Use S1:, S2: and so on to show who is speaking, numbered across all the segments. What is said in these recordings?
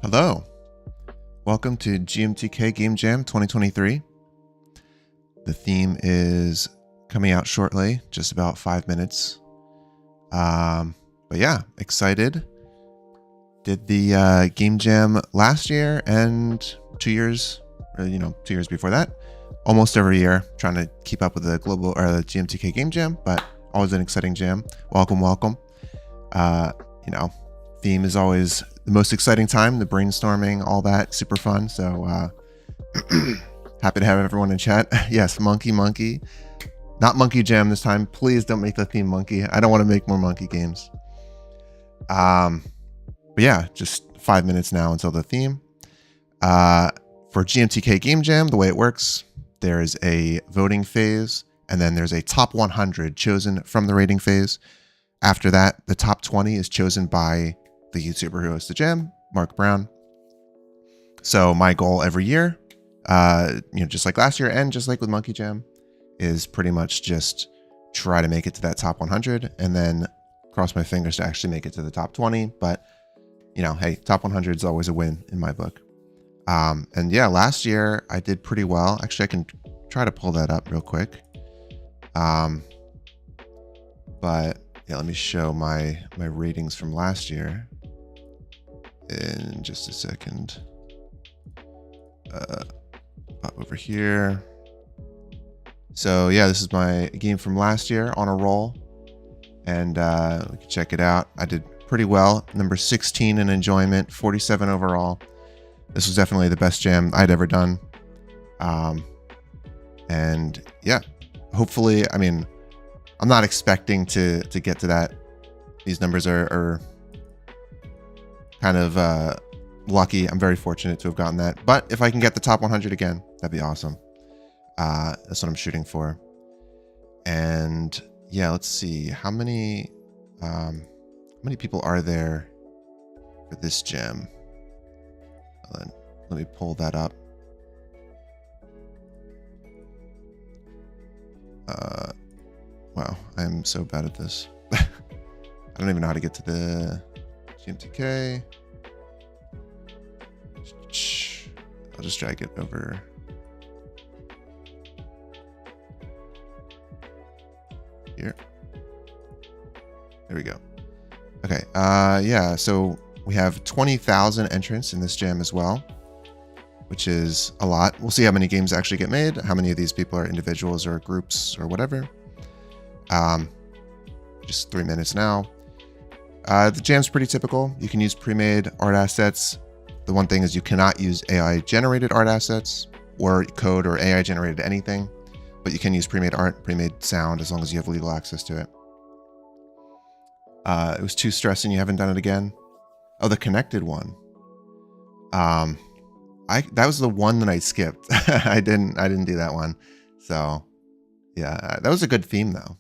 S1: Hello, welcome to GMTK Game Jam 2023. The theme is coming out shortly, just about 5 minutes. But yeah, excited. Did the Game Jam last year and 2 years, 2 years before that. Almost every year, trying to keep up with the global or the GMTK Game Jam, but always an exciting jam. Welcome. Theme is always the most exciting time, the brainstorming, all that, super fun. So happy to have everyone in chat. Yes, monkey. Not Monkey Jam this time. Please don't make the theme monkey. I don't want to make more monkey games. But yeah, just 5 minutes now until the theme. For GMTK Game Jam, the way it works, there is a voting phase, and then there's a top 100 chosen from the rating phase. After that, the top 20 is chosen by the YouTuber who hosts the jam, Mark Brown. So my goal every year, just like last year and just like with Monkey Jam, is pretty much just try to make it to that top 100 and then cross my fingers to actually make it to the top 20. But, hey, top 100 is always a win in my book. And yeah, last year I did pretty well. Actually, I can try to pull that up real quick. But yeah, let me show my ratings from last year in just a second. Over here. So yeah, this is my game from last year, on a roll, and we can check it out. I did pretty well, number 16 in enjoyment, 47 overall. This was definitely the best jam I'd ever done. And yeah, hopefully, I'm not expecting to get to that. These numbers are kind of lucky. I'm very fortunate to have gotten that. But if I can get the top 100 again, that'd be awesome. That's what I'm shooting for. And yeah, let's see. How many people are there for this jam? Let me pull that up. Wow, I'm so bad at this. I don't even know how to get to the GMTK. I'll just drag it over. Here. There we go. Okay. Yeah, so we have 20,000 entrants in this jam as well, which is a lot. We'll see how many games actually get made, how many of these people are individuals or groups or whatever. Just 3 minutes now. The jam's pretty typical. You can use pre-made art assets. The one thing is you cannot use AI-generated art assets or code or AI-generated anything, but you can use pre-made art, pre-made sound, as long as you have legal access to it. It was too stressing. You haven't done it again. Oh, the connected one. That was the one that I skipped. I didn't do that one. So yeah, that was a good theme though.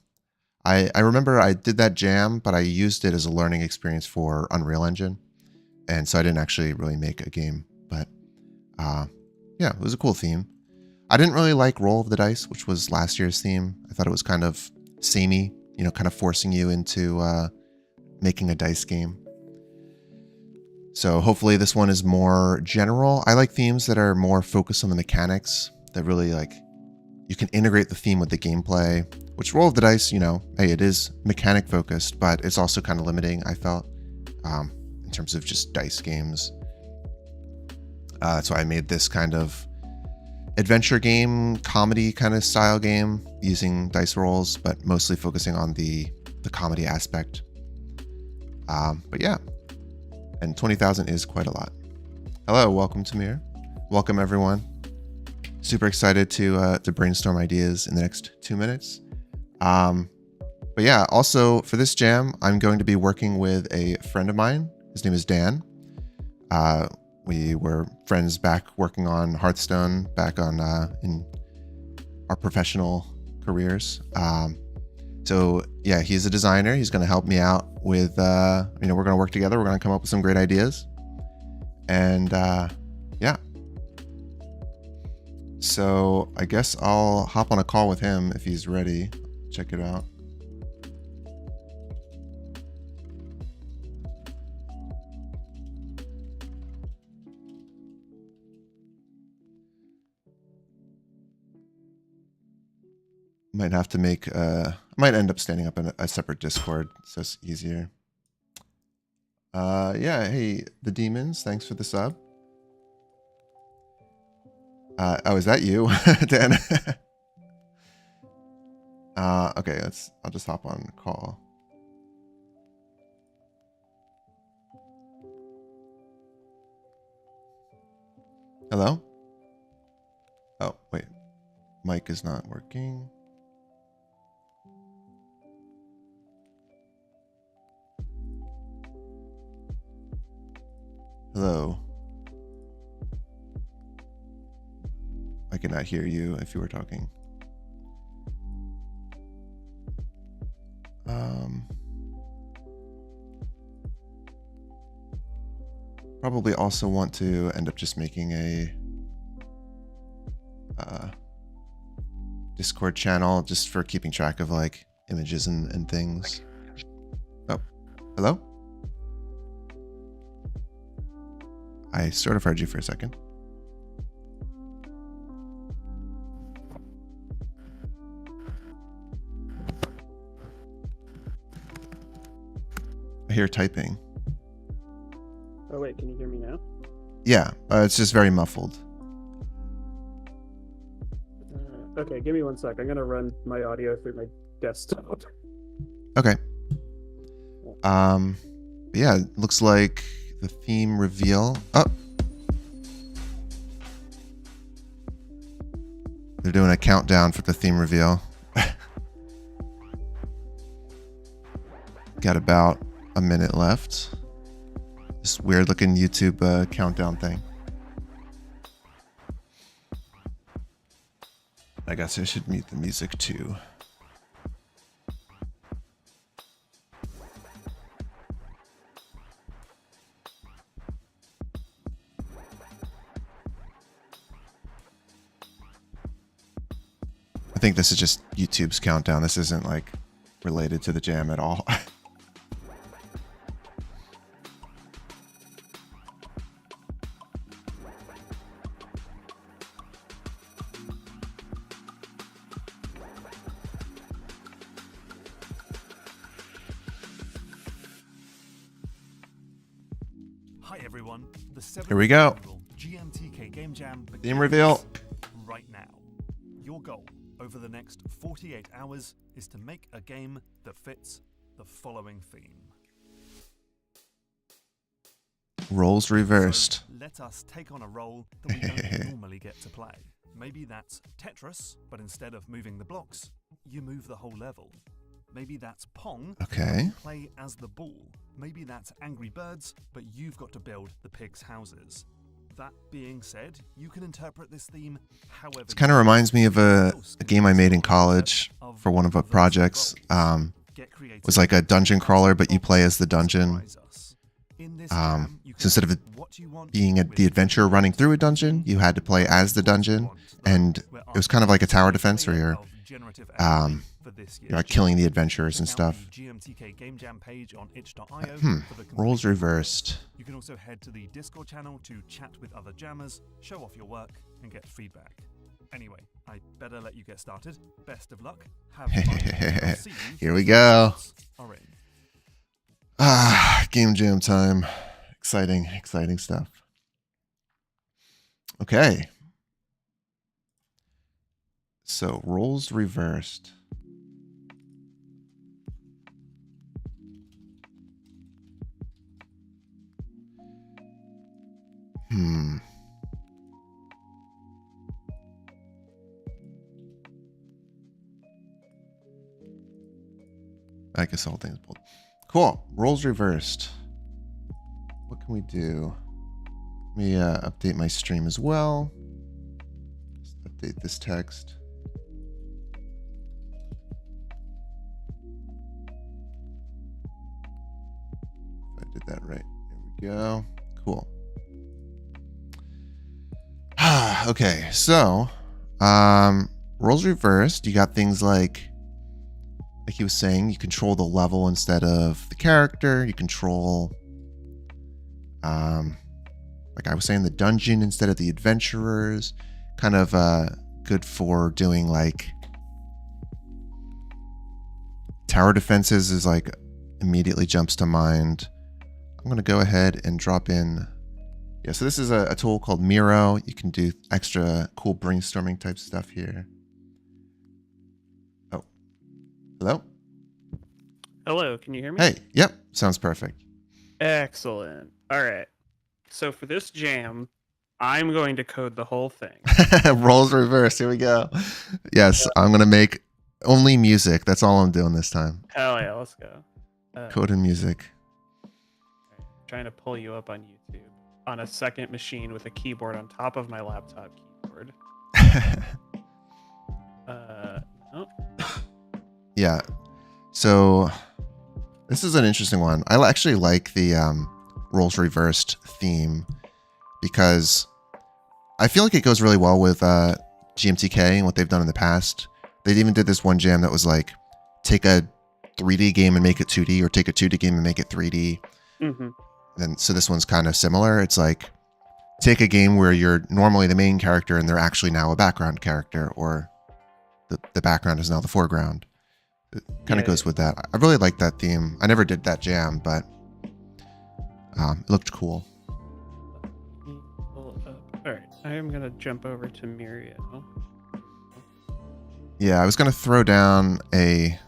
S1: I remember I did that jam, but I used it as a learning experience for Unreal Engine. And so I didn't actually really make a game, but yeah, it was a cool theme. I didn't really like Roll of the Dice, which was last year's theme. I thought it was kind of samey, kind of forcing you into making a dice game. So hopefully this one is more general. I like themes that are more focused on the mechanics, that really you can integrate the theme with the gameplay, which Roll of the Dice, hey, it is mechanic focused, but it's also kind of limiting, I felt, in terms of just dice games. So I made this kind of adventure game, comedy kind of style game using dice rolls, but mostly focusing on the comedy aspect. But yeah, and 20,000 is quite a lot. Hello, welcome Tamir. Welcome everyone. Super excited to brainstorm ideas in the next 2 minutes. But yeah, also for this jam, I'm going to be working with a friend of mine. His name is Dan. We were friends back working on Hearthstone back on in our professional careers. So yeah, he's a designer. He's going to help me out with, we're going to work together. We're going to come up with some great ideas. And yeah. So I guess I'll hop on a call with him if he's ready. Check it out. Might have to make, might end up standing up in a separate Discord, so it's easier. Yeah, hey, the demons, thanks for the sub. Oh, is that you, Dan? Okay, I'll just hop on call. Hello? Oh, wait. Mic is not working. Hello. I cannot hear you if you were talking. Probably also want to end up just making a Discord channel just for keeping track of like images and things. Oh, hello? I sort of heard you for a second. I hear typing.
S2: Oh wait, can you hear me now?
S1: Yeah, it's just very muffled.
S2: Okay, give me 1 sec. I'm gonna run my audio through my desktop.
S1: Okay. Yeah, it looks like the theme reveal. Oh, they're doing a countdown for the theme reveal. Got about a minute left. This weird looking YouTube countdown thing. I guess I should mute the music too. I think this is just YouTube's countdown. This isn't like related to the jam at all.
S3: Hi everyone.
S1: Here we go.
S3: GMTK Game Jam
S1: Theme reveal.
S3: Right now. Your goal over the next 48 hours is to make a game that fits the following theme.
S1: Roles reversed.
S3: So let us take on a role that we don't normally get to play. Maybe that's Tetris, but instead of moving the blocks, you move the whole level. Maybe that's Pong.
S1: Okay.
S3: Play as the ball. Maybe that's Angry Birds, but you've got to build the pigs' houses. That being said, you can interpret this theme however.
S1: It kind of reminds me of a game I made in college for one of our projects. It was like a dungeon crawler, but you play as the dungeon. So instead of it being the adventurer running through a dungeon, you had to play as the dungeon, and it was kind of like a tower defense where you're like killing the adventurers and stuff.
S3: GMTK Game Jam page on itch.io.
S1: Roles reversed.
S3: You can also head to the Discord channel to chat with other jammers, show off your work, and get feedback. Anyway, I better let you get started. Best of luck. Have fun. See you.
S1: Here we go.
S3: Are in.
S1: Game jam time. Exciting, exciting stuff. Okay. So, roles reversed. I guess the whole thing's pulled. Cool. Roles reversed. What can we do? Let me update my stream as well. Just update this text. If I did that right. There we go. Cool. Okay, so roles reversed. You got things like he was saying, you control the level instead of the character. You control, like I was saying, the dungeon instead of the adventurers. Kind of good for doing like Tower defenses is like immediately jumps to mind. I'm going to go ahead and drop in. Yeah, so this is a tool called Miro. You can do extra cool brainstorming type stuff here. Oh, hello?
S2: Hello, can you hear me?
S1: Hey, yep, sounds perfect.
S2: Excellent. All right. So for this jam, I'm going to code the whole thing.
S1: Roles reversed, here we go. Yes, I'm going to make only music. That's all I'm doing this time.
S2: Hell yeah, let's go.
S1: Code and music.
S2: Trying to pull you up on YouTube on a second machine with a keyboard on top of my laptop keyboard. Oh.
S1: Yeah. So this is an interesting one. I actually like the roles reversed theme because I feel like it goes really well with GMTK and what they've done in the past. They even did this one jam that was like, take a 3D game and make it 2D, or take a 2D game and make it 3D.
S2: Mm-hmm.
S1: And so this one's kind of similar. It's like, take a game where you're normally the main character and they're actually now a background character, or the background is now the foreground. It kind of goes with that. I really like that theme. I never did that jam, but it looked cool.
S2: Pull it up. All right, I am gonna jump over to Mirio.
S1: Yeah, I was gonna throw down a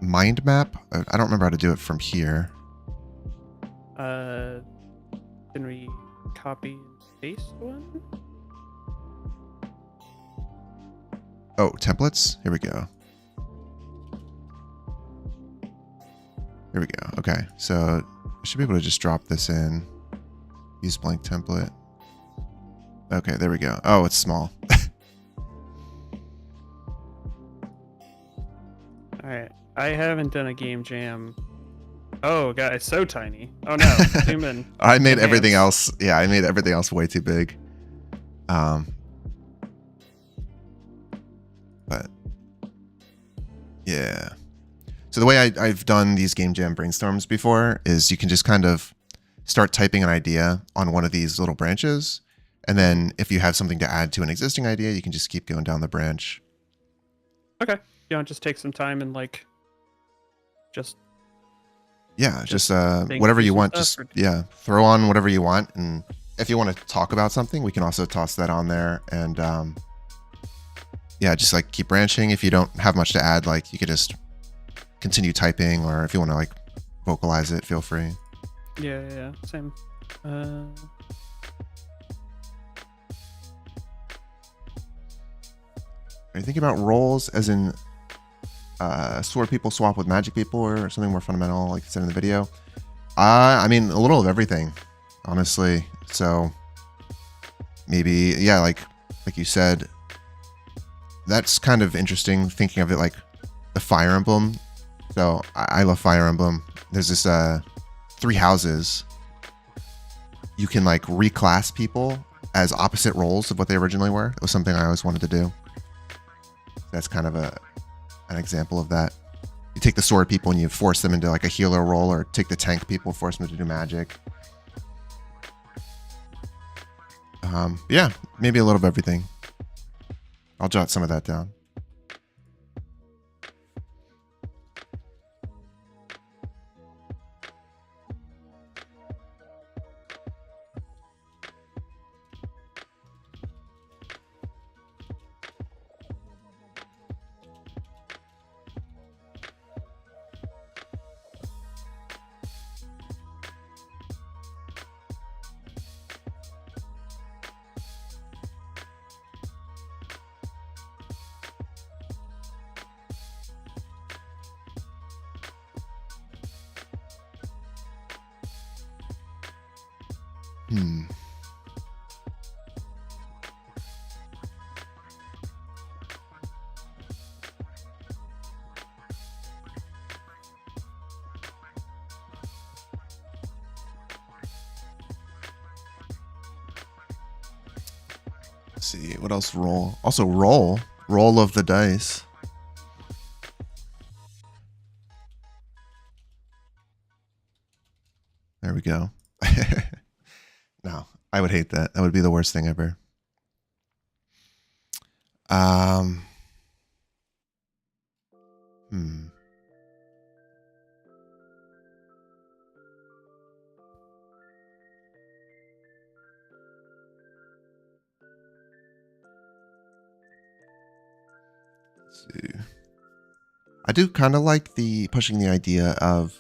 S1: mind map. I don't remember how to do it from here.
S2: Can we copy and paste one?
S1: Oh, templates? Here we go. Here we go. Okay, so I should be able to just drop this in. Use blank template. Okay, there we go. Oh, it's small.
S2: All right, I haven't done a game jam. Oh god, it's so tiny. Oh no, zoom in.
S1: I made everything
S2: Enhance.
S1: else. Yeah, I made everything else way too big. But yeah. So the way I've done these game jam brainstorms before is you can just kind of start typing an idea on one of these little branches. And then if you have something to add to an existing idea, you can just keep going down the branch.
S2: Okay, you know, just take some time and like, just
S1: Yeah, just
S2: think
S1: whatever
S2: through
S1: you
S2: some
S1: want.
S2: stuff
S1: Just,
S2: or-
S1: yeah, throw on whatever you want. And if you want to talk about something, we can also toss that on there. And yeah, just like keep branching. If you don't have much to add, like you could just continue typing, or if you want to like vocalize it, feel free.
S2: yeah, same.
S1: Are you thinking about roles as in sword people swap with magic people, or something more fundamental like I said in the video? I mean, a little of everything, honestly. So maybe, yeah, like you said, that's kind of interesting thinking of it like the Fire Emblem. So I love Fire Emblem. There's this 3 houses. You can like reclass people as opposite roles of what they originally were. It was something I always wanted to do. That's kind of an example of that. You take the sword people and you force them into like a healer role, or take the tank people, force them to do magic. Yeah, maybe a little of everything. I'll jot some of that down. Let's see, what else? Roll. Also roll. Roll of the dice. There we go. No, I would hate that. That would be the worst thing ever. Hmm. Let's see. I do kind of like the pushing the idea of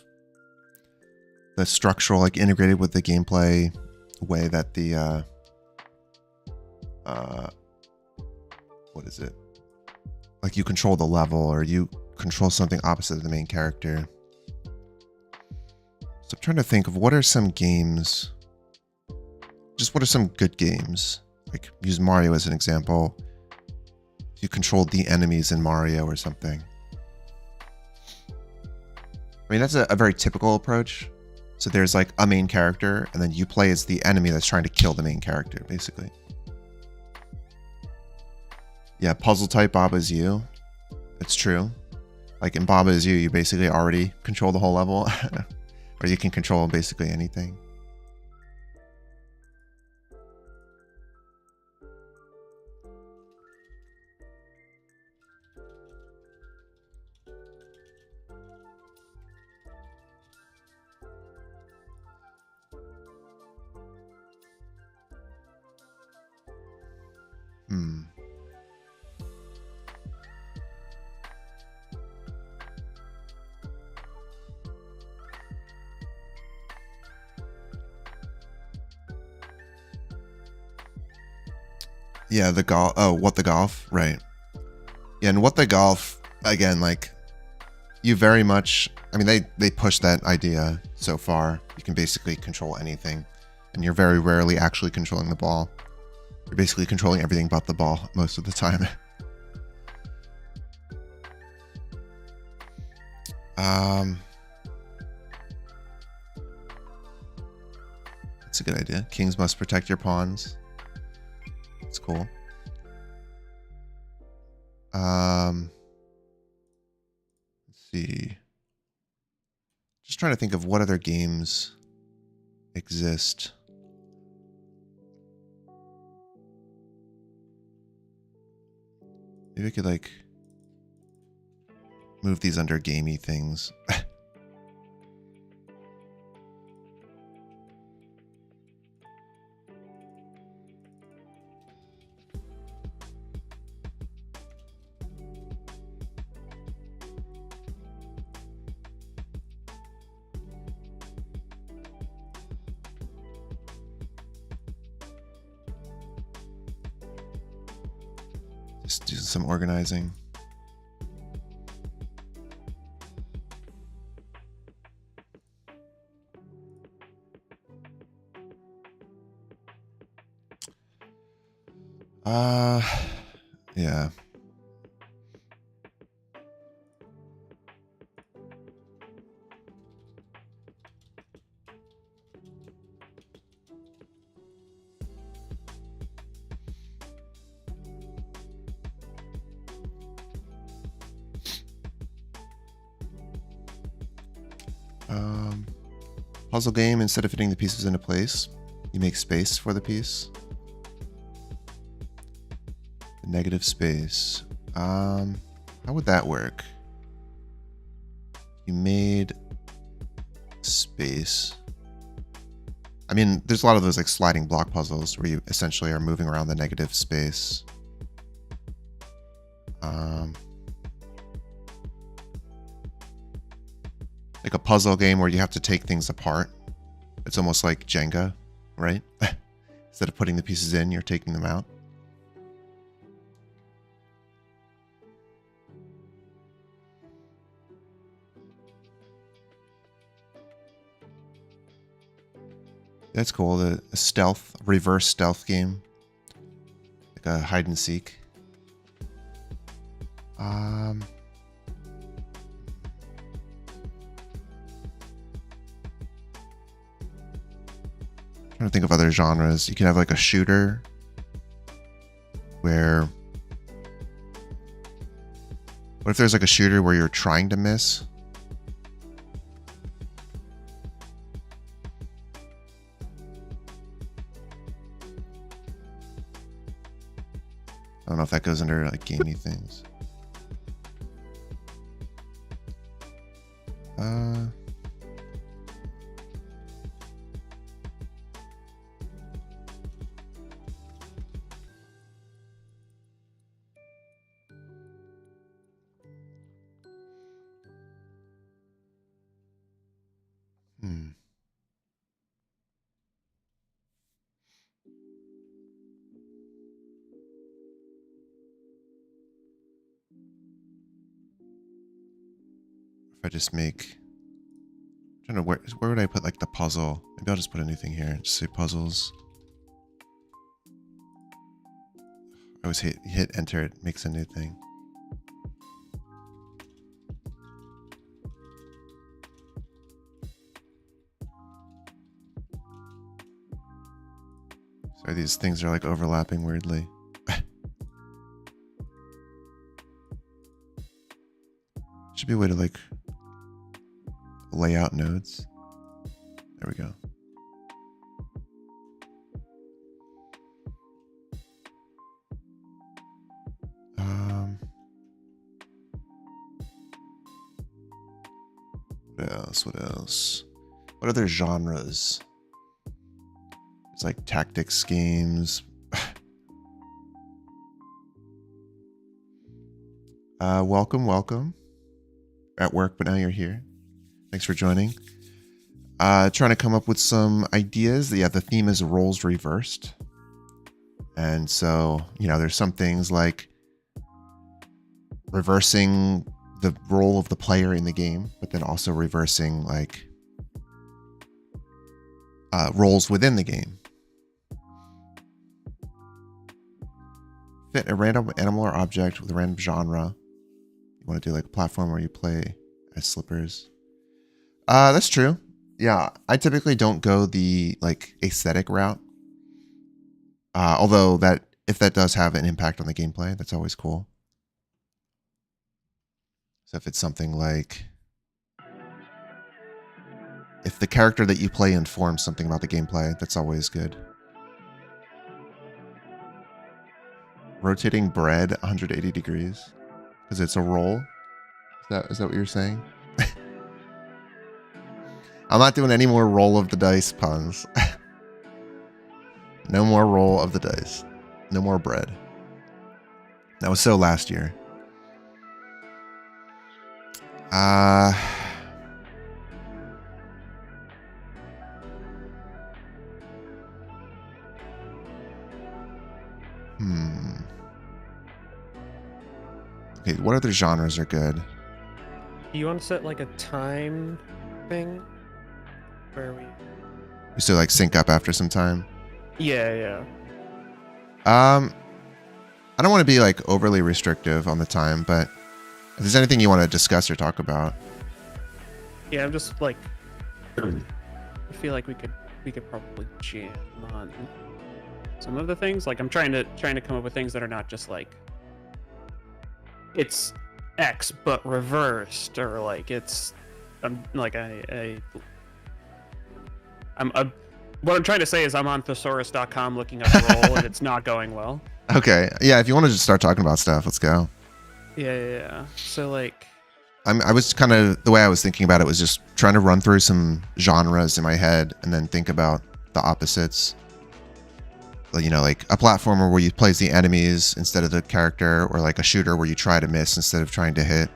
S1: the structural, like integrated with the gameplay way that the what is it? Like you control the level or you control something opposite of the main character. So I'm trying to think of what are some games, just what are some good games? Like use Mario as an example. If you control the enemies in Mario or something. I mean, that's a very typical approach. So there's like a main character and then you play as the enemy that's trying to kill the main character, basically. Yeah, puzzle type Baba Is You. It's true. Like in Baba Is You, you basically already control the whole level. Or you can control basically anything. Hmm. Yeah, the golf. Oh, What the Golf? Right. Yeah, and What the Golf, again, like, you very much, I mean, they push that idea so far. You can basically control anything, and you're very rarely actually controlling the ball. You're basically controlling everything but the ball most of the time. That's a good idea. Kings must protect your pawns. That's cool. Let's see. Just trying to think of what other games exist. Maybe I could like move these under gamey things. Just do some organizing. Yeah. Puzzle game, instead of fitting the pieces into place, you make space for the piece. The negative space. How would that work? You made space. I mean, there's a lot of those like sliding block puzzles where you essentially are moving around the negative space. Like a puzzle game where you have to take things apart. It's almost like Jenga, right? Instead of putting the pieces in, you're taking them out. That's cool. The stealth, reverse stealth game. Like a hide and seek. Trying to think of other genres. You can have like a shooter where, what if there's like a shooter where you're trying to miss? I don't know if that goes under like gamey things. Hmm. If I just make, I don't know where would I put like the puzzle? Maybe I'll just put a new thing here. Just say puzzles. I always hit enter. It makes a new thing. Sorry, these things are like overlapping weirdly. Should be a way to like lay out nodes. There we go. What else? What else? What other genres? It's like tactics games. Welcome. At work, but now you're here. Thanks for joining. Trying to come up with some ideas. Yeah, the theme is roles reversed. And so, there's some things like reversing the role of the player in the game, but then also reversing like roles within the game. Fit a random animal or object with a random genre. You want to do like a platform where you play as slippers. That's true. Yeah, I typically don't go the like aesthetic route. Although if that does have an impact on the gameplay, that's always cool. So if it's something like, if the character that you play informs something about the gameplay, that's always good. Rotating bread 180 degrees because it's a roll. Is that what you're saying? I'm not doing any more roll of the dice puns. No more roll of the dice. No more bread. That was so last year. Okay, what other genres are good?
S2: Do you want to set like a time thing? Where we?
S1: So like sync up after some time?
S2: Yeah.
S1: I don't want to be like overly restrictive on the time, but if there's anything you want to discuss or talk about.
S2: Yeah, I'm just like, I feel like we could probably jam on some of the things. Like I'm trying to come up with things that are not just like it's X but reversed, or like it's what I'm trying to say is I'm on thesaurus.com looking up roll and it's not going well.
S1: Okay, yeah, if you want to just start talking about stuff, let's go.
S2: Yeah. So like,
S1: I was kind of, the way I was thinking about it was just trying to run through some genres in my head and then think about the opposites. Like a platformer where you play as the enemies instead of the character, or like a shooter where you try to miss instead of trying to hit.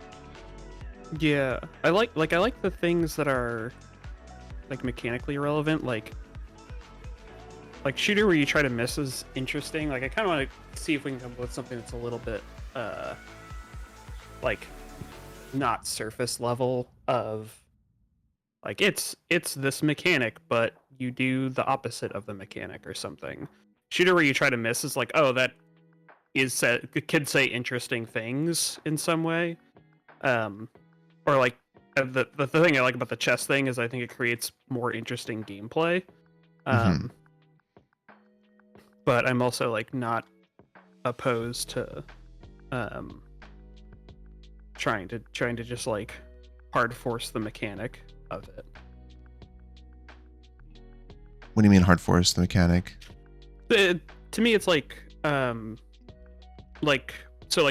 S2: Yeah, I like the things that are like mechanically relevant, like shooter where you try to miss is interesting. Like I kind of want to see if we can come up with something that's a little bit like not surface level of like it's this mechanic, but you do the opposite of the mechanic or something. Shooter where you try to miss is like, oh, that is could say interesting things in some way, or like the thing I like about the chess thing is I think it creates more interesting gameplay. But I'm also like not opposed to trying to just like hard force the mechanic of it.
S1: What do you mean hard force the mechanic?
S2: To me, it's like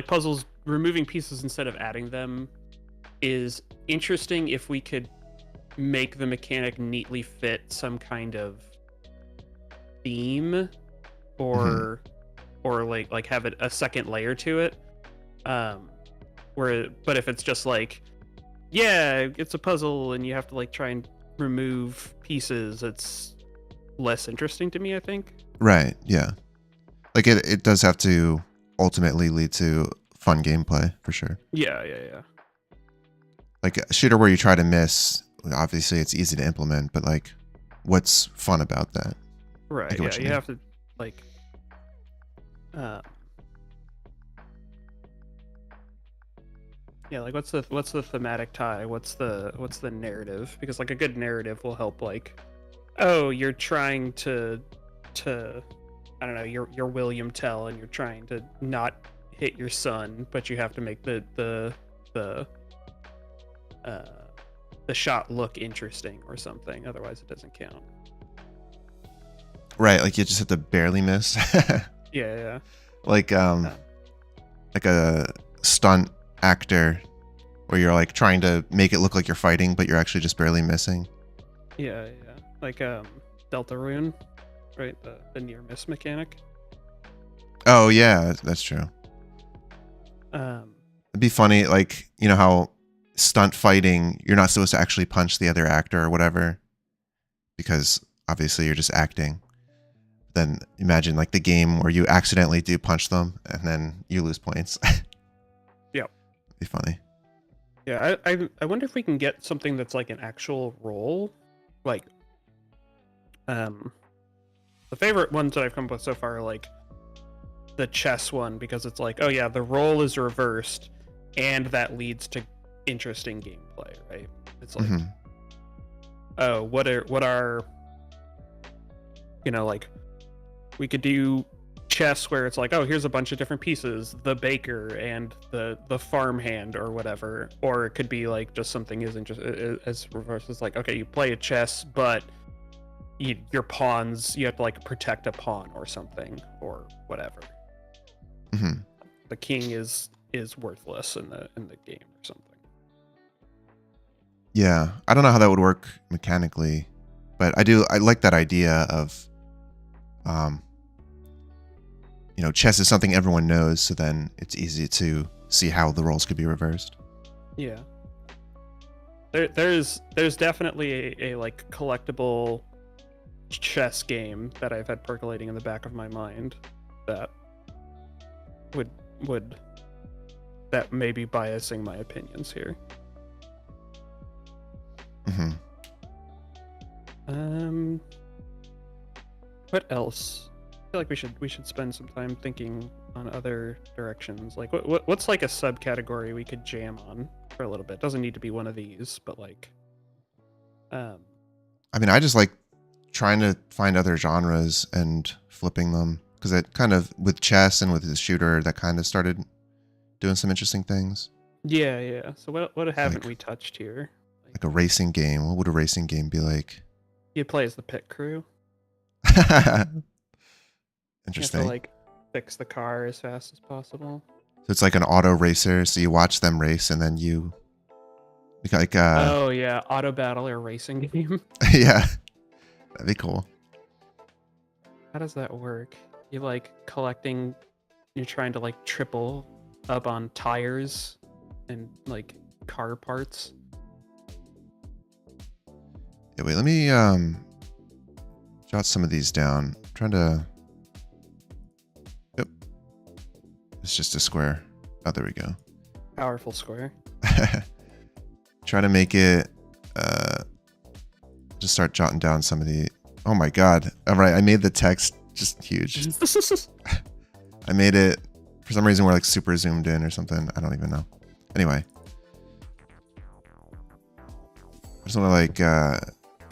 S2: puzzles, removing pieces instead of adding them is interesting if we could make the mechanic neatly fit some kind of theme, or like have it a second layer to it. But if it's just like, yeah, it's a puzzle and you have to like try and remove pieces, it's less interesting to me, I think.
S1: Right. Yeah. Like it does have to ultimately lead to fun gameplay for sure.
S2: Yeah.
S1: Like a shooter where you try to miss, obviously it's easy to implement, but like, what's fun about that?
S2: Right. Yeah. You have to like, yeah, like what's the thematic tie? What's the narrative? Because like a good narrative will help. Like, oh, you're trying to I don't know, you're William Tell and you're trying to not hit your son, but you have to make the shot look interesting or something. Otherwise, it doesn't count.
S1: Right, like you just have to barely miss.
S2: Yeah.
S1: Like a stunt actor where you're like trying to make it look like you're fighting, but you're actually just barely missing.
S2: Yeah. Like Deltarune, right? The near miss mechanic.
S1: Oh yeah, that's true. It'd be funny, like, you know how stunt fighting, you're not supposed to actually punch the other actor or whatever, because obviously you're just acting. Then imagine like the game where you accidentally do punch them and then you lose points.
S2: Yep.
S1: It'd be funny.
S2: Yeah, I wonder if we can get something that's like an actual role. Like, the favorite ones that I've come up with so far are like the chess one, because it's like, oh yeah, the role is reversed and that leads to interesting gameplay, right? It's like, oh, what are you know, like we could do chess where it's like, oh, here's a bunch of different pieces, the baker and the farmhand or whatever. Or it could be like just something as reverse as like, okay, you play a chess, but your pawns, you have to like protect a pawn or something or whatever. The king is worthless in the game or something.
S1: Yeah, I don't know how that would work mechanically, but I like that idea of you know, chess is something everyone knows, so then it's easy to see how the roles could be reversed.
S2: Yeah. There's definitely a like collectible chess game that I've had percolating in the back of my mind that would that may be biasing my opinions here. What else? I feel like we should spend some time thinking on other directions. Like what's like a subcategory we could jam on for a little bit? Doesn't need to be one of these, but like
S1: I mean, I just like trying to find other genres and flipping them, because it kind of, with chess and with the shooter, that kind of started doing some interesting things.
S2: Yeah. So what haven't we touched here?
S1: Like a racing game. What would a racing game be like?
S2: You play as the pit crew.
S1: Interesting.
S2: You have to like fix the car as fast as possible.
S1: So it's like an auto racer. So you watch them race and then you like
S2: oh yeah, auto battle or racing game.
S1: Yeah, that'd be cool.
S2: How does that work? You like collecting, you're trying to like triple up on tires and like car parts.
S1: Yeah, wait, let me jot some of these down. I'm trying to. Yep. It's just a square. Oh, there we go.
S2: Powerful square.
S1: Try to make it just start jotting down some of the. Oh my god. All right, I made the text just huge. I made it, for some reason we're like super zoomed in or something. I don't even know. Anyway. I just want to like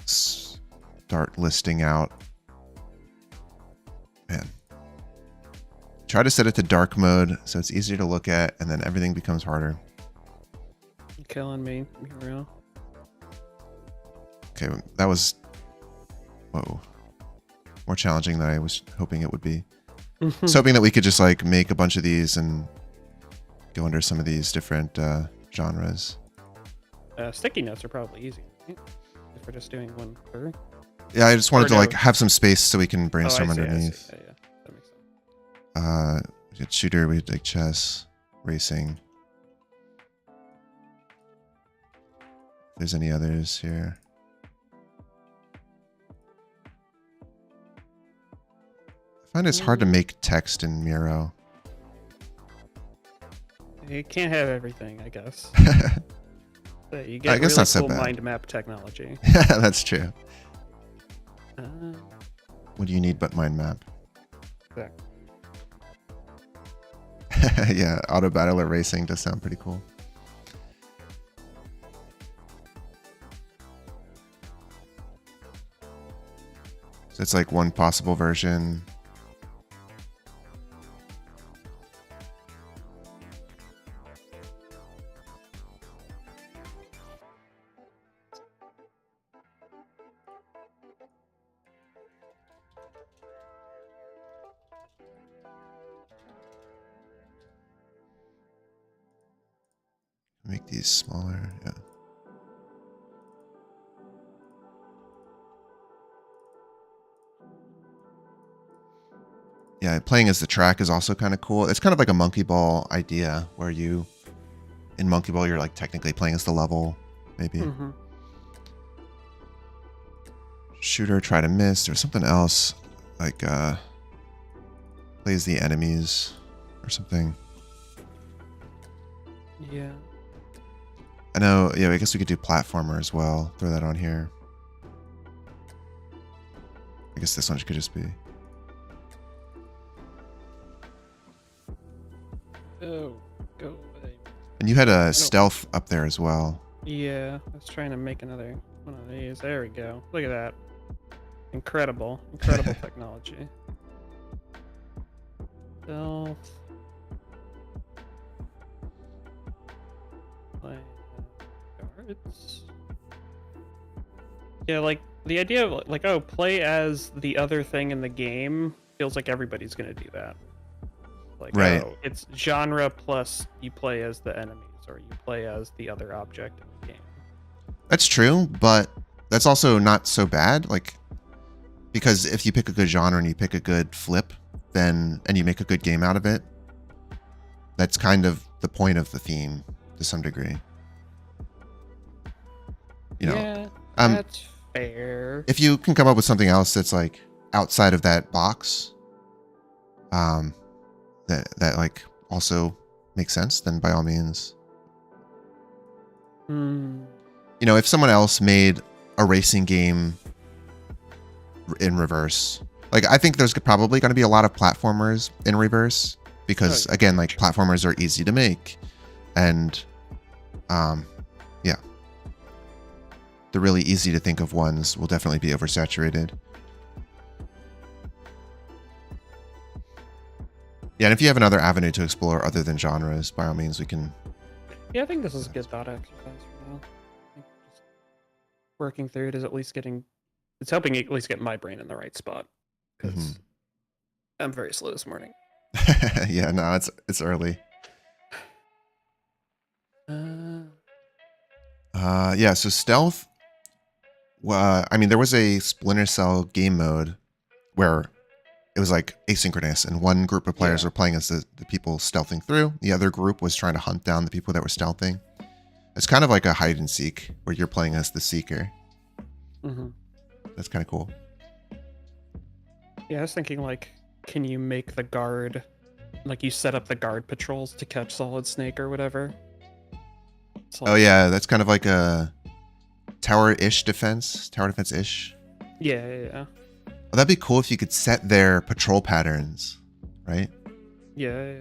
S1: start listing out. Man. Try to set it to dark mode so it's easier to look at, and then everything becomes harder.
S2: You're killing me. Be real.
S1: Okay, that was, whoa, more challenging than I was hoping it would be. I was hoping that we could just like make a bunch of these and go under some of these different genres.
S2: Sticky notes are probably easy, right? If we're just doing one per.
S1: Yeah, I just wanted
S2: Or
S1: to
S2: no.
S1: like have some space so we can
S2: Oh, I
S1: brainstorm
S2: see,
S1: underneath.
S2: Yeah, that makes sense.
S1: We had shooter, we had like chess, racing. If there's any others here. I find it's hard to make text in Miro.
S2: You can't have everything, I guess. But you get
S1: I guess
S2: really
S1: not so
S2: cool
S1: bad.
S2: mind map technology.
S1: That's true.
S2: Uh,
S1: What do you need but mind map?
S2: exactly.
S1: Yeah, auto battler racing does sound pretty cool. So it's like one possible version. Make these smaller, yeah. Yeah, playing as the track is also kind of cool. It's kind of like a monkey ball idea where you, in monkey ball, you're like technically playing as the level, maybe.
S2: Mm-hmm.
S1: Shooter, try to miss, or something else, like plays the enemies or something.
S2: Yeah.
S1: I know, yeah, I guess we could do platformer as well. Throw that on here. I guess this one could just be.
S2: Oh, go away.
S1: And you had a stealth up there as well.
S2: Yeah, I was trying to make another one of these. There we go. Look at that. Incredible. Incredible technology. Stealth. Play cards. Yeah, like the idea of like, oh, play as the other thing in the game feels like everybody's gonna do that. Like,
S1: Right.
S2: oh, it's genre plus you play as the enemies or you play as the other object in the game.
S1: That's true, but that's also not so bad. Like, because if you pick a good genre and you pick a good flip, then and you make a good game out of it, that's kind of the point of the theme to some degree. You know,
S2: Yeah,
S1: um,
S2: that's fair.
S1: if you can come up with something else that's like outside of that box, that like also makes sense, then by all means.
S2: Hmm.
S1: You know, if someone else made a racing game in reverse, like I think there's probably going to be a lot of platformers in reverse because
S2: Oh,
S1: again, like platformers are easy to make, and yeah, the really easy to think of ones will definitely be oversaturated. Yeah, and if you have another avenue to explore other than genres, by all means, we can.
S2: Yeah, I think this is a good thought exercise for now. I think just working through it is at least getting. It's helping at least get my brain in the right spot because I'm very slow this morning.
S1: Yeah, no, it's early. Yeah, so stealth. I mean, there was a Splinter Cell game mode where it was like asynchronous, and one group of players
S2: Yeah.
S1: were playing as the people stealthing through. The other group was trying to hunt down the people that were stealthing. It's kind of like a hide and seek where you're playing as the seeker.
S2: Mm-hmm.
S1: That's kind of cool.
S2: Yeah, I was thinking like, can you make the guard, like you set up the guard patrols to catch Solid Snake or whatever? It's
S1: Oh
S2: like-
S1: yeah, that's kind of like a tower-ish defense, tower defense-ish.
S2: Yeah.
S1: Well, that'd be cool if you could set their patrol patterns, right?
S2: Yeah.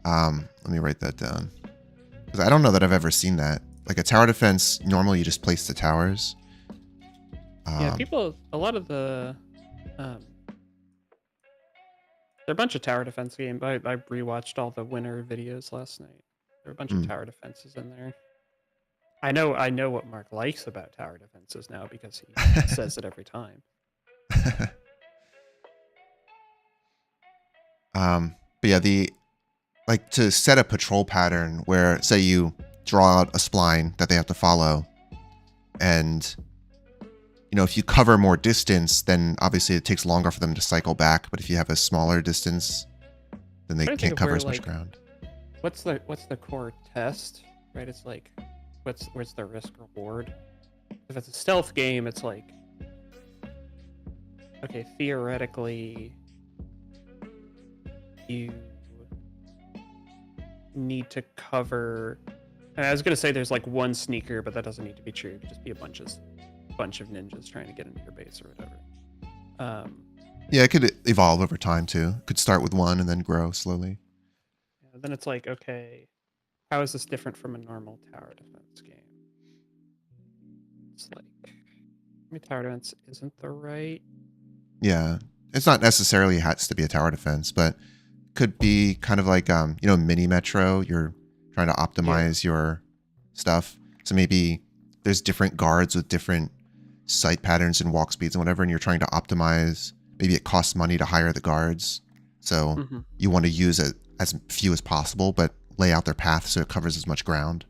S1: Let me write that down. Because I don't know that I've ever seen that. Like a tower defense, normally you just place the towers.
S2: Yeah, people, a lot of the, there are a bunch of tower defense games. I rewatched all the winter videos last night. There are a bunch of tower defenses in there. I know what Mark likes about tower defenses now because he says it every time.
S1: But yeah, like to set a patrol pattern where say you draw out a spline that they have to follow. And, if you cover more distance, then obviously it takes longer for them to cycle back. But if you have a smaller distance, then they
S2: trying to think
S1: can't
S2: of
S1: cover
S2: where,
S1: as much
S2: like,
S1: ground.
S2: What's the core test, right? It's like, where's the risk reward? If it's a stealth game, it's like, okay, theoretically, you need to cover. And I was gonna say there's like one sneaker, but that doesn't need to be true. It could just be a bunch of ninjas trying to get into your base or whatever.
S1: Yeah, it could evolve over time too. Could start with one and then grow slowly.
S2: Then it's like, okay, how is this different from a normal tower defense game? It's like, maybe tower defense isn't the right.
S1: Yeah, it's not necessarily has to be a tower defense, but could be kind of like mini metro. You're trying to optimize your stuff, so maybe there's different guards with different sight patterns and walk speeds and whatever, and you're trying to optimize. Maybe it costs money to hire the guards, so you want to use it as few as possible, but lay out their path so it covers as much ground.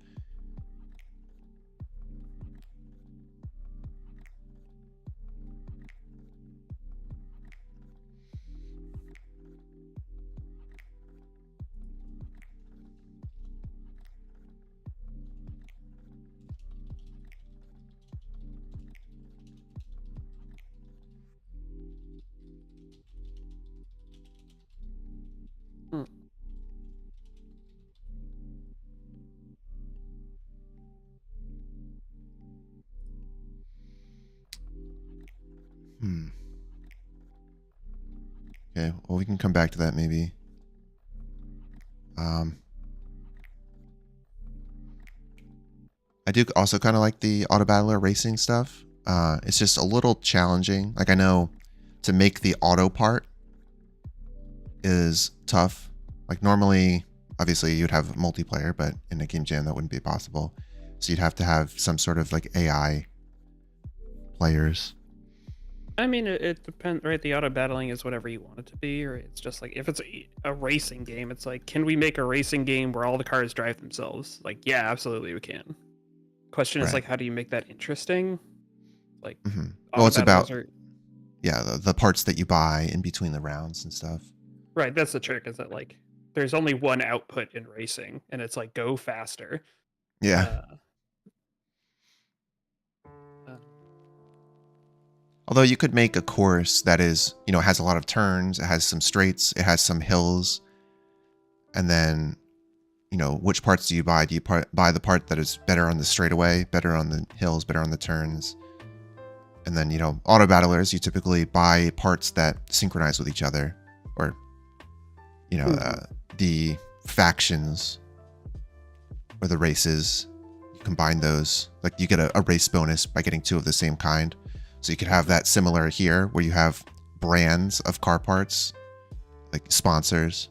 S1: Okay, well, we can come back to that maybe. I do also kind of like the auto battler racing stuff. It's just a little challenging. Like, I know to make the auto part is tough. Like, normally, obviously, you'd have multiplayer, but in a game jam, that wouldn't be possible. So you'd have to have some sort of like AI players.
S2: I mean, it depends, right? The auto battling is whatever you want it to be, or it's just like, if it's a racing game, it's like, can we make a racing game where all the cars drive themselves? Like, yeah, absolutely we can. Question is,
S1: Right.
S2: like, how do you make that interesting? Like,
S1: Well, it's about
S2: are...
S1: the parts that you buy in between the rounds and stuff.
S2: Right, that's the trick, is that like there's only one output in racing, and it's like, go faster.
S1: Yeah. Although you could make a course that is, has a lot of turns, it has some straights, it has some hills, and then, which parts do you buy? Do you buy the part that is better on the straightaway, better on the hills, better on the turns? And then, auto battlers, you typically buy parts that synchronize with each other, or, the factions or the races, you combine those. Like, you get a race bonus by getting two of the same kind. So you could have that similar here, where you have brands of car parts, like sponsors.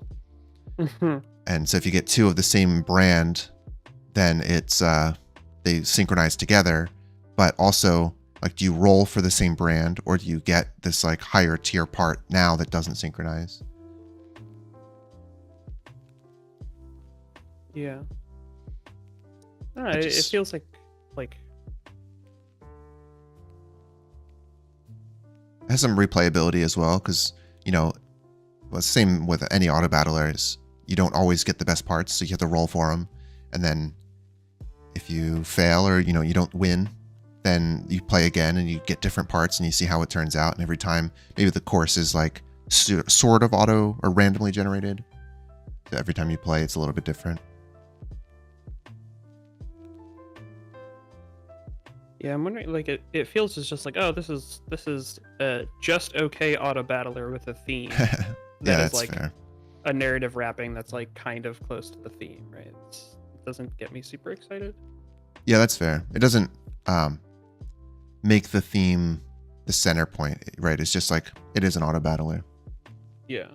S1: And so if you get two of the same brand, then it's they synchronize together. But also, like, do you roll for the same brand, or do you get this like higher tier part now that doesn't synchronize?
S2: Yeah. I don't know, it feels like
S1: it has some replayability as well, because same with any auto battlers, you don't always get the best parts, so you have to roll for them, and then if you fail or you don't win, then you play again and you get different parts and you see how it turns out. And every time, maybe the course is like sort of auto or randomly generated, so every time you play, it's a little bit different.
S2: Yeah, I'm wondering, like, it feels just like, oh, this is just okay auto battler with a theme.
S1: Yeah, that's
S2: like
S1: fair.
S2: A narrative wrapping that's like kind of close to the theme, right? It doesn't get me super excited.
S1: Yeah, that's fair. It doesn't make the theme the center point, right? It's just like, it is an auto battler.
S2: Yeah.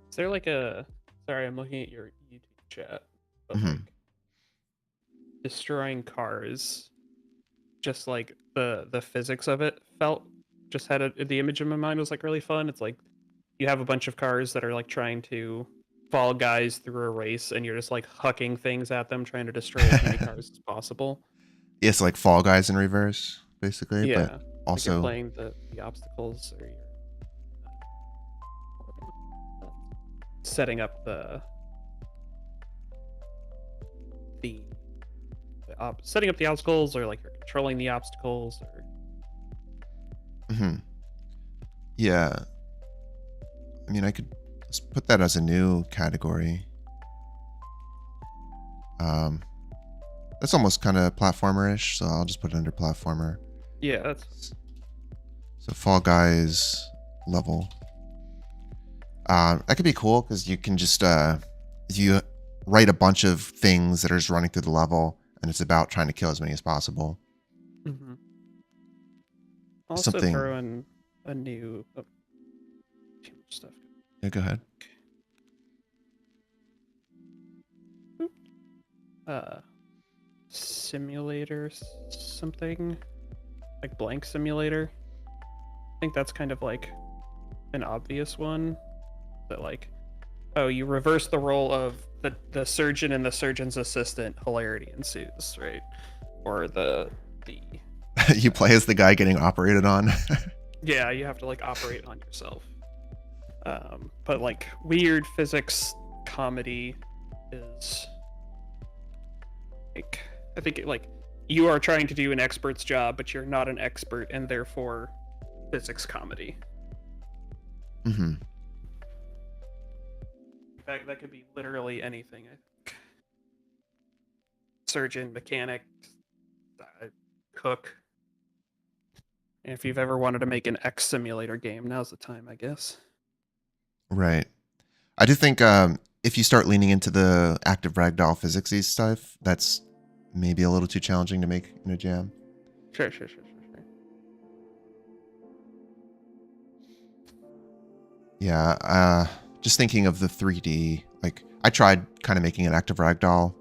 S2: Is there like sorry, I'm looking at your YouTube chat, but like, destroying cars, just like the physics of it just had the image in my mind was like really fun. It's like, you have a bunch of cars that are like trying to Fall Guys through a race, and you're just like hucking things at them, trying to destroy as many cars as possible.
S1: It's like Fall Guys in reverse, basically.
S2: Yeah,
S1: But
S2: like
S1: also,
S2: you're playing the obstacles, or you're setting up setting up the obstacles, or like you're controlling the obstacles, or
S1: yeah. I mean, I could just put that as a new category. That's almost kind of platformer-ish, so I'll just put it under platformer.
S2: yeah, that's
S1: So Fall Guys level. That could be cool because you can just if you write a bunch of things that are just running through the level, and it's about trying to kill as many as possible.
S2: also
S1: Something.
S2: throw in a new too much stuff.
S1: Yeah, go ahead.
S2: Simulator something, like blank simulator. I think that's kind of like an obvious one, that like, oh, you reverse the role of the surgeon and the surgeon's assistant, hilarity ensues, right? Or the
S1: You play as the guy getting operated on.
S2: yeah, you have to like operate on yourself. But like weird physics comedy is like, I think like you are trying to do an expert's job, but you're not an expert, and therefore physics comedy. That could be literally anything, I think. Surgeon, mechanic, cook. And if you've ever wanted to make an X simulator game, now's the time, I guess.
S1: Right. I do think if you start leaning into the active ragdoll physicsy stuff, that's maybe a little too challenging to make in a jam.
S2: Sure.
S1: Yeah, just thinking of the 3D, like I tried kind of making an active ragdoll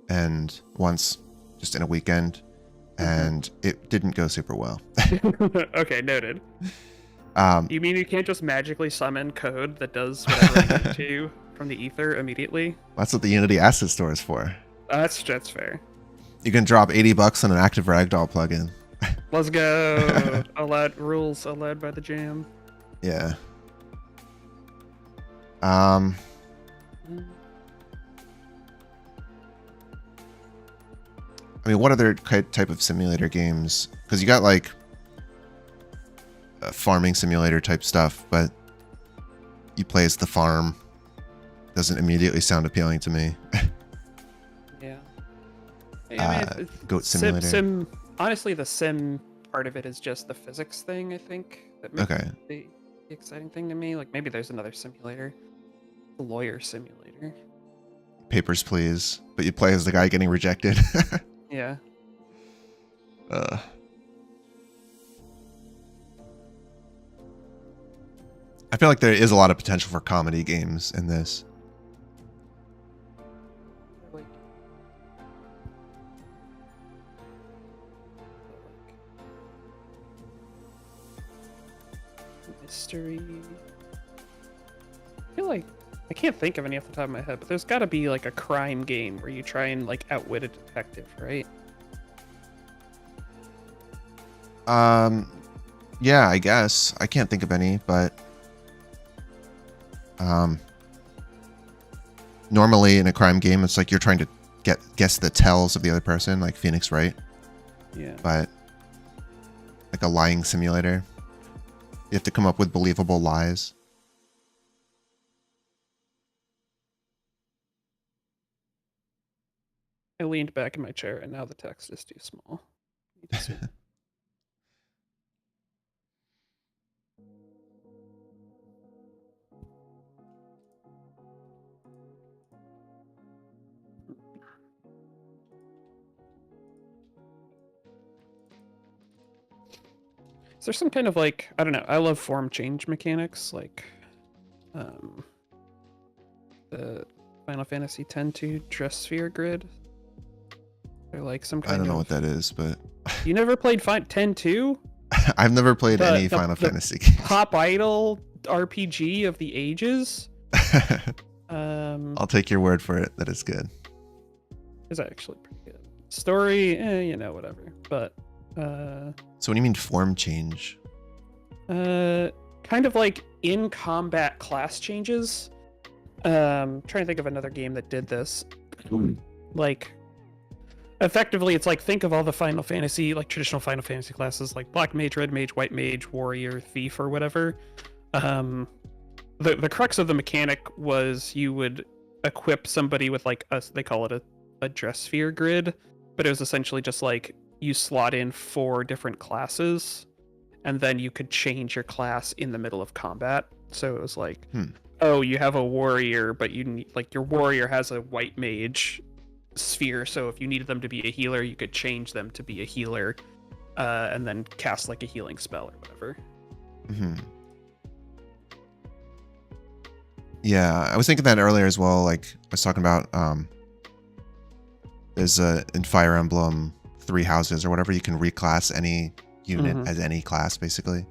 S1: and once just in a weekend, and it didn't go super well.
S2: Okay, noted. You mean you can't just magically summon code that does whatever you need to from the ether immediately?
S1: That's what the Unity Asset Store is for.
S2: That's fair.
S1: You can drop $80 on an active ragdoll plugin.
S2: Let's go. Rules allowed by the jam.
S1: Yeah. I mean, what other type of simulator games? Because you got like farming simulator type stuff, but you play as the farm. Doesn't immediately sound appealing to me.
S2: Yeah. I mean,
S1: Goat simulator.
S2: Honestly, the sim part of it is just the physics thing, I think. That makes the exciting thing to me. Like maybe there's another simulator. The lawyer simulator.
S1: Papers, Please. But you play as the guy getting rejected.
S2: Yeah.
S1: I feel like there is a lot of potential for comedy games in this.
S2: Mystery. I feel like I can't think of any off the top of my head, but there's got to be like a crime game where you try and like outwit a detective, right?
S1: Yeah, I guess. I can't think of any, but normally in a crime game, it's like you're trying to guess the tells of the other person, like Phoenix Wright.
S2: Yeah.
S1: But like a lying simulator, you have to come up with believable lies.
S2: I leaned back in my chair, and now the text is too small. Is there some kind of like, I don't know, I love form change mechanics, like the Final Fantasy X-2 dress sphere grid? Or like some kind of...
S1: I don't know what that is, but...
S2: You never played 10-2?
S1: I've never played any Final Fantasy games.
S2: Pop Idol RPG of the ages?
S1: I'll take your word for it that it's good.
S2: Is actually pretty good. Story, whatever. But
S1: So what do you mean form change?
S2: kind of like in combat class changes. Trying to think of another game that did this. Like, effectively, it's like, think of all the Final Fantasy, like traditional Final Fantasy classes, like Black Mage, Red Mage, White Mage, Warrior, Thief, or whatever. The crux of the mechanic was you would equip somebody with like they call it a dress sphere grid, but it was essentially just like you slot in 4 different classes, and then you could change your class in the middle of combat. So it was like, oh, you have a warrior, but you need, like, your warrior has a white mage sphere, so if you needed them to be a healer, you could change them to be a healer, and then cast like a healing spell or whatever.
S1: Yeah, I was thinking that earlier as well. Like I was talking about, there's in Fire Emblem 3 houses or whatever, you can reclass any unit as any class basically.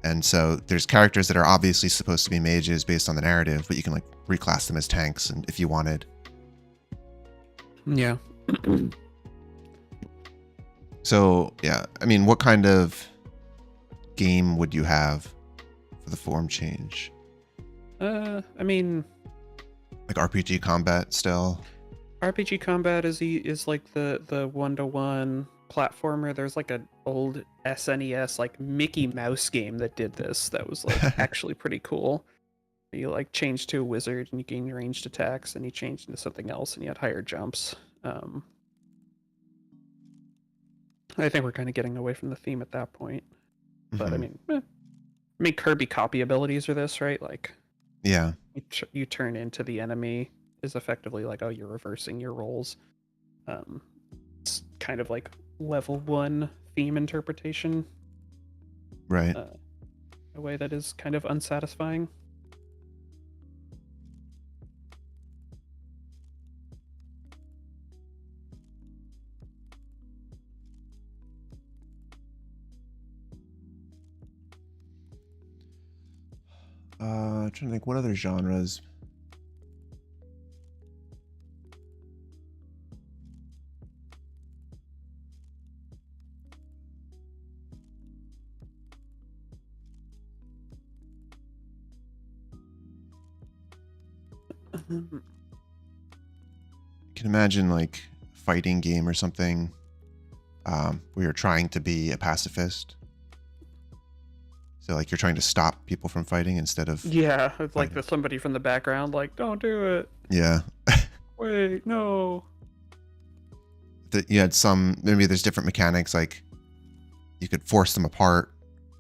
S1: And so there's characters that are obviously supposed to be mages based on the narrative, but you can like reclass them as tanks and if you wanted.
S2: Yeah.
S1: So yeah, I mean, what kind of game would you have for the form change?
S2: I mean,
S1: like RPG combat still.
S2: RPG combat is like the 1-to-1 platformer. There's like an old SNES like Mickey Mouse game that did this. That was like actually pretty cool. You like changed to a wizard and you gained ranged attacks, and you changed into something else and you had higher jumps. I think we're kind of getting away from the theme at that point. But I mean, Kirby copy abilities are this, right? Like,
S1: yeah,
S2: you turn into the enemy is effectively like, oh, you're reversing your roles. It's kind of like level 1 theme interpretation,
S1: right?
S2: A way that is kind of unsatisfying.
S1: Trying to think what other genres. I can imagine like a fighting game or something where you're trying to be a pacifist. So like you're trying to stop people from fighting instead of...
S2: Yeah, it's like there's somebody from the background like, don't do it.
S1: Yeah.
S2: Wait, no.
S1: You had some, maybe there's different mechanics, like you could force them apart.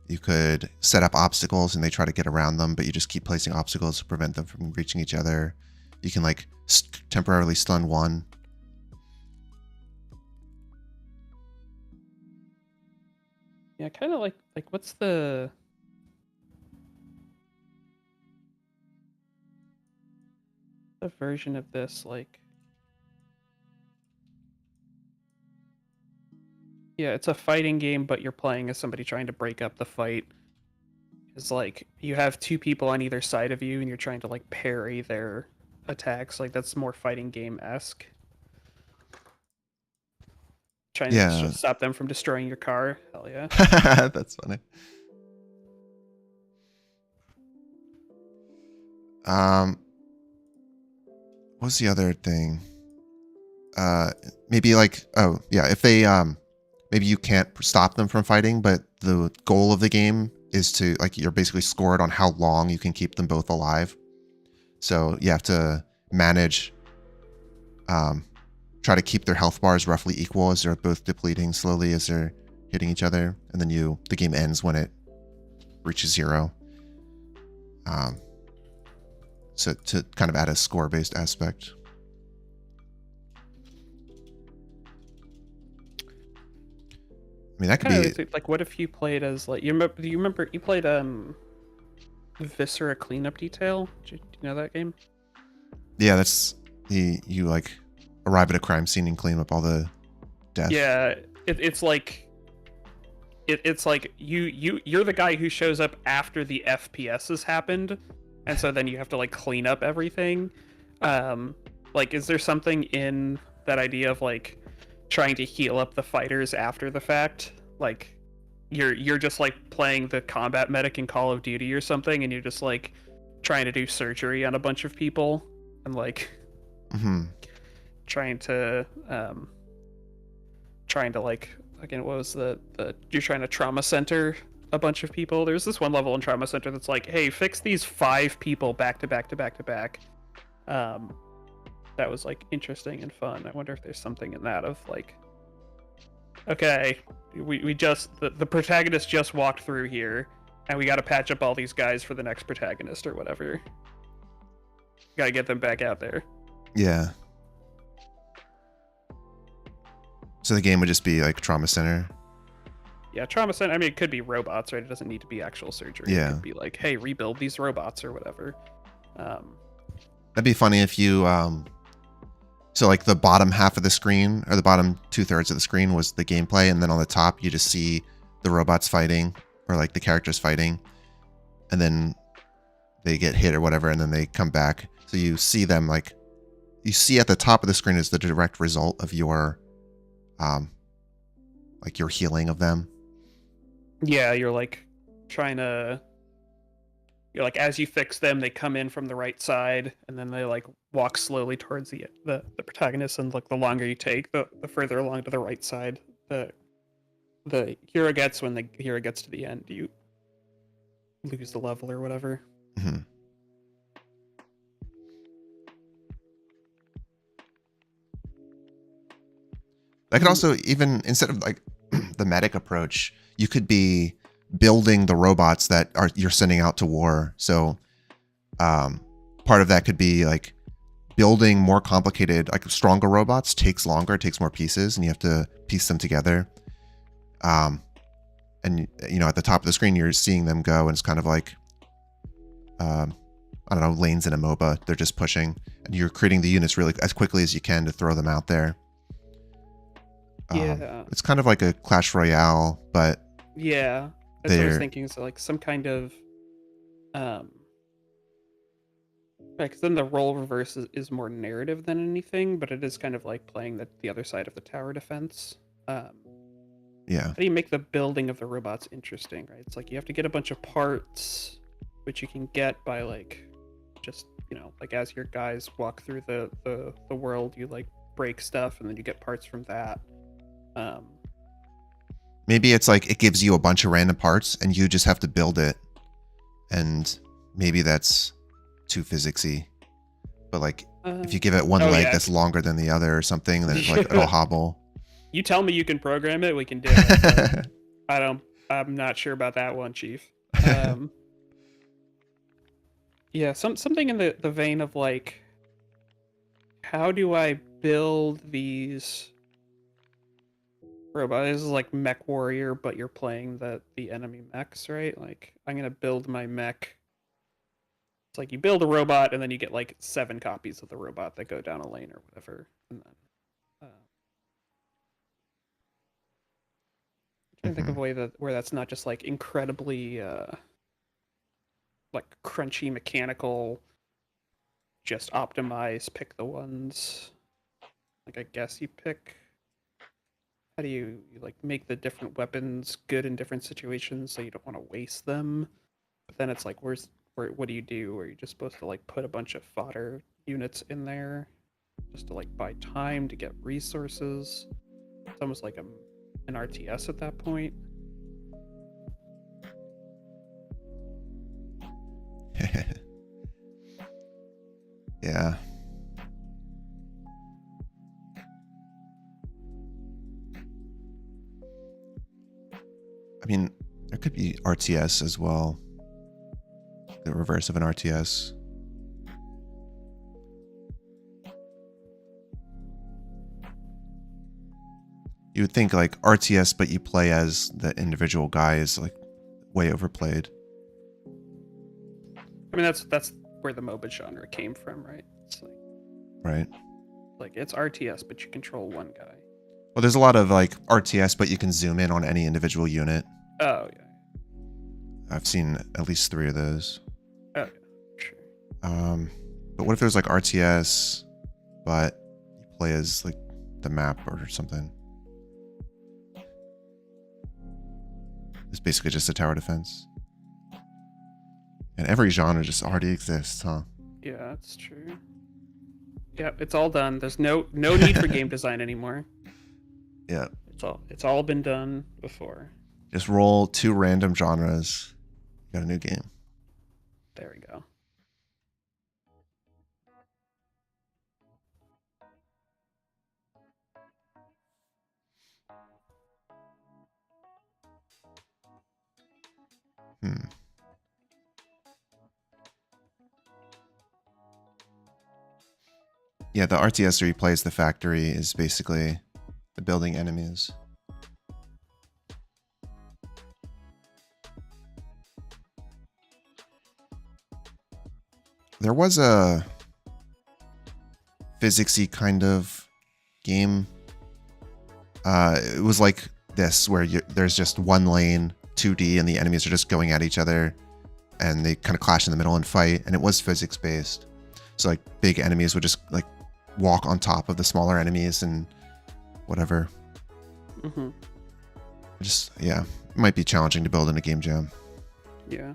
S1: You could set up obstacles and they try to get around them, but you just keep placing obstacles to prevent them from reaching each other. You can like temporarily stun one.
S2: Yeah, kind of like what's the version of this, like, yeah, it's a fighting game, but you're playing as somebody trying to break up the fight. It's like you have 2 people on either side of you and you're trying to like parry their attacks. Like, that's more fighting game-esque. Trying to just stop them from destroying your car. Hell yeah.
S1: That's funny. What's the other thing? Maybe like, oh yeah, if they maybe you can't stop them from fighting, but the goal of the game is to, like, you're basically scored on how long you can keep them both alive. So you have to manage, try to keep their health bars roughly equal as they're both depleting slowly as they're hitting each other, and then the game ends when it reaches 0. So to kind of add a score-based aspect. I mean, that could be
S2: like, what if you played as like, you remember you played Viscera Cleanup Detail? Do you know that game?
S1: Yeah, that's you like arrive at a crime scene and clean up all the death.
S2: Yeah, it's like you're the guy who shows up after the FPS has happened, and so then you have to like clean up everything. Like, is there something in that idea of like trying to heal up the fighters after the fact? Like, you're just like playing the combat medic in Call of Duty or something, and you're just like trying to do surgery on a bunch of people and like trying to like, again, what was the you're trying to trauma center a bunch of people. There's this one level in trauma center that's like, hey, fix these 5 people back to back to back to back. That was like interesting and fun. I wonder if there's something in that of like, okay, we just the protagonist just walked through here, and we got to patch up all these guys for the next protagonist or whatever. Got to get them back out there.
S1: Yeah. So the game would just be like Trauma Center.
S2: Yeah, Trauma Center. I mean, it could be robots, right? It doesn't need to be actual surgery.
S1: Yeah.
S2: It could be like, hey, rebuild these robots or whatever.
S1: That'd be funny if you so like the bottom half of the screen, or the bottom 2/3 of the screen, was the gameplay, and then on the top you just see the robots fighting, or like the characters fighting, and then they get hit or whatever, and then they come back. So you see them, like, you see at the top of the screen is the direct result of your like your healing of them.
S2: Yeah, you're like trying to, you're like, as you fix them, they come in from the right side, and then they like walk slowly towards the protagonist, and like the longer you take, the further along to the right side the hero gets. When the hero gets to the end, you lose the level or whatever.
S1: Mm-hmm. I could also, even instead of like the medic approach, you could be building the robots that you're sending out to war. So part of that could be like building more complicated, like stronger robots takes longer, it takes more pieces, and you have to piece them together. And you know, at the top of the screen, you're seeing them go, and it's kind of like I don't know, lanes in a MOBA. They're just pushing, and you're creating the units really as quickly as you can to throw them out there.
S2: Yeah,
S1: it's kind of like a Clash Royale, but
S2: yeah, that's what I was thinking. So like some kind of right, because then the role reverse is more narrative than anything, but it is kind of like playing the other side of the tower defense.
S1: Yeah.
S2: How do you make the building of the robots interesting, right? It's like you have to get a bunch of parts, which you can get by like just, you know, like as your guys walk through the world, you like break stuff, and then you get parts from that.
S1: Maybe it's like it gives you a bunch of random parts, and you just have to build it, and maybe that's too physicsy. But like if you give it one leg that's longer than the other or something, then like it'll hobble.
S2: You tell me you can program it, we can do it. I'm not sure about that one, Chief. Yeah, something in the vein of like, how do I build these robots? This is like Mech Warrior, but you're playing the enemy mechs, right? Like, I'm gonna build my mech. It's like you build a robot, and then you get like 7 copies of the robot that go down a lane or whatever, and then I think of a way where that's not just like incredibly like crunchy mechanical, just optimize, pick the ones. Like, I guess you pick, how do you like make the different weapons good in different situations so you don't want to waste them? But then it's like, what do you do? Are you just supposed to like put a bunch of fodder units in there just to like buy time to get resources? It's almost like an RTS at that point.
S1: Yeah. I mean, there could be RTS as well. The reverse of an RTS. You would think like RTS, but you play as the individual guy is like way overplayed.
S2: I mean, that's where the MOBA genre came from, right? It's like,
S1: right.
S2: Like, it's RTS, but you control one guy.
S1: Well, there's a lot of like RTS, but you can zoom in on any individual unit.
S2: Oh, yeah.
S1: I've seen at least 3 of those.
S2: Oh, yeah, sure.
S1: But what if there's like RTS, but you play as like the map or something? It's basically just a tower defense. And every genre just already exists, huh?
S2: Yeah, that's true. Yep, it's all done. There's no need for game design anymore.
S1: Yeah.
S2: It's all been done before.
S1: Just roll 2 random genres. You got a new game.
S2: There we go.
S1: Yeah, the RTS where you play as the factory is basically the building enemies. There was a physicsy kind of game. It was like this, where there's just one lane, 2D, and the enemies are just going at each other, and they kind of clash in the middle and fight. And it was physics based, so like big enemies would just like walk on top of the smaller enemies and whatever.
S2: Mm-hmm.
S1: Just, yeah, it might be challenging to build in a game jam.
S2: Yeah.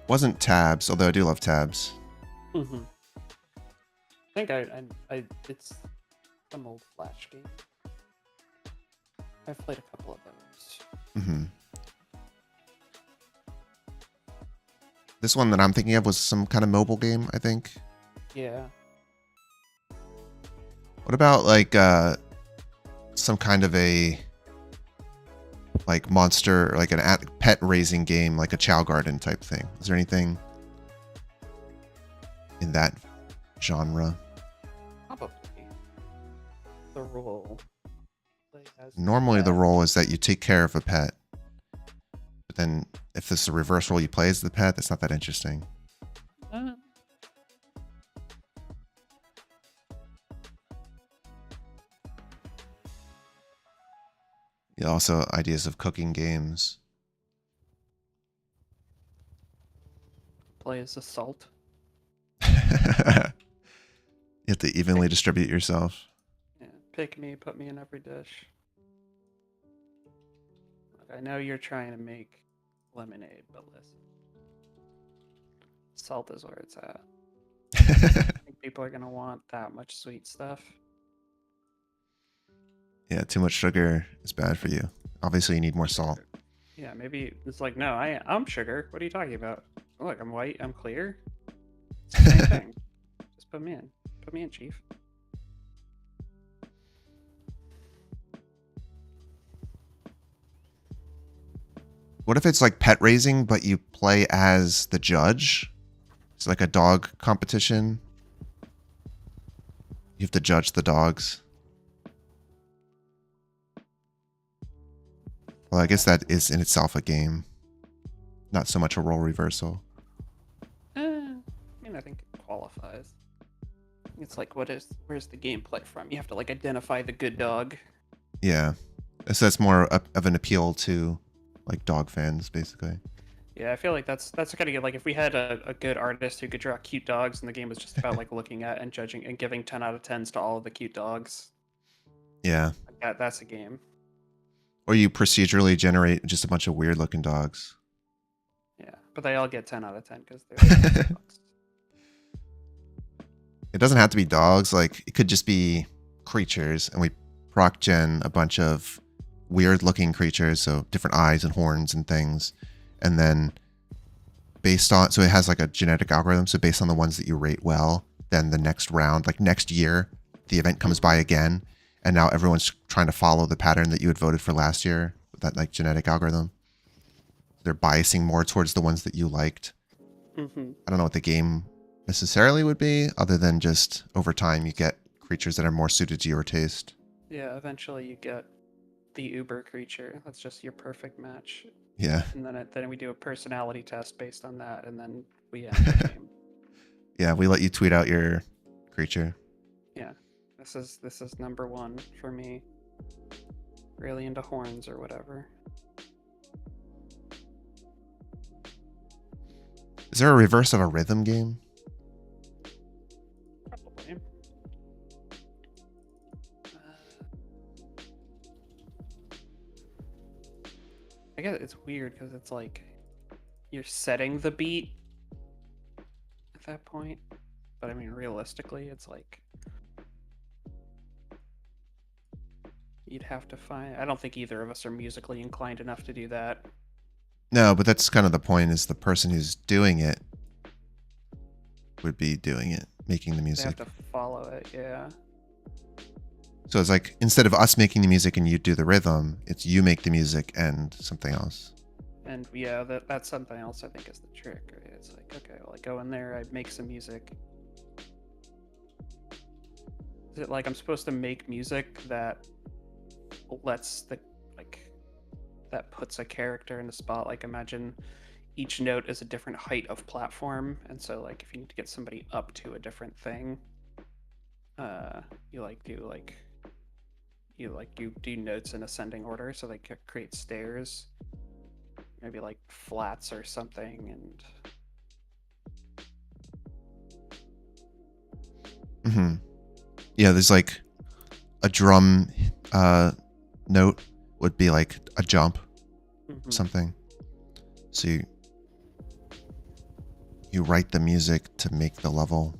S1: Wasn't tabs, although I do love tabs.
S2: Mm-hmm. I think I it's some old Flash game. I've played a couple of those.
S1: Mm-hmm. This one that I'm thinking of was some kind of mobile game, I think.
S2: Yeah.
S1: What about like some kind of a like monster, like an pet raising game, like a Chow Garden type thing? Is there anything in that genre?
S2: Probably. The role.
S1: Normally the role is that you take care of a pet. But then if this is a reverse role, you play as the pet, that's not that interesting. Yeah, also ideas of cooking games.
S2: Play as a salt.
S1: You have to evenly distribute yourself.
S2: Yeah, pick me, put me in every dish. Look, I know you're trying to make lemonade, but listen. Salt is where it's at. I think people are gonna want that much sweet stuff.
S1: Yeah, too much sugar is bad for you. Obviously, you need more salt.
S2: Yeah, maybe it's like, no, I'm sugar. What are you talking about? Look, I'm white. I'm clear. It's the same thing. Just put me in. Put me in, Chief.
S1: What if it's like pet raising, but you play as the judge? It's like a dog competition. You have to judge the dogs. Well, I guess that is in itself a game. Not so much a role reversal.
S2: I mean, I think it qualifies. It's like, where's the gameplay from? You have to like identify the good dog.
S1: Yeah. So that's more of an appeal to like dog fans, basically.
S2: Yeah, I feel like that's kind of good. Like if we had a good artist who could draw cute dogs, and the game was just about like looking at and judging and giving 10 out of 10s to all of the cute dogs.
S1: Yeah.
S2: Like that's a game.
S1: Or you procedurally generate just a bunch of weird looking dogs.
S2: Yeah, but they all get 10 out of 10 because they're dogs.
S1: It doesn't have to be dogs. Like it could just be creatures, and we proc gen a bunch of weird looking creatures, so different eyes and horns and things. And then based on, so it has like a genetic algorithm. So based on the ones that you rate well, then the next round, like next year, the event comes by again. And now everyone's trying to follow the pattern that you had voted for last year with that like genetic algorithm. They're biasing more towards the ones that you liked.
S2: Mm-hmm.
S1: I don't know what the game necessarily would be, other than just over time you get creatures that are more suited to your taste.
S2: Yeah, eventually you get the Uber creature. That's just your perfect match.
S1: Yeah.
S2: And then we do a personality test based on that, and then we end the game.
S1: Yeah, we let you tweet out your creature.
S2: Yeah, this is number one for me. really into horns or whatever.
S1: Is there a reverse of a rhythm game?
S2: Probably. I guess it's weird because it's like you're setting the beat at that point, but I mean realistically, it's like you'd have to find. I don't think either of us are musically inclined enough to do that.
S1: No, but that's kind of the point, is the person who's doing it would be doing it, making the
S2: They
S1: music.
S2: have to follow it, yeah.
S1: So it's like, instead of us making the music and you do the rhythm, it's you make the music and something else.
S2: And yeah, that's something else I think is the trick, right? It's like, okay, well, I go in there, I make some music. Is it like I'm supposed to make music that lets that puts a character in the spot? Like, imagine each note is a different height of platform, and so like if you need to get somebody up to a different thing, you do notes in ascending order, so they create stairs, maybe like flats or something. And
S1: Yeah, there's like a drum note would be like a jump or something. So you write the music to make the level.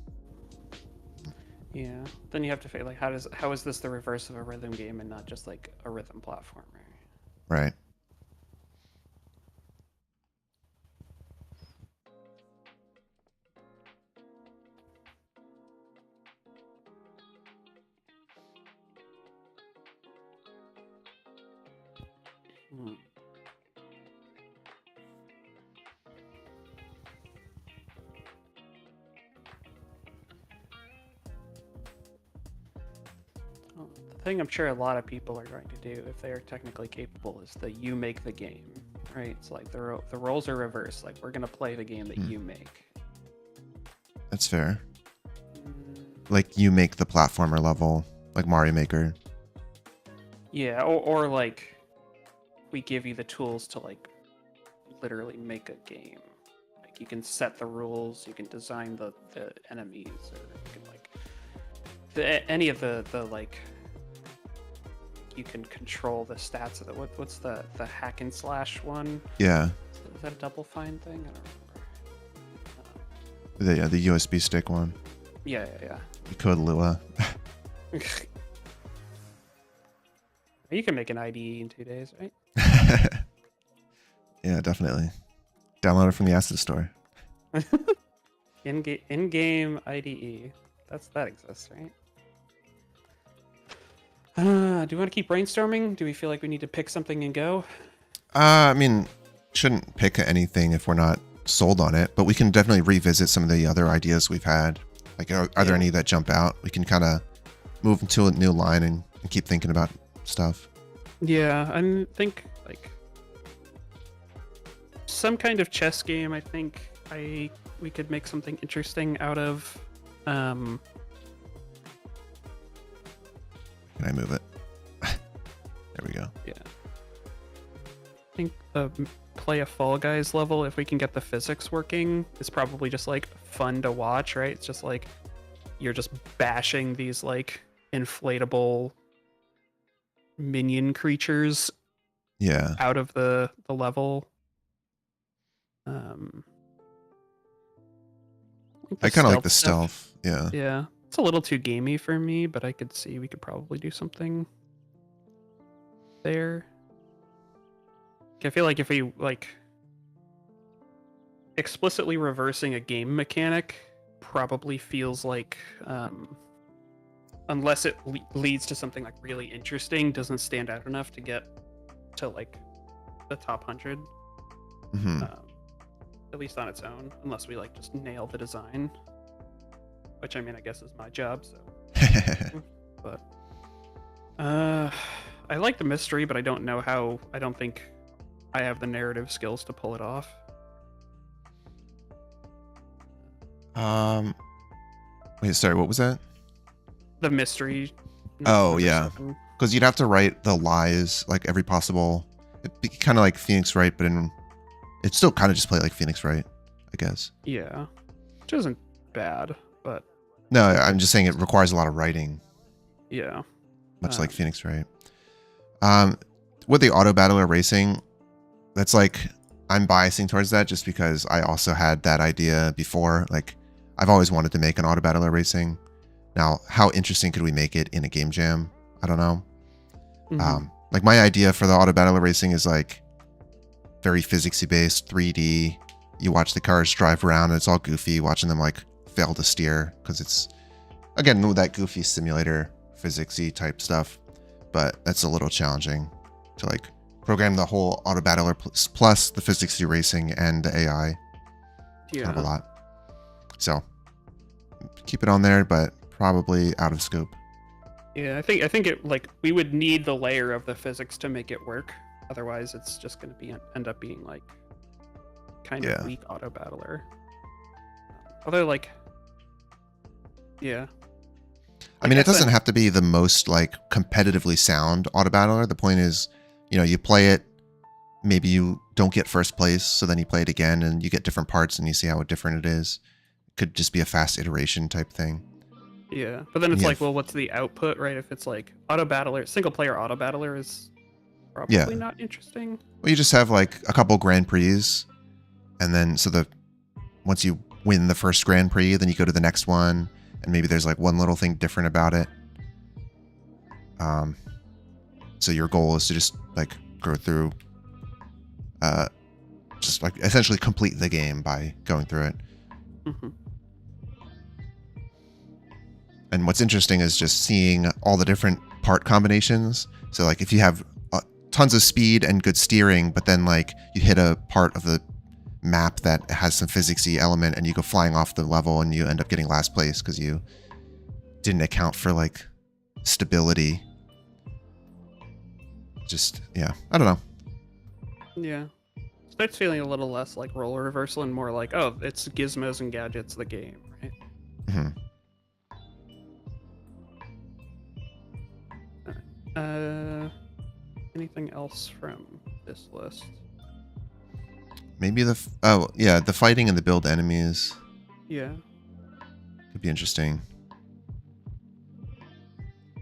S2: yeah, then you have to figure like how is this the reverse of a rhythm game and not just like a rhythm platformer?
S1: Right.
S2: Well, the thing I'm sure a lot of people are going to do, if they are technically capable, is that you make the game, right? It's like the roles are reversed. Like, we're gonna play the game that you make.
S1: That's fair. Like, you make the platformer level, like Mario Maker.
S2: Yeah, or like we give you the tools to like literally make a game. Like, you can set the rules, you can design the enemies, or you can like any of the like, you can control the stats of it. What's the hack and slash one?
S1: Yeah.
S2: Is that a Double Fine thing? I don't remember.
S1: The USB stick one.
S2: Yeah.
S1: The Code Lua.
S2: You can make an IDE in 2 days, right?
S1: Yeah, definitely. Download it from the Asset Store.
S2: In-game IDE. That exists, right? Do you want to keep brainstorming? Do we feel like we need to pick something and go?
S1: I mean, shouldn't pick anything if we're not sold on it, but we can definitely revisit some of the other ideas we've had. Like, are there any that jump out? We can kind of move into a new line and keep thinking about stuff.
S2: Yeah, I think like some kind of chess game. I think we could make something interesting out of.
S1: Can I move it? There we go.
S2: Yeah. I think play a Fall Guys level, if we can get the physics working, is probably just like fun to watch, right? It's just like you're just bashing these like inflatable minion creatures out of the level.
S1: I kind of like the stealth.
S2: Yeah. It's a little too gamey for me, but I could see we could probably do something there. I feel like if we like explicitly reversing a game mechanic probably feels like unless it leads to something like really interesting, doesn't stand out enough to get to like the top 100. At least on its own, unless we like just nail the design, which I mean I guess is my job, so but I like the mystery, but I don't know how. I don't think I have the narrative skills to pull it off.
S1: Wait, sorry, what was that?
S2: The mystery.
S1: Oh, yeah. Because you'd have to write the lies like every possible. It'd be kind of like Phoenix Wright, but it's still kind of just play like Phoenix Wright, I guess.
S2: Yeah, which isn't bad, but
S1: No, I'm just saying it requires a lot of writing,
S2: yeah,
S1: much like Phoenix Wright. With the auto battler racing, that's like I'm biasing towards that just because I also had that idea before. Like I've always wanted to make an auto battler racing. Now, how interesting could we make it in a game jam? I don't know. Like my idea for the auto battler racing is like very physicsy based, 3D. You watch the cars drive around and it's all goofy, watching them like fail to steer because it's, again, that goofy simulator physicsy type stuff. But that's a little challenging to like program the whole auto battler plus the physicsy racing and the AI.
S2: yeah,
S1: Kind of a lot. So keep it on there, but probably out of scope.
S2: yeah. I think it like we would need the layer of the physics to make it work. Otherwise, it's just going to end up being like kind of weak auto battler. Although, like, yeah.
S1: I mean, it doesn't have to be the most like competitively sound auto battler. The point is, you know, you play it, maybe you don't get first place, so then you play it again and you get different parts and you see how different it is. It could just be a fast iteration type thing.
S2: Yeah, but then it's like, well, what's the output, right? If it's like auto battler, single player auto battler is probably not interesting.
S1: Well, you just have like a couple Grand Prix, and then once you win the first Grand Prix, then you go to the next one, and maybe there's like one little thing different about it. So your goal is to just like go through, just like essentially complete the game by going through it.
S2: Mm-hmm.
S1: And what's interesting is just seeing all the different part combinations. So like if you have tons of speed and good steering, but then like you hit a part of the map that has some physicsy element and you go flying off the level and you end up getting last place because you didn't account for like stability. Just, yeah, I don't know.
S2: Yeah. Starts feeling a little less like role reversal and more like, oh, it's gizmos and gadgets, the game, right?
S1: Mm-hmm.
S2: Anything else from this list?
S1: Maybe the fighting and the build enemies.
S2: Yeah.
S1: Could be interesting.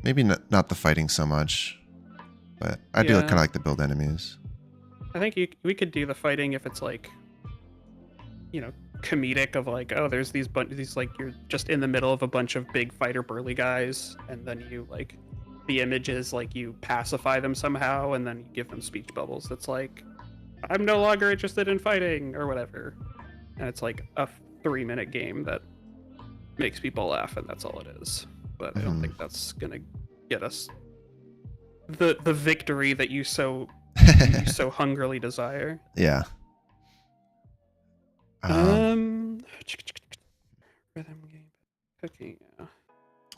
S1: Maybe not the fighting so much, but I do kind of like the build enemies.
S2: I think we could do the fighting if it's like, you know, comedic of like, oh, there's these like you're just in the middle of a bunch of big fighter burly guys, and then you like the images like you pacify them somehow, and then you give them speech bubbles. That's like, I'm no longer interested in fighting or whatever, and it's like a 3-minute game that makes people laugh, and that's all it is. But I don't think that's gonna get us the victory that you so hungrily desire.
S1: Yeah.
S2: Rhythm game cooking.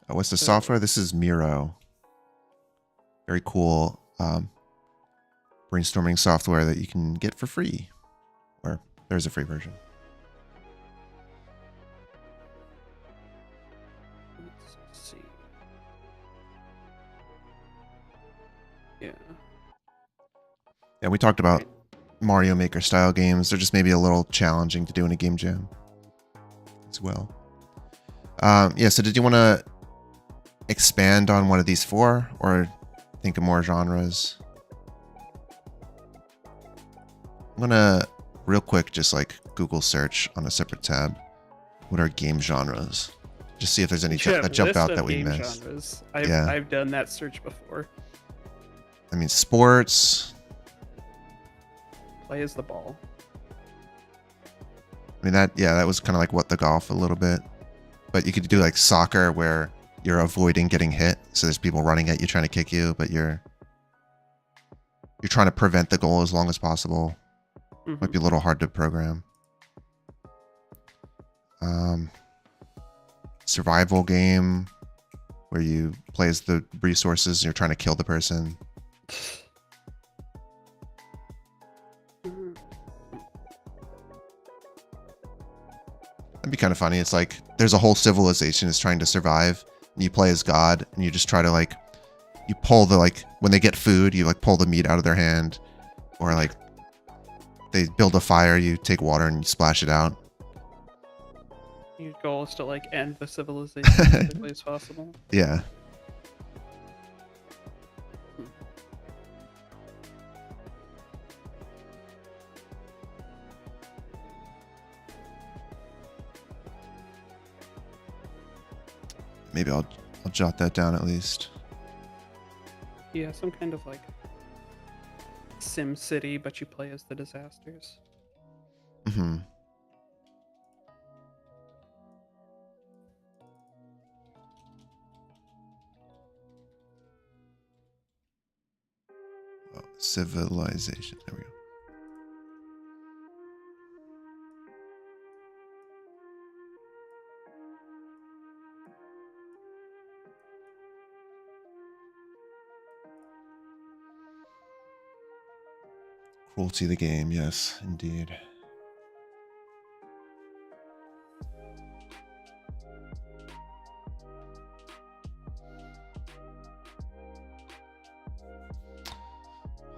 S1: What's the software? This is Miro. Very cool brainstorming software that you can get for free, or there's a free version.
S2: Let's see. Yeah.
S1: Yeah, we talked about Mario Maker style games. They're just maybe a little challenging to do in a game jam as well. Yeah, so did you want to expand on one of these four or think of more genres? I'm going to real quick just like Google search on a separate tab. What are game genres? Just see if there's any that jump out that we missed.
S2: I've done that search before.
S1: I mean, sports.
S2: Play as the ball.
S1: I mean, that was kind of like what the golf a little bit. But you could do like soccer where you're avoiding getting hit. So there's people running at you trying to kick you, but you're trying to prevent the goal as long as possible. Mm-hmm. Might be a little hard to program. Survival game where you play as the resources and you're trying to kill the person. That'd be kind of funny. It's like there's a whole civilization is trying to survive and you play as God and you just try to like you pull the, like, when they get food, you like pull the meat out of their hand, or like they build a fire, you take water and you splash it out.
S2: Your goal is to like end the civilization as quickly as possible.
S1: Yeah. Maybe I'll jot that down at least.
S2: Yeah, some kind of like Sim City, but you play as the disasters.
S1: Mm-hmm. Oh, civilization. There we go. Cruelty of the game, yes, indeed.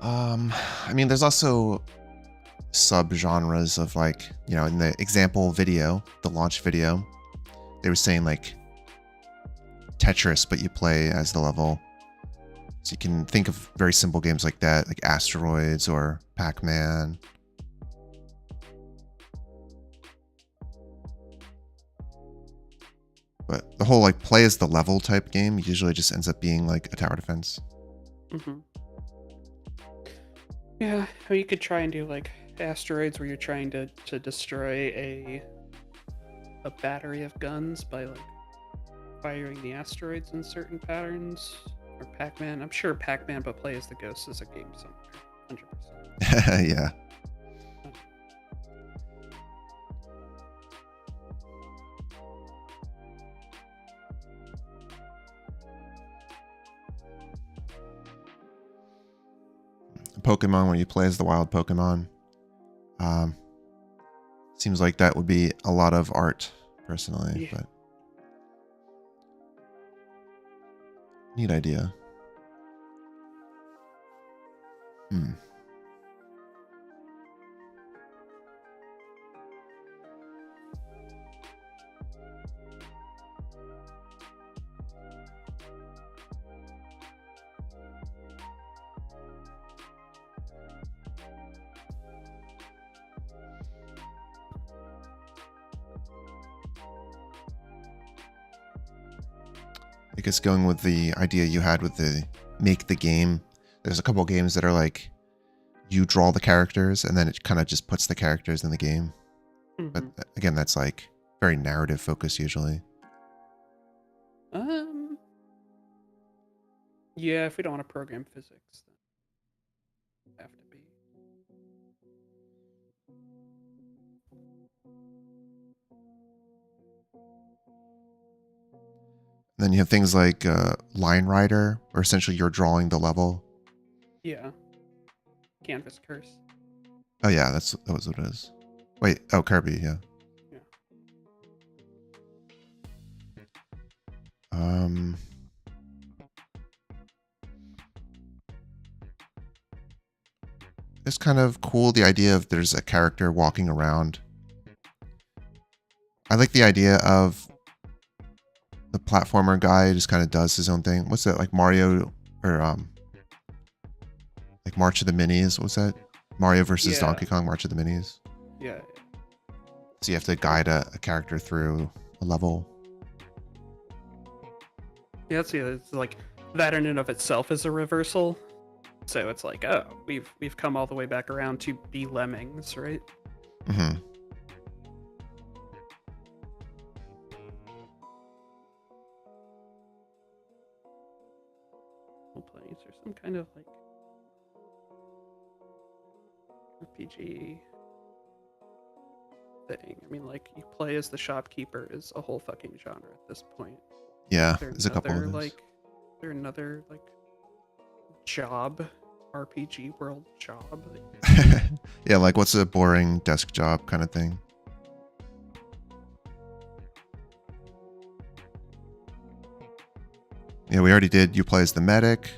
S1: I mean, there's also sub-genres of, like, you know, in the example video, the launch video, they were saying like Tetris, but you play as the level. So you can think of very simple games like that, like Asteroids or Pac-Man. But the whole like play as the level type game usually just ends up being like a tower defense.
S2: Mm-hmm. Yeah, or you could try and do like Asteroids, where you're trying to destroy a battery of guns by like firing the asteroids in certain patterns. Or Pac-Man. I'm sure Pac-Man, but play as the ghost is a game somewhere. 100%.
S1: Yeah. Pokemon, where you play as the wild Pokemon. Seems like that would be a lot of art, personally, but neat idea. I guess going with the idea you had with the make the game, there's a couple games that are like you draw the characters and then it kind of just puts the characters in the game.
S2: Mm-hmm.
S1: But again, that's like very narrative focused usually.
S2: Yeah, if we don't want to program physics, then it have to be.
S1: Then you have things like Line Rider, where essentially you're drawing the level.
S2: Yeah. Canvas Curse.
S1: Oh yeah, that was what it is. Wait, oh, Kirby, yeah. It's kind of cool, the idea of there's a character walking around. I like the idea of the platformer guy just kind of does his own thing. What's that, like Mario, or like March of the Minis? What's that? Mario versus Donkey Kong, March of the Minis.
S2: Yeah.
S1: So you have to guide a character through a level.
S2: Yeah, it's like that in and of itself is a reversal. So it's like, oh, we've come all the way back around to be lemmings, right?
S1: Mm-hmm.
S2: Is there some kind of like RPG thing? I mean, like, you play as the shopkeeper is a whole fucking genre at this point.
S1: Yeah, there's a couple of those.
S2: Like, is there another like job, RPG world job?
S1: Yeah, like what's a boring desk job kind of thing. Yeah, we already did. You play as the medic.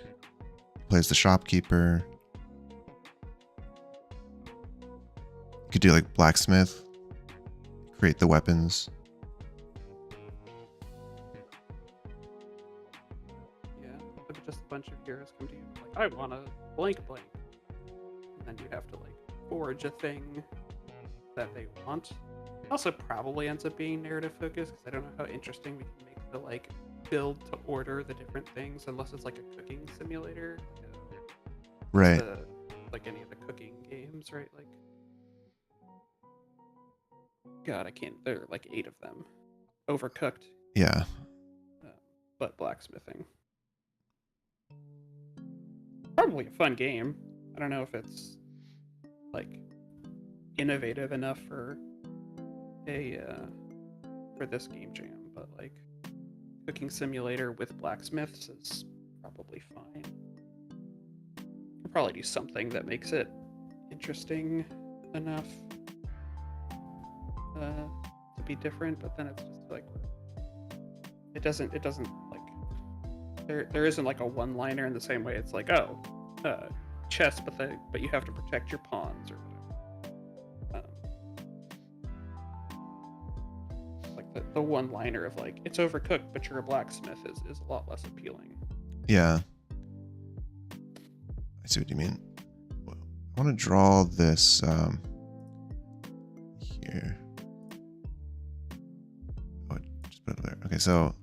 S1: You play as the shopkeeper. You could do like blacksmith. Create the weapons.
S2: Yeah, but just a bunch of heroes come to you like, I want a blank blank. And then you have to like forge a thing that they want. Also probably ends up being narrative focused because I don't know how interesting we can make the like build to order the different things unless it's like a cooking simulator.
S1: Right.
S2: Like any of the cooking games, right? Like God, I can't. There are like 8 of them. Overcooked.
S1: Yeah.
S2: But blacksmithing. Probably a fun game. I don't know if it's like innovative enough for for this game jam, but like cooking simulator with blacksmiths is probably fine. I'll probably do something that makes it interesting enough to be different, but then it's just like it doesn't like there isn't like a one-liner in the same way. It's like, oh, chess, but you have to protect your pawns or whatever. Like the one-liner of like it's overcooked, but you're a blacksmith is a lot less appealing.
S1: Yeah. I see what you mean. I want to draw this here. Oh, just put it there. Okay, so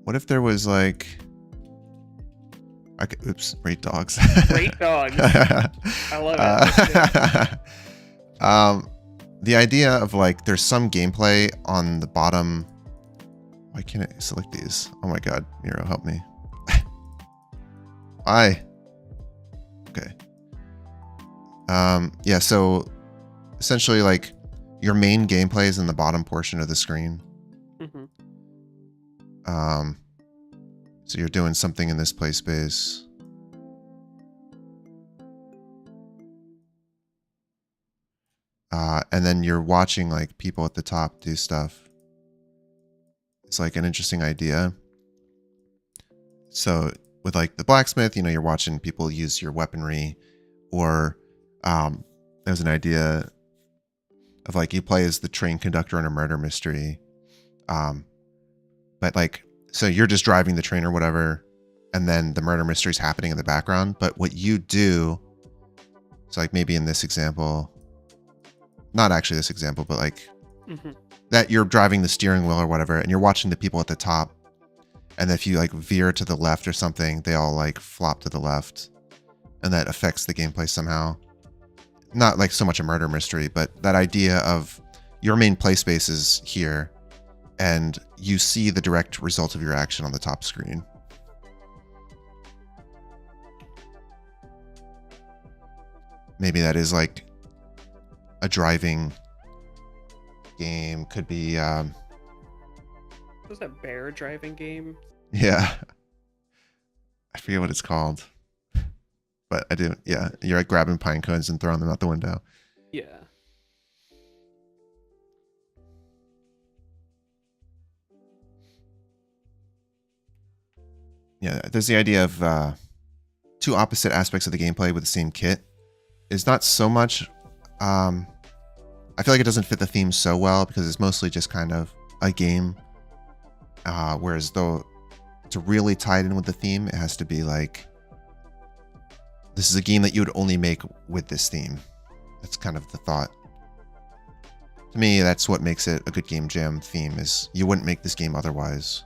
S1: what if there was like oops, rate dogs.
S2: Great dogs. I love it.
S1: The idea of like there's some gameplay on the bottom. Why can't I select these? Oh my god, Miro, help me. Hi. Okay. Yeah, so essentially like your main gameplay is in the bottom portion of the screen.
S2: Mm-hmm.
S1: So you're doing something in this play space. And then you're watching like people at the top do stuff. It's like an interesting idea. So with like the blacksmith, you're watching people use your weaponry, or there's an idea of like you play as the train conductor in a murder mystery. But like, so you're just driving the train or whatever, and then the murder mystery is happening in the background. But what you do, so like maybe in this example, not actually this example, but like that you're driving the steering wheel or whatever, and you're watching the people at the top. And if you like veer to the left or something, they all like flop to the left, and that affects the gameplay somehow. Not like so much a murder mystery, but that idea of your main play space is here, and you see the direct result of your action on the top screen. Maybe that is like a driving game. Could be
S2: Was that bear driving game?
S1: yeah. I forget what it's called. But I do, yeah. You're like grabbing pine cones and throwing them out the window.
S2: Yeah.
S1: Yeah, there's the idea of two opposite aspects of the gameplay with the same kit. It's not so much. I feel like it doesn't fit the theme so well because it's mostly just kind of a game. Whereas though to really tie it in with the theme, it has to be like, this is a game that you would only make with this theme. That's kind of the thought. To me, that's what makes it a good game jam theme, is you wouldn't make this game otherwise.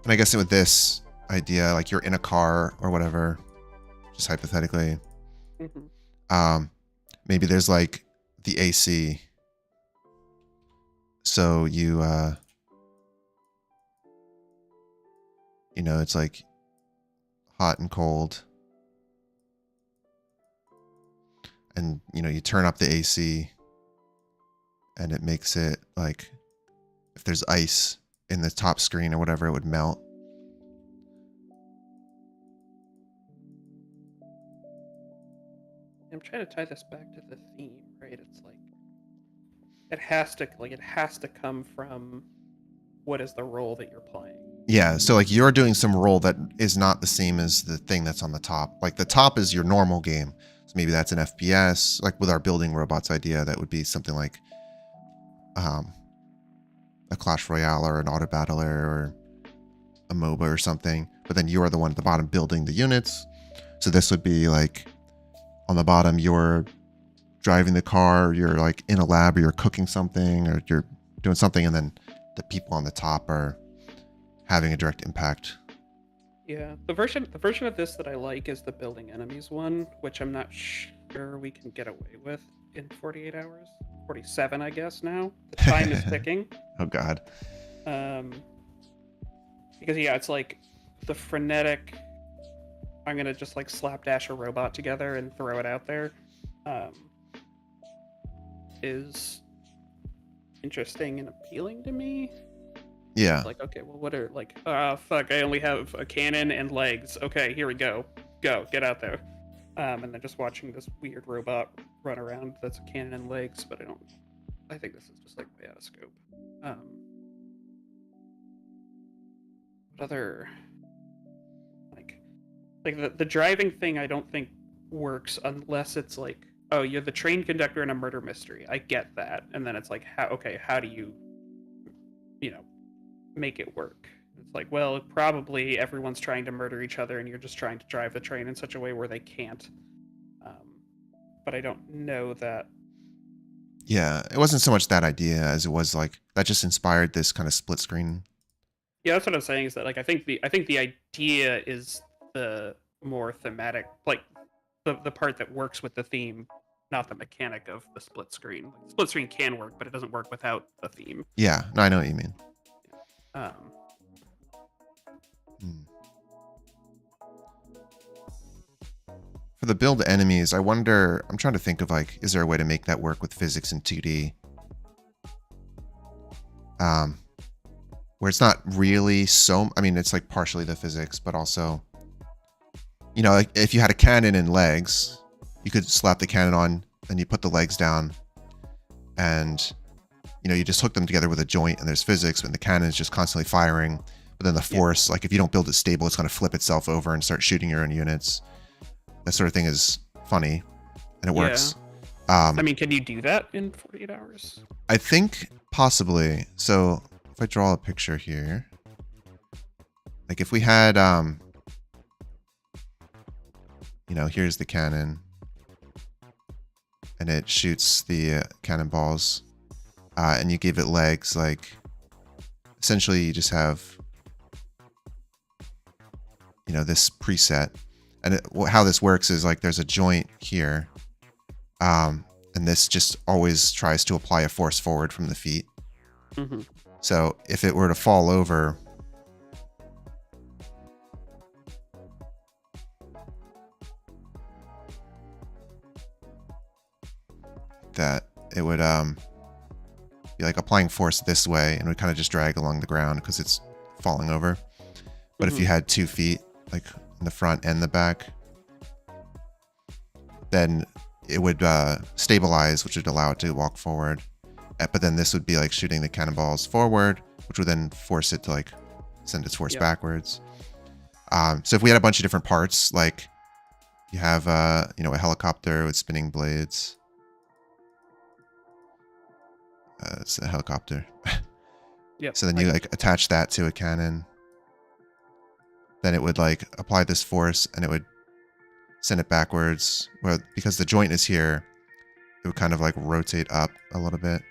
S1: And I guess with this idea, like you're in a car or whatever, just hypothetically, maybe there's like the AC. So you, it's like hot and cold. And, you turn up the AC and it makes it like, if there's ice, in the top screen or whatever, it would melt.
S2: I'm trying to tie this back to the theme, right? It's like it has to come from what is the role that you're playing.
S1: Yeah, so like you're doing some role that is not the same as the thing that's on the top. Like the top is your normal game. So maybe that's an FPS. Like with our building robots idea, that would be something like a Clash Royale or an Auto Battler or a MOBA or something. But then you're the one at the bottom building the units. So this would be like on the bottom, you're driving the car, you're like in a lab, or you're cooking something, or you're doing something, and then the people on the top are having a direct impact.
S2: Yeah, the version of this that I like is the building enemies one, which I'm not sure we can get away with in 48 hours. 47, I guess now. The time is ticking.
S1: Oh God.
S2: Because yeah, it's like the frenetic. I'm gonna just like slapdash a robot together and throw it out there. Is interesting and appealing to me.
S1: Yeah.
S2: Like, okay, well, what are like? Fuck! I only have a cannon and legs. Okay, here we go. Get out there. And then just watching this weird robot run around that's a cannon and legs, but I think this is just like way out of scope. What other like the driving thing? I don't think works unless it's like, oh, you're the train conductor in a murder mystery. I get that, and then it's like, how do you make it work? It's like, well, probably everyone's trying to murder each other, and you're just trying to drive the train in such a way where they can't. But I don't know that.
S1: Yeah, it wasn't so much that idea as it was like that just inspired this kind of split screen.
S2: Yeah, that's what I'm saying. Is that like I think the idea is the more thematic, like the part that works with the theme, not the mechanic of the split screen. Like, split screen can work, but it doesn't work without the theme.
S1: Yeah, no, I know what you mean. For the build enemies, I wonder, I'm trying to think of like, is there a way to make that work with physics in 2D? Where it's not really so, I mean, it's like partially the physics, but also, you know, like if you had a cannon and legs, you could slap the cannon on, then you put the legs down, and, you know, you just hook them together with a joint, and there's physics, and the cannon is just constantly firing. But then the force, like if you don't build it stable, it's going to flip itself over and start shooting your own units. That sort of thing is funny, and it works.
S2: I mean, can you do that in 48 hours?
S1: I think possibly. So if I draw a picture here, like if we had, you know, here's the cannon, and it shoots the cannonballs, and you give it legs, like essentially you just have, you know, this preset. And how this works is like there's a joint here, and this just always tries to apply a force forward from the feet.
S2: Mm-hmm.
S1: So if it were to fall over, that it would be like applying force this way, and it would kind of just drag along the ground because it's falling over. But if you had 2 feet, like in the front and the back, then it would stabilize, which would allow it to walk forward. But then this would be like shooting the cannonballs forward, which would then force it to like send its force backwards. So if we had a bunch of different parts, like you have you know, a helicopter with spinning blades. It's a helicopter.
S2: Yep.
S1: So then you like attach that to a cannon. Then it would like apply this force, and it would send it backwards. Well, because the joint is here, it would kind of like rotate up a little bit.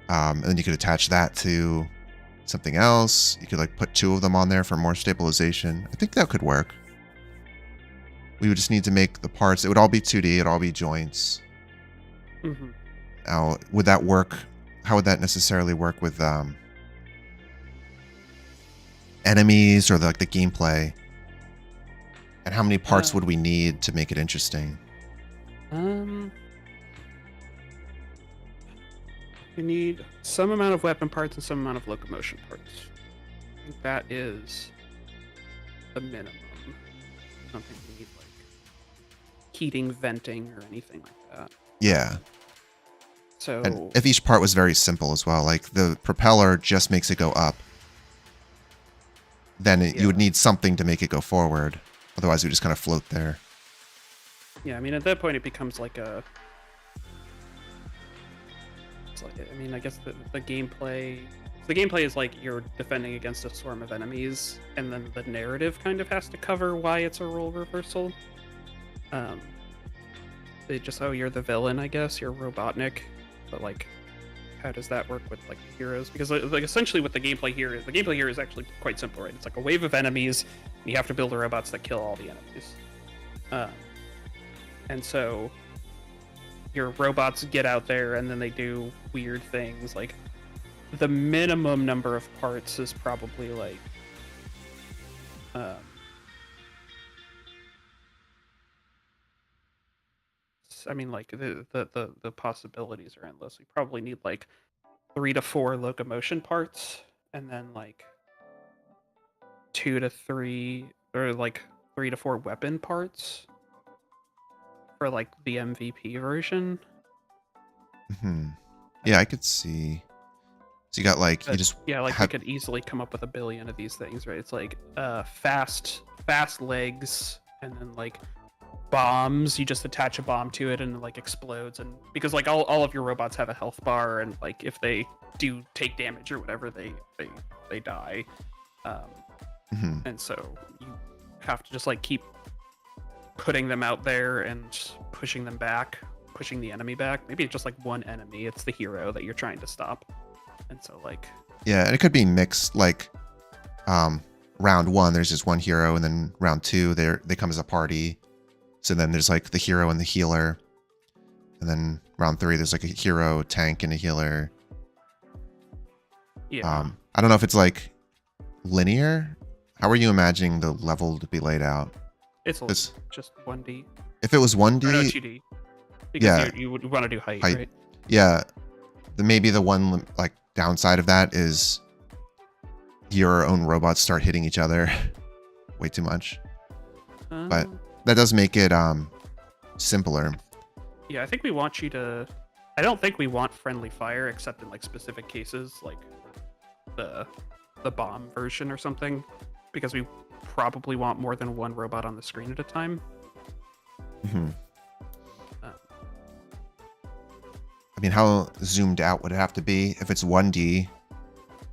S1: And then you could attach that to something else. You could like put 2 of them on there for more stabilization. I think that could work. We would just need to make the parts. It would all be 2D. It'd all be joints.
S2: Mm-hmm.
S1: Now, would that work? How would that necessarily work with enemies or the gameplay? And how many parts would we need to make it interesting?
S2: You need some amount of weapon parts and some amount of locomotion parts. I think that is the minimum. I don't think you need like heating, venting, or anything like that.
S1: Yeah.
S2: So
S1: And if each part was very simple as well, like the propeller just makes it go up, then you would need something to make it go forward. Otherwise, it would just kind of float there.
S2: yeah, I mean, at that point, it becomes like a. It's like, I mean, I guess the gameplay. The gameplay is like you're defending against a swarm of enemies, and then the narrative kind of has to cover why it's a role reversal. They just, oh, you're the villain, I guess. You're Robotnik, but like, how does that work with like the heroes? Because like essentially, what the gameplay here is actually quite simple, right? It's like a wave of enemies, and you have to build the robots that kill all the enemies. And so your robots get out there, and then they do weird things. Like the minimum number of parts is probably like. I mean, like the possibilities are endless. We probably need like 3 to 4 locomotion parts, and then like 2 to 3, or like 3 to 4 weapon parts for like the MVP version.
S1: Yeah, I could see. So you got like you just
S2: yeah, like we could easily come up with a billion of these things, right? It's like fast legs, and then like bombs. You just attach a bomb to it and it like explodes, and because like all of your robots have a health bar, and like if they do take damage or whatever, they die. And so you have to just like keep putting them out there and pushing them back, pushing the enemy back. Maybe it's just like one enemy, it's the hero that you're trying to stop. And so like,
S1: yeah, and it could be mixed, like round 1 there's just one hero, and then round 2 they come as a party. So then there's like the hero and the healer, and then round 3 there's like a hero, tank, and a healer.
S2: Yeah.
S1: I don't know if it's like linear. How are you imagining the level to be laid out?
S2: It's just 1D.
S1: If it was 1D,
S2: or no, 2D. Because you would want to do height, right?
S1: Yeah. Maybe the one like downside of that is your own robots start hitting each other way too much. But that does make it simpler.
S2: Yeah, I think we want you to. I don't think we want friendly fire except in like specific cases, like the bomb version or something, because we probably want more than one robot on the screen at a time.
S1: I mean, how zoomed out would it have to be? If it's 1D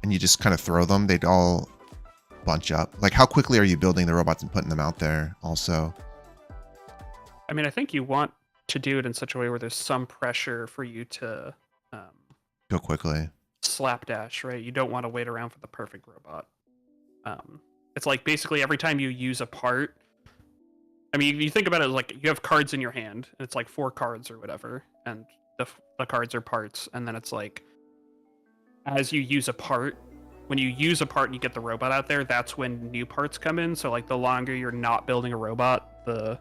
S1: and you just kind of throw them, they'd all bunch up. Like, how quickly are you building the robots and putting them out there also?
S2: I mean, I think you want to do it in such a way where there's some pressure for you to
S1: go quickly.
S2: Slapdash, right? You don't want to wait around for the perfect robot. It's like basically every time you use a part, I mean, you think about it like you have cards in your hand, and it's like 4 cards or whatever, and the cards are parts, and then it's like as you use a part, when you use a part and you get the robot out there, that's when new parts come in. So like the longer you're not building a robot, the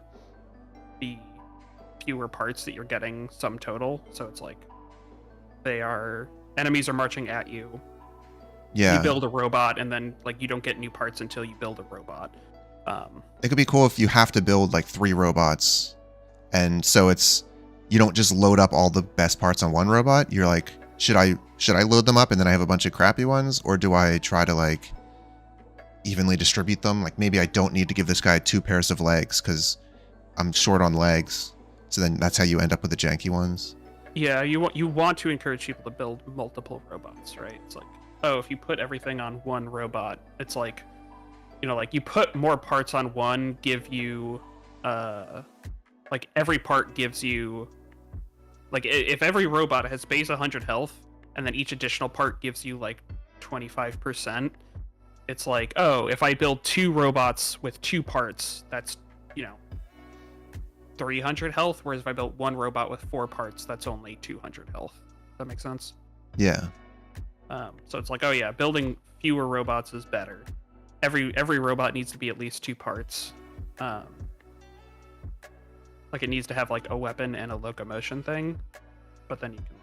S2: fewer parts that you're getting sum total. So it's like enemies are marching at you.
S1: Yeah.
S2: You build a robot, and then like you don't get new parts until you build a robot.
S1: It could be cool if you have to build like 3 robots, and so you don't just load up all the best parts on one robot. You're like, should I load them up and then I have a bunch of crappy ones, or do I try to like evenly distribute them? Like maybe I don't need to give this guy 2 pairs of legs because I'm short on legs. So then that's how you end up with the janky ones.
S2: Yeah, you want to encourage people to build multiple robots, right? It's like, oh, if you put everything on one robot, it's like, you know, like you put more parts on one, give you, like every part gives you, like if every robot has base 100 health, and then each additional part gives you like 25%, it's like, oh, if I build 2 robots with 2 parts, that's, you know, 300 health, whereas if I built 1 robot with 4 parts, that's only 200 health. Does that make sense?
S1: Yeah.
S2: So it's like, oh yeah, building fewer robots is better. Every robot needs to be at least 2 parts. Like it needs to have like a weapon and a locomotion thing, but then you can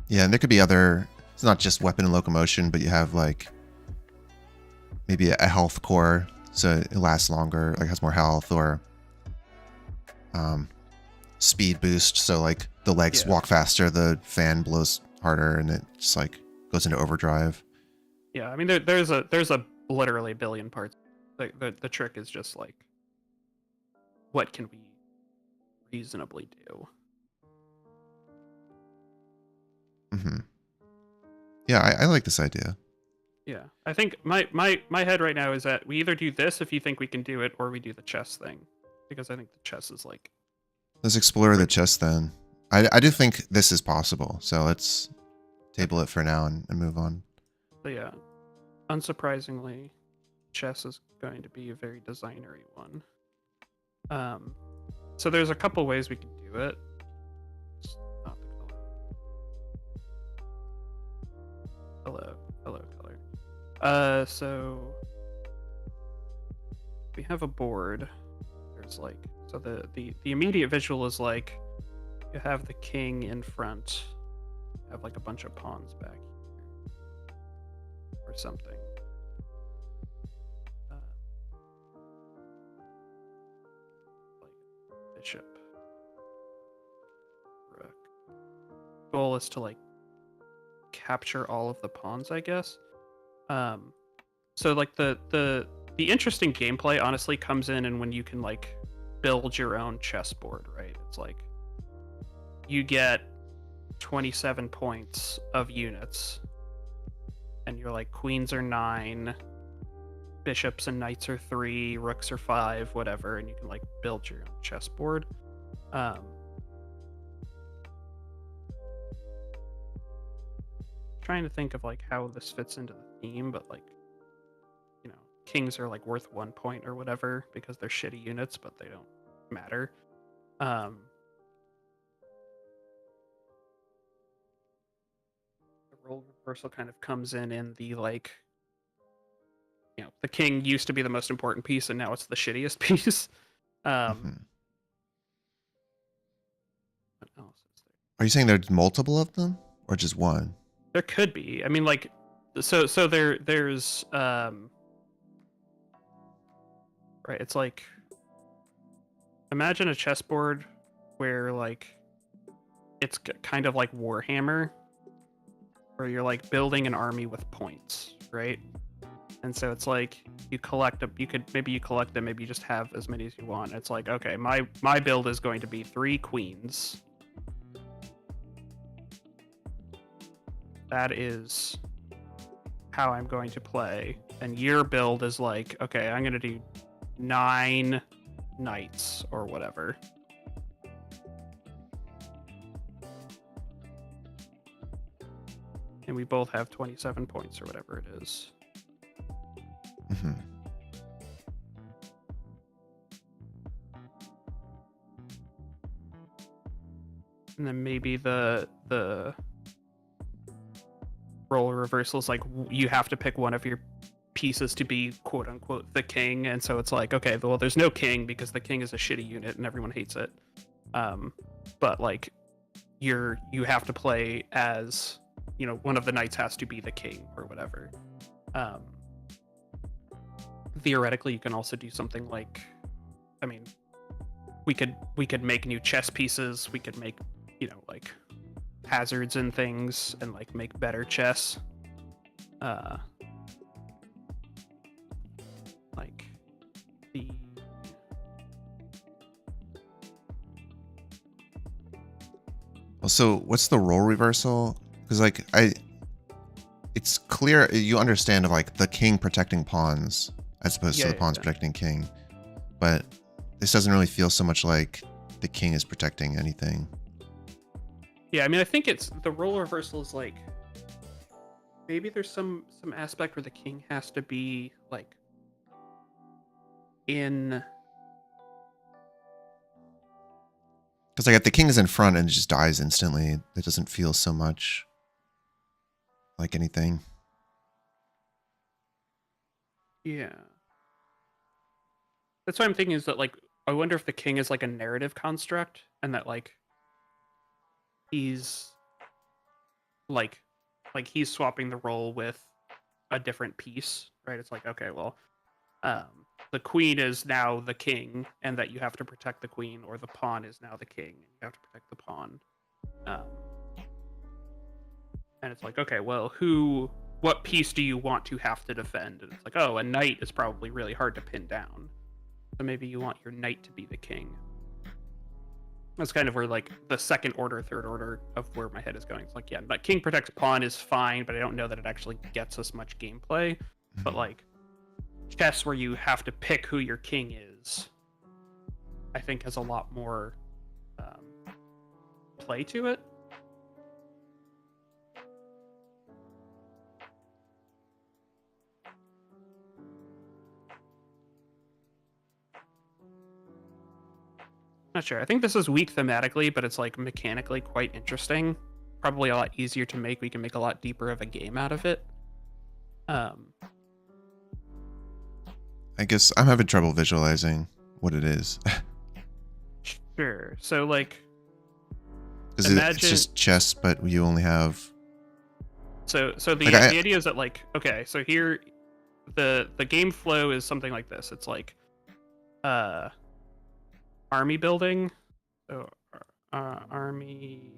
S1: Yeah, and there could be other. It's not just weapon and locomotion, but you have like maybe a health core, so it lasts longer, like has more health, or speed boost, so like the legs walk faster, the fan blows harder, and it just like goes into overdrive.
S2: Yeah, I mean there's a literally a billion parts. The trick is just like, what can we reasonably do?
S1: Mm-hmm. Yeah, I like this idea.
S2: Yeah, I think my head right now is that we either do this if you think we can do it, or we do the chess thing, because I think the chess is like.
S1: Let's explore the chess then. I do think this is possible, so let's table it for now and move on.
S2: So yeah, unsurprisingly, chess is going to be a very designery one. So there's a couple ways we can do it. It's not the color. Hello, color. So we have a board. There's like, so the immediate visual is like, you have the king in front, you have like a bunch of pawns back here, or something. Like bishop, rook. Goal is to like capture all of the pawns, I guess. So like the interesting gameplay honestly comes in and when you can like build your own chessboard, right? It's like you get 27 points of units, and you're like queens are 9, bishops and knights are 3, rooks are 5, whatever, and you can like build your own chessboard. Trying to think of like how this fits into the theme, but like, you know, kings are like worth 1 point or whatever because they're shitty units, but they don't matter. The role reversal kind of comes in the like, you know, the king used to be the most important piece and now it's the shittiest piece.
S1: Mm-hmm.
S2: What else is there?
S1: Are you saying there's multiple of them, or just one?
S2: There could be. I mean, like, so there's right. It's like, imagine a chessboard where like it's kind of like Warhammer, where you're like building an army with points, right? And so it's like you collect them. Maybe you collect them. Maybe you just have as many as you want. It's like, okay, my build is going to be 3 queens. That is how I'm going to play. And your build is like, okay, I'm going to do 9 knights or whatever. And we both have 27 points or whatever it is.
S1: Mm-hmm.
S2: And then maybe the role reversal is like you have to pick one of your pieces to be quote unquote the king, and so it's like, okay, well there's no king because the king is a shitty unit and everyone hates it. But like you have to play as, you know, one of the knights has to be the king or whatever. Theoretically you can also do something like, I mean, we could make new chess pieces, we could make, you know, like hazards and things and like make better chess. Like the
S1: Well, so what's the role reversal? Because like it's clear you understand of like the king protecting pawns as opposed to the pawns protecting king, but this doesn't really feel so much like the king is protecting anything.
S2: Yeah, I mean, I think it's the role reversal is like maybe there's some aspect where the king has to be like in,
S1: because like if the king is in front and it just dies instantly, it doesn't feel so much like anything.
S2: yeah. That's what I'm thinking, is that like I wonder if the king is like a narrative construct and that like he's like he's swapping the role with a different piece, right? It's like, okay, well, the queen is now the king, and that you have to protect the queen, or the pawn is now the king, and you have to protect the pawn. And it's like, okay, well, what piece do you want to have to defend? And it's like, oh, a knight is probably really hard to pin down, so maybe you want your knight to be the king. That's kind of where like the second order, third order of where my head is going. It's like, yeah, but king protects pawn is fine, but I don't know that it actually gets us much gameplay. But like chess, where you have to pick who your king is, I think has a lot more play to it. Not sure. I think this is weak thematically, but it's like mechanically quite interesting. Probably a lot easier to make. We can make a lot deeper of a game out of it.
S1: I guess I'm having trouble visualizing what it is.
S2: Sure. So like,
S1: Is it's just chess, but you only have.
S2: So the
S1: Like,
S2: the idea is that like, okay, so here the game flow is something like this. It's like army building. So army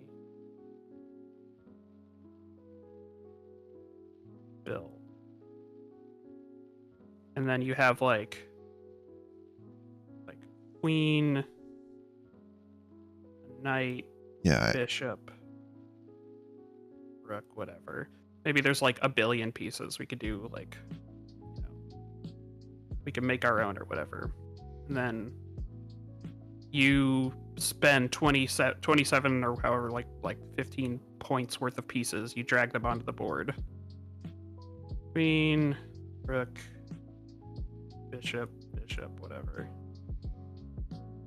S2: build. And then you have like queen, knight,
S1: Yeah.
S2: bishop, rook, whatever. Maybe there's like a billion pieces. We could do like, you know, we can make our own or whatever. And then you spend 27 or however, like 15 points worth of pieces. You drag them onto the board. Queen, rook, bishop, whatever.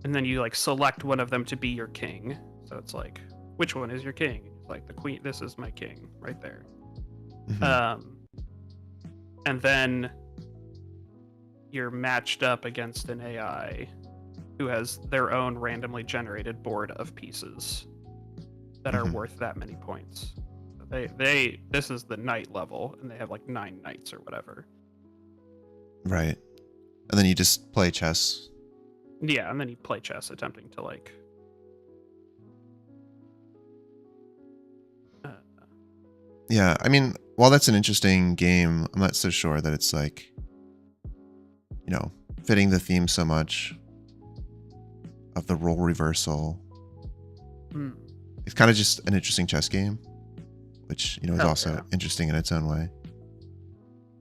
S2: And then you like select one of them to be your king. So it's like, which one is your king? It's like the queen. This is my king right there.
S1: Mm-hmm.
S2: And then you're matched up against an AI who has their own randomly generated board of pieces that are worth that many points. This is the knight level, and they have like 9 knights or whatever.
S1: Right. And then you just play chess.
S2: Yeah, and then you play chess, attempting to like.
S1: Yeah, I mean, while that's an interesting game, I'm not so sure that it's like, you know, fitting the theme so much of the role reversal. It's kind of just an interesting chess game, which, you know, is also interesting in its own way.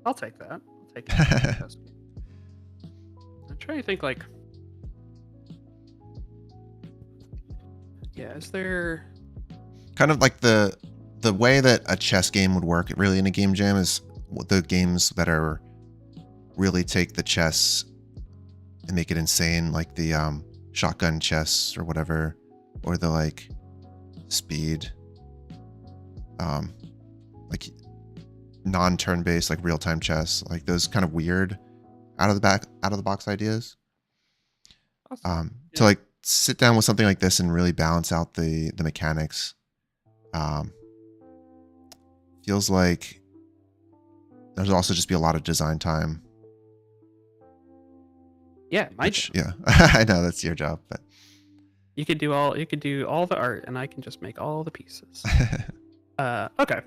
S2: I'll take that. I'll take it. I'm trying to think like, yeah, is there
S1: kind of like the way that a chess game would work really in a game jam is the games that are really take the chess and make it insane, like the shotgun chess or whatever, or the like speed, like non-turn based, like real-time chess, like those kind of weird out of the box ideas.
S2: Awesome.
S1: To like sit down with something like this and really balance out the mechanics, feels like there's also just be a lot of design time.
S2: Yeah,
S1: yeah, I know that's your job, but
S2: you could do all the art, and I can just make all the pieces. Okay,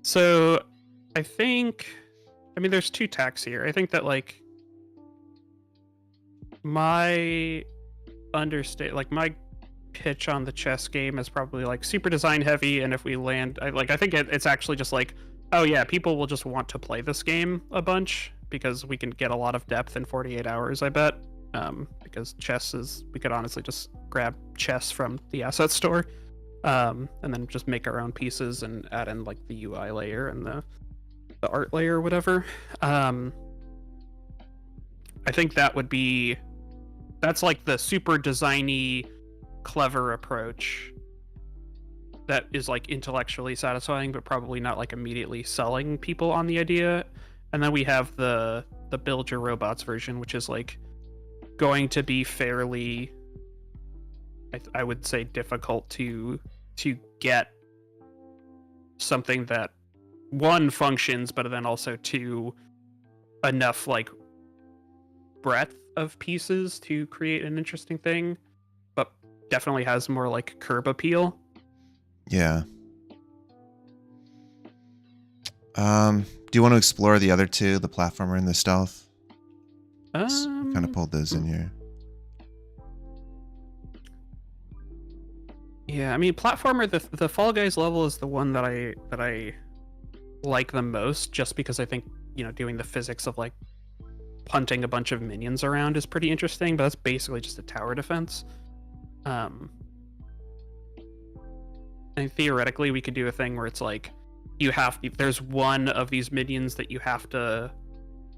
S2: so I mean, there's 2 tacks here. I think that like my pitch on the chess game is probably like super design heavy, and if we land, I think it's actually just like, oh yeah, people will just want to play this game a bunch because we can get a lot of depth in 48 hours, I bet. Because we could honestly just grab chess from the asset store, and then just make our own pieces and add in like the UI layer and the art layer or whatever. I think that's like the super designy, clever approach that is like intellectually satisfying, but probably not like immediately selling people on the idea. And then we have the build your robots version, which is like going to be fairly, I would say, difficult to to get something that one functions, but then also two enough like breadth of pieces to create an interesting thing, but definitely has more like curb appeal.
S1: Yeah. Do you want to explore the other two, the platformer and the stealth? Kind of pulled those in here.
S2: Yeah, I mean, platformer, the Fall Guys level is the one that I like the most, just because I think, you know, doing the physics of like punting a bunch of minions around is pretty interesting, but that's basically just a tower defense. And theoretically, we could do a thing where it's like there's one of these minions that you have to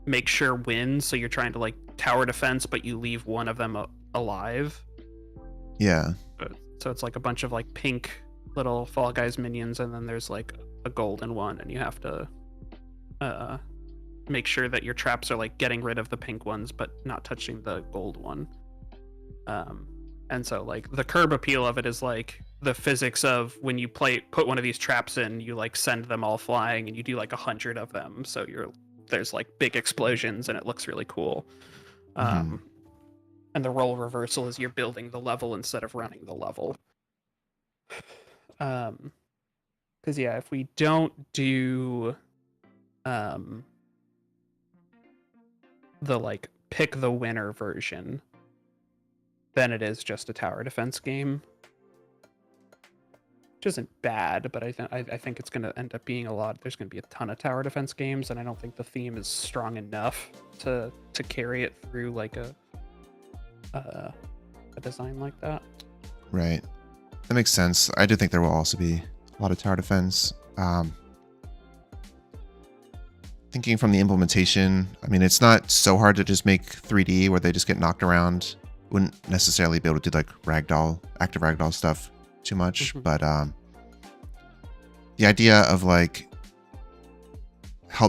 S2: make sure wins, so you're trying to like tower defense, but you leave one of them alive.
S1: Yeah.
S2: So it's like a bunch of like pink little Fall Guys minions, and then there's like a golden one, and you have to make sure that your traps are like getting rid of the pink ones, but not touching the gold one. And so like the curb appeal of it is like the physics of when you put one of these traps in, you like send them all flying, and you do like 100 of them. So there's like big explosions, and it looks really cool. And the role reversal is you're building the level instead of running the level. Because yeah, if we don't do the like pick the winner version, then it is just a tower defense game, which isn't bad, but I think it's going to end up being there's going to be a ton of tower defense games, and I don't think the theme is strong enough to carry it through like a design like that.
S1: Right. That makes sense. I do think there will also be a lot of tower defense. Thinking from the implementation, I mean, it's not so hard to just make 3D where they just get knocked around. Wouldn't necessarily be able to do like active ragdoll stuff too much, but the idea of like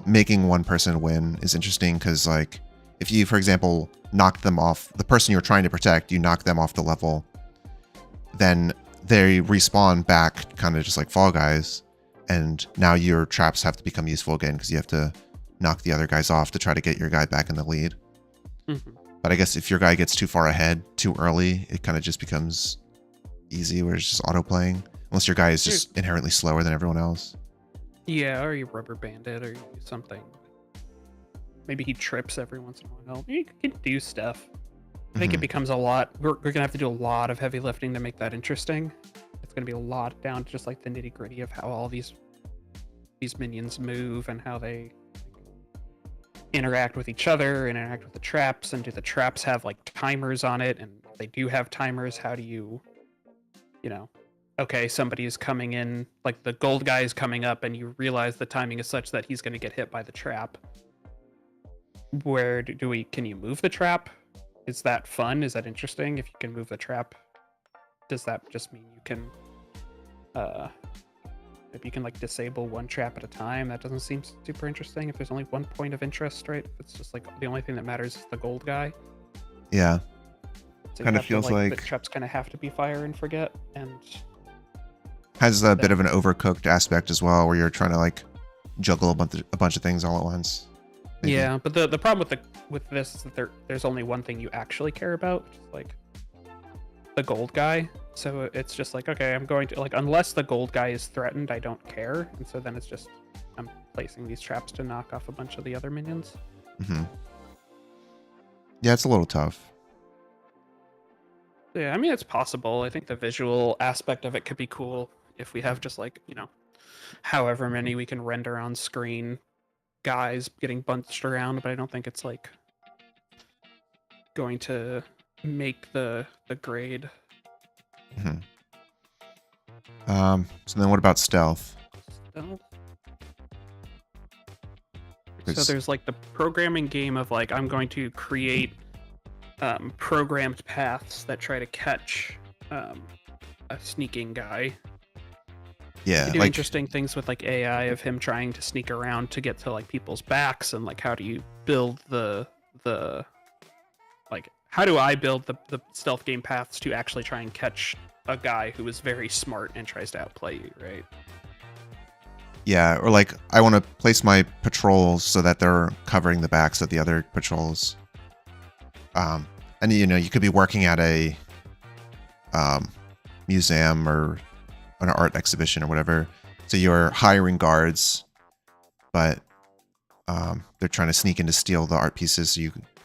S1: making one person win is interesting, because like if you, for example, knock them off, the person you're trying to protect, you knock them off the level, then they respawn back kind of just like Fall Guys, and now your traps have to become useful again because you have to knock the other guys off to try to get your guy back in the lead. But I guess if your guy gets too far ahead too early, it kind of just becomes easy where it's just auto playing, unless your guy is just inherently slower than everyone else.
S2: Yeah, or you rubber band it, or you do something. Maybe he trips every once in a while. You can do stuff. I think it becomes a lot. We're going to have to do a lot of heavy lifting to make that interesting. It's going to be a lot down to just like the nitty gritty of how all these minions move and how they interact with each other and interact with the traps. And do the traps have like timers on it? And if they do have timers, how do you know, okay, somebody is coming in, like the gold guy is coming up, and you realize the timing is such that he's going to get hit by the trap. Where can you move the trap? Is that fun? Is that interesting? If you can move the trap, does that just mean you can maybe you can like disable one trap at a time? That doesn't seem super interesting if there's only one point of interest, right? If it's just like the only thing that matters is the gold guy.
S1: Yeah.
S2: So
S1: kind of feels like
S2: the traps kind of have to be fire and forget, and
S1: has a bit of an overcooked aspect as well, where you're trying to like juggle a bunch of things all at once. Maybe.
S2: Yeah, but the problem with this is that there's only one thing you actually care about, which is like the gold guy. So it's just like, okay, I'm going to like, unless the gold guy is threatened, I don't care. And so then it's just I'm placing these traps to knock off a bunch of the other minions.
S1: Yeah, it's a little tough.
S2: Yeah, I mean, it's possible. I think the visual aspect of it could be cool if we have just like, you know, however many we can render on screen guys getting bunched around, but I don't think it's like going to make the grade.
S1: So then what about stealth?
S2: So there's like the programming game of like, I'm going to create programmed paths that try to catch a sneaking guy.
S1: Yeah,
S2: you do
S1: like
S2: interesting things with like AI of him trying to sneak around to get to like people's backs, and like how do you build the like how do I build the stealth game paths to actually try and catch a guy who is very smart and tries to outplay you, right?
S1: Yeah, or like I want to place my patrols so that they're covering the backs of the other patrols. And you know, you could be working at a museum or an art exhibition or whatever. So you're hiring guards, but they're trying to sneak in to steal the art pieces. So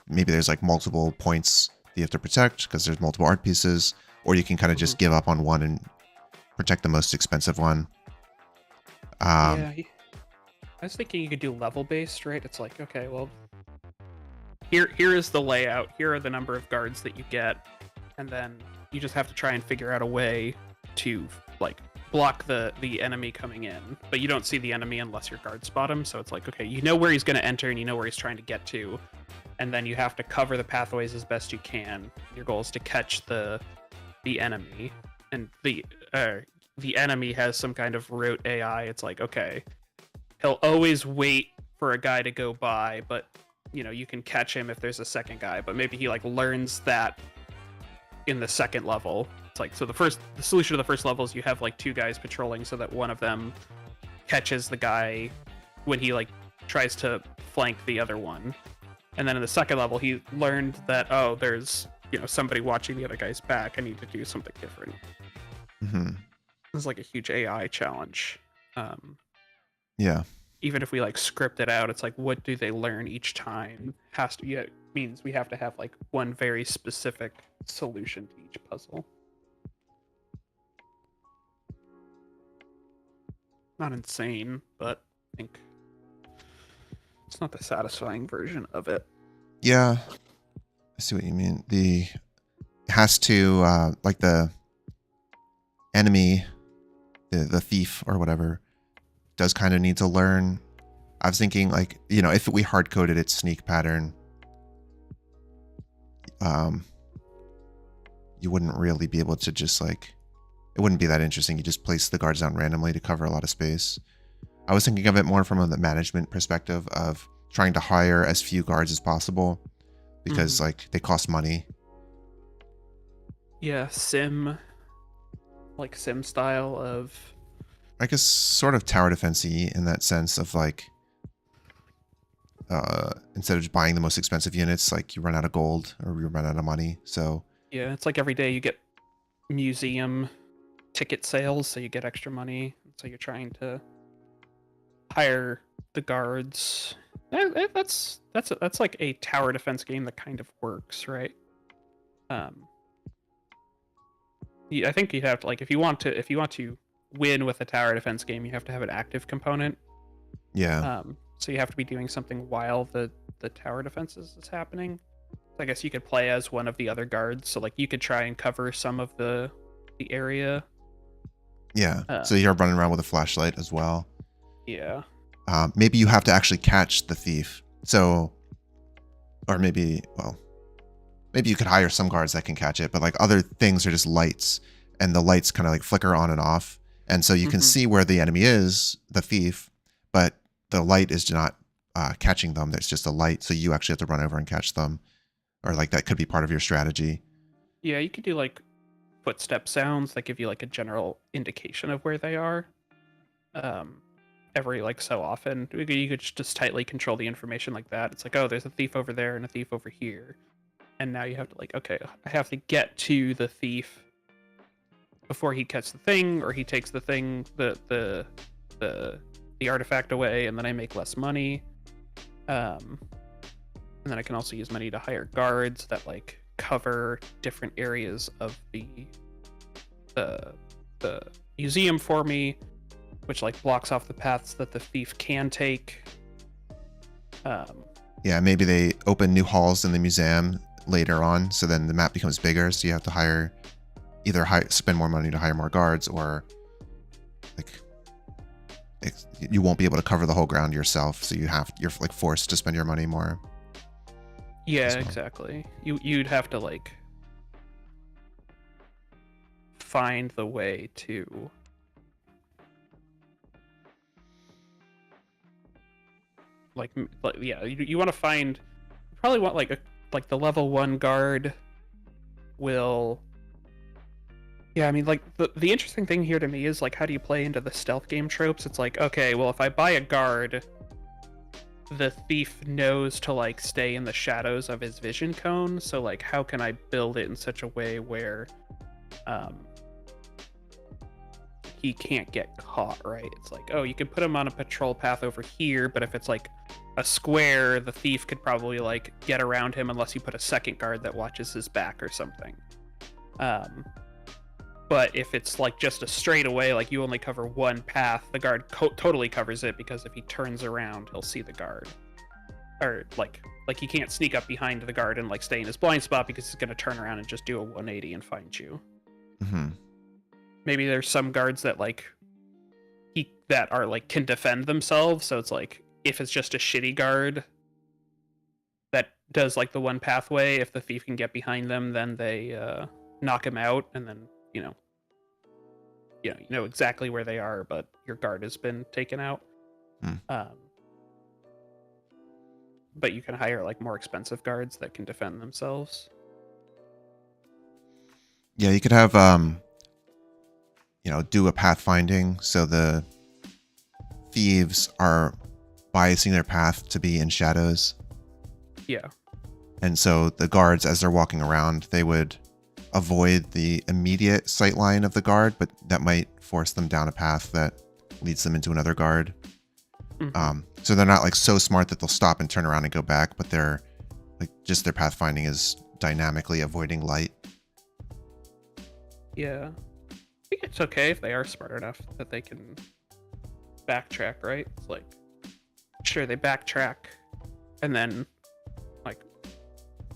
S1: maybe there's like multiple points that you have to protect because there's multiple art pieces, or you can kind of just give up on one and protect the most expensive one.
S2: Yeah, I was thinking you could do level based, right? It's like, okay, well, here is the layout. Here are the number of guards that you get, and then you just have to try and figure out a way to like block the enemy coming in, but you don't see the enemy unless your guards spot him. So it's like, okay, you know where he's going to enter and you know where he's trying to get to, and then you have to cover the pathways as best you can. Your goal is to catch the enemy, and the enemy has some kind of rote AI. It's like, okay, he'll always wait for a guy to go by, but you know, you can catch him if there's a second guy, but maybe he like learns that in the second level. It's like, so the solution to the first level is you have like two guys patrolling so that one of them catches the guy when he like tries to flank the other one. And then in the second level, he learned that, oh, there's, you know, somebody watching the other guy's back. I need to do something different.
S1: Mm-hmm.
S2: It's like a huge AI challenge.
S1: Yeah.
S2: Even if we like script it out, it's like, what do they learn each time? It means we have to have like one very specific solution to each puzzle. Not insane, but I think it's not the satisfying version of it.
S1: Yeah. I see what you mean. It has to, like the enemy, the thief or whatever, does kind of need to learn. I was thinking like, you know, if we hard coded its sneak pattern, you wouldn't really be able to just like, it wouldn't be that interesting. You just place the guards down randomly to cover a lot of space. I was thinking of it more from the management perspective of trying to hire as few guards as possible because like they cost money.
S2: Yeah, sim style of,
S1: I guess sort of tower defense-y in that sense of like, instead of just buying the most expensive units, like you run out of gold or you run out of money. So
S2: yeah, it's like every day you get museum ticket sales, so you get extra money. So you're trying to hire the guards. That's like a tower defense game that kind of works, right? I think you'd have to, like, if you want to win with a tower defense game, you have to have an active component.
S1: yeah.
S2: So you have to be doing something while the tower defense is happening. So I guess you could play as one of the other guards. So like you could try and cover some of the area.
S1: Yeah. So you're running around with a flashlight as well.
S2: Yeah.
S1: Maybe you have to actually catch the thief. So, or maybe you could hire some guards that can catch it, but like other things are just lights, and the lights kind of like flicker on and off. And so you can see where the enemy is, the thief, but the light is not catching them. There's just a light. So you actually have to run over and catch them, or like that could be part of your strategy.
S2: Yeah, you could do like footstep sounds that give you like a general indication of where they are. Every like so often, you could just tightly control the information like that. It's like, oh, there's a thief over there and a thief over here, and now you have to like, okay, I have to get to the thief before he catches the thing, or he takes the thing, the artifact away, and then I make less money. And then I can also use money to hire guards that like cover different areas of the museum for me, which like blocks off the paths that the thief can take.
S1: Yeah, maybe they open new halls in the museum later on, so then the map becomes bigger, so you have to spend more money to hire more guards, or like you won't be able to cover the whole ground yourself, so you're like forced to spend your money more.
S2: Yeah, exactly. You'd have to like find the way to you want to find, you probably want like the level 1 guard will Yeah, I mean, like, the interesting thing here to me is, like, how do you play into the stealth game tropes? It's like, okay, well, if I buy a guard, the thief knows to, like, stay in the shadows of his vision cone, so, like, how can I build it in such a way where, he can't get caught, right? It's like, oh, you could put him on a patrol path over here, but if it's, like, a square, the thief could probably, like, get around him unless you put a second guard that watches his back or something. But if it's like just a straightaway, like you only cover one path, the guard totally covers it, because if he turns around, he'll see the guard. Or like he can't sneak up behind the guard and like stay in his blind spot, because he's going to turn around and just do a 180 and find you.
S1: Mm-hmm.
S2: Maybe there's some guards that like that are like can defend themselves, so it's like if it's just a shitty guard that does like the one pathway, if the thief can get behind them, then they knock him out, and then you know exactly where they are, but your guard has been taken out. But you can hire like more expensive guards that can defend themselves.
S1: Yeah, you could have do a pathfinding, so the thieves are biasing their path to be in shadows.
S2: Yeah.
S1: And so the guards, as they're walking around, they would avoid the immediate sight line of the guard, but that might force them down a path that leads them into another guard.
S2: Mm-hmm.
S1: So they're not like so smart that they'll stop and turn around and go back, but they're like just their pathfinding is dynamically avoiding light.
S2: Yeah. I think it's okay if they are smart enough that they can backtrack, right? It's like, sure, they backtrack, and then like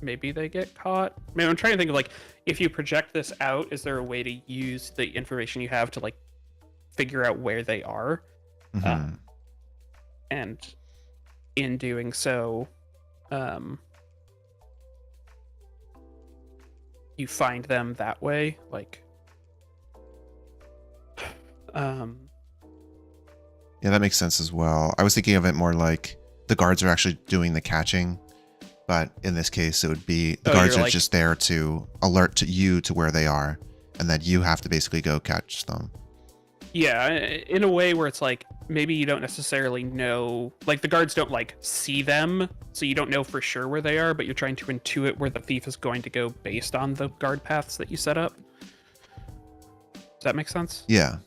S2: maybe they get caught. I mean, I'm trying to think of like, if you project this out, is there a way to use the information you have to like figure out where they are?
S1: Mm-hmm.
S2: And in doing so, you find them that way, like
S1: Yeah, that makes sense as well. I was thinking of it more like the guards are actually doing the catching, but in this case, it would be the guards are like just there to alert you to where they are, and then you have to basically go catch them.
S2: Yeah, in a way where it's like maybe you don't necessarily know, like the guards don't like see them, so you don't know for sure where they are, but you're trying to intuit where the thief is going to go based on the guard paths that you set up. Does that make sense?
S1: Yeah.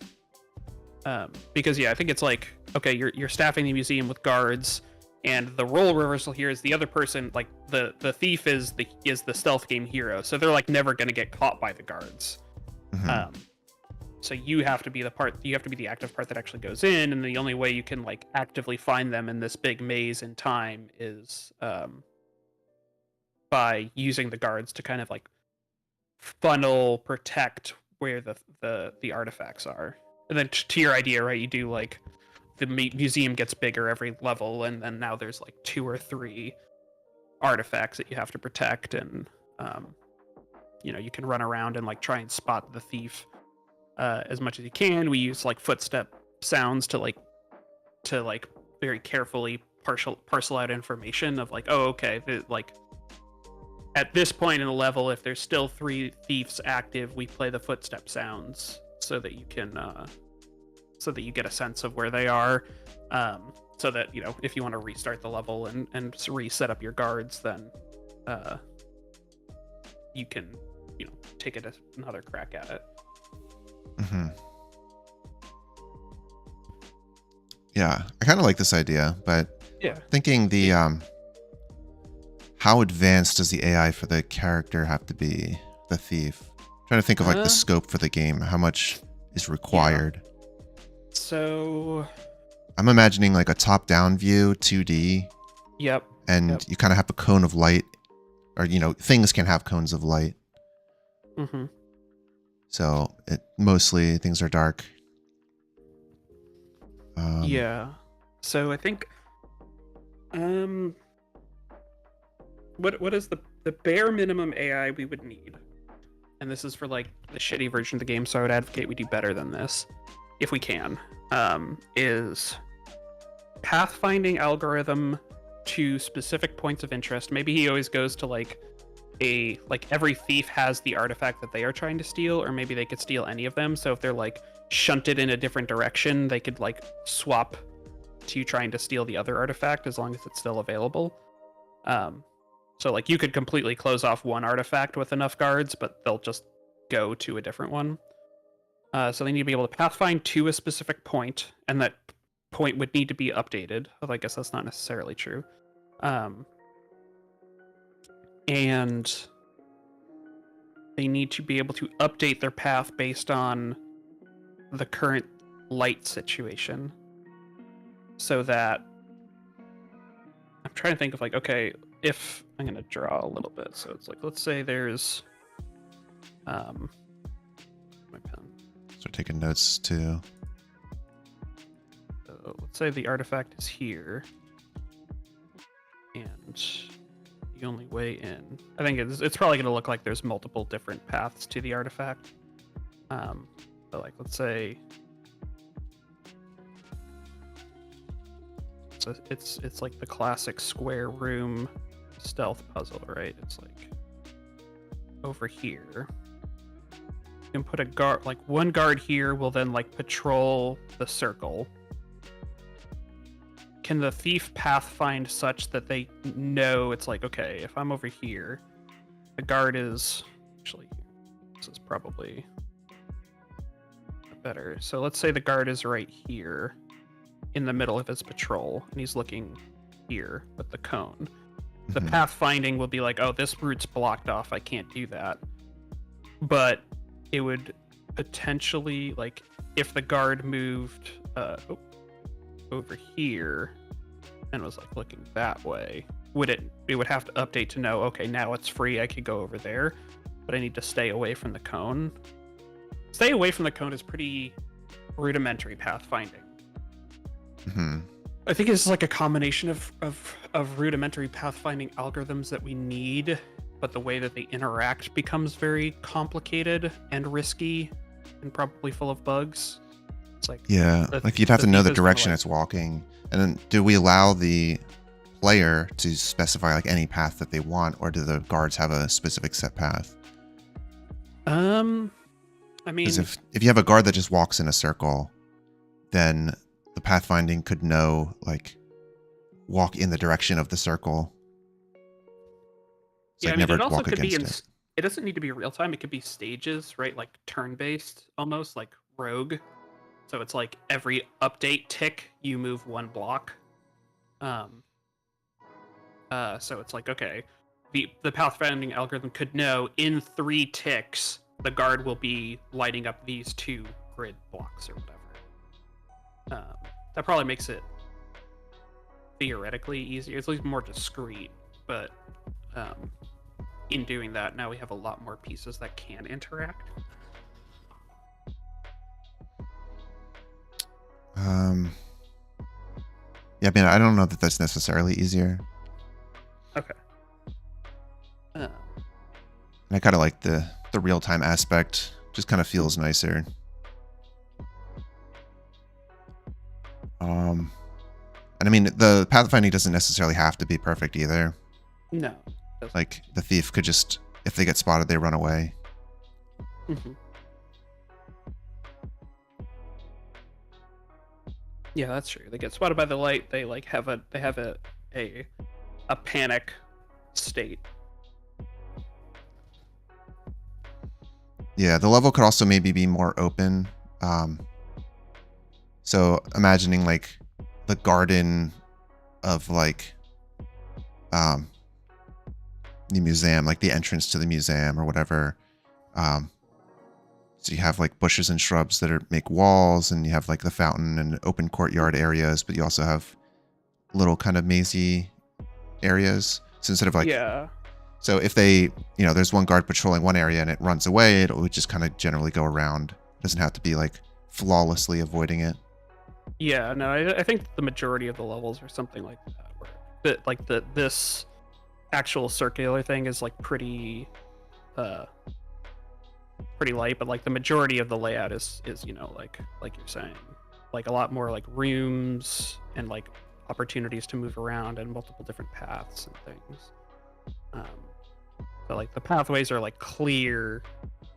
S2: Because yeah, I think it's like, okay, you're staffing the museum with guards, and the role reversal here is the other person, like the thief is the stealth game hero, so they're like never gonna get caught by the guards.
S1: Mm-hmm.
S2: So you have to be the active part that actually goes in, and the only way you can like actively find them in this big maze in time is by using the guards to kind of like funnel protect where the artifacts are. And then to your idea, right, you do like the museum gets bigger every level, and then now there's like 2 or 3 artifacts that you have to protect, and you can run around and like try and spot the thief as much as you can. We use like footstep sounds to very carefully parcel out information of like, oh, okay, like at this point in the level, if there's still 3 thieves active, we play the footstep sounds so that you can so that you get a sense of where they are, so that if you want to restart the level and reset up your guards, then you can take another crack at it.
S1: Mm-hmm. Yeah, I kind of like this idea, but
S2: yeah,
S1: thinking the how advanced does the AI for the character have to be, the thief? Trying to think of like the scope for the game, how much is required.
S2: Yeah. So
S1: I'm imagining like a top-down view, 2D.
S2: Yep.
S1: And you kind of have a cone of light, or things can have cones of light.
S2: Mm-hmm.
S1: So mostly things are dark.
S2: Yeah. So I think what is the bare minimum AI we would need? And this is for like the shitty version of the game, so I would advocate we do better than this if we can. Is pathfinding algorithm to specific points of interest. Maybe he always goes to like like every thief has the artifact that they are trying to steal, or maybe they could steal any of them. So if they're like shunted in a different direction, they could like swap to trying to steal the other artifact as long as it's still available. So like you could completely close off one artifact with enough guards, but they'll just go to a different one. So they need to be able to pathfind to a specific point, and that point would need to be updated. Although I guess that's not necessarily true. And they need to be able to update their path based on the current light situation. So that I'm trying to think of like, okay, if I'm gonna draw a little bit, so it's like, let's say there's my pen.
S1: Start taking notes too.
S2: So let's say the artifact is here, and the only way in, I think it's probably gonna look like there's multiple different paths to the artifact. So like, let's say so it's like the classic square room stealth puzzle, right? It's like over here. You can put a guard, like one guard here will then like patrol the circle. Can the thief pathfind such that they know it's like, okay, if I'm over here, the guard is actually, this is probably better. So let's say the guard is right here in the middle of his patrol, and he's looking here with the cone. The pathfinding will be like, oh, this route's blocked off, I can't do that. But it would potentially, like, if the guard moved over here and was like looking that way, it would have to update to know, okay, now it's free, I could go over there, but I need to stay away from the cone. Stay away from the cone is pretty rudimentary pathfinding. I think it's like a combination of rudimentary pathfinding algorithms that we need, but the way that they interact becomes very complicated and risky and probably full of bugs. It's like,
S1: yeah, like you'd have to know the direction it's walking. And then do we allow the player to specify like any path that they want, or do the guards have a specific set path?
S2: I mean,
S1: because if you have a guard that just walks in a circle, then the pathfinding could know, like, walk in the direction of the circle.
S2: So yeah, I mean, it also could be it doesn't need to be real time. It could be stages, right? Like turn-based, almost like Rogue. So it's like every update tick, you move one block. So it's like, okay, the pathfinding algorithm could know in 3 ticks, the guard will be lighting up these 2 grid blocks or whatever. That probably makes it theoretically easier. It's at least more discrete, but in doing that, now we have a lot more pieces that can interact.
S1: Yeah, I mean, I don't know that that's necessarily easier.
S2: Okay.
S1: And I kind of like the real-time aspect. Just kind of feels nicer. And I mean, the pathfinding doesn't necessarily have to be perfect either.
S2: No.
S1: Like, the thief could just, if they get spotted, they run away.
S2: Yeah, that's true. They get spotted by the light. They like have a panic state.
S1: Yeah, the level could also maybe be more open. So imagining like the garden of like the museum, like the entrance to the museum or whatever. So you have like bushes and shrubs that make walls, and you have like the fountain and open courtyard areas, but you also have little kind of mazy areas. So instead of like,
S2: yeah.
S1: So if they, there's one guard patrolling one area and it runs away, it would just kind of generally go around. It doesn't have to be like flawlessly avoiding it.
S2: Yeah, no, I think the majority of the levels are something like that, where this actual circular thing is like pretty light, but like the majority of the layout is like you're saying, like a lot more like rooms and like opportunities to move around and multiple different paths and things. So like the pathways are like clear,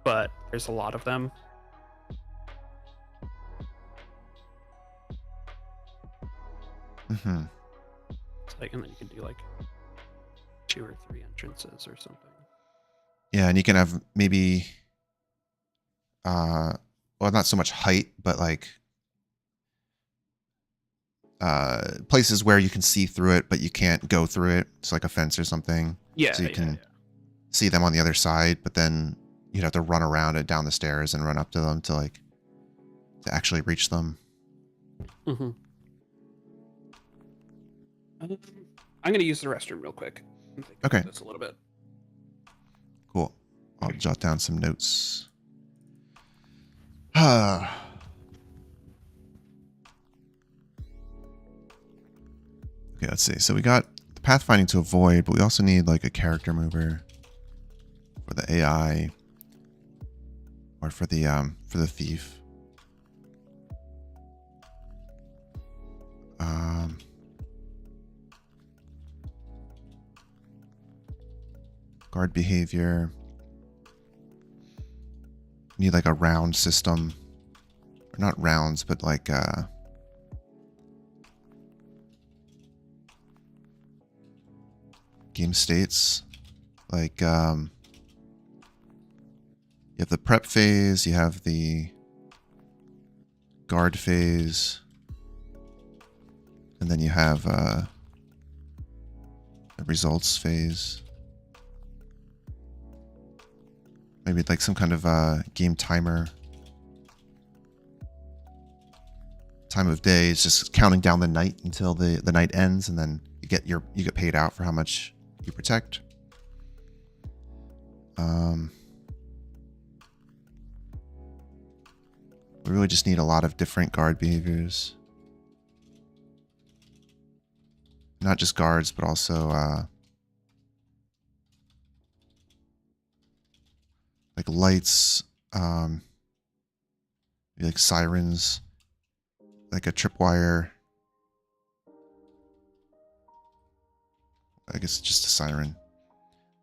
S2: but there's a lot of them.
S1: Mm-hmm.
S2: It's like, and then you can do like 2 or 3 entrances or something.
S1: Yeah, and you can have maybe, well, not so much height, but like places where you can see through it, but you can't go through it. It's like a fence or something.
S2: Yeah,
S1: So you can see them on the other side, but then you'd have to run around it down the stairs and run up to them to actually reach them.
S2: Mm-hmm. I'm gonna use the restroom real quick.
S1: Okay.
S2: That's a little bit.
S1: Cool. I'll jot down some notes. Okay, let's see. So we got the pathfinding to avoid, but we also need like a character mover for the AI or for the thief. Guard behavior. Need like a round system. Or not rounds, but like game states. Like you have the prep phase, you have the guard phase, and then you have the results phase. Maybe like some kind of game timer. Time of day is just counting down the night until the night ends, and then you get paid out for how much you protect. We really just need a lot of different guard behaviors. Not just guards, but also like lights, like sirens, like a tripwire. I guess just a siren.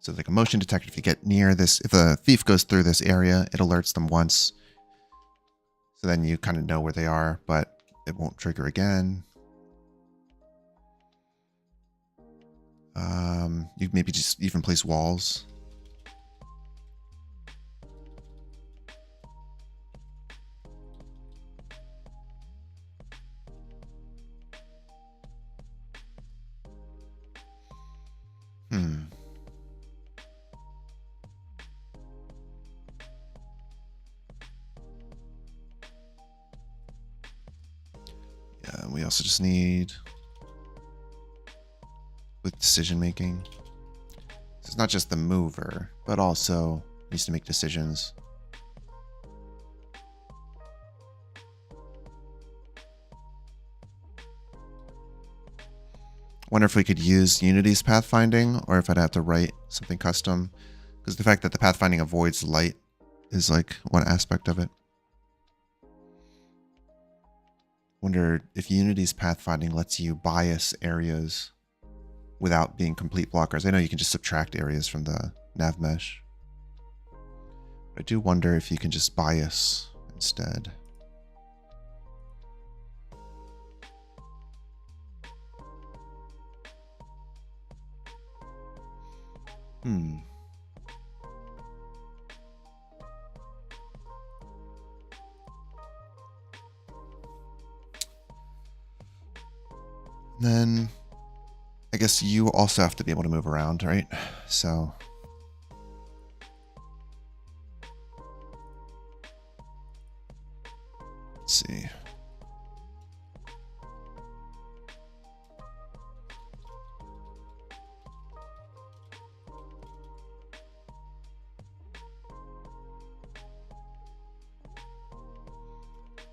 S1: So like a motion detector, if you get near this, if a thief goes through this area, it alerts them once. So then you kind of know where they are, but it won't trigger again. You maybe just even place walls. Yeah, we also just need with decision making. So it's not just the mover, but also needs to make decisions. Wonder if we could use Unity's pathfinding, or if I'd have to write something custom, because the fact that the pathfinding avoids light is like one aspect of it. Wonder if Unity's pathfinding lets you bias areas without being complete blockers. I know you can just subtract areas from the nav mesh. But I do wonder if you can just bias instead. Then I guess you also have to be able to move around, right? So let's see.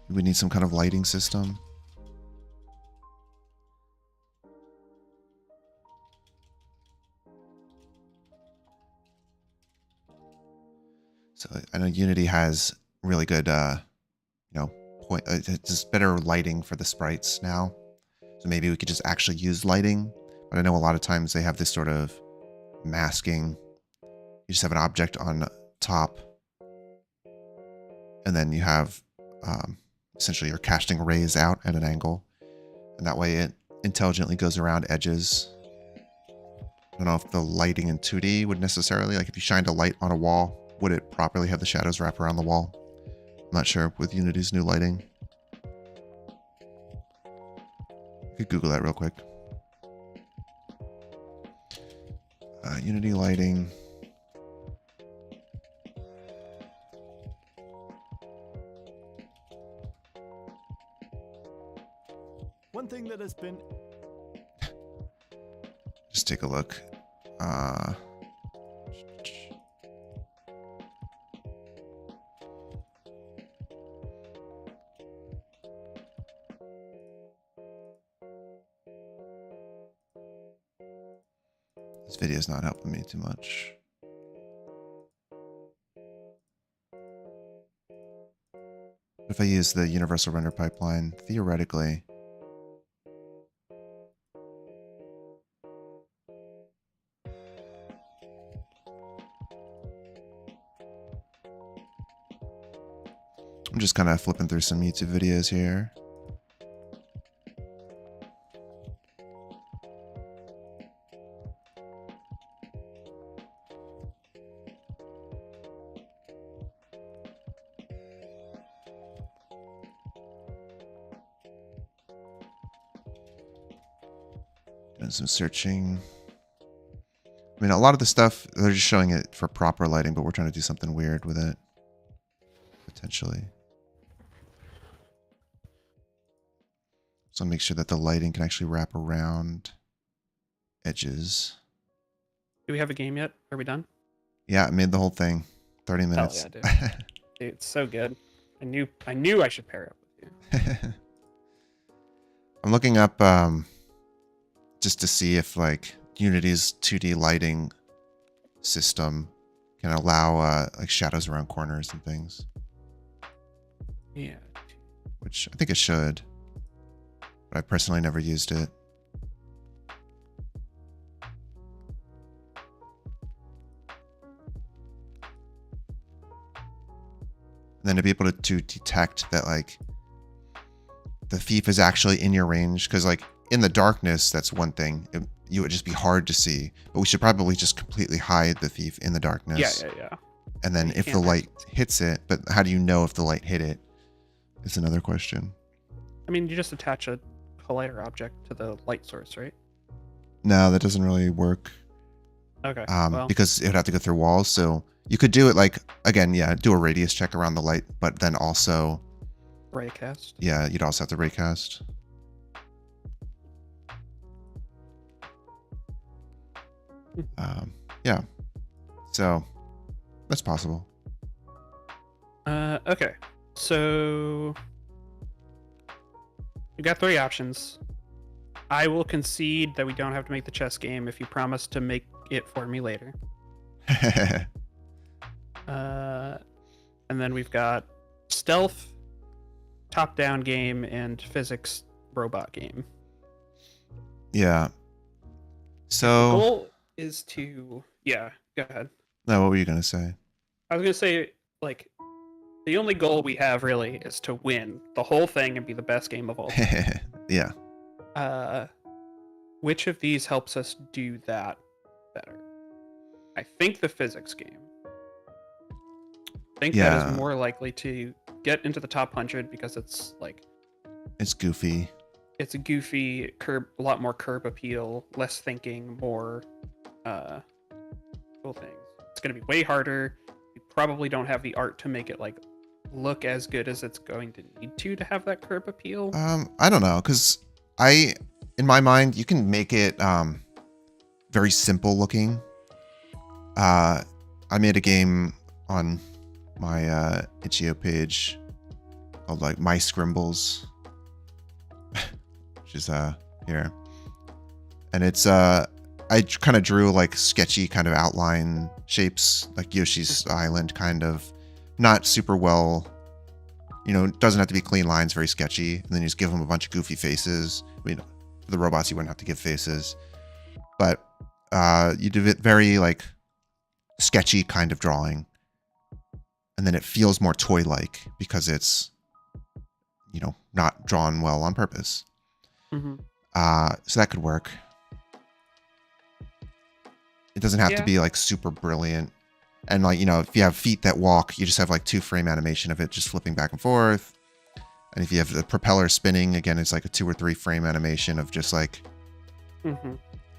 S1: We need some kind of lighting system. So I know Unity has really good, just better lighting for the sprites now. So maybe we could just actually use lighting. But I know a lot of times they have this sort of masking, you just have an object on top, and then you have essentially you're casting rays out at an angle, and that way it intelligently goes around edges. I don't know if the lighting in 2D would necessarily, like if you shined a light on a wall, would it properly have the shadows wrap around the wall? I'm not sure with Unity's new lighting. I could Google that real quick. Unity lighting.
S3: One thing that has been...
S1: Just take a look. This video is not helping me too much. If I use the universal render pipeline, theoretically, I'm just kind of flipping through some YouTube videos here. Doing some searching. I mean, a lot of the stuff, they're just showing it for proper lighting, but we're trying to do something weird with it. Potentially. So make sure that the lighting can actually wrap around edges.
S2: Do we have a game yet? Are we done?
S1: Yeah, I made the whole thing. 30 minutes.
S2: Hell yeah, dude. Dude, it's so good. I knew I should pair up with you.
S1: I'm looking up just to see if like Unity's 2D lighting system can allow like shadows around corners and things.
S2: Yeah.
S1: Which I think it should. But I personally never used it. And then to be able to detect that like the thief is actually in your range, because like in the darkness, that's one thing. You would just be hard to see, but we should probably just completely hide the thief in the darkness.
S2: Yeah.
S1: And then if the light hits it, but how do you know if the light hit it? Is another question.
S2: I mean, you just attach a collider object to the light source, right?
S1: No, that doesn't really work.
S2: Okay.
S1: Because it would have to go through walls. So you could do it like, again, yeah, do a radius check around the light, but then also
S2: raycast.
S1: Yeah, you'd also have to raycast. Yeah. So that's possible.
S2: Okay. So you got 3 options. I will concede that we don't have to make the chess game if you promise to make it for me later. And then we've got stealth, top-down game, and physics robot game.
S1: Yeah.
S2: The
S1: So
S2: goal is to... Yeah, go ahead.
S1: no, what were you gonna say?
S2: I was going to say, like, the only goal we have, really, is to win the whole thing and be the best game of all time.
S1: Yeah.
S2: Which of these helps us do that better? I think the physics game. I think that is more likely to get into the top 100 because it's like...
S1: It's goofy.
S2: It's a goofy, a lot more curb appeal, less thinking, more cool things. It's going to be way harder. You probably don't have the art to make it like look as good as it's going to need to have that curb appeal.
S1: I don't know, because in my mind, you can make it very simple looking. I made a game on my itch.io page called like My Scribbles, which is here, and it's I kind of drew like sketchy kind of outline shapes, like Yoshi's Island kind of, not super well, it doesn't have to be clean lines, very sketchy, and then you just give them a bunch of goofy faces. I mean, for the robots you wouldn't have to give faces, but you do it very like sketchy kind of drawing. And then it feels more toy-like because it's, not drawn well on purpose.
S2: Mm-hmm.
S1: So that could work. It doesn't have to
S2: Yeah.
S1: be like super brilliant. And like, if you have feet that walk, you just have like 2-frame animation of it just flipping back and forth. And if you have the propeller spinning, again, it's like a 2 or 3 frame animation of just like
S2: Mm-hmm.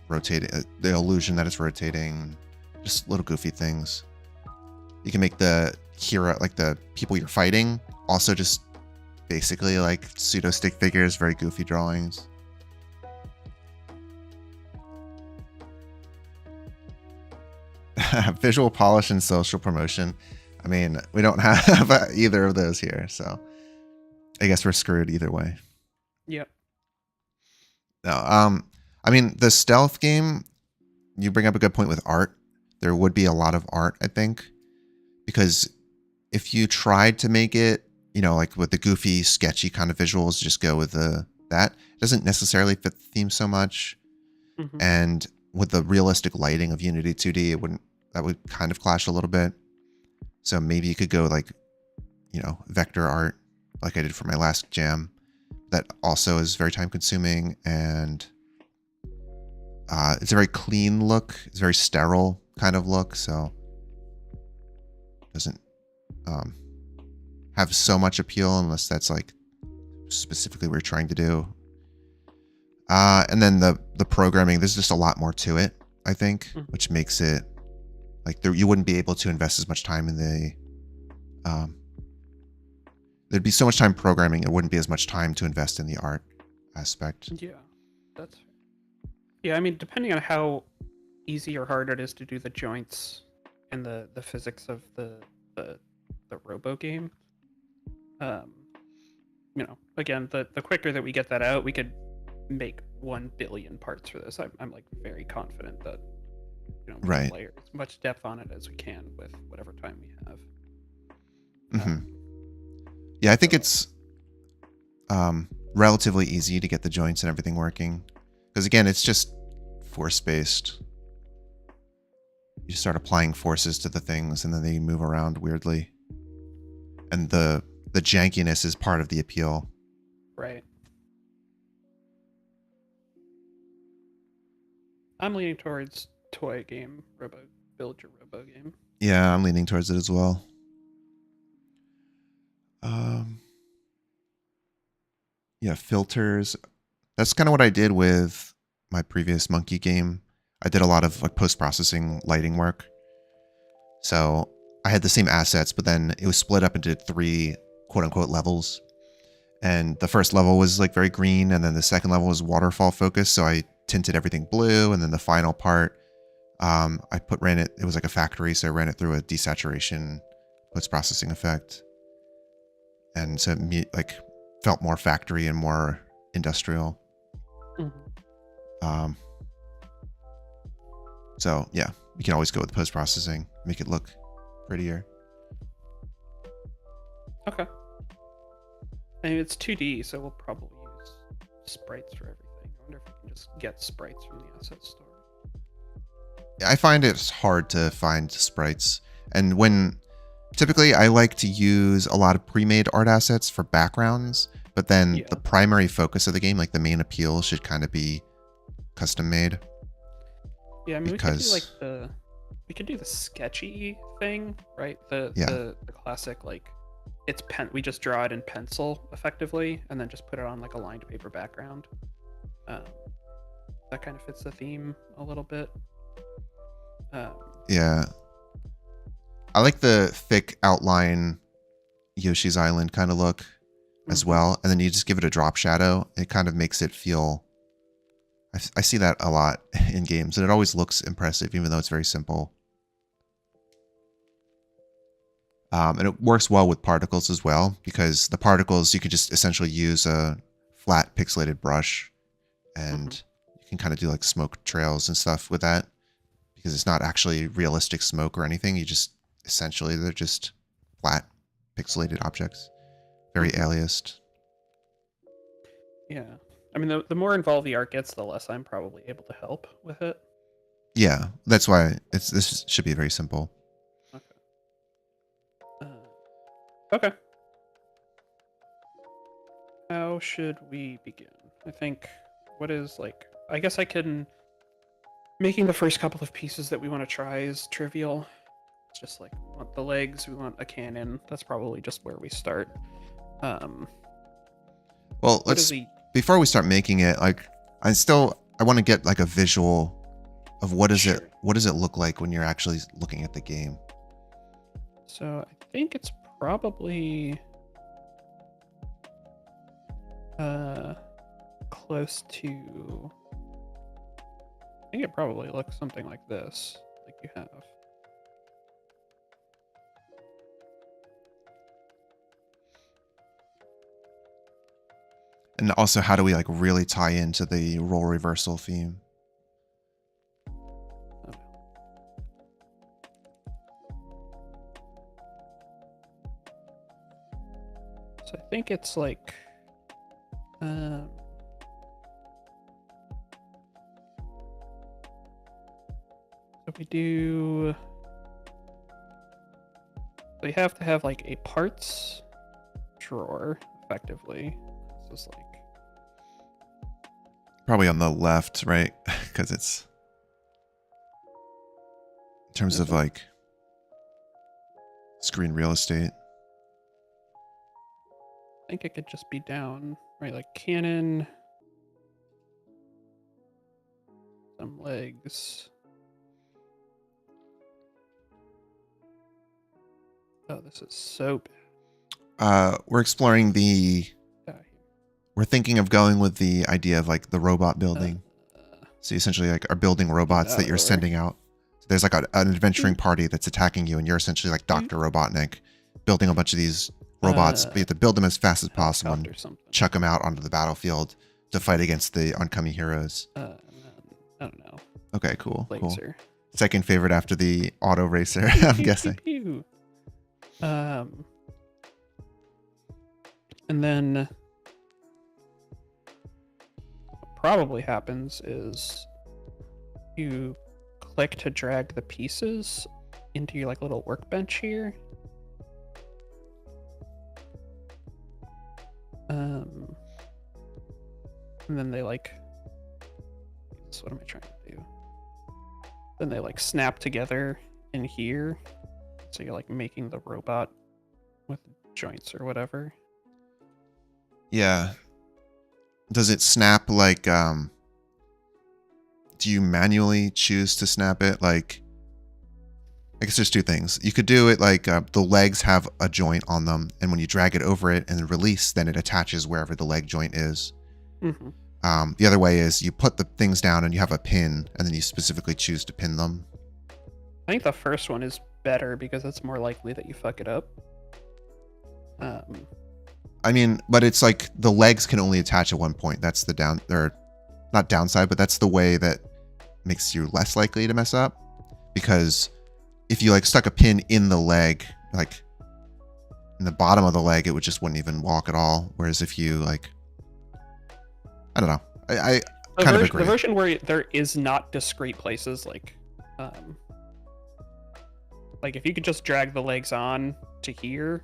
S1: rotating, the illusion that it's rotating, just little goofy things. You can make the hero, like the people you're fighting, also just basically like pseudo stick figures, very goofy drawings. Visual polish and social promotion. I mean, we don't have either of those here, so I guess we're screwed either way.
S2: Yep.
S1: No, I mean, the stealth game, you bring up a good point with art. There would be a lot of art, I think, because if you tried to make it, like with the goofy, sketchy kind of visuals, just go with that. It doesn't necessarily fit the theme so much.
S2: Mm-hmm.
S1: And with the realistic lighting of Unity 2D, that would kind of clash a little bit. So maybe you could go like, vector art, like I did for my last jam. That also is very time consuming, and it's a very clean look. It's a very sterile kind of look, so it doesn't have so much appeal unless that's like specifically what you're trying to do. And then the programming, there's just a lot more to it, I think, which makes it like you wouldn't be able to invest as much time in the there'd be so much time programming, it wouldn't be as much time to invest in the art aspect.
S2: Yeah, that's. Yeah, I mean, depending on how easy or hard it is to do the joints and the physics of the robo game, again, the quicker that we get that out, we could make 1 billion parts for this. I'm like very confident that we
S1: Right.
S2: can layer as much depth on it as we can with whatever time we have.
S1: Mm-hmm. Yeah, I think it's relatively easy to get the joints and everything working. Because again, it's just force-based. You start applying forces to the things and then they move around weirdly. And the jankiness is part of the appeal.
S2: Right. I'm leaning towards toy game, build your robo game.
S1: Yeah, I'm leaning towards it as well. Yeah, filters. That's kind of what I did with my previous monkey game. I did a lot of like post-processing lighting work. So I had the same assets, but then it was split up into 3 quote-unquote levels. And the first level was like very green, and then the second level was waterfall focused, so I tinted everything blue, and then the final part, it was like a factory, so I ran it through a desaturation post-processing effect. And so it felt more factory and more industrial.
S2: Mm-hmm.
S1: So yeah, you can always go with post-processing, make it look prettier.
S2: Okay. I mean, it's 2D, so we'll probably use sprites for everything. I wonder if we can just get sprites from the asset store.
S1: I find it's hard to find sprites. And typically I like to use a lot of pre-made art assets for backgrounds, but then the primary focus of the game, like the main appeal, should kind of be custom made.
S2: Yeah, I mean, we could do the sketchy thing, right? The classic, like, we just draw it in pencil effectively, and then just put it on like a lined paper background. That kind of fits the theme a little bit.
S1: Yeah. I like the thick outline Yoshi's Island kind of look as well. And then you just give it a drop shadow. It kind of makes it feel... I see that a lot in games, and it always looks impressive, even though it's very simple. And it works well with particles as well, because the particles, you could just essentially use a flat pixelated brush, and you can kind of do like smoke trails and stuff with that, because it's not actually realistic smoke or anything. They're just flat pixelated objects, very aliased.
S2: Yeah. I mean, the more involved the art gets, the less I'm probably able to help with it.
S1: Yeah, that's why this should be very simple.
S2: Okay. How should we begin? I think, what is like, I guess I can, making the first couple of pieces that we want to try is trivial. It's just like, we want the legs, we want a cannon. That's probably just where we start.
S1: Well, before we start making it, like, I want to get like a visual of what does it look like when you're actually looking at the game.
S2: So I think it's probably close to, I think it probably looks something like this, like you have.
S1: And also, how do we like really tie into the role reversal theme?
S2: So I think it's like, so we do, so you have to have like a parts drawer effectively. It's just like,
S1: probably on the left, right? Because it's in terms of like screen real estate.
S2: I think it could just be down, right? Like cannon, some legs. Oh, this is so bad.
S1: We're exploring we're thinking of going with the idea of like the robot building. So you essentially like are building robots that you're sending out. So there's like an adventuring party that's attacking you, and you're essentially like Dr. Robotnik, building a bunch of these robots. But you have to build them as fast as possible and chuck them out onto the battlefield to fight against the oncoming heroes.
S2: I don't know.
S1: Okay, cool.
S2: Laser.
S1: Cool. Second favorite after the auto racer, I'm guessing.
S2: And then what probably happens is you click to drag the pieces into your like little workbench here. And then they like, so what am I trying to do? Then they like snap together in here. So you're like making the robot with joints or whatever.
S1: Yeah. Does it snap like, do you manually choose to snap it? Like, I guess there's two things. You could do it like the legs have a joint on them, and when you drag it over it and release, then it attaches wherever the leg joint is.
S2: Mm-hmm.
S1: The other way is you put the things down and you have a pin, and then you specifically choose to pin them.
S2: I think the first one is better because it's more likely that you fuck it up.
S1: I mean, but it's like the legs can only attach at one point. That's the not downside, but that's the way that makes you less likely to mess up. Because if you like stuck a pin in the leg, like in the bottom of the leg, it wouldn't even walk at all. Whereas if you like, I don't know. I kind of agree.
S2: The version where there is not discrete places, like if you could just drag the legs on to here,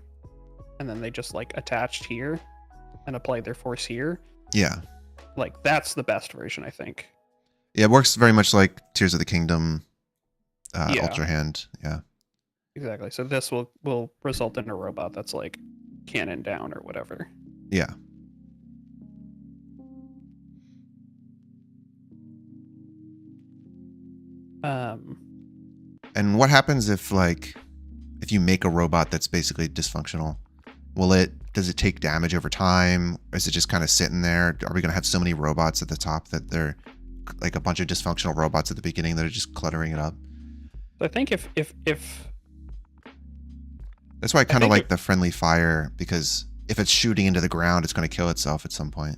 S2: and then they just like attached here and apply their force here.
S1: Yeah.
S2: Like that's the best version, I think.
S1: Yeah, it works very much like Tears of the Kingdom,
S2: Yeah.
S1: Ultra Hand. Yeah.
S2: Exactly. So this will result in a robot that's like cannon down or whatever.
S1: Yeah. And what happens if you make a robot that's basically dysfunctional? Does it take damage over time? Or is it just kind of sitting there? Are we going to have so many robots at the top that they're like a bunch of dysfunctional robots at the beginning that are just cluttering it up?
S2: I think if
S1: that's why I kind of like the friendly fire, because if it's shooting into the ground, it's going to kill itself at some point.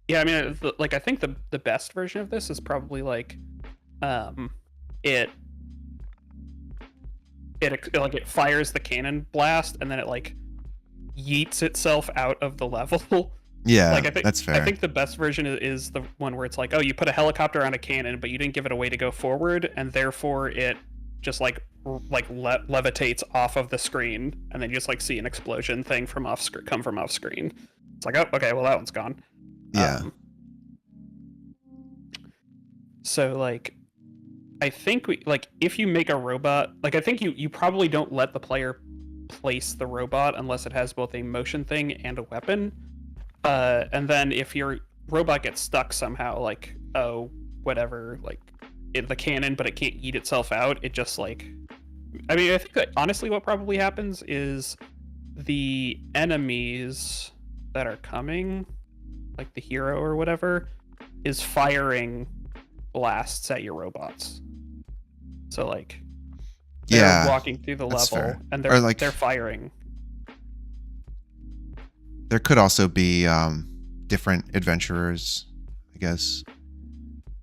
S2: Yeah, I mean, like I think the best version of this is probably like, it fires the cannon blast and then it like yeets itself out of the level
S1: Yeah,
S2: Like
S1: that's fair.
S2: I think the best version is the one where it's like, oh, you put a helicopter on a cannon, but you didn't give it a way to go forward, and therefore it just like levitates off of the screen, and then you just like see an explosion thing come from off screen. It's like, oh, okay, well that one's gone.
S1: Yeah.
S2: So like, I think if you make a robot, like I think you probably don't let the player place the robot unless it has both a motion thing and a weapon. And then if your robot gets stuck somehow, like, oh, whatever, like the cannon, but it can't eat itself out, it just like, I mean, I think that honestly what probably happens is the enemies that are coming, like the hero or whatever, is firing blasts at your robots. So like, they're walking through the level
S1: fair.
S2: and they're firing.
S1: There could also be different adventurers, I guess.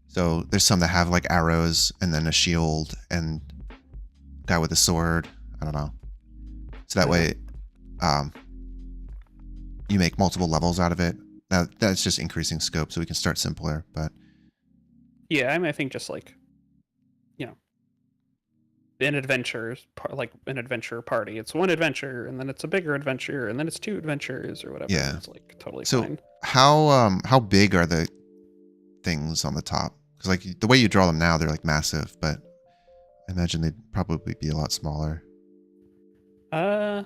S1: So there's some that have like arrows and then a shield and a guy with a sword. I don't know. So that way, you make multiple levels out of it. Now that's just increasing scope, so we can start simpler. But
S2: yeah, I mean, I think just like, an adventure party. It's one adventure, and then it's a bigger adventure, and then it's two adventures or whatever.
S1: Yeah,
S2: it's like totally
S1: so
S2: fine.
S1: How big are the things on the top? Because like the way you draw them now, they're like massive, but I imagine they'd probably be a lot smaller. Because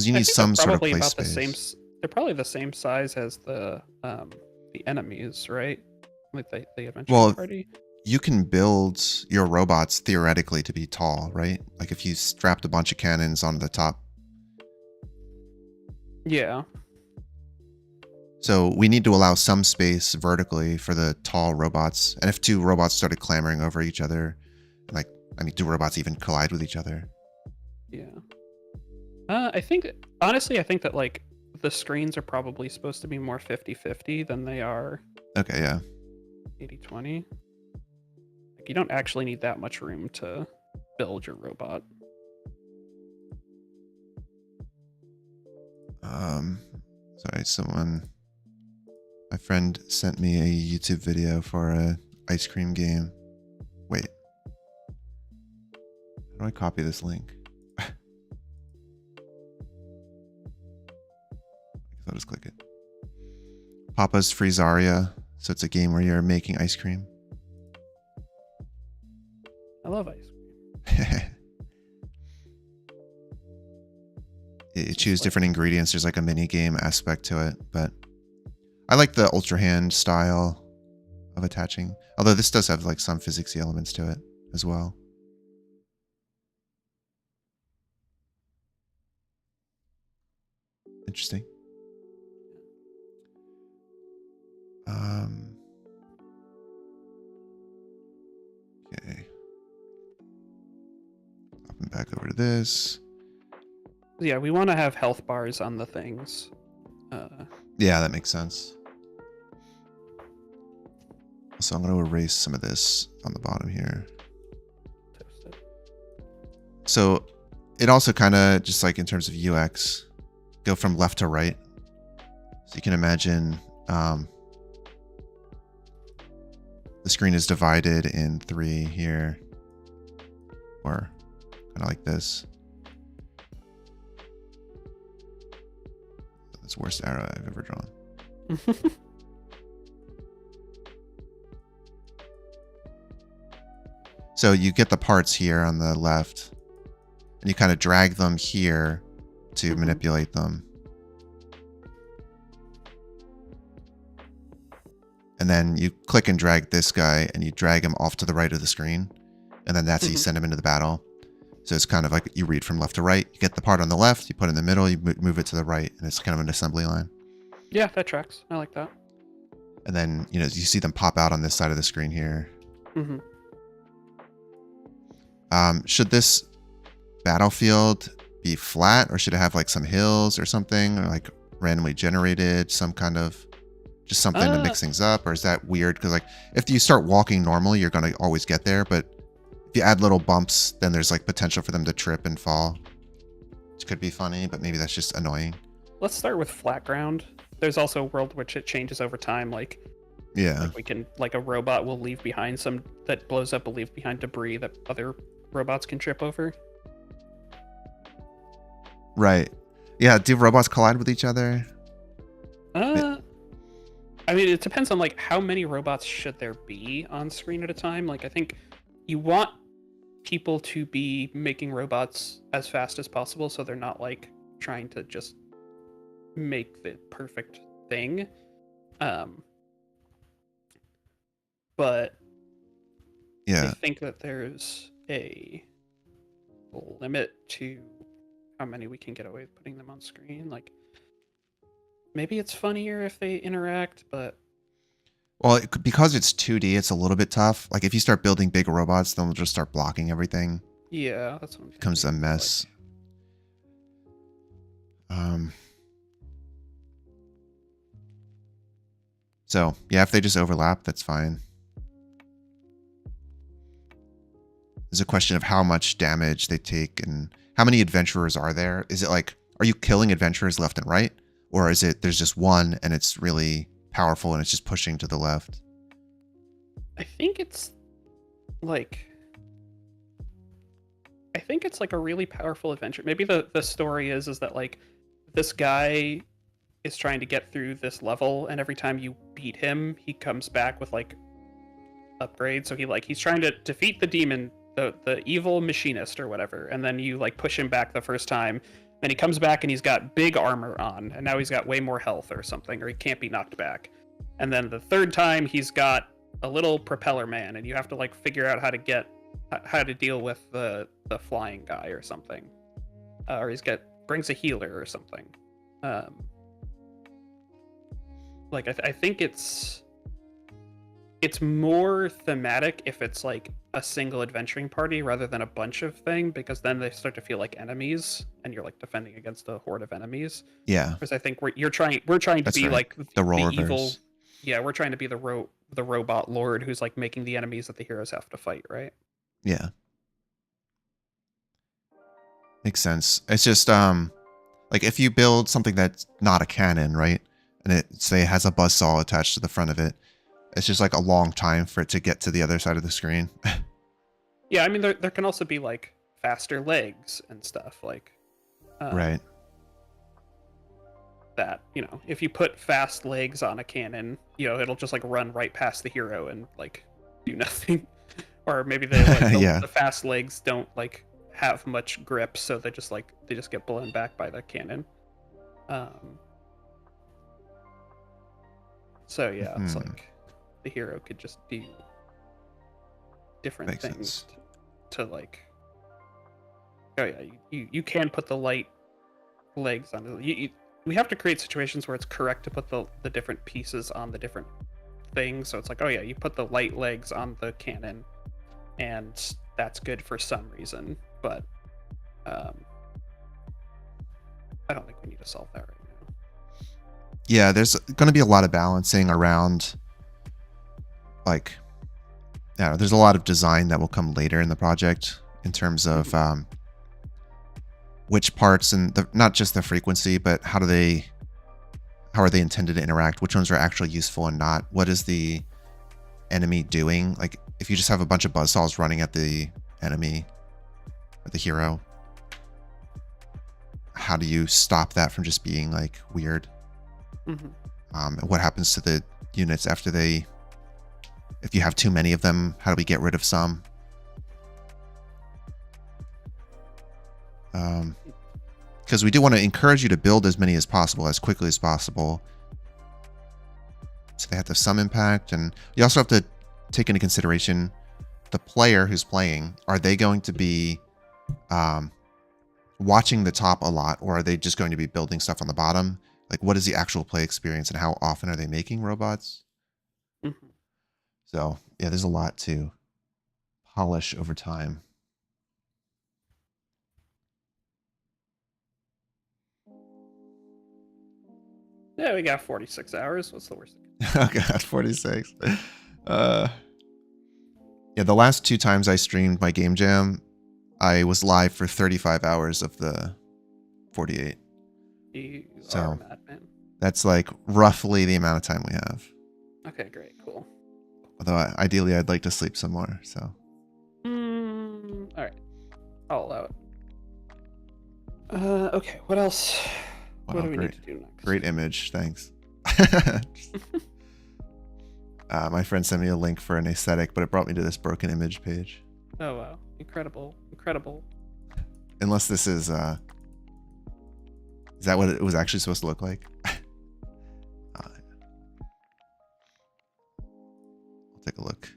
S1: you need some sort of play space.
S2: They're probably the same size as the enemies, right? Like the adventure party.
S1: You can build your robots theoretically to be tall, right? Like if you strapped a bunch of cannons on the top.
S2: Yeah.
S1: So we need to allow some space vertically for the tall robots. And if two robots started clamoring over each other, like, I mean, do robots even collide with each other?
S2: Yeah. I think that like the screens are probably supposed to be more 50-50 than they are.
S1: Okay, yeah.
S2: 80-20. Like, you don't actually need that much room to build your robot.
S1: Sorry, my friend sent me a YouTube video for a ice cream game. Wait. How do I copy this link? I'll just click it. Papa's Freezaria. So it's a game where you're making ice cream.
S2: I love ice cream.
S1: You choose different ingredients. There's like a mini game aspect to it, but I like the Ultra Hand style of attaching. Although this does have like some physicsy elements to it as well. Interesting. Okay. Hopping back over to this.
S2: Yeah, we want to have health bars on the things.
S1: Yeah, that makes sense. So I'm going to erase some of this on the bottom here.
S2: Toast it.
S1: So it also kind of, just like in terms of UX, go from left to right. So you can imagine the screen is divided in 3 here, or kind of like this. That's the worst arrow I've ever drawn. So you get the parts here on the left, and you kind of drag them here to manipulate them. And then you click and drag this guy, and you drag him off to the right of the screen. And then that's how you send him into the battle. So it's kind of like you read from left to right. You get the part on the left, you put it in the middle, you move it to the right, and it's kind of an assembly line.
S2: Yeah, that tracks. I like that.
S1: And then, you see them pop out on this side of the screen here. Should this battlefield be flat, or should it have like some hills or something, or like randomly generated, some kind of just something to mix things up? Or is that weird? Because like if you start walking normally, you're going to always get there, but if you add little bumps, then there's like potential for them to trip and fall, which could be funny, but maybe that's just annoying.
S2: let's start with flat ground. There's also a world which it changes over time. Like
S1: Yeah.
S2: we can, like a robot will leave behind some that blows up will leave behind debris that other robots can trip over.
S1: Right. Yeah. Do robots collide with each other?
S2: I mean, it depends on like how many robots should there be on screen at a time. Like I think you want people to be making robots as fast as possible, so they're not like trying to just make the perfect thing. But
S1: Yeah.
S2: I think that there's a limit to how many we can get away with putting them on screen. Like maybe it's funnier if they interact, but
S1: Well, because it's 2D, it's a little bit tough. Like if you start building big robots, they'll just start blocking everything.
S2: yeah, that's what I'm
S1: It becomes a
S2: thinking.
S1: mess. So yeah, if they just overlap, that's fine. There's a question of how much damage they take and how many adventurers are there. Is it like, are you killing adventurers left and right? Or is it there's just one and it's really powerful and it's just pushing to the left?
S2: I think it's like a really powerful adventure. Maybe the story is that like this guy is trying to get through this level, and every time you beat him, he comes back with like upgrades. So he's trying to defeat the demon, the evil machinist or whatever, and then you like push him back the first time. Then he comes back and he's got big armor on, and now he's got way more health or something, or he can't be knocked back. And then the third time he's got a little propeller man, and you have to like figure out how to deal with the flying guy or something, or brings a healer or something. Like I think it's more thematic if it's like a single adventuring party rather than a bunch of things, because then they start to feel like enemies and you're like defending against a horde of enemies.
S1: Yeah.
S2: Because I think we're trying to
S1: That's
S2: be
S1: right.
S2: like
S1: The role
S2: evil.
S1: reverse.
S2: Yeah, we're trying to be the robot lord who's like making the enemies that the heroes have to fight, right?
S1: Yeah. Makes sense. It's just like if you build something that's not a cannon, right? And it say has a buzzsaw attached to the front of it, it's just like a long time for it to get to the other side of the screen.
S2: Yeah, I mean there can also be like faster legs and stuff like
S1: Right.
S2: that, if you put fast legs on a cannon, it'll just like run right past the hero and like do nothing. Or maybe
S1: Yeah.
S2: the fast legs don't like have much grip, so they just get blown back by the cannon. So yeah, it's like the hero could just do different
S1: Makes
S2: things
S1: sense.
S2: to like. Oh yeah, you can put the light legs on it. We have to create situations where it's correct to put the different pieces on the different things. So it's like, oh yeah, you put the light legs on the cannon, and that's good for some reason. But I don't think we need to solve that right now.
S1: Yeah, there's going to be a lot of balancing around, like, I don't know, there's a lot of design that will come later in the project in terms of which parts and not just the frequency, but how are they intended to interact? Which ones are actually useful and not? What is the enemy doing? Like, if you just have a bunch of buzzsaws running at the enemy or the hero, how do you stop that from just being like weird? What happens to the units after if you have too many of them, how do we get rid of some? Because we do want to encourage you to build as many as possible, as quickly as possible. So they have to have some impact. And you also have to take into consideration the player who's playing. Are they going to be watching the top a lot, or are they just going to be building stuff on the bottom? Like, what is the actual play experience, and how often are they making robots? So, yeah, there's a lot to polish over time.
S2: Yeah, we got 46 hours. What's the worst?
S1: Oh god, 46. Yeah, the last 2 times I streamed my game jam, I was live for 35 hours of the 48.
S2: You
S1: So-
S2: are a madman.
S1: That's like roughly the amount of time we have.
S2: Okay, great, cool.
S1: Although ideally I'd like to sleep some more, so.
S2: All right, I'll allow it. Okay, what else?
S1: Wow,
S2: What do we
S1: great.
S2: need to do next?
S1: Great image, thanks. My friend sent me a link for an aesthetic, but it brought me to this broken image page.
S2: Oh wow, incredible, incredible.
S1: Unless this is that what it was actually supposed to look like? I'll take a look.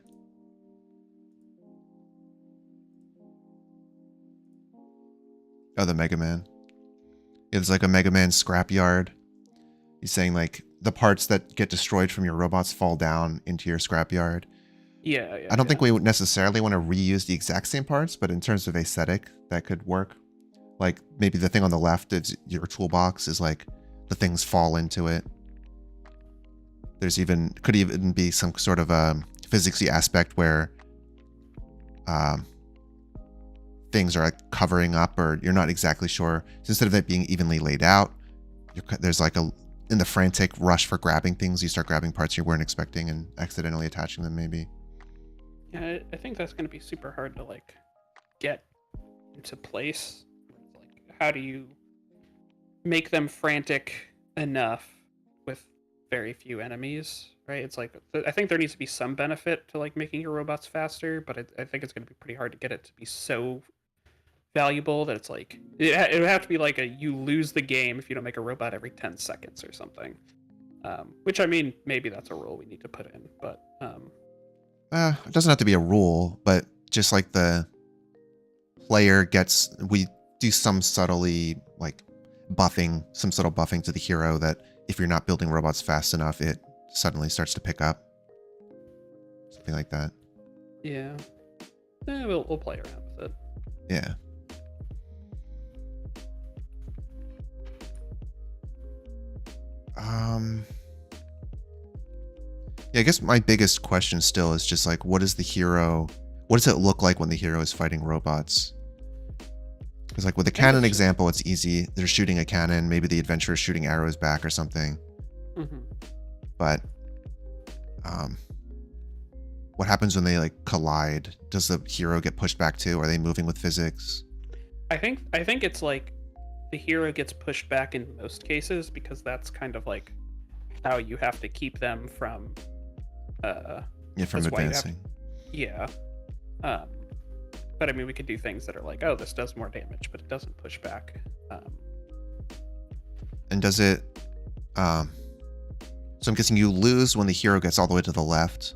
S1: Oh, the Mega Man. It's like a Mega Man scrapyard. He's saying like the parts that get destroyed from your robots fall down into your scrapyard.
S2: Yeah.
S1: I don't think we would necessarily want to reuse the exact same parts, but in terms of aesthetic, that could work. Like maybe the thing on the left is your toolbox is like the things fall into it. There's could even be some sort of a physicsy aspect where things are like covering up, or you're not exactly sure. So instead of it being evenly laid out, there's like in the frantic rush for grabbing things, you start grabbing parts you weren't expecting and accidentally attaching them maybe.
S2: Yeah, I think that's going to be super hard to like get into place. Like, how do you make them frantic enough with very few enemies, right? It's like, I think there needs to be some benefit to like making your robots faster, but I think it's going to be pretty hard to get it to be so valuable that it's like it would have to be like you lose the game if you don't make a robot every 10 seconds or something. Which, I mean, maybe that's a rule we need to put in, but
S1: It doesn't have to be a rule, but just like the player we do some subtly like some subtle buffing to the hero that if you're not building robots fast enough, it suddenly starts to pick up. Something like that.
S2: Yeah. We'll play around with it.
S1: Yeah. Yeah, I guess my biggest question still is just like, what does it look like when the hero is fighting robots? Because like with the cannon example, it's easy. They're shooting a cannon. Maybe the adventurer is shooting arrows back or something.
S2: Mm-hmm.
S1: But what happens when they like collide? Does the hero get pushed back too? Are they moving with physics?
S2: I think it's like the hero gets pushed back in most cases because that's kind of like how you have to keep them from
S1: from advancing.
S2: Yeah. But I mean, we could do things that are like, oh, this does more damage, but it doesn't push back.
S1: And does it so I'm guessing you lose when the hero gets all the way to the left,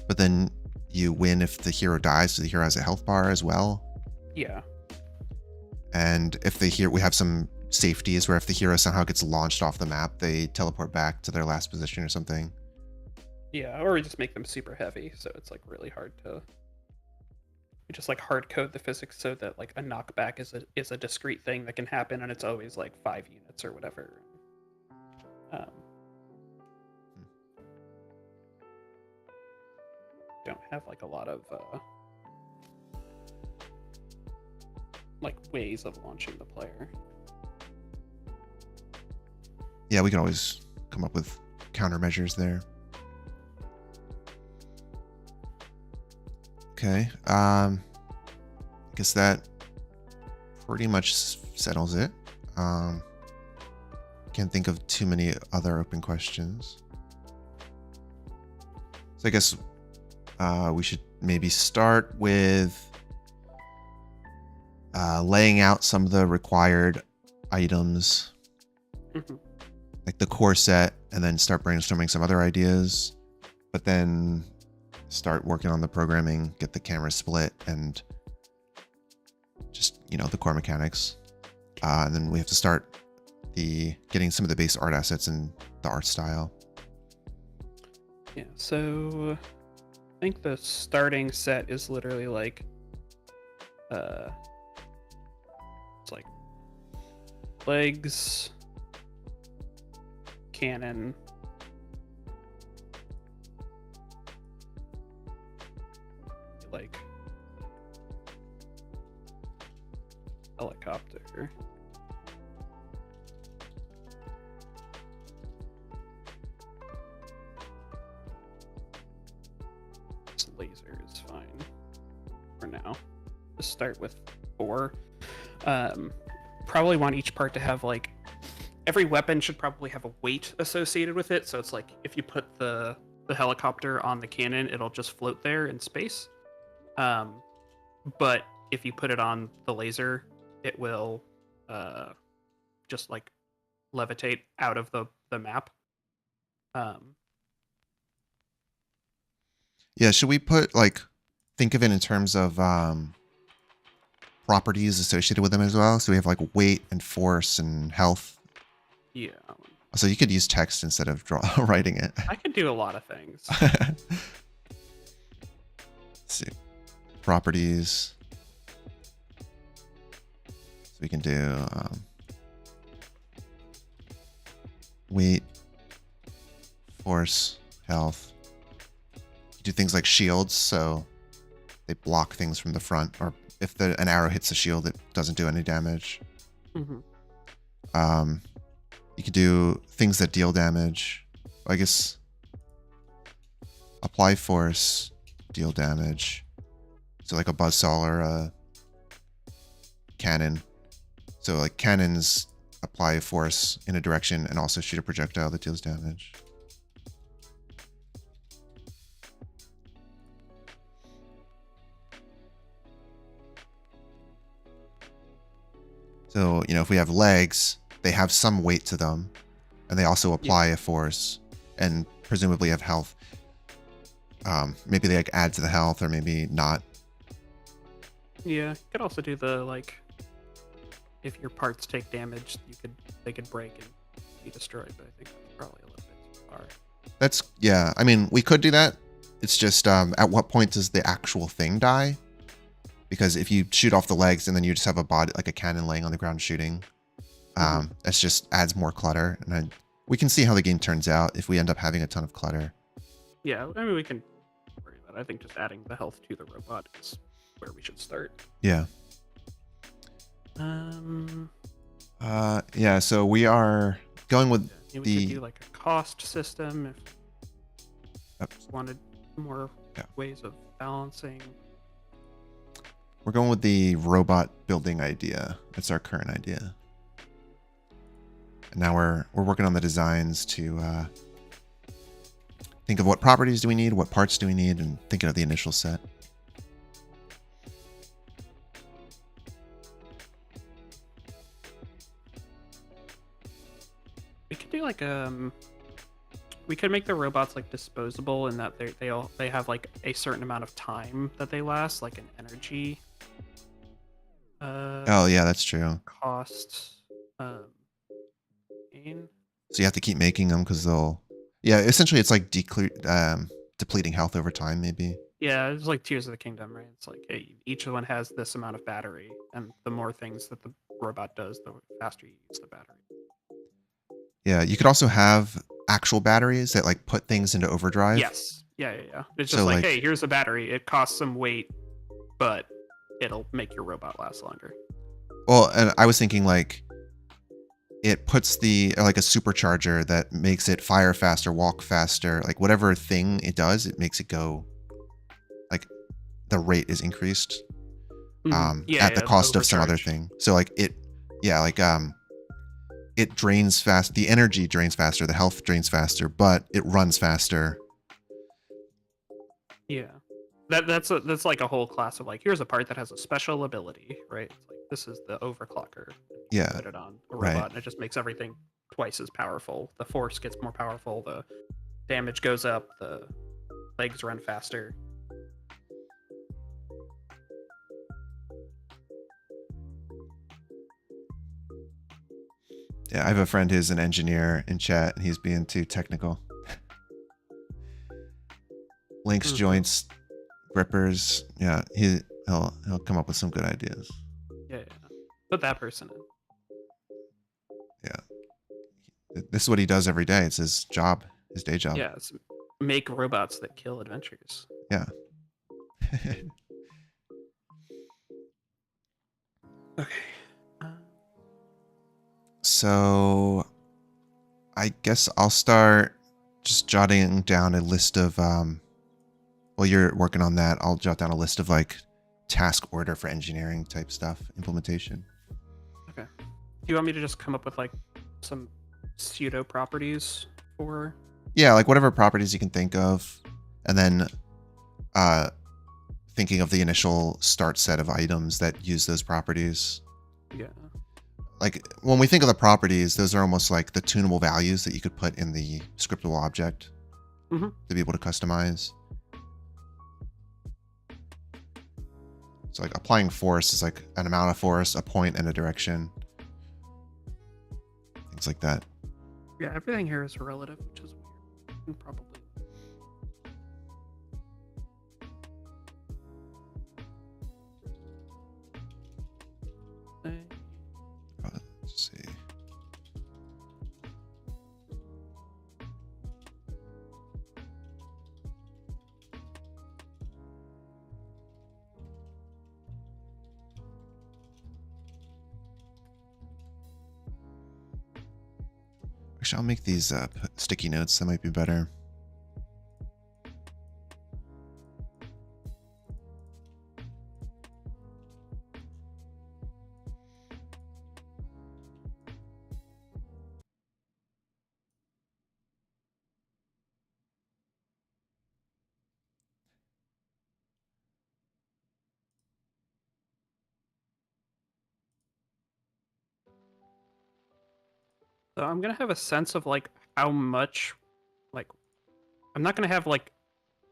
S1: but then you win if the hero dies, so the hero has a health bar as well.
S2: Yeah.
S1: And if we have some safeties where if the hero somehow gets launched off the map, they teleport back to their last position or something.
S2: Yeah, or we just make them super heavy, so it's like really hard to. We just like hard code the physics so that like a knockback is a discrete thing that can happen, and it's always like 5 units or whatever. Don't have like a lot of like ways of launching the player.
S1: Yeah, we can always come up with countermeasures there. Okay, guess that pretty much settles it. Can't think of too many other open questions. So I guess we should maybe start with laying out some of the required items, like the core set, and then start brainstorming some other ideas, but then start working on the programming, get the camera split, and just, the core mechanics. And then we have to start getting some of the base art assets and the art style.
S2: Yeah, so I think the starting set is literally like it's like legs, cannon, like helicopter, laser is fine for now. Just start with 4. Probably want each part to have like every weapon should probably have a weight associated with it. So it's like if you put the helicopter on the cannon, it'll just float there in space. But if you put it on the laser, it will just like levitate out of the map.
S1: Yeah, should we put like think of it in terms of properties associated with them as well? So we have like weight and force and health.
S2: Yeah.
S1: So you could use text instead of writing it.
S2: I could do a lot of things.
S1: Let's see. Properties. So we can do weight, force, health. You do things like shields, so they block things from the front, or if an arrow hits the shield, it doesn't do any damage.
S2: Mm-hmm.
S1: You could do things that deal damage. I guess apply force, deal damage. So like a buzzsaw or a cannon. So like cannons apply force in a direction and also shoot a projectile that deals damage. So, if we have legs, they have some weight to them, and they also apply a force, and presumably have health. Maybe they like add to the health, or maybe not.
S2: Yeah, you could also do the like, if your parts take damage, they could break and be destroyed. But I think that's probably a little bit too far.
S1: I mean, we could do that. It's just at what point does the actual thing die? Because if you shoot off the legs and then you just have a body, like a cannon laying on the ground shooting, that just adds more clutter. And we can see how the game turns out if we end up having a ton of clutter.
S2: Yeah, I mean, we can worry about it. I think just adding the health to the robot is where we should start.
S1: Yeah. Yeah, so we are going with
S2: we could do like a cost system if you wanted more ways of balancing.
S1: We're going with the robot building idea. That's our current idea. And now we're working on the designs to think of what properties do we need, what parts do we need, and thinking of the initial set.
S2: We could do like we could make the robots like disposable in that they have like a certain amount of time that they last, like an energy.
S1: Oh yeah, that's true.
S2: Cost. Gain.
S1: So you have to keep making them because they'll. Yeah, essentially it's like depleting health over time, maybe.
S2: Yeah, it's like Tears of the Kingdom, right? It's like each one has this amount of battery, and the more things that the robot does, the faster you use the battery.
S1: Yeah, you could also have actual batteries that like put things into overdrive.
S2: Yes. Yeah. It's just like, hey, here's a battery. It costs some weight, but it'll make your robot last longer.
S1: Well, and I was thinking like it puts like a supercharger that makes it fire faster, walk faster, like whatever thing it does, it makes it go like the rate is increased at the cost of some other thing. So like it drains fast, the energy drains faster, the health drains faster, but it runs faster.
S2: Yeah. That's like a whole class of like, here's a part that has a special ability, right? It's like this is the overclocker.
S1: Yeah.
S2: Put it on a robot, and it just makes everything twice as powerful. The force gets more powerful, the damage goes up, the legs run faster.
S1: Yeah, I have a friend who's an engineer in chat, and he's being too technical. Links, joints, grippers. Yeah, he'll come up with some good ideas.
S2: Yeah. Put that person in.
S1: Yeah. This is what he does every day. It's his job, his day job.
S2: Yeah, it's make robots that kill adventures.
S1: Yeah.
S2: Okay.
S1: So I guess I'll start just jotting down a list of while you're working on that, I'll jot down a list of like task order for engineering type stuff, implementation.
S2: Okay. Do you want me to just come up with like some pseudo properties for?
S1: Yeah, like whatever properties you can think of, and then thinking of the initial start set of items that use those properties.
S2: Yeah.
S1: Like when we think of the properties, those are almost like the tunable values that you could put in the scriptable object to be able to customize. So like applying force is like an amount of force, a point, and a direction. Things like that.
S2: Yeah, everything here is relative, which is weird. And probably.
S1: Let's see. Actually, I'll make these sticky notes. That might be better.
S2: So I'm gonna have a sense of like how much, like, I'm not gonna have like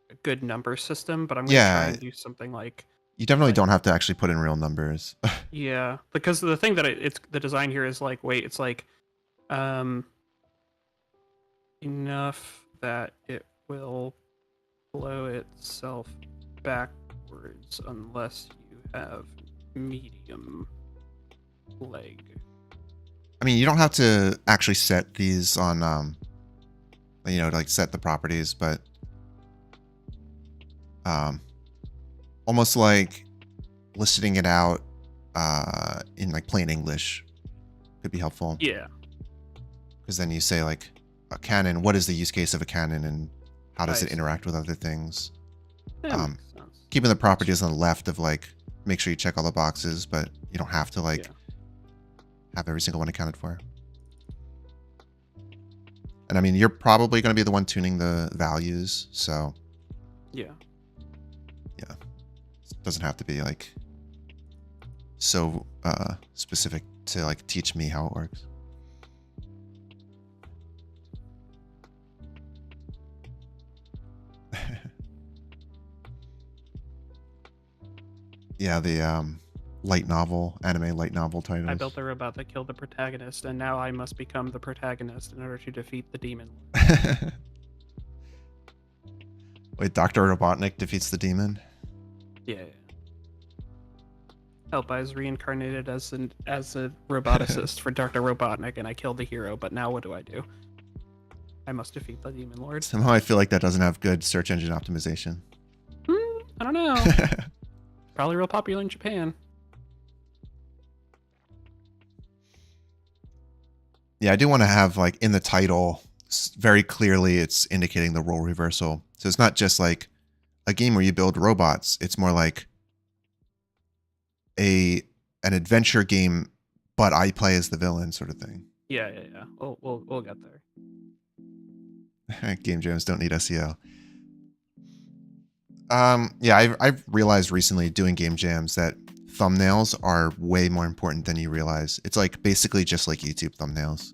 S2: a good number system, but I'm gonna try and do something like.
S1: You definitely don't have to actually put in real numbers.
S2: Yeah, because the thing that it's the design here is like, wait, it's like, enough that it will blow itself backwards unless you have medium leg.
S1: I mean, you don't have to actually set these on, you know, like set the properties, but almost like listing it out in like plain English could be helpful.
S2: Yeah.
S1: Because then you say like a cannon, what is the use case of a cannon and how does
S2: I
S1: it
S2: see.
S1: interact with other things?
S2: That makes sense.
S1: Keeping the properties on the left of like, make sure you check all the boxes, but you don't have to like have every single one accounted for. And I mean, you're probably going to be the one tuning the values. So
S2: yeah,
S1: it doesn't have to be like so specific to like teach me how it works. Yeah, the light novel, anime light novel titles.
S2: I built a robot that killed the protagonist, and now I must become the protagonist in order to defeat the demon.
S1: Wait, Dr. Robotnik defeats the demon?
S2: Yeah. Help, I was reincarnated as a roboticist for Dr. Robotnik, and I killed the hero, but now what do? I must defeat the demon lord.
S1: Somehow I feel like that doesn't have good search engine optimization.
S2: I don't know. Probably real popular in Japan.
S1: Yeah, I do want to have like in the title, very clearly it's indicating the role reversal. So it's not just like a game where you build robots. It's more like an adventure game, but I play as the villain sort of thing.
S2: Yeah. We'll get there.
S1: Game jams don't need SEO. Yeah, I've realized recently doing game jams that thumbnails are way more important than you realize. It's like basically just like YouTube thumbnails.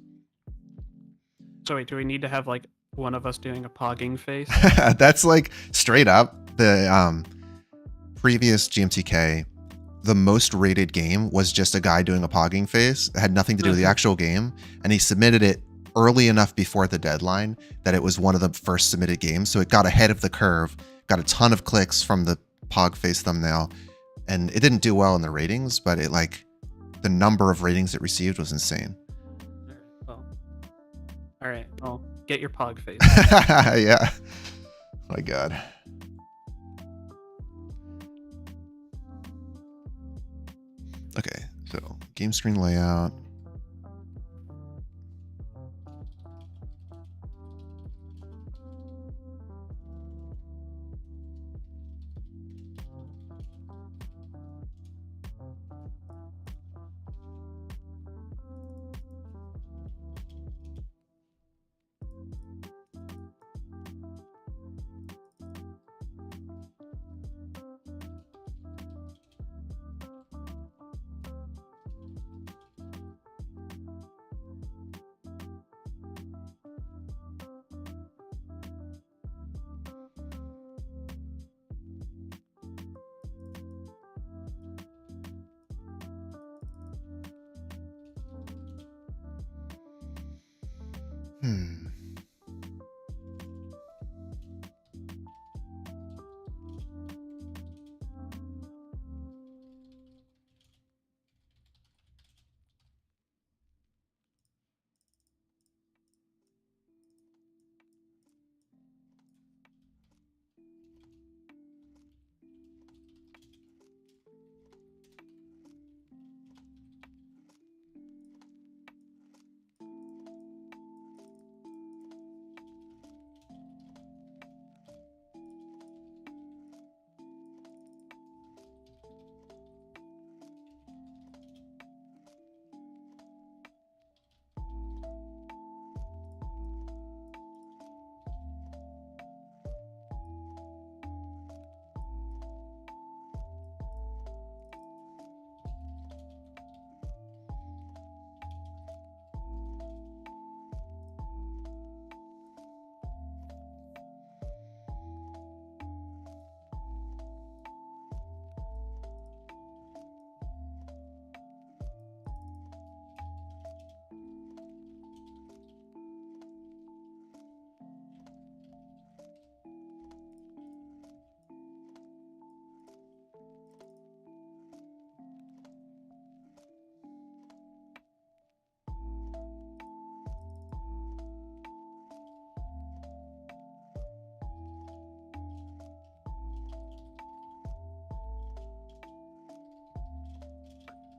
S2: So wait, do we need to have like one of us doing a pogging face?
S1: That's like straight up the previous GMTK. The most rated game was just a guy doing a pogging face. It had nothing to do with the actual game, and he submitted it early enough before the deadline that it was one of the first submitted games. So it got ahead of the curve, got a ton of clicks from the pog face thumbnail, and it didn't do well in the ratings, but it like the number of ratings it received was insane.
S2: Well, all right. Well, get your pog face.
S1: Yeah. Oh my God. Okay, so game screen layout. Hmm.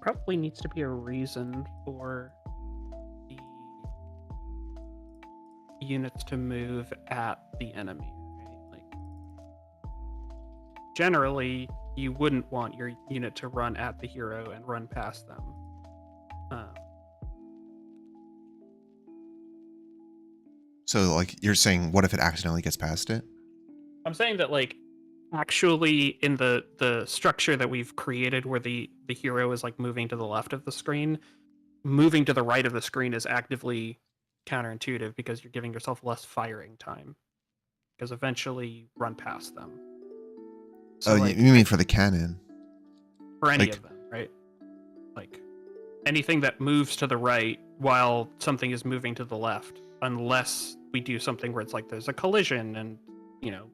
S2: Probably needs to be a reason for the units to move at the enemy, right? Like, generally, you wouldn't want your unit to run at the hero and run past them.
S1: So, like, you're saying, what if it accidentally gets past it?
S2: I'm saying that, like, actually in the structure that we've created where the hero is like moving to the left of the screen, moving to the right of the screen is actively counterintuitive because you're giving yourself less firing time because eventually you run past them. So,
S1: Oh,
S2: like,
S1: you mean for the cannon?
S2: for any
S1: like-
S2: of them, right? Like anything that moves to the right while something is moving to the left, unless we do something where it's like there's a collision and, you know,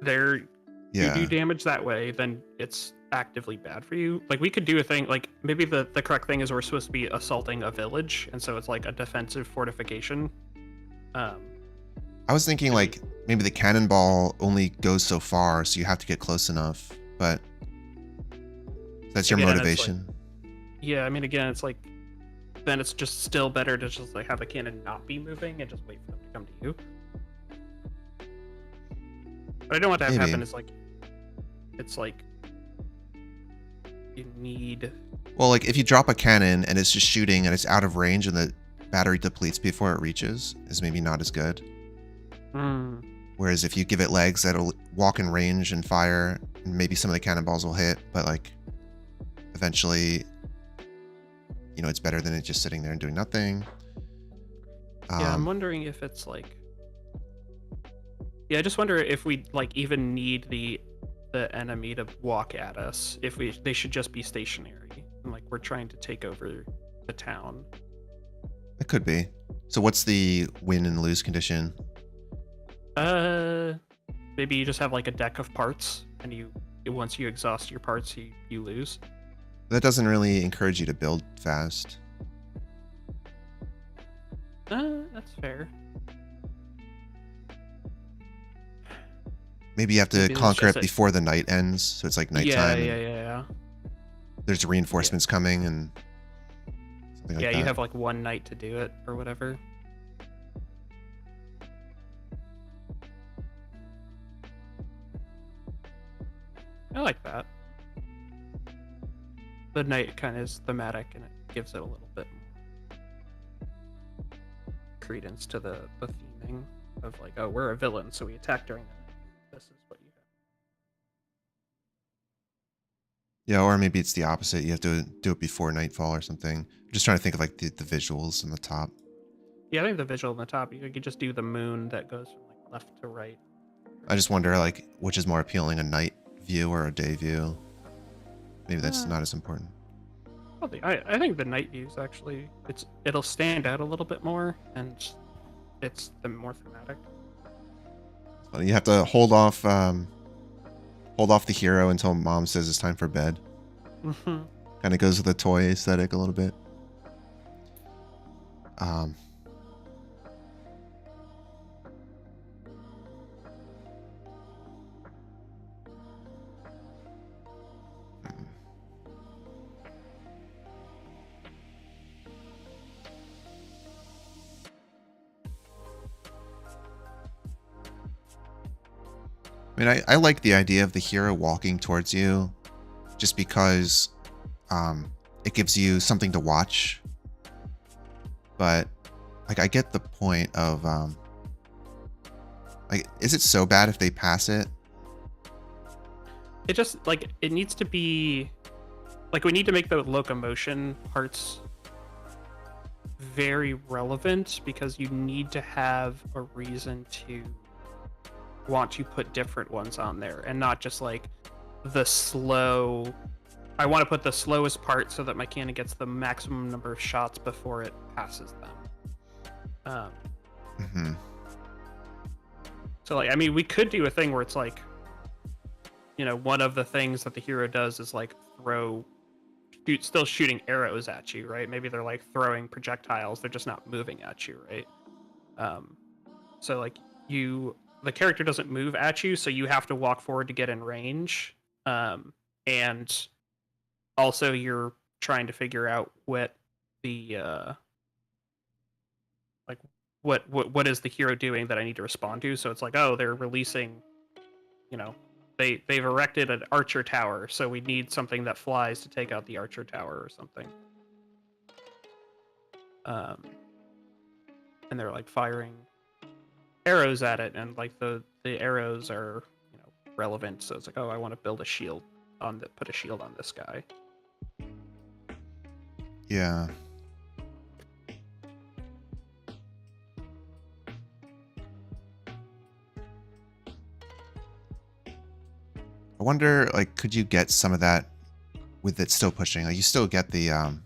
S2: you
S1: Yeah.
S2: do damage that way, then it's actively bad for you. Like, we could do a thing, like, maybe the correct thing is we're supposed to be assaulting a village, and so it's like a defensive fortification.
S1: I was thinking, like, maybe the cannonball only goes so far, so you have to get close enough, but that's your
S2: Again, it's
S1: motivation.
S2: Yeah, I mean, again, it's like, then it's just still better to just, like, have the cannon not be moving and just wait for them to come to you. What I don't want to have
S1: Maybe.
S2: happen is, like, it's like, you need...
S1: Well, like, if you drop a cannon and it's just shooting and it's out of range and the battery depletes before it reaches, is maybe not as good. Whereas if you give it legs that'll walk in range and fire, and maybe some of the cannonballs will hit, but, like, eventually, you know, it's better than it just sitting there and doing nothing.
S2: Yeah, I'm wondering if it's like... Yeah, I just wonder if we, like, even need the enemy to walk at us, if they should just be stationary, and, like, we're trying to take over the town.
S1: It could be. So what's the win and lose condition?
S2: Maybe you just have, like, a deck of parts, and once you exhaust your parts, you lose.
S1: That doesn't really encourage you to build fast.
S2: That's fair.
S1: Maybe you have to
S2: Maybe it's
S1: conquer
S2: just
S1: it before the night ends, so it's like
S2: Yeah,
S1: nighttime.
S2: yeah.
S1: There's reinforcements coming and something like
S2: Yeah,
S1: that.
S2: you have, like, one night to do it, or whatever. I like that. The night kind of is thematic, and it gives it a little bit more credence to the theming of, like, oh, we're a villain, so we attack during the night. This is what you have.
S1: Yeah, or maybe it's the opposite. You have to do it before nightfall or something. I'm just trying to think of, like, the visuals on the top.
S2: Yeah, I think the visual on the top, you could just do the moon that goes from, like, left to right.
S1: I just wonder, like, which is more appealing, a night view or a day view? Maybe that's not as important.
S2: Probably, I think the night views actually it'll stand out a little bit more, and it's the more thematic.
S1: Well, you have to hold off the hero until mom says it's time for bed.
S2: Mm-hmm.
S1: Kind of goes with the toy aesthetic a little bit. Um, I mean, I like the idea of the hero walking towards you just because it gives you something to watch. But, like, I get the point of, like, is it so bad if they pass it?
S2: It just, like, it needs to be, like, we need to make the locomotion parts very relevant, because you need to have a reason to want to put different ones on there, and not just like the slow. I want to put the slowest part so that my cannon gets the maximum number of shots before it passes them.
S1: Mm-hmm.
S2: So, like, I mean, we could do a thing where it's like, you know, one of the things that the hero does is like still shooting arrows at you, right? Maybe they're like throwing projectiles, they're just not moving at you, right? So like the character doesn't move at you, so you have to walk forward to get in range. And also you're trying to figure out what the like what is the hero doing that I need to respond to. So it's like, oh, they're releasing, you know, they've erected an archer tower, so we need something that flies to take out the archer tower or something. And they're like firing arrows at it, and like the arrows are, you know, relevant. So it's like, oh, I want to build a shield put a shield on this guy.
S1: Yeah. I wonder, like, could you get some of that with it still pushing? Like, you still get the,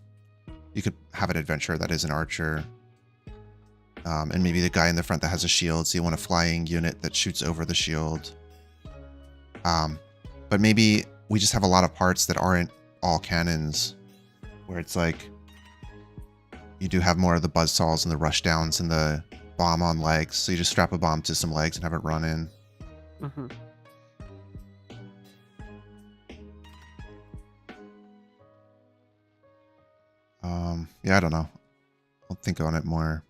S1: you could have an adventurer that is an archer. And maybe the guy in the front that has a shield, so you want a flying unit that shoots over the shield. But maybe we just have a lot of parts that aren't all cannons, where it's like, you do have more of the buzzsaws and the rushdowns and the bomb on legs, so you just strap a bomb to some legs and have it run in.
S2: Mm-hmm.
S1: Yeah, I don't know. I'll think on it more.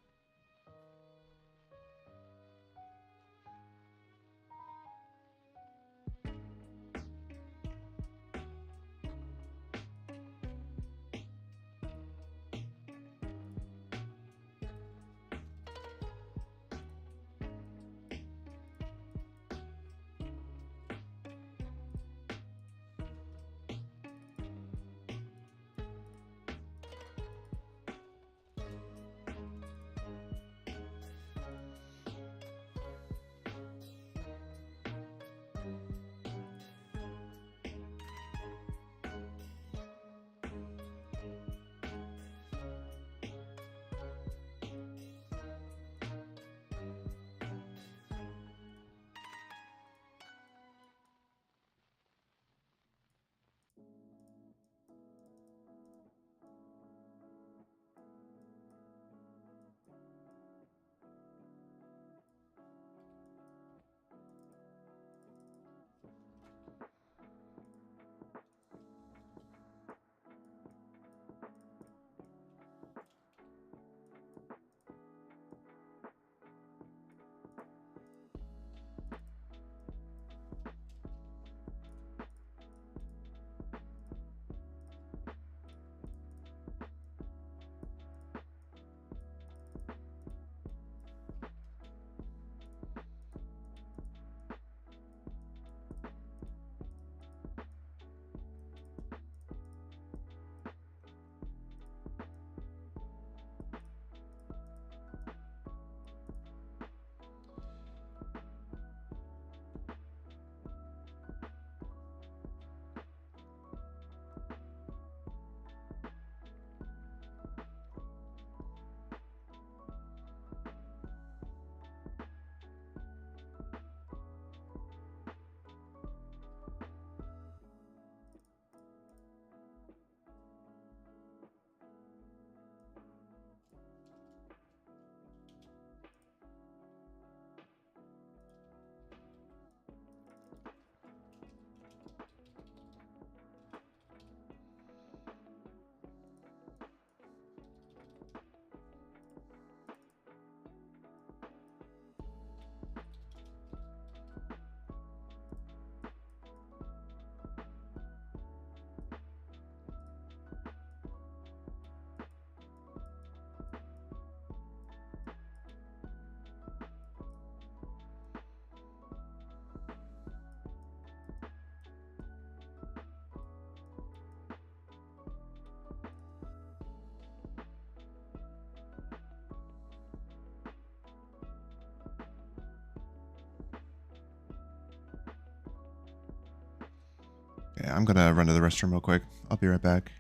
S1: Yeah, I'm gonna run to the restroom real quick. I'll be right back.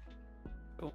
S2: Cool.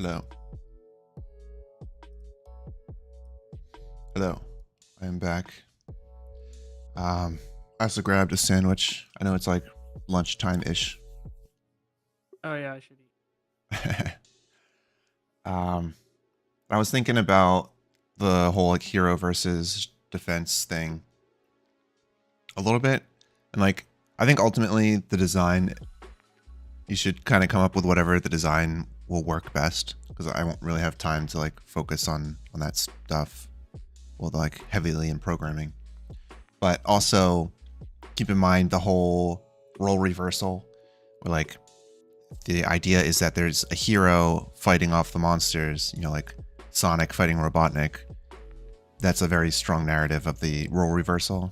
S1: Hello. Hello. I am back. I also grabbed a sandwich. I know it's like lunchtime-ish.
S2: Oh yeah, I should eat.
S1: I was thinking about the whole like hero versus defense thing a little bit. And like, I think ultimately the design, you should kind of come up with whatever the design will work best, because I won't really have time to like focus on that stuff. Well, like heavily in programming, but also keep in mind the whole role reversal, where like the idea is that there's a hero fighting off the monsters, you know, like Sonic fighting Robotnik. That's a very strong narrative of the role reversal.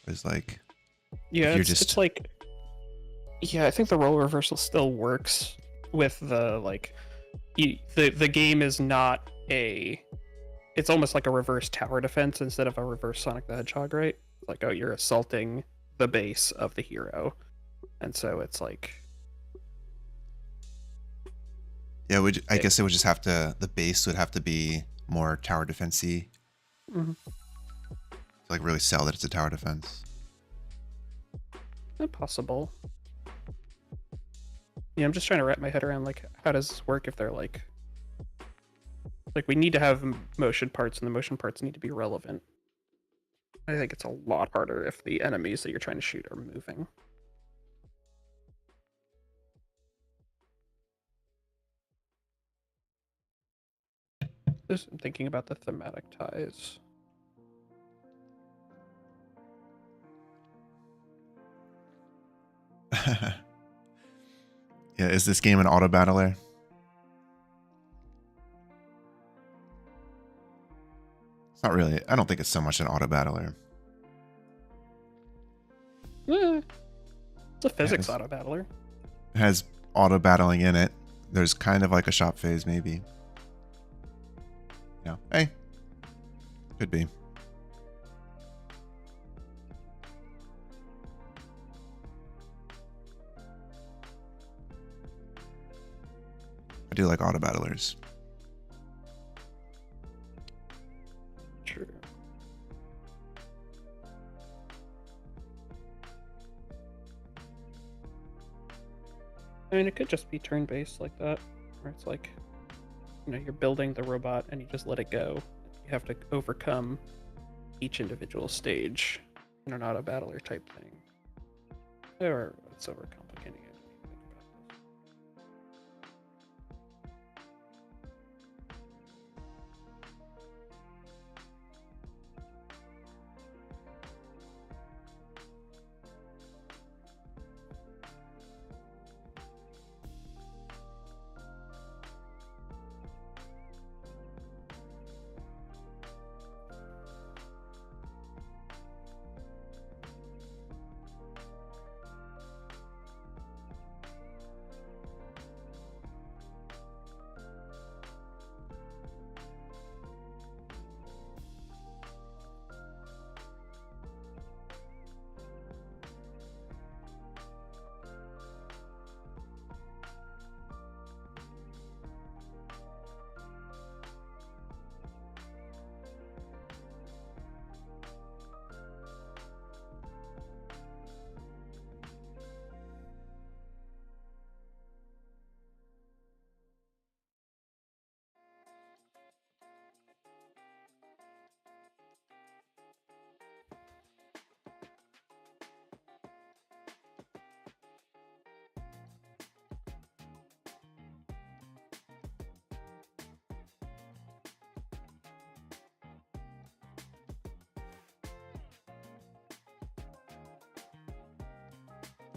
S1: It's like,
S2: Yeah,
S1: if you're
S2: it's like, yeah, I think the role reversal still works with the like, the game is not a, it's almost like a reverse tower defense instead of a reverse Sonic the Hedgehog, right? Like, oh, you're assaulting the base of the hero, and so it's like,
S1: yeah, I guess it would just have to, the base would have to be more tower defense-y.
S2: mm-hmm.
S1: To like really sell that it's a tower defense.
S2: Possible. Yeah, I'm just trying to wrap my head around like, how does this work if they're like we need to have motion parts, and the motion parts need to be relevant. I think it's a lot harder if the enemies that you're trying to shoot are moving. Just thinking about the thematic ties.
S1: Yeah, is this game an auto battler? It's not really. I don't think it's so much an auto battler.
S2: It's a physics auto battler.
S1: It has auto battling in it. There's kind of like a shop phase, maybe. Yeah. Hey. Could be. I do like auto battlers.
S2: True. I mean, it could just be turn-based like that, where it's like, you know, you're building the robot and you just let it go. You have to overcome each individual stage in an auto battler type thing. Or it's overcomplicating it.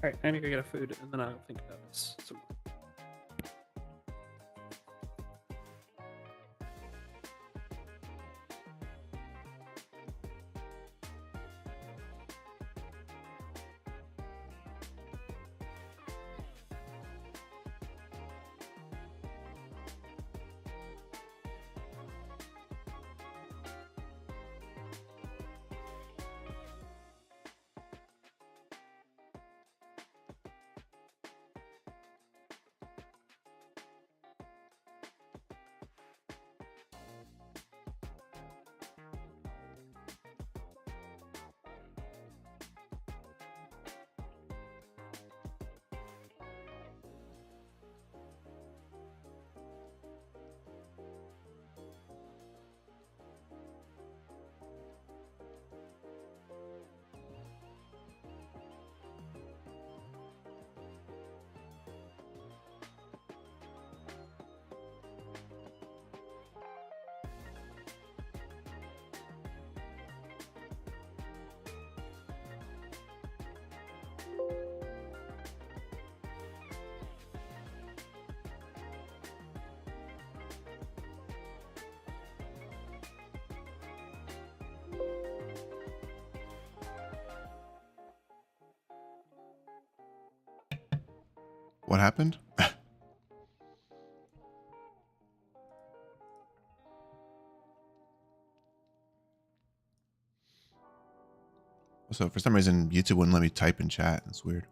S2: All right, I need to go get a food, and then I'll think about this some more.
S1: What happened? So for some reason, YouTube wouldn't let me type in chat. That's weird.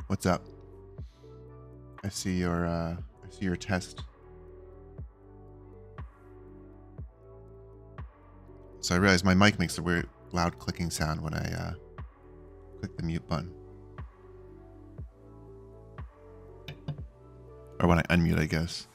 S1: What's up? I see your test. So I realized my mic makes a weird loud clicking sound when I click the mute button. Or when I unmute, I guess.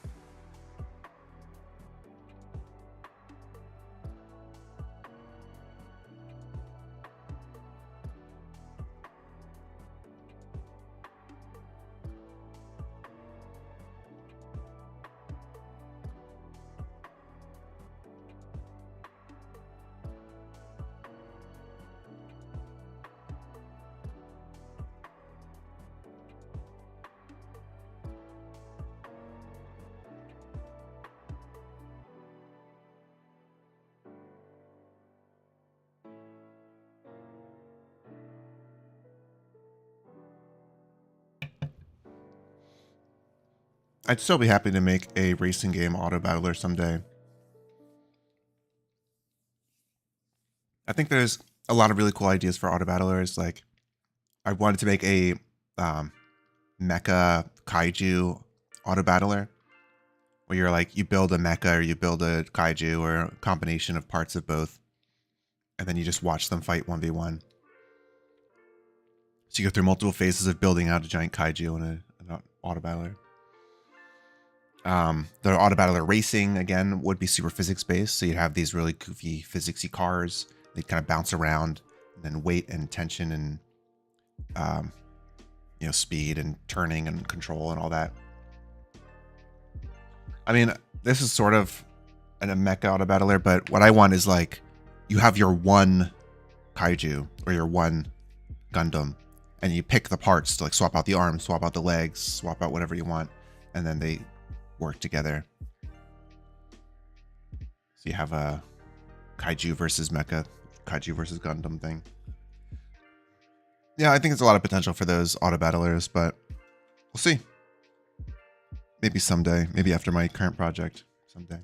S1: I'd still be happy to make a racing game auto battler someday. I think there's a lot of really cool ideas for auto battlers. Like, I wanted to make a mecha kaiju auto battler, where you're like, you build a mecha or you build a kaiju or a combination of parts of both, and then you just watch them fight 1v1. So you go through multiple phases of building out a giant kaiju in an auto battler. The auto battler racing, again, would be super physics based. So you'd have these really goofy physicsy cars. They'd kind of bounce around, and then weight and tension and, speed and turning and control and all that. I mean, this is sort of a mecha auto battler, but what I want is like, you have your one kaiju or your one Gundam, and you pick the parts to like swap out the arms, swap out the legs, swap out whatever you want, and then they work together. So you have a kaiju versus mecha, kaiju versus Gundam thing. Yeah, I think there's a lot of potential for those auto battlers, but we'll see. Maybe someday, maybe after my current project someday.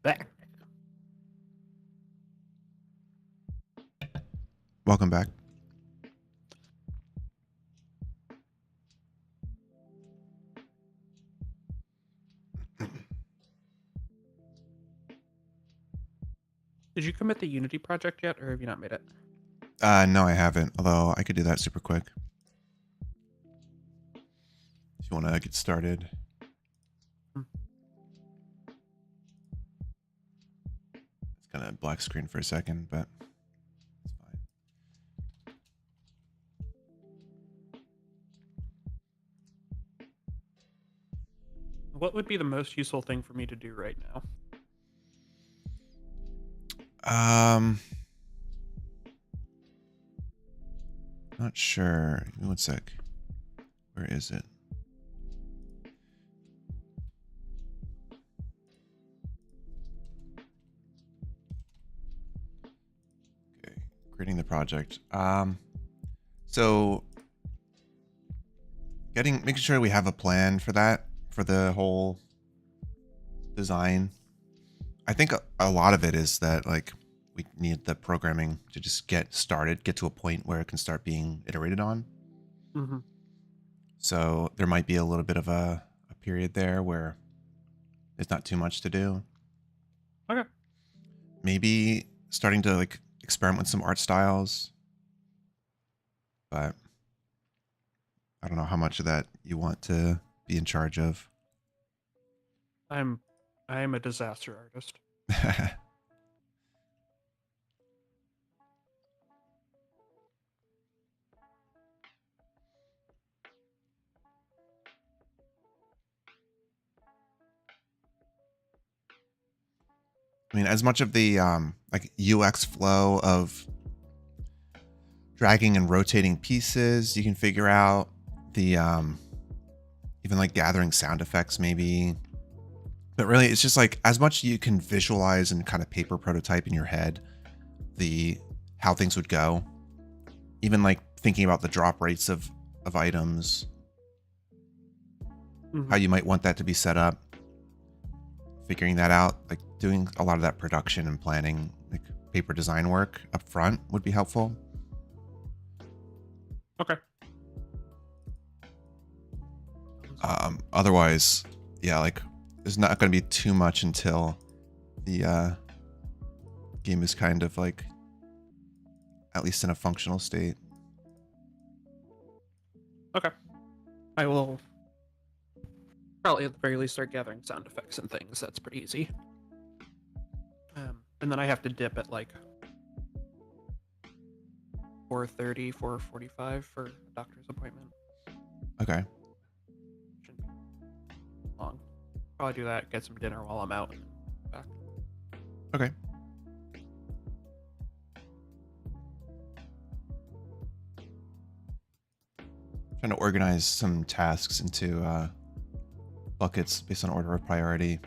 S2: Back.
S1: Welcome back.
S2: Did you commit the Unity project yet, or have you not made it?
S1: No, I haven't. Although I could do that super quick. If you want to get started. It's kind of black screen for a second, but it's fine.
S2: What would be the most useful thing for me to do right now?
S1: Not sure. Give me one sec. Where is it? Okay, creating the project. So making sure we have a plan for that, for the whole design. I think a lot of it is that like we need the programming to just get started, get to a point where it can start being iterated on.
S2: Mm-hmm.
S1: So there might be a little bit of a period there where there's not too much to do.
S2: Okay.
S1: Maybe starting to like experiment with some art styles, but I don't know how much of that you want to be in charge of.
S2: I am a disaster artist.
S1: I mean, as much of the like UX flow of dragging and rotating pieces, you can figure out the even like gathering sound effects maybe. But really, it's just like as much you can visualize and kind of paper prototype in your head how things would go. Even like thinking about the drop rates of items,
S2: Mm-hmm.
S1: how you might want that to be set up. Figuring that out, like doing a lot of that production and planning, like paper design work up front would be helpful.
S2: Okay.
S1: Otherwise, yeah, like there's not going to be too much until the game is kind of like at least in a functional state.
S2: Okay. I will probably at the very least start gathering sound effects and things. That's pretty easy. And then I have to dip at like 4:30, 4:45 for a doctor's appointment.
S1: Okay.
S2: Shouldn't be long. Probably do that, get some dinner while I'm out, and then back.
S1: Okay. Trying to organize some tasks into buckets based on order of priority.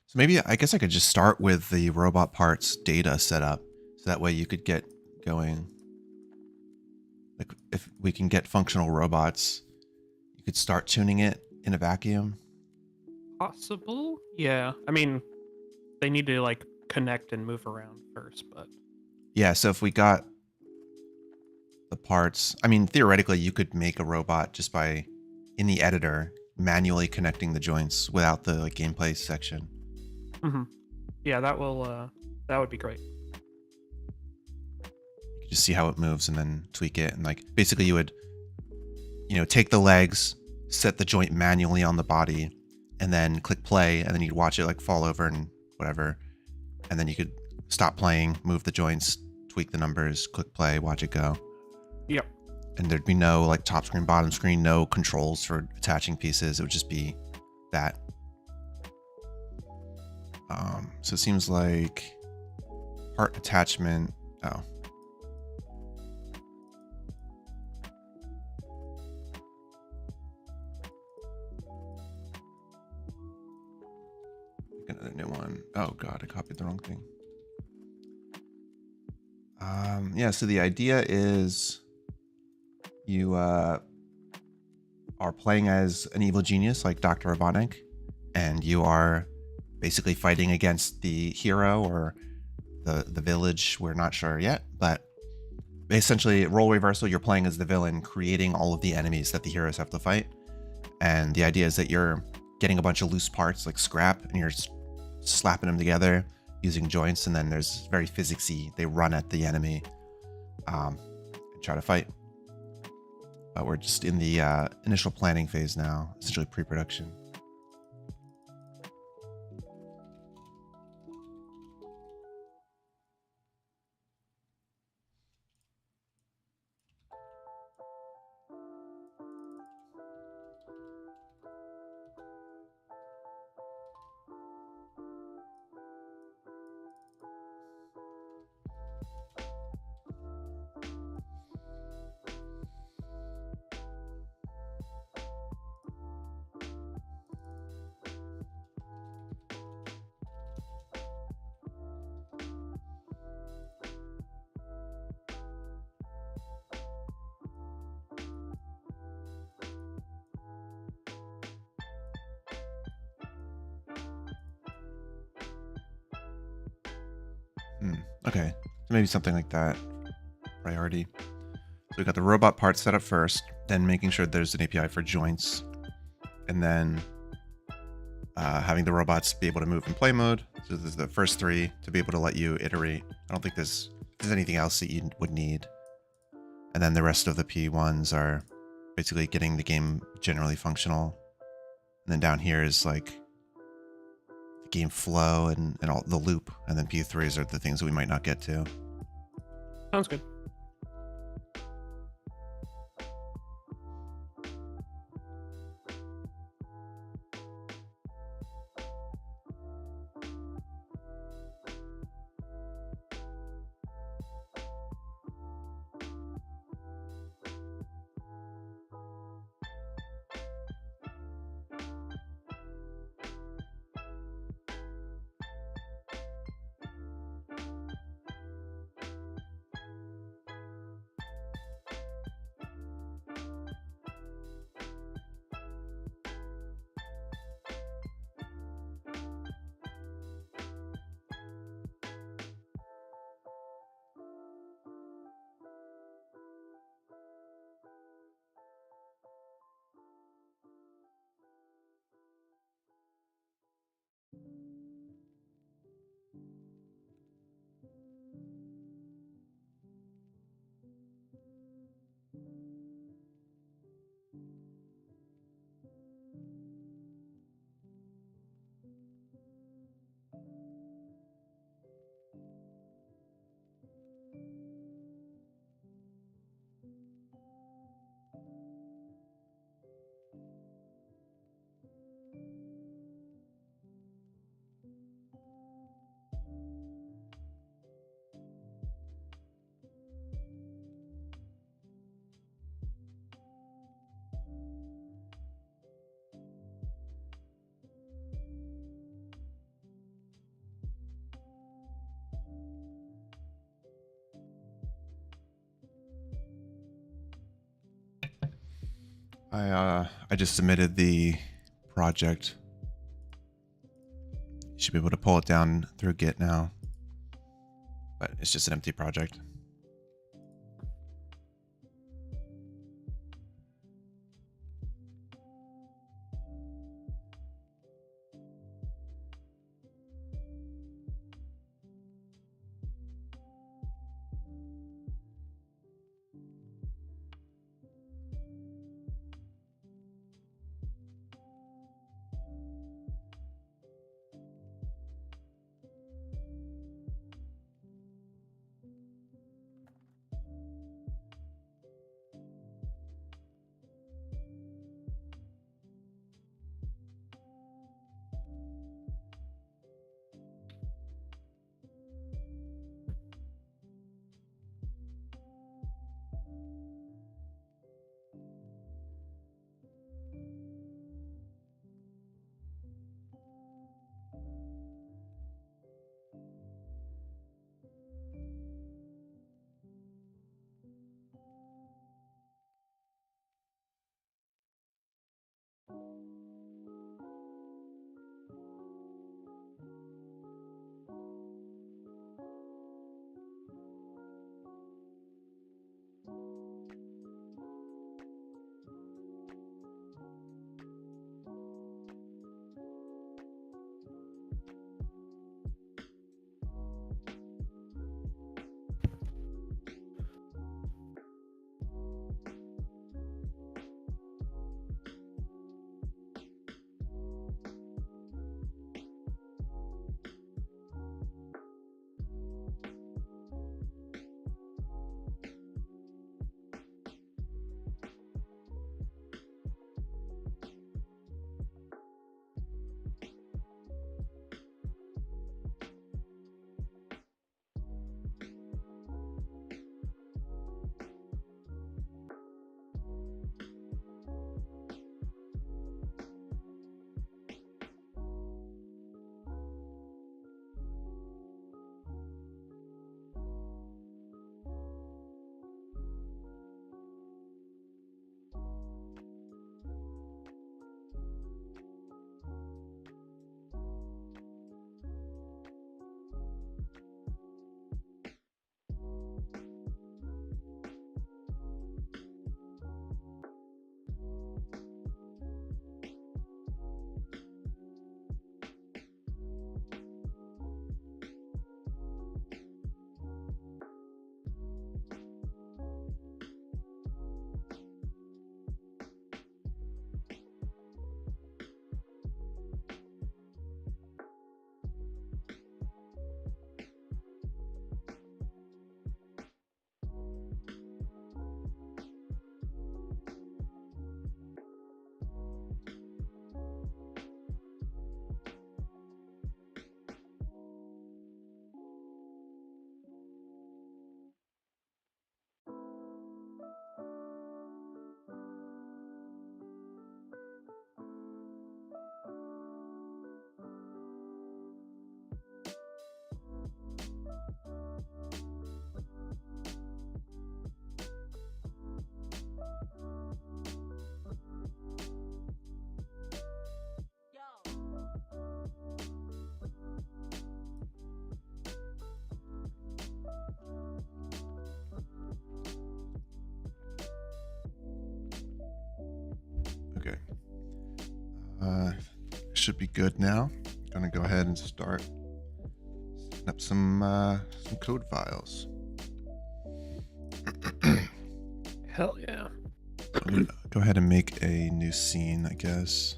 S1: So maybe I guess I could just start with the robot parts data setup, so that way you could get going. Like if we can get functional robots, you could start tuning it in a vacuum.
S2: Possible? Yeah. I mean, they need to like connect and move around first, but
S1: Yeah, so if we got the parts, I mean, theoretically, you could make a robot just by, in the editor, manually connecting the joints without the like gameplay section.
S2: yeah, that would be great.
S1: You could just see how it moves and then tweak it. And like basically you would, take the legs, set the joint manually on the body, and then click play, and then you'd watch it like fall over and whatever. And then you could stop playing, move the joints, tweak the numbers, click play, watch it go.
S2: Yep.
S1: And there'd be no like top screen, bottom screen, no controls for attaching pieces. It would just be that. So it seems like part attachment. Oh. Another new one. Oh god, I copied the wrong thing. Yeah, so the idea is you are playing as an evil genius like Dr. Robotnik, and you are basically fighting against the hero or the village. We're not sure yet, but essentially role reversal, you're playing as the villain, creating all of the enemies that the heroes have to fight. And the idea is that you're getting a bunch of loose parts like scrap and you're slapping them together using joints, and then there's very physicsy, they run at the enemy and try to fight. But we're just in the initial planning phase now, essentially pre-production. Okay, so maybe something like that. Priority. So we got the robot part set up first, then making sure there's an API for joints, and then having the robots be able to move in play mode. So there's the first three to be able to let you iterate. I don't think there's anything else that you would need. And then the rest of the P1s are basically getting the game generally functional. And then down here is like the game flow and all the loop. And then P3s are the things that we might not get to.
S2: Sounds good.
S1: I just submitted the project. You should be able to pull it down through Git now, but it's just an empty project. Should be good now. Gonna go ahead and start setting up some code files.
S2: Hell yeah.
S1: Go ahead and make a new scene, I guess.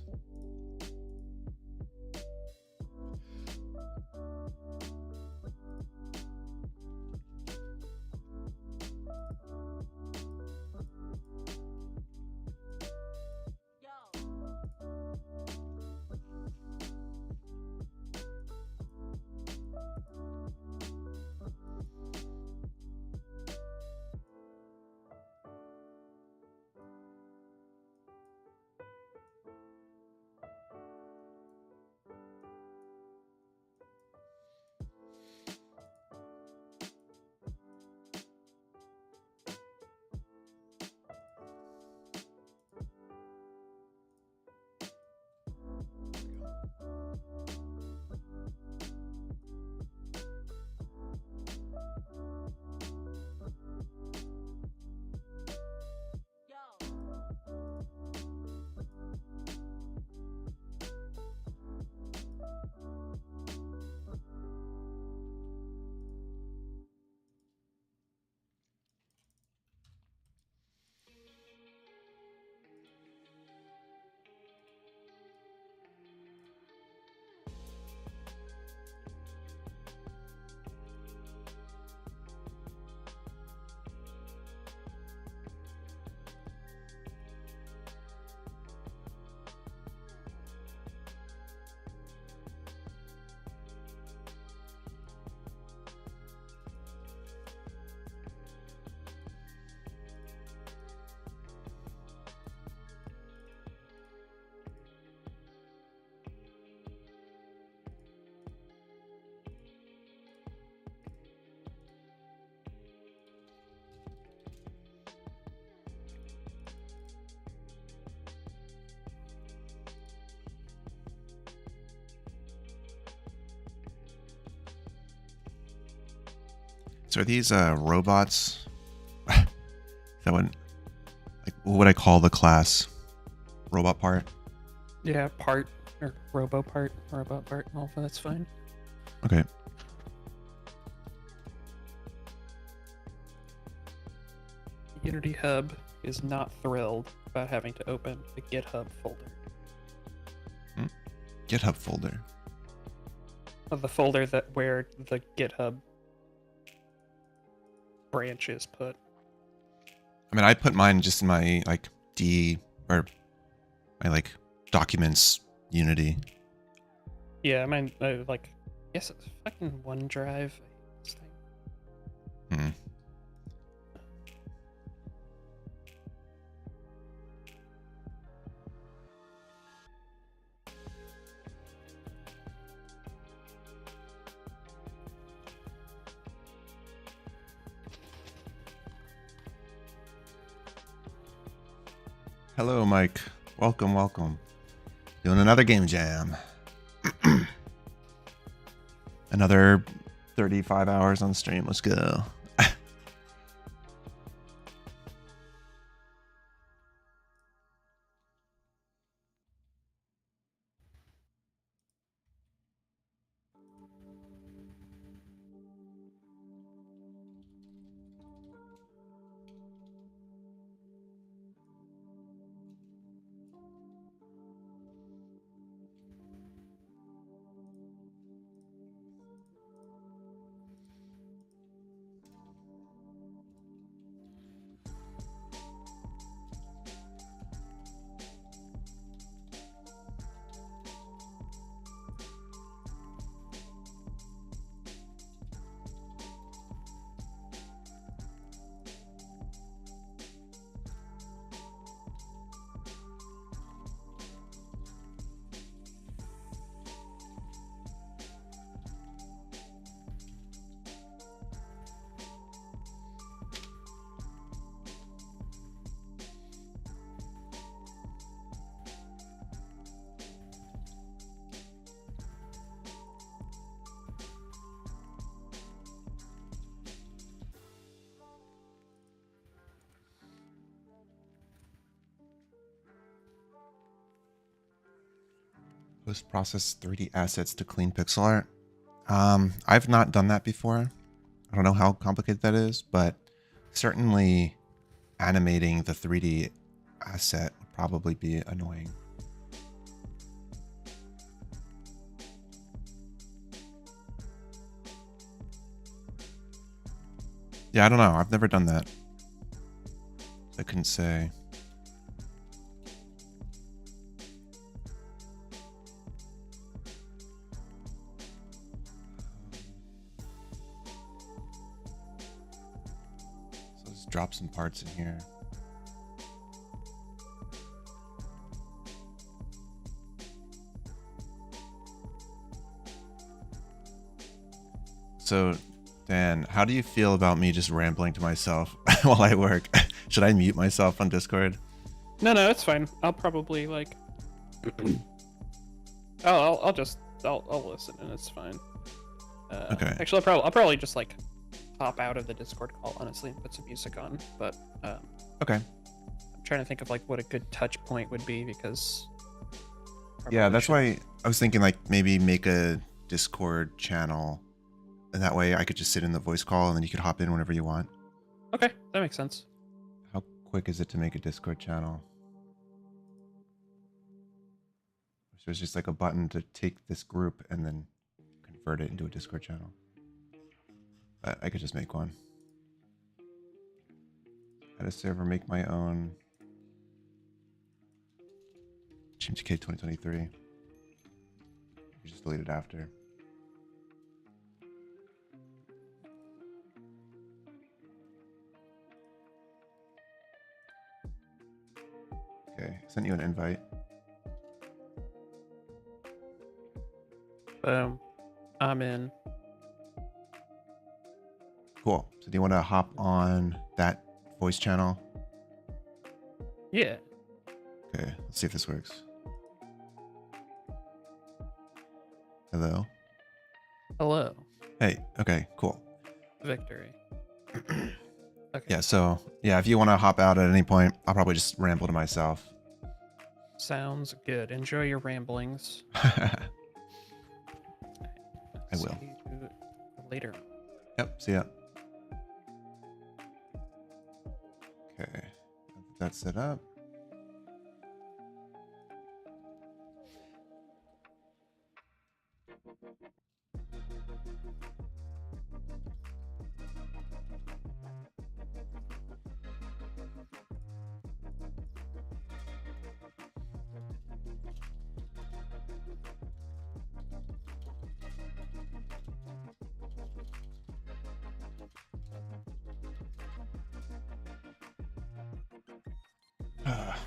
S1: So are these robots? That would, like, what would I call the class? Robot part?
S2: Yeah, part or robot part, well, that's fine.
S1: Okay.
S2: Unity Hub is not thrilled about having to open the GitHub folder.
S1: GitHub folder.
S2: Of the folder where the GitHub branch is put.
S1: I mean, I put mine just in my my documents Unity.
S2: Yeah, mine yes, it's fucking OneDrive. This thing.
S1: Hmm. Hello, Mike. Welcome, welcome. Doing another game jam. Another 35 hours on stream. Let's go. Post-process 3D assets to clean pixel art. I've not done that before. I don't know how complicated that is, but certainly animating the 3D asset would probably be annoying. Yeah, I don't know. I've never done that. I couldn't say. So let's drop some parts in here. So, Dan, how do you feel about me just rambling to myself while I work? Should I mute myself on Discord?
S2: No, it's fine. I'll probably like. I'll listen and it's fine.
S1: Okay.
S2: Actually, I'll probably just like pop out of the Discord call honestly and put some music on. But
S1: Okay.
S2: I'm trying to think of like what a good touch point would be because.
S1: Yeah, that's why I was thinking like maybe make a Discord channel, and that way I could just sit in the voice call and then you could hop in whenever you want.
S2: Okay, that makes sense.
S1: How quick is it to make a Discord channel? So there's just like a button to take this group and then convert it into a Discord channel. But I could just make one. Add a server, make my own. GMTK 2023. You just delete it after. Okay, sent you an invite.
S2: Boom. I'm in.
S1: Cool. So do you want to hop on that voice channel?
S2: Yeah.
S1: Okay, let's see if this works. Hello?
S2: Hello.
S1: Hey, okay, cool.
S2: Victory. Okay.
S1: Yeah, so, yeah, if you want to hop out at any point, I'll probably just ramble to myself.
S2: Sounds good. Enjoy your ramblings.
S1: I will.
S2: See you later.
S1: Yep, see ya. Okay, that's set up.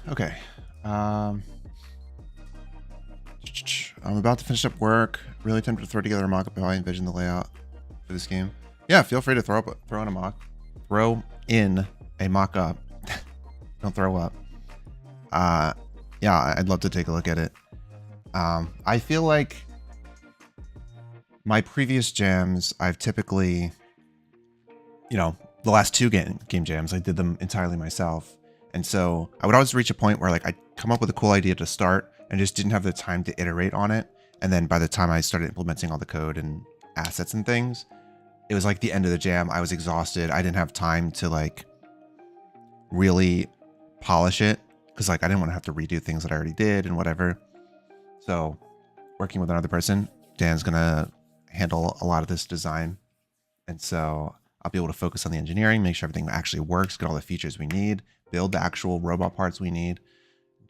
S1: Okay. I'm about to finish up work. Really tempted to throw together a mock-up of how I envision the layout for this game. Yeah, feel free to throw in a mock-up. Don't throw up. Yeah, I'd love to take a look at it. I feel like my previous jams, I've typically, the last two game jams, I did them entirely myself. And so I would always reach a point where like I'd come up with a cool idea to start and just didn't have the time to iterate on it. And then by the time I started implementing all the code and assets and things, it was like the end of the jam. I was exhausted. I didn't have time to like really polish it because like I didn't want to have to redo things that I already did and whatever. So working with another person, Dan's going to handle a lot of this design. And so I'll be able to focus on the engineering, make sure everything actually works, get all the features we need, build the actual robot parts we need.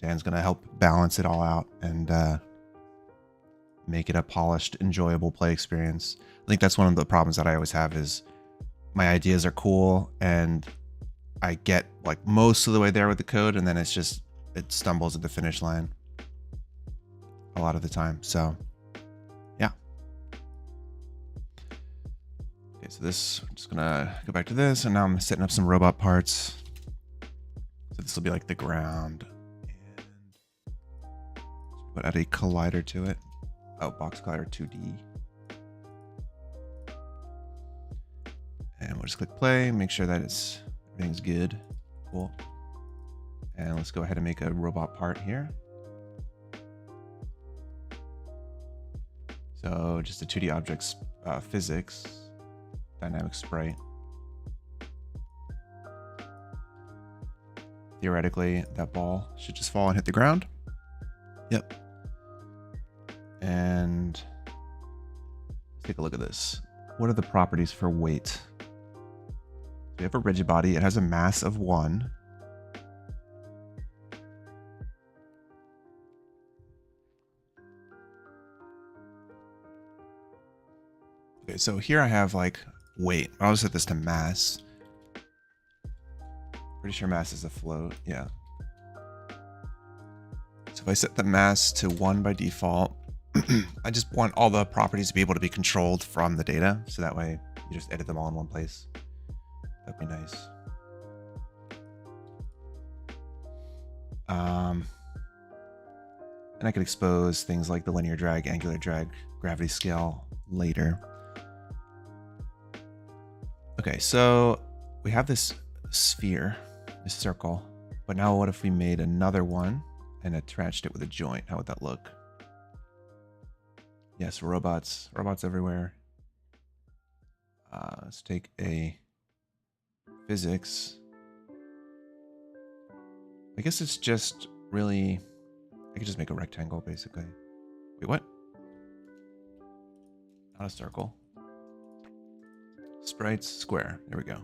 S1: Dan's going to help balance it all out and make it a polished, enjoyable play experience. I think that's one of the problems that I always have is my ideas are cool and I get like most of the way there with the code and then it stumbles at the finish line a lot of the time. So yeah. Okay, so I'm just gonna go back to this and now I'm setting up some robot parts. So this will be like the ground and we'll add a collider to it. Oh, box collider 2D. And we'll just click play, make sure that everything's good. Cool. And let's go ahead and make a robot part here. So just a 2D objects physics, dynamic sprite. Theoretically, that ball should just fall and hit the ground. Yep. And let's take a look at this. What are the properties for weight? We have a rigid body. It has a mass of 1. Okay, so here I have like weight. I'll set this to mass. Pretty sure mass is a float. Yeah. So if I set the mass to 1 by default, I just want all the properties to be able to be controlled from the data. So that way you just edit them all in one place. That'd be nice. And I could expose things like the linear drag, angular drag, gravity scale later. Okay, so we have this sphere, this circle, but now what if we made another one and attached it with a joint? How would that look? Yes, robots everywhere. Let's take a physics. I guess it's just really, I could just make a rectangle basically. Wait, what? Not a circle. Sprites, square. There we go.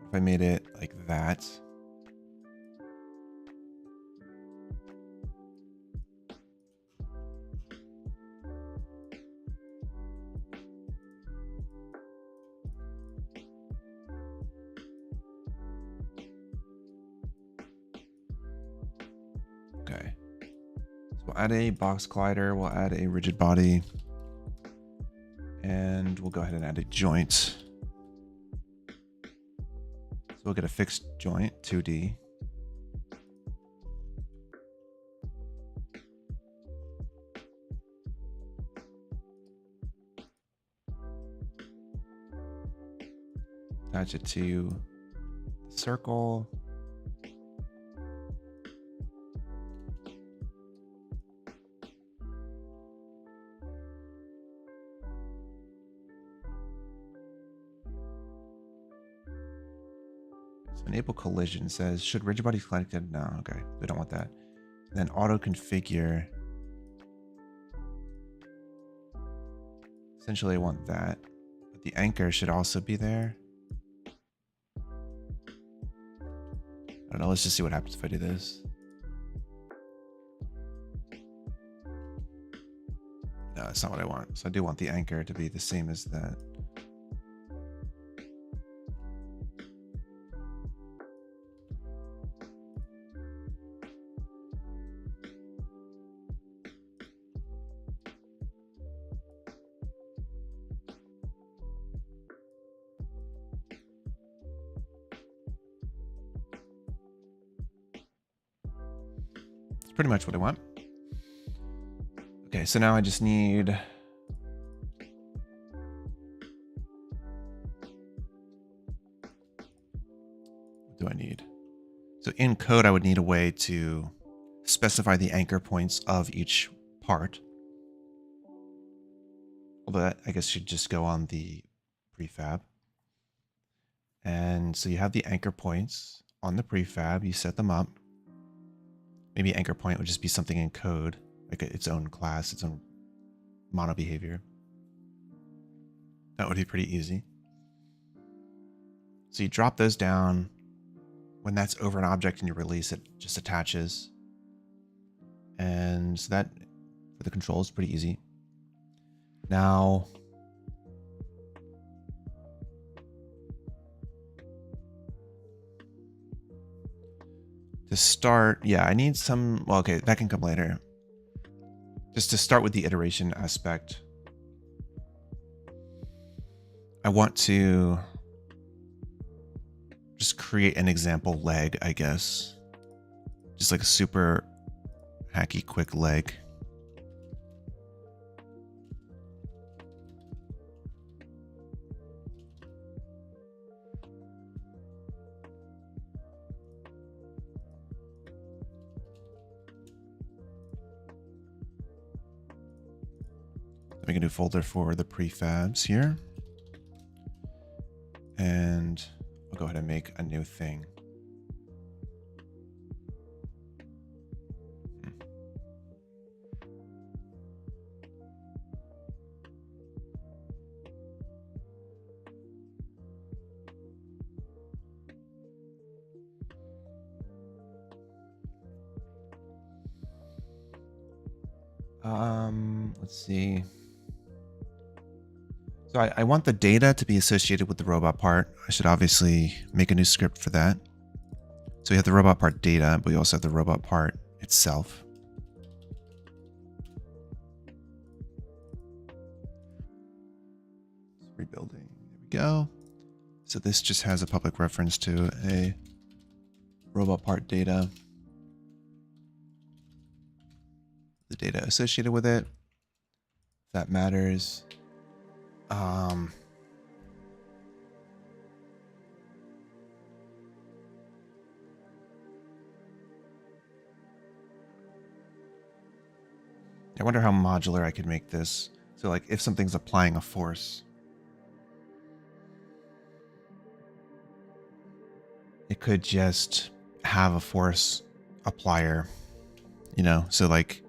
S1: If I made it like that. Okay. So we'll add a box collider, we'll add a rigid body, and we'll go ahead and add a joint. So we'll get a fixed joint, 2D. Attach it to the circle. So enable collision says, should rigid body collected? No, okay, they don't want that. Then auto configure. Essentially I want that, but the anchor should also be there. I don't know, let's just see what happens if I do this. No, that's not what I want. So I do want the anchor to be the same as that. Pretty much what I want. Okay, so now I just need what do I need? So in code, I would need a way to specify the anchor points of each part. Although that, I guess, should just go on the prefab. And so you have the anchor points on the prefab, you set them up. Maybe anchor point would just be something in code, like its own class, its own mono behavior. That would be pretty easy. So you drop those down. When that's over an object and you release it, just attaches. And so that, for the control, is pretty easy. Now, to start, yeah, I need some, well, okay, that can come later. Just to start with the iteration aspect, I want to just create an example leg, I guess. Just like a super hacky quick leg. Make a new folder for the prefabs here. And I'll go ahead and make a new thing. Let's see. So I want the data to be associated with the robot part. I should obviously make a new script for that. So we have the robot part data, but we also have the robot part itself. Rebuilding, there we go. So this just has a public reference to a robot part data. The data associated with it, if that matters. I wonder how modular I could make this. So like if something's applying a force, it could just have a force applier, you know, so like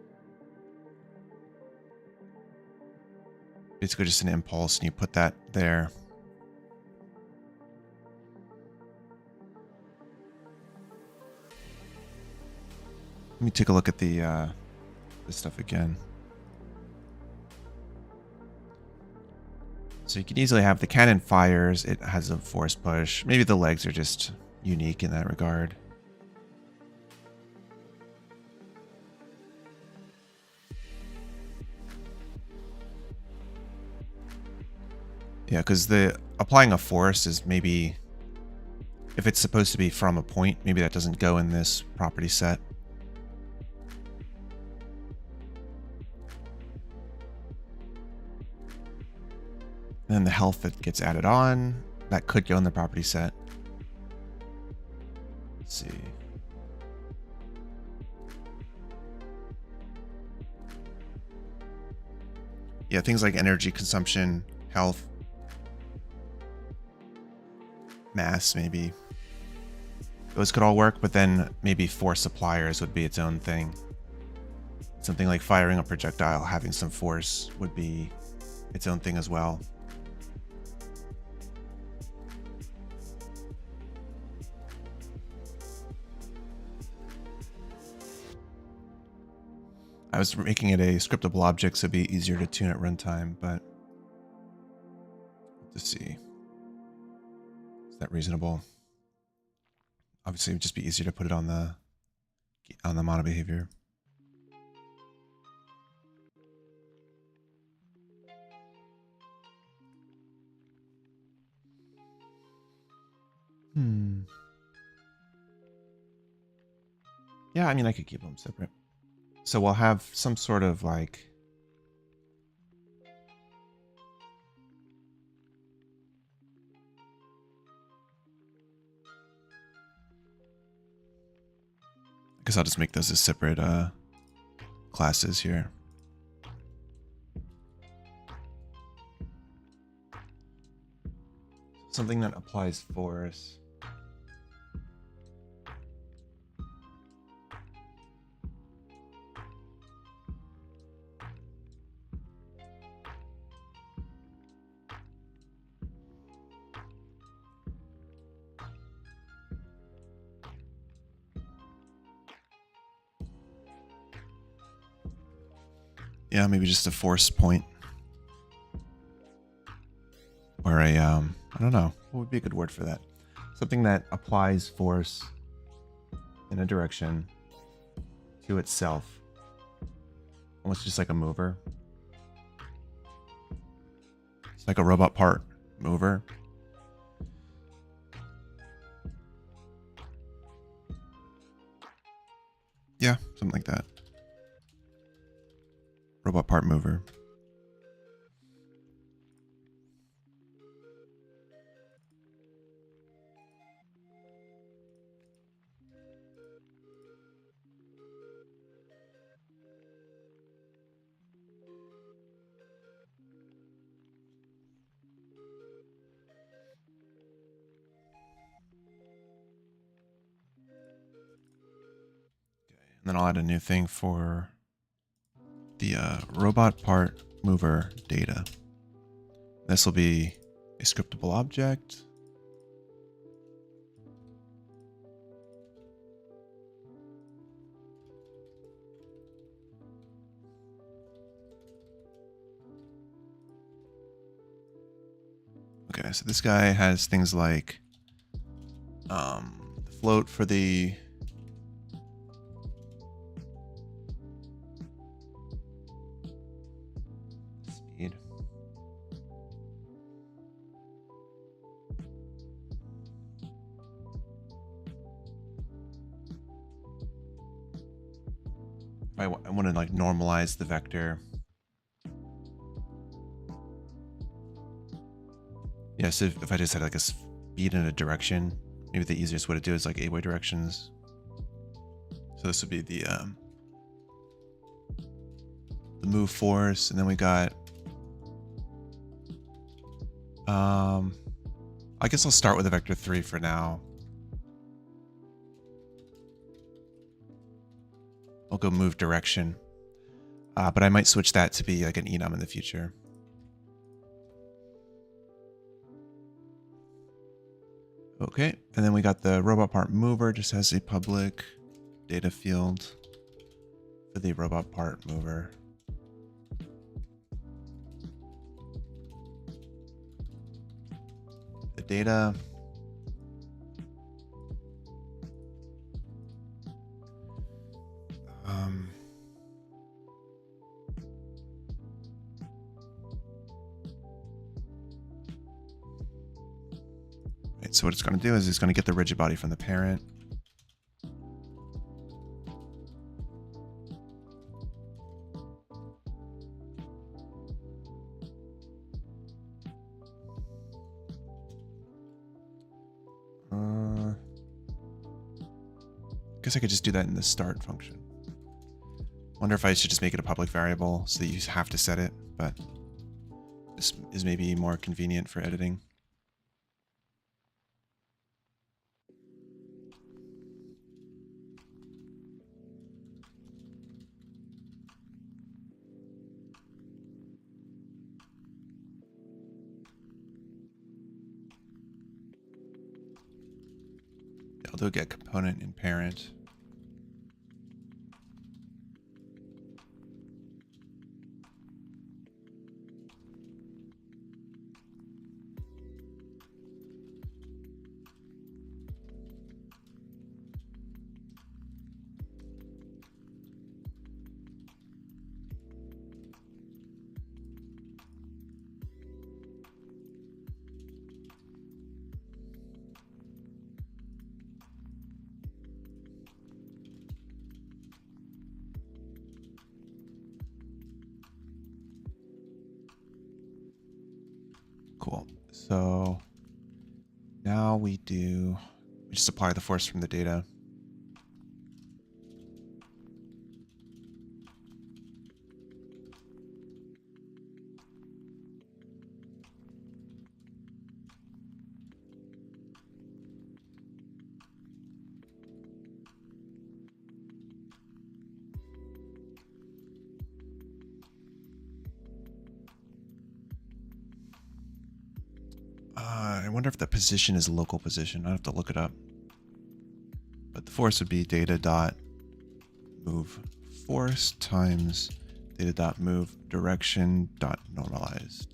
S1: basically just an impulse and you put that there. Let me take a look at the this stuff again. So you can easily have the cannon fires, it has a force push. Maybe the legs are just unique in that regard. Yeah, because the applying a force is maybe, if it's supposed to be from a point, maybe that doesn't go in this property set. And then the health that gets added on, that could go in the property set. Let's see. Yeah, things like energy consumption, health, mass maybe. Those could all work, but then maybe force appliers would be its own thing. Something like firing a projectile, having some force would be its own thing as well. I was making it a scriptable object so it'd be easier to tune at runtime, but let's see. Is that reasonable? Obviously, it would just be easier to put it on the mono behavior. Yeah, I mean, I could keep them separate. So we'll have some sort of like I guess I'll just make those as separate classes here. Something that applies force. Yeah, maybe just a force point. Or a, I don't know. What would be a good word for that? Something that applies force in a direction to itself. Almost just like a mover. It's like a robot part mover. Yeah, something like that. Robot part mover. then I'll add a new thing for the robot part mover data. This will be a scriptable object. Okay, so this guy has things like the float for the speed. I want to like normalize the vector. Yeah, so if I just had like a speed in a direction, maybe the easiest way to do it is like 8-way directions. So this would be the move force, and then we got I guess I'll start with a vector 3 for now. I'll go move direction, but I might switch that to be like an enum in the future. Okay, and then we got the robot part mover, just has a public data field for the robot part mover. The data. So what it's going to do is it's going to get the rigid body from the parent. Guess I could just do that in the start function. Wonder if I should just make it a public variable so that you have to set it, but this is maybe more convenient for editing. I'll do a get component in parent. Cool. So now we just apply the force from the data. I wonder if the position is local position. I have to look it up. But the force would be data dot move force times data dot move direction dot normalized.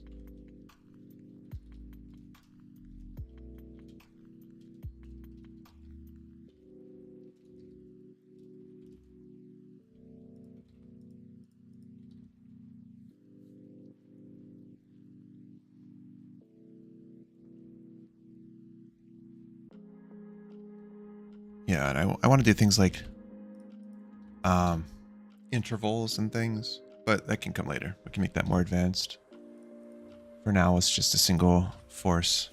S1: Yeah, and I want to do things like intervals and things, but that can come later. We can make that more advanced. For now, it's just a single force.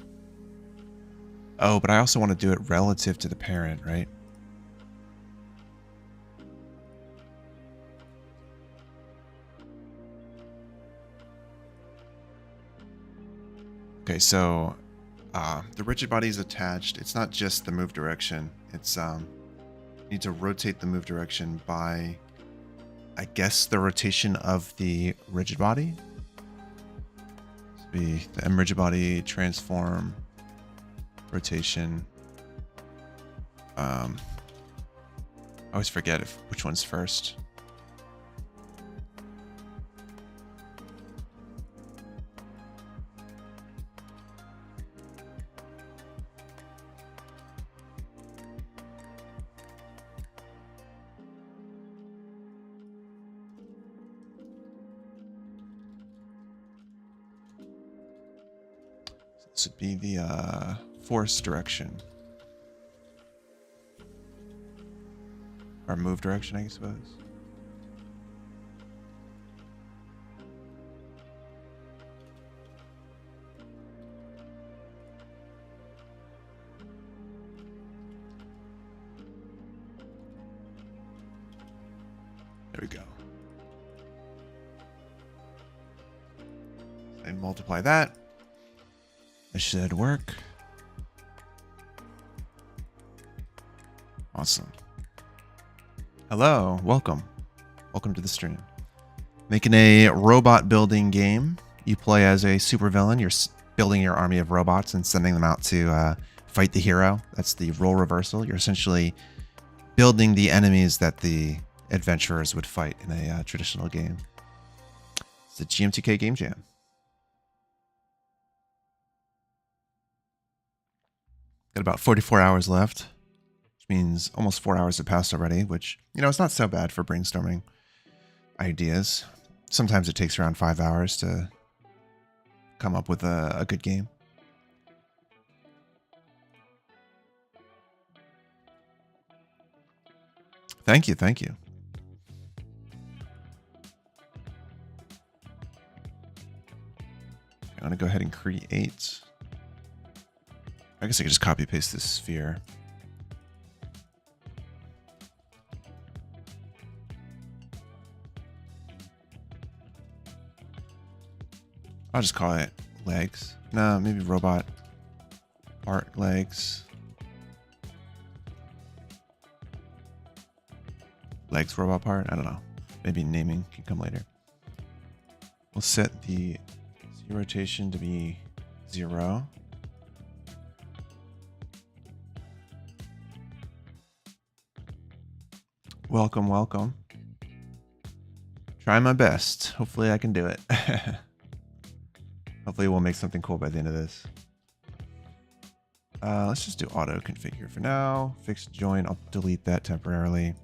S1: Oh, but I also want to do it relative to the parent, right? Okay, so the rigid body is attached. It's not just the move direction. It's Need to rotate the move direction by, I guess, the rotation of the rigid body. This would be the M rigid body transform rotation. I always forget which one's first. This would be the force direction. Or move direction, I suppose. There we go. And multiply that. This should work. Awesome. Hello, welcome. Welcome to the stream. Making a robot building game. You play as a supervillain. You're building your army of robots and sending them out to fight the hero. That's the role reversal. You're essentially building the enemies that the adventurers would fight in a traditional game. It's the GMTK Game Jam. Got about 44 hours left, which means almost 4 hours have passed already, which, you know, it's not so bad for brainstorming ideas. Sometimes it takes around 5 hours to come up with a good game. Thank you, thank you. I'm going to go ahead and create. I guess I could just copy paste this sphere. I'll just call it legs. No, maybe robot part legs. Legs robot part? I don't know. Maybe naming can come later. We'll set the Z rotation to be 0. Welcome, welcome. Try my best. Hopefully I can do it. Hopefully we'll make something cool by the end of this. Let's just do auto configure for now. Fixed join, I'll delete that temporarily.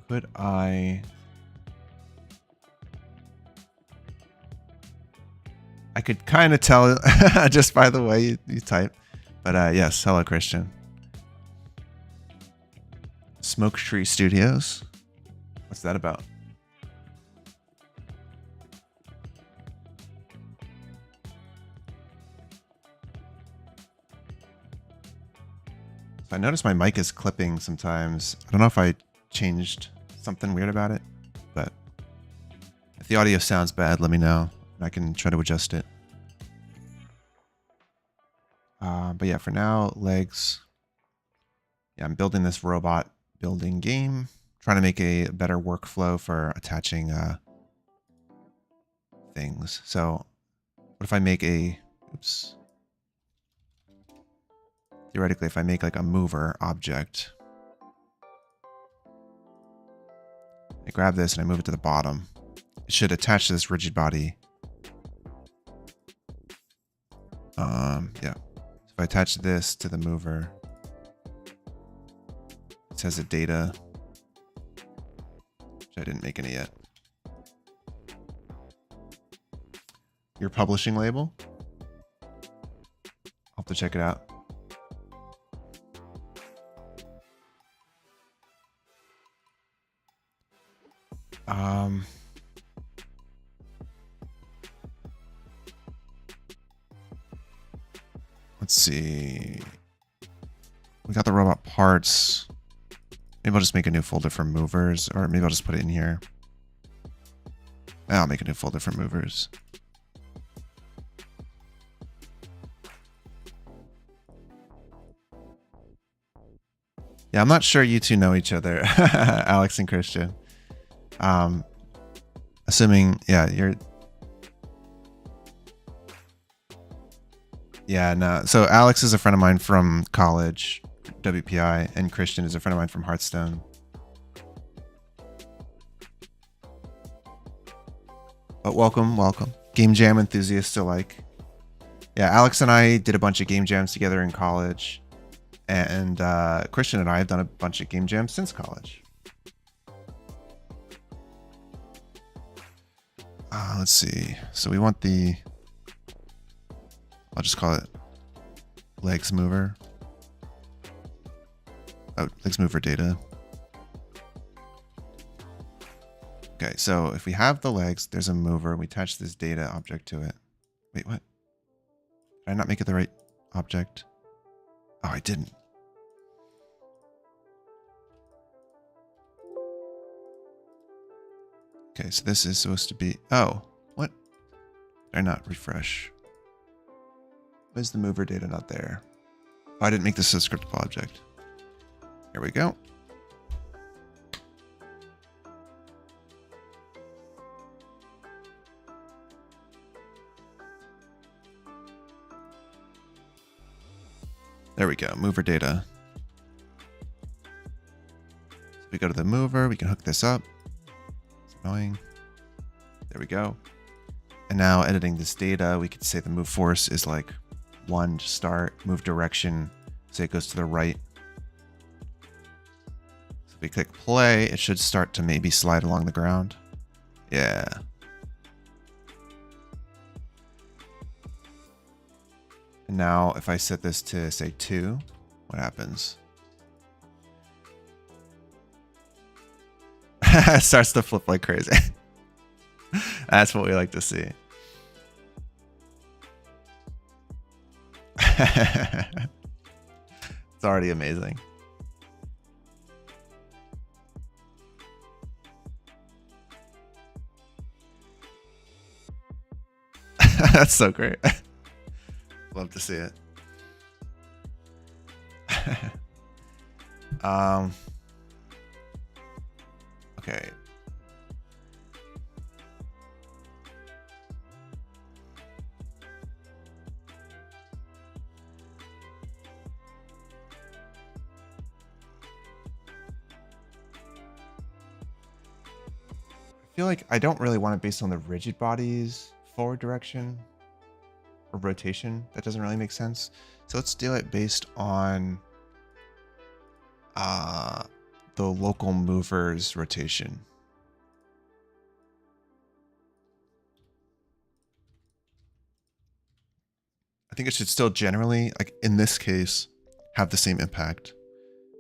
S1: Could I could kind of tell just by the way you type. But yes, hello, Christian. Smoke Tree Studios. What's that about? So I notice my mic is clipping sometimes. I don't know if I changed something weird about it, but if the audio sounds bad, let me know. I can try to adjust it. But yeah, for now, legs. Yeah, I'm building this robot building game. Trying to make a better workflow for attaching things. So what if I make a, oops. Theoretically, if I make like a mover object, I grab this and I move it to the bottom. It should attach to this rigid body. Yeah. So if I attach this to the mover, it says a data, which I didn't make any yet. Your publishing label. I'll have to check it out. Let's see. We got the robot parts. Maybe I'll just make a new folder for movers, or maybe I'll just put it in here. I'll make a new folder for movers. Yeah, I'm not sure you two know each other, Alex and Christian. Assuming, yeah, you're. Yeah, no. So Alex is a friend of mine from college, WPI, and Christian is a friend of mine from Hearthstone. But welcome, welcome. Game Jam enthusiasts alike. Yeah, Alex and I did a bunch of game jams together in college. And Christian and I have done a bunch of game jams since college. Let's see. So we want the, I'll just call it legs mover. Oh, legs mover data. Okay, so if we have the legs, there's a mover. We attach this data object to it. Wait, what? Did I not make it the right object? Oh, I didn't. Okay, so this is supposed to be... Oh, what? Did I not refresh? Why is the mover data not there? Oh, I didn't make this a scriptable object. Here we go. There we go, mover data. So we go to the mover, we can hook this up. It's annoying. There we go. And now editing this data, we could say the move force is like 1 to start, move direction, say it goes to the right. So if we click play, it should start to maybe slide along the ground. Yeah. And now if I set this to say 2, what happens? It starts to flip like crazy. That's what we like to see. It's already amazing. That's so great. Love to see it. Okay. I feel like I don't really want it based on the rigid body's forward direction or rotation. That doesn't really make sense. So let's do it based on the local mover's rotation. I think it should still generally, like in this case, have the same impact.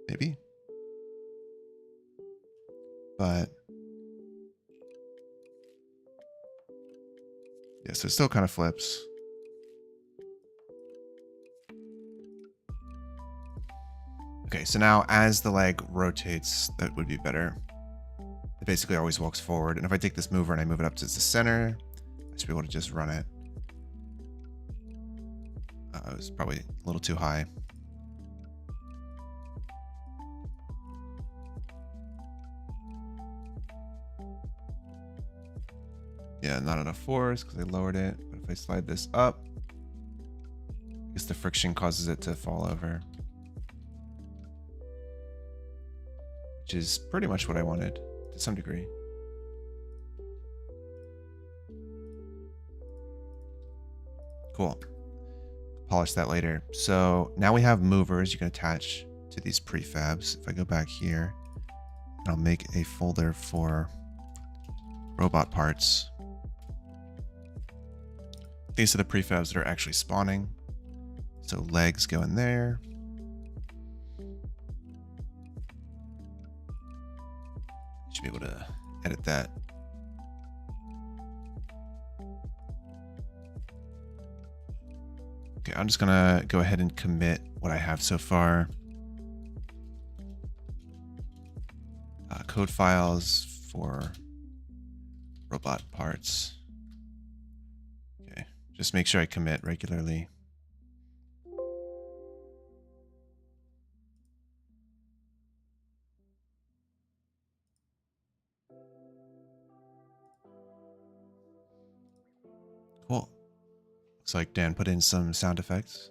S1: Maybe. But yeah, so it still kind of flips. Okay, so now as the leg rotates, that would be better. It basically always walks forward. And if I take this mover and I move it up to the center, I should be able to just run it. It was probably a little too high. Yeah, not enough force because I lowered it. But if I slide this up, I guess the friction causes it to fall over. Which is pretty much what I wanted to some degree. Cool. Polish that later. So now we have movers you can attach to these prefabs. If I go back here, I'll make a folder for robot parts. These are the prefabs that are actually spawning. So legs go in there. Should be able to edit that. Okay, I'm just gonna go ahead and commit what I have so far. Code files for robot parts. Okay, just make sure I commit regularly. Looks like Dan put in some sound effects.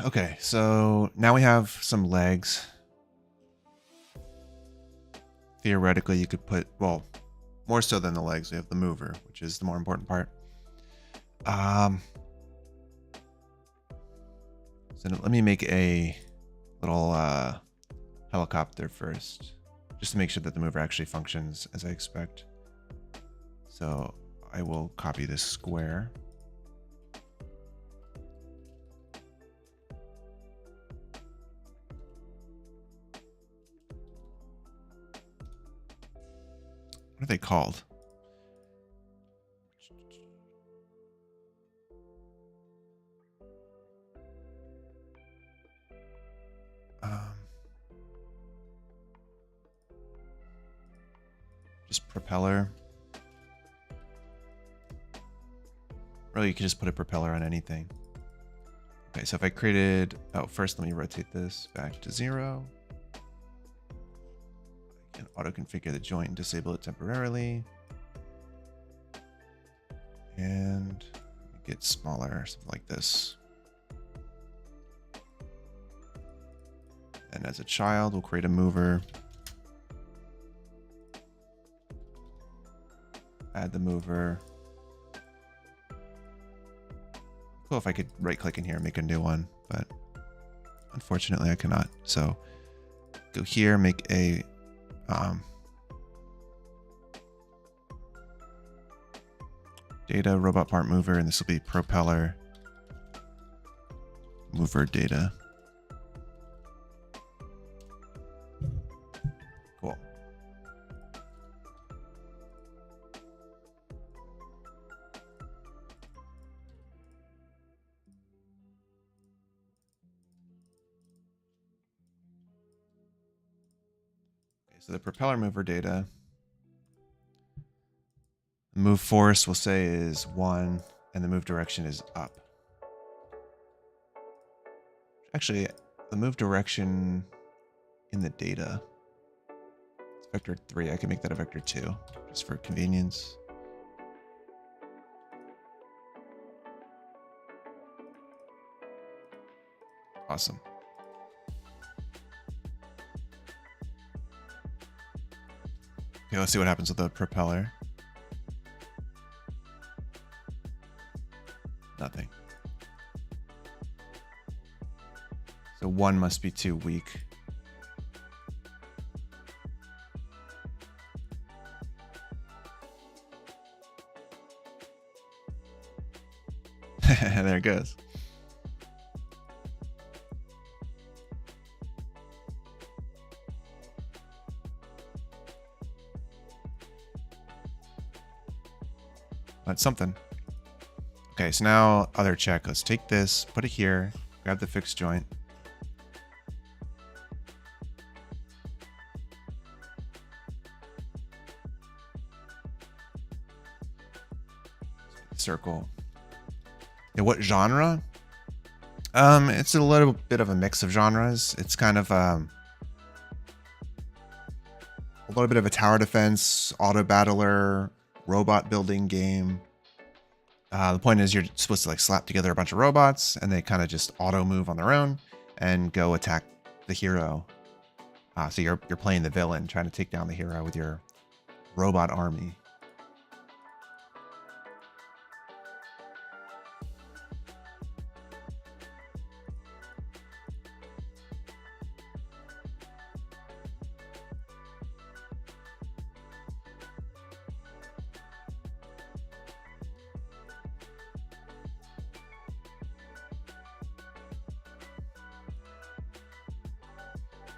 S1: Okay, so now we have some legs. Theoretically, you could put, well, more so than the legs, we have the mover, which is the more important part. So let me make a little helicopter first, just to make sure that the mover actually functions as I expect. So I will copy this square. What are they called? Just propeller. Really, you could just put a propeller on anything. Okay, so if I created, oh, first let me rotate this back to 0. I can auto configure the joint and disable it temporarily. And get smaller, something like this. And as a child, we'll create a mover. Add the mover. Cool if I could right click in here and make a new one, but unfortunately I cannot. So go here, make a data robot part mover, and this will be propeller mover data. Cool. So the propeller mover data, move force we'll say is 1, and the move direction is up. Actually, the move direction in the data, it's vector 3. I can make that a vector 2, just for convenience. Awesome. Okay, let's see what happens with the propeller. Nothing. So 1 must be too weak. There it goes. That's something. Okay, so now other check. Let's take this, put it here, grab the fixed joint. Circle. Yeah, what genre? It's a little bit of a mix of genres. It's kind of a little bit of a tower defense, auto battler, robot building game. The point is you're supposed to like slap together a bunch of robots and they kind of just auto move on their own and go attack the hero. So you're playing the villain, trying to take down the hero with your robot army.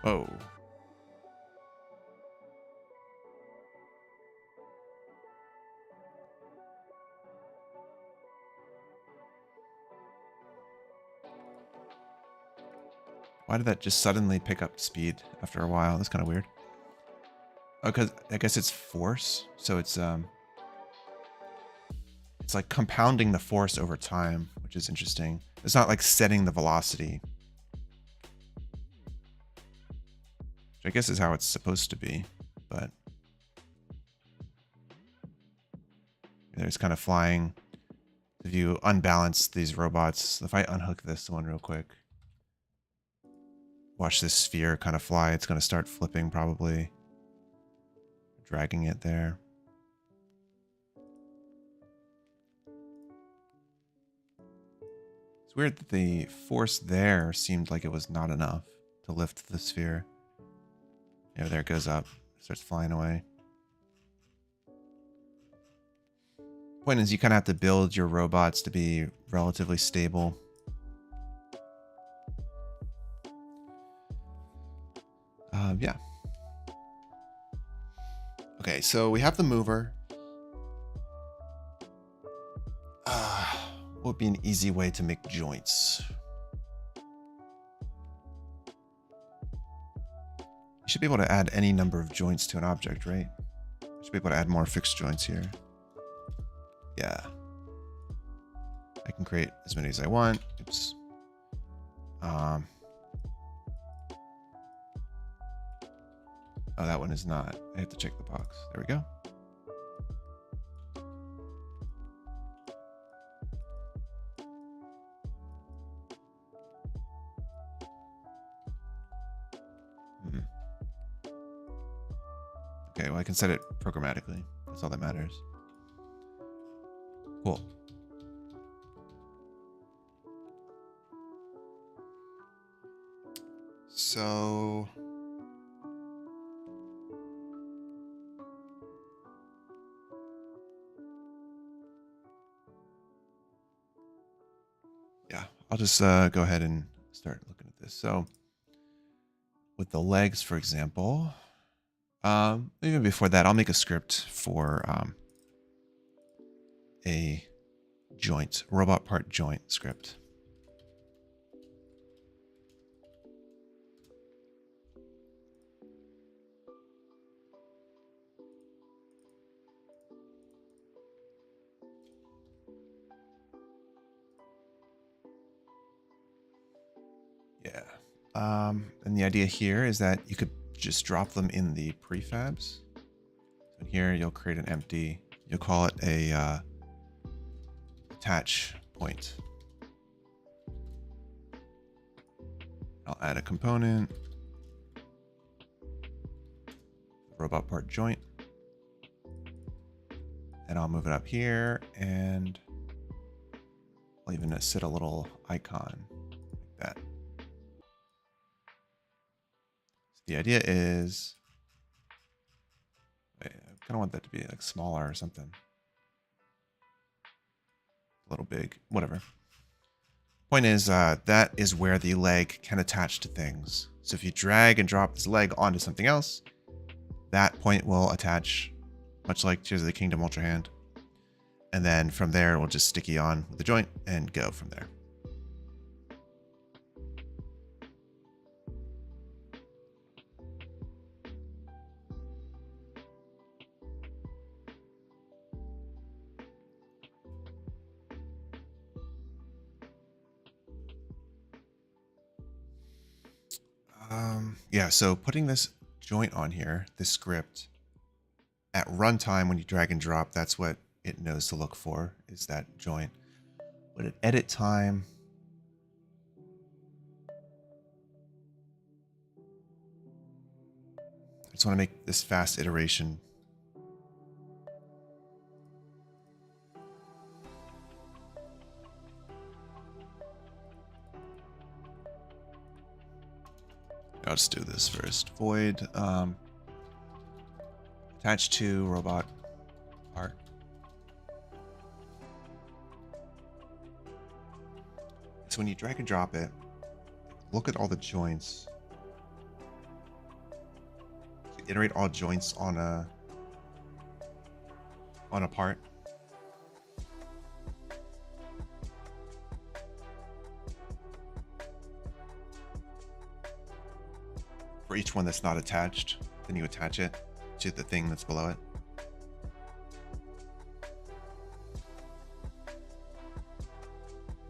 S1: Oh. Why did that just suddenly pick up speed after a while? That's kind of weird. Oh, because I guess it's force, so it's like compounding the force over time, which is interesting. It's not like setting the velocity, which I guess is how it's supposed to be, but They're just kind of flying. If you unbalance these robots, if I unhook this one real quick, watch this sphere kind of fly. It's going to start flipping probably, dragging it there. It's weird that the force there seemed like it was not enough to lift the sphere. Yeah, there it goes up, starts flying away. Point is, you kind of have to build your robots to be relatively stable. Yeah. Okay, so we have the mover. What would be an easy way to make joints? You should be able to add any number of joints to an object, right? You should be able to add more fixed joints here. Yeah. I can create as many as I want. Oops. Oh, that one is not. I have to check the box. There we go. Okay, well, I can set it programmatically. That's all that matters. Cool. So yeah, I'll just go ahead and start looking at this. So with the legs, for example, even before that, I'll make a script for a joint, robot part joint script. Yeah. And the idea here is that you could just drop them in the prefabs. And here you'll create an empty, you'll call it a attach point. I'll add a component, robot part joint, and I'll move it up here, and I'll even set a little icon like that. So the idea is, wait, I kind of want that to be like smaller or something. A little big, whatever. Point is, that is where the leg can attach to things. So if you drag and drop this leg onto something else, that point will attach, much like Tears of the Kingdom Ultra Hand. And then from there, we'll just sticky on with the joint and go from there. Yeah, so putting this joint on here, this script, at runtime when you drag and drop, that's what it knows to look for, is that joint. But at edit time, I just want to make this fast iteration. I'll just do this first. Void attach to robot part. So when you drag and drop it, look at all the joints. So iterate all joints on a part. For each one that's not attached, then you attach it to the thing that's below it.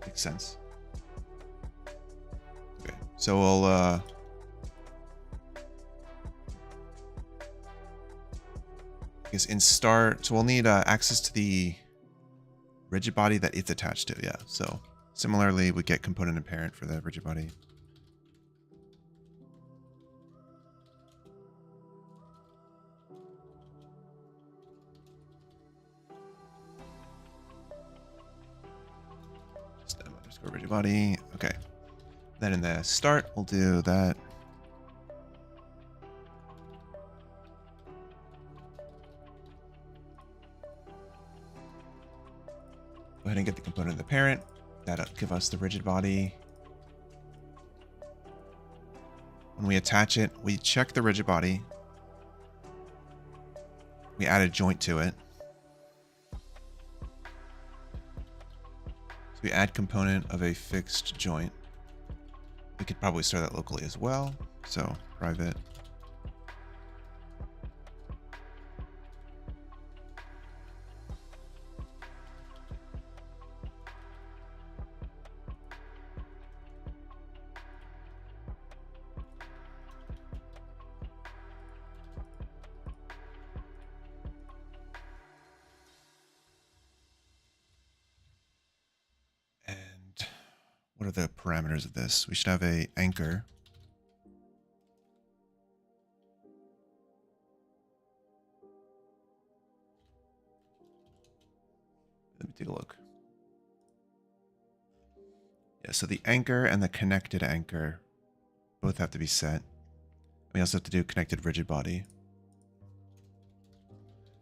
S1: Makes sense. Okay, so we'll I guess in start, so we'll need access to the rigid body that it's attached to. Yeah. So similarly, we get component and parent for the rigid body. Stem underscore rigid body. Okay. Then in the start, we'll do that. Go ahead and get the component of the parent. That'll give us the rigid body. When we attach it, we check the rigid body. We add a joint to it. So we add component of a fixed joint. We could probably store that locally as well. So private. What are the parameters of this? We should have a anchor. Let me take a look. Yeah, so the anchor and the connected anchor both have to be set. We also have to do connected rigid body.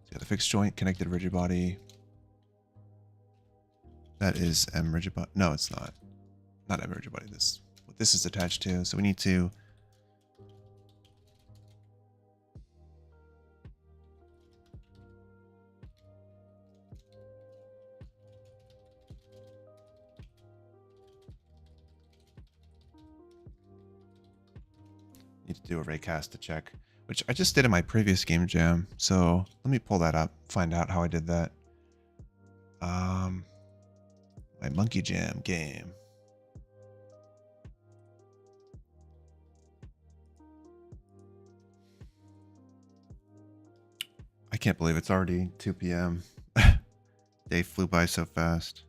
S1: So you got the fixed joint, connected rigid body. That is M rigid body. No, it's not. Not M rigid body. What this is attached to. So we need to do a raycast to check, which I just did in my previous game jam. So let me pull that up, find out how I did that. My monkey jam game. I can't believe it's already 2 p.m. Day flew by so fast.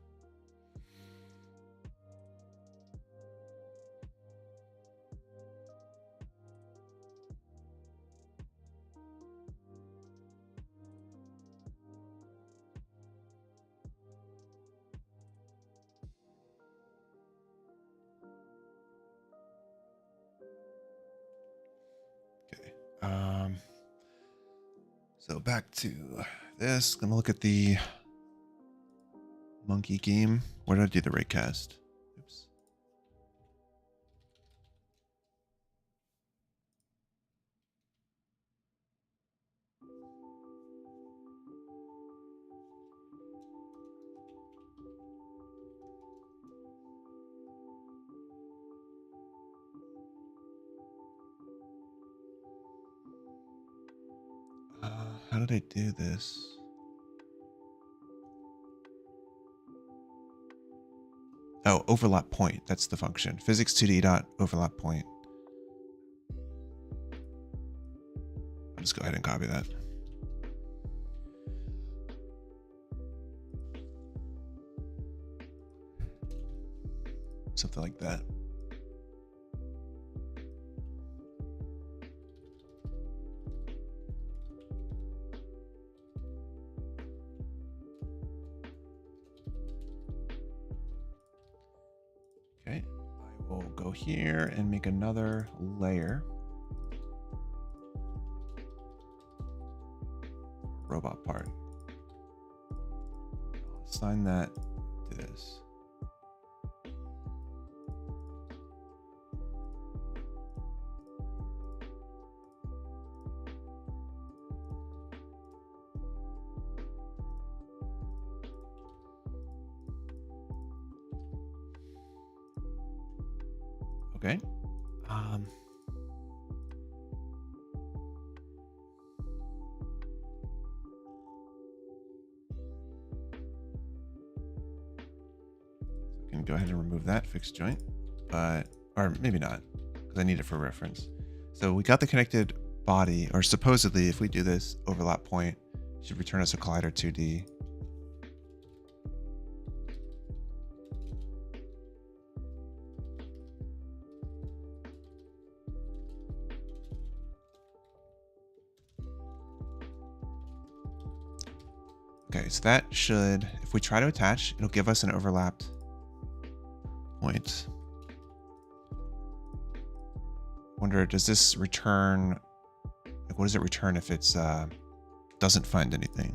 S1: So back to this. Gonna look at the monkey game. Where did I do the raycast? Oops. How did I do this? Oh, overlap point. That's the function. Physics2D dot overlap point. I'll just go ahead and copy that. Something like that. Okay, I will go here and make another layer. Robot part. I'll assign that to this. Okay. I can go ahead and remove that fixed joint, or maybe not, because I need it for reference. So we got the connected body, or supposedly, if we do this overlap point, it should return us a collider 2D. Okay, so that should, if we try to attach, it'll give us an overlapped point. Wonder, does this return, like what does it return if it's doesn't find anything?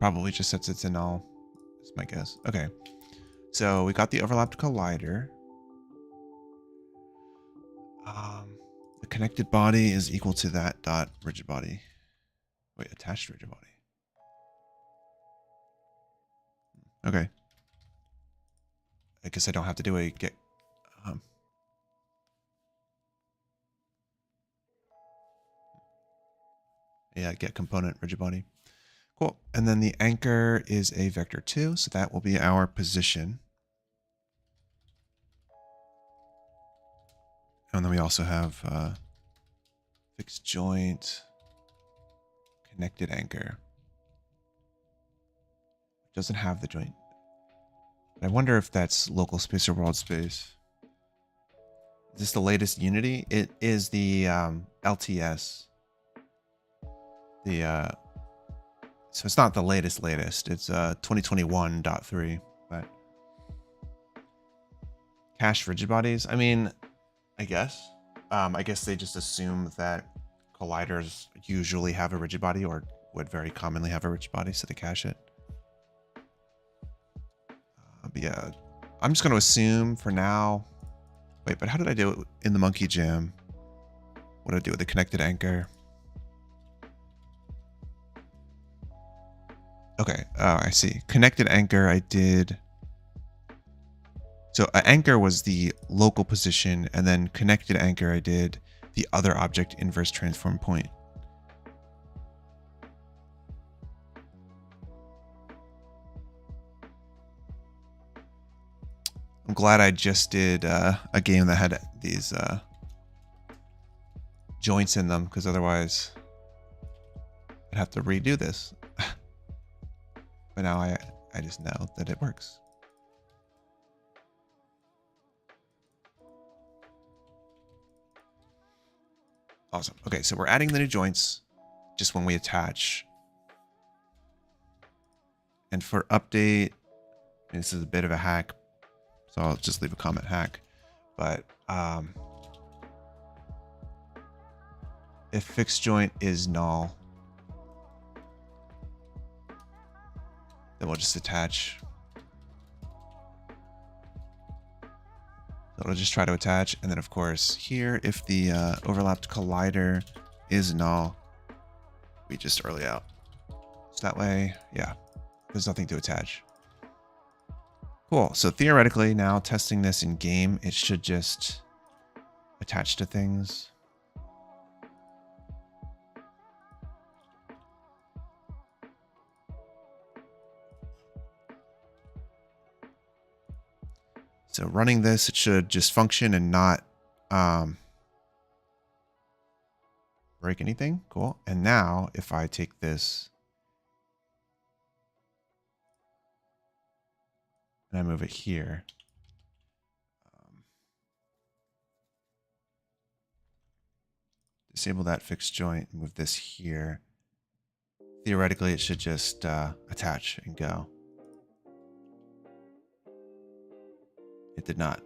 S1: Probably just sets it to null. That's my guess. Okay. So we got the overlapped collider. The connected body is equal to that dot rigid body. Wait, attached rigid body. Okay. I guess I don't have to do a get. Yeah, get component rigid body. Cool. And then the anchor is a vector 2, so that will be our position. And then we also have fixed joint, connected anchor. Doesn't have the joint. I wonder if that's local space or world space. Is this the latest Unity? It is the LTS. So it's not the latest. It's 2021.3, but cache rigid bodies. I mean, I guess they just assume that colliders usually have a rigid body or would very commonly have a rigid body, so they cache it. But yeah, I'm just going to assume for now. Wait, but how did I do it in the Monkey Jam? What did I do with the connected anchor? Okay, I see. Connected anchor, I did. So anchor was the local position, and then connected anchor, I did the other object inverse transform point. I'm glad I just did a game that had these joints in them, because otherwise I'd have to redo this. But now I just know that it works. Awesome. Okay, so we're adding the new joints just when we attach. And for update, this is a bit of a hack, so I'll just leave a comment hack. But if fixed joint is null, then we'll just attach. So it'll just try to attach. And then of course here, if the overlapped collider is null, we just early out. So that way, yeah, there's nothing to attach. Cool. So theoretically now testing this in game, it should just attach to things. So running this, it should just function and not break anything. Cool. And now if I take this and I move it here, disable that fixed joint, move this here. Theoretically, it should just attach and go. It did not.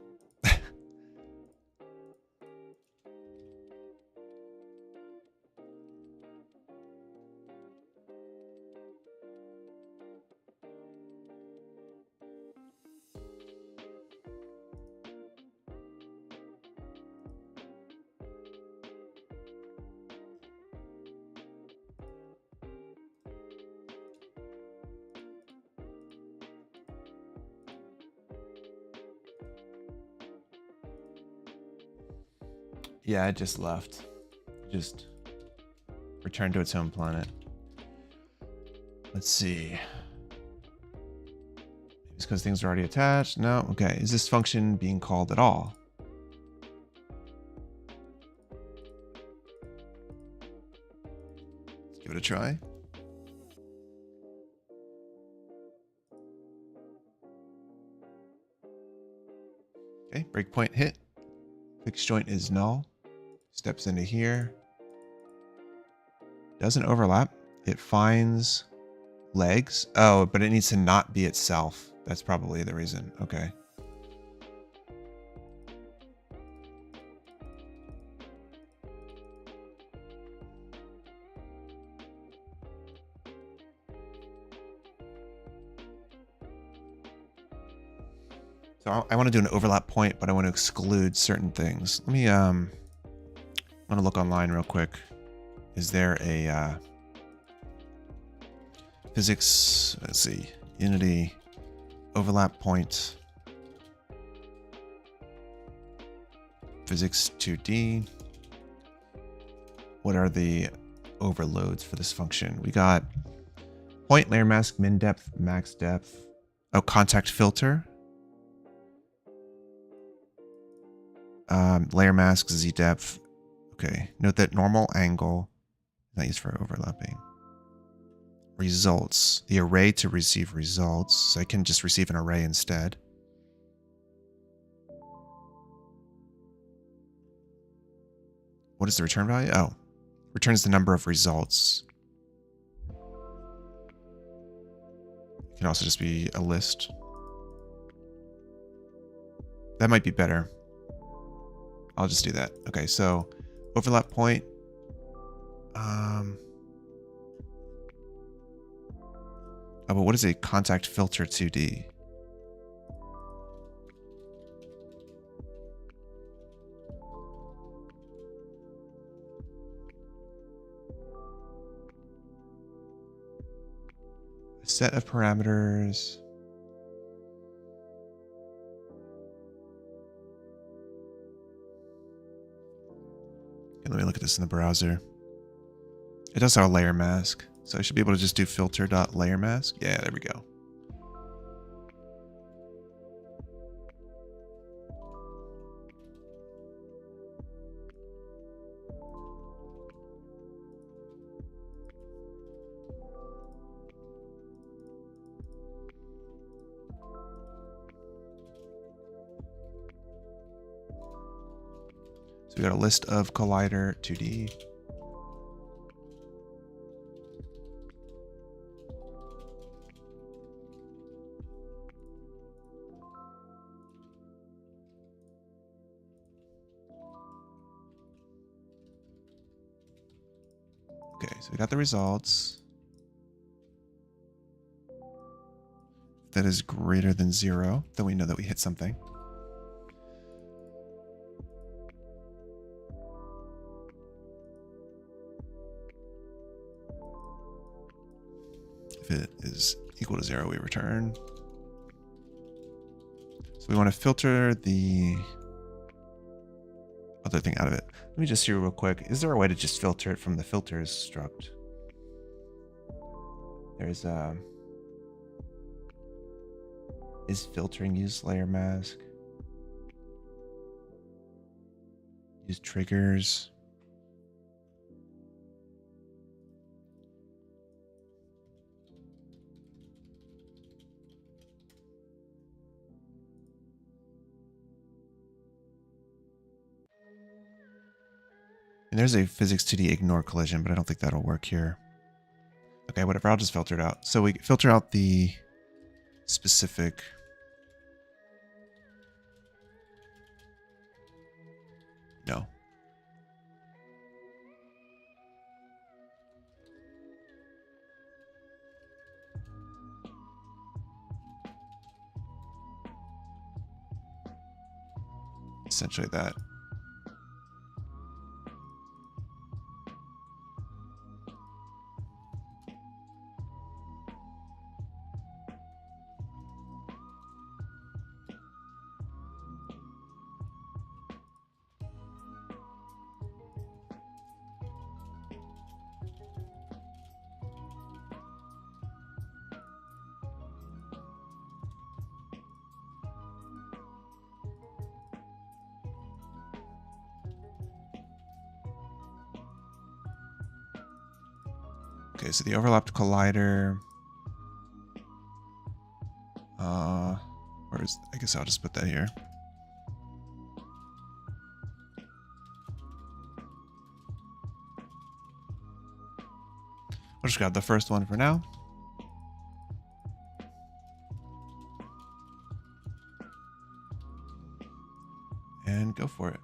S1: Yeah, it just left. Just returned to its home planet. Let's see. It's because things are already attached. No. Okay. Is this function being called at all? Let's give it a try. Breakpoint hit. Fixed joint is null. Steps into here. Doesn't overlap. It finds legs. Oh, but it needs to not be itself. That's probably the reason. Okay. So I want to do an overlap point, but I want to exclude certain things. Let me, I want to look online real quick. Is there a physics, let's see, Unity overlap point, physics 2D. What are the overloads for this function? We got point, layer mask, min depth, max depth. Oh, contact filter. Layer mask, Z depth. Okay. Note that normal angle is not used for overlapping. Results. The array to receive results. So I can just receive an array instead. What is the return value? Oh, returns the number of results. It can also just be a list. That might be better. I'll just do that. Okay, so overlap point. Oh, but what is a contact filter 2D? A set of parameters. Okay, let me look at this in the browser. It does have a layer mask, so I should be able to just do filter.layerMask. Yeah, there we go. So we got a list of collider 2D. Okay, so we got the results. If that is greater than 0, then we know that we hit something. If it is equal to 0, we return. So we want to filter the other thing out of it. Let me just see real quick. Is there a way to just filter it from the filters struct? There's is filtering use layer mask? Use triggers. And there's a physics 2D ignore collision, but I don't think that'll work here. Okay, whatever, I'll just filter it out. So we filter out the specific. No. Essentially that. Okay, so the overlapped collider. Where is? I guess I'll just put that here. We'll just grab the first one for now. And go for it.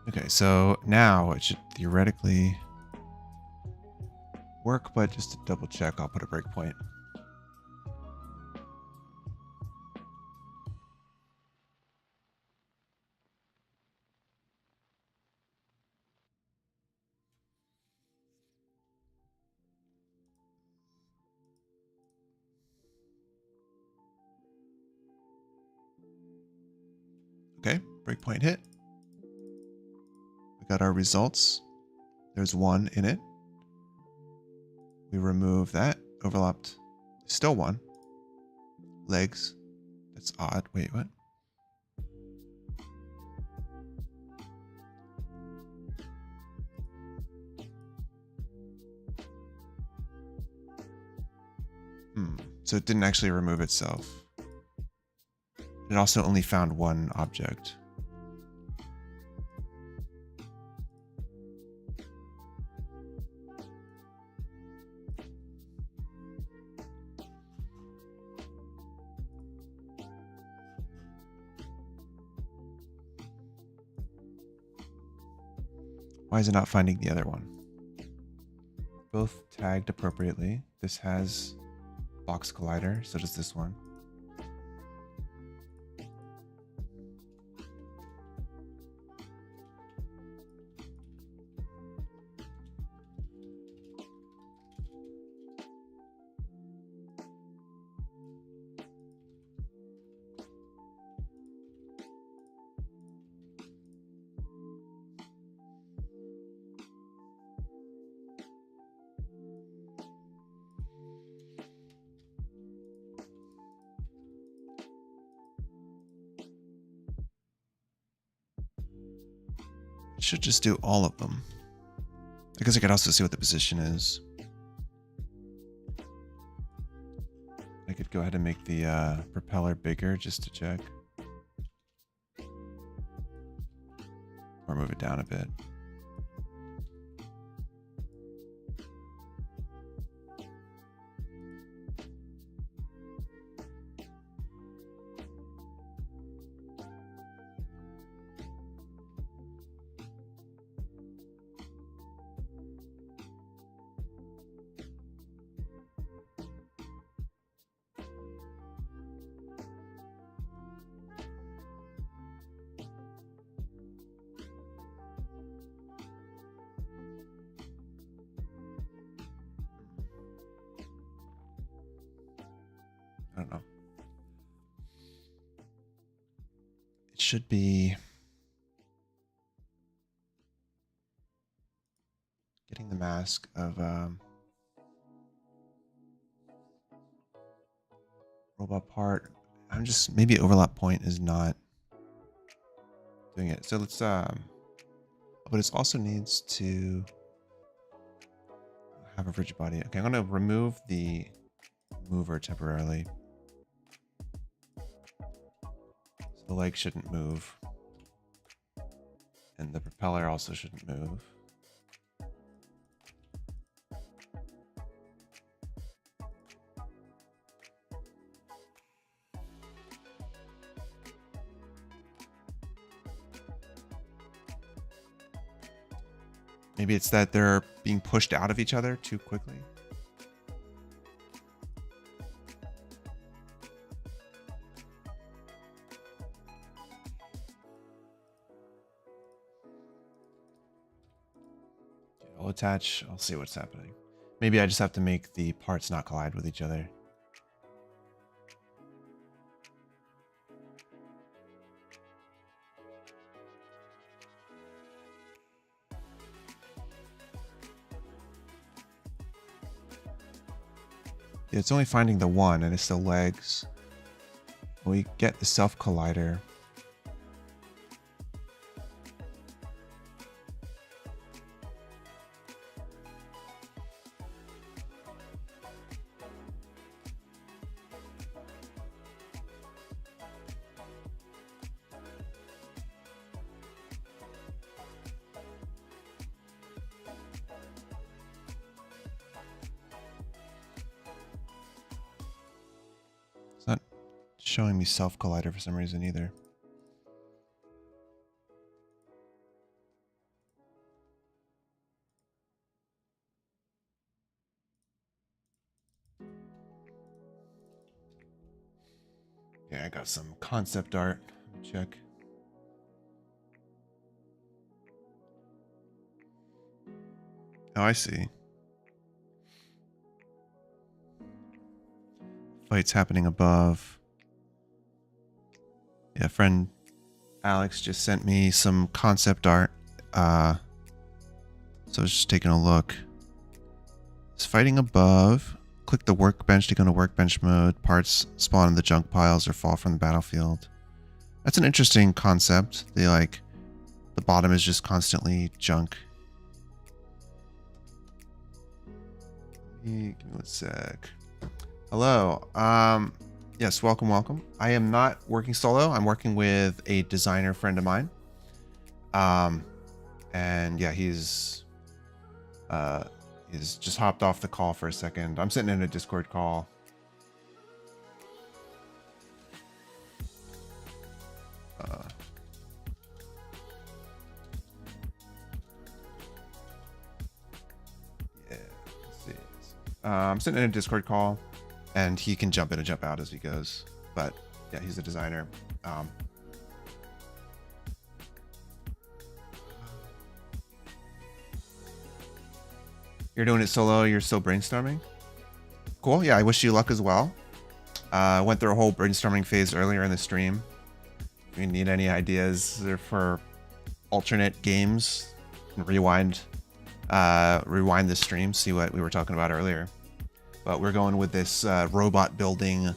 S1: Okay, so now it should theoretically work, but just to double check, I'll put a breakpoint. Okay, breakpoint hit. We got our results. There's 1 in it. We remove that. Overlapped. Still 1. Legs. That's odd. Wait, what? So it didn't actually remove itself. It also only found 1 object. Why is it not finding the other one? Both tagged appropriately. This has box collider, so does this one. Should just do all of them. I guess I could also see what the position is. I could go ahead and make the propeller bigger just to check. Or move it down a bit. I don't know. It should be getting the mask of robot part. I'm just, maybe overlap point is not doing it. So let's but it also needs to have a rigid body. Okay, I'm gonna remove the mover temporarily. So the leg shouldn't move. And the propeller also shouldn't move. Maybe it's that they're being pushed out of each other too quickly. I'll attach, I'll see what's happening. Maybe I just have to make the parts not collide with each other. Yeah, it's only finding the one and it's the legs. We get the self collider. showing me Self Collider for some reason either. Yeah, I got some concept art. Check. Oh, I see. Fights happening above. Yeah, friend Alex just sent me some concept art. So I was just taking a look. It's fighting above. Click the workbench to go into workbench mode. Parts spawn in the junk piles or fall from the battlefield. That's an interesting concept. They like the bottom is just constantly junk. Give me 1 sec. Hello. Yes, welcome. I am not working solo. I'm working with a designer friend of mine. And yeah, he's just hopped off the call for a second. I'm sitting in a Discord call. Yeah, let's see. I'm sitting in a Discord call, and he can jump in and jump out as he goes. But yeah, he's a designer. You're doing it solo. You're still brainstorming. Cool. Yeah, I wish you luck as well. Went through a whole brainstorming phase earlier in the stream. If you need any ideas for alternate games, rewind the stream, see what we were talking about earlier. But we're going with this robot building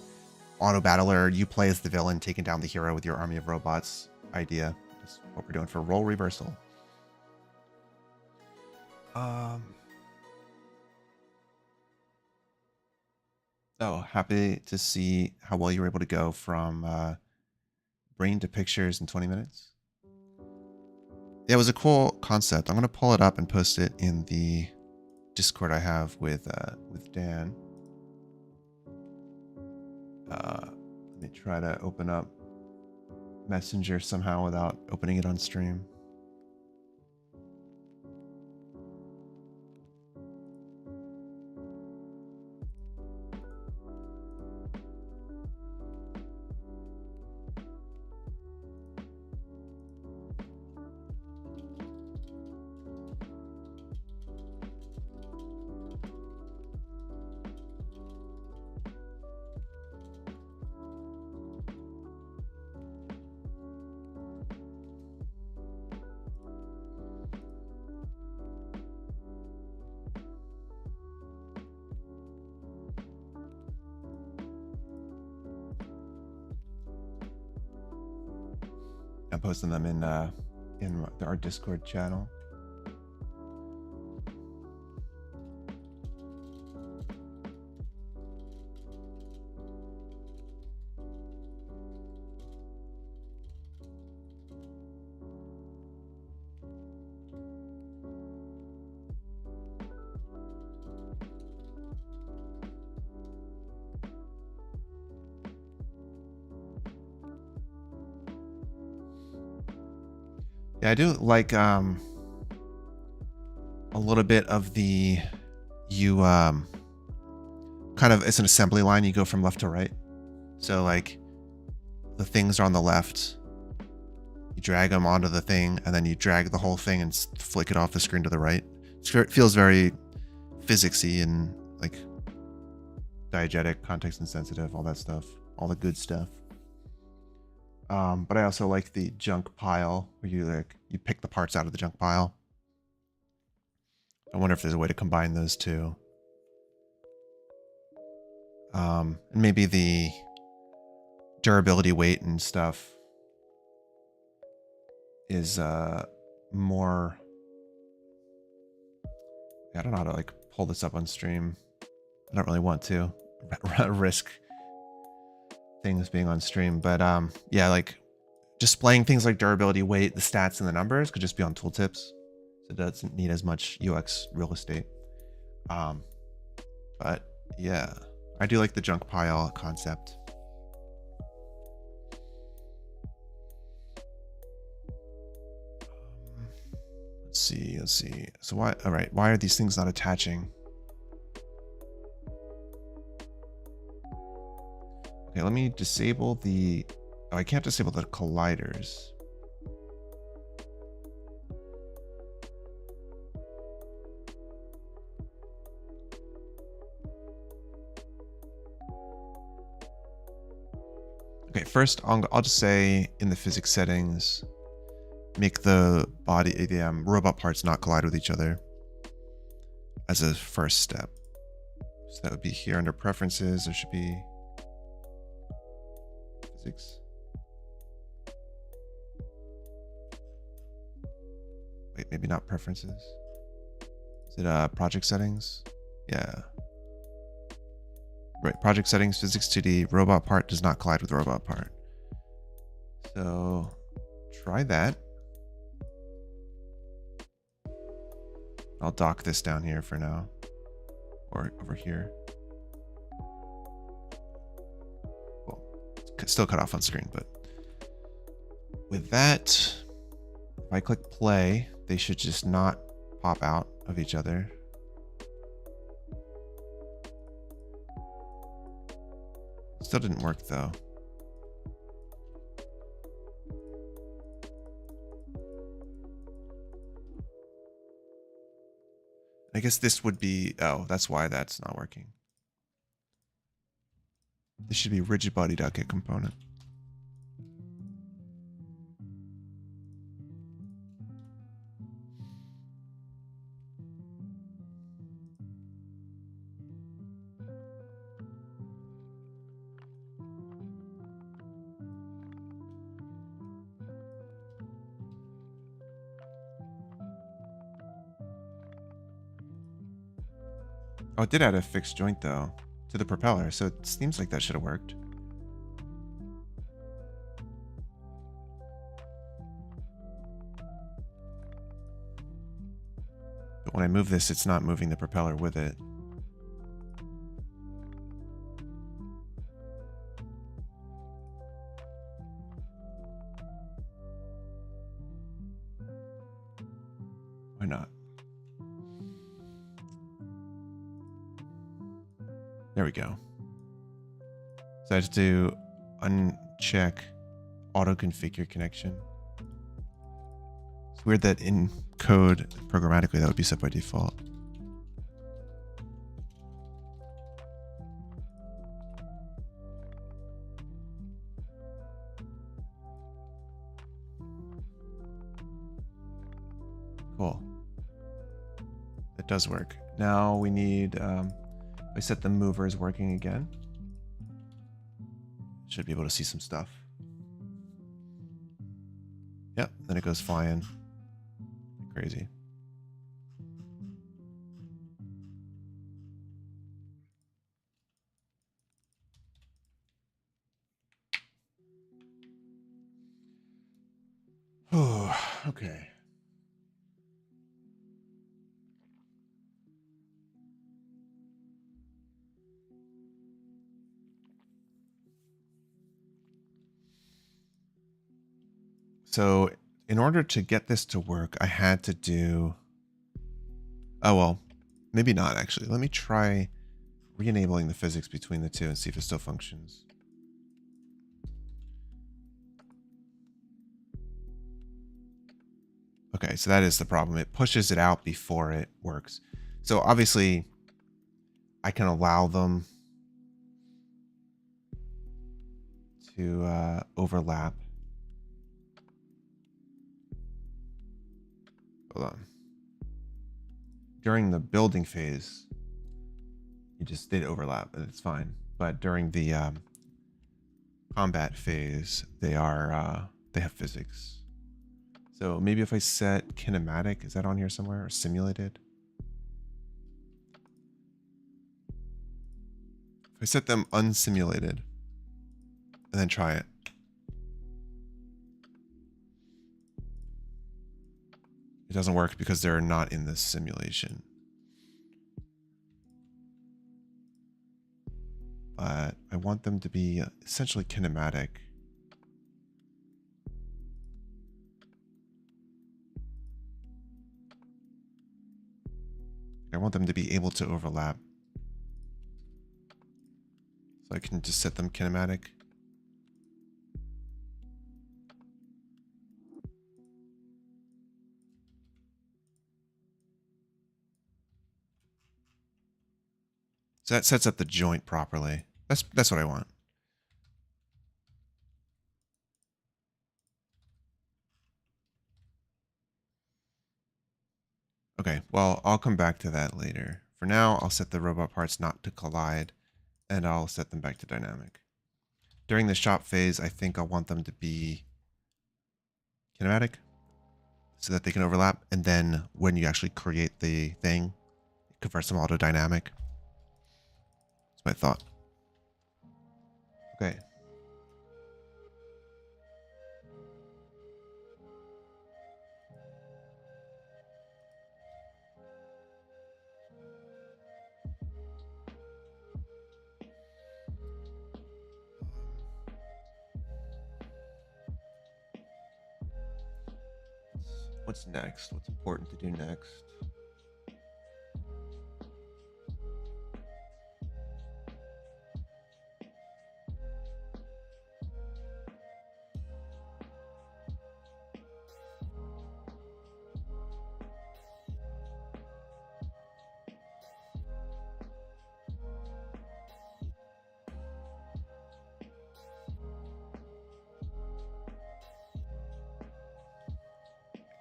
S1: auto battler. You play as the villain, taking down the hero with your army of robots idea. That's what we're doing for role reversal. Oh, happy to see how well you were able to go from brain to pictures in 20 minutes. Yeah, it was a cool concept. I'm going to pull it up and post it in the Discord I have with Dan. Let me try to open up Messenger somehow without opening it on stream. I'm posting them in our Discord channel. Yeah, I do like a little bit of the kind of, it's an assembly line. You go from left to right. So like the things are on the left, you drag them onto the thing, and then you drag the whole thing and flick it off the screen to the right. It feels very physicsy and like diegetic, context insensitive, all that stuff, all the good stuff. But I also like the junk pile where you pick the parts out of the junk pile. I wonder if there's a way to combine those two. And maybe the durability, weight, and stuff is more. I don't know how to like pull this up on stream. I don't really want to risk things being on stream, but yeah, like displaying things like durability, weight, the stats, and the numbers could just be on tooltips, so it doesn't need as much UX real estate. But yeah, I do like the junk pile concept. let's see. So why, all right, why are these things not attaching? Okay, let me disable the, oh, I can't disable the colliders. Okay, first I'll just say in the physics settings, make the robot parts not collide with each other as a first step. So that would be here under preferences. There should be physics. Wait, maybe not preferences. Is it project settings? Yeah. Right, project settings, physics 2D, robot part does not collide with robot part. So try that. I'll dock this down here for now, or over here. Well, it's still cut off on screen, but with that, if I click play, they should just not pop out of each other. Still didn't work though. I guess this would be, oh, that's why that's not working. This should be rigidbody.get component. Oh, it did add a fixed joint though to the propeller, so it seems like that should have worked. But when I move this, it's not moving the propeller with it. Why not? There we go. So I have to uncheck auto configure connection. It's weird that in code programmatically that would be set by default. Cool. It does work. Now we need I set the movers working again. Should be able to see some stuff. Yep, then it goes flying. Crazy. Oh, okay. So in order to get this to work, I had to do, oh, well, maybe not actually. Let me try re-enabling the physics between the two and see if it still functions. Okay, so that is the problem. It pushes it out before it works. So obviously I can allow them to overlap. Hold on. During the building phase, you just did overlap, and it's fine. But during the combat phase, they have physics. So maybe if I set kinematic, is that on here somewhere, or simulated? If I set them unsimulated, and then try it. It doesn't work because they're not in this simulation. But I want them to be essentially kinematic. want them to be able to overlap. So I can just set them kinematic. So that sets up the joint properly. That's what I want. Okay, well, I'll come back to that later. For now, I'll set the robot parts not to collide, and I'll set them back to dynamic. During the shop phase, I think I'll want them to be kinematic so that they can overlap. And then when you actually create the thing, it converts them all to dynamic. That's my thought. Okay. What's next? What's important to do next?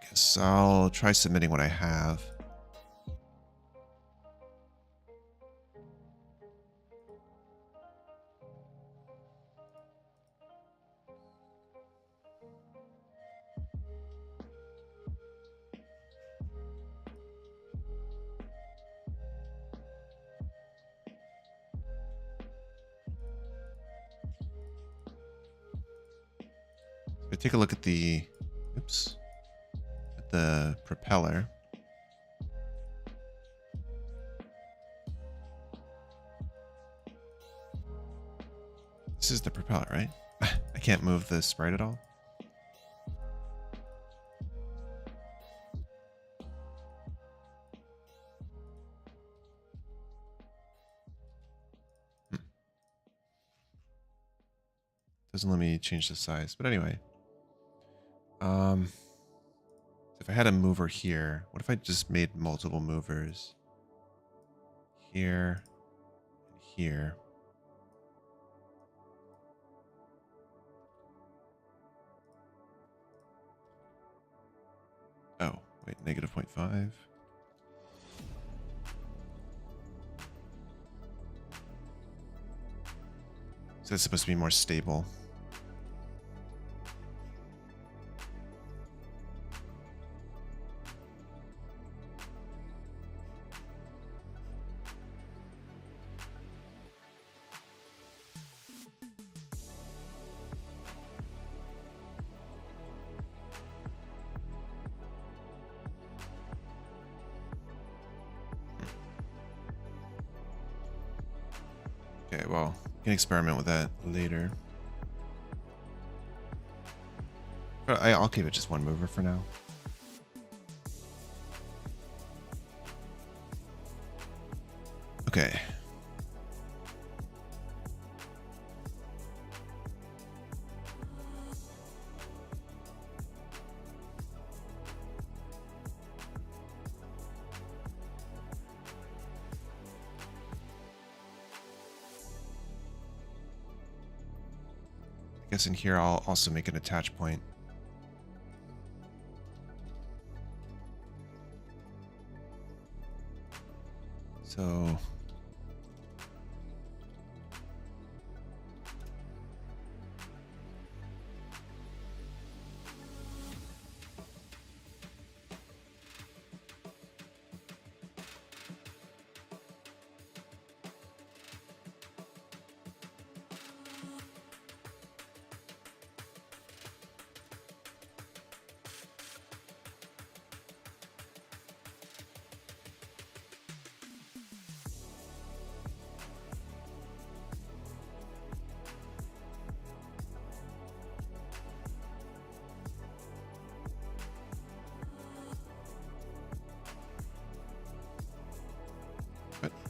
S1: Guess I'll try submitting what I have. If I take a look at the, oops, at the propeller. This is the propeller, right? I can't move the sprite at all. Doesn't let me change the size, but anyway. If I had a mover here, what if I just made multiple movers? Here, and here. Oh, wait, negative 0.5. So that's supposed to be more stable. Okay, well, we can experiment with that later. But I'll keep it just one mover for now. Okay. I guess in here I'll also make an attach point. So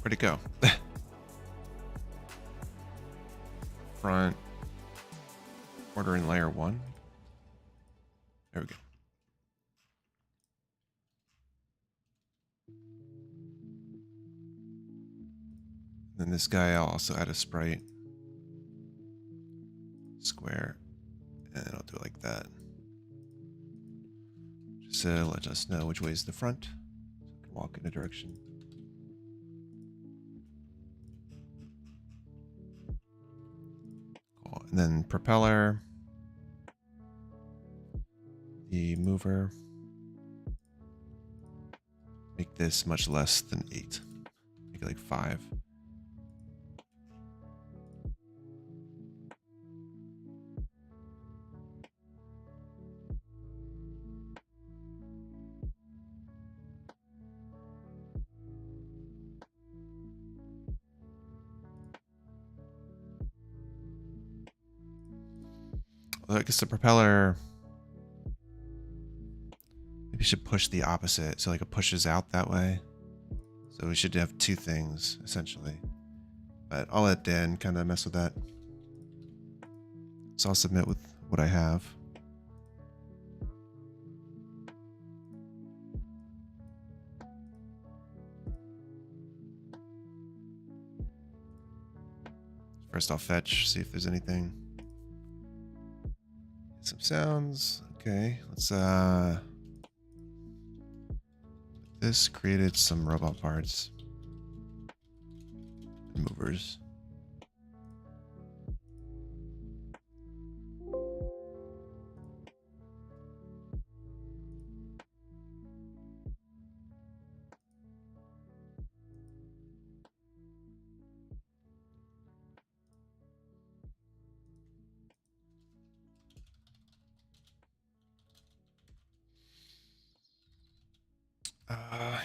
S1: Where'd it go? Front border in layer 1. There we go. Then this guy, I'll also add a sprite. Square. And I'll do it like that. Just to let us know which way is the front. So we can walk in a direction. Cool. And then propeller. The mover. Make this much less than 8. Make it like 5. Well, I guess the propeller, maybe you should push the opposite, so like it pushes out that way. So we should have 2 things essentially, but I'll let Dan kind of mess with that. So I'll submit with what I have. First I'll fetch, see if there's anything. Some sounds. Okay, let's this created some robot parts and movers.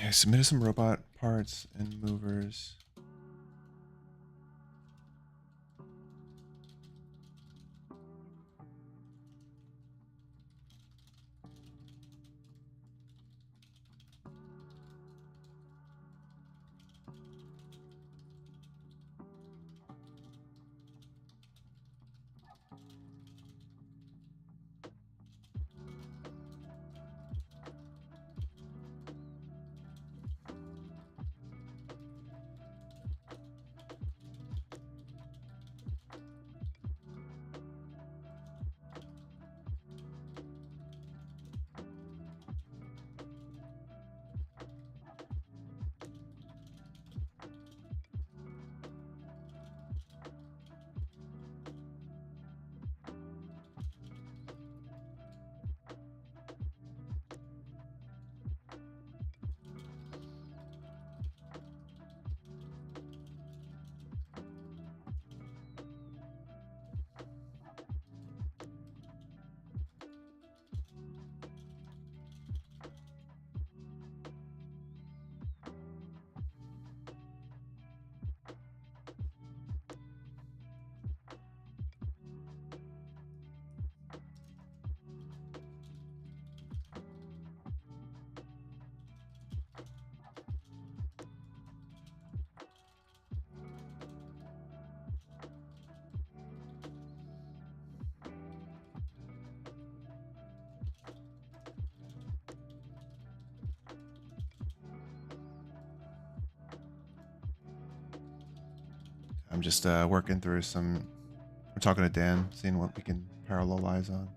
S1: I submitted some robot parts and movers. I'm just working through some. We're talking to Dan, seeing what we can parallelize on.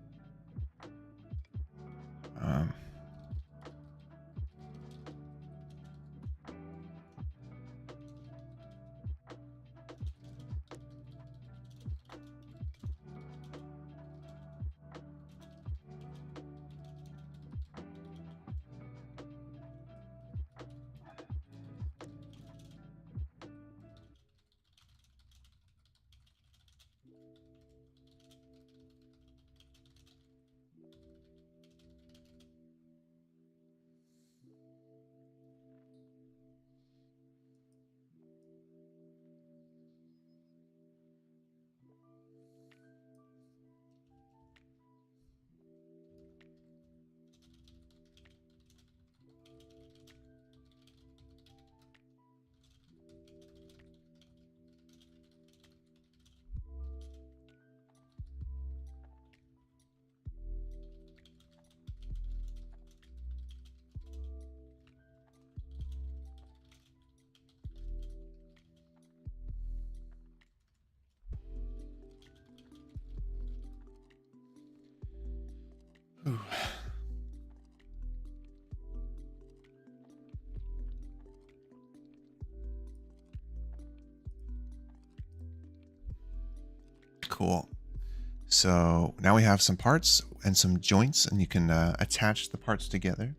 S1: Cool. So now we have some parts and some joints, and you can attach the parts together.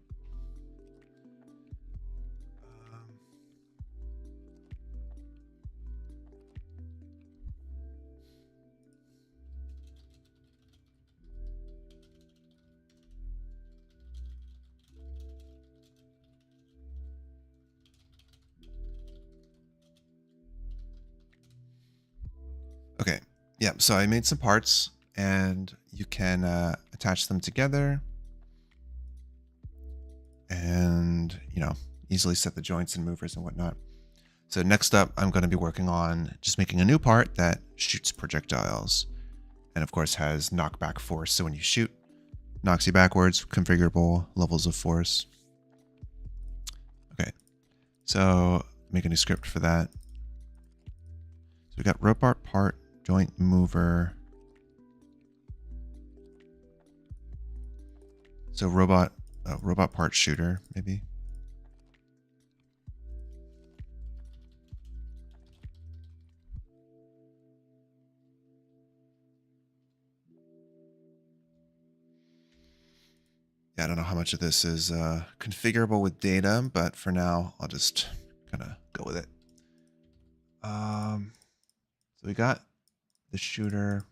S1: Okay, yeah, so I made some parts and you can attach them together and, easily set the joints and movers and whatnot. So next up, I'm going to be working on just making a new part that shoots projectiles and of course has knockback force. So when you shoot, knocks you backwards, configurable levels of force. Okay, so make a new script for that. So we got robot part, joint mover. So robot part shooter, maybe. Yeah, I don't know how much of this is configurable with data, but for now, I'll just kind of go with it. So we got the shooter.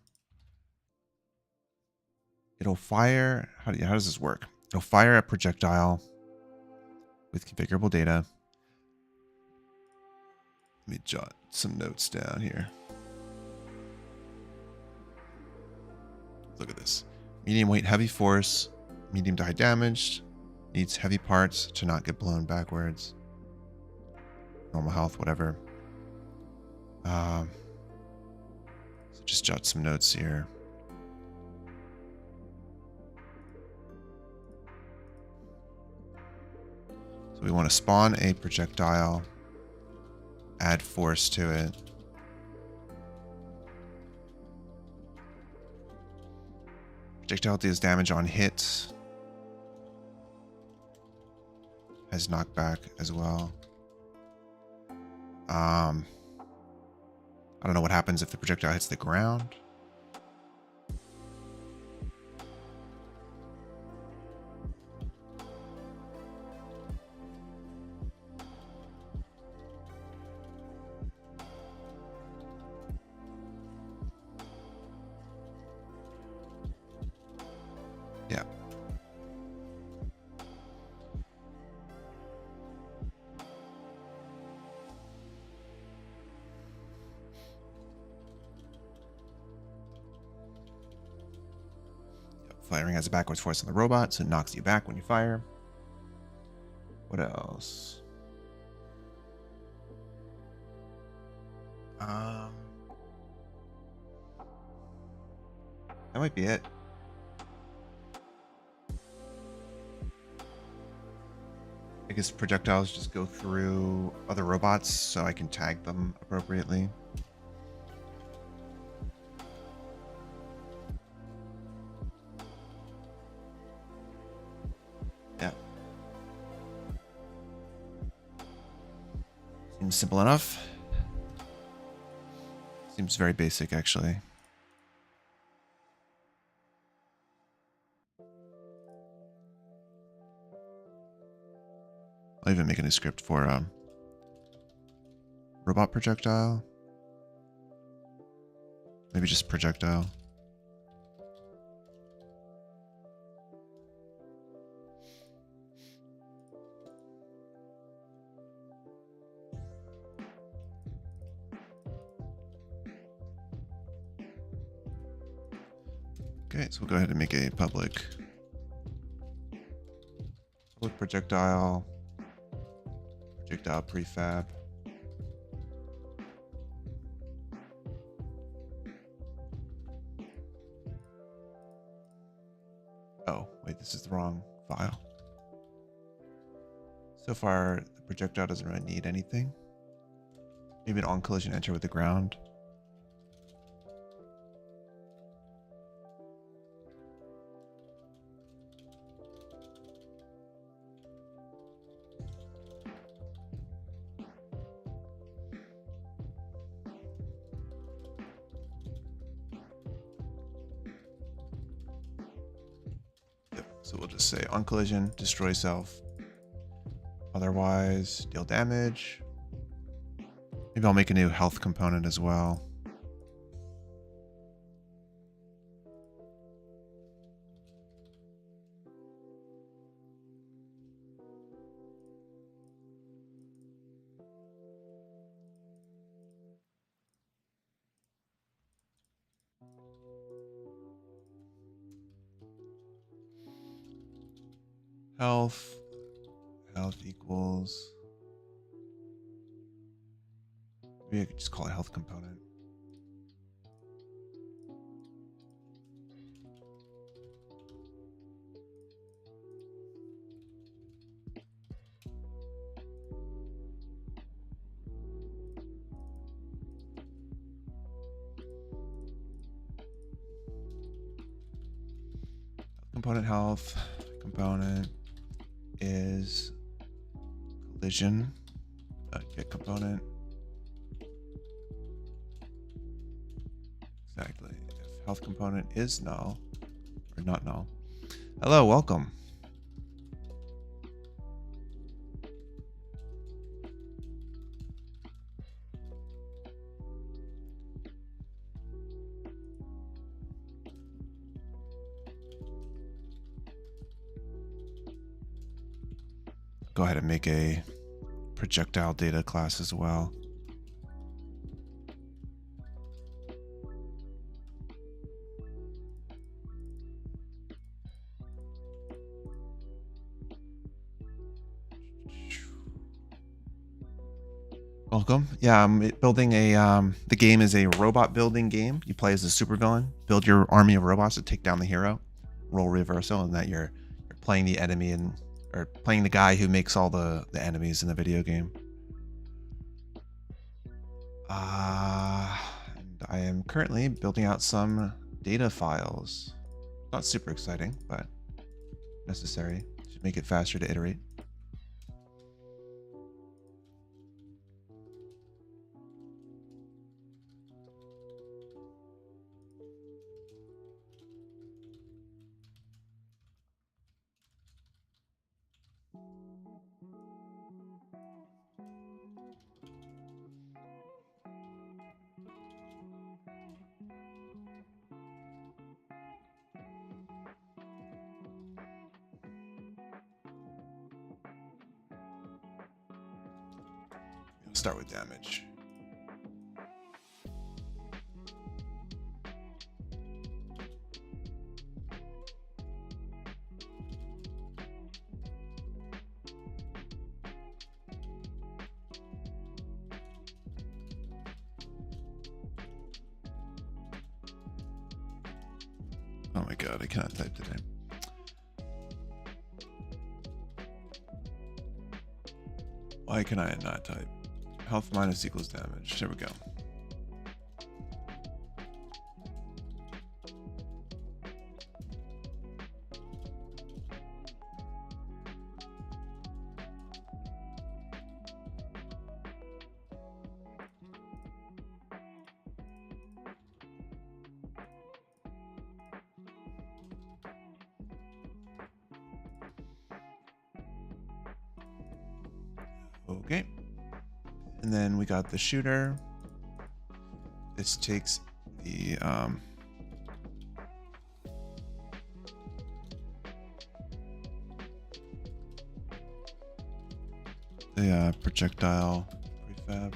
S1: It'll fire. How does this work? It'll fire a projectile with configurable data. Let me jot some notes down here. Look at this. Medium weight, heavy force, medium to high damage, needs heavy parts to not get blown backwards. Normal health, whatever. So just jot some notes here. So we want to spawn a projectile, add force to it. Projectile deals damage on hit. Has knockback as well. I don't know what happens if the projectile hits the ground. Yeah. Firing has a backwards force on the robot, so it knocks you back when you fire. What else? That might be it. I guess projectiles just go through other robots so I can tag them appropriately. Yeah. Seems simple enough. Seems very basic, actually. I'll even make a new script for robot projectile. Maybe just projectile. Okay, so we'll go ahead and make a public projectile prefab. Oh, wait, this is the wrong file. So far, the projectile doesn't really need anything. Maybe an on collision enter with the ground. So we'll just say on collision, destroy self. Otherwise, deal damage. Maybe I'll make a new health component as well. Health equals, maybe I could just call it health component. Component health component is collision. Get component. Exactly. If health component is null or not null. Hello, welcome. Go ahead and make a projectile data class as well. Welcome. Yeah, I'm building a, the game is a robot building game. You play as a supervillain, build your army of robots to take down the hero, roll reversal, and that you're playing the enemy or playing the guy who makes all the enemies in the video game. And I am currently building out some data files. Not super exciting, but necessary to make it faster to iterate. Start with damage. Oh my god, I cannot type today. Why can I not type? Health minus equals damage. There we go. Okay. And then we got the shooter. This takes the projectile prefab.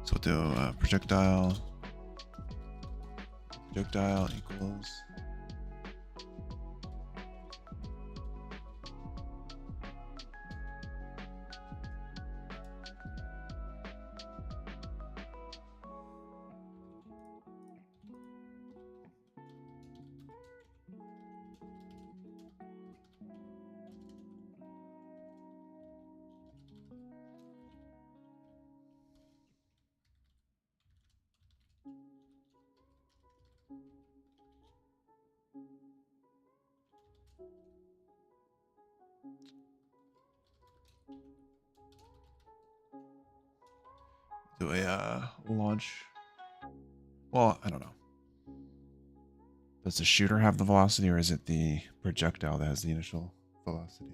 S1: So we'll do projectile equals Do a launch. Well, I don't know. Does the shooter have the velocity, or is it the projectile that has the initial velocity?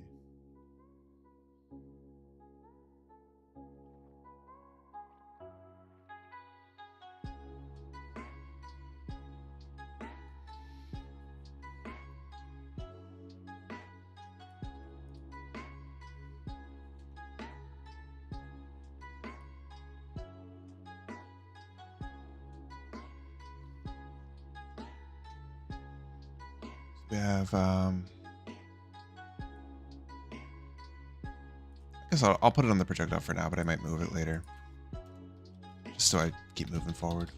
S1: We have, I guess I'll put it on the projectile for now, but I might move it later. Just so I keep moving forward.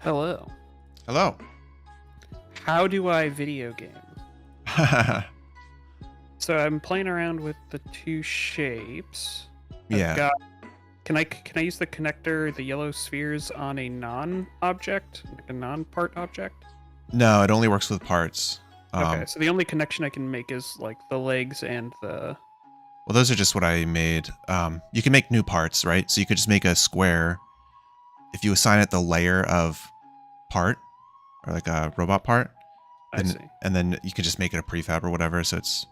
S2: Hello.
S1: Hello.
S2: How do I video game? So I'm playing around with the two shapes.
S1: Yeah.
S2: Can I use the connector, the yellow spheres, on a non-object, like a non-part object?
S1: No, it only works with parts.
S2: Okay, so the only connection I can make is like the legs and the...
S1: Well, those are just what I made. You can make new parts, right? So you could just make a square. If you assign it the layer of part, or like a robot part,
S2: I see.
S1: and then you could just make it a prefab or whatever. So it's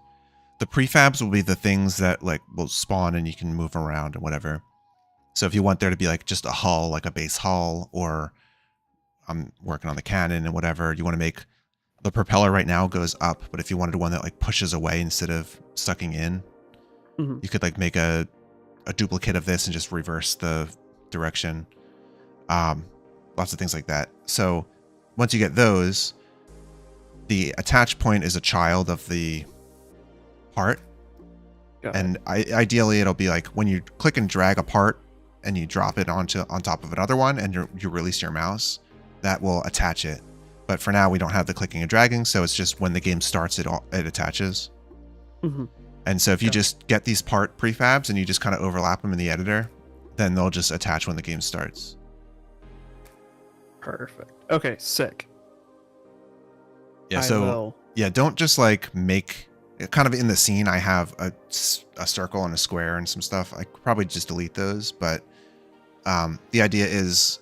S1: the prefabs will be the things that like will spawn and you can move around and whatever. So if you want there to be like just a hull, like a base hull, or I'm working on the cannon and whatever, you want to make the propeller right now goes up, but if you wanted one that like pushes away instead of sucking in, you could like make a duplicate of this and just reverse the direction. Lots of things like that. So once you get those, the attach point is a child of the part. And ideally it'll be like when you click and drag a part and you drop it on top of another one and you release your mouse, that will attach it. But for now we don't have the clicking and dragging, so it's just when the game starts it attaches. And so if you just get these part prefabs and you just kind of overlap them in the editor, then they'll just attach when the game starts.
S2: Perfect. Okay, sick.
S1: Yeah, so yeah, don't just like make kind of in the scene. I have a circle and a square and some stuff. I could probably just delete those, but the idea is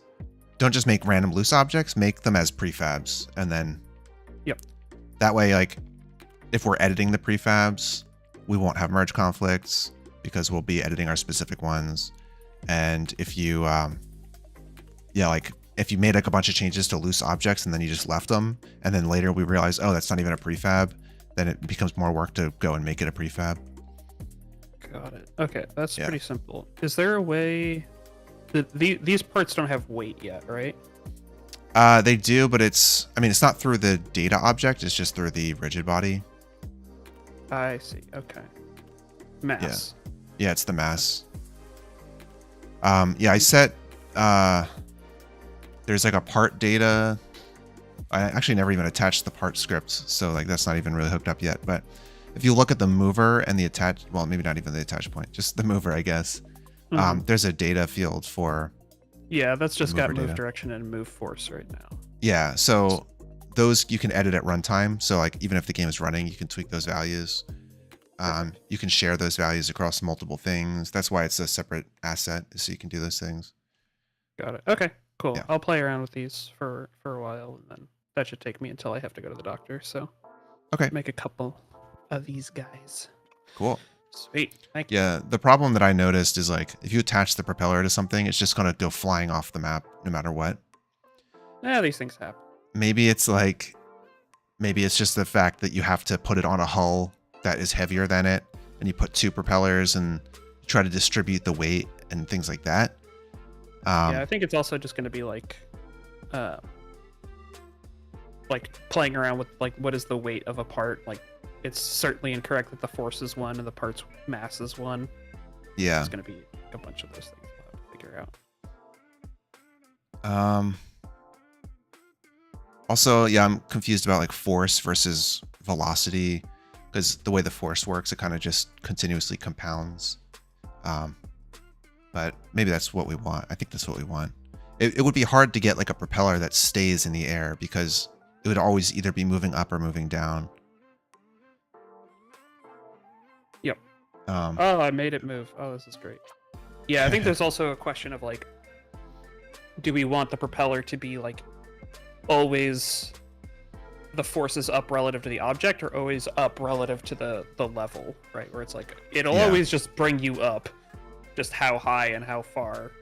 S1: don't just make random loose objects, make them as prefabs. And then that way, like if we're editing the prefabs, we won't have merge conflicts because we'll be editing our specific ones. And if you, like if you made like a bunch of changes to loose objects and then you just left them, and then later we realize, oh, that's not even a prefab, then it becomes more work to go and make it a prefab.
S2: Got it. Okay, that's pretty simple. Is there a way that these parts don't have weight yet, right?
S1: They do, but it's not through the data object, it's just through the rigid body.
S2: I see. Okay. Mass.
S1: Yeah, it's the mass. I set there's like a part data. I actually never even attached the part scripts, so like that's not even really hooked up yet. But if you look at the mover and the attach, well, maybe not even the attach point, just the mover, I guess. There's a data field for.
S2: Yeah, that's just got move
S1: data.
S2: Direction and move force right now.
S1: Yeah, so those you can edit at runtime. So like even if the game is running, you can tweak those values. You can share those values across multiple things. That's why it's a separate asset, so you can do those things.
S2: Got it. Okay, cool.
S1: Yeah.
S2: I'll play around with these for a while, and then that should take me until I have to go to the doctor. So
S1: Okay.
S2: make a couple of these guys.
S1: Cool.
S2: Sweet. Thank you.
S1: Yeah, the problem that I noticed is like if you attach the propeller to something, it's just gonna go flying off the map no matter what.
S2: Yeah, these things happen.
S1: Maybe it's just the fact that you have to put it on a hull that is heavier than it, and you put two propellers and try to distribute the weight and things like that.
S2: Yeah, I think it's also just going to be like playing around with like what is the weight of a part. Like it's certainly incorrect that the force is 1 and the part's mass is 1.
S1: Yeah,
S2: it's going to be a bunch of those things we'll have to figure out.
S1: Also, yeah, I'm confused about like force versus velocity, because the way the force works, it kind of just continuously compounds. but maybe that's what we want. I think that's what we want. It would be hard to get like a propeller that stays in the air because it would always either be moving up or moving down.
S2: Yep.
S1: Um,
S2: Oh, I made it move. Oh, this is great. Yeah, I think there's also a question of like, do we want the propeller to be like always the force is up relative to the object or always up relative to the level, right? Where it's like, it'll always just bring you up. Just how high and how far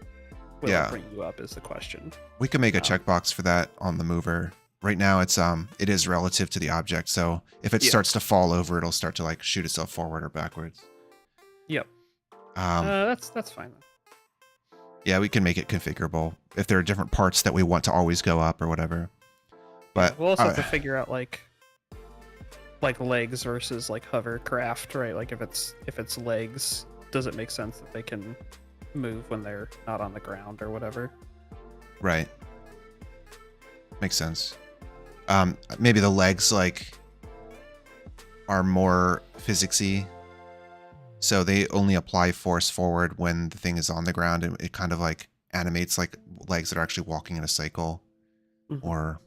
S2: will it bring you up is the question.
S1: We can make a checkbox for that on the mover. Right now it is relative to the object. So if it starts to fall over, it'll start to like shoot itself forward or backwards.
S2: Yep. That's fine then.
S1: Yeah, we can make it configurable if there are different parts that we want to always go up or whatever. But
S2: we'll also have to figure out like legs versus like hovercraft, right? Like if it's legs, does it make sense that they can move when they're not on the ground or whatever?
S1: Right. Makes sense. Maybe the legs like are more physicsy, so they only apply force forward when the thing is on the ground, and it kind of like animates like legs that are actually walking in a cycle. Or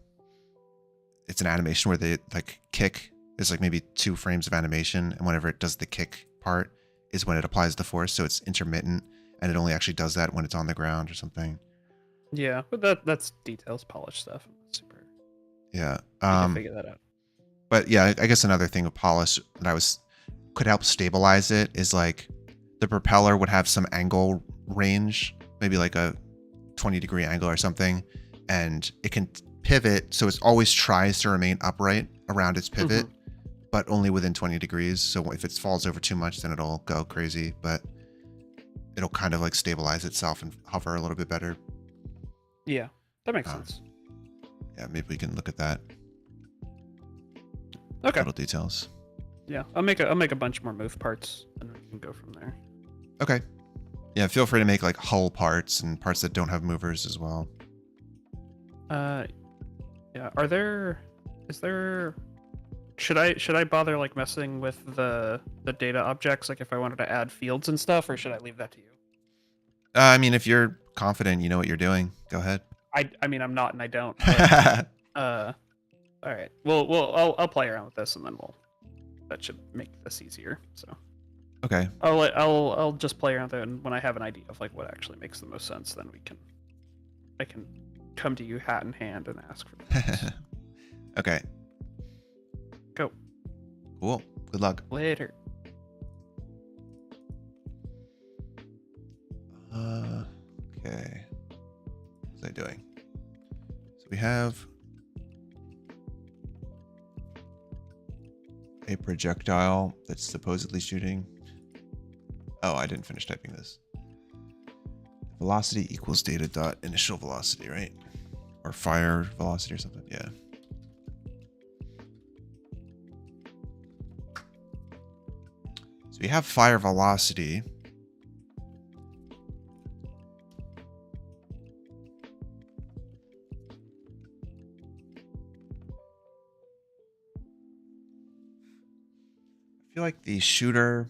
S1: it's an animation where they like kick. There's like maybe 2 frames of animation, and whenever it does the kick part is when it applies the force, so it's intermittent, and it only actually does that when it's on the ground or something.
S2: Yeah, but that's details, polish stuff. Super.
S1: Yeah.
S2: We can figure that out.
S1: But yeah, I guess another thing with polish that could help stabilize it is like the propeller would have some angle range, maybe like a 20-degree angle or something, and it can pivot, so it always tries to remain upright around its pivot, but only within 20 degrees. So if it falls over too much, then it'll go crazy, but it'll kind of like stabilize itself and hover a little bit better.
S2: Yeah, that makes sense.
S1: Yeah, maybe we can look at that.
S2: Okay.
S1: Little details.
S2: Yeah, I'll make a bunch more move parts, and we can go from there.
S1: Okay. Yeah, feel free to make like hull parts and parts that don't have movers as well.
S2: Yeah. Should I bother like messing with the data objects, like if I wanted to add fields and stuff, or should I leave that to you?
S1: I mean, if you're confident, you know what you're doing, go ahead.
S2: I mean, I'm not, and I don't. But, all right. Well, I'll play around with this, and then that should make this easier. So.
S1: Okay.
S2: I'll just play around with it, and when I have an idea of like what actually makes the most sense, then I can come to you hat in hand and ask for things.
S1: Okay.
S2: Go.
S1: Cool. Good luck.
S2: Later.
S1: Okay. What's I doing? So we have a projectile that's supposedly shooting. Oh, I didn't finish typing this. Velocity equals data dot initial velocity, right? Or fire velocity or something. Yeah. So we have fire velocity. I feel like the shooter,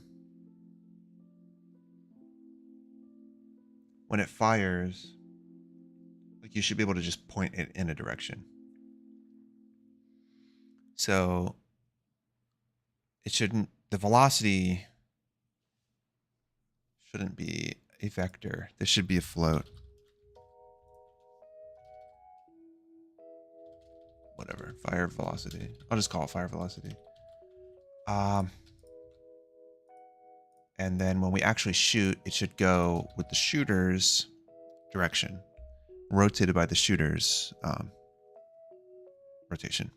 S1: when it fires, like you should be able to just point it in a direction. So the velocity shouldn't be a vector. This should be a float. Whatever, fire velocity. I'll just call it fire velocity. And then when we actually shoot, it should go with the shooter's direction, rotated by the shooter's rotation.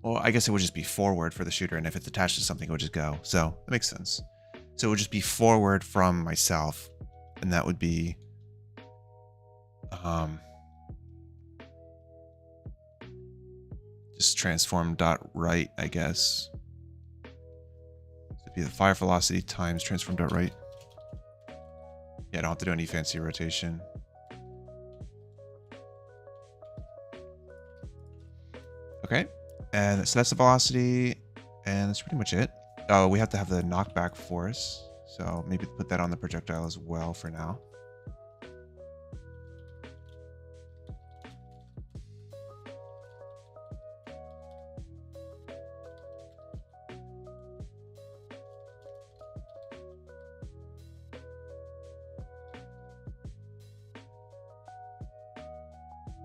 S1: Well, I guess it would just be forward for the shooter, and if it's attached to something, it would just go. So that makes sense. So it would just be forward from myself, and that would be just transform dot right, I guess. So it'd be the fire velocity times transform dot right. Yeah, I don't have to do any fancy rotation. Okay, and so that's the velocity, and that's pretty much it. Oh, we have to have the knockback force. So maybe put that on the projectile as well for now.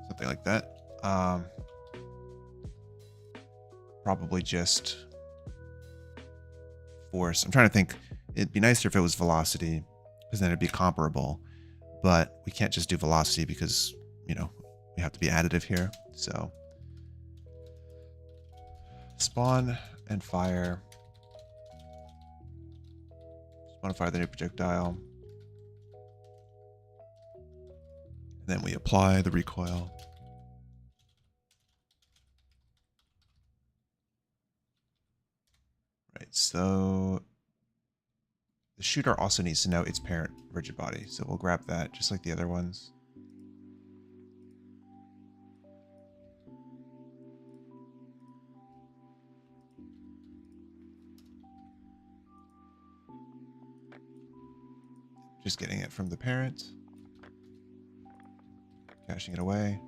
S1: Something like that. Probably just force. I'm trying to think. It'd be nicer if it was velocity, because then it'd be comparable. But we can't just do velocity because, you know, we have to be additive here. So spawn and fire. Spawn and fire the new projectile. And then we apply the recoil. Right, so the shooter also needs to know its parent rigid body. So we'll grab that just like the other ones. Just getting it from the parent. Caching it away.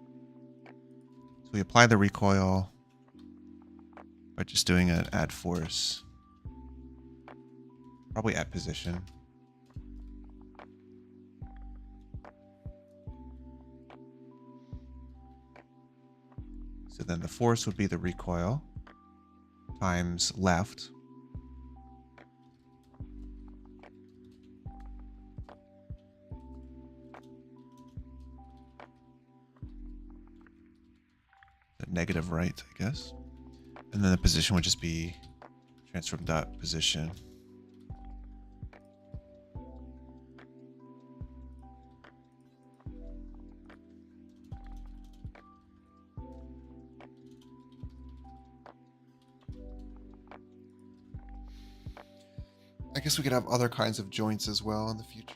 S1: So we apply the recoil by just doing an add force. Probably at position. So then the force would be the recoil times left. Negative right, I guess. And then the position would just be transform dot position. I guess we could have other kinds of joints as well in the future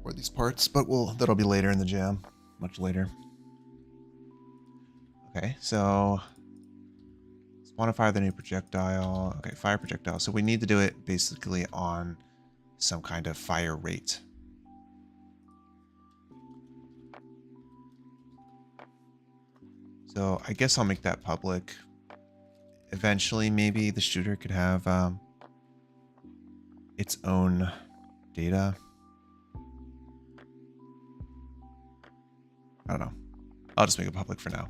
S1: for these parts, but that'll be later in the jam, much later. Okay, so spawn and fire the new projectile. Okay, fire projectile. So we need to do it basically on some kind of fire rate. So I guess I'll make that public. Eventually, maybe the shooter could have its own data. I don't know. I'll just make it public for now.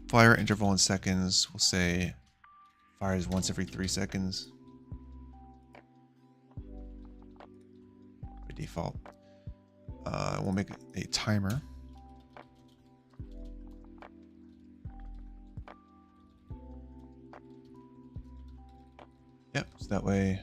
S1: Fire interval in seconds. We'll say fires once every 3 seconds. By default. We'll make a timer. Yep, so that way.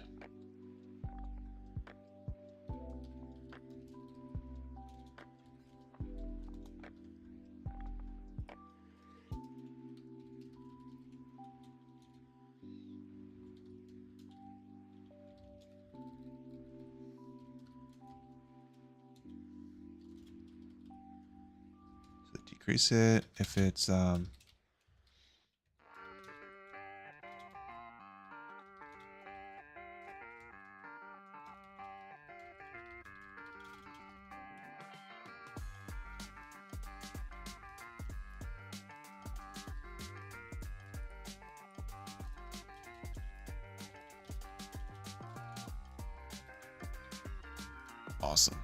S1: Decrease it if it's awesome.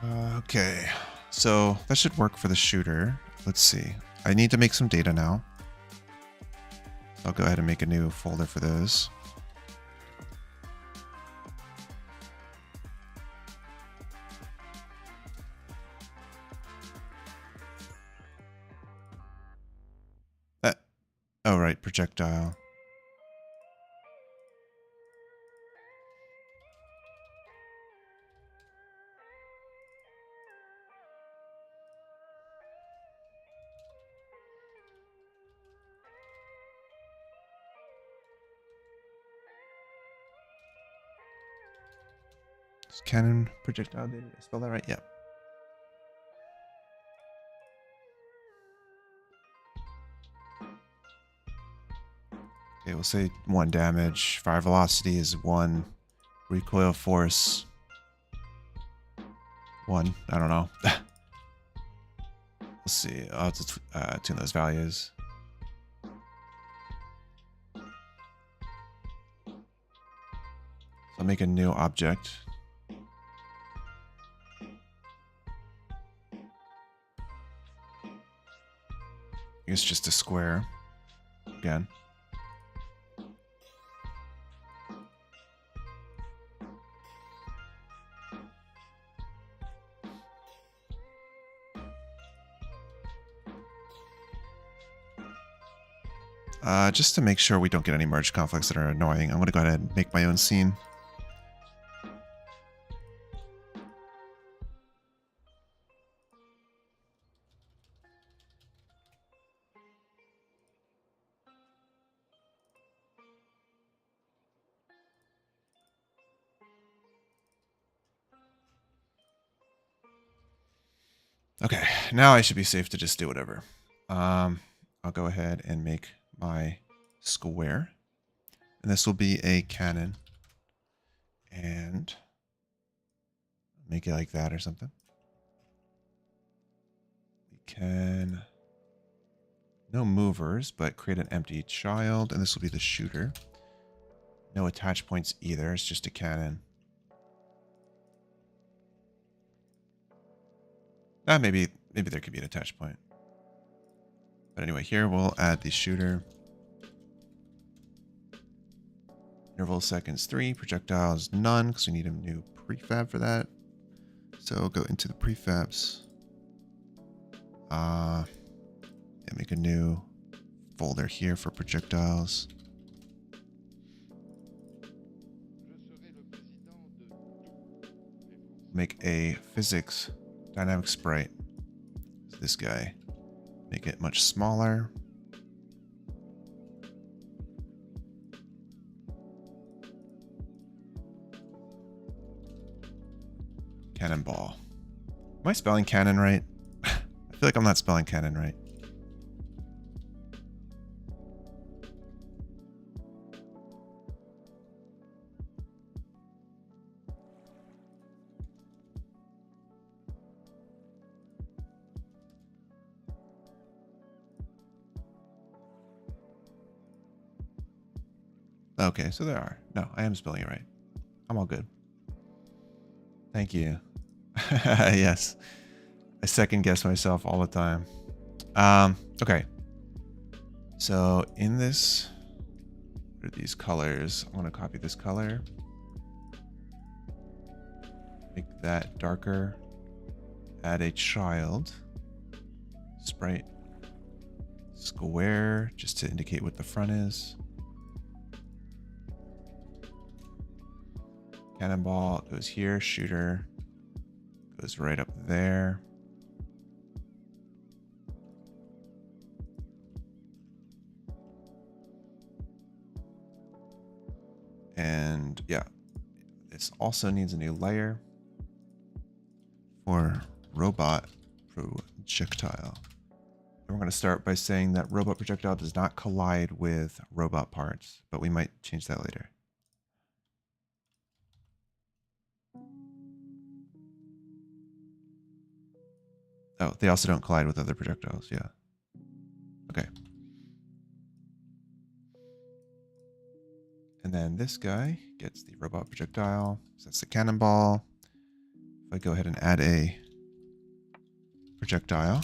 S1: Okay, so that should work for the shooter. Let's see. I need to make some data now. I'll go ahead and make a new folder for those. Oh, right, projectile. Is cannon projectile data? Did I spell that right? Yep. Okay, we'll say 1 damage. Fire velocity is 1. Recoil force 1. I don't know. We'll see. I'll have to tune those values. So I'll make a new object. I guess just a square again. Just to make sure we don't get any merge conflicts that are annoying, I'm going to go ahead and make my own scene. Okay, now I should be safe to just do whatever. I'll go ahead and make my square. And this will be a cannon. And make it like that or something. We can... No movers, but create an empty child. And this will be the shooter. No attach points either. It's just a cannon. Maybe there could be an attach point. But anyway, here we'll add the shooter. Interval seconds 3, projectiles none, because we need a new prefab for that. So go into the prefabs. And make a new folder here for projectiles. Make a physics dynamic sprite. This guy. Make it much smaller. Cannonball. Am I spelling cannon right? I feel like I'm not spelling cannon right. Okay, so there are. No, I am spelling it right. I'm all good. Thank you. Yes. I second guess myself all the time. Okay. So in this, what are these colors? I want to copy this color. Make that darker. Add a child. Sprite. Square, just to indicate what the front is. Cannonball goes here, shooter goes right up there. And yeah, this also needs a new layer for robot projectile. And we're going to start by saying that robot projectile does not collide with robot parts, but we might change that later. Oh, they also don't collide with other projectiles, yeah. Okay. And then this guy gets the robot projectile. So that's the cannonball. If I go ahead and add a projectile,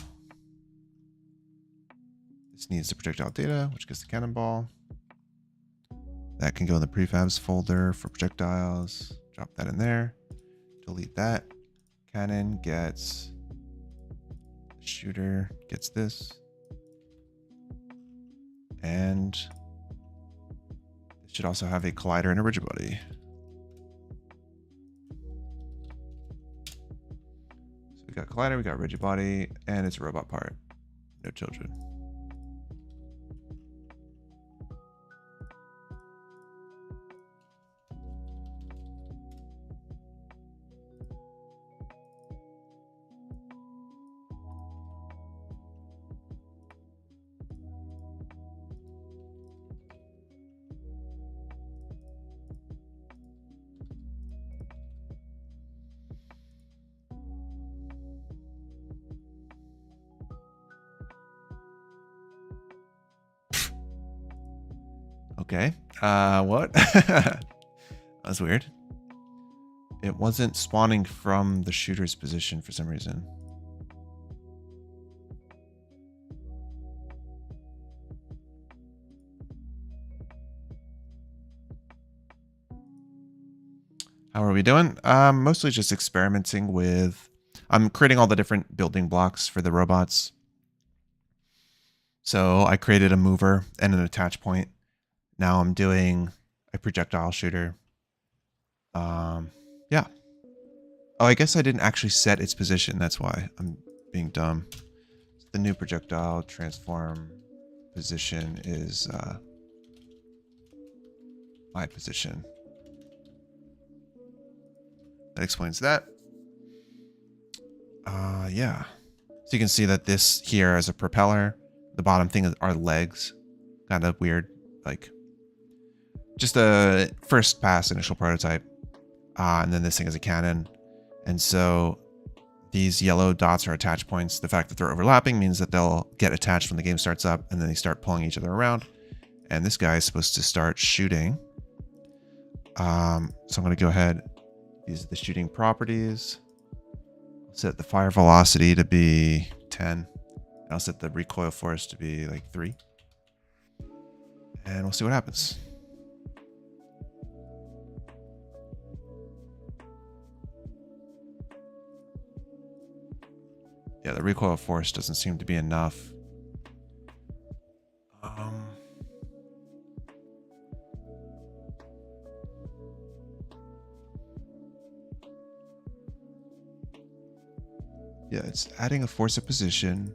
S1: this needs the projectile data, which gets the cannonball. That can go in the prefabs folder for projectiles. Drop that in there. Delete that. Cannon gets shooter, gets this. And it should also have a collider and a rigid body. So we got collider, we got rigid body, and it's a robot part. No children. Okay. What? That's weird. It wasn't spawning from the shooter's position for some reason. How are we doing? Mostly just experimenting with... I'm creating all the different building blocks for the robots. So I created a mover and an attach point. Now I'm doing a projectile shooter. Yeah. Oh, I guess I didn't actually set its position. That's why I'm being dumb. The new projectile transform position is my position. That explains that. Yeah. So you can see that this here is a propeller. The bottom thing are legs. Kind of weird. Like, just a first pass initial prototype. And then this thing is a cannon. And so these yellow dots are attach points. The fact that they're overlapping means that they'll get attached when the game starts up, and then they start pulling each other around. And this guy is supposed to start shooting. So I'm going to go ahead. These are the shooting properties. I'll set the fire velocity to be 10. And I'll set the recoil force to be like 3. And we'll see what happens. Yeah, the recoil force doesn't seem to be enough. Yeah, it's adding a force of position.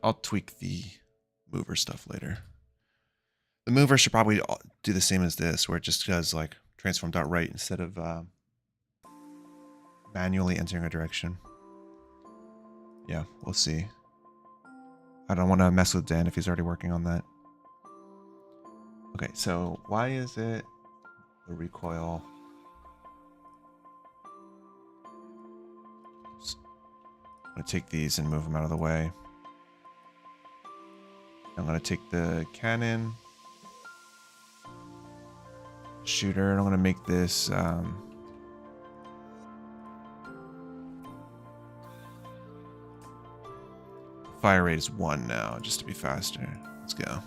S1: I'll tweak the mover stuff later. The mover should probably do the same as this, where it just does like transform.right instead of manually entering a direction. Yeah, we'll see. I don't want to mess with Dan if he's already working on that. Okay, so why is it the recoil? I'm going to take these and move them out of the way. I'm going to take the cannon, shooter, and I'm going to make this fire rate is 1 now, just to be faster. Let's go.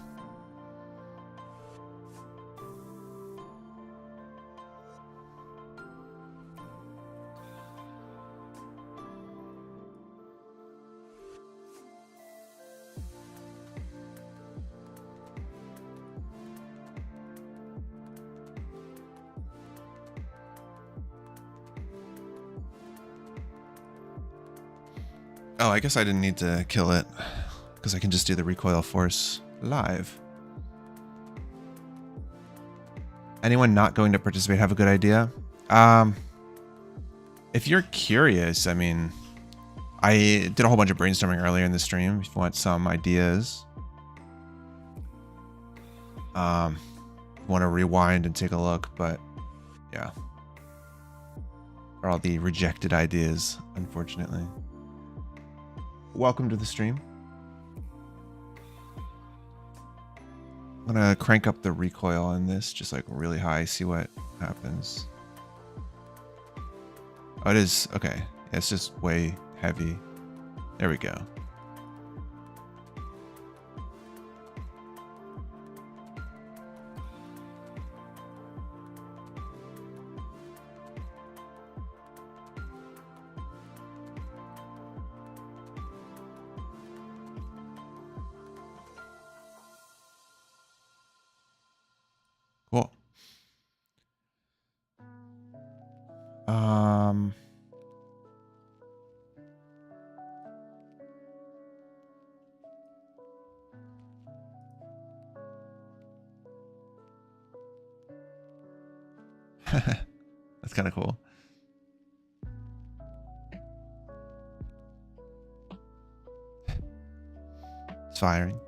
S1: Oh, I guess I didn't need to kill it because I can just do the recoil force live. Anyone not going to participate have a good idea? If you're curious, I mean, I did a whole bunch of brainstorming earlier in the stream. If you want some ideas, want to rewind and take a look, but yeah, are all the rejected ideas, unfortunately. Welcome to the stream. I'm gonna crank up the recoil on this, just like really high, see what happens. Oh, it is, okay. It's just way heavy. There we go. Cool. That's kind of cool. It's firing.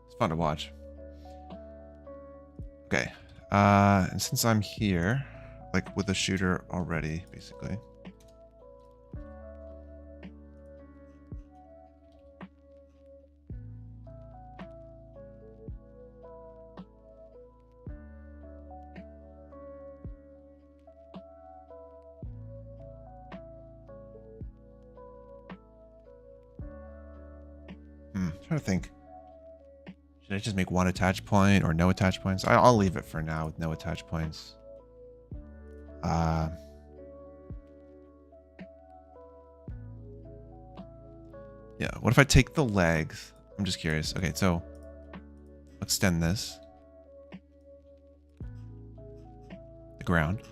S1: It's fun to watch. Okay. And since I'm here, like with the shooter already, basically. Trying to think. Should I just make one attach point or no attach points? I'll leave it for now with no attach points. Yeah, what if I take the legs? I'm just curious. Okay, so extend this. The ground.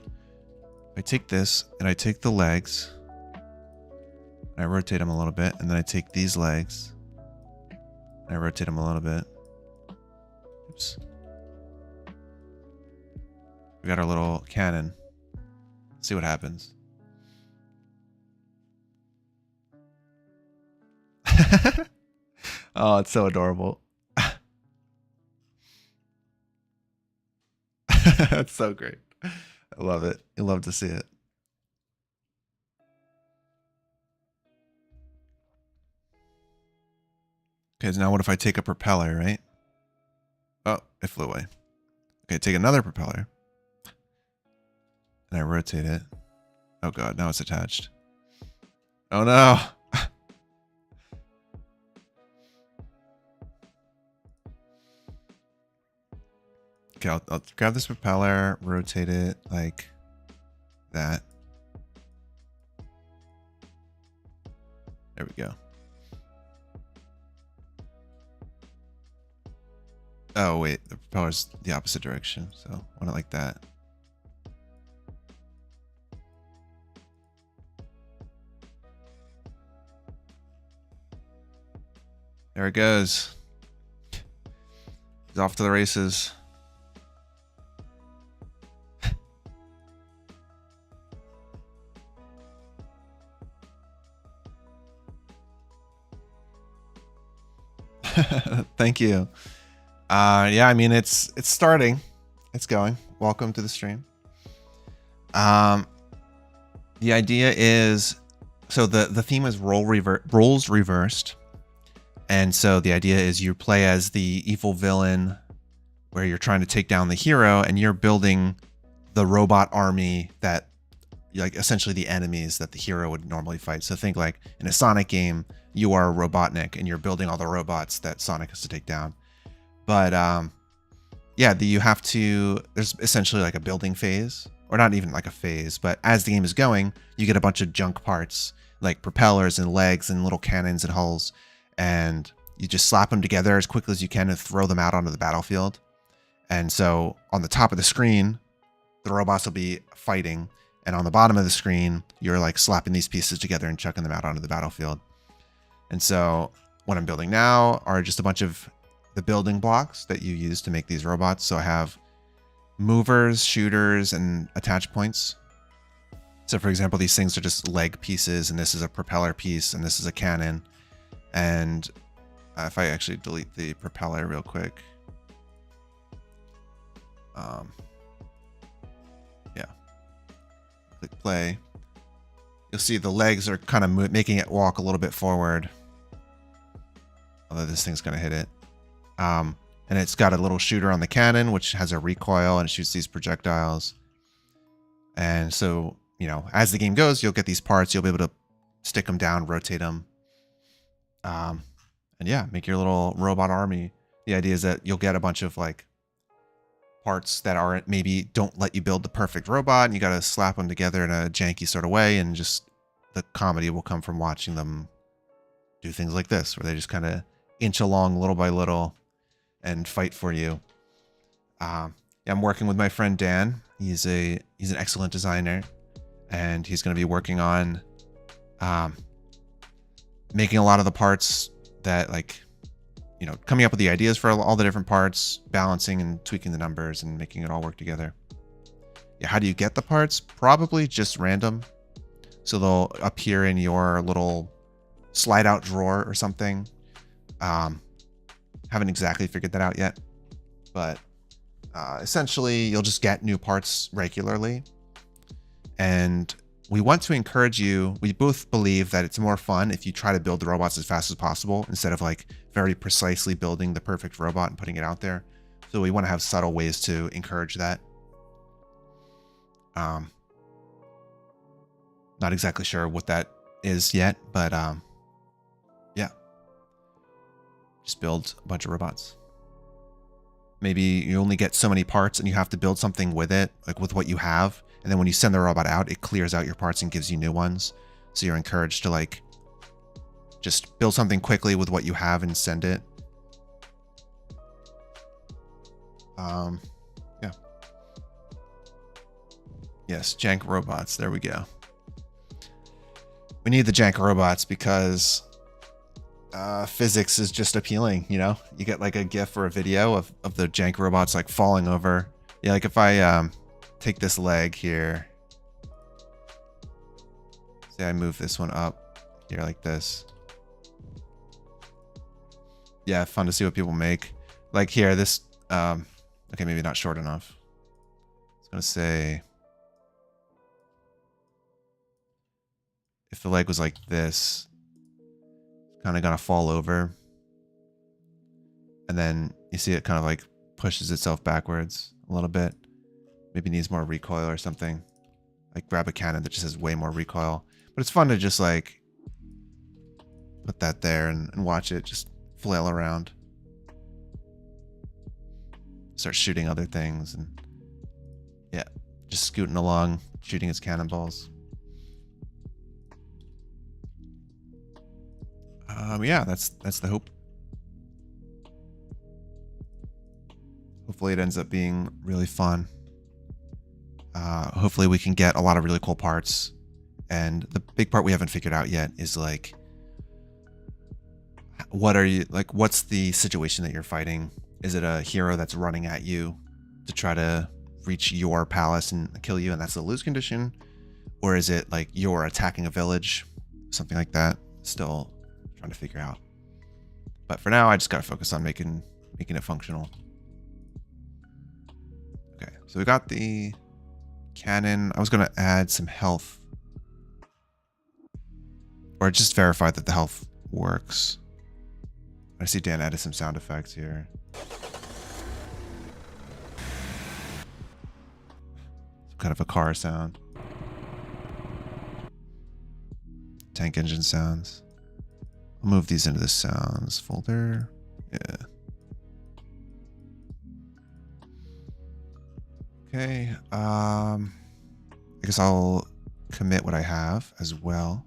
S1: I take this and I take the legs. And I rotate them a little bit, and then I take these legs. And I rotate them a little bit. Oops. We got our little cannon. Let's see what happens. Oh, it's so adorable. That's so great. I love it. You love to see it. Okay, so now what if I take a propeller, right? Oh, it flew away. Okay, take another propeller. And I rotate it. Oh god, now it's attached. Oh no! Okay, I'll grab this propeller, rotate it like that. There we go. Oh wait, the propeller's the opposite direction, so I want it like that. There it goes. He's off to the races. Thank you. Yeah, I mean it's starting. It's going. Welcome to the stream. The idea is, so the theme is roles reversed. And so the idea is you play as the evil villain where you're trying to take down the hero, and you're building the robot army that, like, essentially the enemies that the hero would normally fight. So think like in a Sonic game, you are Robotnik and you're building all the robots that Sonic has to take down. But yeah, you have to, there's essentially like a building phase, or not even like a phase, but as the game is going, you get a bunch of junk parts like propellers and legs and little cannons and hulls, and you just slap them together as quickly as you can and throw them out onto the battlefield. And so on the top of the screen, the robots will be fighting, and on the bottom of the screen, you're like slapping these pieces together and chucking them out onto the battlefield. And so what I'm building now are just a bunch of the building blocks that you use to make these robots. So I have movers, shooters, and attach points. So for example, these things are just leg pieces, and this is a propeller piece, and this is a cannon. And if I actually delete the propeller real quick. Yeah. Click play. You'll see the legs are kind of making it walk a little bit forward. Although this thing's going to hit it. And it's got a little shooter on the cannon, which has a recoil and it shoots these projectiles. And so, you know, as the game goes, you'll get these parts. You'll be able to stick them down, rotate them. And yeah, make your little robot army. The idea is that you'll get a bunch of like parts that aren't, maybe don't let you build the perfect robot, and you got to slap them together in a janky sort of way, and just the comedy will come from watching them do things like this, where they just kind of inch along little by little and fight for you. Yeah, I'm working with my friend Dan. He's an excellent designer, and he's going to be working on making a lot of the parts that, like, you know, coming up with the ideas for all the different parts, balancing and tweaking the numbers and making it all work together. Yeah, how do you get the parts? Probably just random. So they'll appear in your little slide out drawer or something. Haven't exactly figured that out yet, but essentially you'll just get new parts regularly. And we want to encourage you. We both believe that it's more fun if you try to build the robots as fast as possible, instead of like very precisely building the perfect robot and putting it out there. So we want to have subtle ways to encourage that. Not exactly sure what that is yet, but yeah. Just build a bunch of robots. Maybe you only get so many parts and you have to build something with it, like with what you have. And then when you send the robot out, it clears out your parts and gives you new ones. So you're encouraged to like just build something quickly with what you have and send it. Yeah. Yes, jank robots. There we go. We need the jank robots because physics is just appealing, you know? You get like a GIF or a video of the jank robots like falling over. Yeah, like if I take this leg here, say I move this one up here like this. Yeah, fun to see what people make. Like here, this, okay, maybe not short enough. I was gonna say, if the leg was like this, it's kind of gonna fall over. And then you see it kind of like pushes itself backwards a little bit. Maybe needs more recoil or something. Like grab a cannon that just has way more recoil. But it's fun to just like put that there and watch it just flail around. Start shooting other things and yeah, just scooting along, shooting its cannonballs. Yeah, that's the hope. Hopefully it ends up being really fun. Hopefully we can get a lot of really cool parts. And the big part we haven't figured out yet is like, what's the situation that you're fighting? Is it a hero that's running at you to try to reach your palace and kill you, and that's the lose condition? Or is it like you're attacking a village? Something like that. Still trying to figure out. But for now, I just gotta focus on making it functional. Okay, so we got the cannon. I was gonna add some health, or just verify that the health works. I see Dan added some sound effects here. Some kind of a car sound. Tank engine sounds. I'll move these into the sounds folder. Yeah. Okay. I guess I'll commit what I have as well.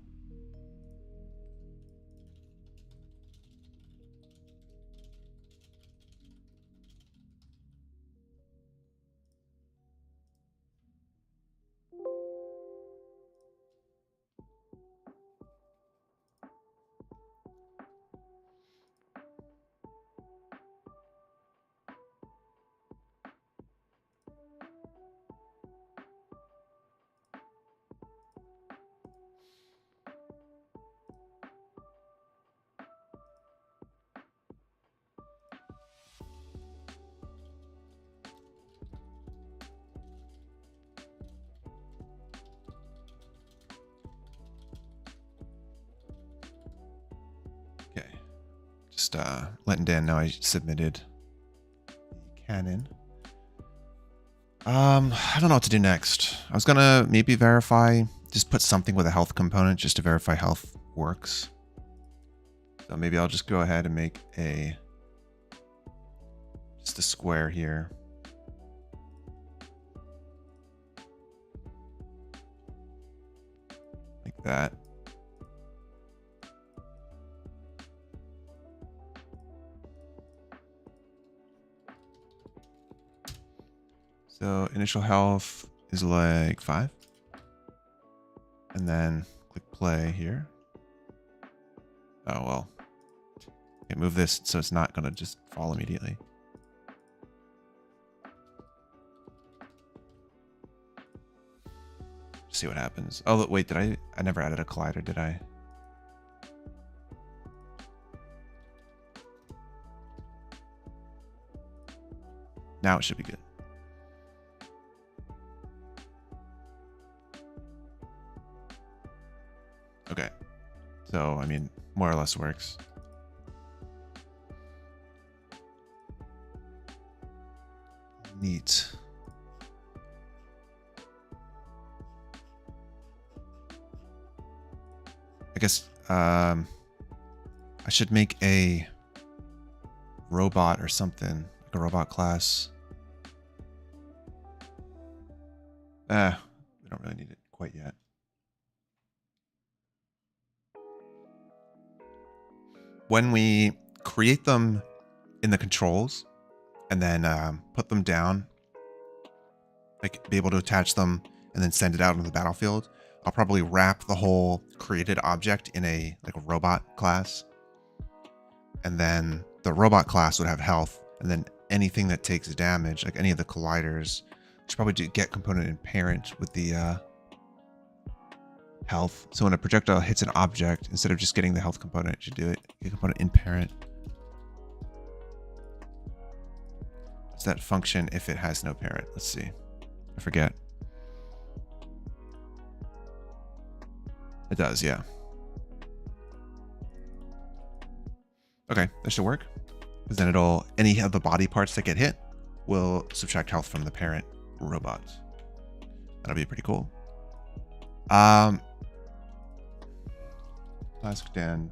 S1: Just letting Dan know I submitted the canon. I don't know what to do next. I was gonna maybe verify, just put something with a health component just to verify health works. So maybe I'll just go ahead and make just a square here. Like that. So initial health is like 5. And then click play here. Oh, well. Okay, move this so it's not going to just fall immediately. See what happens. Oh, wait, did I never added a collider, did I? Now it should be good. Okay. So, I mean, more or less works. Neat. I guess I should make a robot or something, like a robot class. We don't really need it quite yet. When we create them in the controls and then put them down, like be able to attach them and then send it out into the battlefield, I'll probably wrap the whole created object in a robot class. And then the robot class would have health, and then anything that takes damage, like any of the colliders, should probably do get component in parent with the health. So when a projectile hits an object, instead of just getting the health component, it should do it get component in parent. What's that function if it has no parent? Let's see. I forget. It does, yeah. Okay, that should work. Because then any of the body parts that get hit will subtract health from the parent robot. That'll be pretty cool. Ask Dan.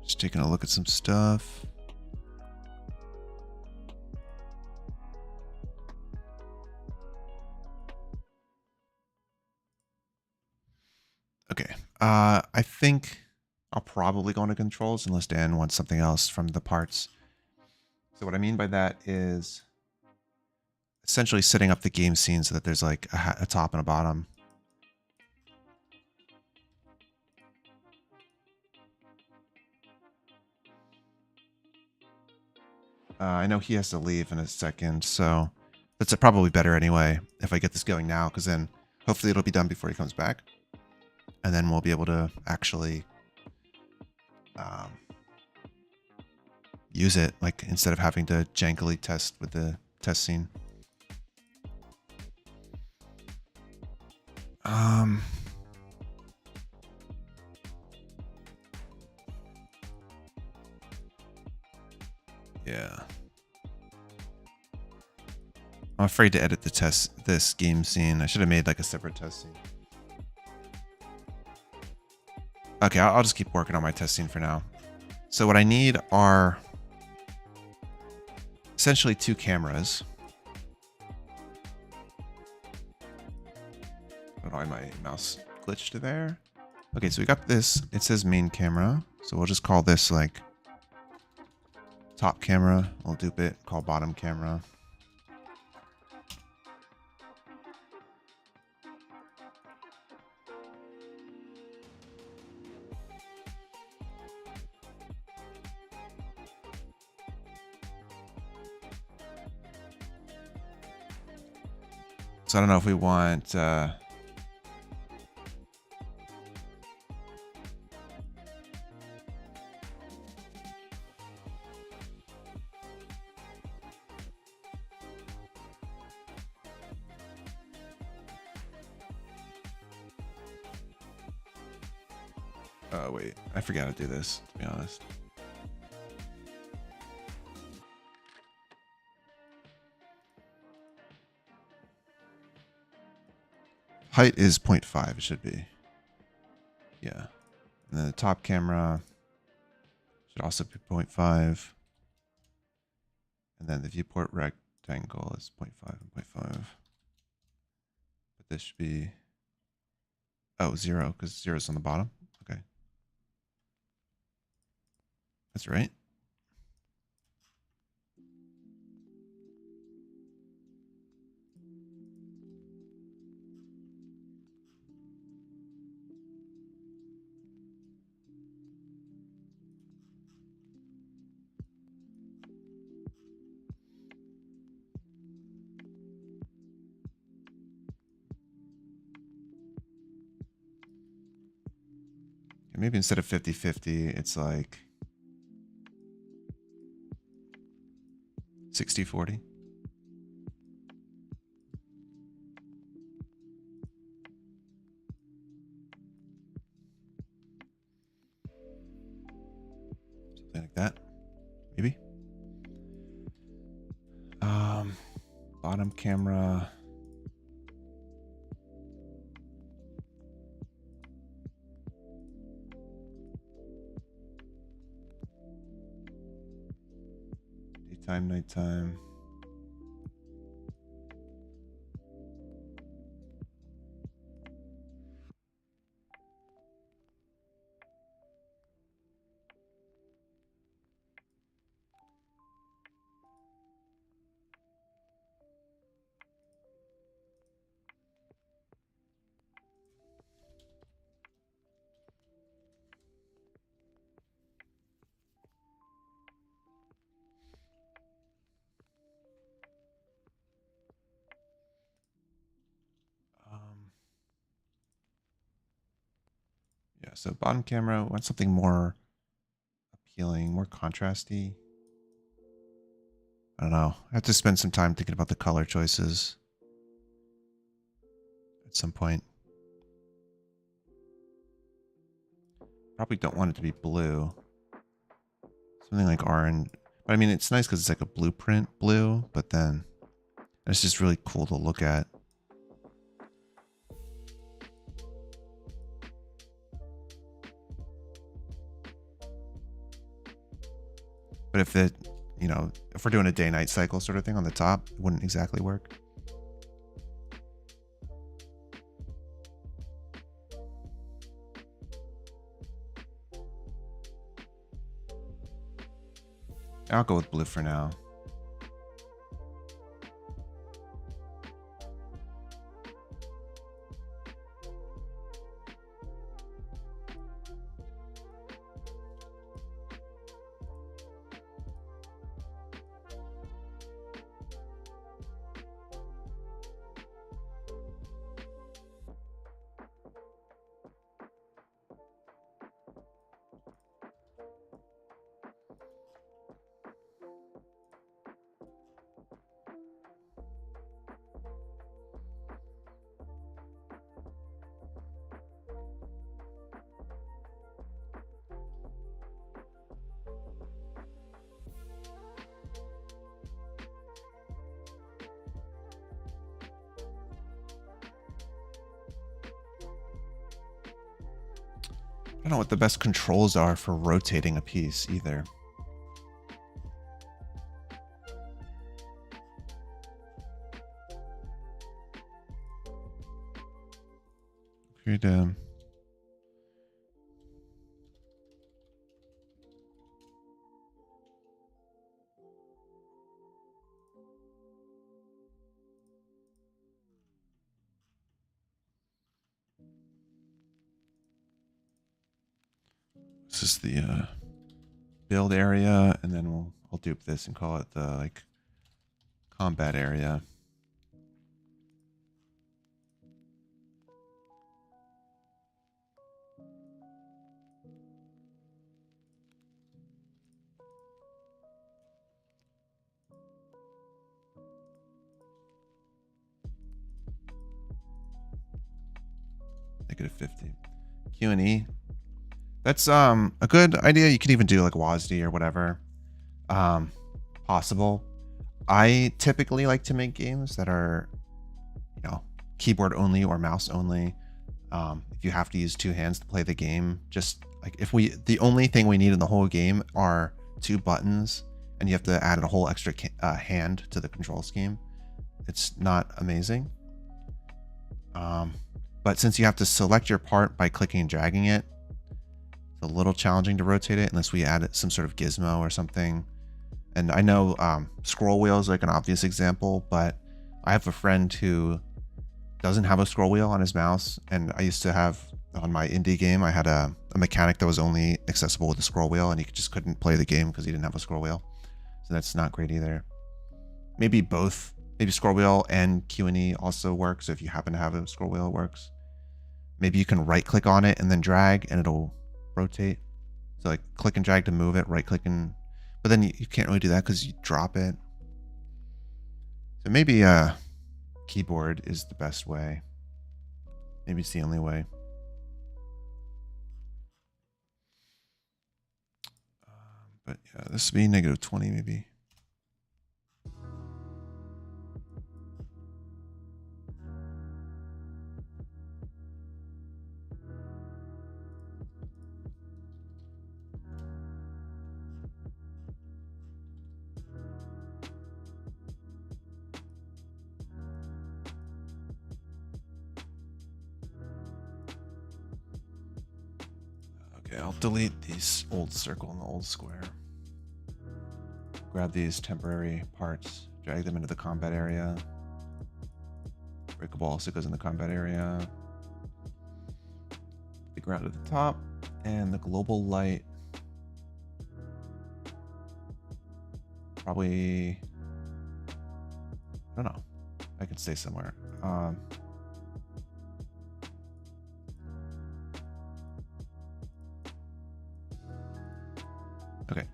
S1: Just taking a look at some stuff. Okay. I think I'll probably go into controls unless Dan wants something else from the parts. So what I mean by that is essentially setting up the game scene so that there's like a top and a bottom. I know he has to leave in a second, so that's probably better anyway if I get this going now, because then hopefully it'll be done before he comes back. And then we'll be able to actually use it, like instead of having to jankily test with the test scene. Yeah. I'm afraid to edit this game scene. I should have made like a separate test scene. Okay, I'll just keep working on my test scene for now. So what I need are essentially 2 cameras. I don't know why my mouse glitched to there. Okay, so we got this. It says main camera. So we'll just call this like top camera. We'll dupe it, call bottom camera. So I don't know if we want oh wait, I forgot to do this, to be honest. Height is 0.5, it should be. Yeah. And then the top camera should also be 0.5. And then the viewport rectangle is 0.5 and 0.5. But this should be, oh, 0, because 0 is on the bottom. Okay. That's right. Maybe instead of 50-50, it's like 60-40. Something like that, maybe. Bottom camera. Daytime, nighttime. Yeah, so bottom camera, want something more appealing, more contrasty. I don't know. I have to spend some time thinking about the color choices at some point. Probably don't want it to be blue. Something like orange. But I mean, it's nice because it's like a blueprint blue, but then it's just really cool to look at. But if it, you know, if we're doing a day-night cycle sort of thing on the top, it wouldn't exactly work. I'll go with blue for now. I don't know what the best controls are for rotating a piece either. Create a... This is the build area, and then I'll dupe this and call it the like combat area. -50. Q&E. That's a good idea. You could even do like WASD or whatever possible. I typically like to make games that are, you know, keyboard only or mouse only. If you have to use 2 hands to play the game, just like if the only thing we need in the whole game are 2 buttons and you have to add a whole extra hand to the control scheme, it's not amazing. But since you have to select your part by clicking and dragging it, it's a little challenging to rotate it unless we add some sort of gizmo or something. And I know scroll wheel is like an obvious example, but I have a friend who doesn't have a scroll wheel on his mouse, and I used to have on my indie game, I had a mechanic that was only accessible with a scroll wheel, and he just couldn't play the game because he didn't have a scroll wheel. So that's not great either. Maybe both. Maybe scroll wheel and Q&E also works. So if you happen to have a scroll wheel, it works. Maybe you can right click on it and then drag and it'll rotate. So like click and drag to move it, right click and, but then you can't really do that because you drop it. So maybe keyboard is the best way. Maybe it's the only way. But yeah, this would be -20 maybe. Okay, I'll delete these old circle and the old square. Grab these temporary parts, drag them into the combat area. Breakable also goes in the combat area. The ground at the top and the global light. Probably, I don't know. I could stay somewhere. Okay.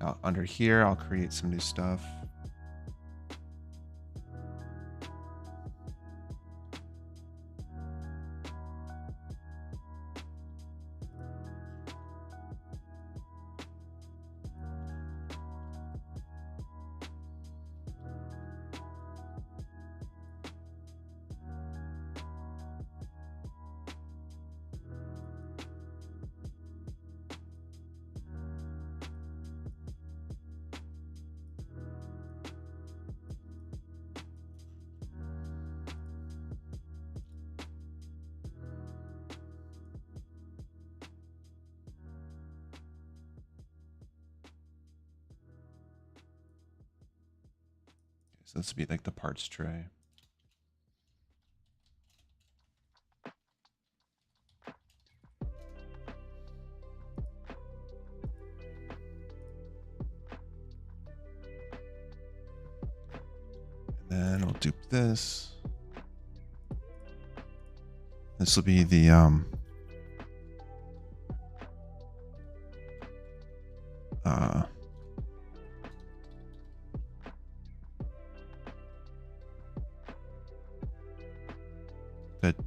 S1: Now under here, I'll create some new stuff. So this would be like the parts tray. And then we'll dupe this. This will be the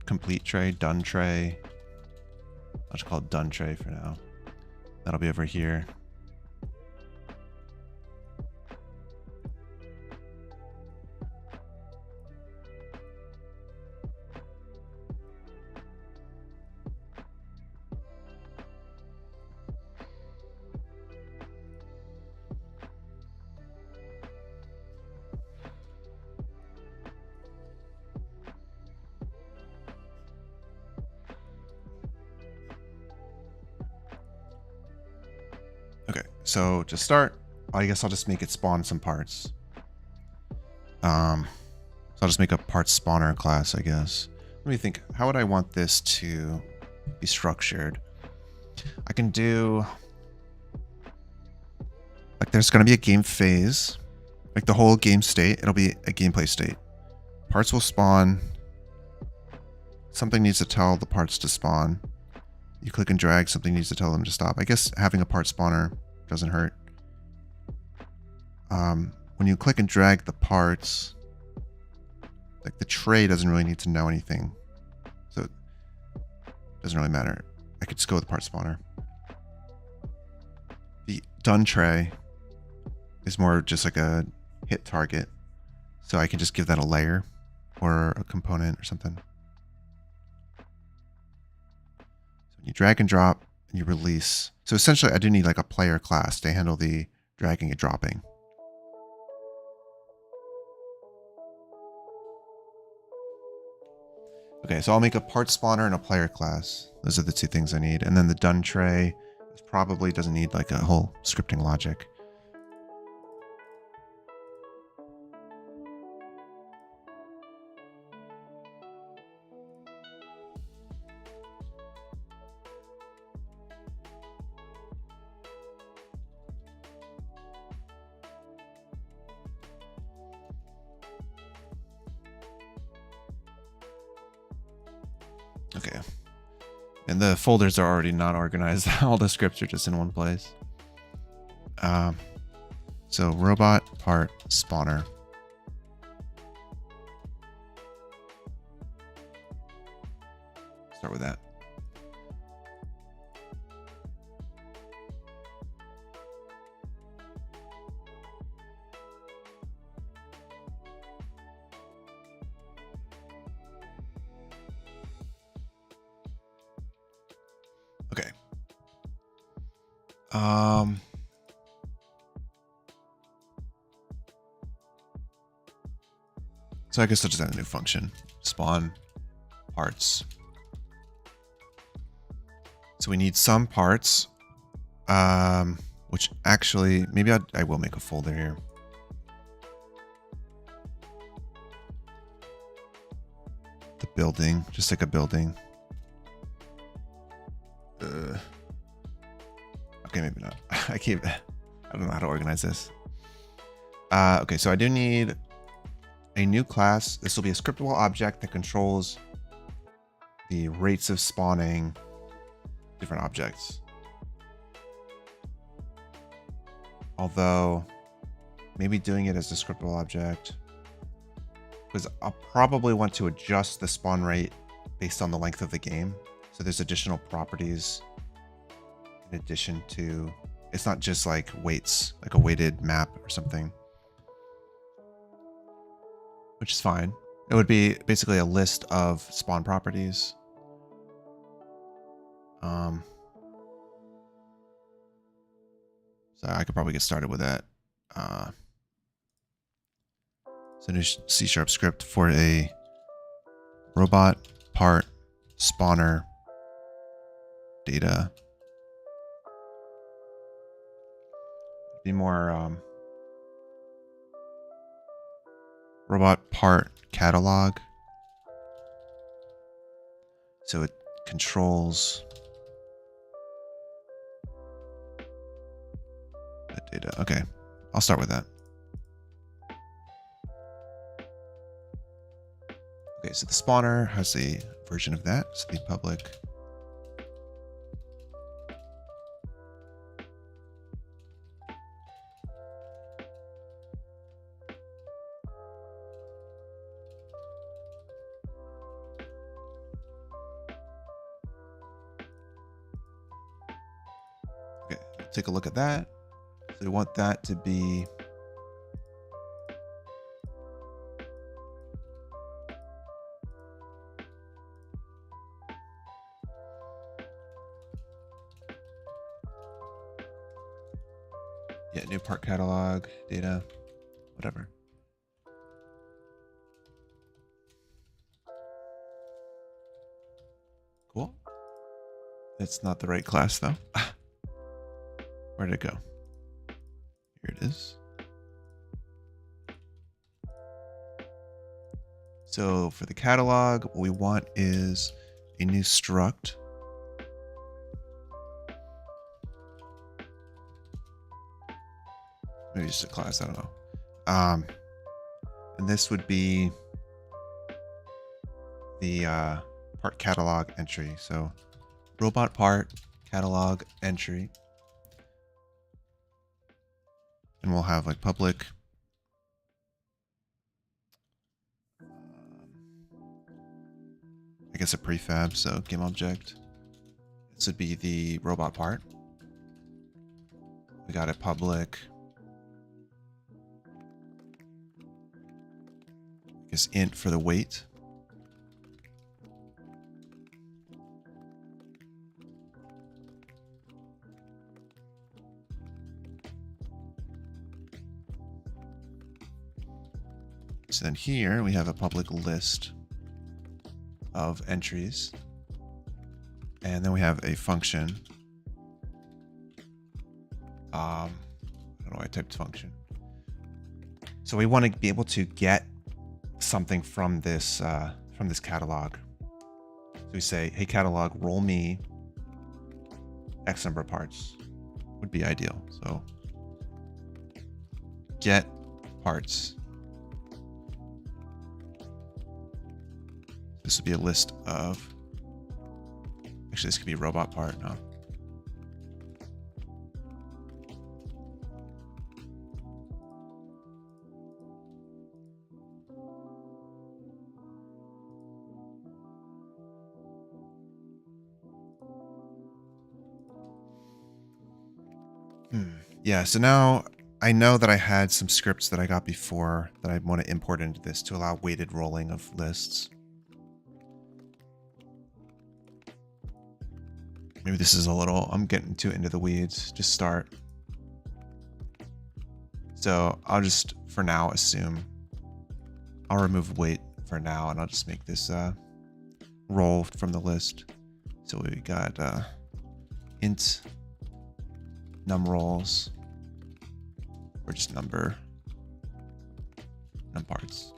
S1: complete tray, done tray. I'll just call it done tray for now. That'll be over here. Okay, so to start, I guess I'll just make it spawn some parts. So I'll just make a parts spawner class, I guess. Let me think, how would I want this to be structured? I can do, like there's gonna be a game phase, like the whole game state, it'll be a gameplay state. Parts will spawn. Something needs to tell the parts to spawn. You click and drag, something needs to tell them to stop. I guess having a part spawner doesn't hurt. When you click and drag the parts, like the tray doesn't really need to know anything. So Doesn't really matter. I could just go with part spawner. The done tray is more just like a hit target. So I can just give that a layer or a component or something. So when you drag and drop and you release. So essentially I do need like a player class to handle the dragging and dropping. Okay, so I'll make a part spawner and a player class. Those are the two things I need. And then the done tray probably doesn't need like a whole scripting logic. Okay. And the folders are already not organized. All the scripts are just in one place. So robot part spawner. Start with that. Okay. So I guess I'll just add a new function. Spawn parts. So we need some parts, which actually, maybe I will make a folder here. The building, just like a building. Okay, maybe not. I don't know how to organize this. Okay, so I do need a new class. This will be a scriptable object that controls the rates of spawning different objects. Although, maybe doing it as a scriptable object, because I'll probably want to adjust the spawn rate based on the length of the game. So there's additional properties in addition to, it's not just like weights, like a weighted map or something, which is fine. It would be basically a list of spawn properties. So I could probably get started with that. So new C# script for a robot part spawner data. Be more robot part catalog. So it controls that data. Okay, I'll start with that. Okay, so the spawner has a version of that. So the public take a look at that. So we want that to be new part catalog data, whatever. Cool. It's not the right class though. Where'd it go? Here it is. So for the catalog, what we want is a new struct. Maybe just a class, I don't know. And this would be the part catalog entry. So robot part catalog entry. And we'll have like public I guess a prefab, so game object. This would be the robot part. We got a public. I guess int for the weight. So then here we have a public list of entries. And then we have a function. I don't know why I typed function. So we want to be able to get something from this catalog. So we say, hey catalog, roll me X number of parts would be ideal. So get parts. This would be a list of, actually this could be a robot part, no. Yeah, so now I know that I had some scripts that I got before that I want to import into this to allow weighted rolling of lists. Maybe this is a little, I'm getting too into the weeds, just start. So I'll just, for now, assume I'll remove weight for now and I'll just make this roll from the list. So we got int num rolls, or just num parts.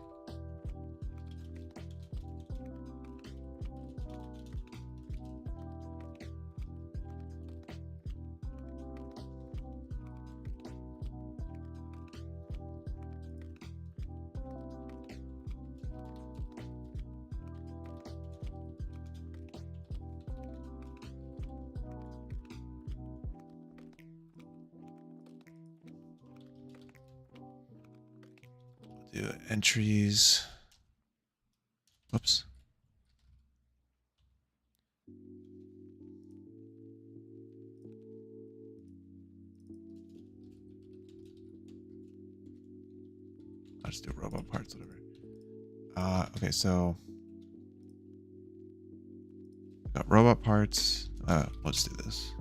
S1: Do entries. Whoops. I'll just do robot parts, whatever. Okay, so got robot parts. Let's do this.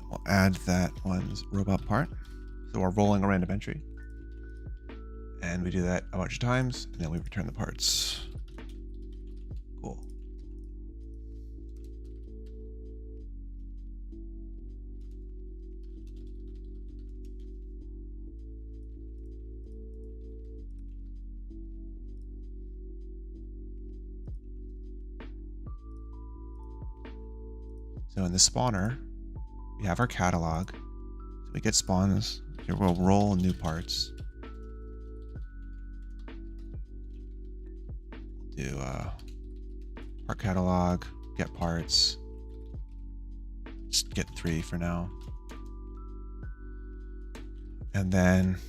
S1: We'll add that one's robot part. So we're rolling a random entry. And we do that a bunch of times, and then we return the parts. Cool. So in the spawner, we have our catalog. So we get spawns. Here we'll roll new parts. We'll do part catalog, get parts. Just get 3 for now. And then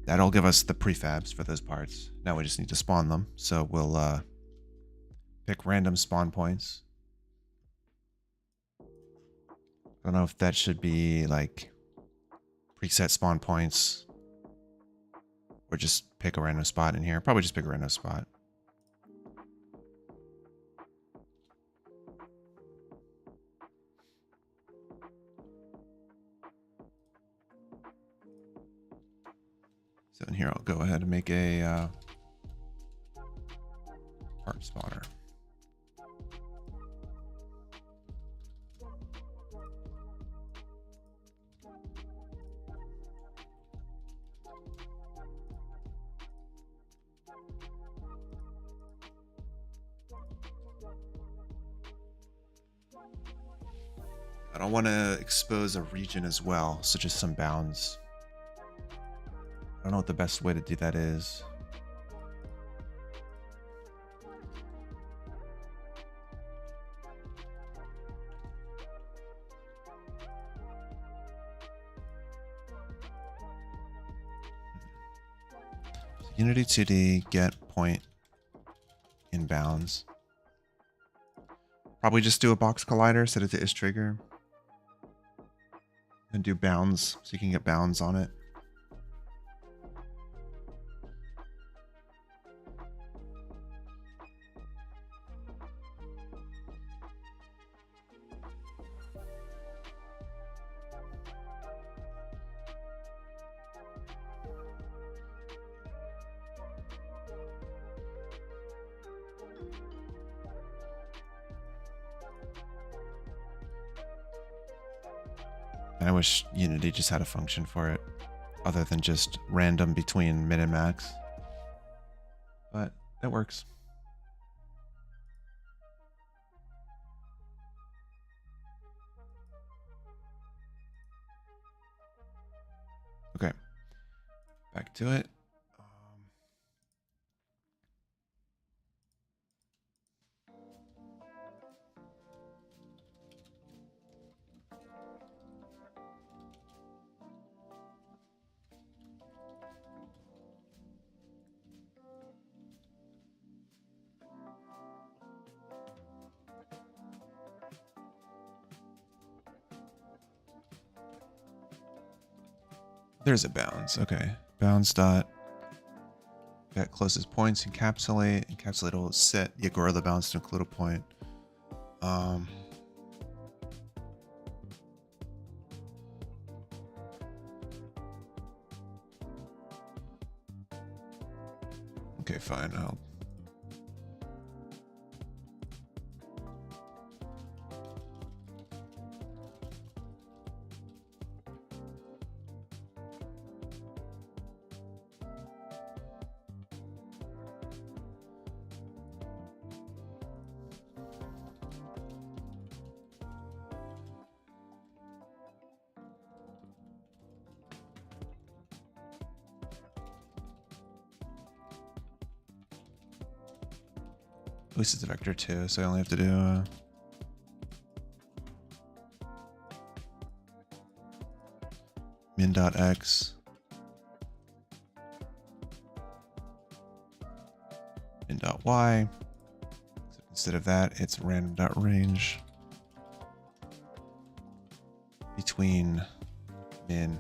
S1: that'll give us the prefabs for those parts. Now we just need to spawn them. So we'll pick random spawn points. I don't know if that should be like preset spawn points or just pick a random spot in here. Probably just pick a random spot. So in here, I'll go ahead and make a part spawner. I don't want to expose a region as well, such as some bounds. I don't know what the best way to do that is. Unity 2D, get point in bounds. Probably just do a box collider, set it to is trigger. And do bounds, so you can get bounds on it. I wish Unity just had a function for it, other than just random between min and max. But it works. Okay, back to it. There's a bounds. Okay. Bounds dot get closest points, encapsulate. Encapsulate will set the ignore the bounds to include a point. Okay, fine. I'll at least it's a vector too, so I only have to do min.x min.y. So instead of that, it's random.range between min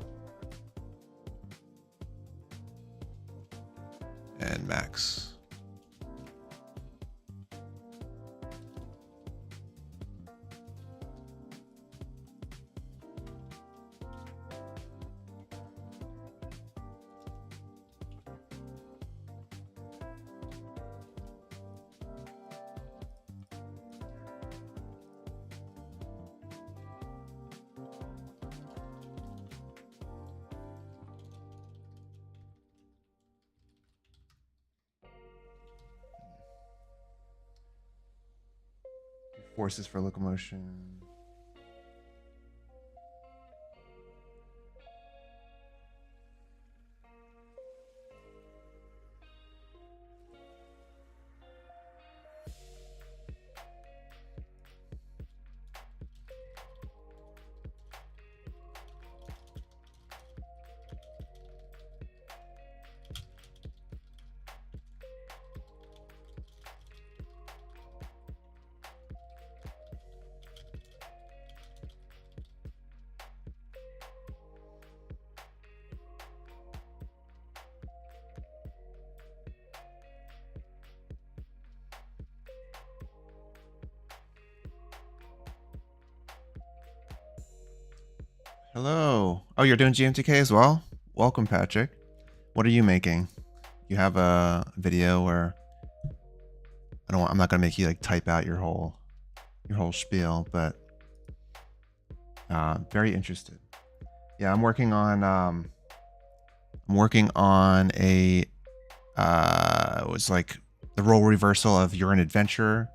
S1: and max. Forces for locomotion. Hello. Oh, you're doing GMTK as well? Welcome, Patrick. What are you making? You have a video where I'm not gonna make you like type out your whole spiel, but very interested. Yeah, I'm working on a it was like the role reversal of you're an adventurer.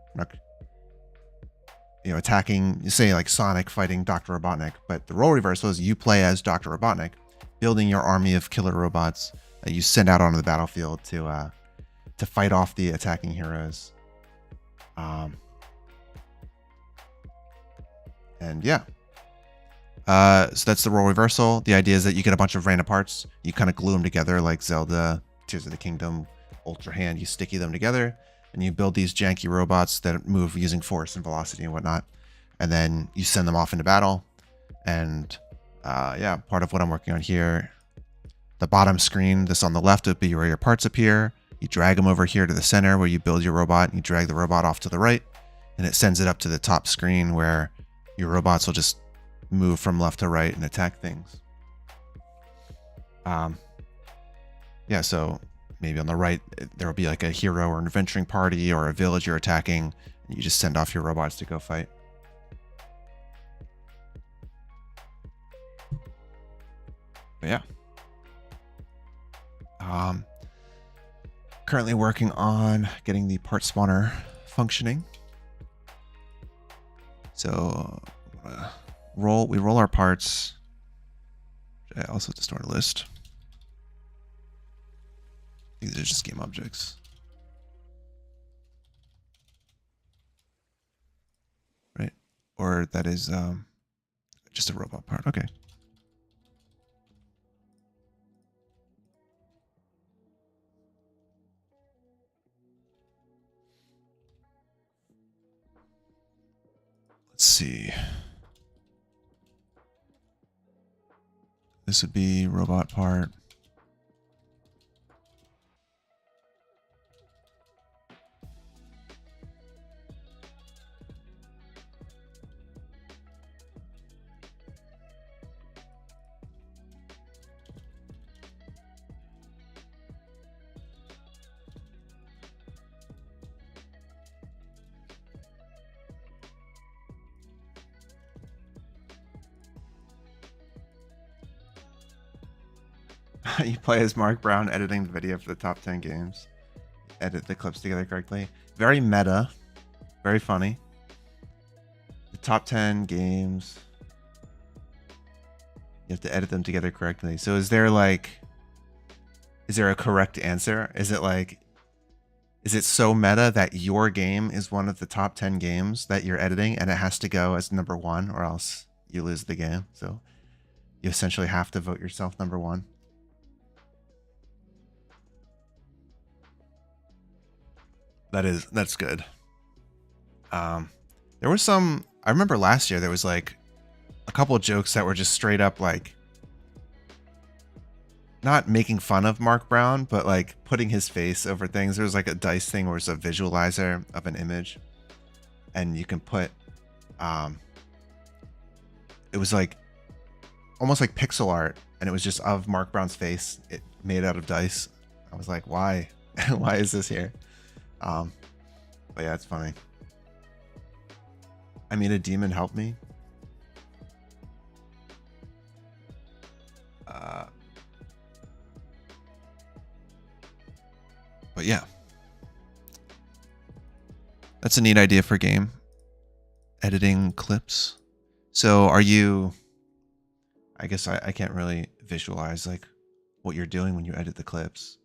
S1: attacking, say like Sonic fighting Dr. Robotnik, but the role reversal is you play as Dr. Robotnik, building your army of killer robots that you send out onto the battlefield to fight off the attacking heroes. And yeah. So that's the role reversal. The idea is that you get a bunch of random parts. You kind of glue them together like Zelda, Tears of the Kingdom, Ultra Hand. You sticky them together and you build these janky robots that move using force and velocity and whatnot. And then you send them off into battle. And yeah, part of what I'm working on here, the bottom screen, this on the left would be where your parts appear. You drag them over here to the center where you build your robot. And you drag the robot off to the right. And it sends it up to the top screen where your robots will just move from left to right and attack things. Yeah, so maybe on the right, there will be like a hero or an adventuring party or a village you're attacking. And you just send off your robots to go fight. But yeah. Currently working on getting the part spawner functioning. So we roll our parts. I also have to store a list. These are just game objects. Right? Or that is just a robot part. Okay. Let's see. This would be robot part. You play as Mark Brown editing the video for the top 10 games. Edit the clips together correctly. Very meta. Very funny. The top 10 games. You have to edit them together correctly. So is there a correct answer? Is it so meta that your game is one of the top 10 games that you're editing and it has to go as number 1 or else you lose the game? So you essentially have to vote yourself number 1. That's good. There was I remember last year there was like a couple of jokes that were just straight up like not making fun of Mark Brown, but like putting his face over things. There was like a dice thing where it's a visualizer of an image and you can put it was like almost like pixel art and it was just of Mark Brown's face, it made out of dice. I was like, why? Why is this here? But yeah, it's funny. I mean, a demon helped me. But yeah, that's a neat idea for a game. Editing clips. So are you, I guess I can't really visualize like what you're doing when you edit the clips.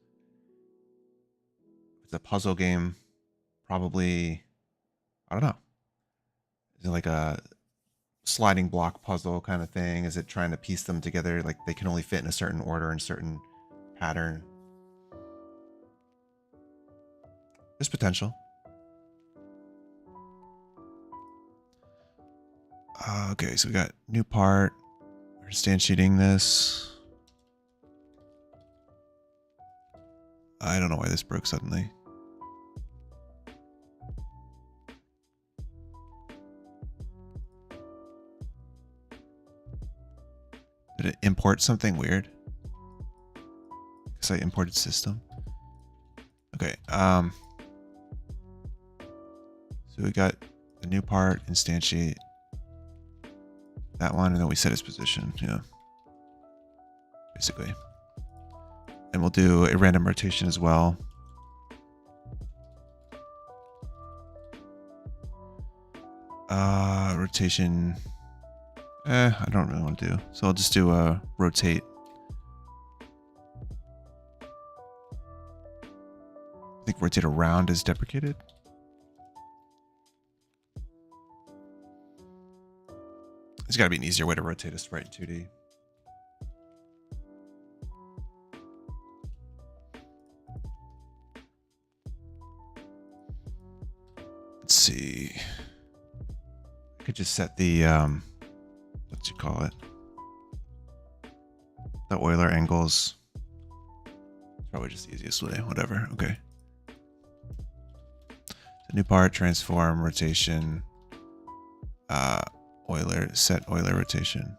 S1: It's a puzzle game, probably, I don't know. Is it like a sliding block puzzle kind of thing? Is it trying to piece them together like they can only fit in a certain order and certain pattern? There's potential. Okay, so we got new part. We're instantiating this. I don't know why this broke suddenly. Did it import something weird? Because I imported system. Okay, so we got the new part, instantiate that one, and then we set its position, yeah. Basically. And we'll do a random rotation as well. Rotation. I don't really want to do. So I'll just do rotate. I think rotate around is deprecated. There's got to be an easier way to rotate a sprite in 2D. Let's see. I could just set the what you call it? The Euler angles. It's probably just the easiest way. Whatever. Okay. So new part, transform, rotation, Euler, set Euler rotation.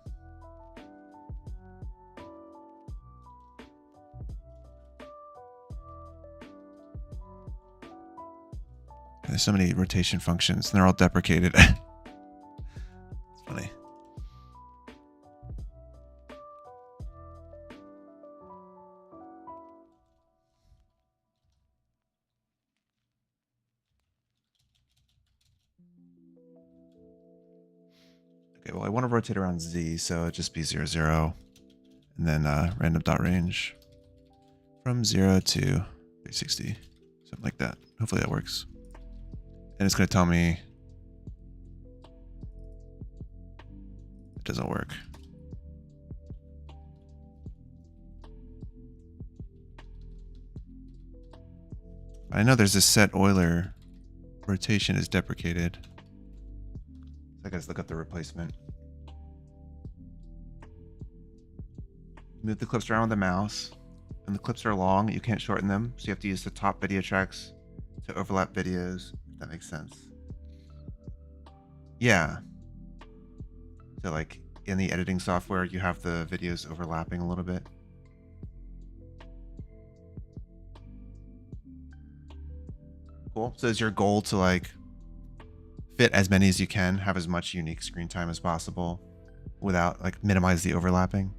S1: There's so many rotation functions, and they're all deprecated. It's funny. Okay, well, I want to rotate around Z, so it'd just be 0, 0, and then random dot range from 0 to 360, something like that. Hopefully that works. And it's going to tell me it doesn't work. I know there's a set Euler rotation is deprecated. I gotta look up the replacement. Move the clips around with the mouse. When the clips are long, you can't shorten them, so you have to use the top video tracks to overlap videos, if that makes sense. Yeah. So like in the editing software, you have the videos overlapping a little bit. Cool. So is your goal to like fit as many as you can, have as much unique screen time as possible without like minimize the overlapping?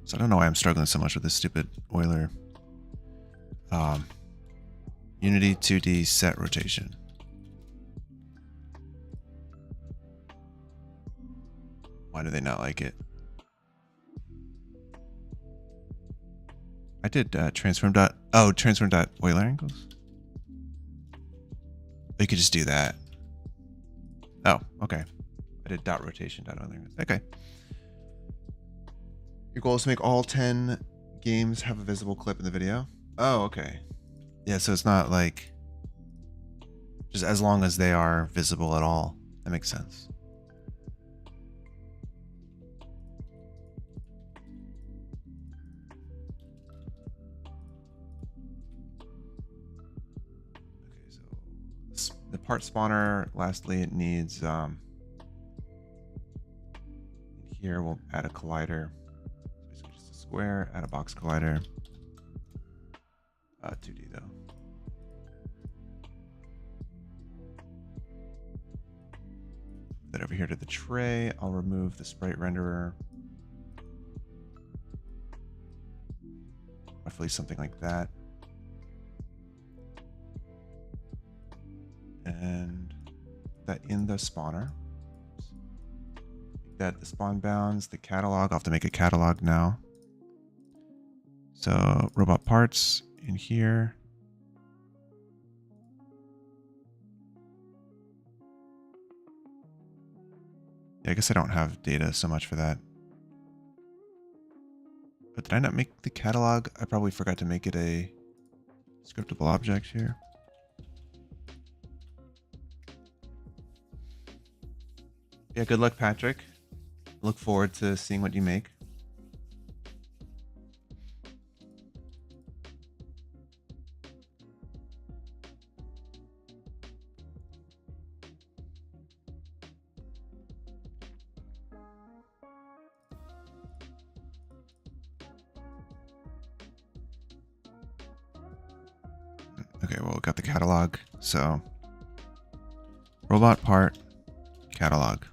S1: So I don't know why I'm struggling so much with this stupid Euler. Unity 2D set rotation. Why do they not like it? I did transform dot. Oh, transform dot Euler angles. You could just do that. Oh, okay. I did dot rotation dot Euler angles. Okay. Your goal is to make all 10 games have a visible clip in the video. Oh, okay. Yeah, so it's not like just as long as they are visible at all. That makes sense. The part spawner, lastly, it needs here we'll add a collider. So just a square, add a box collider. 2D though. Then over here to the tray, I'll remove the sprite renderer. Roughly something like that. And that in the spawner. That the spawn bounds, the catalog. I'll have to make a catalog now. So robot parts in here. Yeah, I guess I don't have data so much for that. But did I not make the catalog? I probably forgot to make it a scriptable object here. Yeah, good luck, Patrick. Look forward to seeing what you make. Okay, well, we got the catalog. So, robot part, catalog.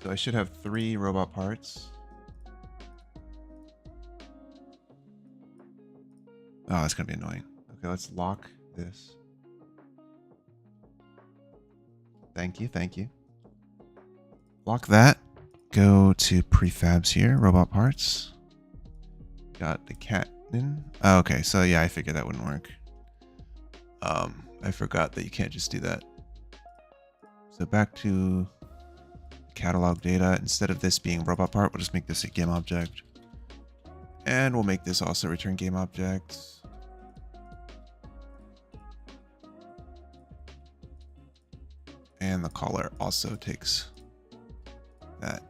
S1: So I should have 3 robot parts. Oh, that's gonna be annoying. Okay, let's lock this. Thank you, thank you. Lock that. Go to prefabs here, robot parts. Got the cat in. Oh, okay, so yeah, I figured that wouldn't work. I forgot that you can't just do that. So back to catalog data. Instead of this being robot part, we'll just make this a game object. And we'll make this also return game object. And the caller also takes that.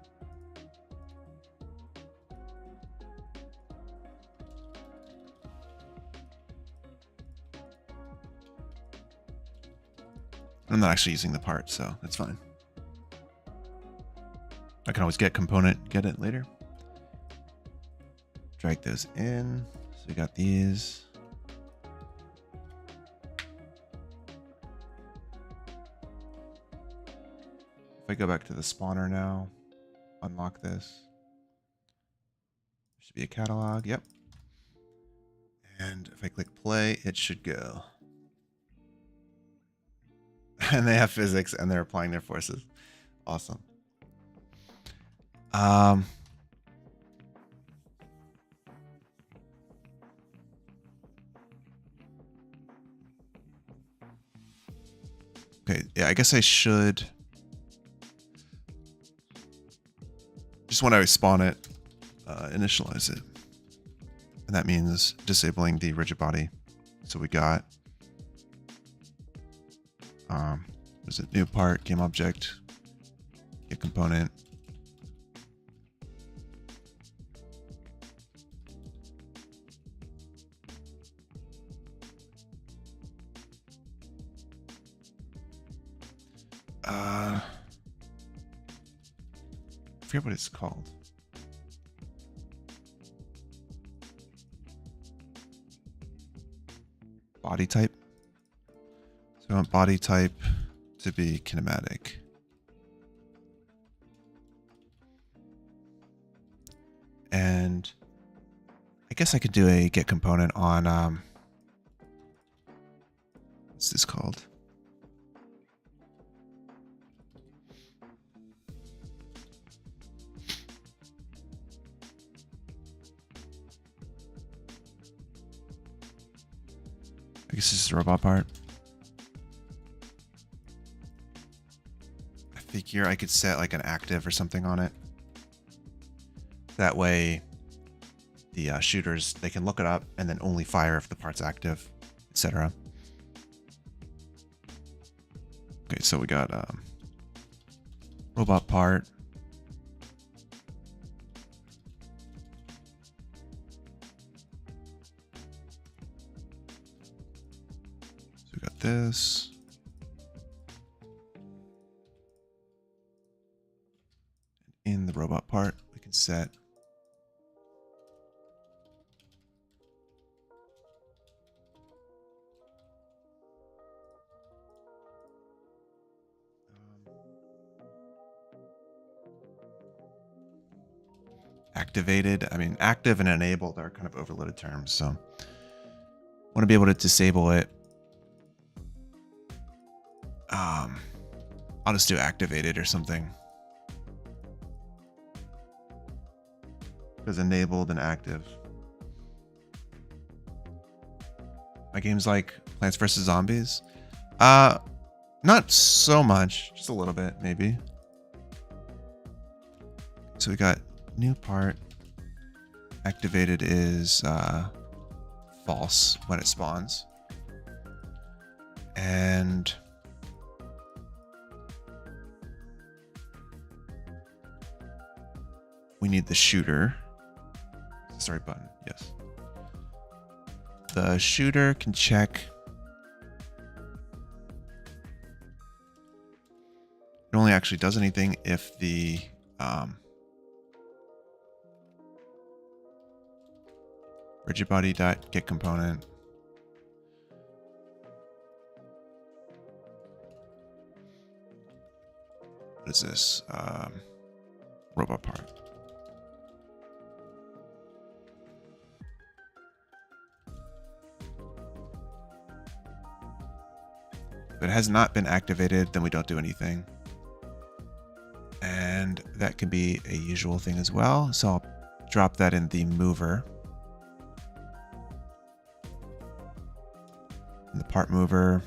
S1: I'm not actually using the part, so that's fine. I can always get component, get it later. Drag those in. So we got these. If I go back to the spawner now, unlock this. There should be a catalog, yep. And if I click play, it should go. And they have physics and they're applying their forces. Awesome. Okay, yeah, I guess I should just when I spawn it, initialize it. And that means disabling the rigid body. So we got there's a new part, game object, get component. I forget what it's called. Body type. So I want body type to be kinematic. And I guess I could do a get component on what's this called? I guess this is a robot part. I figure I could set like an active or something on it. That way the shooters, they can look it up and then only fire if the part's active, etc. Okay, so we got robot part. So we got this. In the robot part, we can set activated. I mean, active and enabled are kind of overloaded terms, so want to be able to disable it. I'll just do activated or something. Because enabled and active. My game's like Plants vs. Zombies. Not so much, just a little bit, maybe. So we got new part. Activated is false when it spawns. And we need the shooter. Start button, yes. The shooter can check. It only actually does anything if the rigid body dot get component. What is this? Robot part. If it has not been activated, then we don't do anything. And that can be a usual thing as well. So I'll drop that in the mover. In the part mover.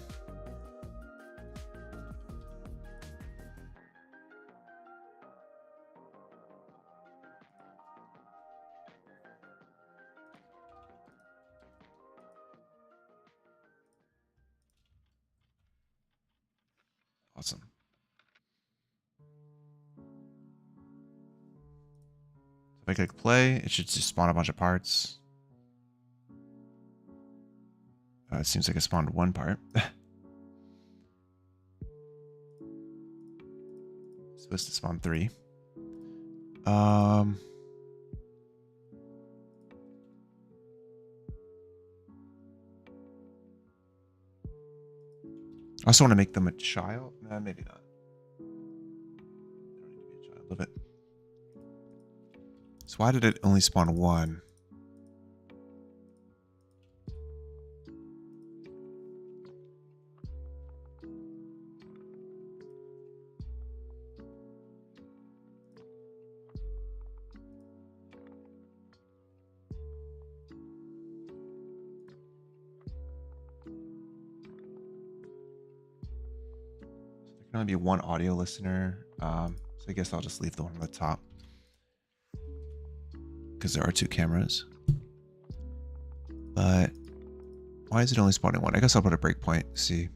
S1: Awesome. If I click play, it should just spawn a bunch of parts. It seems like it spawned one part. Supposed to spawn 3. I also want to make them a child. Nah, maybe not. They don't need to be a child of it. So why did it only spawn 1? There can only be one audio listener. So I guess I'll just leave the one on the top. Because there are 2 cameras. But why is it only spawning 1? I guess I'll put a breakpoint, see.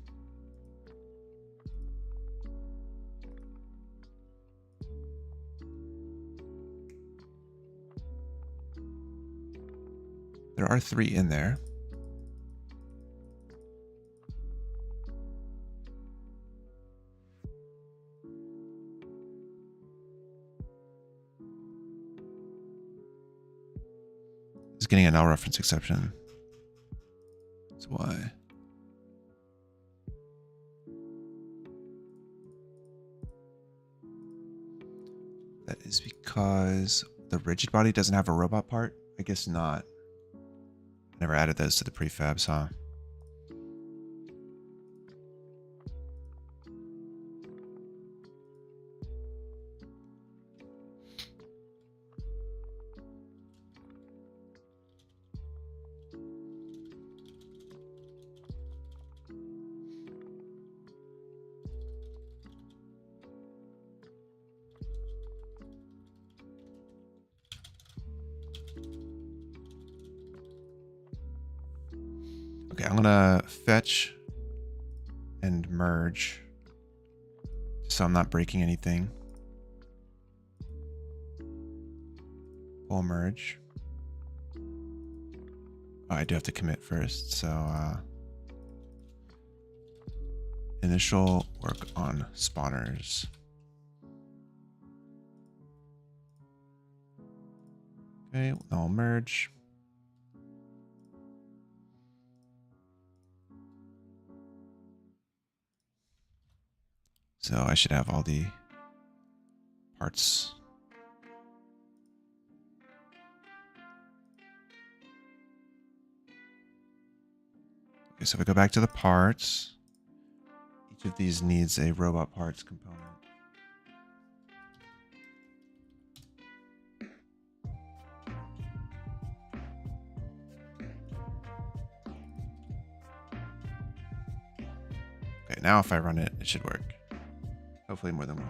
S1: There are 3 in there. It's getting a null reference exception. That's why. That is because the rigid body doesn't have a robot part? I guess not. Never added those to the prefabs, huh? Okay, I'm gonna fetch and merge so I'm not breaking anything. Pull merge. Oh, I do have to commit first, so initial work on spawners. Okay, I'll merge. So I should have all the parts. Okay, so if I go back to the parts, each of these needs a robot parts component. Okay, now if I run it, it should work. Hopefully more than one.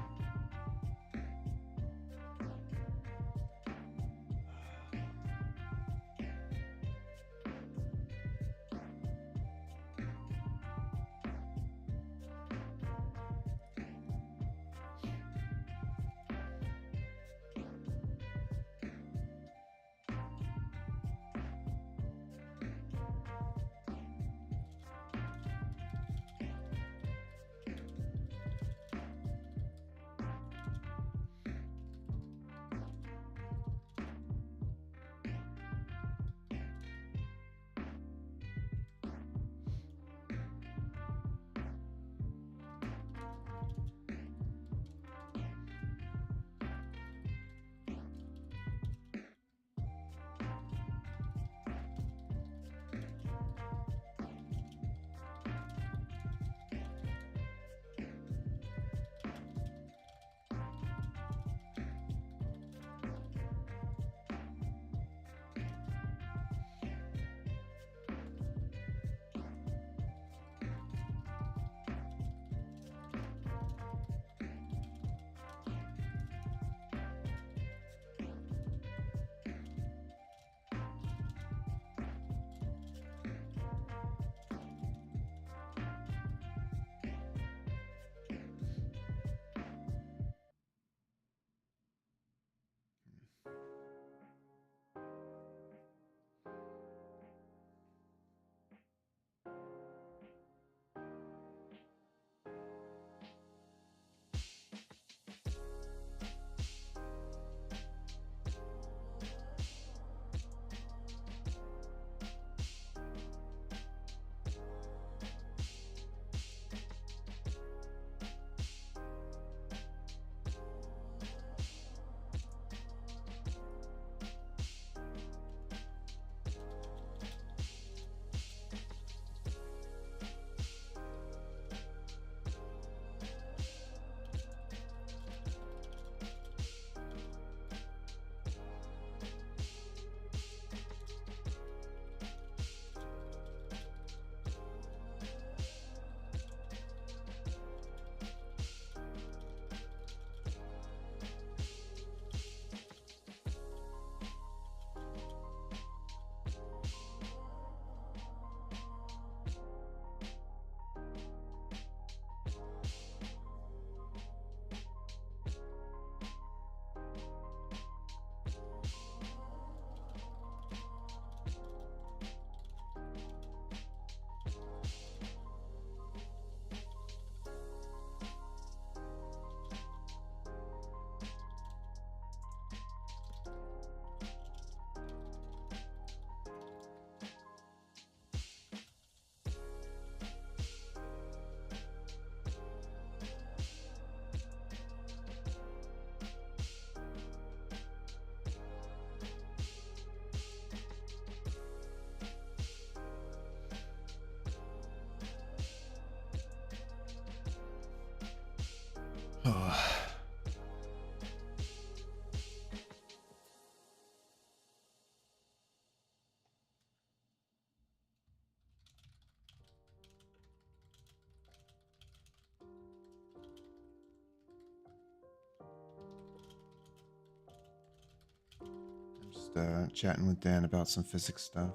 S1: Just chatting with Dan about some physics stuff.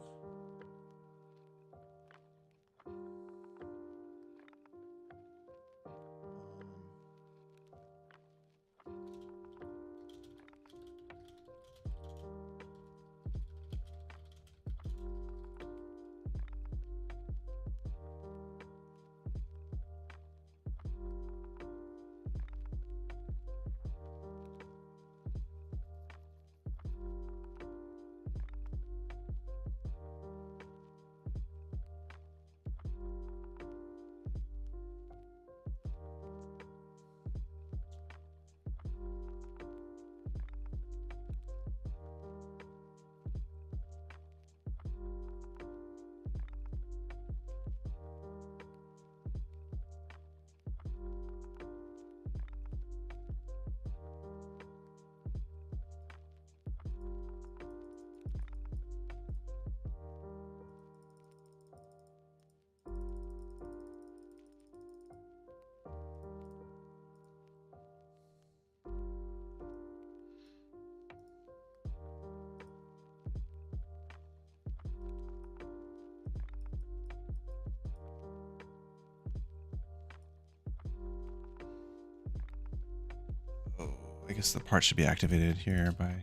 S1: I guess the part should be activated here by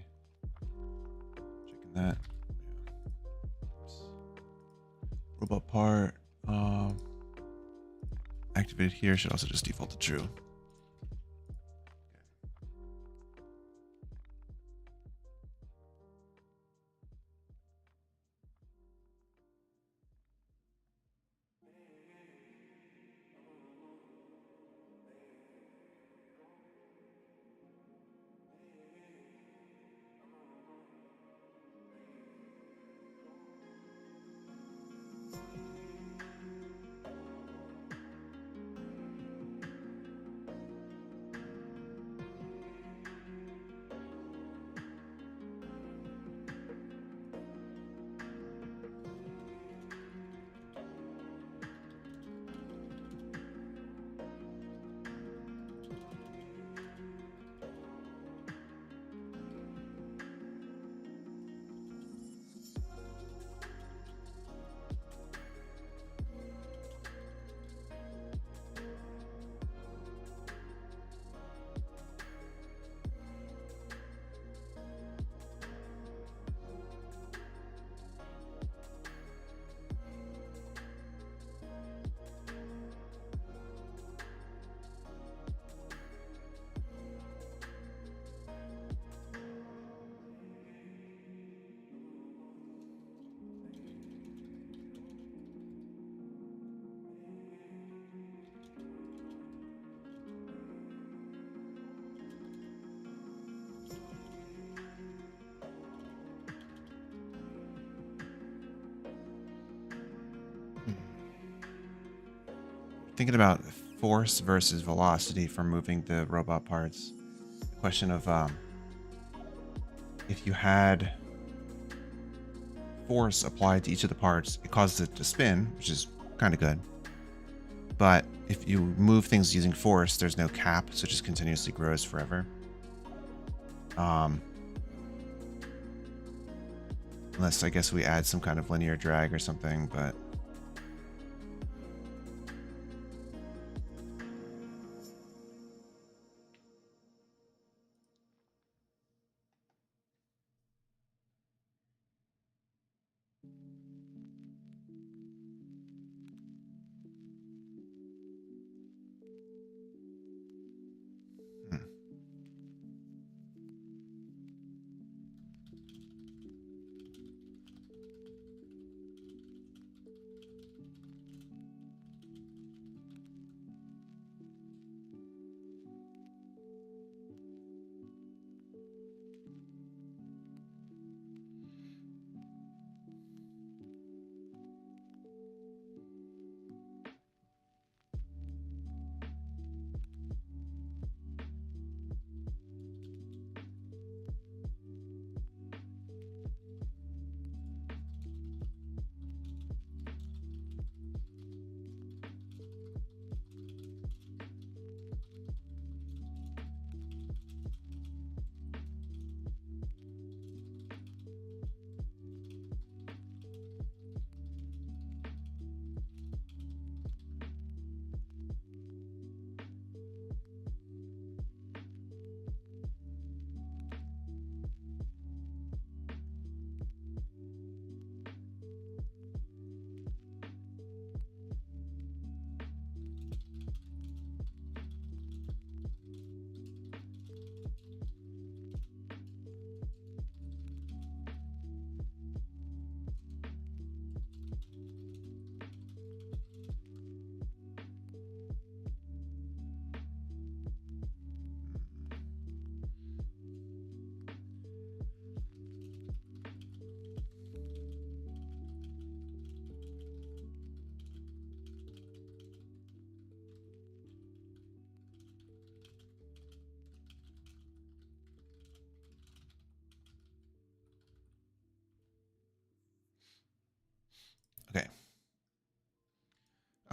S1: checking that. Oops. Robot part activated here should also just default to true. Thinking about force versus velocity for moving the robot parts. The question of if you had force applied to each of the parts, it causes it to spin, which is kind of good. But if you move things using force, there's no cap, so it just continuously grows forever. Unless I guess we add some kind of linear drag or something, but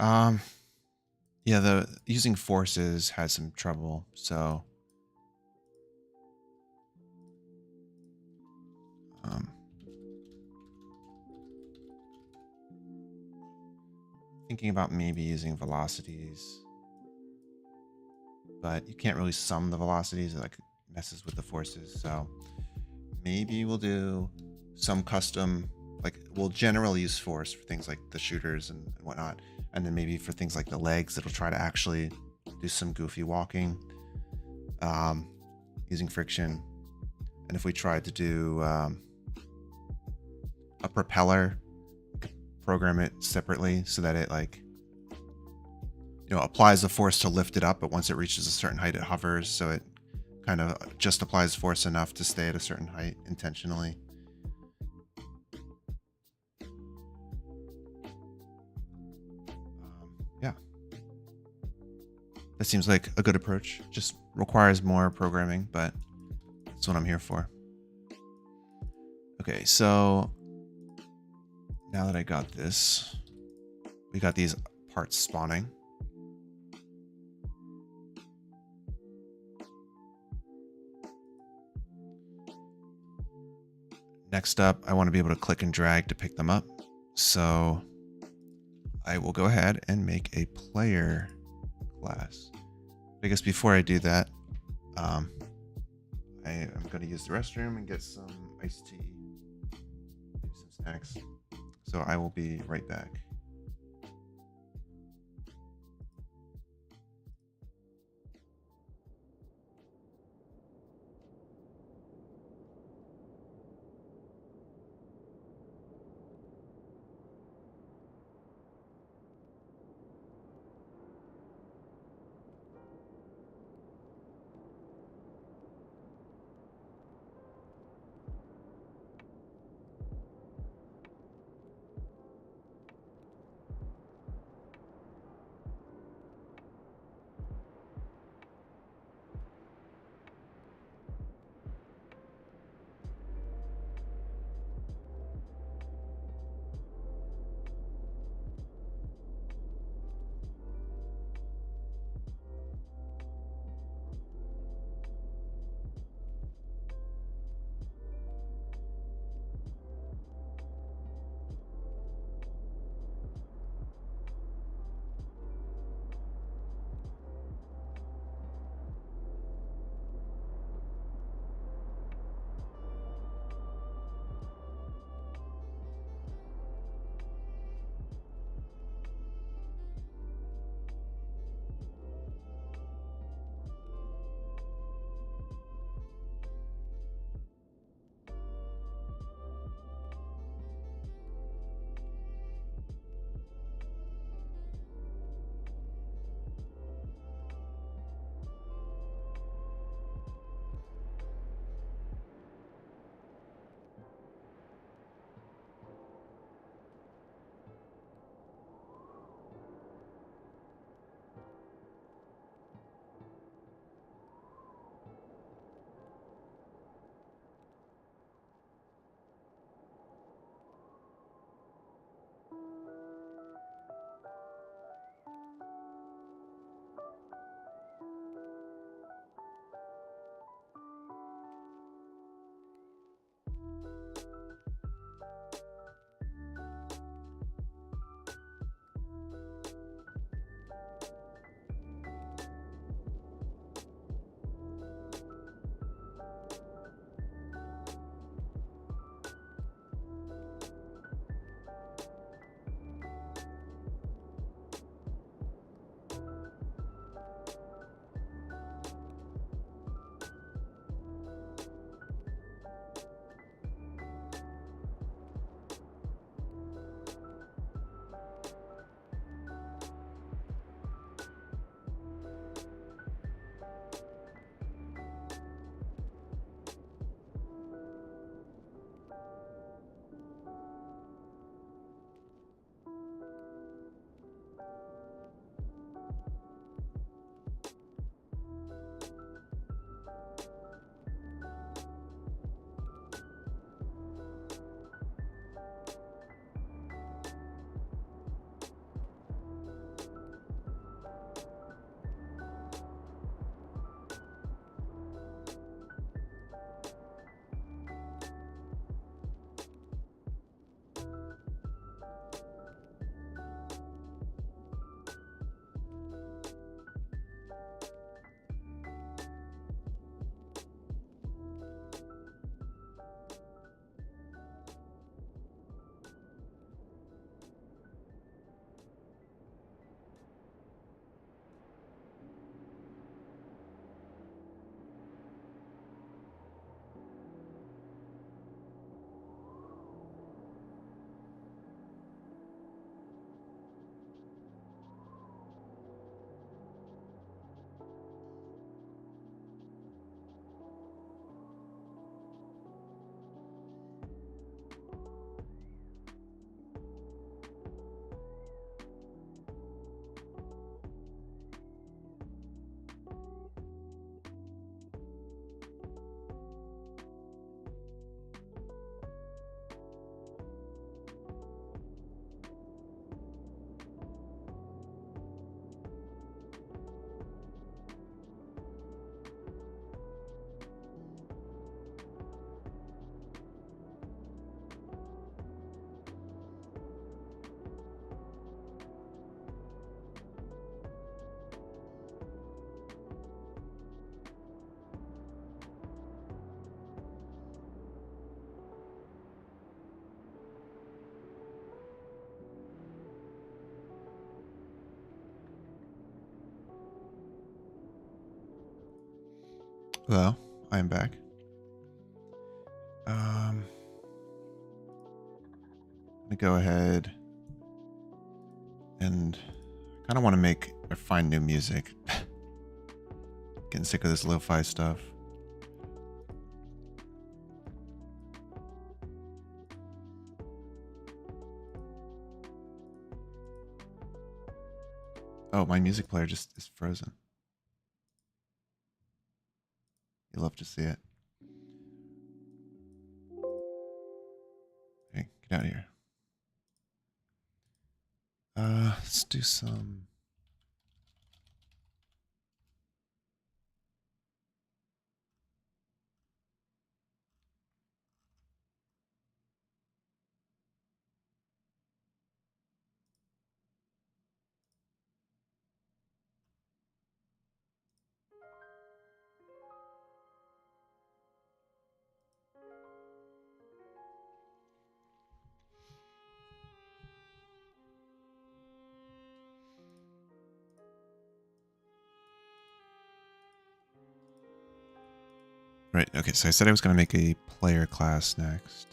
S1: Yeah, the using forces had some trouble, so thinking about maybe using velocities, but you can't really sum the velocities. It like messes with the forces. So maybe we'll do some custom, like we'll generally use force for things like the shooters and whatnot. And then maybe for things like the legs, it'll try to actually do some goofy walking using friction. And if we tried to do a propeller, program it separately so that it like, applies the force to lift it up, but once it reaches a certain height, it hovers. So it kind of just applies force enough to stay at a certain height intentionally. Yeah. That seems like a good approach. Just requires more programming, but that's what I'm here for. Okay, so now that I got this, we got these parts spawning. Next up, I want to be able to click and drag to pick them up. So I will go ahead and make a player class. I guess before I do that, I am going to use the restroom and get some iced tea, maybe some snacks. So I will be right back. Hello, I am back. I'm gonna go ahead and kind of want to make or find new music. Getting sick of this lo-fi stuff. Oh, my music player just is frozen. You love to see it. Hey, get out of here. Let's do some. Right, okay, so I said I was going to make a player class next.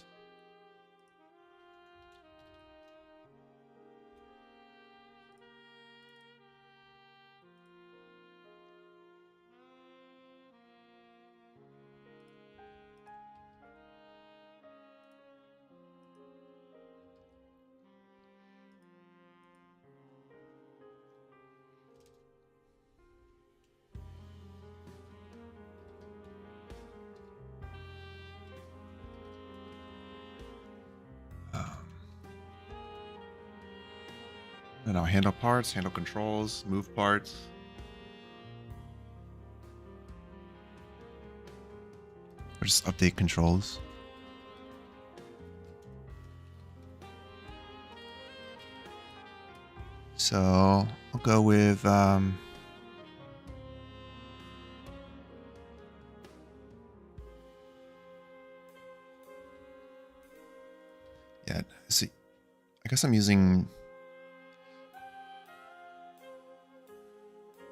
S1: And I'll handle parts, handle controls, move parts. Or just update controls. So I'll go with yeah, see, I guess I'm using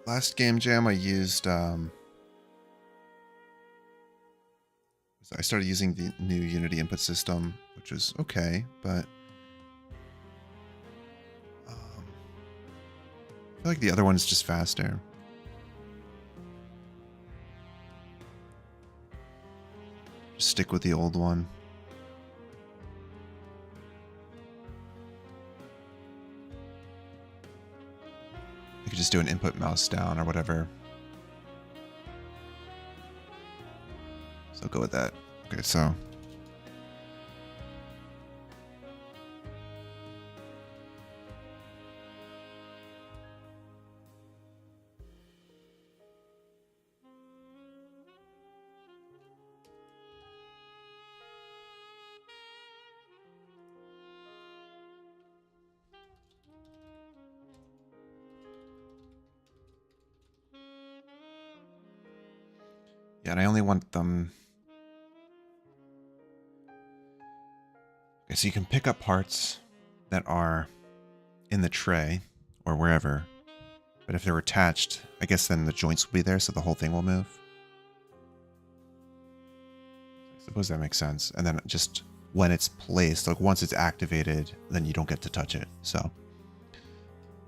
S1: last Game Jam I used I started using the new Unity input system, which was okay, but I feel like the other one is just faster. Just stick with the old one. You could just do an input mouse down or whatever. So I'll go with that. Okay, so. Yeah, and I only want them. Okay, so you can pick up parts that are in the tray or wherever, but if they're attached, I guess then the joints will be there, so the whole thing will move. I suppose that makes sense. And then just when it's placed, like once it's activated, then you don't get to touch it. So,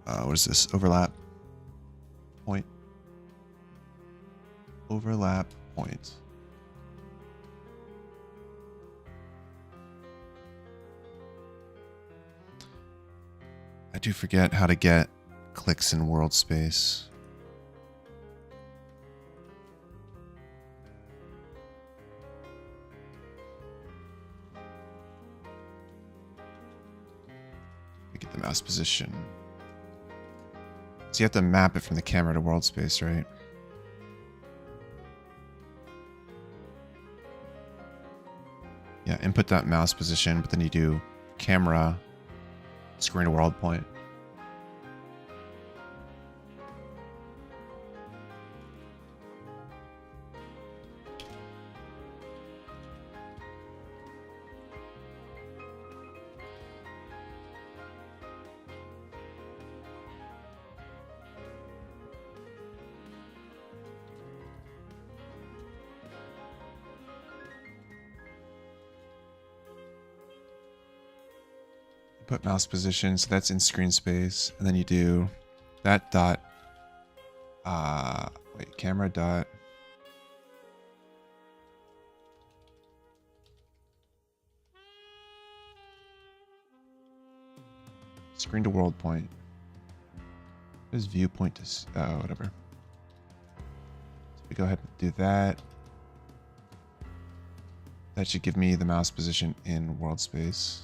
S1: what is this? Overlap point. Overlap point. I do forget how to get clicks in world space. Get the mouse position. So you have to map it from the camera to world space, right? Yeah, input that mouse position, but then you do camera, screen to world point. put mouse position, so that's in screen space, and then you do that dot, wait, camera dot, screen to world point. What is viewpoint to, whatever. So we go ahead and do that. That should give me the mouse position in world space.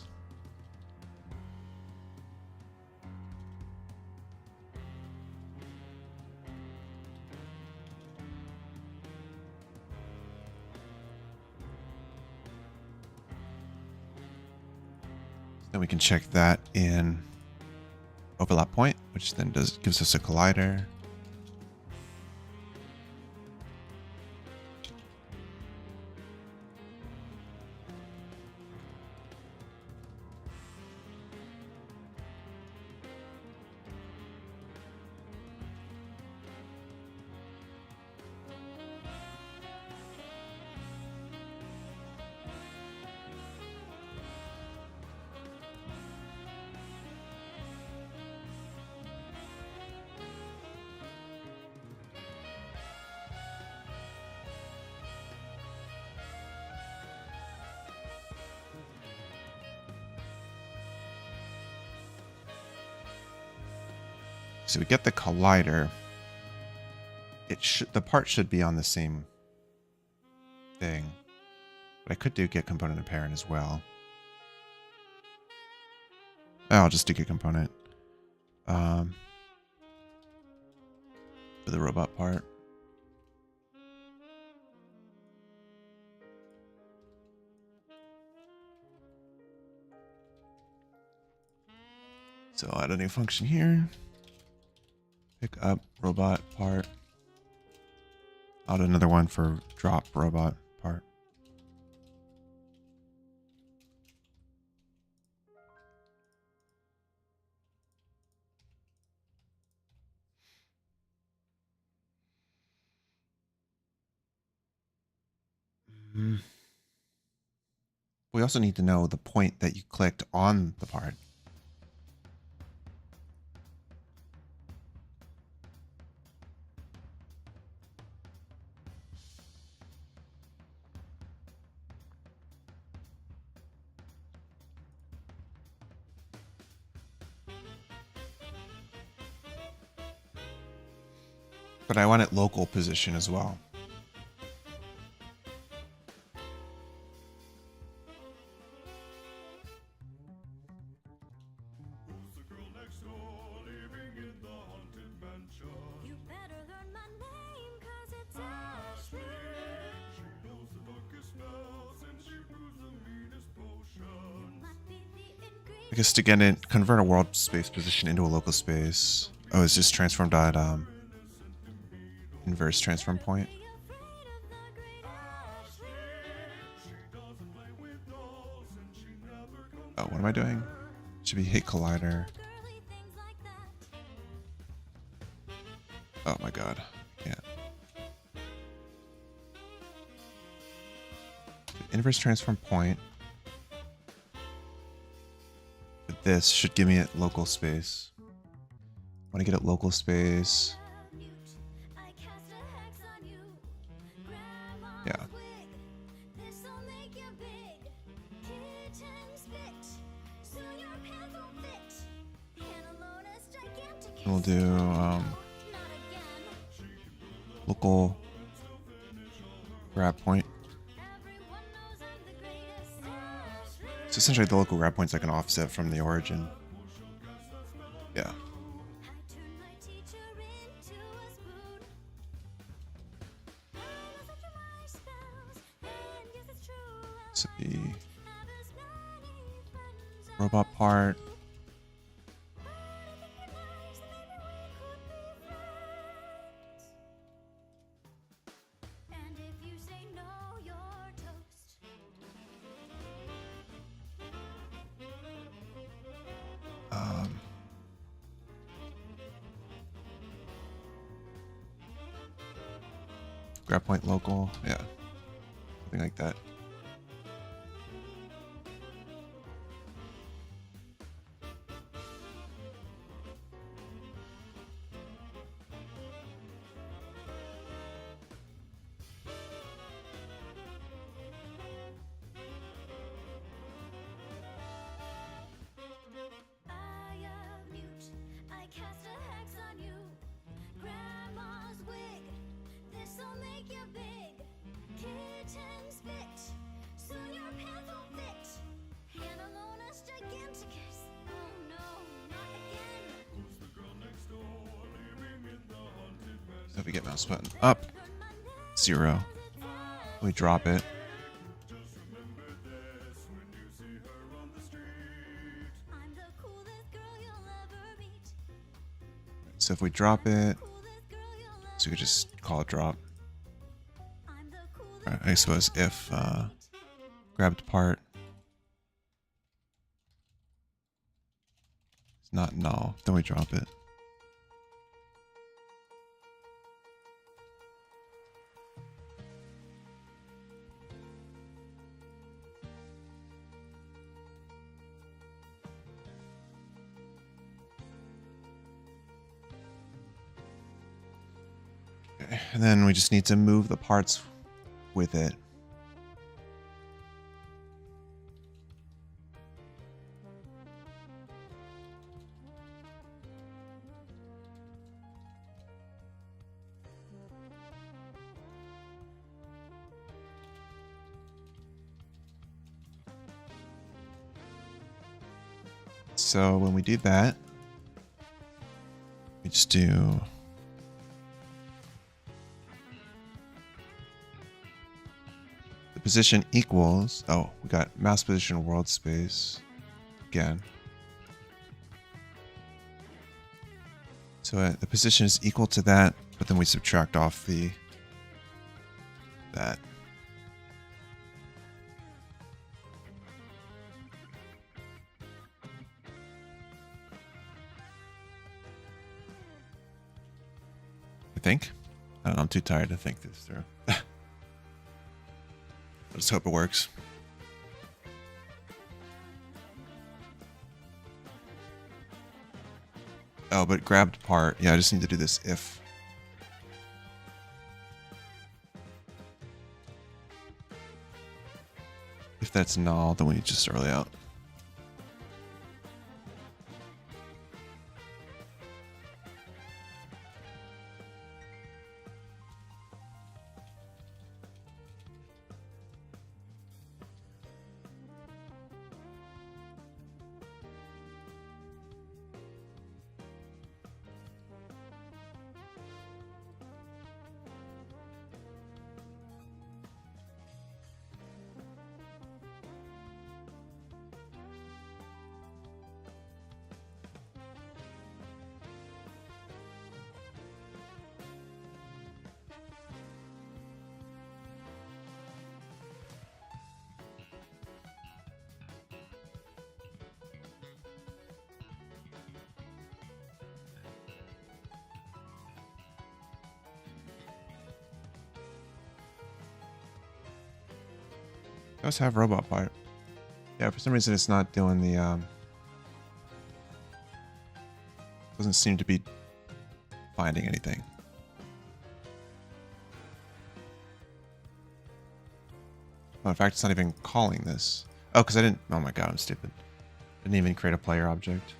S1: Then we can check that in overlap point, which then gives us a collider. So we get the collider. The part should be on the same thing. But I could do get component and parent as well. Oh, I'll just do get component. For the robot part. So I'll add a new function here. Pick up robot part. Add another one for drop robot part. We also need to know the point that you clicked on the part. But I want it local position as well. I guess to get it, convert a world space position into a local space. Oh, it's just transform dot inverse transform point. Oh, what am I doing? Should be hit collider. Oh my god. Yeah. Inverse transform point. But this should give me it local space. I want to get it local space. Yeah. We'll do local grab point. So essentially the local grab point's like an offset from the origin. Yeah. So the robot part. Grab point local, yeah, something like that. So if we get mouse button up, 0. We drop it. So if we drop it, so we could just call it drop. I suppose if grabbed part is not null, then we drop it. Okay, and then we just need to move the parts with it. So when we do that, we just do the position equals, oh, we got mouse position world space again. So the position is equal to that, but then we subtract off that. I think. I don't know, I'm too tired to think this through. I just hope it works. Oh, but grabbed part. Yeah, I just need to do this if. If that's null, then we just early out. It does have robot part. Yeah, for some reason it's not doing the doesn't seem to be finding anything. Oh, in fact, it's not even calling this. Oh, because I didn't. Oh my god, I'm stupid. Didn't even create a player object.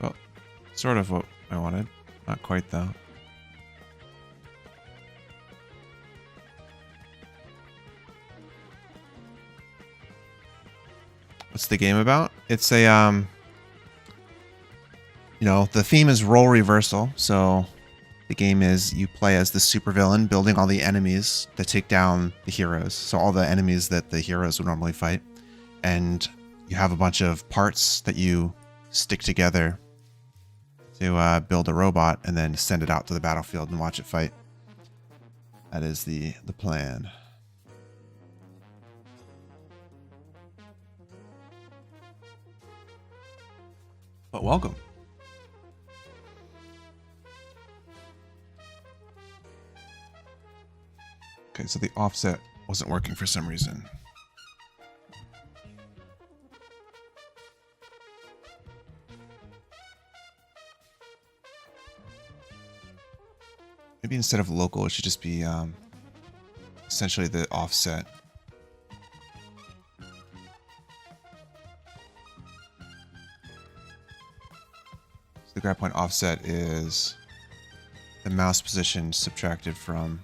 S1: Well, sort of what I wanted. Not quite, though. What's the game about? It's a, you know, the theme is role reversal. So the game is you play as the supervillain, building all the enemies that take down the heroes. So all the enemies that the heroes would normally fight. And you have a bunch of parts that you stick together to build a robot and then send it out to the battlefield and watch it fight. That is the plan. But welcome. Okay, so the offset wasn't working for some reason. Maybe instead of local, it should just be essentially the offset So the grab point offset is the mouse position subtracted from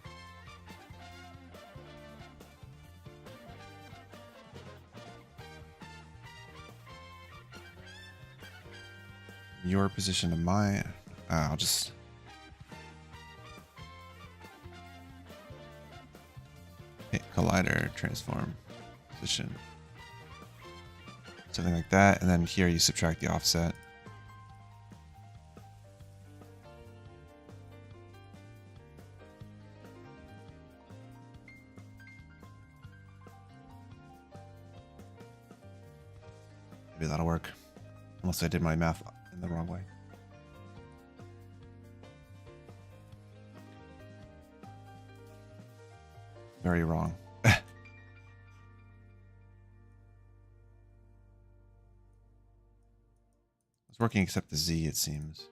S1: your position to mine. I'll just hit collider transform position, something like that, and then here you subtract the offset. Maybe that'll work, unless I did my math in the wrong way. Very wrong. It's working except the Z, it seems.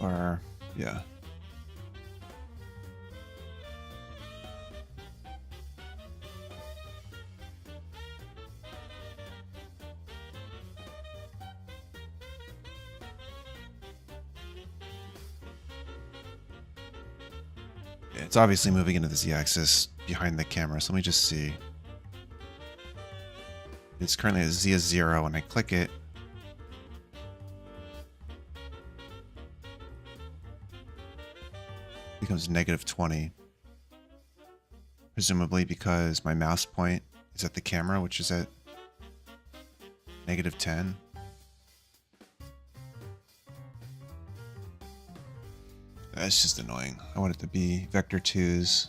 S1: Or, yeah. It's obviously moving into the Z-axis behind the camera, so let me just see. It's currently at Z is 0. When I click it, it becomes -20. Presumably because my mouse point is at the camera, which is at -10. That's just annoying. I want it to be vector 2's.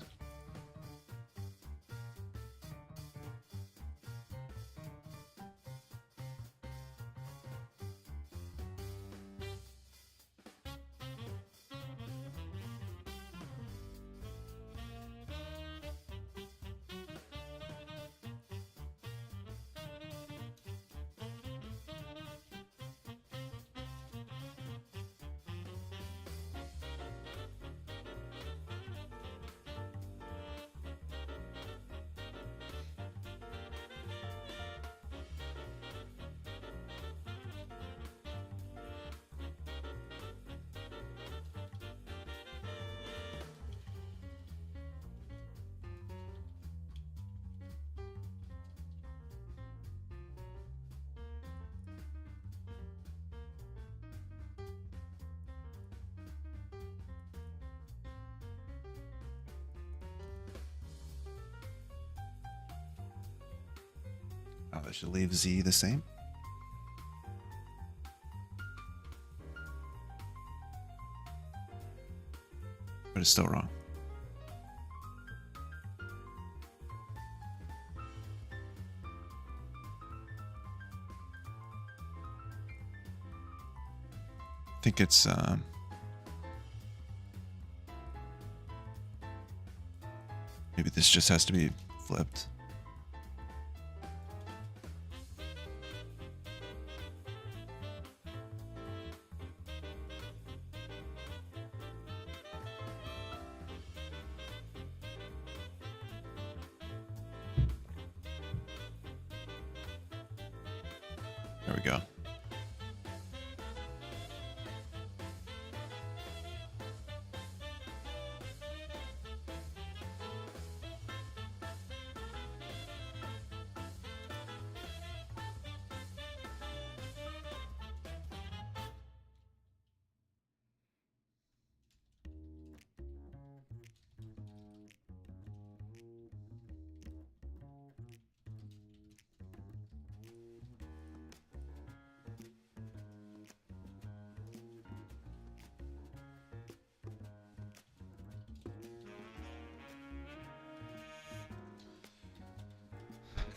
S1: I should leave Z the same. But it's still wrong. I think it's maybe this just has to be flipped. There we go.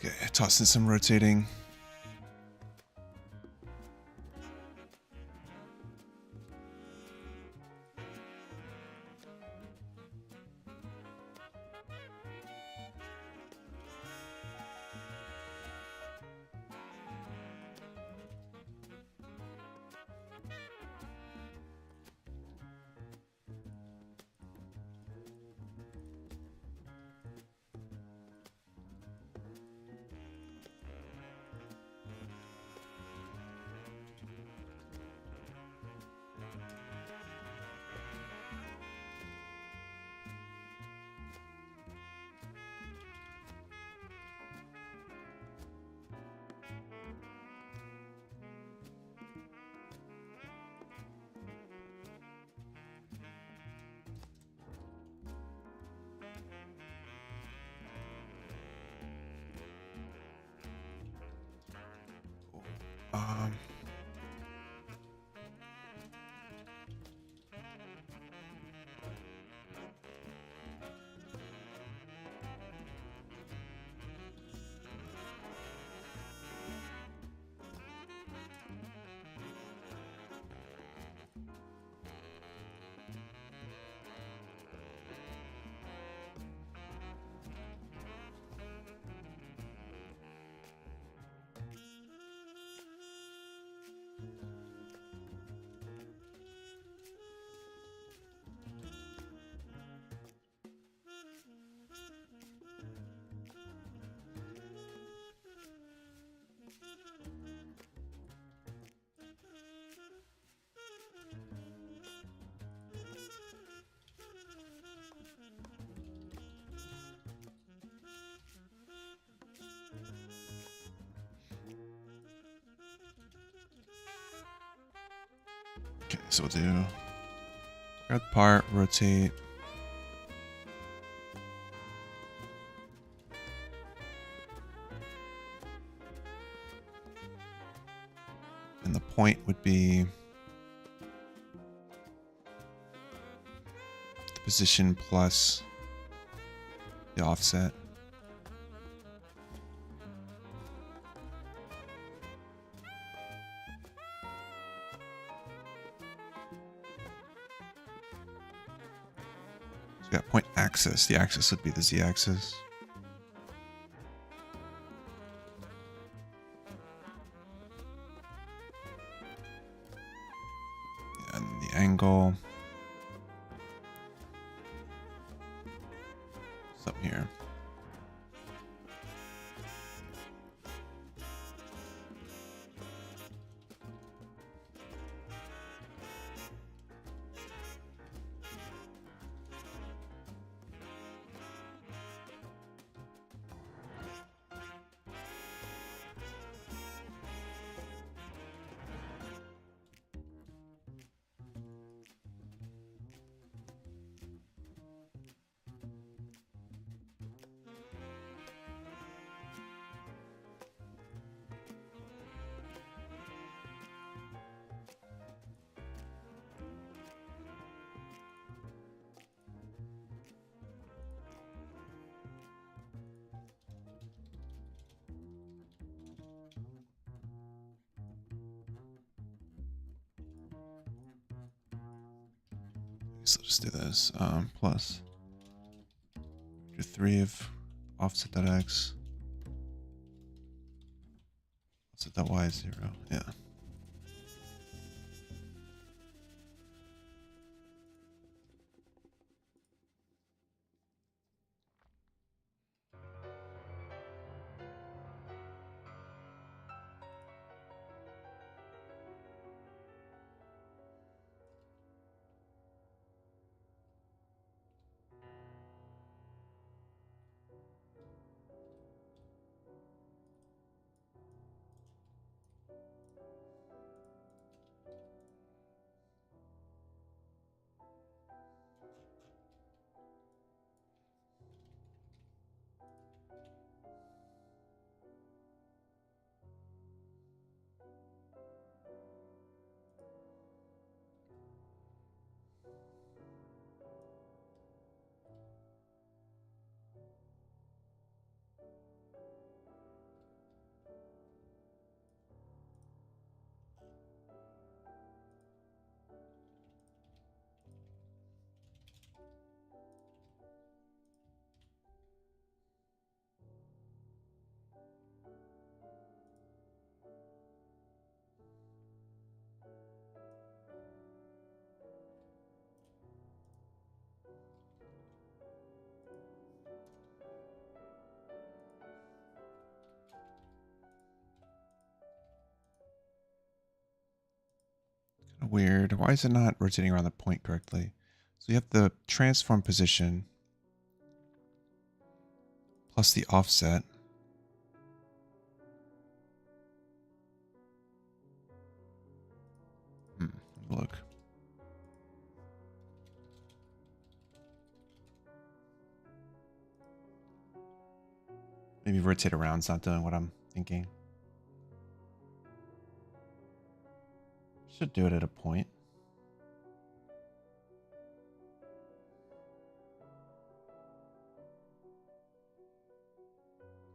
S1: Okay, toss in some rotating. Okay, so we'll do grab part, rotate. And the point would be the position plus the offset. So we got point axis. The axis would be the z-axis. And the angle is up here. So just do this, plus do 3 of offset.x, offset.y is 0, yeah. Weird. Why is it not rotating around the point correctly? So you have the transform position plus the offset. Look. Maybe rotate around is not doing what I'm thinking. Should do it at a point.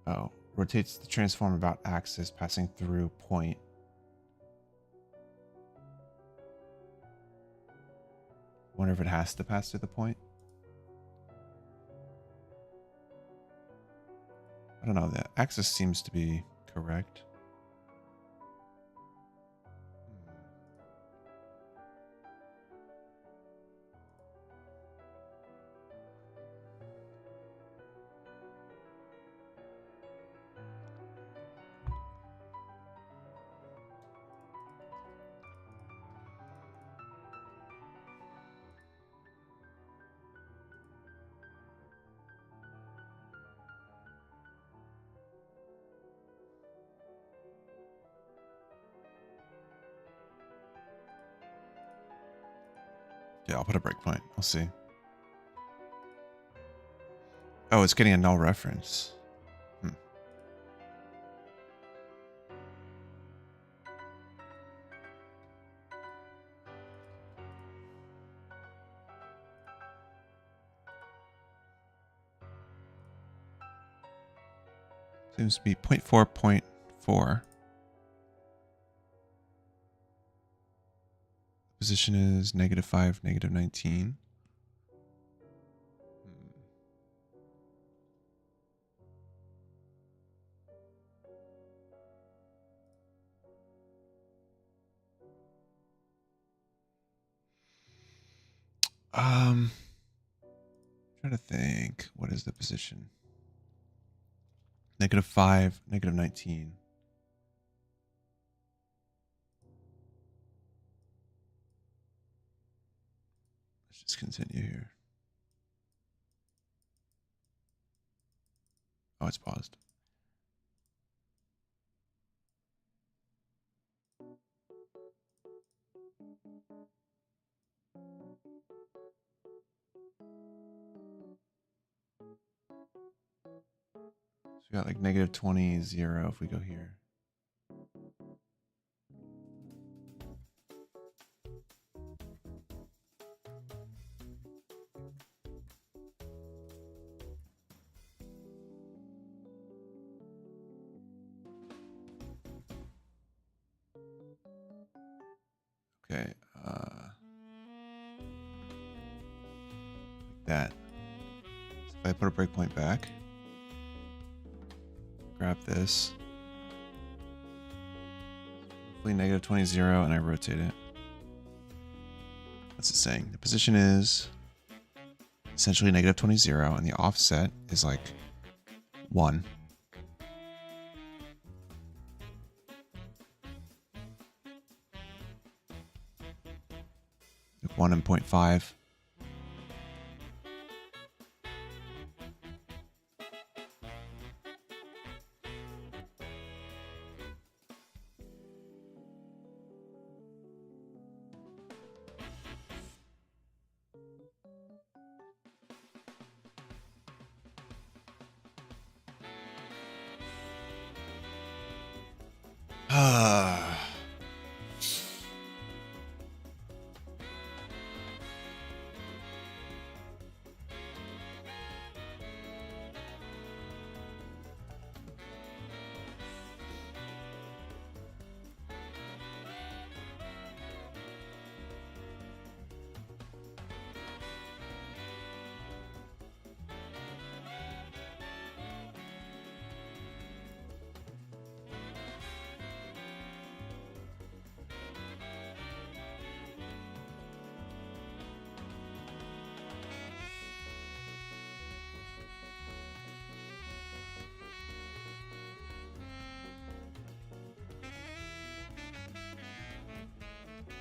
S1: Oh, rotates the transform about axis passing through point. Wonder if it has to pass through the point. I don't know, the axis seems to be correct. Yeah, I'll put a breakpoint. I'll see. Oh, it's getting a null reference. Seems to be 0.4.4. Position is -5, -19. Trying to think. What is the position? -5, -19. Let's just continue here. Oh, it's paused. So we got like -20, 0 if we go here. Okay, like that. So if I put a breakpoint back, grab this, hopefully -20, 0, and I rotate it. What's it saying? The position is essentially -20, 0, and the offset is like 1. Like 1 and 0.5.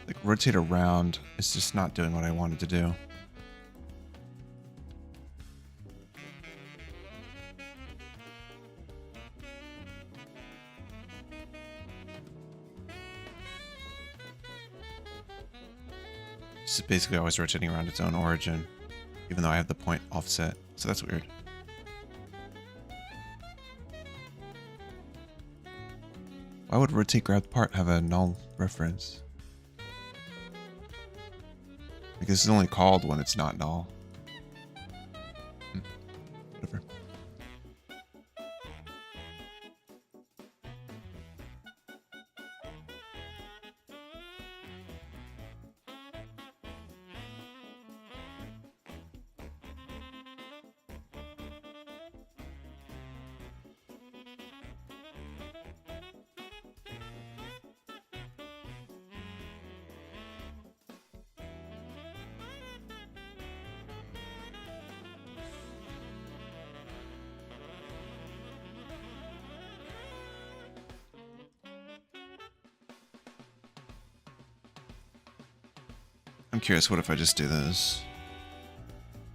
S1: Like rotate around, it's just not doing what I wanted to do. It's just basically always rotating around its own origin, even though I have the point offset, so that's weird. Why would rotate grabbed part have a null reference? Because it's only called when it's not null. Whatever. I'm curious, what if I just do this?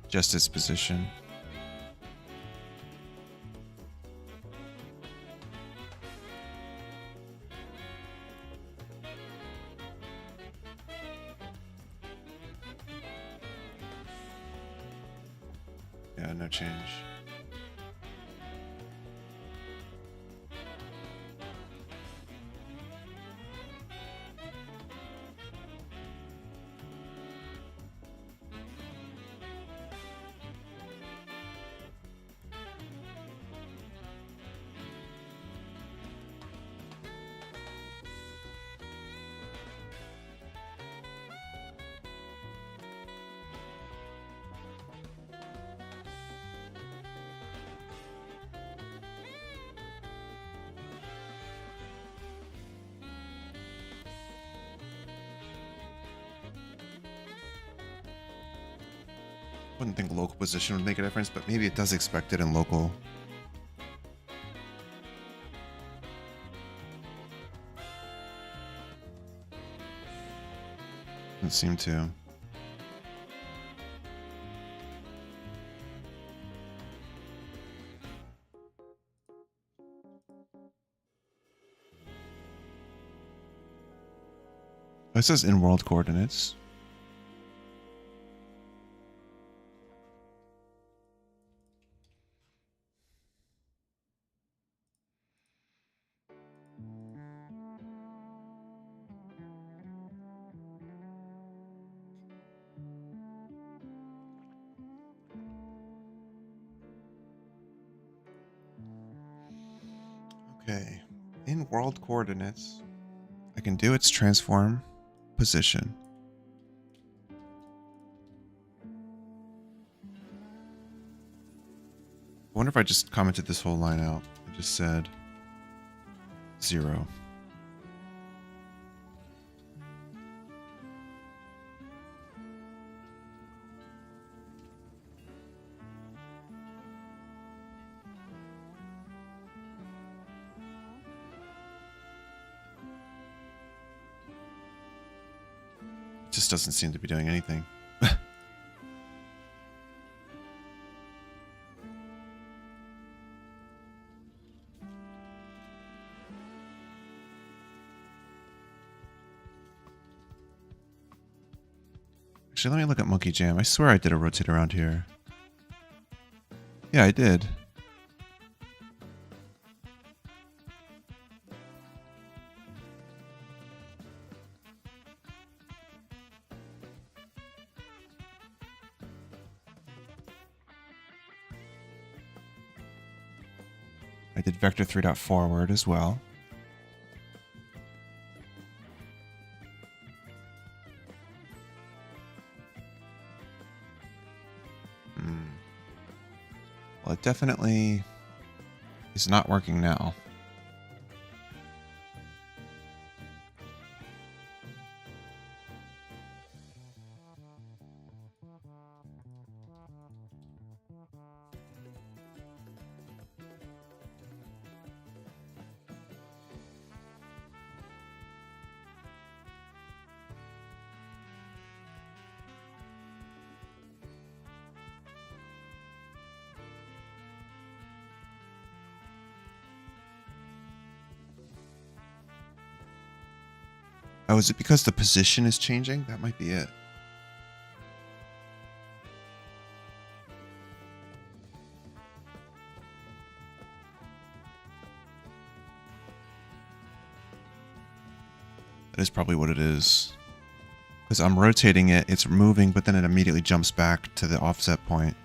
S1: Just its position. Yeah, no change. Wouldn't think local position would make a difference, but maybe it does expect it in local. Doesn't seem to. It says in world coordinates. Okay, in world coordinates, I can do its transform position. I wonder if I just commented this whole line out. I just said 0. Just doesn't seem to be doing anything. Actually, let me look at Monkey Jam. I swear I did a rotate around here. Yeah, I did. I did vector 3.forward as well. Well, it definitely is not working now. Oh, is it because the position is changing? That might be it. That is probably what it is. Because I'm rotating it, it's moving, but then it immediately jumps back to the offset point.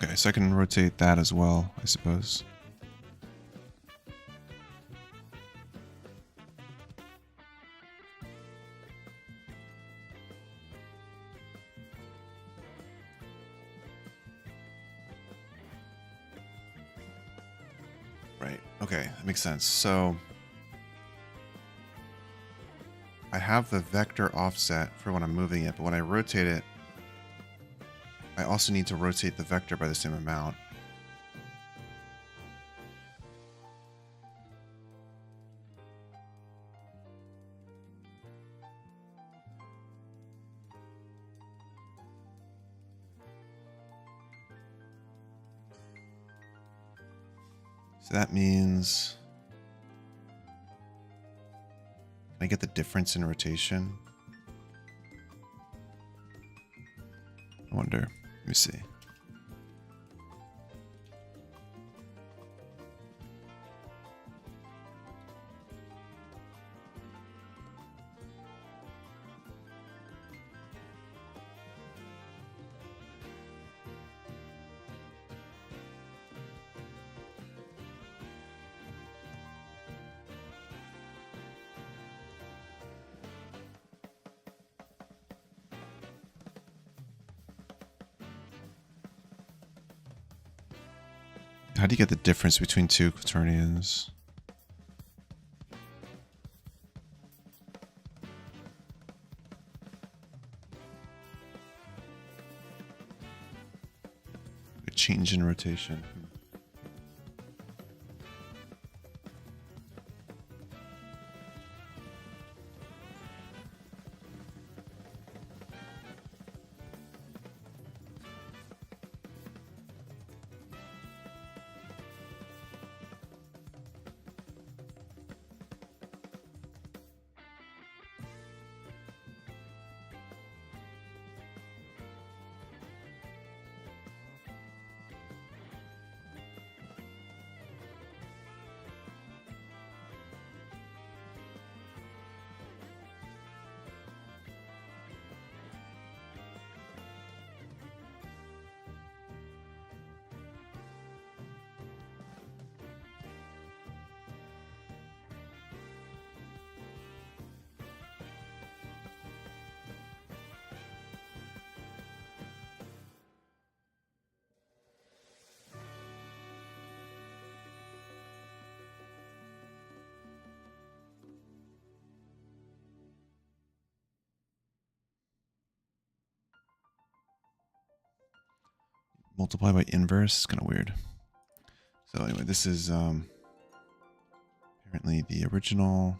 S1: Okay, so I can rotate that as well, I suppose. Right, okay, that makes sense. So I have the vector offset for when I'm moving it, but when I rotate it, I also need to rotate the vector by the same amount. So that means, can I get the difference in rotation? I wonder. Let me see. How do you get the difference between two quaternions? A change in rotation. Multiply by inverse. It's kind of weird. So anyway, this is apparently the original.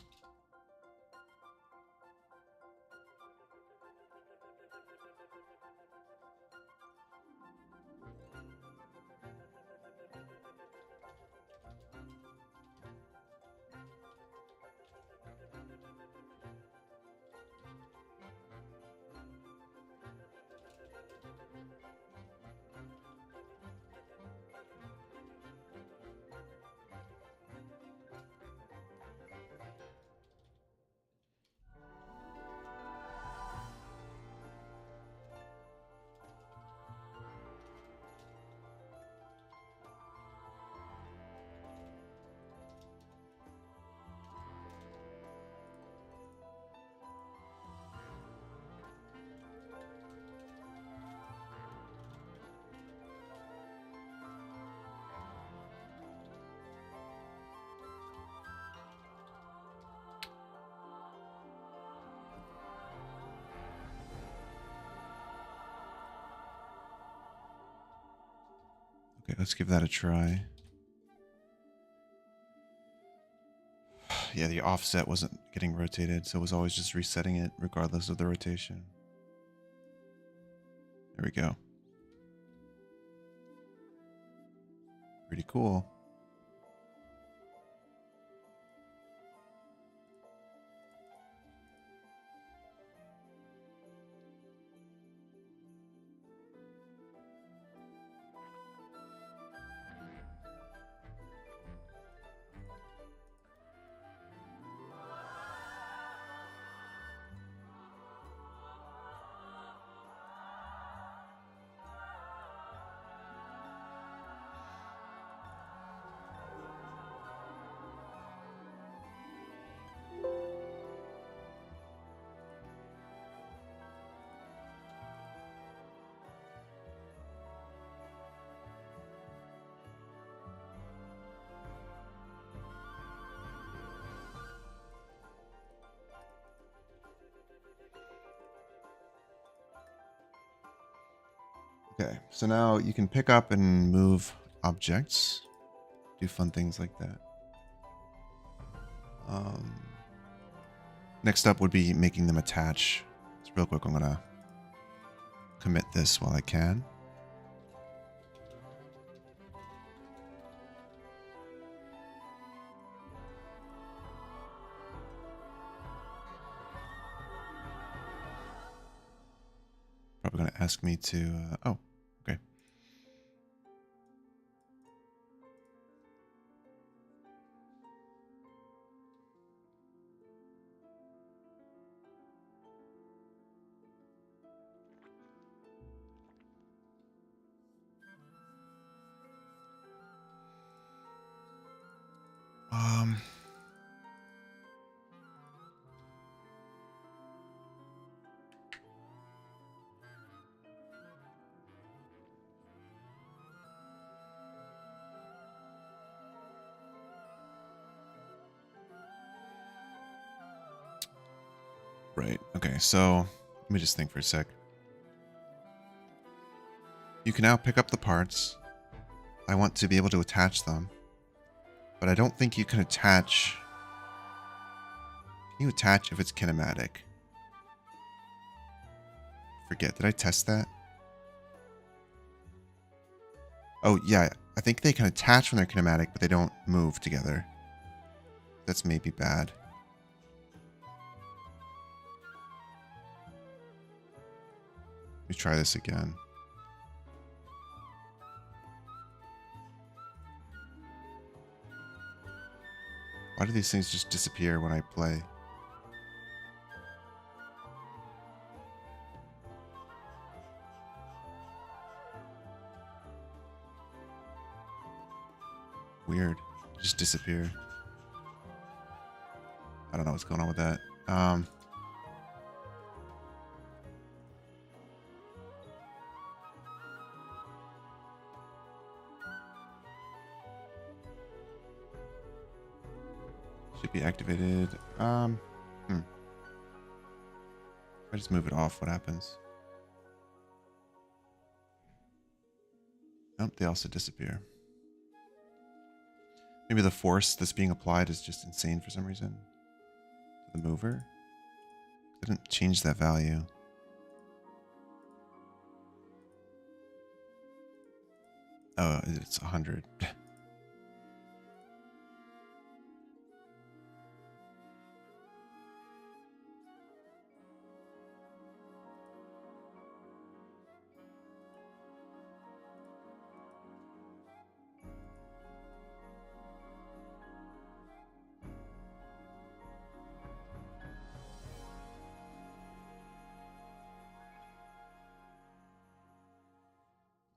S1: Okay, let's give that a try. Yeah, the offset wasn't getting rotated, so it was always just resetting it regardless of the rotation. There we go. Pretty cool. Okay, so now you can pick up and move objects, do fun things like that. Next up would be making them attach. So real quick, I'm gonna commit this while I can. Probably gonna ask me to, oh, okay. Right. Okay, so let me just think for a sec. You can now pick up the parts. I want to be able to attach them. But I don't think you can attach... Can you attach if it's kinematic? Forget, did I test that? Oh, yeah, I think they can attach when they're kinematic, but they don't move together. That's maybe bad. Let me try this again. Why do these things just disappear when I play? Weird. Just disappear. I don't know what's going on with that. Should be activated. If I just move it off, what happens? Nope, they also disappear. Maybe the force that's being applied is just insane for some reason. The mover? I didn't change that value. Oh, it's 100.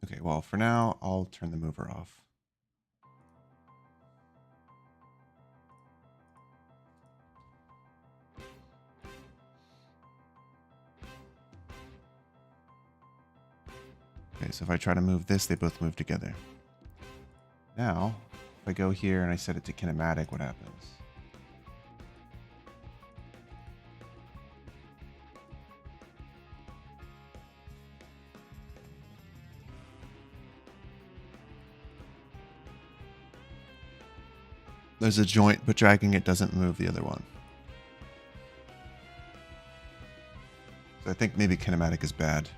S1: Okay, well, for now, I'll turn the mover off. Okay, so if I try to move this, they both move together. Now, if I go here and I set it to kinematic, what happens? There's a joint, but dragging it doesn't move the other one. So I think maybe kinematic is bad.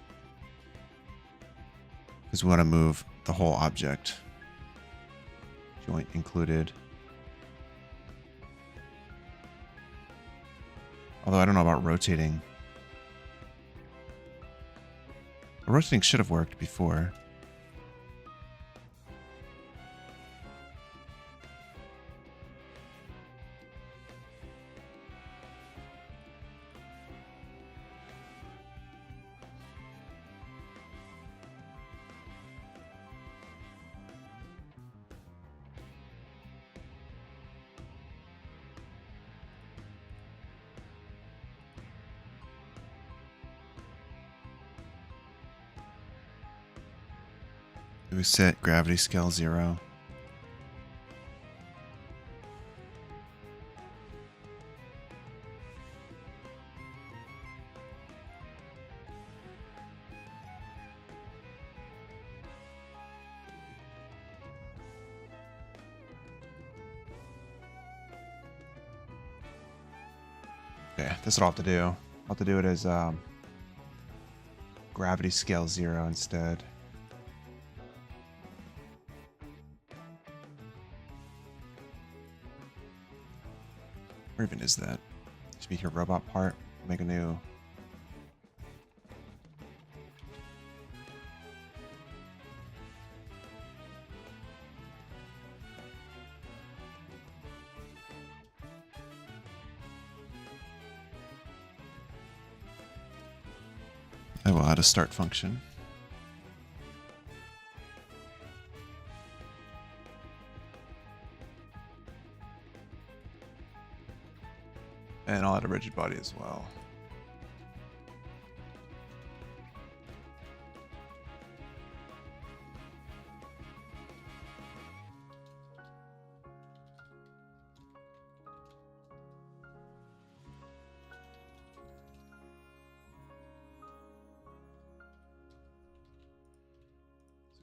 S1: because we want to move the whole object. Joint included. Although I don't know about rotating. Rotating should have worked before. We set gravity scale 0. Okay, that's what I'll have to do. I'll have to do it as gravity scale 0 instead. Where even is that? Speak your robot part. Make a new. I will add a start function. And I'll add a rigid body as well.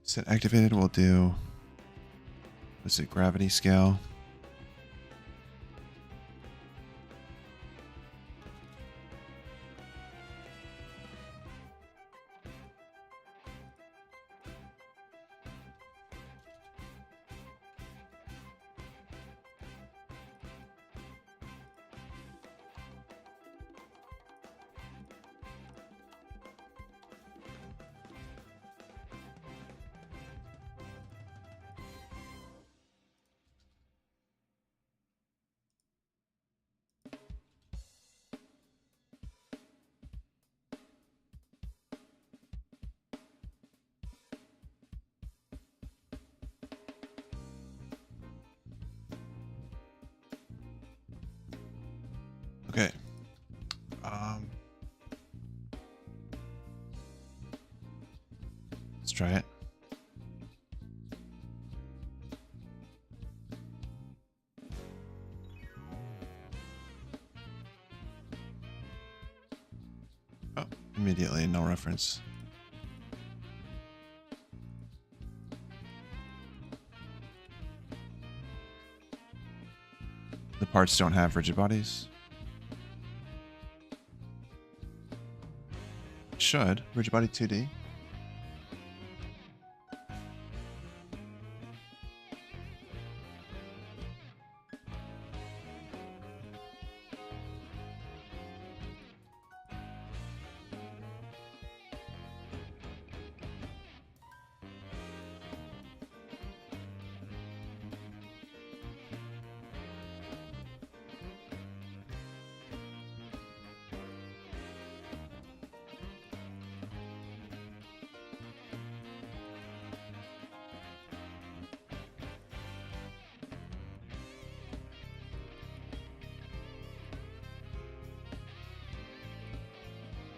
S1: Set activated, we'll do, what's it, gravity scale. Okay. Let's try it. Oh, immediately, no reference. The parts don't have rigid bodies. Should. Rigid body 2D.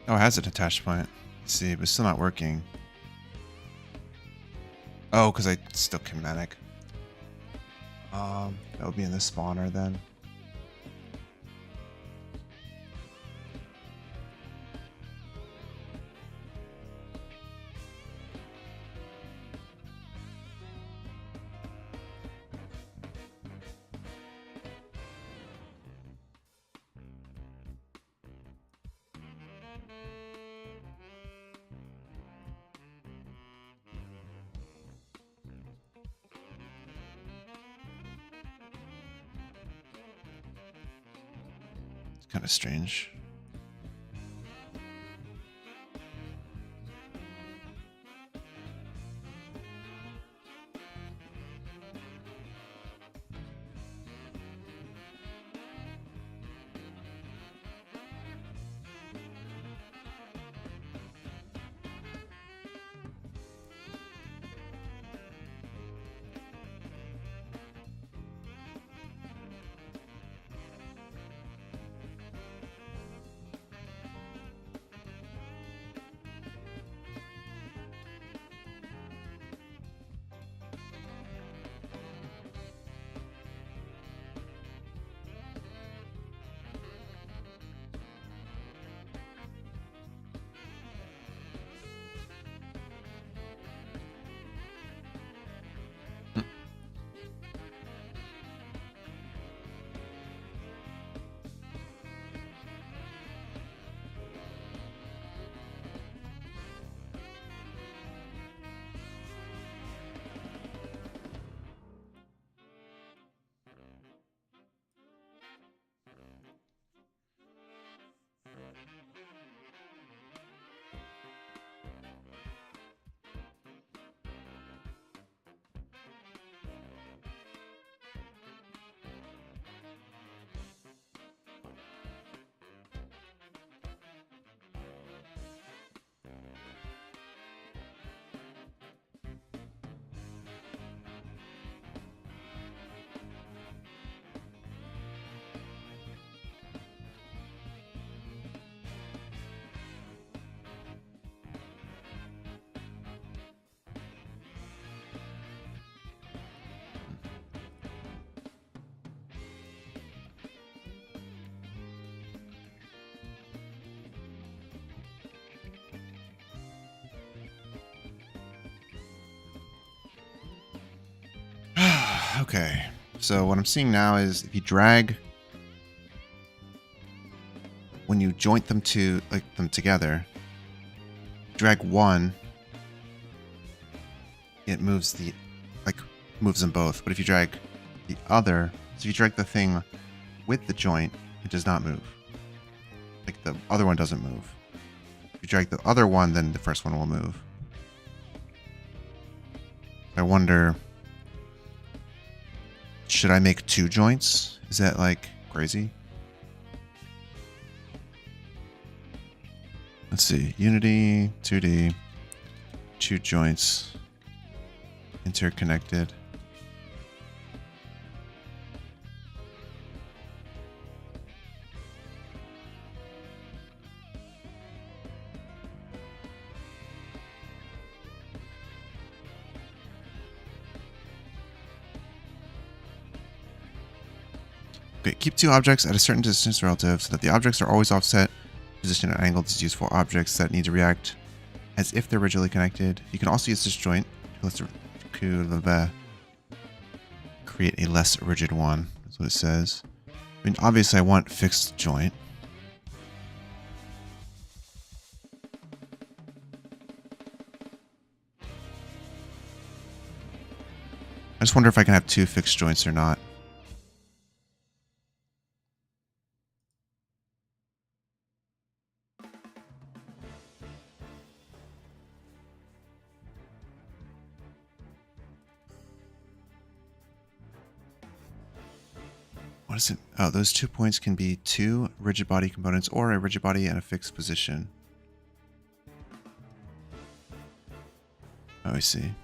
S1: Oh, it has a detach point. Let's see, but it's still not working. Oh, because I still kinetic. That would be in the spawner then. Kind of strange. Okay, so what I'm seeing now is if you drag, when you joint them together, drag one, it moves moves them both. But if you drag the other, so if you drag the thing with the joint, it does not move. Like the other one doesn't move. If you drag the other one, then the first one will move. I wonder, should I make 2 joints? Is that like crazy? Let's see. Unity, 2D, 2 joints, interconnected. Okay, keep 2 objects at a certain distance relative so that the objects are always offset, position and angled is used for objects that need to react as if they're rigidly connected. You can also use this joint to create a less rigid one. That's what it says. I mean, obviously I want fixed joint. I just wonder if I can have 2 fixed joints or not. What is it? Oh, those 2 points can be 2 rigid body components or a rigid body in a fixed position. Oh, I see.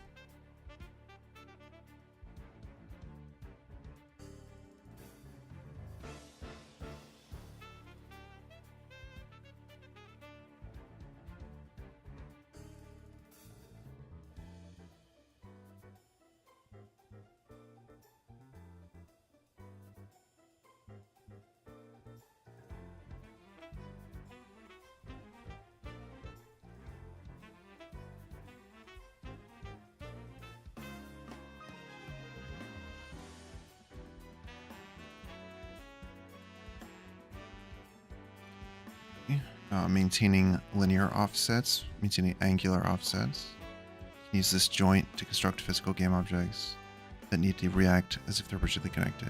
S1: Maintaining linear offsets, maintaining angular offsets. You can use this joint to construct physical game objects that need to react as if they're rigidly connected.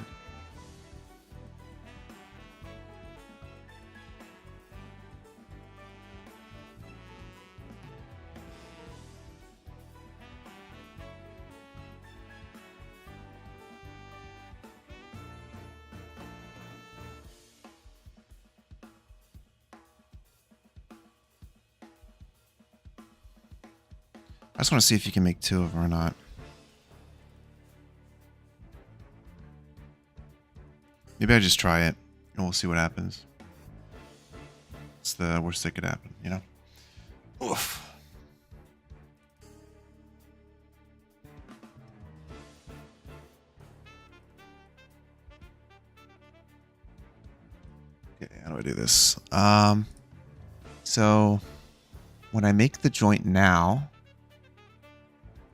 S1: I just want to see if you can make 2 of them or not. Maybe I just try it and we'll see what happens. It's the worst that could happen, you know? Oof. Okay, how do I do this? So when I make the joint now,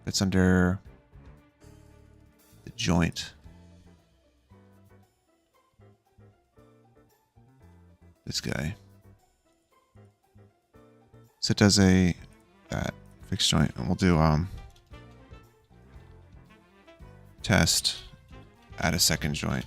S1: that's under the joint. This guy. So it does that fixed joint, and we'll do test, add a second joint.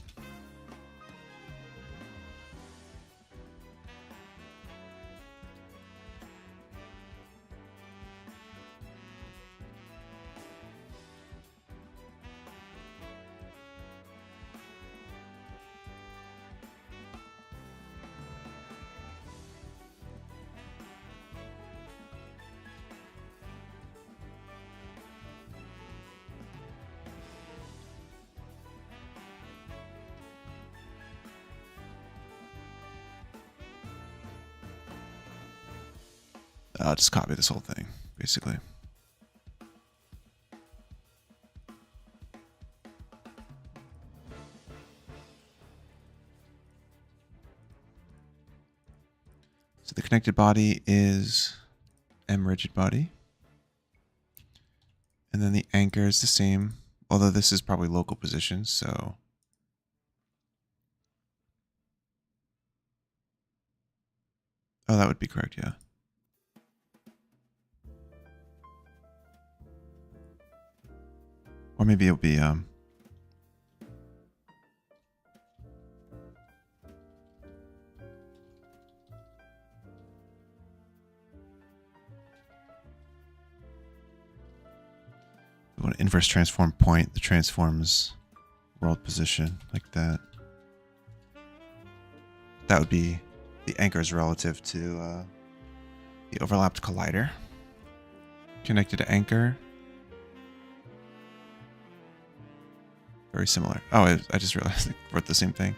S1: I'll just copy this whole thing, basically. So the connected body is M rigid body. And then the anchor is the same, although this is probably local position, so oh, that would be correct, yeah. Or maybe it'll be we want to inverse transform point the transforms world position like that. That would be the anchors relative to the overlapped collider. Connected to anchor. Very similar. Oh, I just realized I wrote the same thing.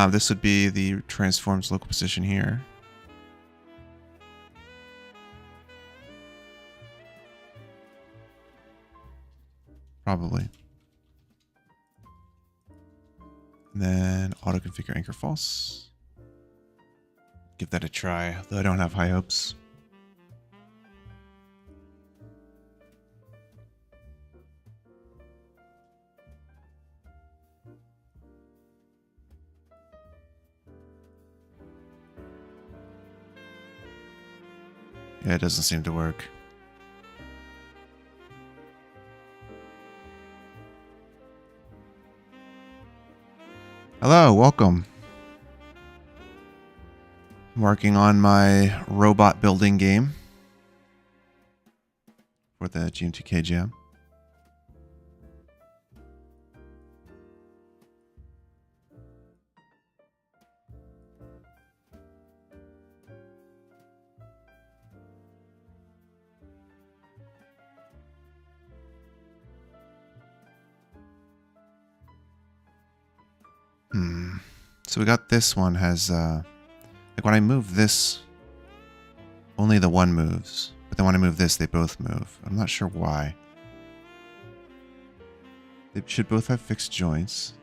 S1: This would be the transforms local position here. Probably. And then auto configure anchor false. Give that a try, though I don't have high hopes. Yeah, it doesn't seem to work. Hello, welcome. I'm working on my robot building game for the GMTK Jam. So we got this one has, like when I move this, only the one moves. But then when I move this, they both move. I'm not sure why. They should both have fixed joints.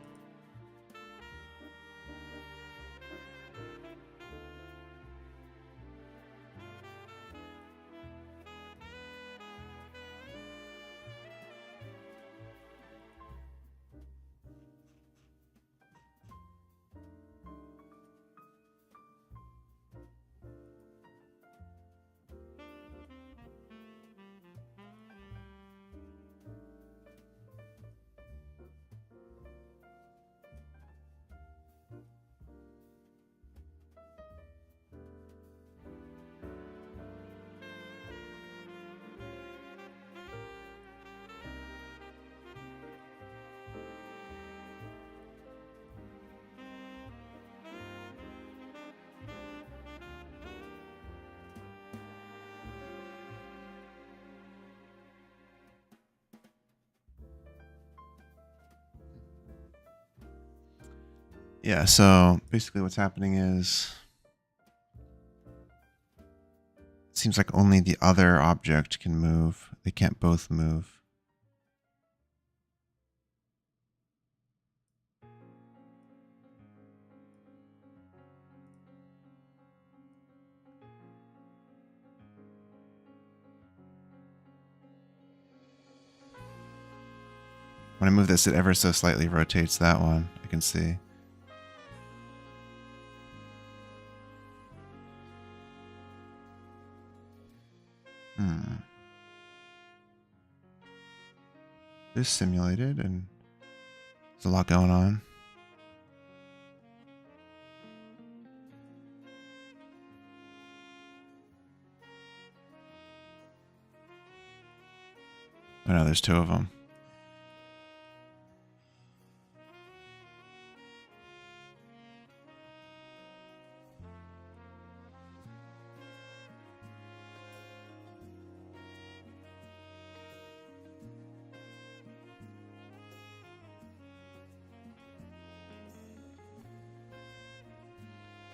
S1: Yeah, so basically what's happening is it seems like only the other object can move. They can't both move. When I move this, it ever so slightly rotates that one. I can see. This simulated, and there's a lot going on. Oh no, there's two of them.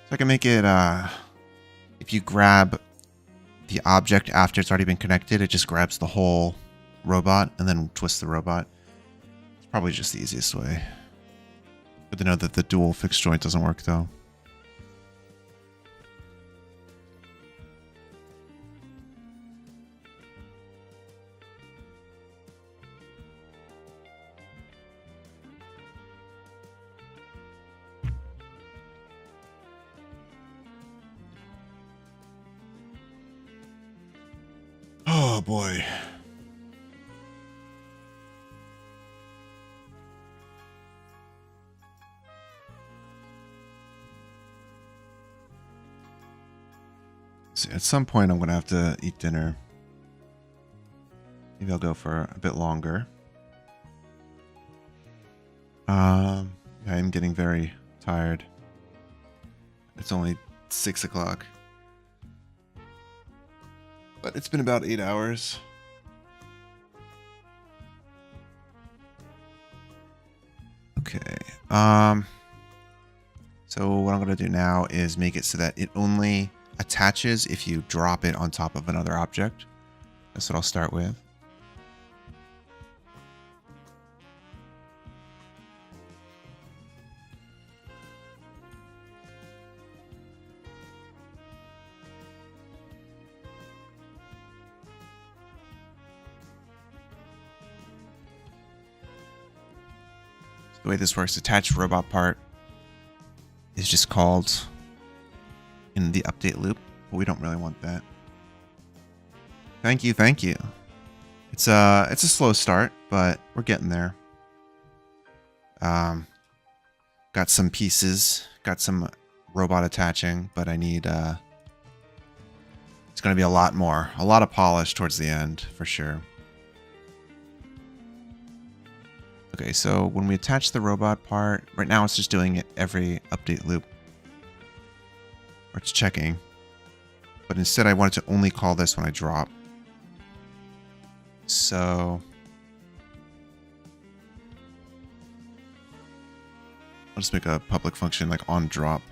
S1: So I can make it, if you grab the object after it's already been connected, it just grabs the whole robot and then twists the robot. It's probably just the easiest way. Good to know that the dual fixed joint doesn't work though. Oh boy. See, at some point I'm gonna have to eat dinner. Maybe I'll go for a bit longer. I'm getting very tired. It's only 6 o'clock. But it's been about 8 hours. Okay. So what I'm going to do now is make it so that it only attaches if you drop it on top of another object. That's what I'll start with. The way this works, attached robot part is just called in the update loop, but we don't really want that. Thank you, thank you. It's a slow start, but we're getting there. Got some pieces, got some robot attaching, but I need it's gonna be a lot of polish towards the end for sure. Okay, so when we attach the robot part, right now it's just doing it every update loop. Or it's checking. But instead I want it to only call this when I drop. So I'll just make a public function like on drop.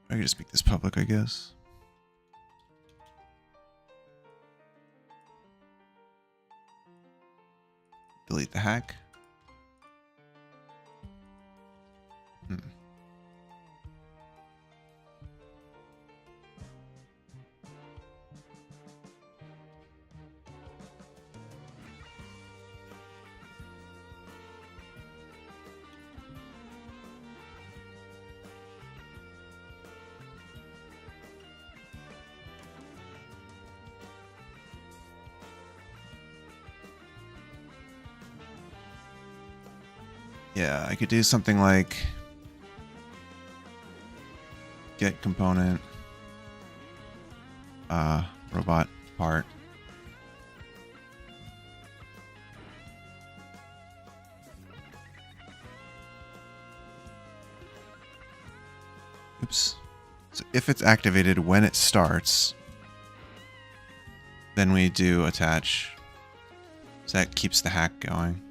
S1: I can just make this public, I guess. Delete the hack. Yeah, I could do something like get component, robot part, Oops. So if it's activated when it starts, then we do attach. So that keeps the hack going.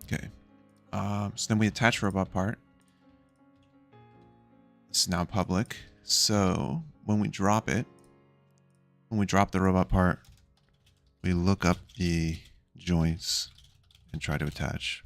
S1: Okay. So then we attach robot part. It's now public. So when we drop the robot part, we look up the joints and try to attach.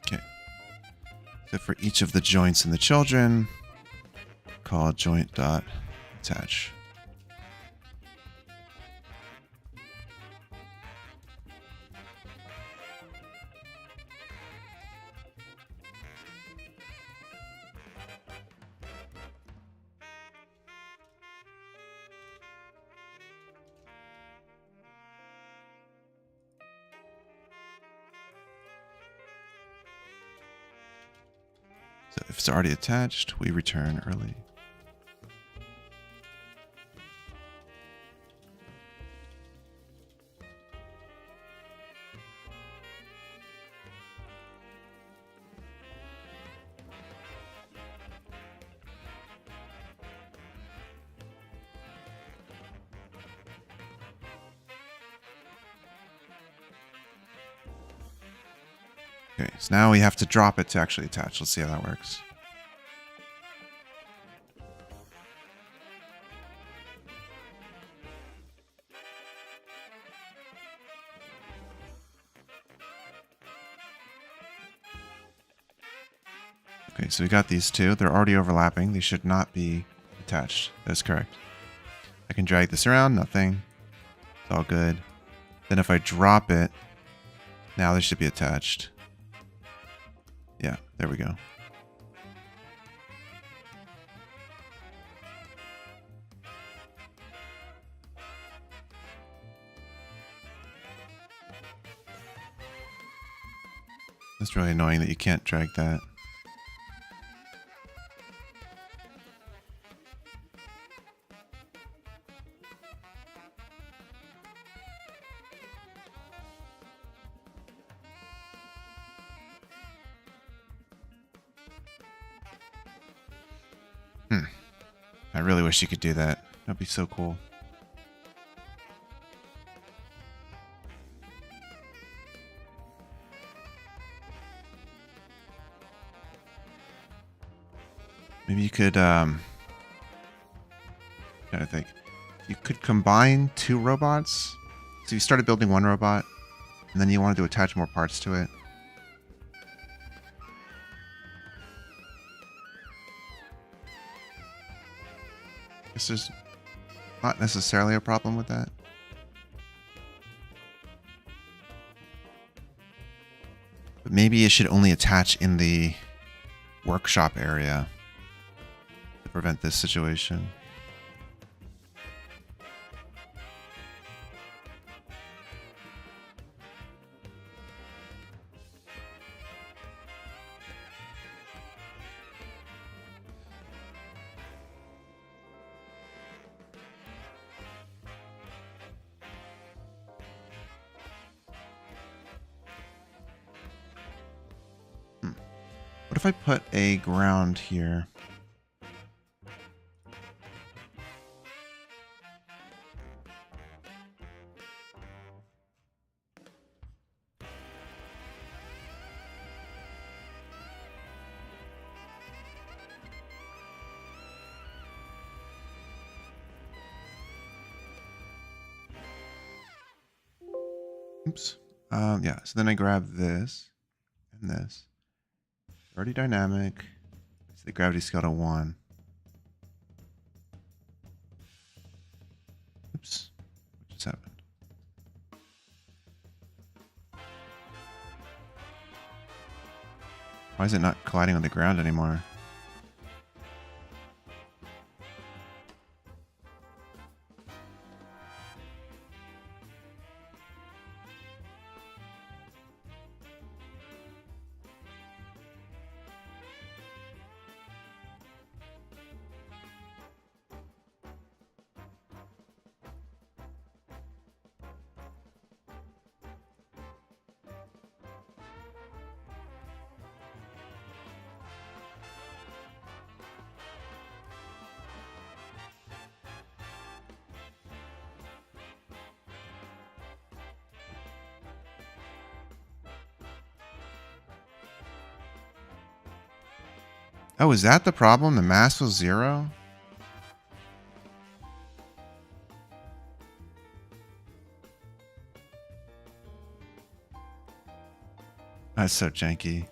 S1: Okay. So for each of the joints in the children, call joint.attach. So if it's already attached, we return early. Okay, so now we have to drop it to actually attach. Let's see how that works. Okay, so we got these two. They're already overlapping. They should not be attached. That's correct. I can drag this around, nothing. It's all good. Then if I drop it, now they should be attached. Yeah, there we go. It's really annoying that you can't drag that. I really wish you could do that. That'd be so cool. Maybe you could, trying to think. You could combine two robots. So you started building one robot, and then you wanted to attach more parts to it. Guess there's not necessarily a problem with that. But maybe it should only attach in the workshop area to prevent this situation. What if I put a ground here? Oops. Yeah, so then I grab this and this. Already dynamic. It's the gravity scale to 1. Oops. What just happened? Why is it not colliding on the ground anymore? Oh, is that the problem? The mass was 0? That's so janky.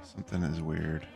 S1: Something is weird.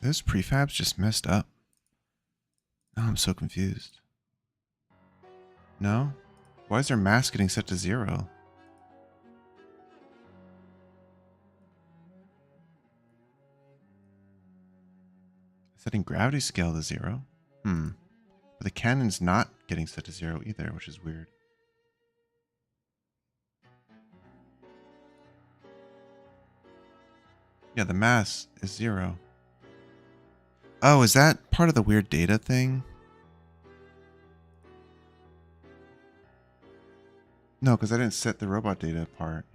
S1: Those prefabs just messed up. Now I'm so confused. No? Why is their mass getting set to 0? Setting gravity scale to 0? But the cannon's not getting set to 0 either, which is weird. Yeah, the mass is 0. Oh, is that part of the weird data thing? No, because I didn't set the robot data part.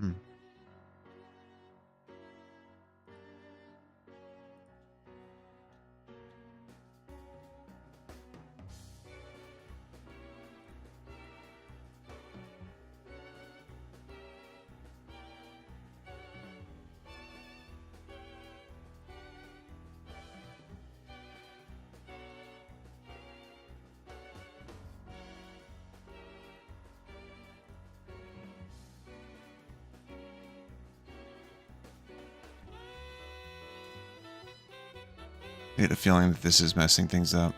S1: I get a feeling that this is messing things up.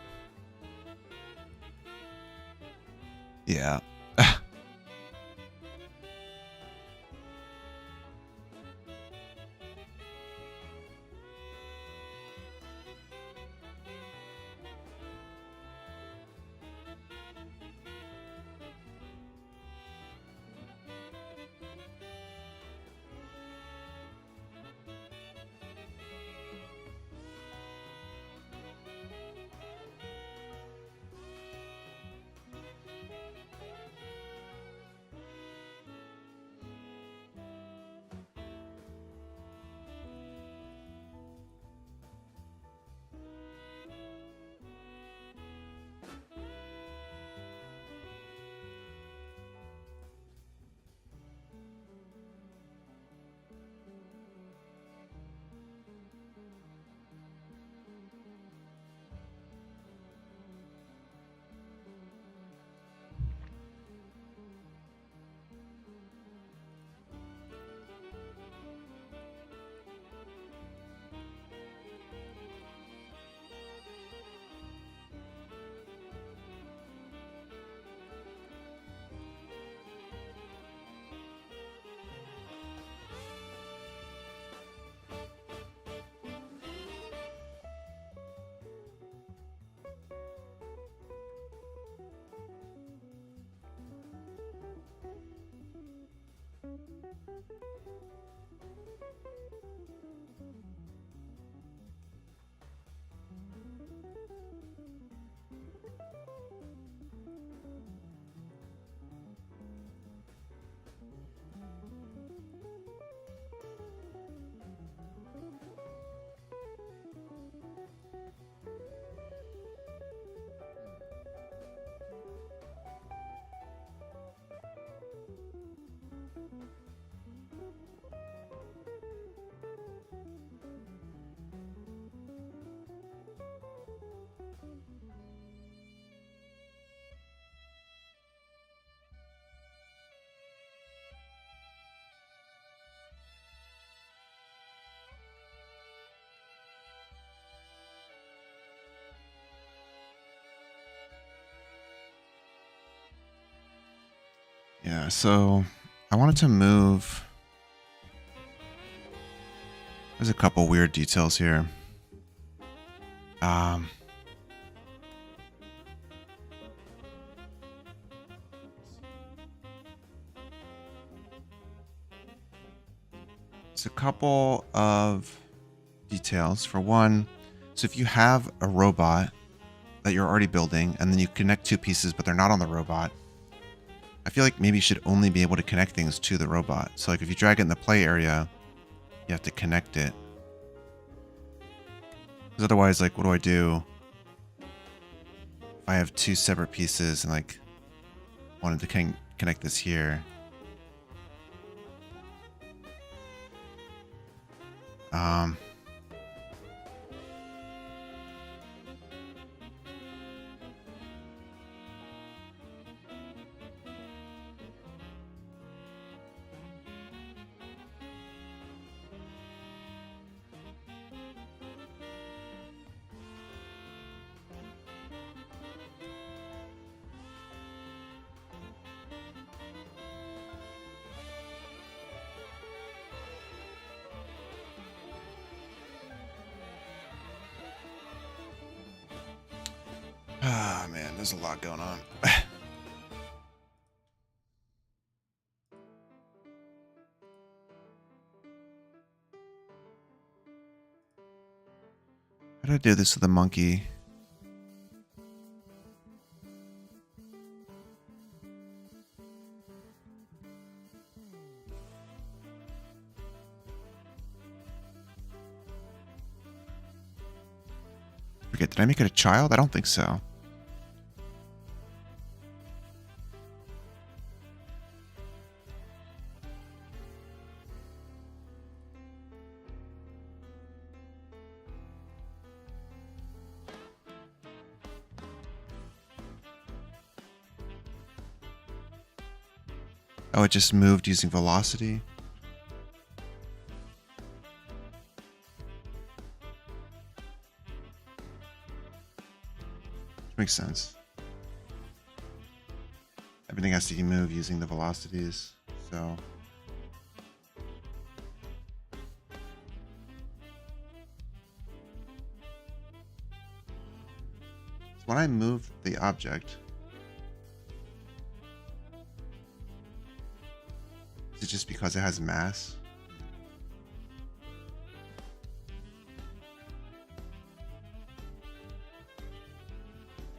S1: Yeah. Yeah, so I wanted to move. There's a couple weird details here. There's a couple of details. For one, so if you have a robot that you're already building and then you connect two pieces but they're not on the robot, I feel like maybe you should only be able to connect things to the robot. So like if you drag it in the play area, you have to connect it. Because otherwise, like, what do I do if I have two separate pieces and like wanted to connect this here? Ah, man, there's a lot going on. How do I do this with a monkey? Forget, did I make it a child? I don't think so. Oh, it just moved using velocity. Makes sense. Everything has to move using the velocities, so. When I move the object, is it just because it has mass?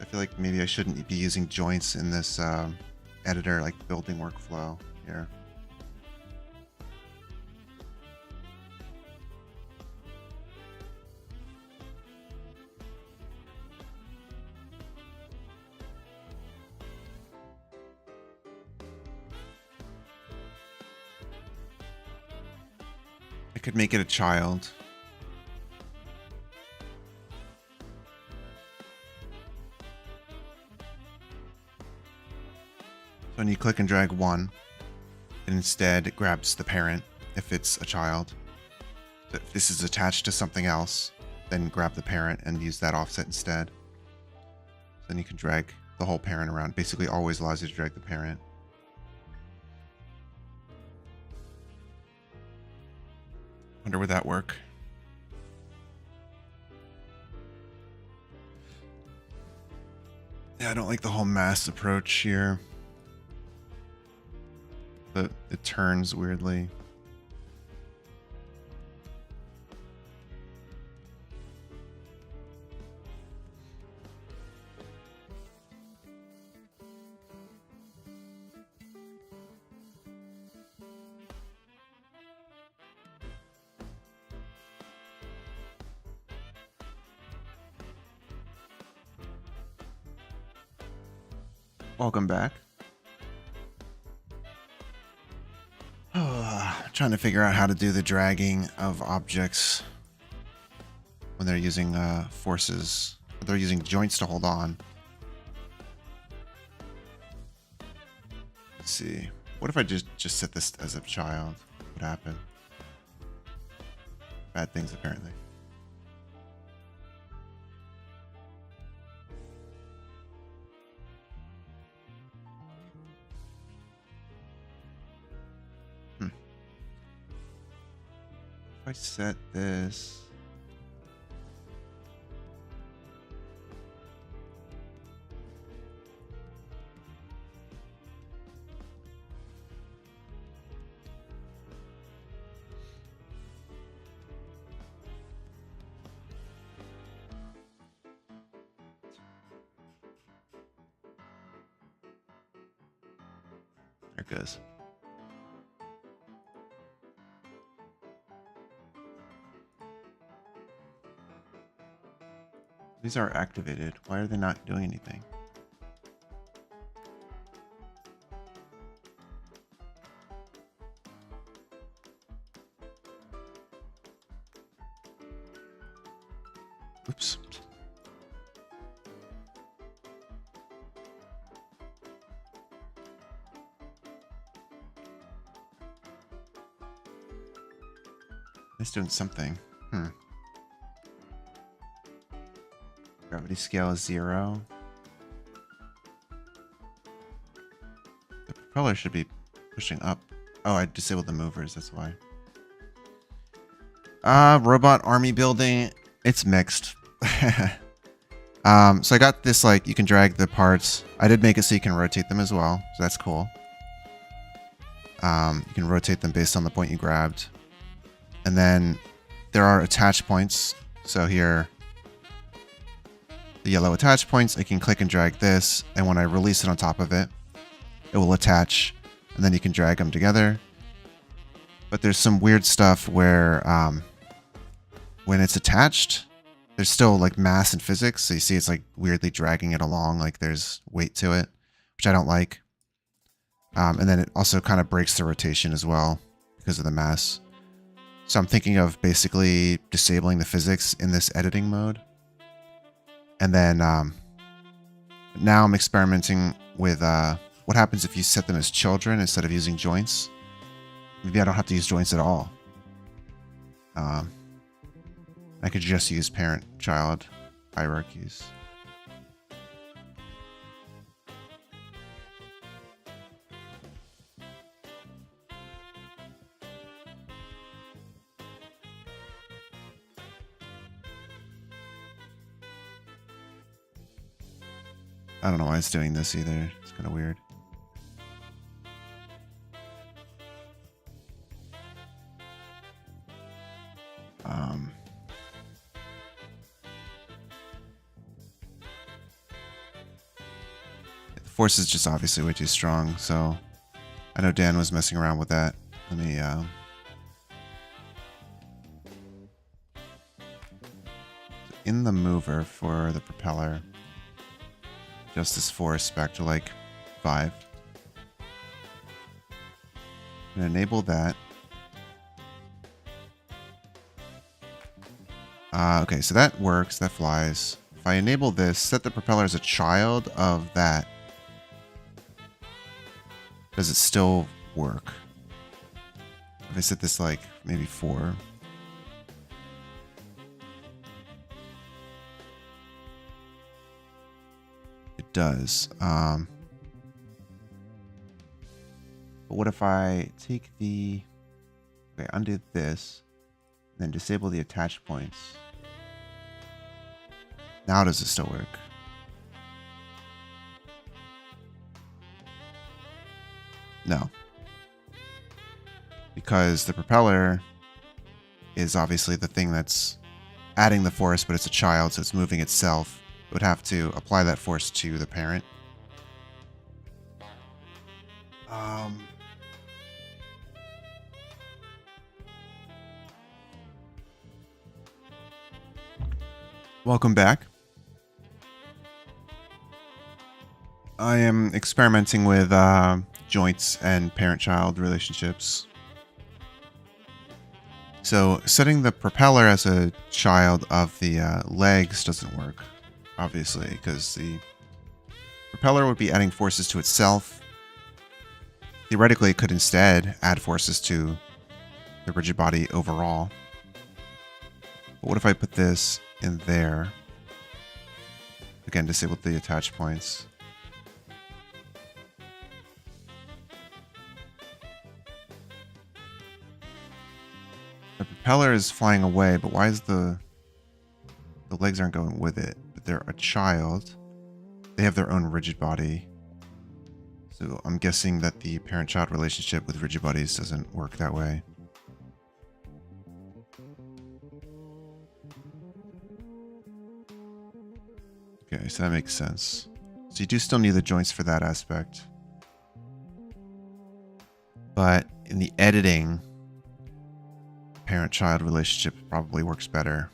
S1: I feel like maybe I shouldn't be using joints in this editor, like building workflow here. I could make it a child. So when you click and drag one, it instead grabs the parent if it's a child. If this is attached to something else, then grab the parent and use that offset instead. Then you can drag the whole parent around. Basically always allows you to drag the parent. Wonder would that work? Yeah, I don't like the whole mass approach here. But it turns weirdly. Welcome back. Trying to figure out how to do the dragging of objects when they're using forces. They're using joints to hold on. Let's see. What if I just set this as a child? What would happen? Bad things, apparently. If I set this... There it goes. These are activated. Why are they not doing anything? Oops. It's doing something. Gravity scale is 0. The propeller should be pushing up. Oh, I disabled the movers, that's why. Robot army building. It's mixed. So I got this, like, you can drag the parts. I did make it so you can rotate them as well, so that's cool. You can rotate them based on the point you grabbed. And then there are attach points. So here, the yellow attach points, I can click and drag this. And when I release it on top of it, it will attach. And then you can drag them together. But there's some weird stuff where when it's attached, there's still like mass and physics. So you see it's like weirdly dragging it along, like there's weight to it, which I don't like. And then it also kind of breaks the rotation as well because of the mass. So I'm thinking of basically disabling the physics in this editing mode. And then now I'm experimenting with what happens if you set them as children instead of using joints. Maybe I don't have to use joints at all. I could just use parent-child hierarchies. I don't know why it's doing this either. It's kind of weird. The force is just obviously way too strong, so I know Dan was messing around with that. Let me in the mover for the propeller, adjust this force back to like 5. And enable that. Okay, so that works. That flies. If I enable this, set the propeller as a child of that. Does it still work? If I set this like maybe 4. It does. But what if I take the... Okay, undo this, then disable the attach points. Now does it still work? No. Because the propeller is obviously the thing that's adding the force, but it's a child, so it's moving itself. It would have to apply that force to the parent. Welcome back. I am experimenting with joints and parent-child relationships. So setting the propeller as a child of the legs doesn't work, obviously, because the propeller would be adding forces to itself. Theoretically, it could instead add forces to the rigid body overall. But what if I put this in there? Again, disable the attach points. The propeller is flying away, but why is the legs aren't going with it? But they're a child. They have their own rigid body. So I'm guessing that the parent-child relationship with rigid bodies doesn't work that way. Okay, so that makes sense. So you do still need the joints for that aspect. But in the editing, parent-child relationship probably works better.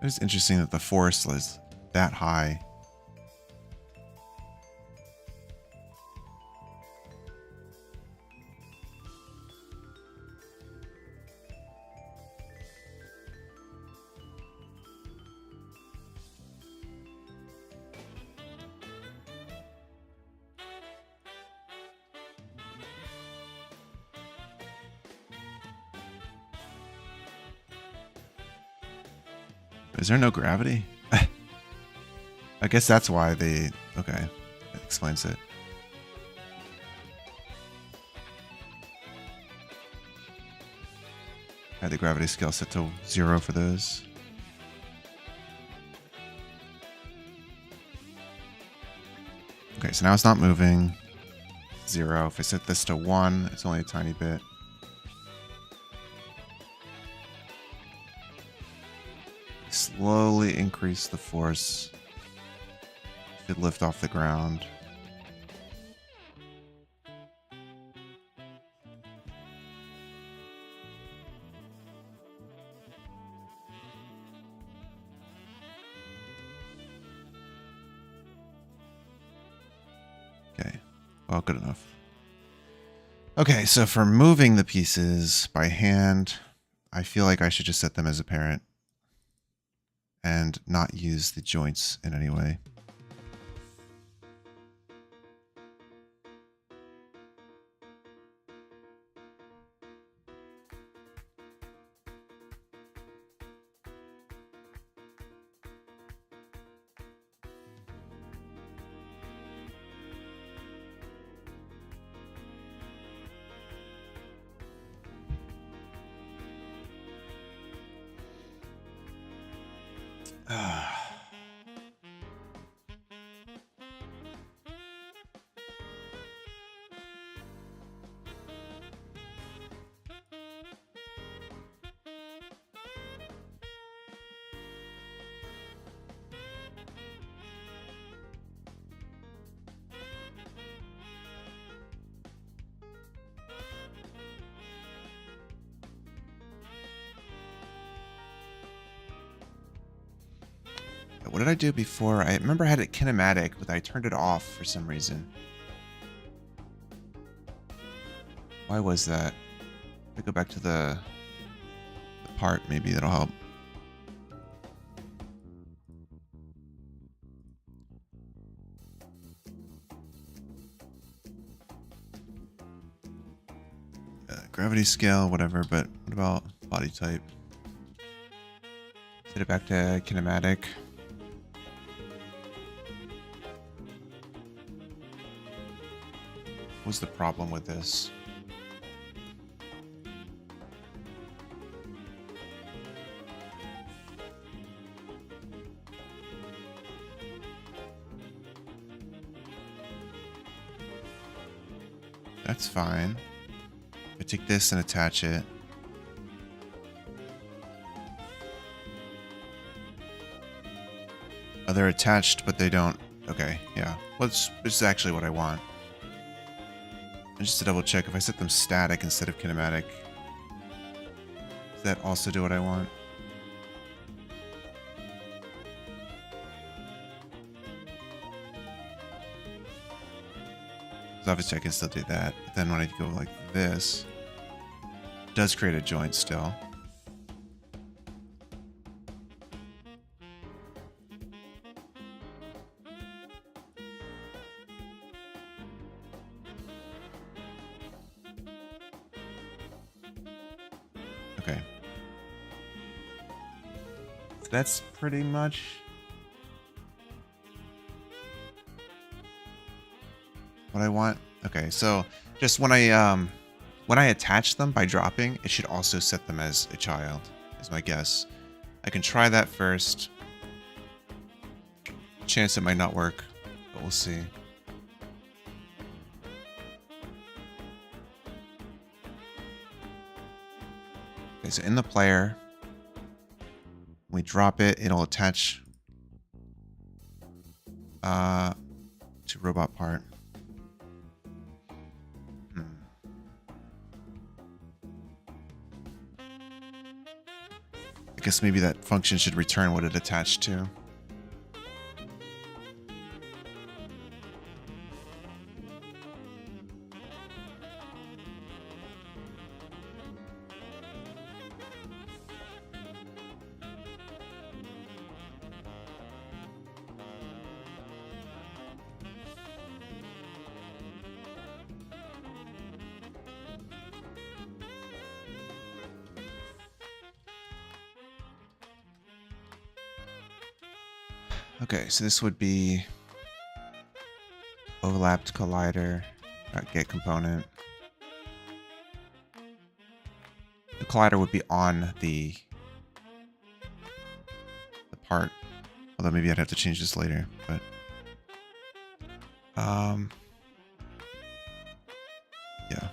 S1: It's interesting that the forest is that high. Is there no gravity? I guess that's why they... Okay, that explains it. I had the gravity scale set to 0 for those. Okay, so now it's not moving. 0. If I set this to 1, it's only a tiny bit. Slowly increase the force. Should lift off the ground. Okay, well, good enough. Okay, so for moving the pieces by hand, I feel like I should just set them as a parent and not use the joints in any way. What did I do before? I remember I had it kinematic, but I turned it off for some reason. Why was that? If I go back to the part, maybe that'll help. Gravity scale, whatever, but what about body type? Set it back to kinematic. What's the problem with this? That's fine. I take this and attach it. Oh, they're attached, but they don't. Okay, yeah. Well, this is actually what I want. And just to double check, if I set them static instead of kinematic, does that also do what I want? Because obviously I can still do that. But then when I go like this, it does create a joint still. Okay. So that's pretty much what I want. Okay, so just when I attach them by dropping, it should also set them as a child, is my guess. I can try that first. Chance it might not work, but we'll see. Okay, so in the player, when we drop it, it'll attach to robot part. I guess maybe that function should return what it attached to. Okay, so this would be overlapped collider, get component. The collider would be on the part, although maybe I'd have to change this later, but yeah.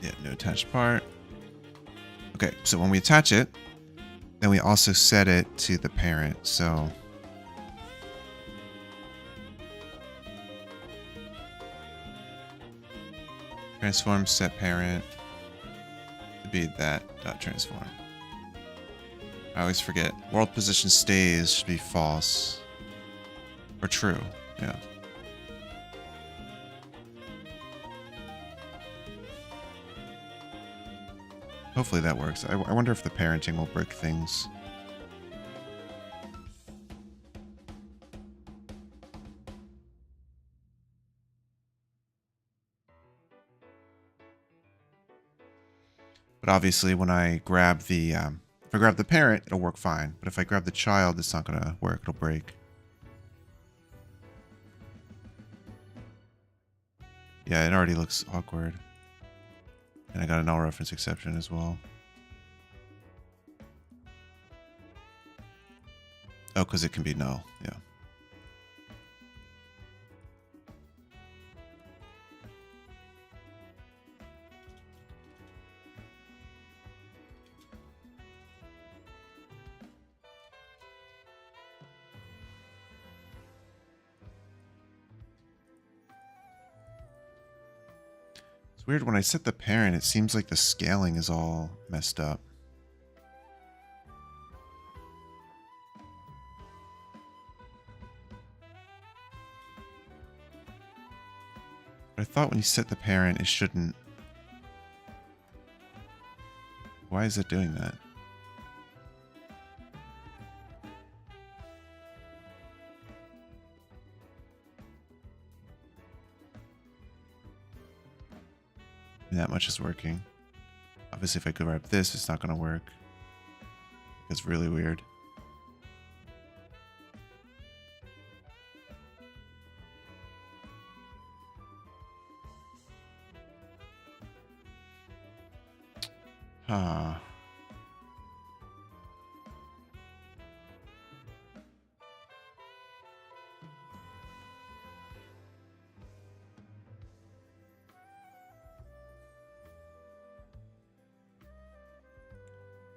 S1: Yeah, no attached part. Okay, so when we attach it, then we also set it to the parent. So transform set parent to be that dot transform. I always forget. World position stays should be false or true. Yeah. Hopefully that works. I wonder if the parenting will break things. But obviously when I grab the, if I grab the parent, it'll work fine. But if I grab the child, it's not gonna work, it'll break. Yeah, it already looks awkward. And I got a null reference exception as well. Oh, because it can be null, yeah. It's weird, when I set the parent, it seems like the scaling is all messed up. But I thought when you set the parent, it shouldn't. Why is it doing that? That much is working. Obviously, if I grab this, it's not going to work. It's really weird. Huh.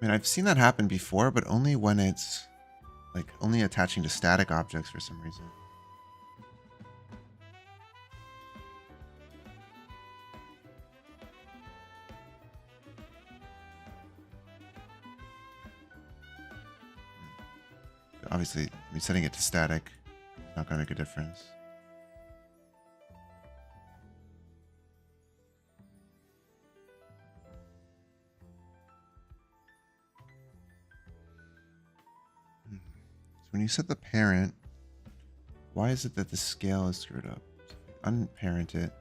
S1: I mean, I've seen that happen before, but only when it's like only attaching to static objects for some reason. Obviously, I mean, setting it to static is not going to make a difference. So when you set the parent, why is it that the scale is screwed up? So if you unparent it,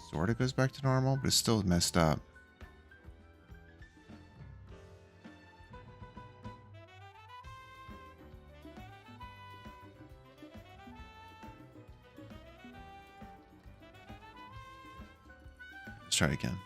S1: sort of goes back to normal, but it's still messed up. Let's try it again.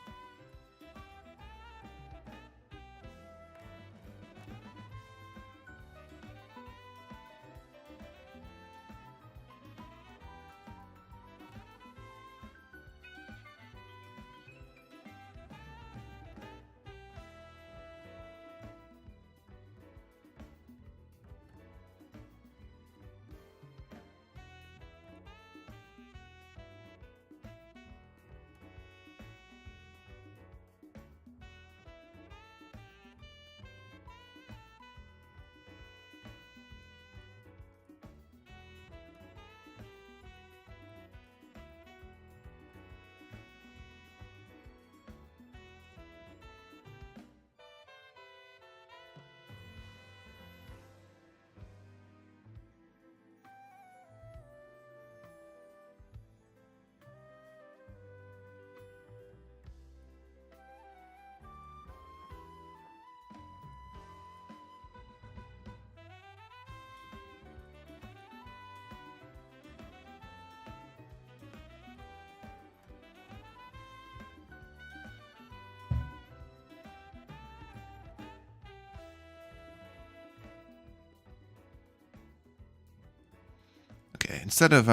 S1: Okay, instead of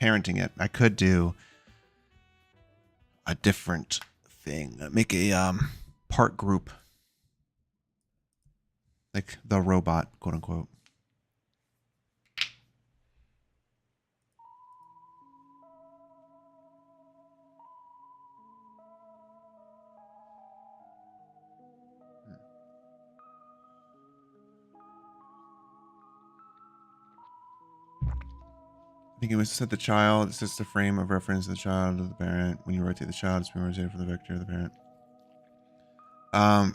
S1: parenting it, I could do a different thing. Make a part group, like the robot, quote unquote. I think it was set the child. It sets the frame of reference of the child of the parent. When you rotate the child, it's being rotated for the vector of the parent. I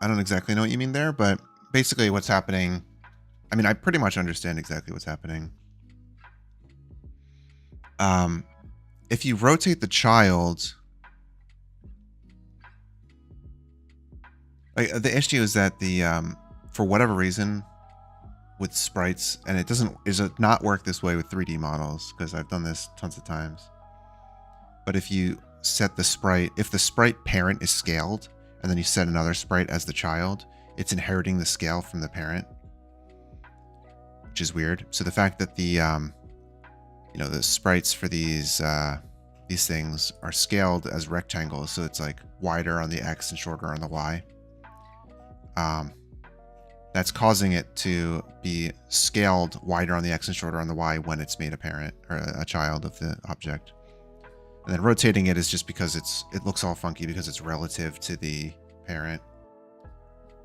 S1: don't exactly know what you mean there, but basically what's happening, I mean, I pretty much understand exactly what's happening. If you rotate the child, like, the issue is that the for whatever reason with sprites, and it does not work this way with 3D models, because I've done this tons of times. But if you set the sprite, if the sprite parent is scaled, and then you set another sprite as the child, it's inheriting the scale from the parent, which is weird. So the fact that the the sprites for these things are scaled as rectangles, so it's like wider on the X and shorter on the Y. That's causing it to be scaled wider on the X and shorter on the Y when it's made a parent or a child of the object. And then rotating it is just because it looks all funky because it's relative to the parent.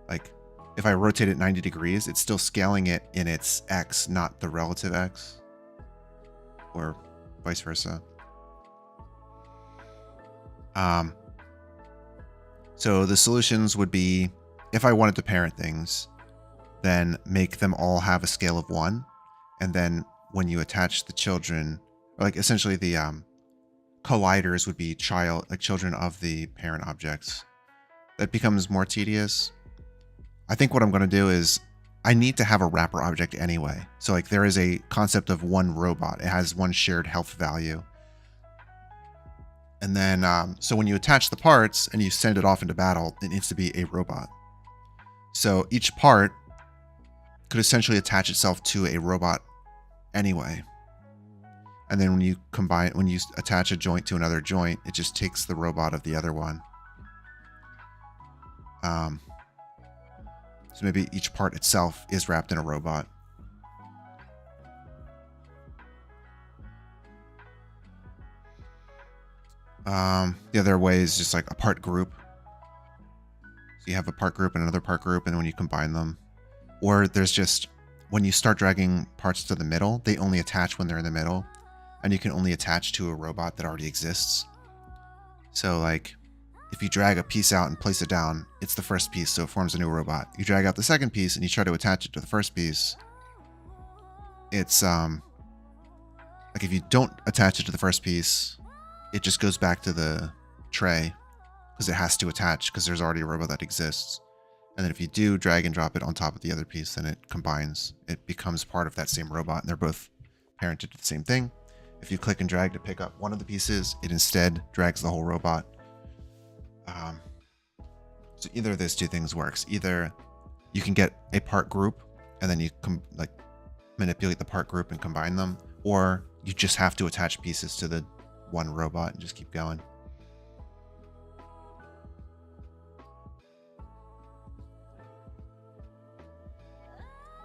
S1: Like if I rotate it 90 degrees, it's still scaling it in its X, not the relative X, or vice versa. So the solutions would be, if I wanted to parent things, then make them all have a scale of 1. And then when you attach the children, or like essentially the colliders would be children of the parent objects. That becomes more tedious. I think what I'm going to do is I need to have a wrapper object anyway. So like there is a concept of one robot. It has one shared health value. And then, so when you attach the parts and you send it off into battle, it needs to be a robot. So each part could essentially attach itself to a robot anyway. And then when you attach a joint to another joint, it just takes the robot of the other one. So maybe each part itself is wrapped in a robot. The other way is just like a part group. So you have a part group and another part group, and when you combine them, or there's just, when you start dragging parts to the middle, they only attach when they're in the middle, and you can only attach to a robot that already exists. So like, if you drag a piece out and place it down, it's the first piece, so it forms a new robot. You drag out the second piece and you try to attach it to the first piece. It's like if you don't attach it to the first piece, it just goes back to the tray because it has to attach because there's already a robot that exists. And then if you do drag and drop it on top of the other piece, then it combines. It becomes part of that same robot, and they're both parented to the same thing. If you click and drag to pick up one of the pieces, it instead drags the whole robot. So either of those two things works. Either you can get a part group and then you like manipulate the part group and combine them, or you just have to attach pieces to the one robot and just keep going.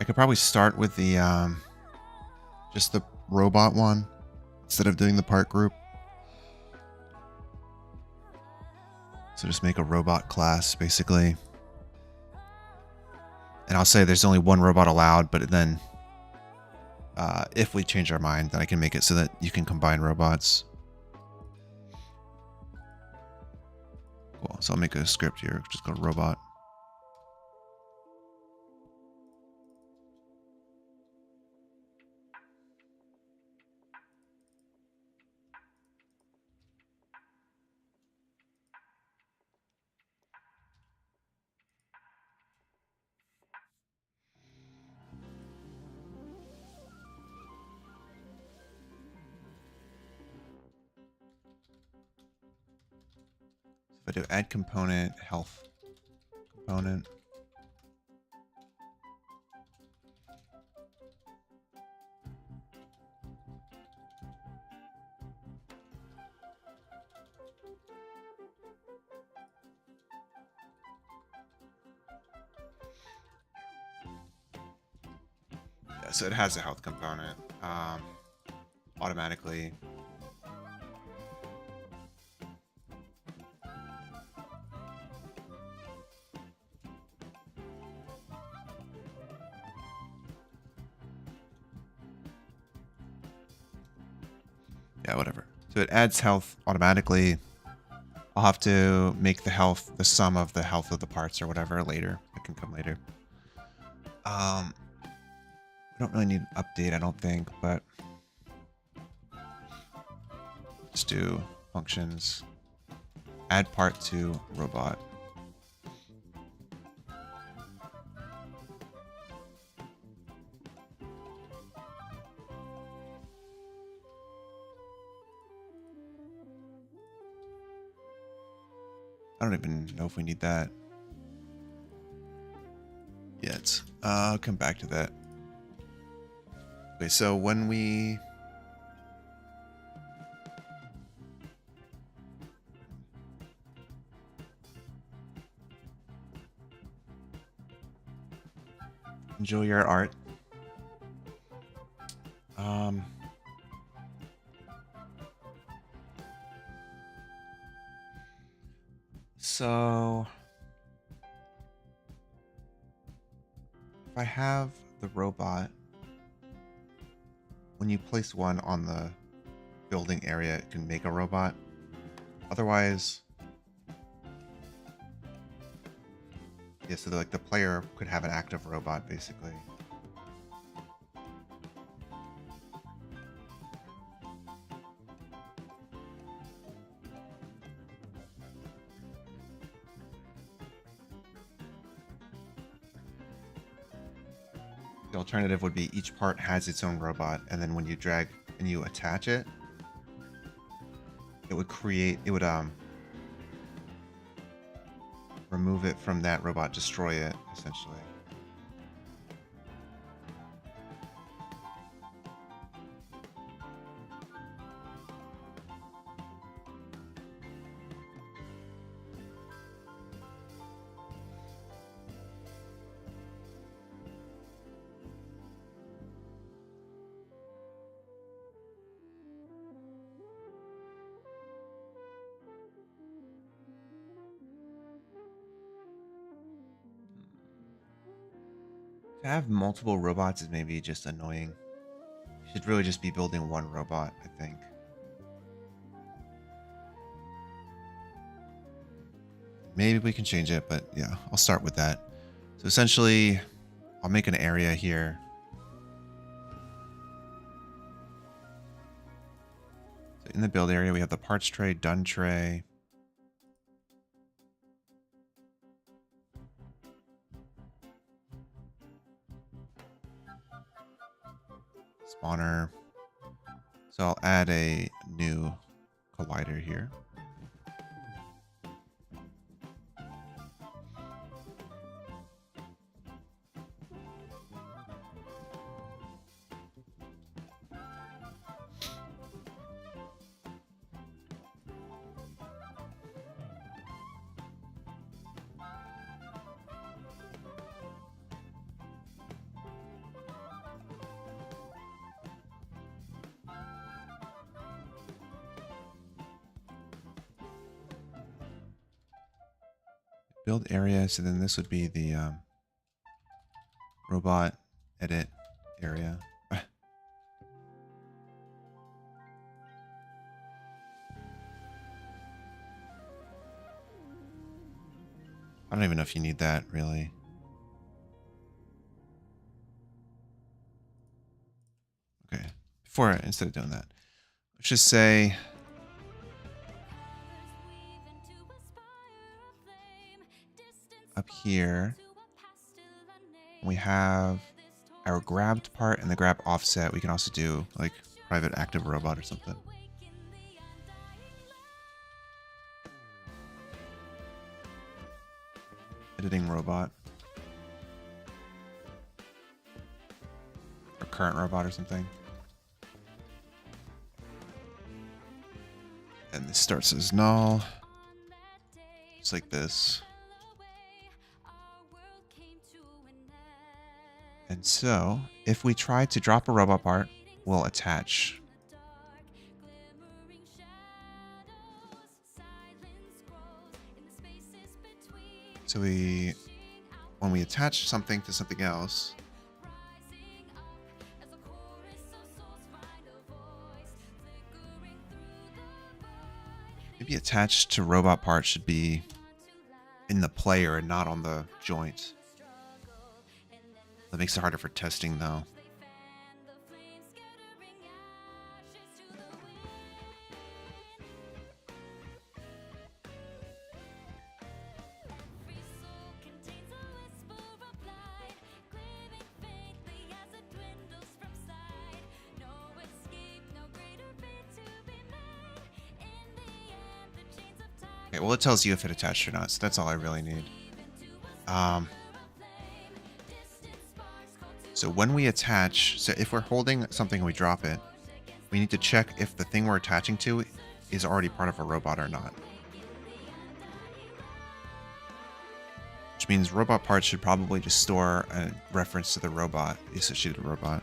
S1: I could probably start with the just the robot one instead of doing the part group. So just make a robot class, basically. And I'll say there's only one robot allowed, but then if we change our mind, then I can make it so that you can combine robots. Cool. So I'll make a script here, just called robot. If I do add component, health component. Yeah, so it has a health component automatically. Yeah, whatever. So it adds health automatically. I'll have to make the health the sum of the health of the parts or whatever later. It can come later. We don't really need an update, I don't think, but just do functions. Add part to robot. I don't even know if we need that yet. I'll come back to that. Okay, so when we enjoy your art. So if I have the robot, when you place one on the building area, it can make a robot. Otherwise, yeah, so like the player could have an active robot basically. The alternative would be each part has its own robot, and then when you drag and you attach it, it would create, it would remove it from that robot, destroy it, essentially. To have multiple robots is maybe just annoying. You should really just be building one robot, I think. Maybe we can change it, but yeah, I'll start with that. So essentially, I'll make an area here. So in the build area, we have the parts tray, done tray. Spawner. So I'll add a new collider here. Build area, so then this would be the robot edit area. I don't even know if you need that, really. Okay, instead of doing that, let's just say up here we have our grabbed part and the grab offset. We can also do like private active robot or something. Editing robot. Or current robot or something. And this starts as null. Just like this. And so, if we try to drop a robot part, we'll attach. So when we attach something to something else, maybe attached to robot part should be in the player and not on the joint. That makes it harder for testing, though. Okay, well, it tells you if it attached or not, so that's all I really need. So when we attach, so if we're holding something and we drop it, we need to check if the thing we're attaching to is already part of a robot or not. Which means robot parts should probably just store a reference to the robot, the associated robot.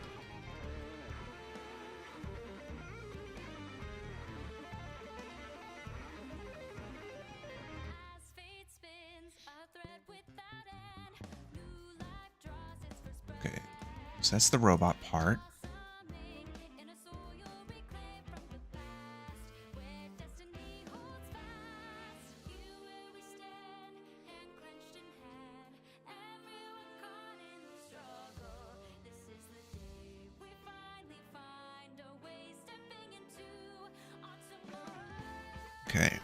S1: Okay, so that's the robot part. Okay.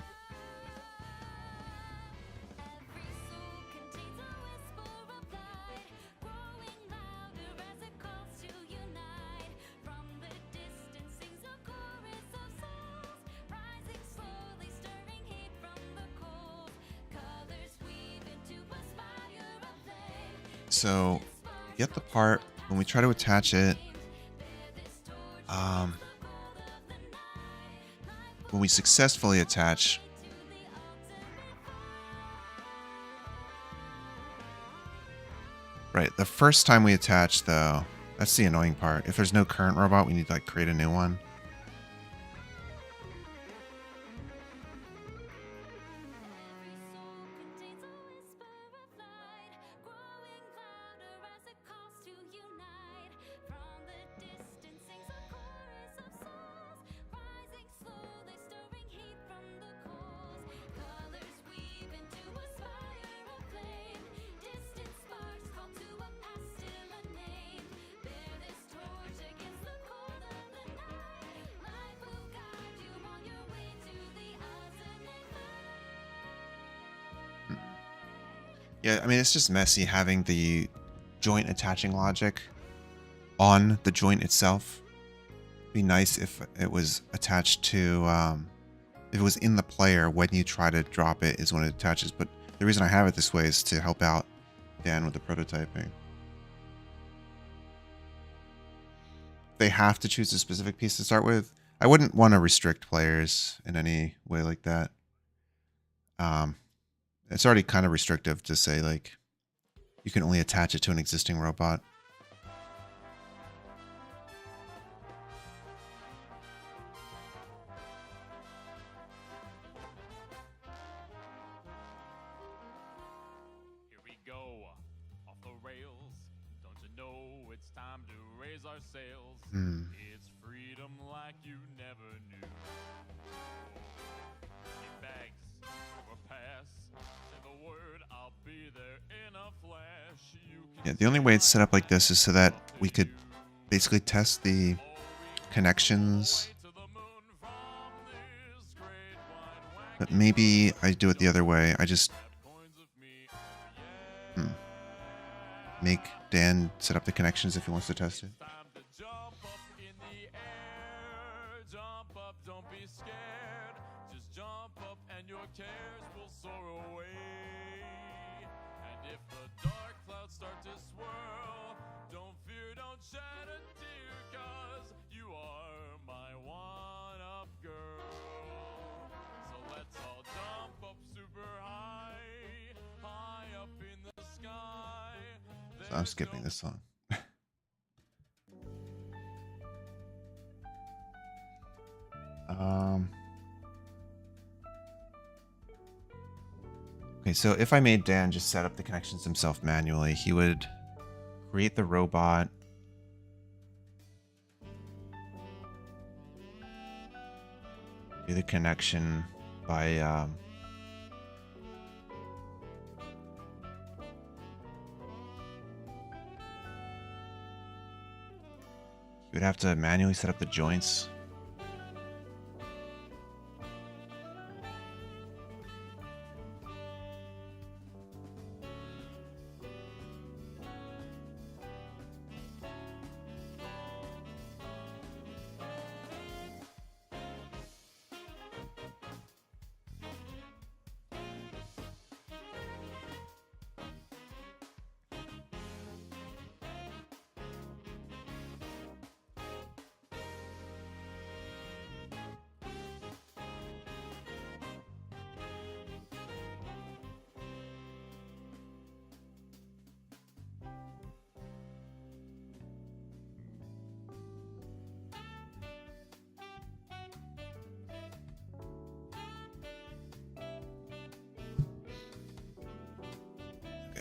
S1: So, get the part, when we try to attach it, when we successfully attach, right, the first time we attach, though, that's the annoying part. If there's no current robot, we need to like create a new one. Yeah, I mean, it's just messy having the joint attaching logic on the joint itself. It'd be nice if it was attached to, if it was in the player when you try to drop it is when it attaches. But the reason I have it this way is to help out Dan with the prototyping. They have to choose a specific piece to start with. I wouldn't want to restrict players in any way like that. It's already kind of restrictive to say, like, you can only attach it to an existing robot.
S4: Here we go, off the rails. Don't you know it's time to raise our sails? It's freedom like you never knew. Get bags or pass. Say the word, I'll be there in a flash.
S1: Yeah, the only way it's set up like this is so that we could basically test the connections. But maybe I do it the other way. I just make Dan set up the connections if he wants to test it.
S4: Jump up, don't be scared. Just jump up and your cares will soar away. And if the dark clouds start to swirl, don't fear, don't shed a tear, 'cause you are my one-up girl. So let's all jump up super high, high up in the sky.
S1: So I'm skipping this song. Okay, so if I made Dan just set up the connections himself manually, he would create the robot. Do the connection by you would have to manually set up the joints.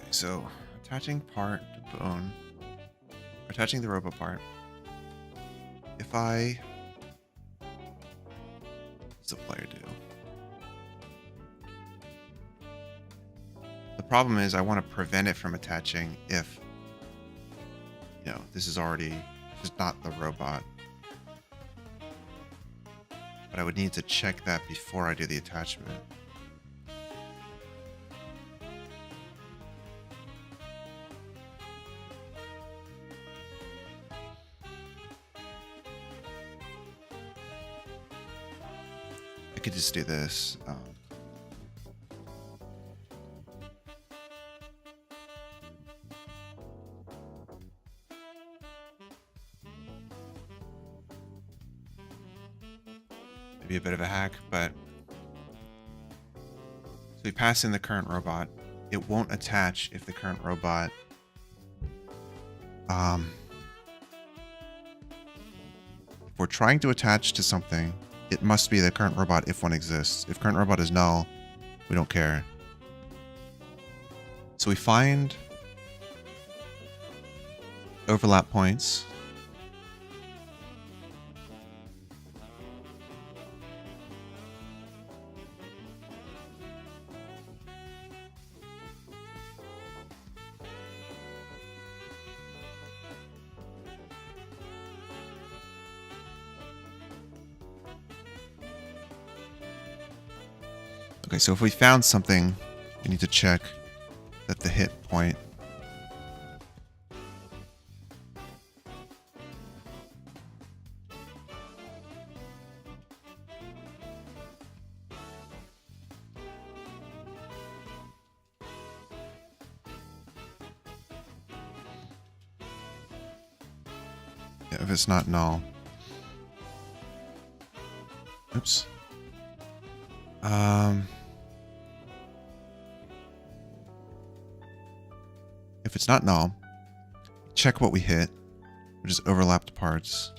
S1: So attaching part to bone, attaching the robot part. If I, what's the player do? The problem is I want to prevent it from attaching if, you know, this is not the robot. But I would need to check that before I do the attachment. I could just do this. Maybe a bit of a hack, but so we pass in the current robot. It won't attach if the current robot if we're trying to attach to something, it must be the current robot if one exists. If current robot is null, we don't care. So we find overlap points. Okay, so if we found something, we need to check At the hit point. Yeah, if it's not null. Oops. If it's not null, check what we hit, which is overlapped parts.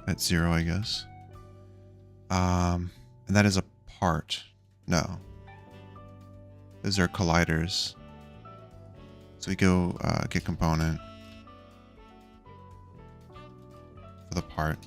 S1: At 0, I guess. And that is a part. No. Those are colliders. So we go get component for the part.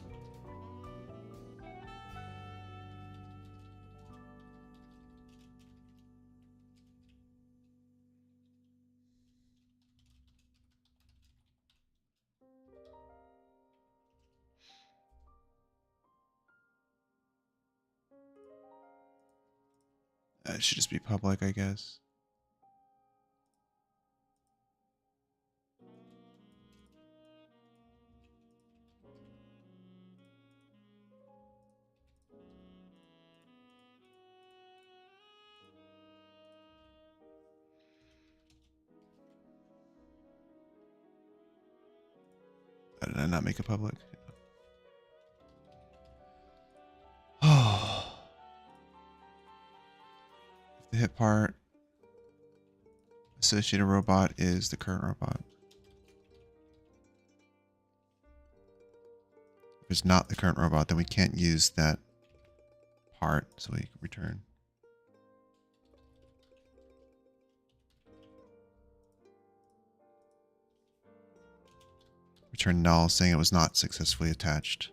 S1: It should just be public, I guess. Did I not make it public? Oh. If the hit part associated robot is the current robot. If it's not the current robot, then we can't use that part, so we return. Return null, saying it was not successfully attached.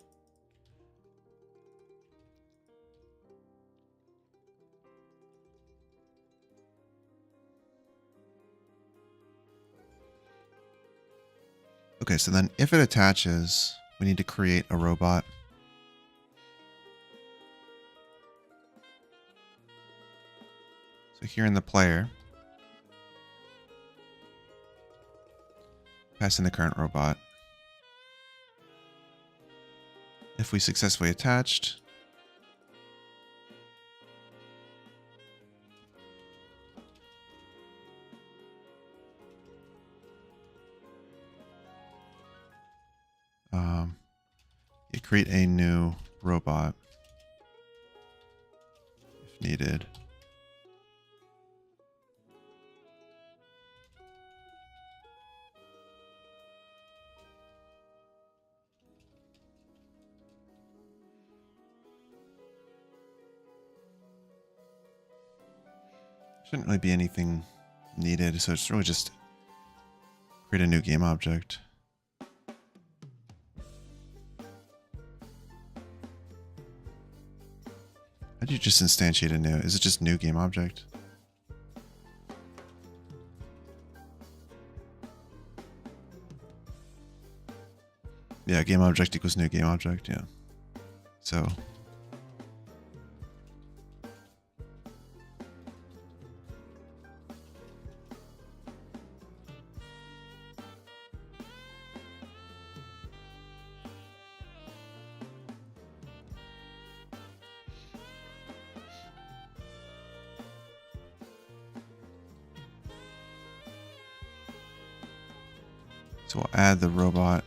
S1: Okay, so then if it attaches, we need to create a robot. So here in the player, pass in the current robot. If we successfully attached, you create a new robot if needed. Shouldn't really be anything needed, so it's really just create a new game object. How do you just instantiate a new? Is it just new game object? Yeah, game object equals new game object, yeah. So we'll add the robot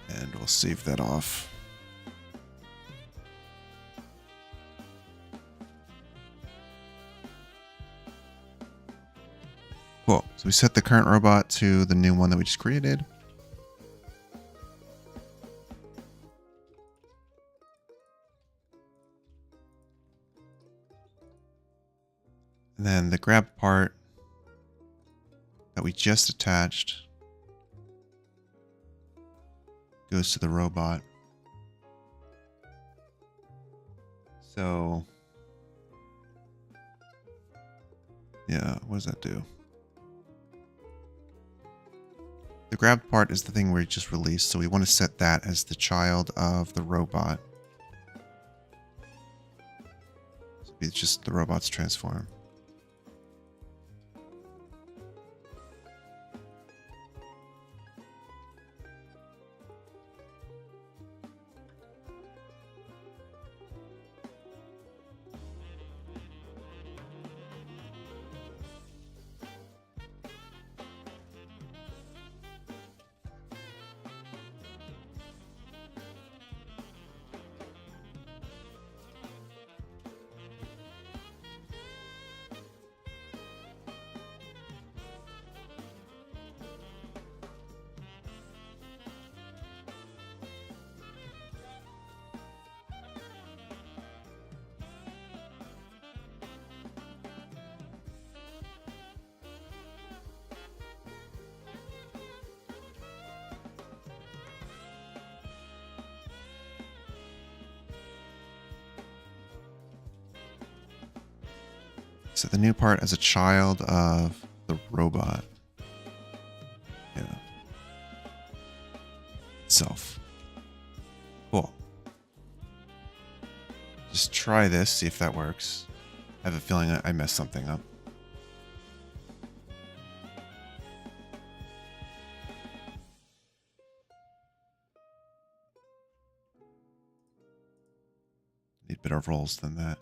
S1: and we'll save that off. Cool. So we set the current robot to the new one that we just created. And then the grab part that we just attached goes to the robot. So yeah, what does that do? The grab part is the thing we just released, so we want to set that as the child of the robot. just the robots transform. So the new part as a child of the robot. Yeah. Itself. Cool. Just try this, see if that works. I have a feeling I messed something up. Need better rolls than that.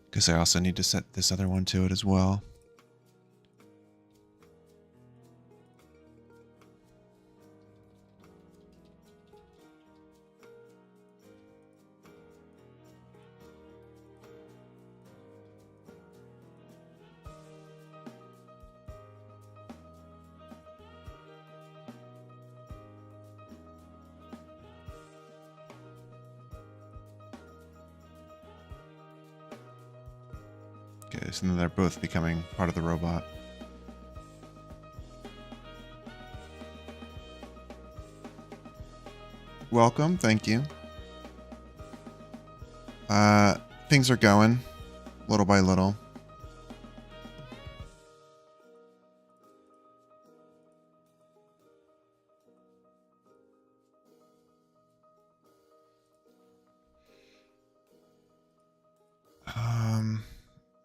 S1: Because I also need to set this other one to it as well. Okay, so then they're both becoming part of the robot. Welcome, thank you. Things are going little by little.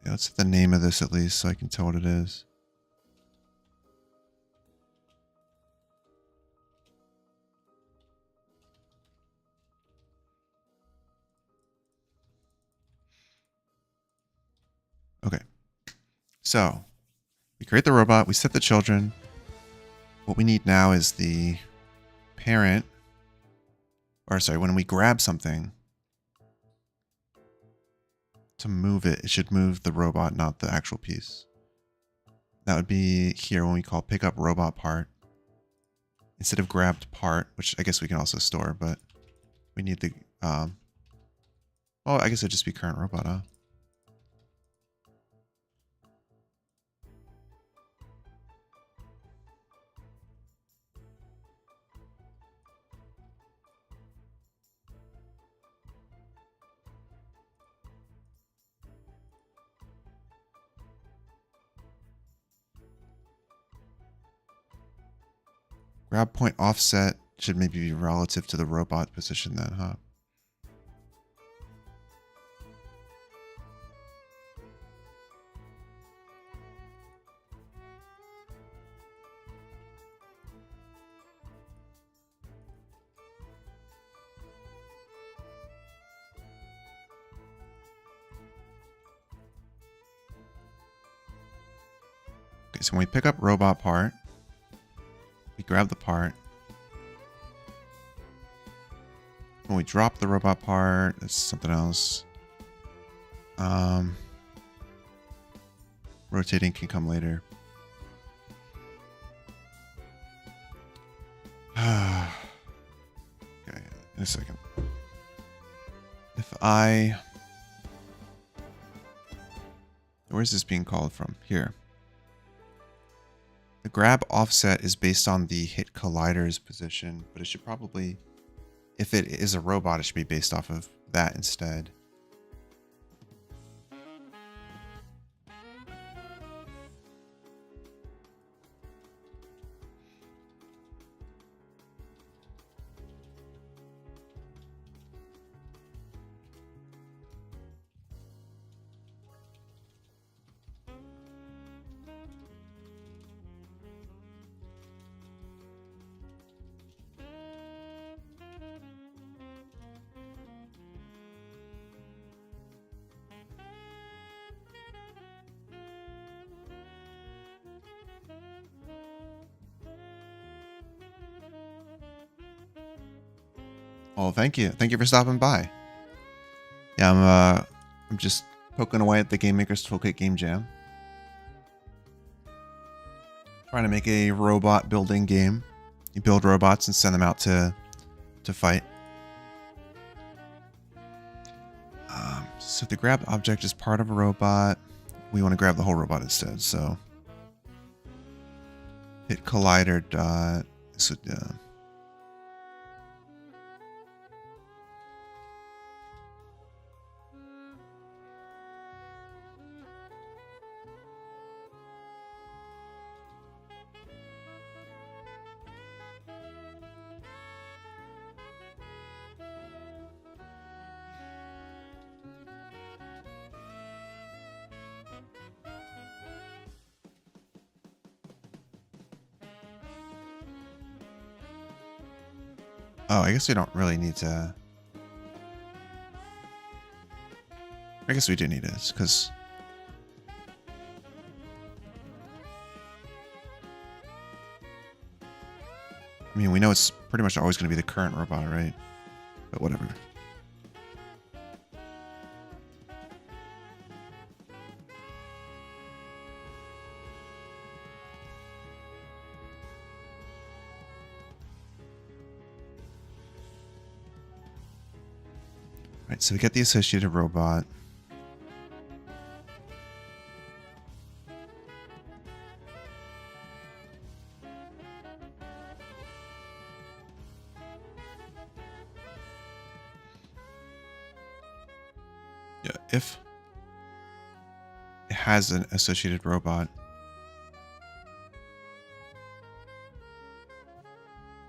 S1: Yeah, let's set the name of this at least so I can tell what it is. Okay. So, we create the robot, we set the children. What we need now is the parent, or sorry, when we grab something, to move it, it should move the robot, not the actual piece. That would be here when we call pick up robot part. Instead of grabbed part, which I guess we can also store, but we need the, well, I guess it'd just be current robot, huh? Grab point offset should maybe be relative to the robot position then, huh? Okay, so when we pick up robot part, we grab the part. When we drop the robot part, that's something else. Rotating can come later. Okay, in a second. If if I... Where's this being called from? Here. The grab offset is based on the hit collider's position, but it should probably, if it is a robot, it should be based off of that instead. Oh, thank you. Thank you for stopping by. Yeah, I'm just poking away at the Game Maker's Toolkit Game Jam. Trying to make a robot building game. You build robots and send them out to fight. So the grab object is part of a robot. We want to grab the whole robot instead, so hit collider dot. So, oh, I guess we don't really need to... I guess we do need it, because... I mean, we know it's pretty much always going to be the current robot, right? But whatever. Right, so we get the associated robot. Yeah, if it has an associated robot,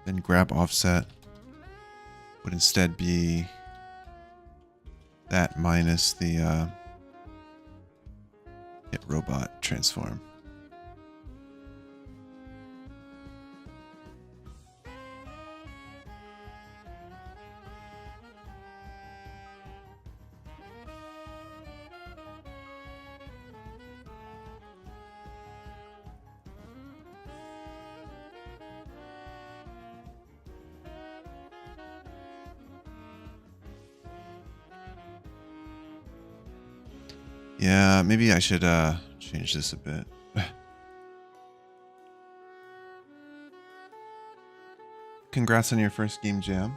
S1: then grab offset would instead be that minus the hit robot transform. Yeah, maybe I should change this a bit. Congrats on your first game jam.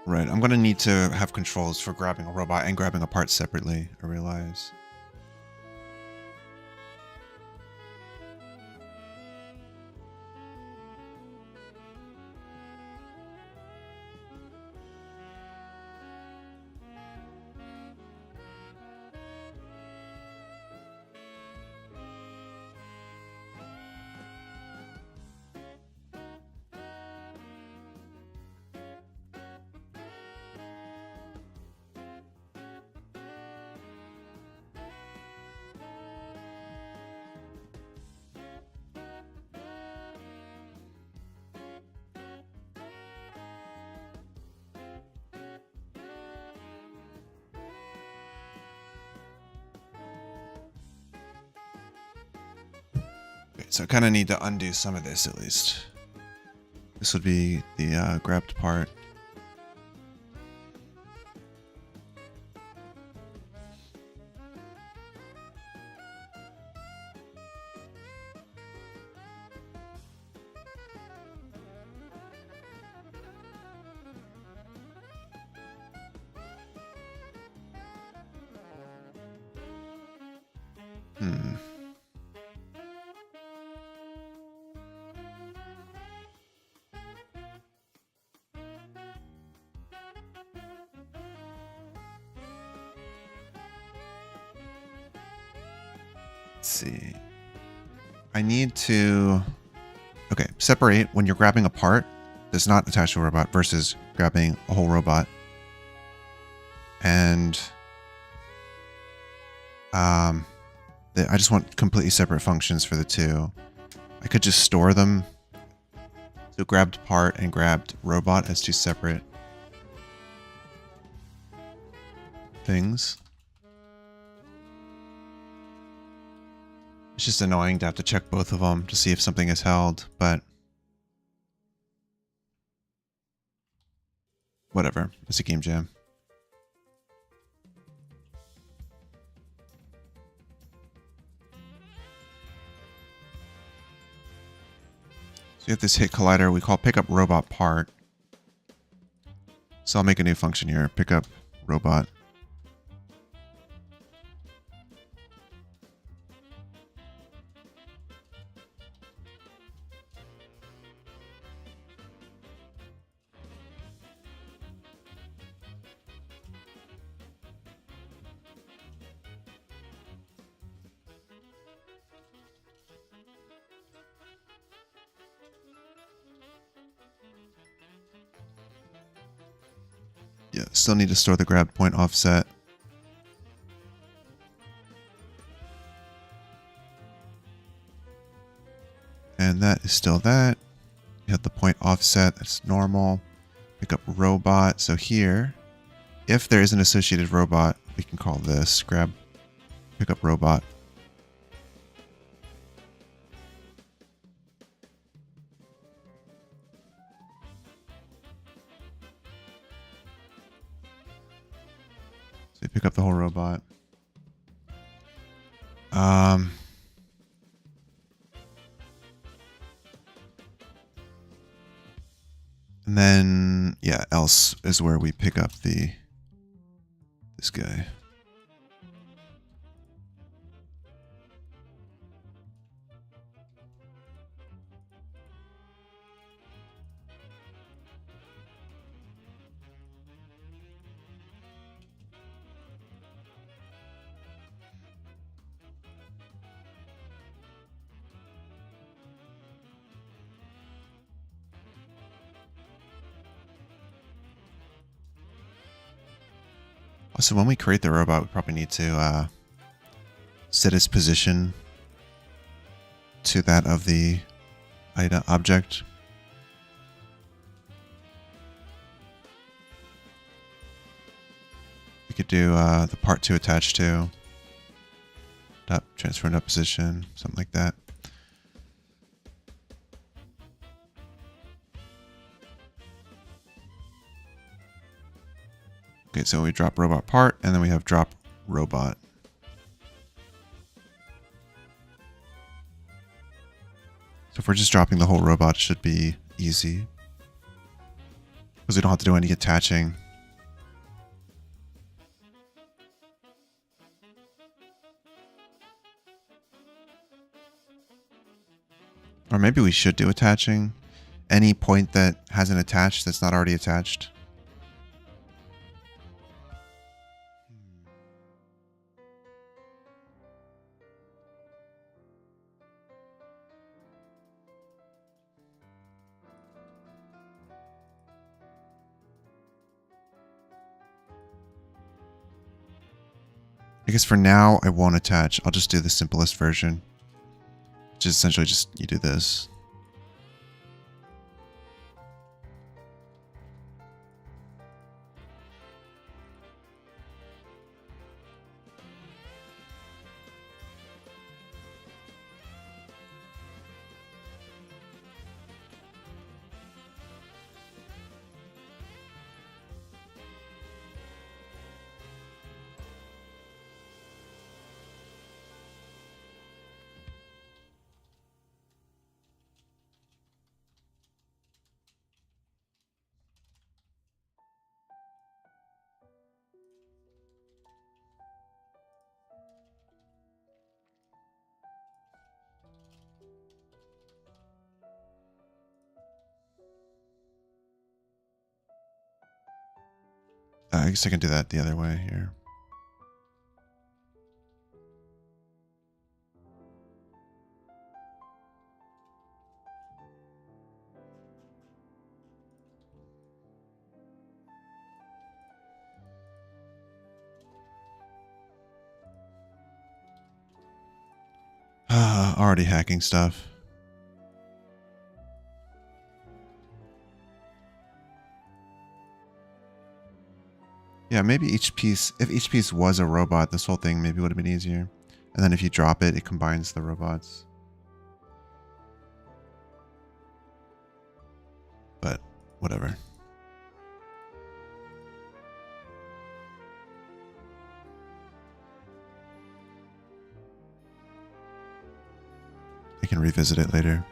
S1: Right, I'm gonna need to have controls for grabbing a robot and grabbing a part separately, I realize. So I kind of need to undo some of this at least. This would be the grabbed part. Hmm. Let's see. I need to... Okay, separate when you're grabbing a part that's not attached to a robot versus grabbing a whole robot. And I just want completely separate functions for the two. I could just store them. So grabbed part and grabbed robot as two separate things. It's just annoying to have to check both of them to see if something is held, but whatever. It's a game jam. So you have this hit collider we call pickup robot part. So I'll make a new function here, pickup robot. Yeah, still need to store the grab point offset. And that is still that. You have the point offset, that's normal. Pick up robot. So here, if there is an associated robot, we can call this grab pick up robot. So you pick up the whole robot. And then, yeah, else is where we pick up this guy. So when we create the robot, we probably need to set its position to that of the item object. We could do the part to attach to, transfer into position, something like that. Okay, so we drop robot part, and then we have drop robot. So if we're just dropping the whole robot, it should be easy. Because we don't have to do any attaching. Or maybe we should do attaching. Any point that hasn't attached that's not already attached. I guess for now, I won't attach. I'll just do the simplest version. Which is essentially just, you do this. I guess I can do that the other way here. Already hacking stuff. Yeah, maybe each piece, if each piece was a robot, this whole thing maybe would have been easier. And then if you drop it, it combines the robots. But whatever. I can revisit it later.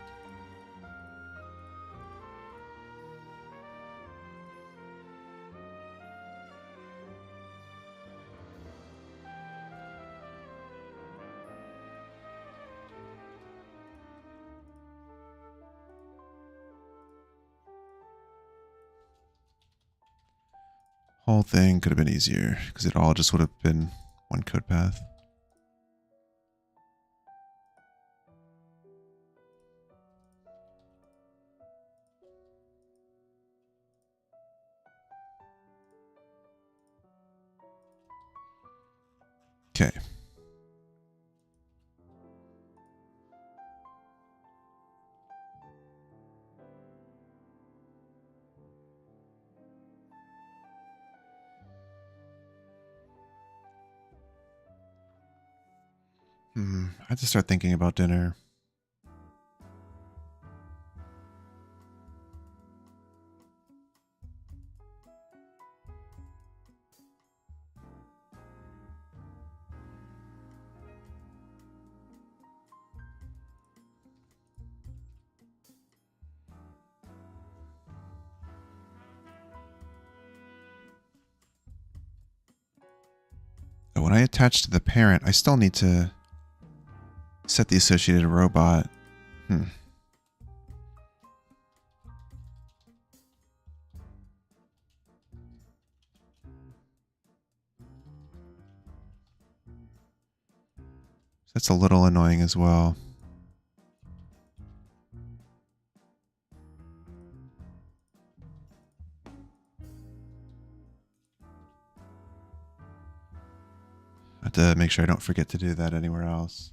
S1: Whole thing could have been easier because it all just would have been one code path. Okay. I have to start thinking about dinner. But when I attach to the parent, I still need to set the associated robot. That's a little annoying as well. I have to make sure I don't forget to do that anywhere else.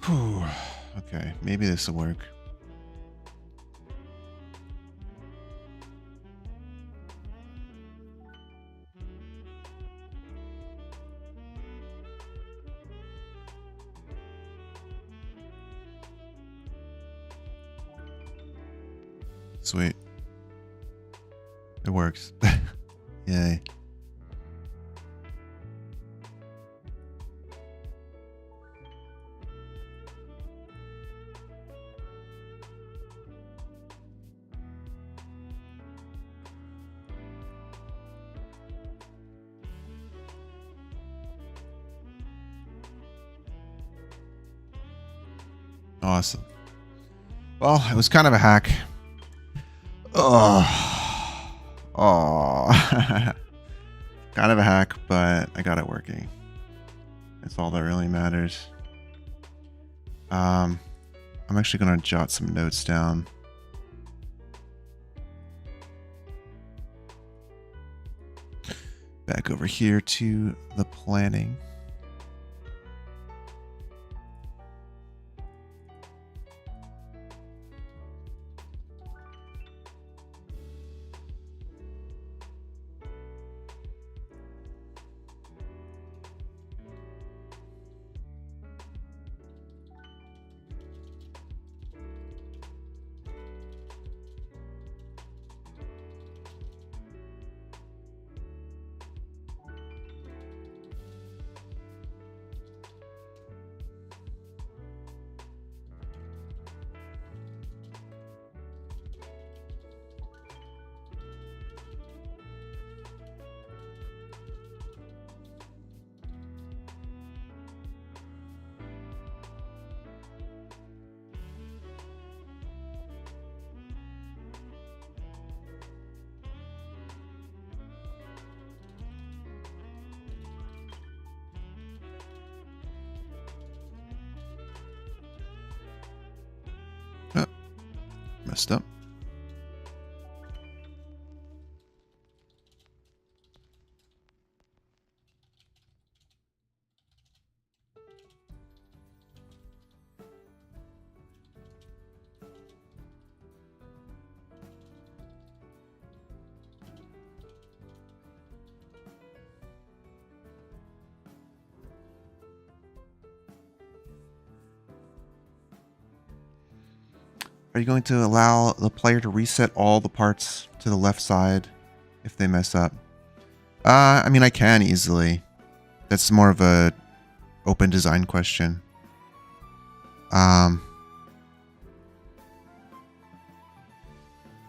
S1: Whew. Okay, maybe this will work. Sweet. It works. Yay. Awesome. Well, it was kind of a hack. Oh, kind of a hack, but I got it working. It's all that really matters. I'm actually going to jot some notes down. Back over here to the planning. Oh, messed up. Are you going to allow the player to reset all the parts to the left side if they mess up? I mean, I can easily. That's more of a open design question. It's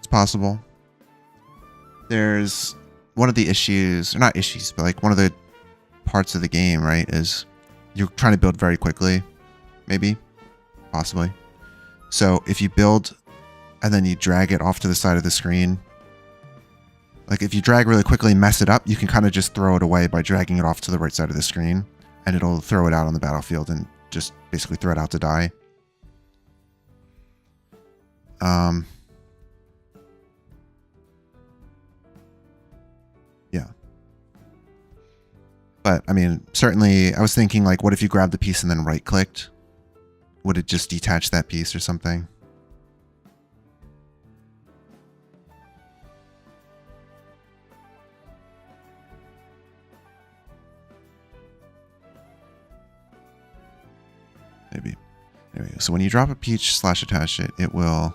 S1: possible. There's one of the issues, or not issues, but like one of the parts of the game, right, is you're trying to build very quickly. Maybe. Possibly. So if you build and then you drag it off to the side of the screen, like if you drag really quickly and mess it up, you can kind of just throw it away by dragging it off to the right side of the screen, and it'll throw it out on the battlefield and just basically throw it out to die. Yeah. But I mean, certainly I was thinking like, what if you grabbed the piece and then right clicked? Would it just detach that piece or something? Maybe. Anyway, so when you drop a peach / attach it, it will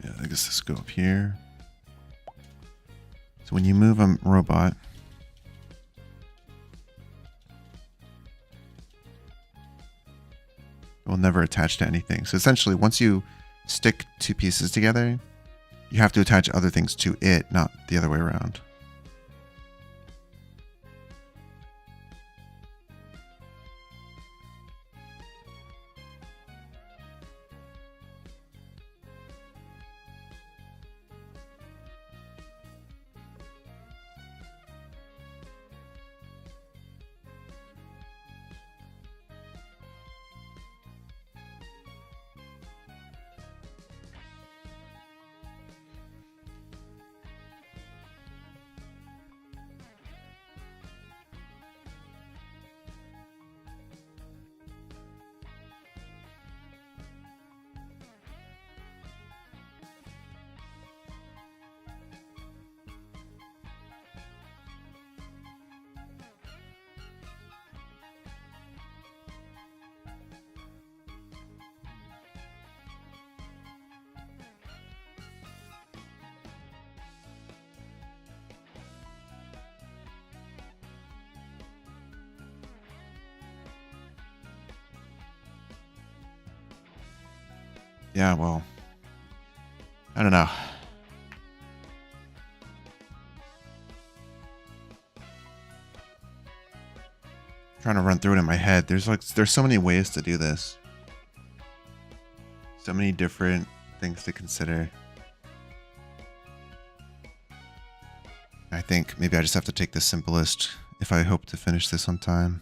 S1: Yeah, I guess let's go up here. So when you move a robot, it will never attach to anything. So essentially, once you stick two pieces together, you have to attach other things to it, not the other way around. Yeah, well, I don't know. Trying to run through it in my head. There's so many ways to do this. So many different things to consider. I think maybe I just have to take the simplest if I hope to finish this on time.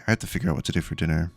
S1: I have to figure out what to do for dinner.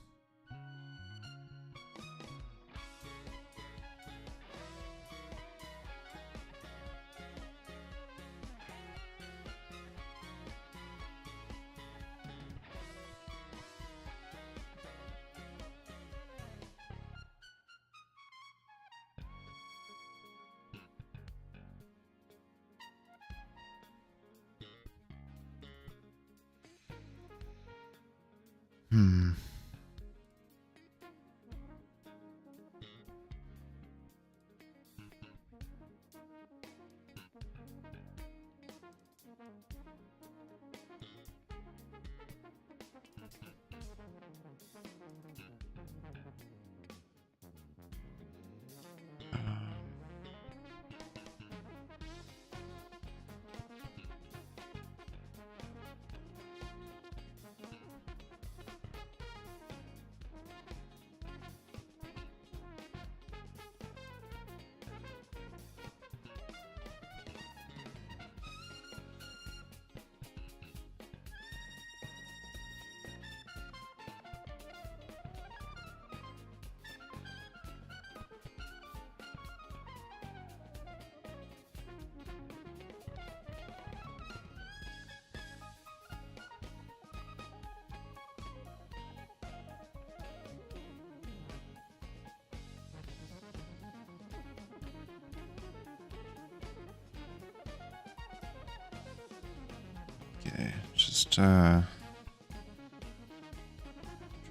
S1: Okay, just trying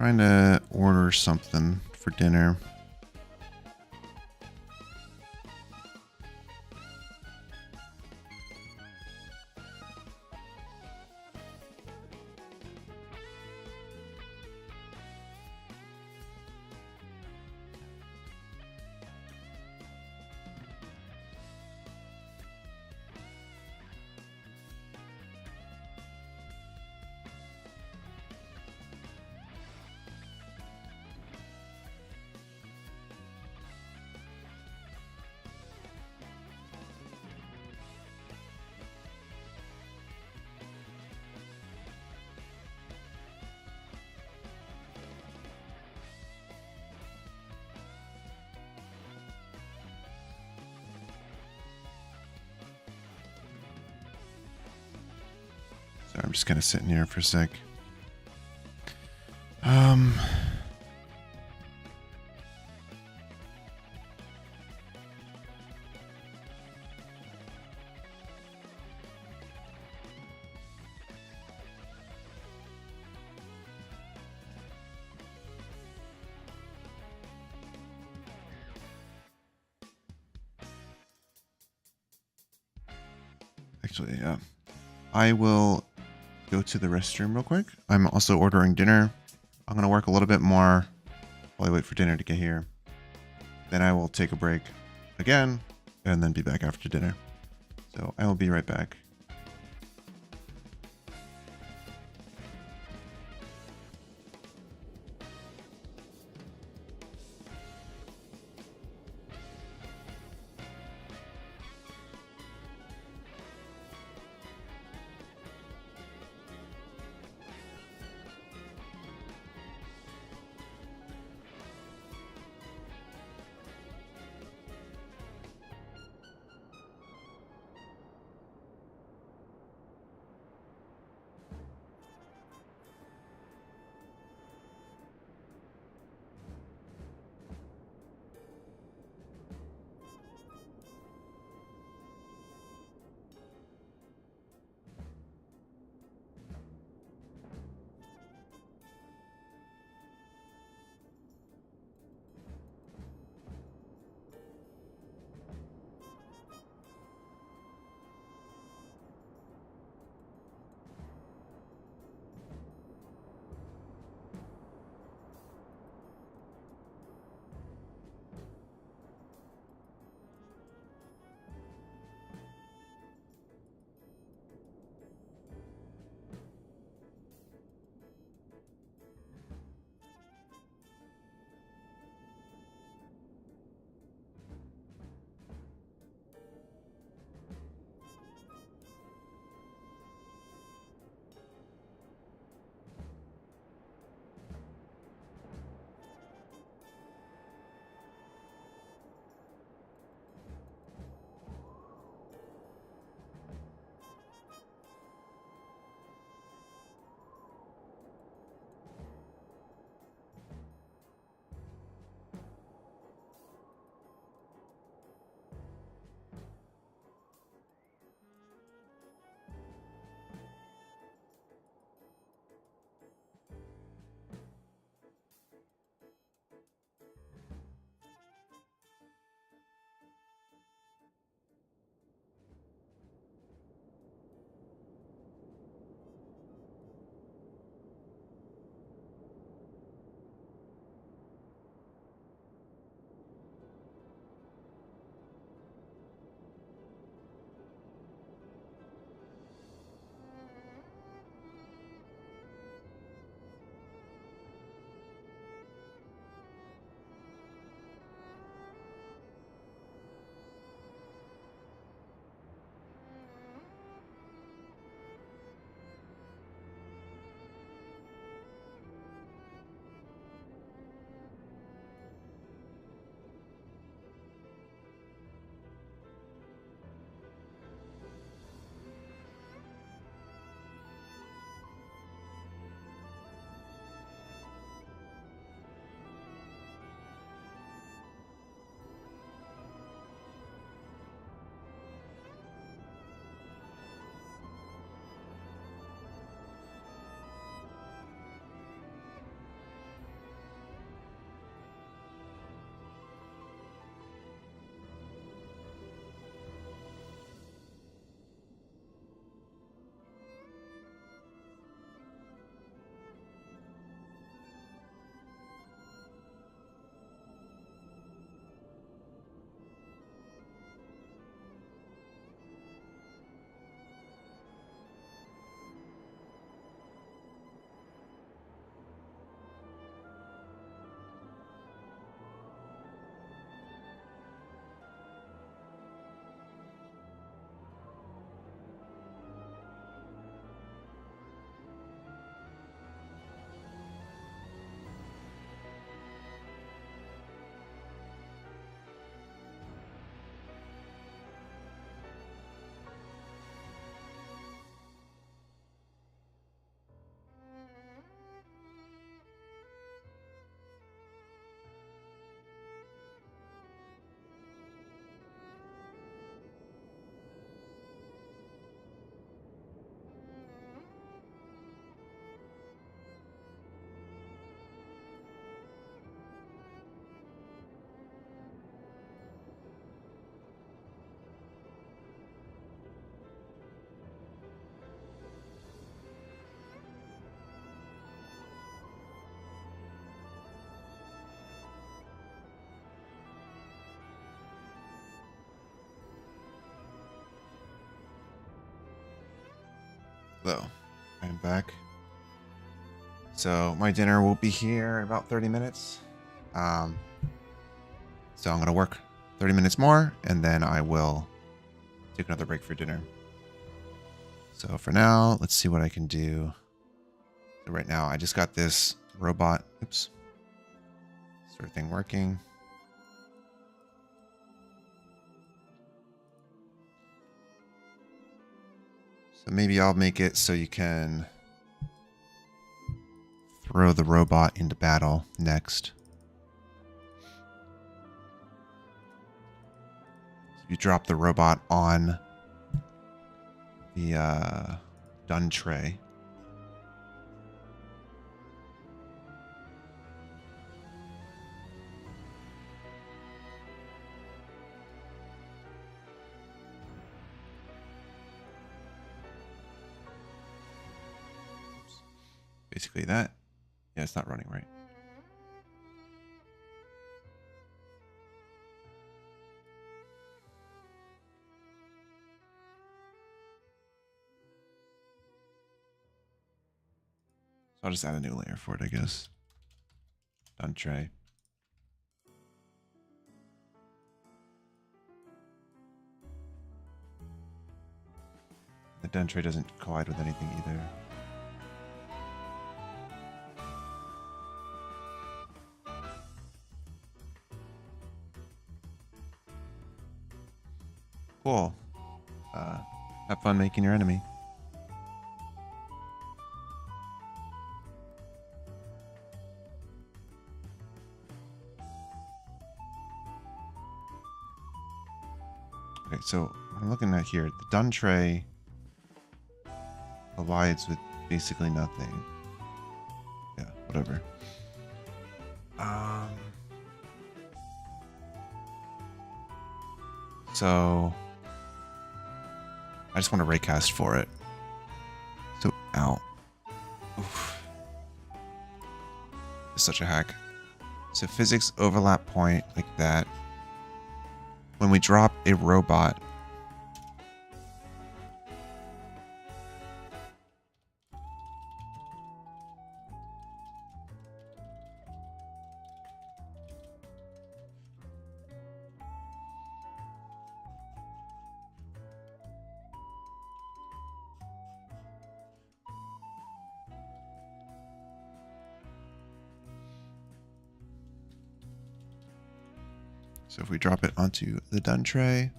S1: to order something for dinner. Sorry, I'm just kind of sitting here for a sec. Actually, yeah. I will go to the restroom real quick. I'm also ordering dinner. I'm going to work a little bit more while I wait for dinner to get here. Then I will take a break again and then be back after dinner. So I will be right back. Hello, I'm back. So my dinner will be here in about 30 minutes. So I'm gonna work 30 minutes more, and then I will take another break for dinner. So for now, let's see what I can do. So right now, I just got this robot, oops, sort of thing working. So maybe I'll make it so you can throw the robot into battle next. You drop the robot on the done tray. Oops. Basically that. Yeah, it's not running right. So I'll just add a new layer for it, I guess. Done tray. The done tray doesn't collide with anything either. Cool. Have fun making your enemy. Okay, so what I'm looking at here, the done tray collides with basically nothing. Yeah, whatever. So I just want to raycast for it. So, ow. Oof. It's such a hack. So physics overlap point like that. When we drop a robot, so if we drop it onto the done tray,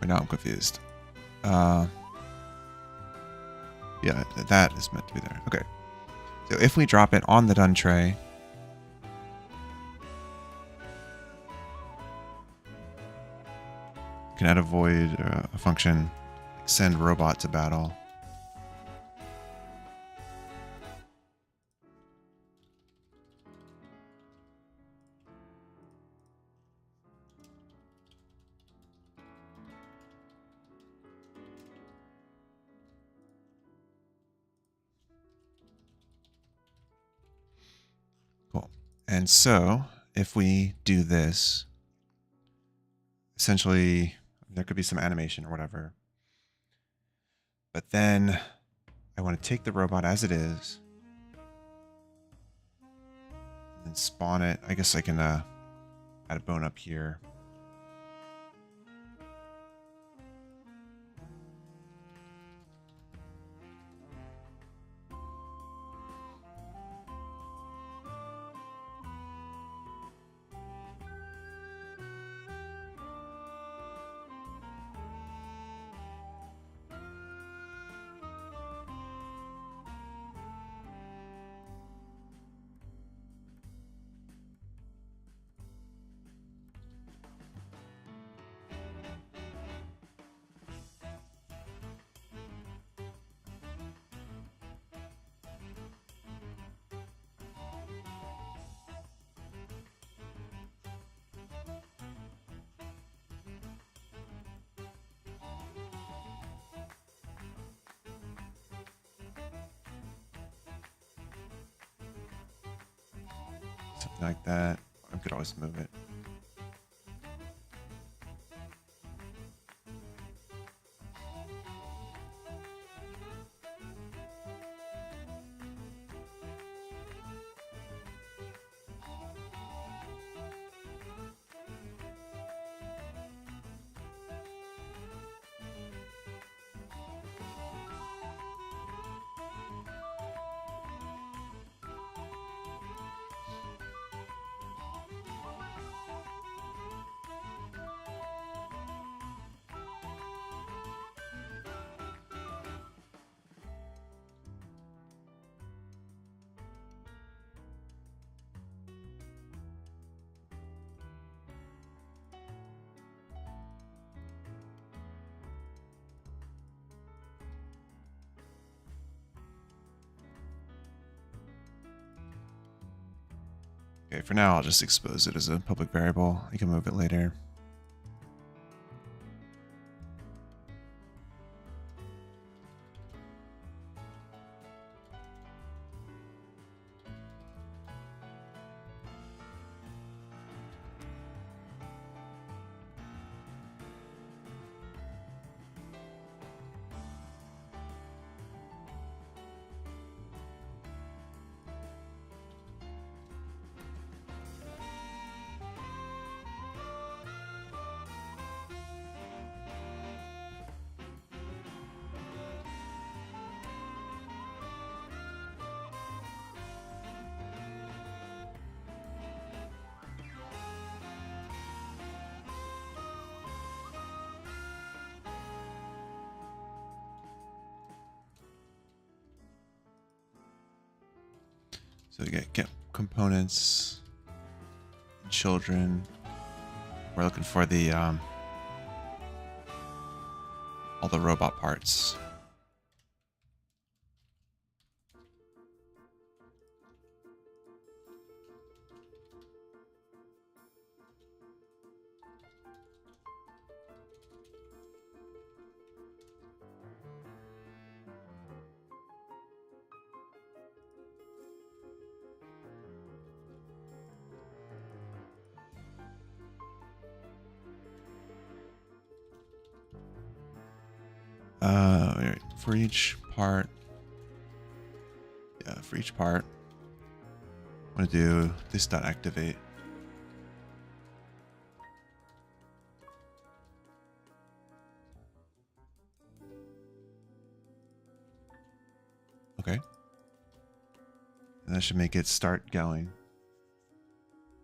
S1: right now I'm confused. Yeah, that is meant to be there. Okay. So if we drop it on the done tray, you can add a void, a function, send robot to battle. Cool. And so if we do this, essentially there could be some animation or whatever. But then I want to take the robot as it is and spawn it. I guess I can add a bone up here. something like that. I could always move it. Okay, for now, I'll just expose it as a public variable. You can move it later. So we get components, children. We're looking for the all the robot parts. Wait, for each part, for each part, I'm gonna do this dot activate. Okay, and that should make it start going.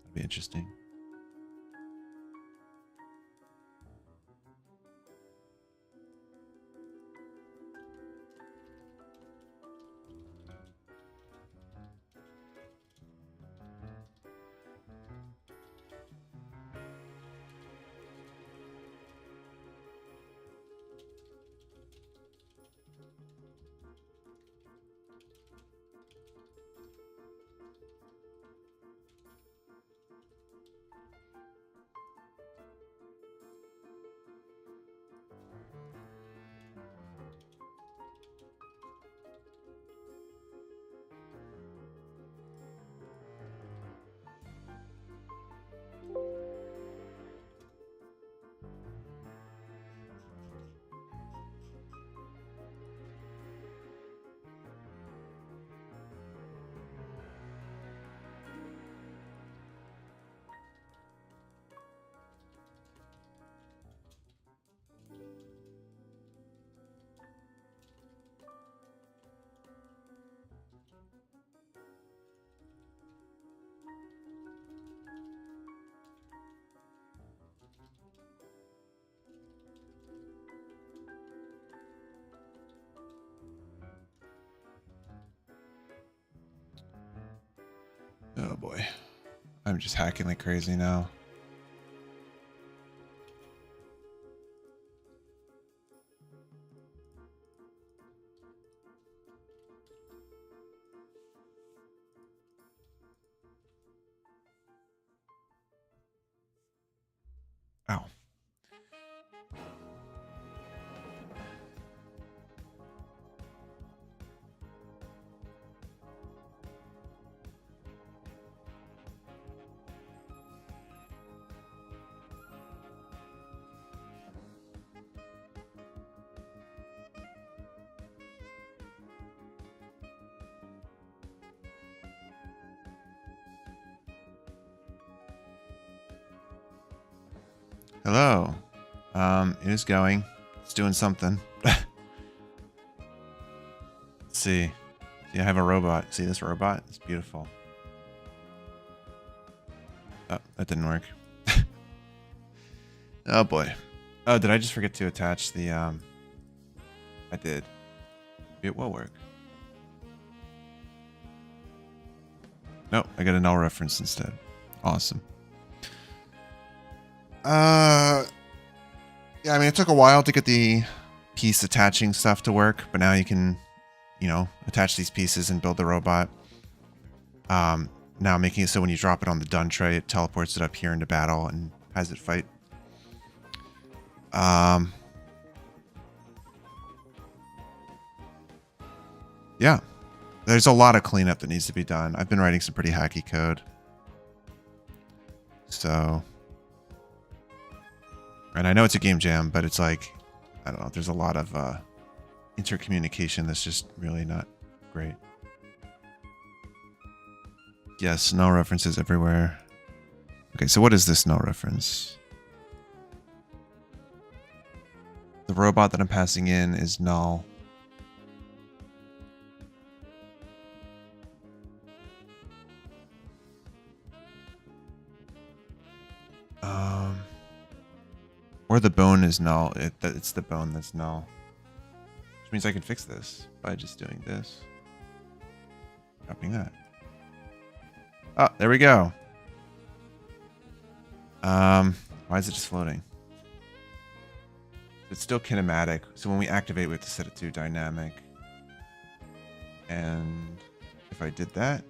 S1: That'd be interesting. Oh boy. I'm just hacking like crazy now. Ow. Hello. It is going. It's doing something. Let's see. See, I have a robot. See this robot? It's beautiful. Oh, that didn't work. Oh boy. Oh, did I just forget to attach the I did. It will work. Nope, I got a null reference instead. Awesome. Yeah, I mean, it took a while to get the piece attaching stuff to work, but now you can, you know, attach these pieces and build the robot. Now making it so when you drop it on the done tray, it teleports it up here into battle and has it fight. Yeah, there's a lot of cleanup that needs to be done. I've been writing some pretty hacky code. So, and I know it's a game jam, but it's like, I don't know, there's a lot of intercommunication that's just really not great. Yes, null references everywhere. Okay, so what is this null reference? The robot that I'm passing in is null. Or the bone is null. It's the bone that's null. Which means I can fix this by just doing this. Copying that. Oh, there we go. Why is it just floating? It's still kinematic. So when we activate, we have to set it to dynamic. And if I did that,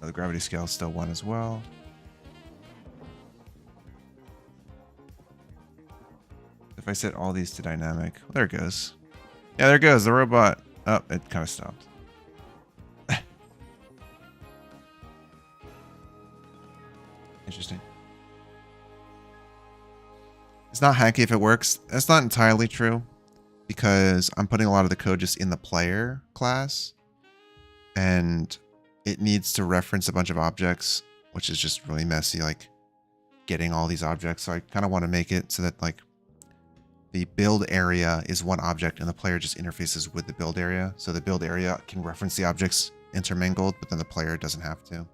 S1: the gravity scale is still 1 as well. If I set all these to dynamic, there it goes. Yeah, there it goes, the robot. Oh, it kind of stopped. Interesting. It's not hacky if it works. That's not entirely true because I'm putting a lot of the code just in the player class and it needs to reference a bunch of objects, which is just really messy, like getting all these objects. So I kind of want to make it so that like the build area is one object and the player just interfaces with the build area. So the build area can reference the objects intermingled, but then the player doesn't have to.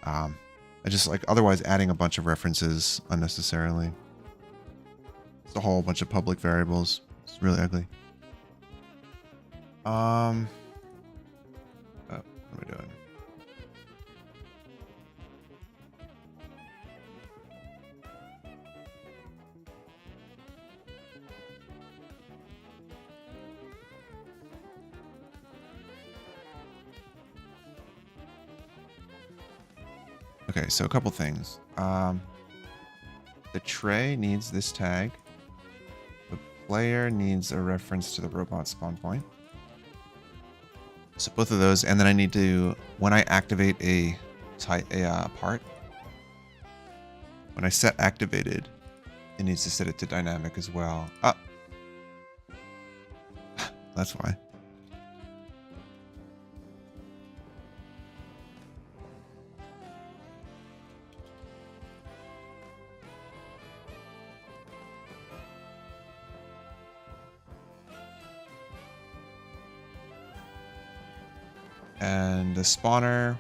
S1: I just like otherwise adding a bunch of references unnecessarily. It's a whole bunch of public variables. It's really ugly. Oh, what am I doing? Okay, so a couple things. The tray needs this tag. The player needs a reference to the robot spawn point. So both of those, and then I need to, when I activate a part, when I set activated, it needs to set it to dynamic as well. Ah, that's why. And the spawner.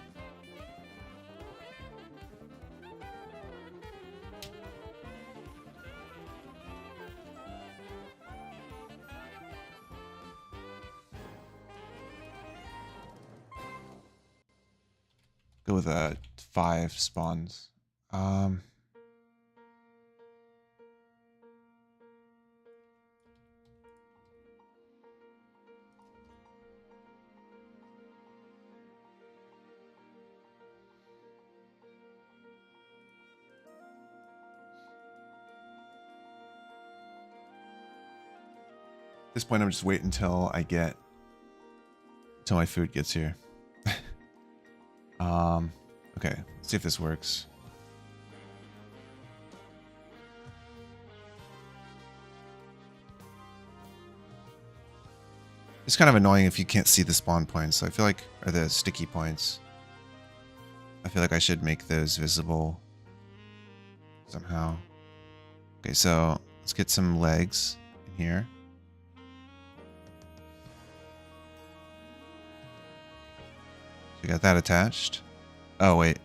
S1: Go with 5 spawns. At this point, I'm just waiting until my food gets here. Okay, let's see if this works. It's kind of annoying if you can't see the spawn points. So I feel like, or the sticky points. I feel like I should make those visible somehow. Okay, so let's get some legs in here. So we got that attached. Oh, wait.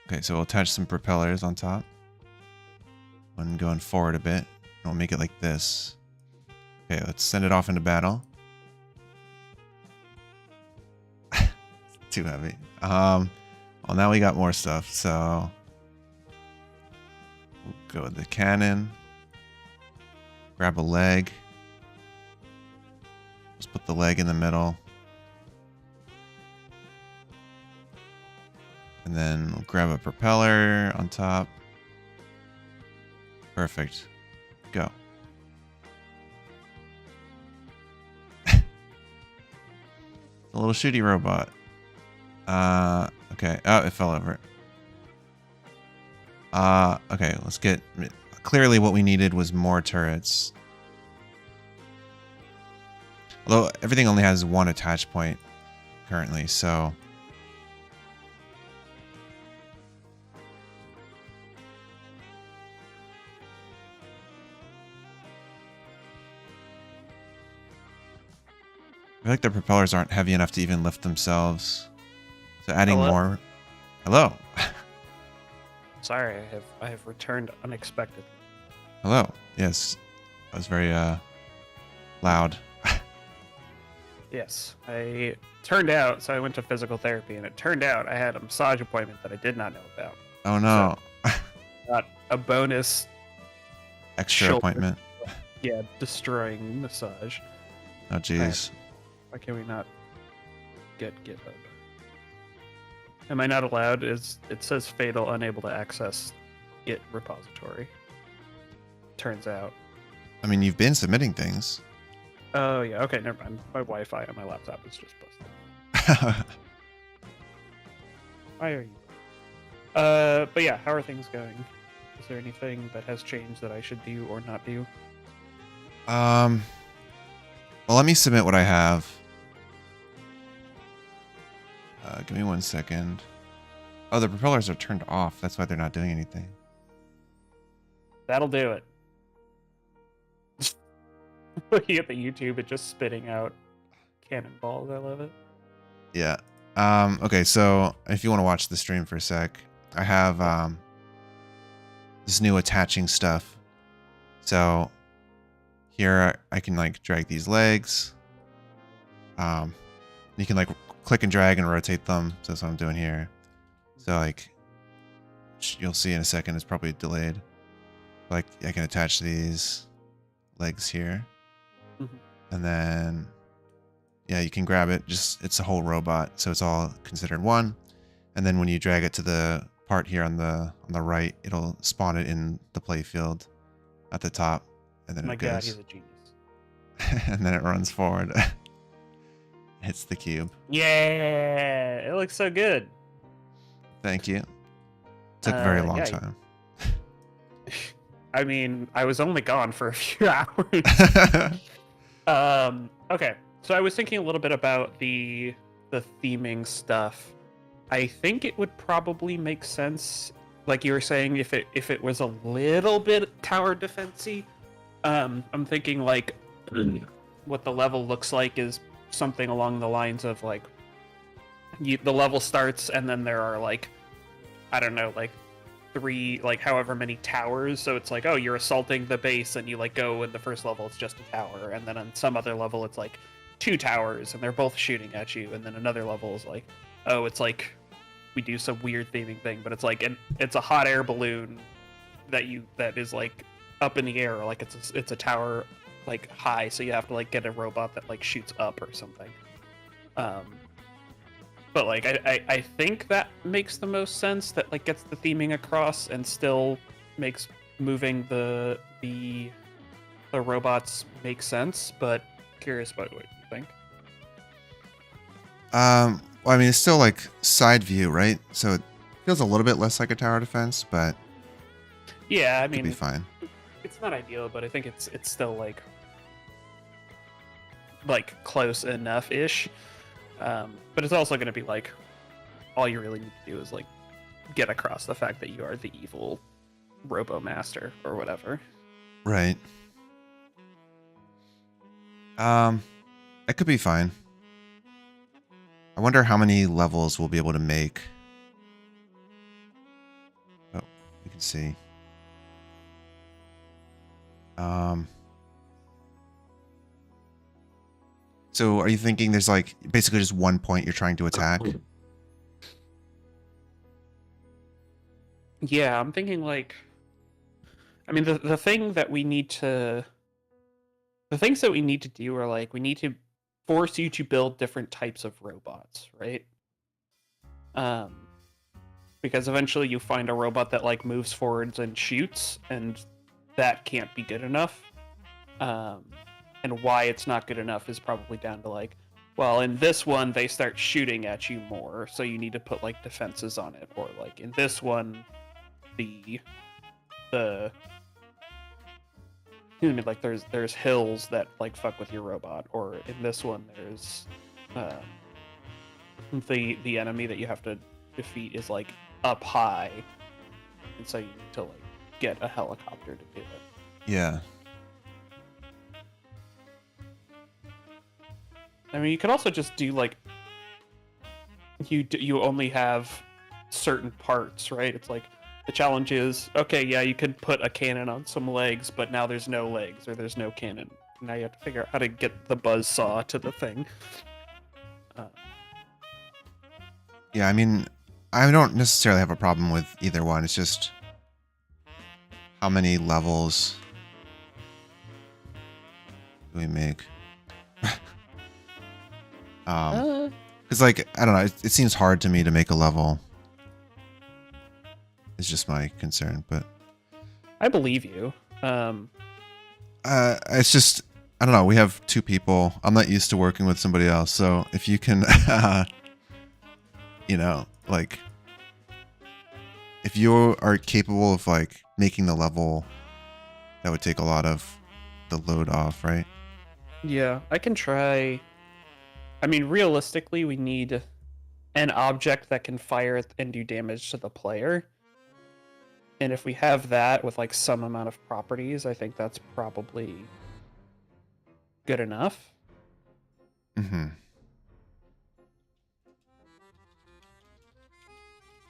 S1: Okay, so we'll attach some propellers on top. One going forward a bit. And we'll make it like this. Okay, let's send it off into battle. Too heavy. Well, now we got more stuff, so we'll go with the cannon. Grab a leg. Let's put the leg in the middle. And then we'll grab a propeller on top. Perfect. Go. A little shooty robot. Okay. Oh, it fell over. Okay, let's get... Clearly what we needed was more turrets. Although everything only has one attach point currently, so... I feel like the propellers aren't heavy enough to even lift themselves. So adding more... Hello.
S2: Sorry, I have returned unexpectedly.
S1: Hello. Yes. That was very loud.
S2: Yes, I turned out, so I went to physical therapy, and it turned out I had a massage appointment that I did not know about.
S1: Oh no.
S2: So, got a bonus
S1: Extra
S2: shoulder.
S1: appointment.
S2: Yeah, destroying massage.
S1: Oh jeez.
S2: Why can we not get GitHub? Am I not allowed? It says fatal, unable to access Git repository. Turns out.
S1: I mean, you've been submitting things.
S2: Oh yeah, okay, never mind. My Wi-Fi on my laptop is just busted. Why are you? But yeah, how are things going? Is there anything that has changed that I should do or not do?
S1: Well, let me submit what I have. Give me 1 second. Oh, the propellers are turned off. That's why they're not doing anything.
S2: That'll do it. Looking at the YouTube, it just spitting out cannonballs. I love it.
S1: Yeah. Okay, so if you want to watch the stream for a sec, I have this new attaching stuff. So here I can like drag these legs. You can like click and drag and rotate them. So that's what I'm doing here. So like you'll see in a second, it's probably delayed. Like I can attach these legs here. And then yeah, you can grab it. Just it's a whole robot, so it's all considered one. And then when you drag it to the part here on the right, it'll spawn it in the play field at the top, and then
S2: My
S1: it
S2: God,
S1: goes.
S2: he's a genius.
S1: And then it runs forward. Hits the cube.
S2: Yeah, it looks so good.
S1: Thank you. Took a very long
S2: yeah.
S1: time.
S2: I mean, I was only gone for a few hours. Okay, so I was thinking a little bit about the theming stuff. I think it would probably make sense, like you were saying, if it was a little bit tower defensey. I'm thinking like what the level looks like is something along the lines of like the level starts and then there are like, I don't know, like 3, like however many towers. So it's like, oh, you're assaulting the base and you like go in the first level, it's just a tower. And then on some other level, it's like 2 towers and they're both shooting at you. And then another level is like, oh, it's like we do some weird theming thing, but it's like, it's a hot air balloon that is like up in the air. Like it's a tower like high. So you have to like get a robot that like shoots up or something. But like I think that makes the most sense, that like gets the theming across and still makes moving the robots make sense. But curious about what you think.
S1: Well, I mean, it's still like side view, right? So it feels a little bit less like a tower defense, but
S2: Yeah, I
S1: it'll
S2: mean,
S1: be fine.
S2: it's not ideal, but I think it's still like like close enough ish. But it's also going to be like all you really need to do is like get across the fact that you are the evil Robo Master or whatever.
S1: Right. It could be fine. I wonder how many levels we'll be able to make. Oh, you can see. So are you thinking there's like basically just one point you're trying to attack?
S2: Yeah, I'm thinking like, I mean, the thing that we need to, the things that we need to do are like, we need to force you to build different types of robots, right? Because eventually you find a robot that like moves forwards and shoots, and that can't be good enough. And why it's not good enough is probably down to like, well, in this one they start shooting at you more, so you need to put like defenses on it, or like in this one, the you know, like there's hills that like fuck with your robot, or in this one there's the enemy that you have to defeat is like up high, and so you need to like get a helicopter to do it.
S1: Yeah.
S2: I mean, you could also just do like you only have certain parts, right? It's like the challenge is, okay, yeah, you could put a cannon on some legs, but now there's no legs or there's no cannon. Now you have to figure out how to get the buzzsaw to the thing.
S1: Yeah, I mean, I don't necessarily have a problem with either one. It's just how many levels do we make? Because like, I don't know, it seems hard to me to make a level. It's just my concern, but
S2: I believe you.
S1: it's just, I don't know, we have two people. I'm not used to working with somebody else, so if you can you know, like if you are capable of like making the level, that would take a lot of the load off, right?
S2: Yeah, I can try. I mean, realistically, we need an object that can fire and do damage to the player. And if we have that with like some amount of properties, I think that's probably good enough.
S1: Mm-hmm.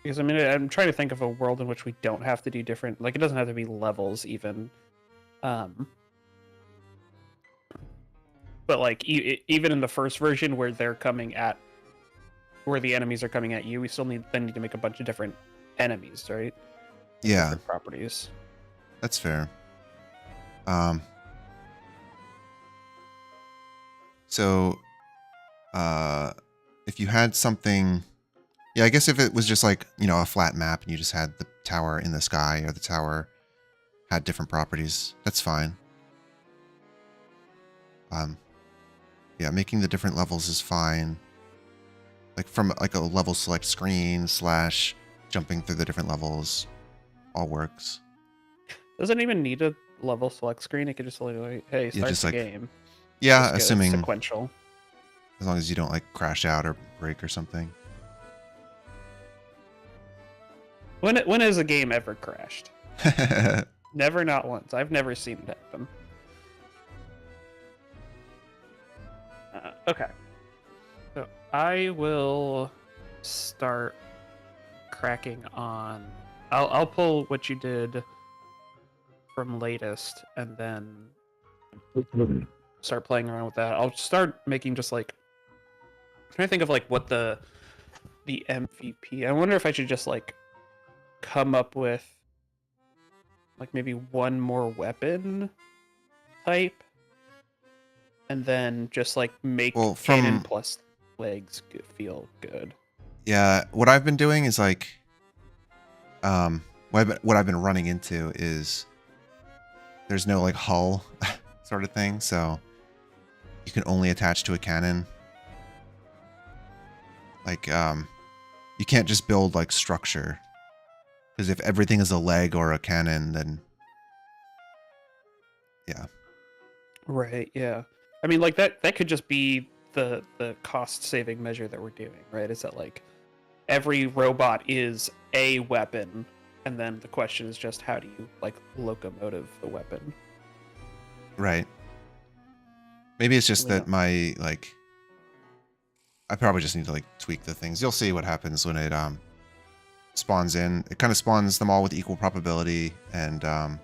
S2: Because I mean, I'm trying to think of a world in which we don't have to do different. Like, it doesn't have to be levels even. But like even in the first version where they're coming at, where the enemies are coming at you, we still need to make a bunch of different enemies, right?
S1: Yeah,
S2: different properties.
S1: that's fair. So, if you had something, yeah, I guess if it was just like, you know, a flat map and you just had the tower in the sky or the tower had different properties, that's fine. Yeah, making the different levels is fine. Like from like a level select screen / jumping through the different levels, all works.
S2: Doesn't even need a level select screen. It could just like, hey, start
S1: just
S2: the
S1: like,
S2: game.
S1: Yeah,
S2: Just get it
S1: assuming
S2: sequential.
S1: as long as you don't like crash out or break or something.
S2: When has a game ever crashed? Never, not once. I've never seen it happen. Okay. So I will start cracking on. I'll pull what you did from latest and then start playing around with that. I'll start making just like, I'm trying to think of like what the MVP. I wonder if I should just like come up with like maybe one more weapon type, and then just like make cannon plus legs feel good.
S1: Yeah, what I've been doing is like, what I've been running into is there's no like hull sort of thing, so you can only attach to a cannon. Like, you can't just build like structure, because if everything is a leg or a cannon, then yeah.
S2: Right. Yeah. I mean, like that could just be the cost saving measure that we're doing, right? Is that like every robot is a weapon, and then the question is just how do you like locomotive the weapon?
S1: Right. Maybe it's just
S2: Yeah.
S1: that my like I probably just need to like tweak the things. You'll see what happens when it spawns in. It kind of spawns them all with equal probability, and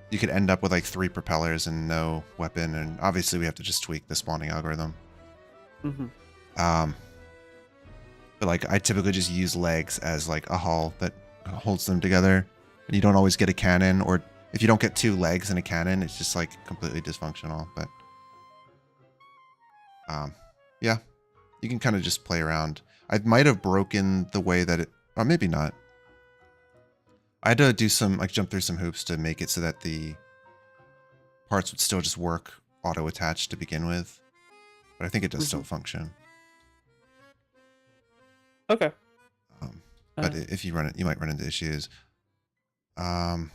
S1: you could end up with like 3 propellers and no weapon, and obviously we have to just tweak the spawning algorithm.
S2: Mm-hmm.
S1: But like I typically just use legs as like a hull that holds them together, and you don't always get a cannon, or if you don't get 2 legs and a cannon, it's just like completely dysfunctional. But yeah, you can kind of just play around. I might have broken the way that it, or maybe not. I had to do some, like jump through some hoops to make it so that the parts would still just work auto-attached to begin with. But I think it does still function.
S2: Okay.
S1: But if you run it, you might run into issues.
S2: Yeah,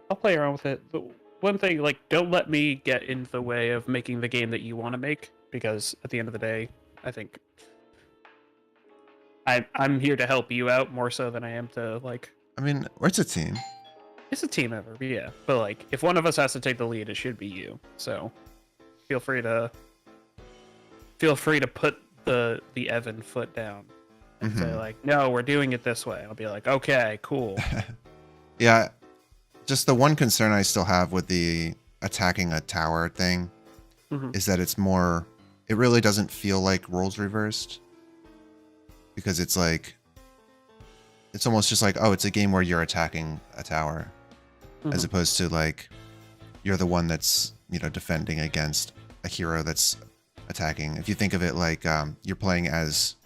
S2: I'll play around with it. The one thing, like, don't let me get in the way of making the game that you want to make, because at the end of the day, I think I'm here to help you out more so than I am to like.
S1: I mean, it's a team.
S2: It's a team effort, yeah. But like, if one of us has to take the lead, it should be you. So feel free to put the Evan foot down and say like, no, we're doing it this way. I'll be like, okay, cool.
S1: Yeah. Just the one concern I still have with the attacking a tower thing is that it really doesn't feel like roles reversed, because it's like, it's almost just like, oh, it's a game where you're attacking a tower as opposed to like, you're the one that's, defending against a hero that's attacking. If you think of it like you're playing as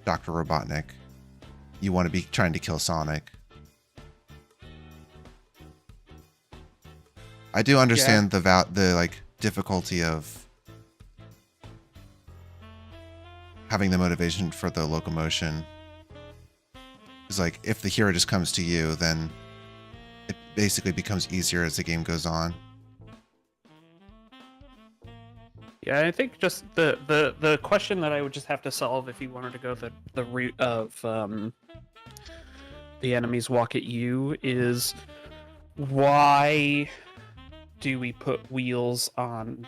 S1: Dr. Robotnik, you want to be trying to kill Sonic. I do understand the like difficulty of having the motivation for the locomotion. It's like if the hero just comes to you, then it basically becomes easier as the game goes on.
S2: Yeah, I think just the question that I would just have to solve if you wanted to go the route of the enemies walk at you is, why do we put wheels on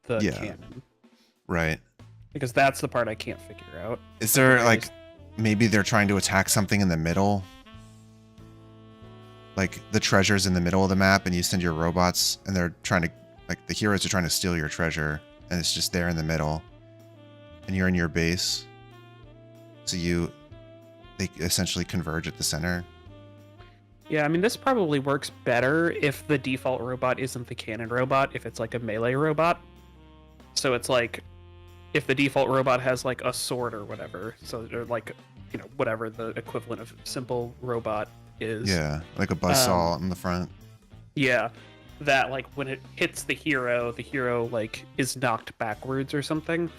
S2: the cannon?
S1: Right.
S2: Because that's the part I can't figure out.
S1: Is there like maybe they're trying to attack something in the middle? Like the treasure's in the middle of the map and you send your robots and they're trying to, like the heroes are trying to steal your treasure and it's just there in the middle and you're in your base. So they essentially converge at the center.
S2: Yeah, I mean, this probably works better if the default robot isn't the cannon robot, if it's like a melee robot. So it's like, if the default robot has like a sword or whatever, so or like, whatever the equivalent of simple robot is.
S1: Yeah, like a buzzsaw in the front.
S2: Yeah, that like when it hits the hero like is knocked backwards or something.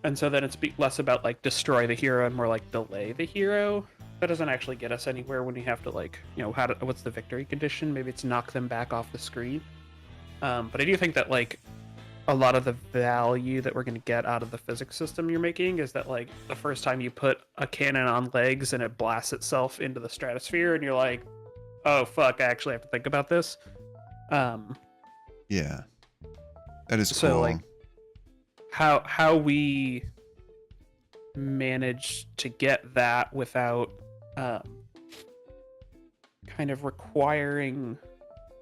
S2: And so then it's less about like destroy the hero and more like delay the hero. That doesn't actually get us anywhere when you have to like, what's the victory condition? Maybe it's knock them back off the screen. But I do think that like a lot of the value that we're going to get out of the physics system you're making is that like the first time you put a cannon on legs and it blasts itself into the stratosphere and you're like, oh fuck, I actually have to think about this.
S1: Yeah, that is
S2: so
S1: cool.
S2: Like how we manage to get that without kind of requiring,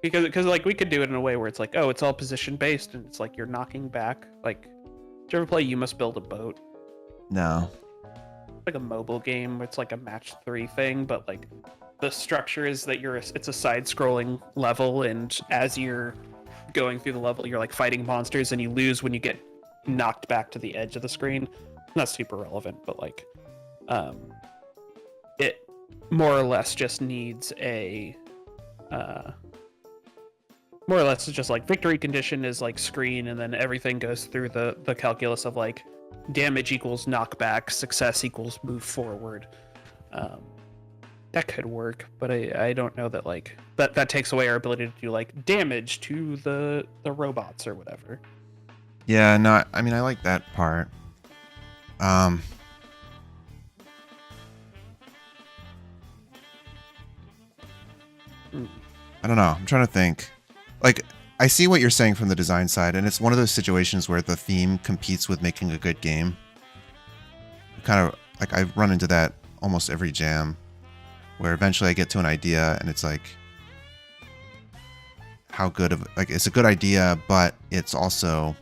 S2: because like we could do it in a way where it's like, oh, it's all position based and it's like you're knocking back. Like, did you ever play You Must Build a Boat?
S1: No.
S2: Like a mobile game where it's like a match 3 thing, but like the structure is that it's a side scrolling level, and as you're going through the level you're like fighting monsters and you lose when you get knocked back to the edge of the screen. Not super relevant, but like it more or less just needs a more or less it's just like victory condition is like screen, and then everything goes through the calculus of like damage equals knockback, success equals move forward. that could work, but I don't know that like that takes away our ability to do like damage to the robots or whatever.
S1: Yeah, no, I mean, I like that part. I don't know. I'm trying to think. Like, I see what you're saying from the design side, and it's one of those situations where the theme competes with making a good game. Kind of like I run into that almost every jam, where eventually I get to an idea and it's like, how good of like it's a good idea, but it's also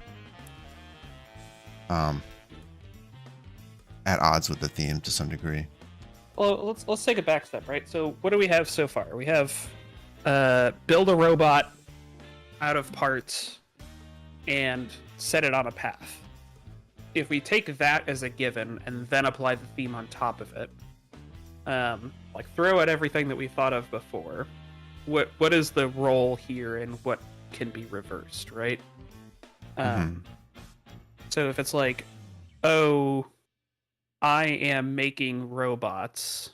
S1: at odds with the theme to some degree.
S2: Well, let's take a back step, right? So what do we have so far? We have build a robot out of parts and set it on a path. If we take that as a given and then apply the theme on top of it, like throw out everything that we thought of before, what is the role here and what can be reversed, right? So if it's like, oh, I am making robots,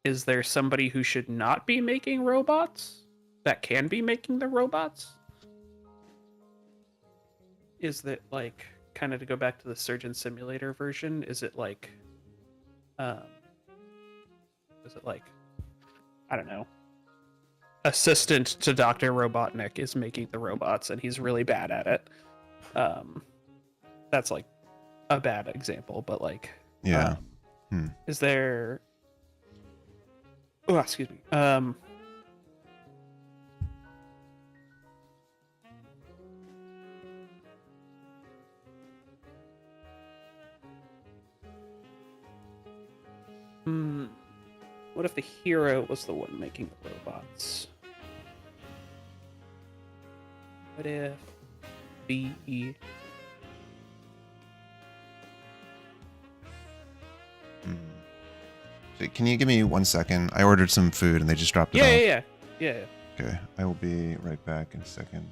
S2: is there somebody who should not be making robots that can be making the robots? Is that like kind of to go back to the Surgeon Simulator version? Is it like I don't know, assistant to Dr. Robotnik is making the robots and he's really bad at it? That's like a bad example, but like,
S1: Yeah.
S2: Is there? Oh, excuse me. What if the hero was the one making the robots? What if the
S1: Can you give me 1 second? I ordered some food and they just dropped it off.
S2: Yeah.
S1: Okay, I will be right back in a second.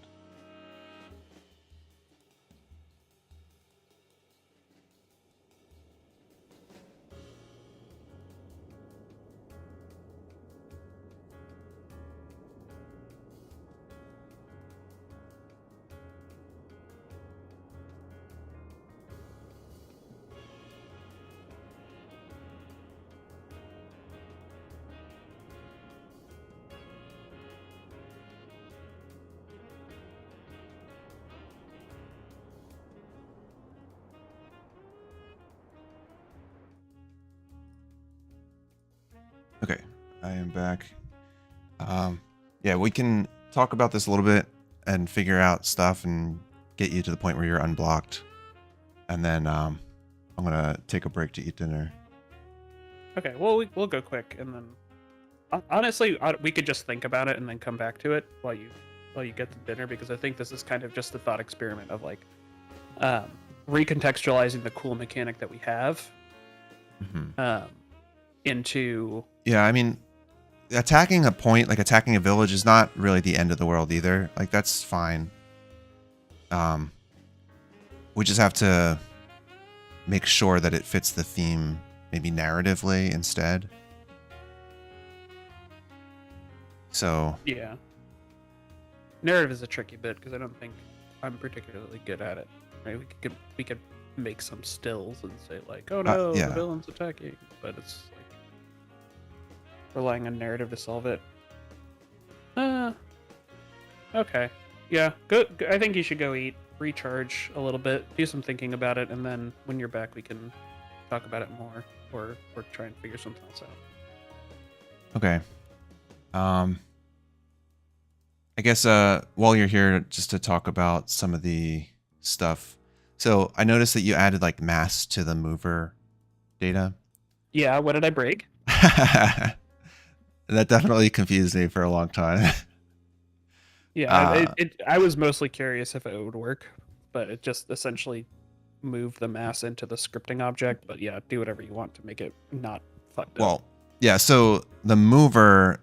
S1: Okay, I am back. Yeah, we can talk about this a little bit and figure out stuff and get you to the point where you're unblocked. And then I'm gonna take a break to eat dinner.
S2: Okay, well we'll go quick and then honestly we could just think about it and then come back to it while you get to dinner, because I think this is kind of just a thought experiment of like recontextualizing the cool mechanic that we have into.
S1: Yeah, I mean, attacking a point, like attacking a village, is not really the end of the world either. Like, that's fine. We just have to make sure that it fits the theme, maybe narratively instead. So
S2: Yeah. Narrative is a tricky bit because I don't think I'm particularly good at it. Right? We could make some stills and say like, oh no,
S1: yeah.
S2: the villain's attacking, but it's like relying on narrative to solve it. Okay. Yeah, good. I think you should go eat, recharge a little bit, do some thinking about it, and then when you're back, we can talk about it more, or try and figure something else out.
S1: okay. I guess while you're here, just to talk about some of the stuff. So I noticed that you added like mass to the mover data.
S2: Yeah, what did I break?
S1: That definitely confused me for a long time.
S2: Yeah, I was mostly curious if it would work, but it just essentially moved the mass into the scripting object. But yeah, do whatever you want to make it not fucked up.
S1: Well, yeah, so the mover,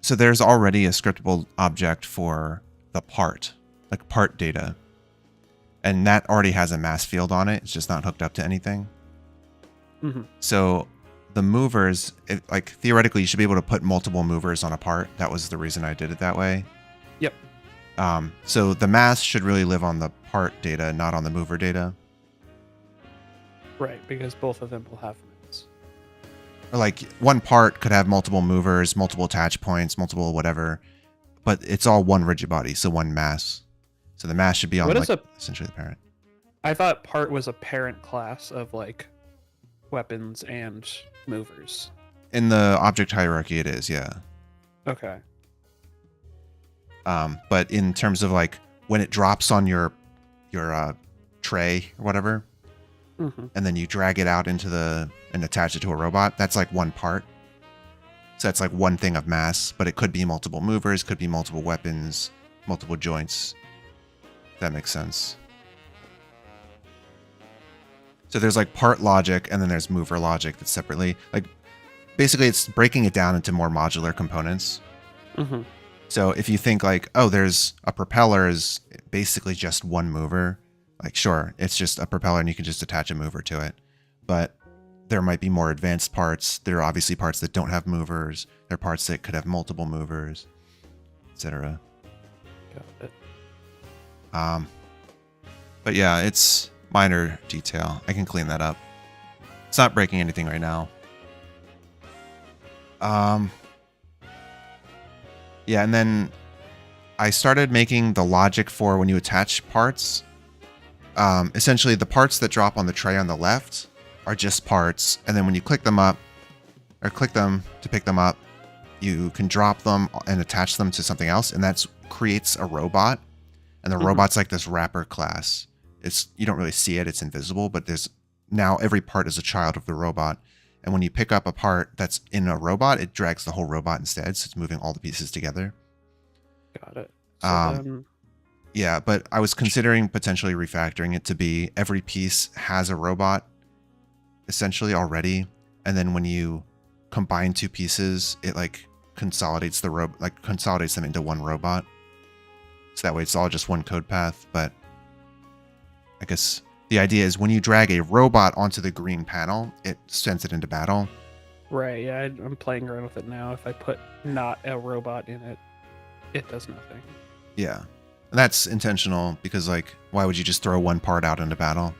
S1: so there's already a scriptable object for the part, like part data. And that already has a mass field on it. It's just not hooked up to anything.
S2: Mm-hmm.
S1: So the movers, like theoretically, you should be able to put multiple movers on a part. That was the reason I did it that way.
S2: Yep.
S1: So the mass should really live on the part data, not on the mover data.
S2: Right, because both of them will have mass.
S1: Or like one part could have multiple movers, multiple attach points, multiple whatever, but it's all one rigid body, so one mass. So the mass should be on
S2: What
S1: like
S2: is a-
S1: essentially the parent.
S2: I thought part was a parent class of like weapons and movers.
S1: In the object hierarchy, it is, yeah.
S2: Okay.
S1: But in terms of like when it drops on your tray or whatever,
S2: Mm-hmm.
S1: and then you drag it out into and attach it to a robot, that's like one part. So that's like one thing of mass, but it could be multiple movers, could be multiple weapons, multiple joints. That makes sense. So there's like part logic, and then there's mover logic that's separately. Like basically it's breaking it down into more modular components.
S2: Mm-hmm.
S1: So if you think like, oh, there's a propeller is basically just one mover, like sure, it's just a propeller and you can just attach a mover to it. But there might be more advanced parts. There are obviously parts that don't have movers. There are parts that could have multiple movers, etc.
S2: Got it.
S1: But yeah, it's minor detail. I can clean that up. It's not breaking anything right now. Yeah, and then I started making the logic for when you attach parts. Essentially, the parts that drop on the tray on the left are just parts, and then when you click them up, or click them to pick them up, you can drop them and attach them to something else, and that creates a robot. And the robot's like this wrapper class. You don't really see it; it's invisible, but there's now every part is a child of the robot. And when you pick up a part that's in a robot, it drags the whole robot instead, so it's moving all the pieces together.
S2: Got it. So then,
S1: Yeah, but I was considering potentially refactoring it to be every piece has a robot essentially already, and then when you combine two pieces, it like consolidates consolidates them into one robot. So that way it's all just one code path, but I guess the idea is when you drag a robot onto the green panel, it sends it into battle.
S2: right, yeah, I'm playing around with it now. If I put not a robot in it, it does nothing.
S1: Yeah. And that's intentional because like why would you just throw one part out into battle?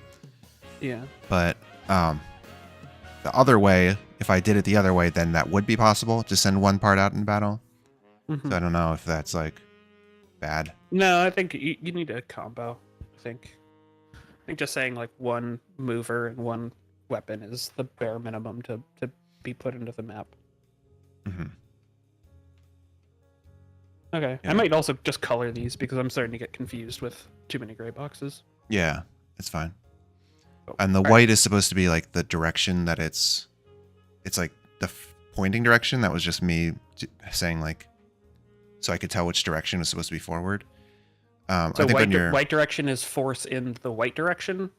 S2: Yeah.
S1: But the other way, if I did it the other way, then that would be possible to send one part out in battle.
S2: Mhm.
S1: So I don't know if that's like bad.
S2: No, I think you need a combo. I think just saying like one mover and one weapon is the bare minimum to be put into the map.
S1: Hmm.
S2: Okay.
S1: Yeah.
S2: I might also just color these because I'm starting to get confused with too many gray boxes.
S1: Yeah, it's fine.
S2: Oh,
S1: And the
S2: all right.
S1: white is supposed to be like the direction that it's like the pointing direction. That was just me saying like, so I could tell which direction was supposed to be forward.
S2: So
S1: I think when you're
S2: white direction is force in the white direction?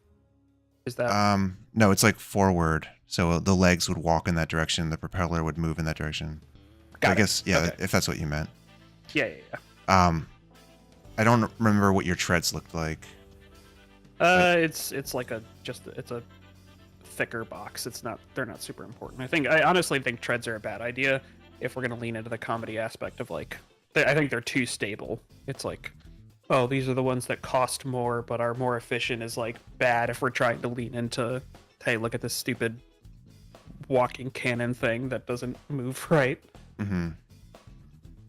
S2: Is that
S1: no, it's like forward. So the legs would walk in that direction. The propeller would move in that direction.
S2: Got
S1: I
S2: it.
S1: guess, yeah,
S2: Okay.
S1: if that's what you meant.
S2: Yeah.
S1: I don't remember what your treads looked like.
S2: It's like it's a thicker box. They're not super important. I honestly think treads are a bad idea if we're gonna lean into the comedy aspect of like I think they're too stable. It's like, oh, these are the ones that cost more but are more efficient is like bad if we're trying to lean into, hey, look at this stupid walking cannon thing that doesn't move right.
S1: Mm-hmm.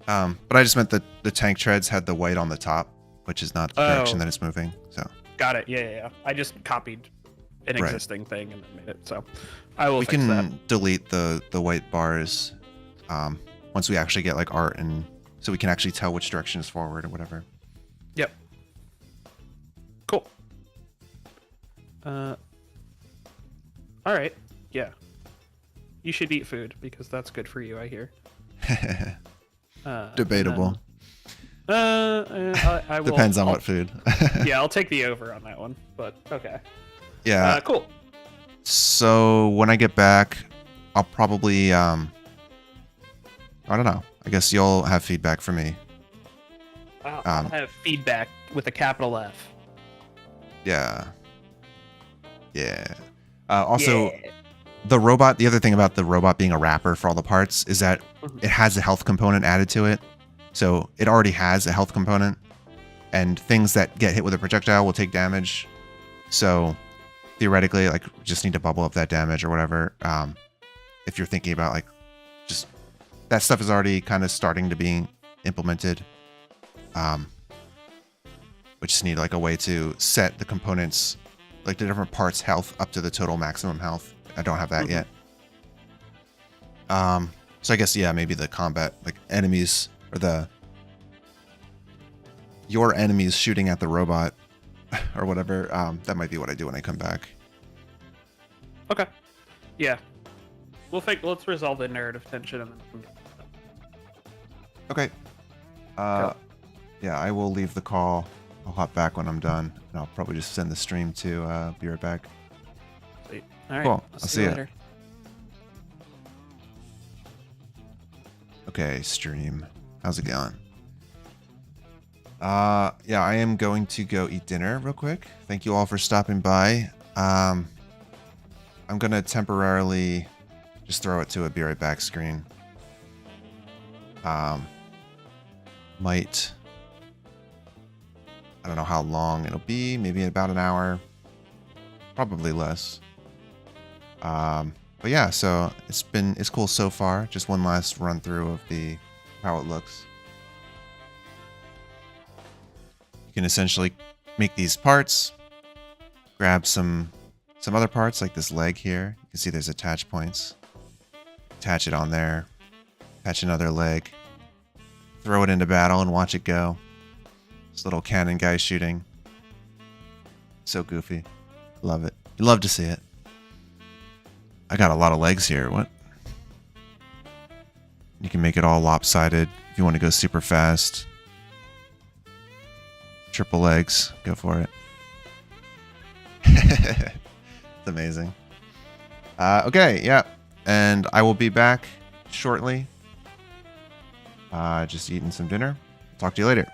S1: But I just meant that the tank treads had the white on the top, which is not the direction that it's moving. So
S2: Got it. Yeah. I just copied an
S1: Right.
S2: existing thing and made it. So I will
S1: we
S2: fix
S1: can
S2: that.
S1: delete the white bars once we actually get like art, and so we can actually tell which direction is forward or whatever.
S2: Yep. Cool. All right. Yeah. You should eat food because that's good for you, I hear.
S1: Debatable.
S2: I will.
S1: Depends on what food.
S2: Yeah, I'll take the over on that one. But okay.
S1: Yeah.
S2: Cool.
S1: So when I get back, I'll probably I don't know. I guess you'll have feedback for me.
S2: I'll have feedback with a capital F.
S1: Yeah. Yeah. Also,
S2: Yeah.
S1: the robot, the other thing about the robot being a wrapper for all the parts is that
S2: Mhm.
S1: it has a health component added to it. So it already has a health component, and things that get hit with a projectile will take damage. So theoretically, like, just need to bubble up that damage or whatever. If you're thinking about like just that stuff is already kind of starting to be implemented. We just need like a way to set the components, like the different parts health up to the total maximum health. I don't have that yet. So I guess, yeah, maybe the combat, like enemies or your enemies shooting at the robot or whatever. That might be what I do when I come back.
S2: Okay. Yeah. Let's resolve the narrative tension and then.
S1: Okay. Yeah, I will leave the call. I'll hop back when I'm done, and I'll probably just send the stream to be right back.
S2: Sweet. All right.
S1: Cool.
S2: I'll
S1: I'll
S2: see you
S1: ya.
S2: later.
S1: Okay, stream. How's it going? Yeah, I am going to go eat dinner real quick. Thank you all for stopping by. I'm gonna temporarily just throw it to a be right back screen. I don't know how long it'll be, maybe about an hour, probably less. But yeah, so it's cool so far. Just one last run through of how it looks. You can essentially make these parts, grab some other parts like this leg here. You can see there's attach points. Attach it on there. Attach another leg. Throw it into battle and watch it go. This little cannon guy shooting. So goofy. Love it. You love to see it. I got a lot of legs here. What? You can make it all lopsided if you want to go super fast. Triple legs. Go for it. It's amazing. Okay, yeah. And I will be back shortly. Just eating some dinner. Talk to you later.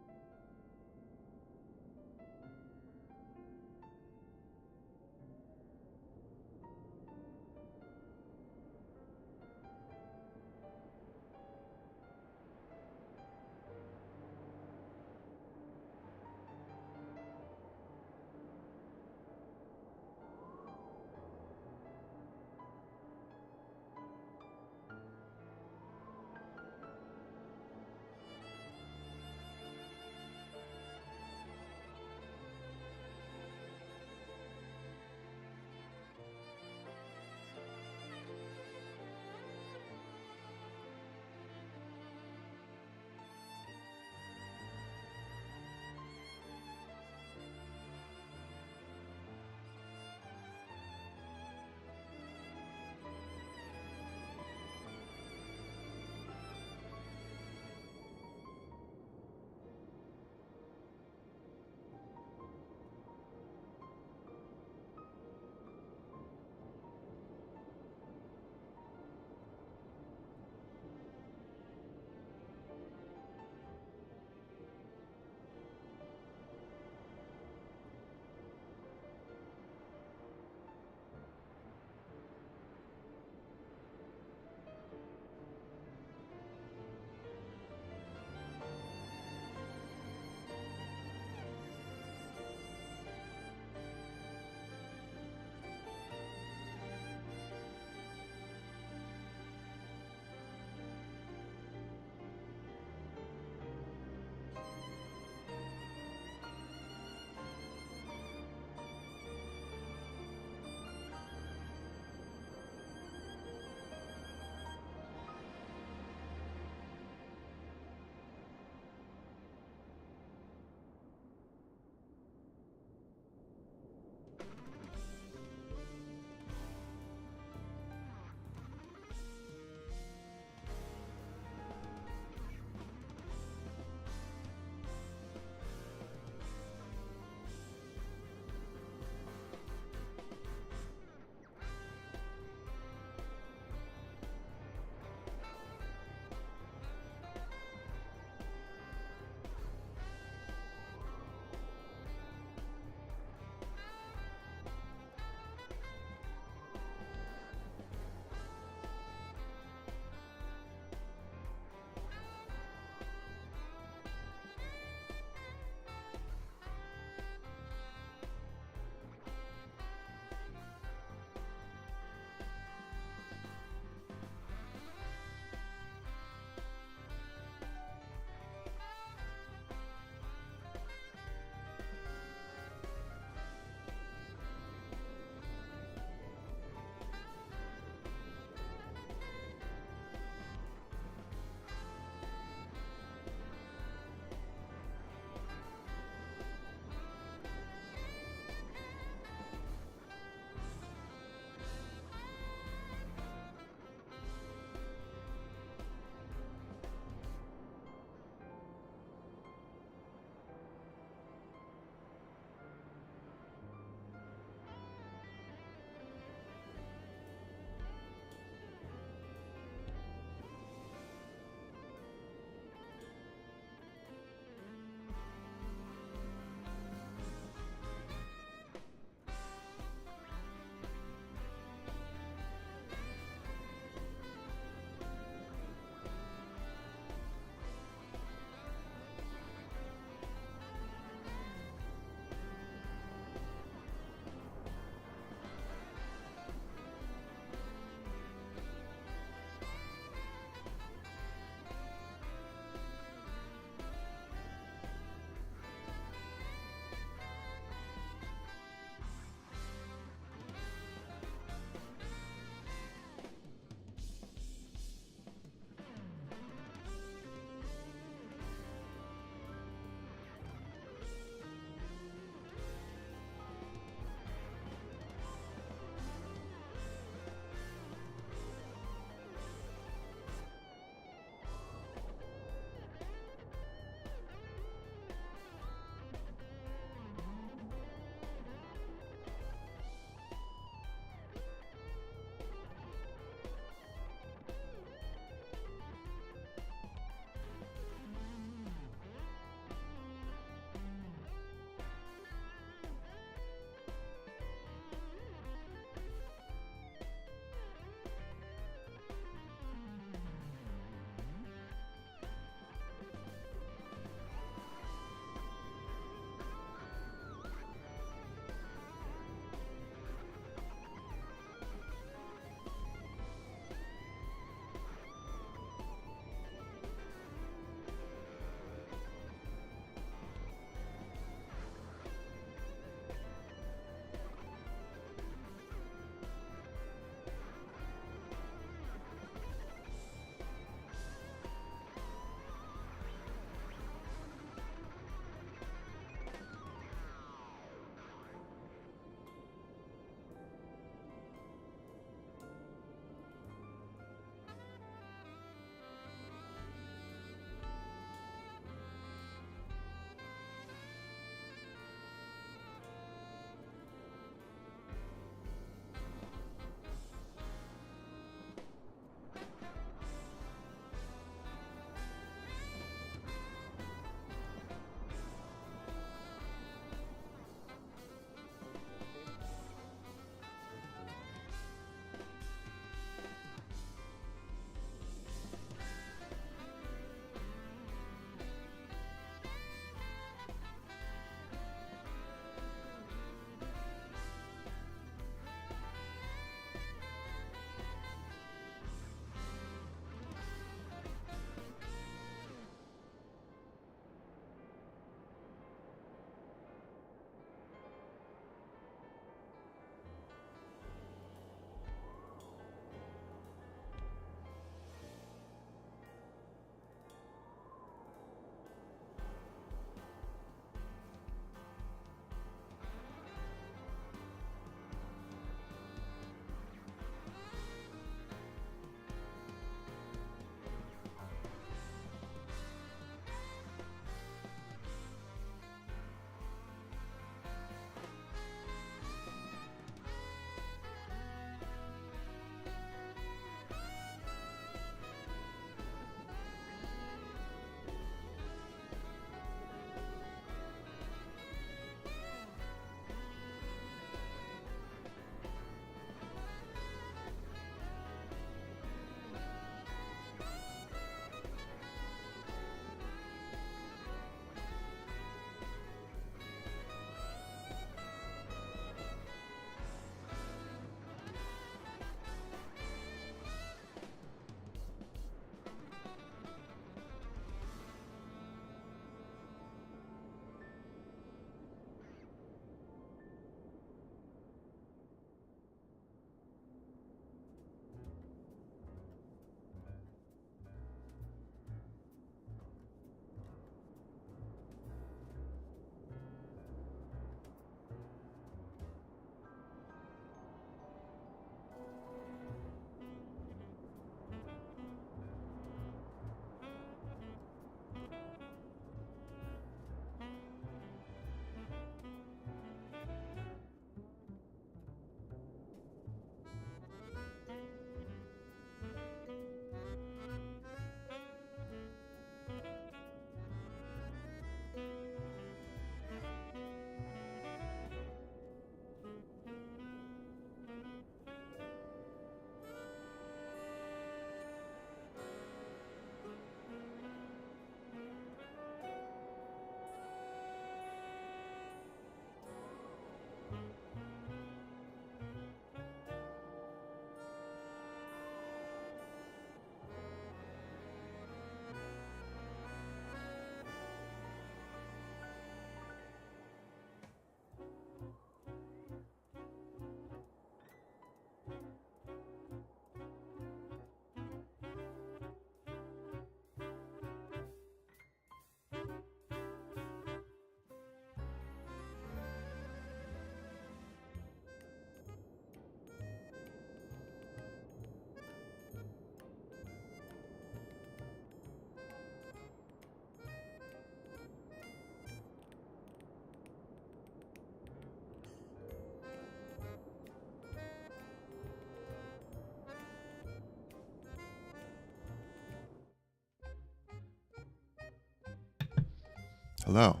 S1: Hello.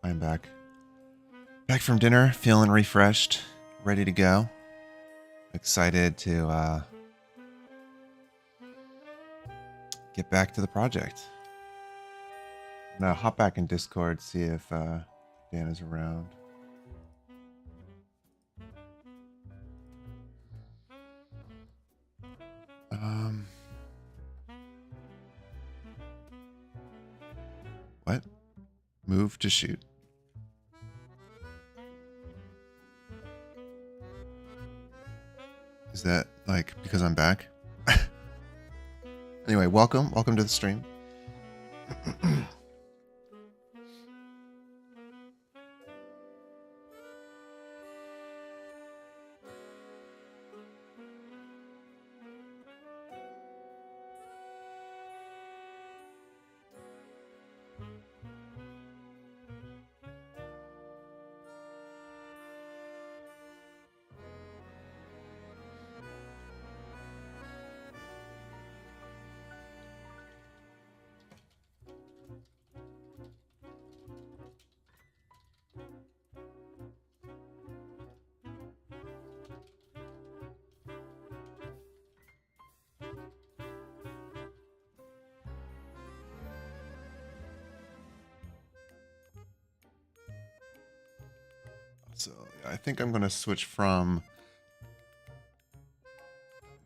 S1: I'm back. Back from dinner, feeling refreshed, ready to go. Excited to get back to the project. I'm gonna hop back in Discord, see if Dan is around. What? Move to shoot. Is that like because I'm back? Anyway, welcome to the stream. So yeah, I think I'm gonna switch from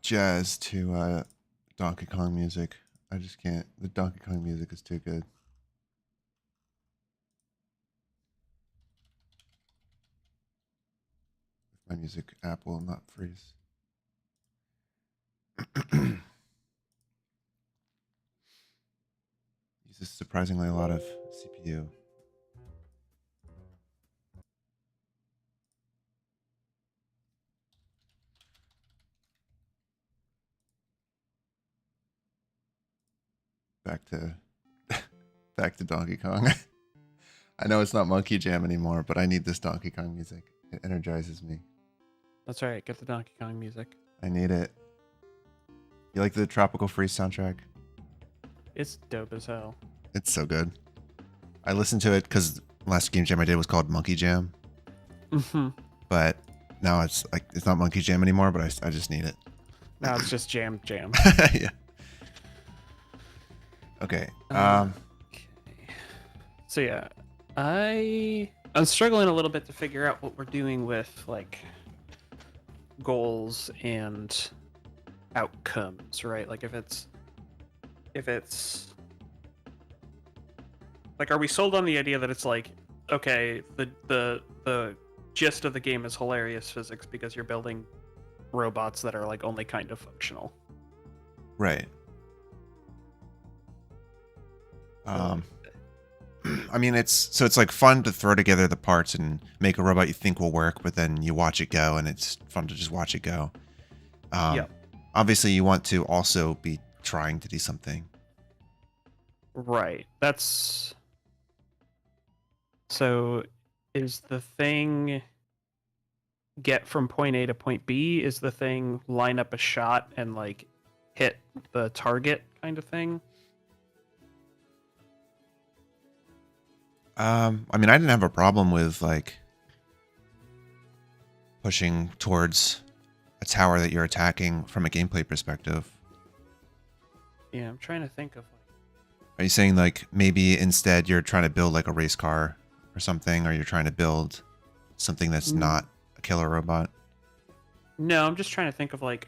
S1: jazz to Donkey Kong music. I just can't. The Donkey Kong music is too good. My music app will not freeze. Uses surprisingly a lot of CPU. Back to Donkey Kong. I know it's not Monkey Jam anymore, but I need this Donkey Kong music. It energizes me.
S2: That's right. Get the Donkey Kong music.
S1: I need it. You like the Tropical Freeze soundtrack?
S2: It's dope as hell.
S1: It's so good. I listened to it because last Game Jam I did was called Monkey Jam.
S2: Mm-hmm.
S1: But now it's like it's not Monkey Jam anymore, but I just need it.
S2: Now it's just Jam.
S1: Yeah. Okay.
S2: Okay. So yeah, I'm struggling a little bit to figure out what we're doing with like goals and outcomes, right? Like if it's like, are we sold on the idea that it's like, okay, the gist of the game is hilarious physics because you're building robots that are like only kind of functional.
S1: Right. I mean, it's like fun to throw together the parts and make a robot you think will work, but then you watch it go and it's fun to just watch it go.
S2: Yeah.
S1: Obviously you want to also be trying to do something.
S2: Right. That's so is the thing get from point A to point B? Is the thing line up a shot and like hit the target kind of thing?
S1: I mean, I didn't have a problem with like pushing towards a tower that you're attacking from a gameplay perspective.
S2: Yeah, I'm trying to think of like,
S1: Are you saying like maybe instead you're trying to build like a race car or something, or you're trying to build something that's not a killer robot?
S2: no, I'm just trying to think of like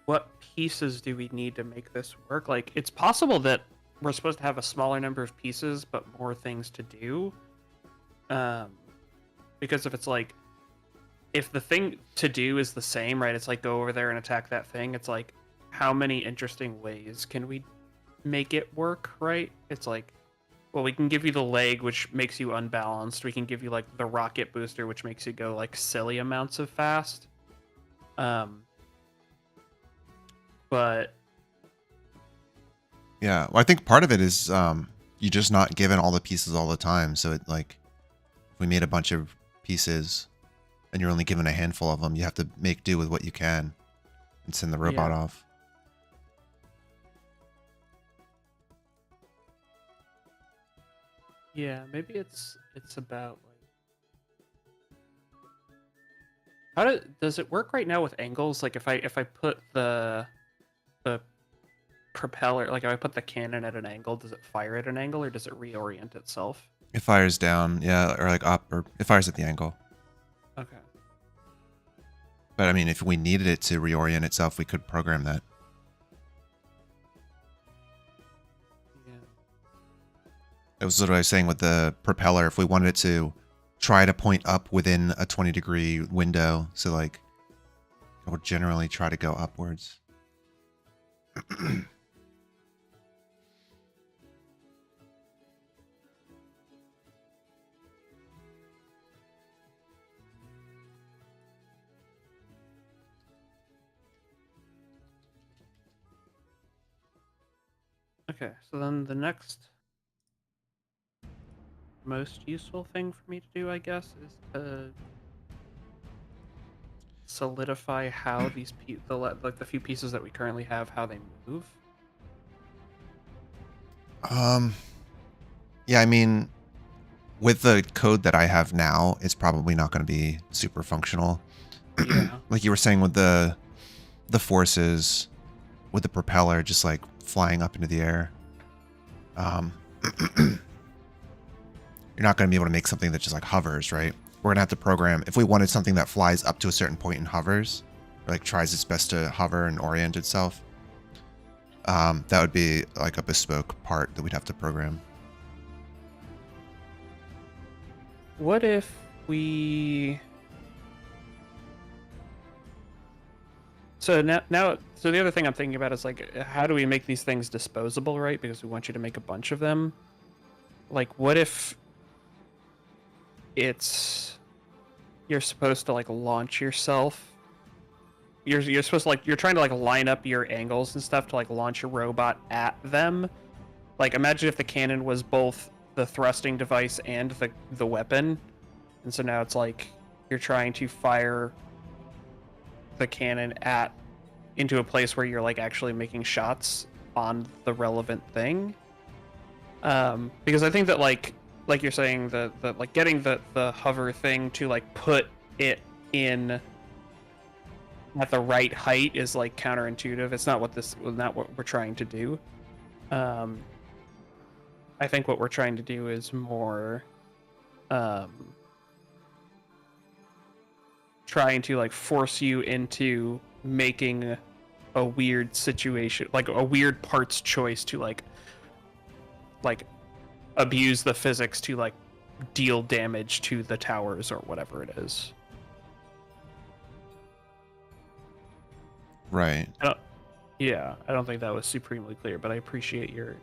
S2: what pieces do we need to make this work? Like it's possible that we're supposed to have a smaller number of pieces but more things to do. Because if it's like if the thing to do is the same, right? It's like go over there and attack that thing. It's like how many interesting ways can we make it work, right? It's like, well, we can give you the leg, which makes you unbalanced. We can give you like the rocket booster, which makes you go like silly amounts of fast. But
S1: Yeah, well, I think part of it is you're just not given all the pieces all the time. So it like if we made a bunch of pieces and you're only given a handful of them, you have to make do with what you can and send the robot off.
S2: Yeah, maybe it's about like does it work right now with angles? Like if I put the propeller, like if I put the cannon at an angle, does it fire at an angle or does it reorient itself?
S1: It fires down, yeah, or like up, or it fires at the angle.
S2: Okay.
S1: But I mean, if we needed it to reorient itself, we could program that.
S2: Yeah.
S1: That was what I was saying with the propeller. If we wanted it to try to point up within a 20-degree window, so like it would generally try to go upwards.
S2: Okay, so then the next most useful thing for me to do, I guess, is to solidify how these the few pieces that we currently have, how they move.
S1: Yeah, I mean, with the code that I have now, it's probably not going to be super functional.
S2: Yeah.
S1: Like you were saying with the forces, with the propeller just like flying up into the air. You're not going to be able to make something that just like hovers, right? We're going to have to program, if we wanted something that flies up to a certain point and hovers, or like tries its best to hover and orient itself, that would be like a bespoke part that we'd have to program.
S2: What if we... So so the other thing I'm thinking about is like, how do we make these things disposable, right? Because we want you to make a bunch of them. Like, what if you're supposed to like launch yourself? You're supposed to like, you're trying to like line up your angles and stuff to like launch a robot at them. Like, imagine if the cannon was both the thrusting device and the weapon, and so now it's like you're trying to fire the cannon into a place where you're like actually making shots on the relevant thing. Because I think that like you're saying the like getting the hover thing to like put it in at the right height is like counterintuitive. It's not what we're trying to do. I think what we're trying to do is more trying to like force you into making a weird situation, like a weird parts choice to like abuse the physics to like deal damage to the towers or whatever it is.
S1: Right.
S2: I don't think that was supremely clear, but I appreciate your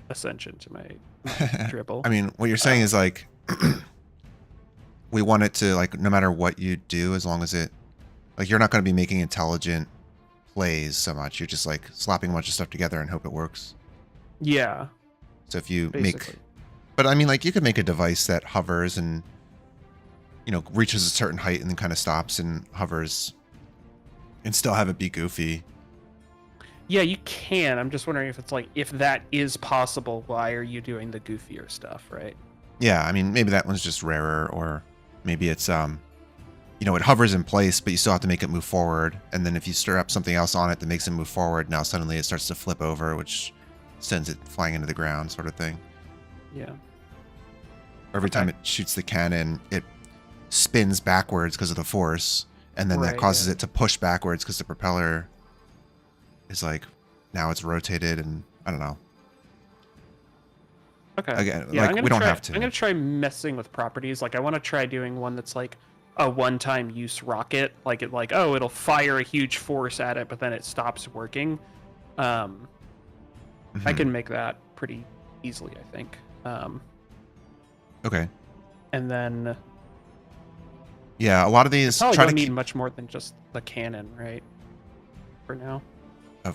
S2: ascension to my dribble.
S1: I mean, what you're saying is like, we want it to like, no matter what you do, as long as it, like, you're not going to be making intelligent plays so much. You're just like slapping a bunch of stuff together and hope it works.
S2: Yeah.
S1: So if you
S2: Basically.
S1: but I mean, like, you could make a device that hovers and, you know, reaches a certain height and then kind of stops and hovers and still have it be goofy.
S2: Yeah, you can. I'm just wondering if it's like, if that is possible, why are you doing the goofier stuff, right?
S1: Yeah, I mean, maybe that one's just rarer, or maybe it's, you know, it hovers in place, but you still have to make it move forward. And then if you stir up something else on it that makes it move forward, now suddenly it starts to flip over, which sends it flying into the ground, sort of thing.
S2: Yeah.
S1: Or every time it shoots the cannon, it spins backwards because of the force, and then that causes it to push backwards because the propeller is like, now it's rotated, and I don't know.
S2: Okay.
S1: Again,
S2: yeah,
S1: like, we don't have to.
S2: I'm gonna try messing with properties. Like, I want to try doing one that's like a one-time use rocket. Like it'll fire a huge force at it, but then it stops working. I can make that pretty easily, I think.
S1: Okay.
S2: And then
S1: Yeah, a lot of these
S2: probably
S1: try
S2: don't
S1: to
S2: need
S1: keep.
S2: much more than just the cannon, right? For now.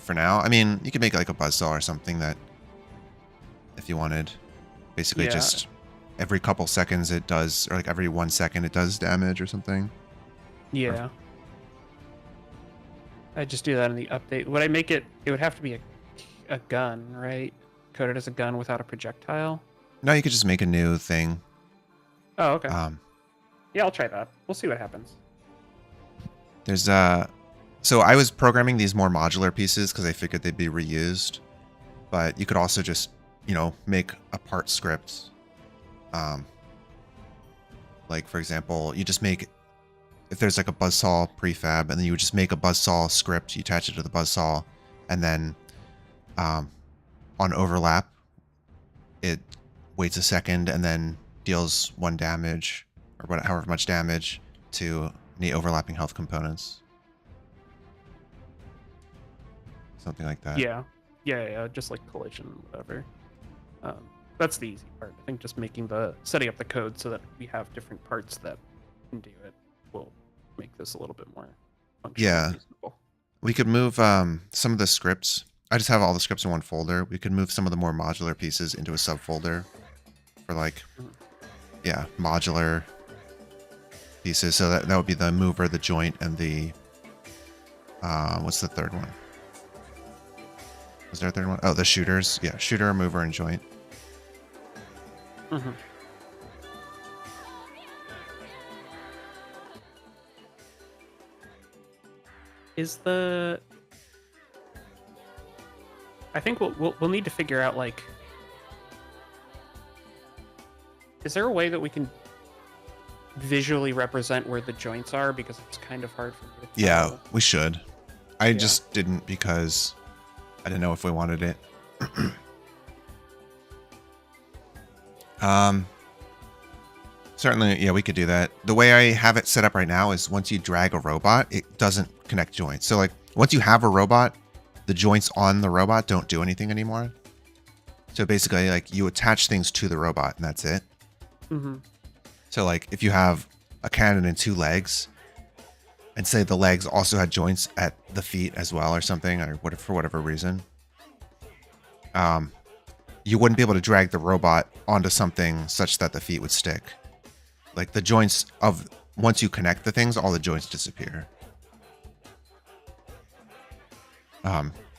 S1: For now, I mean, you could make like a buzzsaw or something that, if you wanted, basically just every couple seconds it does, or like every 1 second it does damage or something.
S2: Yeah. I just do that in the update. Would I make it? It would have to be a gun, right? Coded as a gun without a projectile.
S1: No, you could just make a new thing.
S2: Oh, okay.
S1: Um,
S2: Yeah, I'll try that. We'll see what happens.
S1: there's so I was programming these more modular pieces because I figured they'd be reused, but you could also just, make a part script. Like for example, you just make, if there's like a buzzsaw prefab, and then you would just make a buzzsaw script, you attach it to the buzzsaw, and then on overlap, it waits a second and then deals 1 damage or however much damage to any overlapping health components. Something like that.
S2: Yeah. Yeah, just like collision, whatever. That's the easy part. I think just setting up the code so that we have different parts that can do it will make this a little bit more functional.
S1: Yeah.
S2: And reasonable.
S1: We could move some of the scripts. I just have all the scripts in one folder. We could move some of the more modular pieces into a subfolder for like, modular pieces. So that would be the mover, the joint, and the, what's the third one? Was there a third one? Oh, the shooters. Yeah, shooter, mover, and joint.
S2: Mm-hmm. I think we'll need to figure out, like, is there a way that we can visually represent where the joints are, because it's kind of hard for me to
S1: Yeah,
S2: tell.
S1: we should. I just didn't because I didn't know if we wanted it. Certainly, yeah, we could do that. The way I have it set up right now is once you drag a robot, it doesn't connect joints. So like once you have a robot, the joints on the robot don't do anything anymore. So basically like you attach things to the robot and that's it.
S2: Mm-hmm.
S1: So like if you have a cannon and 2 legs, and say the legs also had joints at the feet as well or something, or for whatever reason, you wouldn't be able to drag the robot onto something such that the feet would stick. Like the joints once you connect the things, all the joints disappear.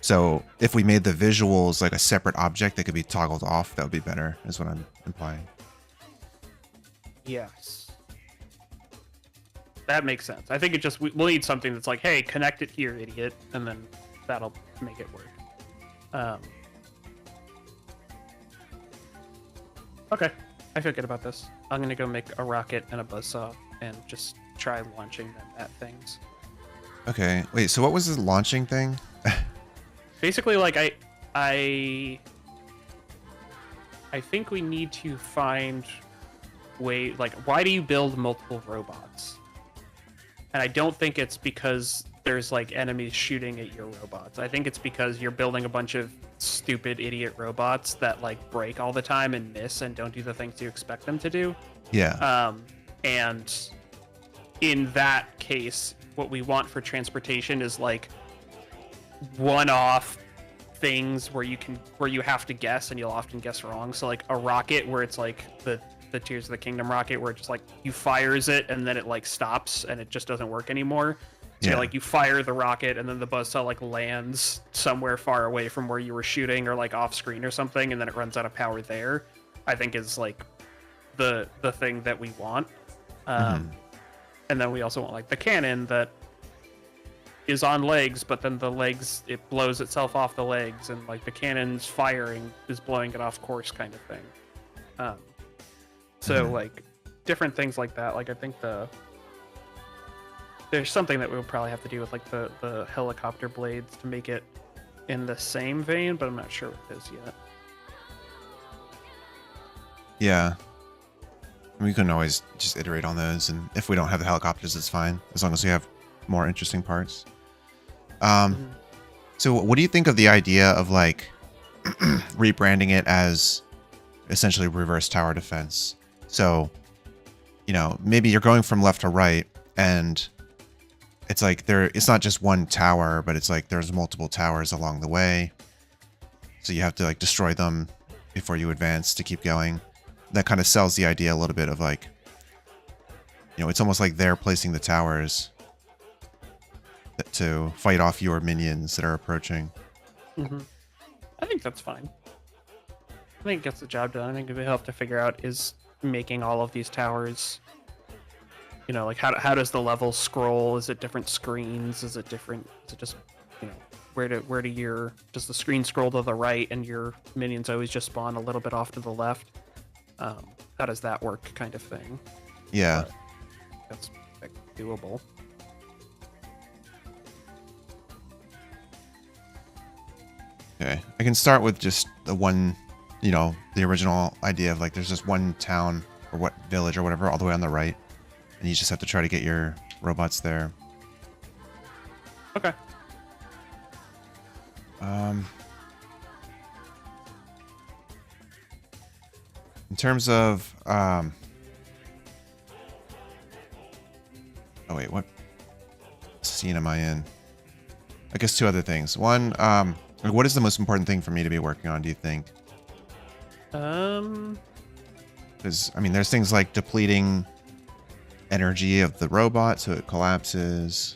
S1: So if we made the visuals like a separate object that could be toggled off, that would be better, is what I'm implying.
S2: Yes. That makes sense. I think we'll need something that's like, hey, connect it here, idiot, and then that'll make it work. Okay, I feel good about this. I'm gonna go make a rocket and a buzzsaw and just try launching them at things.
S1: Okay, wait, so what was the launching thing?
S2: Basically, like, I think we need to find why do you build multiple robots? And I don't think it's because there's like enemies shooting at your robots. I think it's because you're building a bunch of stupid idiot robots that like break all the time and miss and don't do the things you expect them to do.
S1: Yeah.
S2: And in that case, what we want for transportation is like one-off things where you have to guess and you'll often guess wrong. So like a rocket where it's like the Tears of the Kingdom rocket where it just like you fires it and then it like stops and it just doesn't work anymore. So
S1: Yeah.
S2: like you fire the rocket and then the buzzsaw like lands somewhere far away from where you were shooting or like off screen or something, and then it runs out of power there. I think is like the thing that we want. And then we also want like the cannon that is on legs, but then the legs, it blows itself off the legs, and like the cannon's firing is blowing it off course kind of thing. So like different things like that. Like I think there's something that we'll probably have to do with like the helicopter blades to make it in the same vein, but I'm not sure what it is yet.
S1: Yeah. We can always just iterate on those, and if we don't have the helicopters, it's fine, as long as we have more interesting parts. So what do you think of the idea of like rebranding it as essentially reverse tower defense? So, maybe you're going from left to right, and it's like it's not just one tower, but it's like there's multiple towers along the way. So you have to like destroy them before you advance to keep going. That kind of sells the idea a little bit of like, it's almost like they're placing the towers to fight off your minions that are approaching.
S2: I think that's fine. I think it gets the job done. I think we have to figure out is making all of these towers. You know, like how does the level scroll? Is it different screens? Is it different? Is it just, you know, where do your does the screen scroll to the right and your minions always just spawn a little bit off to the left? How does that work, kind of thing?
S1: Yeah.
S2: But that's like, doable.
S1: Okay. I can start with just the one, you know, the original idea of like there's just one town or what village or whatever all the way on the right. And you just have to try to get your robots there.
S2: Okay.
S1: In terms of, oh wait, what scene am I in? I guess two other things. One, what is the most important thing for me to be working on, do you think? Because, I mean, there's things like depleting energy of the robot so it collapses.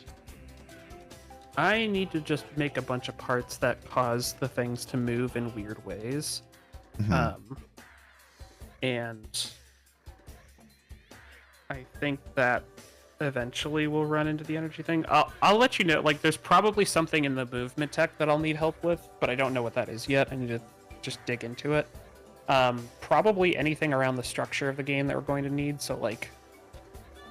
S2: I need to just make a bunch of parts that cause the things to move in weird ways. And I think that eventually we'll run into the energy thing. I'll let you know. Like, there's probably something in the movement tech that I'll need help with, but I don't know what that is yet. I need to just dig into it. Probably anything around the structure of the game that we're going to need. So, like,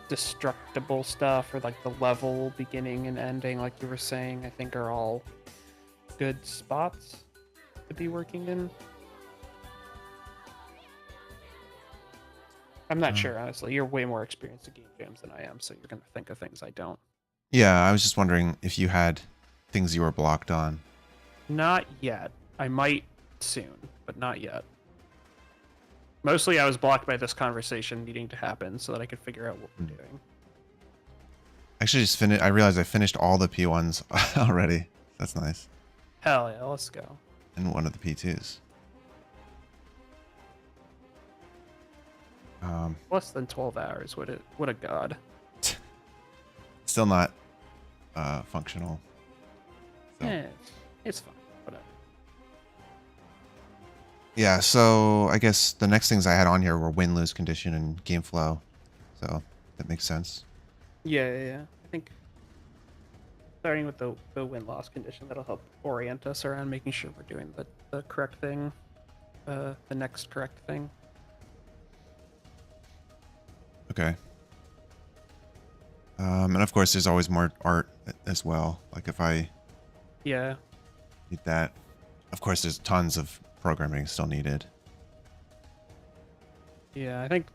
S2: destructible stuff or, like, the level beginning and ending, like you were saying, I think are all good spots to be working in. I'm not sure, honestly. You're way more experienced at game jams than I am, so you're going to think of things I don't.
S1: Yeah, I was just wondering if you had things you were blocked on.
S2: Not yet. I might soon, but not yet. Mostly I was blocked by this conversation needing to happen so that I could figure out what we're doing.
S1: Actually, just finished. I realized I finished all the P1s already. That's nice.
S2: Hell yeah, let's go.
S1: And one of the P2s.
S2: Less than 12 hours. What a god.
S1: Still not functional. So.
S2: It's fine. Whatever.
S1: Yeah, so I guess the next things I had on here were win-lose condition and game flow. So that makes sense.
S2: Yeah. I think starting with the win-loss condition, that'll help orient us around making sure we're doing the correct thing, the next correct thing.
S1: Okay. And of course, there's always more art as well. Like if I
S2: need
S1: that, of course, there's tons of programming still needed.
S2: Yeah, I think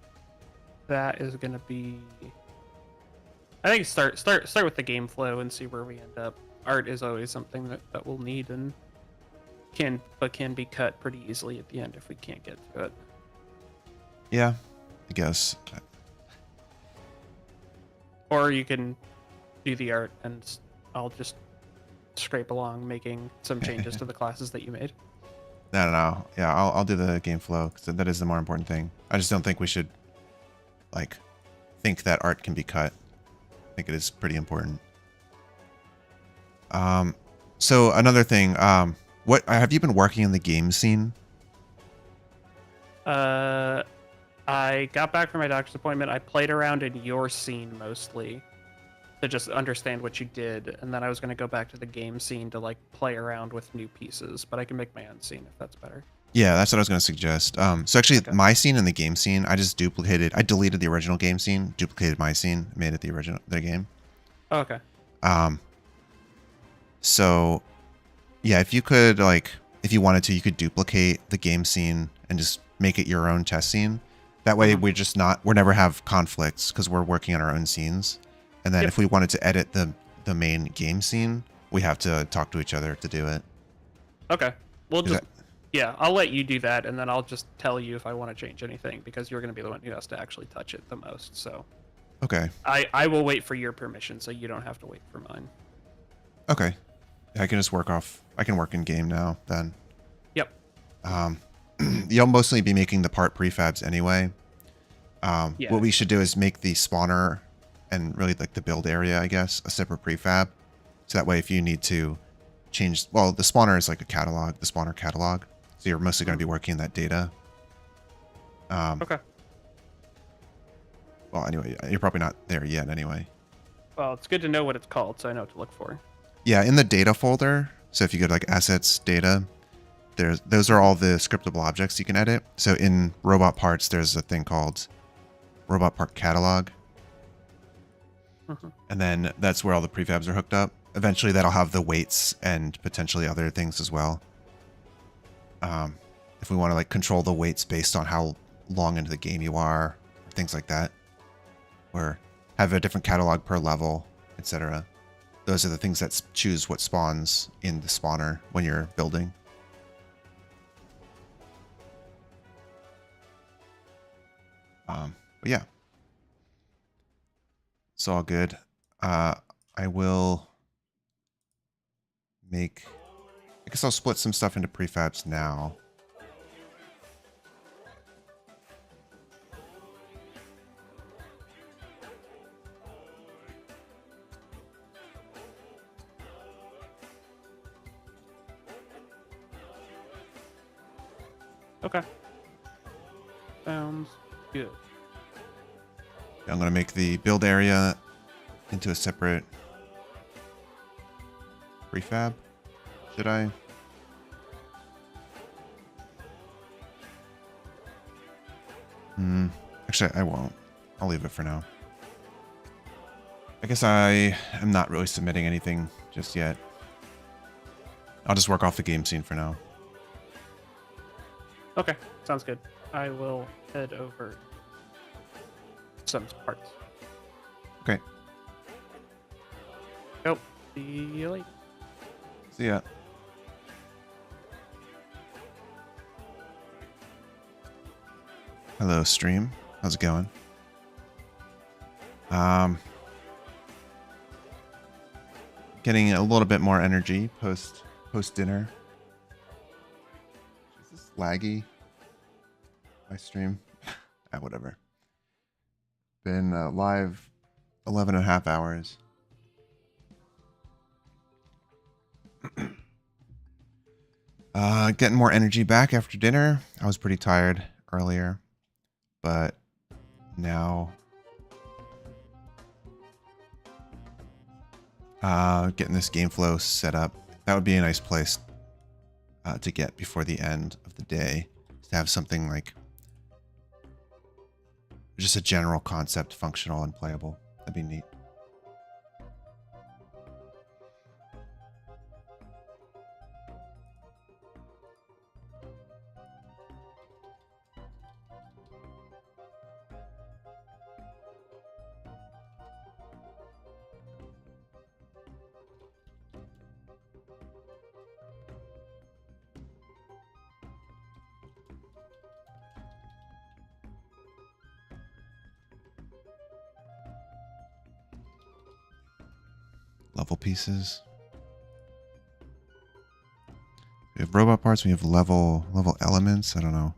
S2: that is gonna be. I think start with the game flow and see where we end up. Art is always something that we'll need and can be cut pretty easily at the end if we can't get to it.
S1: Yeah, I guess.
S2: Or you can do the art and I'll just scrape along making some changes to the classes that you made.
S1: No. Yeah, I'll do the game flow because that is the more important thing. I just don't think we should like think that art can be cut. I think it is pretty important. So another thing, what have you been working in the game scene?
S2: I got back from my doctor's appointment. I played around in your scene mostly to just understand what you did, and then I was going to go back to the game scene to like play around with new pieces, but I can make my own scene if that's better.
S1: Yeah, that's what I was going to suggest. So actually, my scene and the game scene, I deleted the original game scene, duplicated my scene, made it the game.
S2: Oh, okay.
S1: So yeah, if you could if you wanted to, you could duplicate the game scene and just make it your own test scene. That way we're never have conflicts because we're working on our own scenes. And then if we wanted to edit the main game scene, we have to talk to each other to do it.
S2: Okay. I'll let you do that, and then I'll just tell you if I want to change anything because you're going to be the one who has to actually touch it the most. So
S1: okay.
S2: I will wait for your permission, so you don't have to wait for mine.
S1: Okay. I can just I can work in game now then.
S2: Yep.
S1: You'll mostly be making the part prefabs anyway. What we should do is make the spawner and really like the build area, I guess, a separate prefab. So that way if you need to change, well, the spawner is like the spawner catalog. So you're mostly going to be working in that data.
S2: Okay.
S1: Well, anyway, you're probably not there yet anyway.
S2: Well, it's good to know what it's called, so I know what to look for.
S1: Yeah, in the data folder. So if you go to like assets, data, those are all the scriptable objects you can edit. So in robot parts, there's a thing called robot part catalog. And then that's where all the prefabs are hooked up. Eventually that'll have the weights and potentially other things as well. If we want to like control the weights based on how long into the game you are, or things like that, or have a different catalog per level, etc. Those are the things that choose what spawns in the spawner when you're building. But yeah, it's all good. I will make, I guess I'll split some stuff into prefabs now.
S2: Okay. Sounds good.
S1: I'm going to make the build area into a separate prefab. Should I? Actually, I won't. I'll leave it for now. I guess I am not really submitting anything just yet. I'll just work off the game scene for now.
S2: Okay, sounds good. I will head over some parts.
S1: Okay.
S2: Oh, see you later.
S1: See ya. Hello, stream. How's it going? Getting a little bit more energy post dinner. Is this laggy? My stream? Whatever. Been live 11 and a half hours. Getting more energy back after dinner. I was pretty tired earlier, but now getting this game flow set up. That would be a nice place to get before the end of the day, to have something like just a general concept, functional and playable. That'd be neat. Level pieces. We have robot parts. We have level elements. I don't know.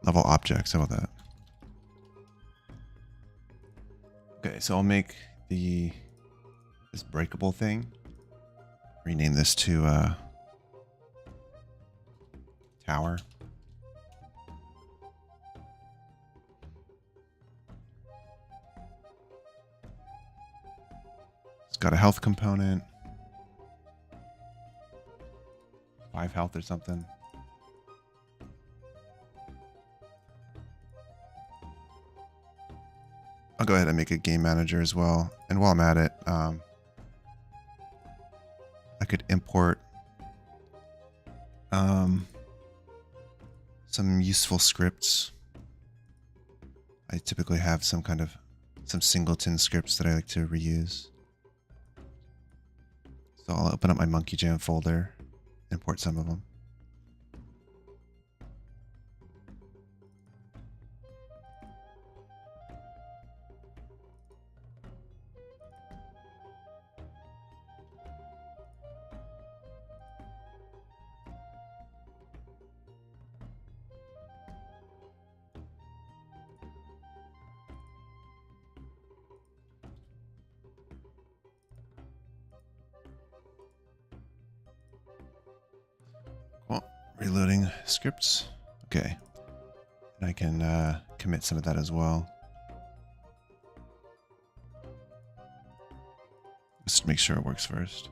S1: Level objects. How about that? Okay, so I'll make this breakable thing. Rename this to tower. It's got a health component. 5 health or something. I'll go ahead and make a game manager as well. And while I'm at it, I could import some useful scripts. I typically have some singleton scripts that I like to reuse. So I'll open up my Monkey Jam folder, import some of them. reloading scripts. Okay. And I can commit some of that as well. Let's make sure it works first.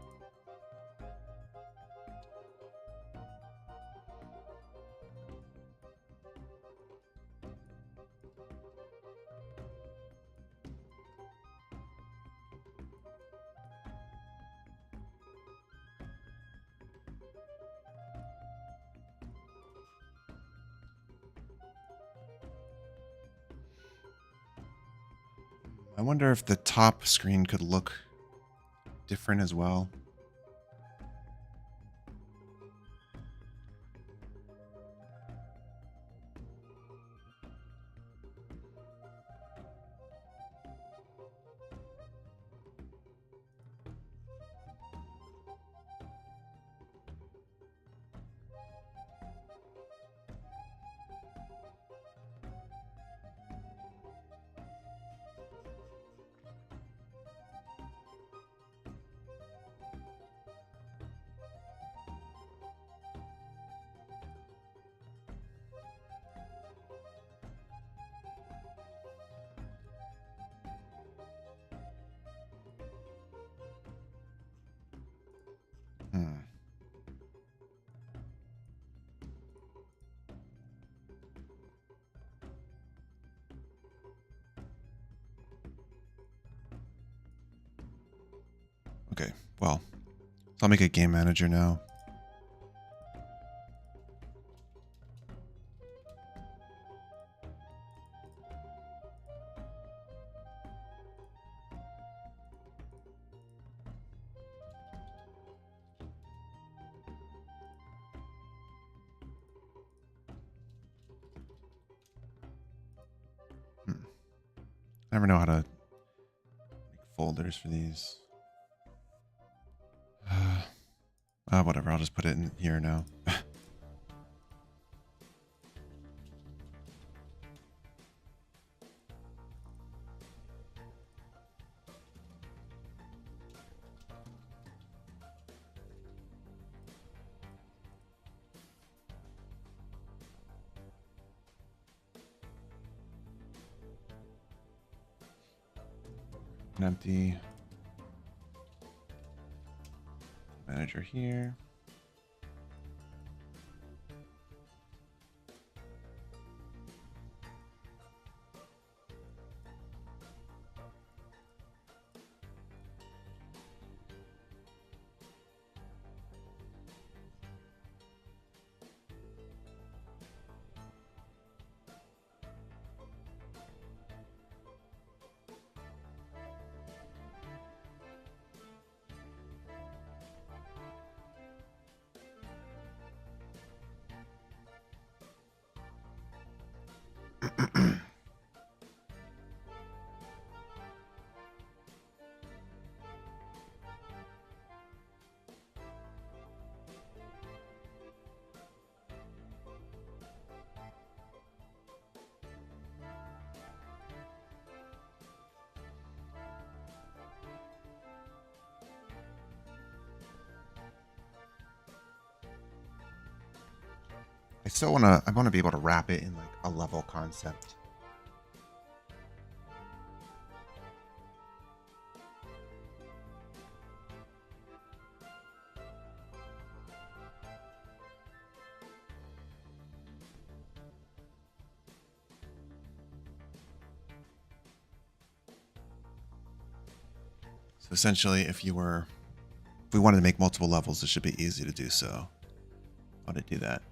S1: I wonder if the top screen could look different as well. Hmm. Okay, well, I'll make a game manager now. I never know how to make folders for these. Whatever, I'll just put it in here now. An empty manager here. I want to be able to wrap it in like a level concept. So essentially, if we wanted to make multiple levels, it should be easy to do so. How to do that?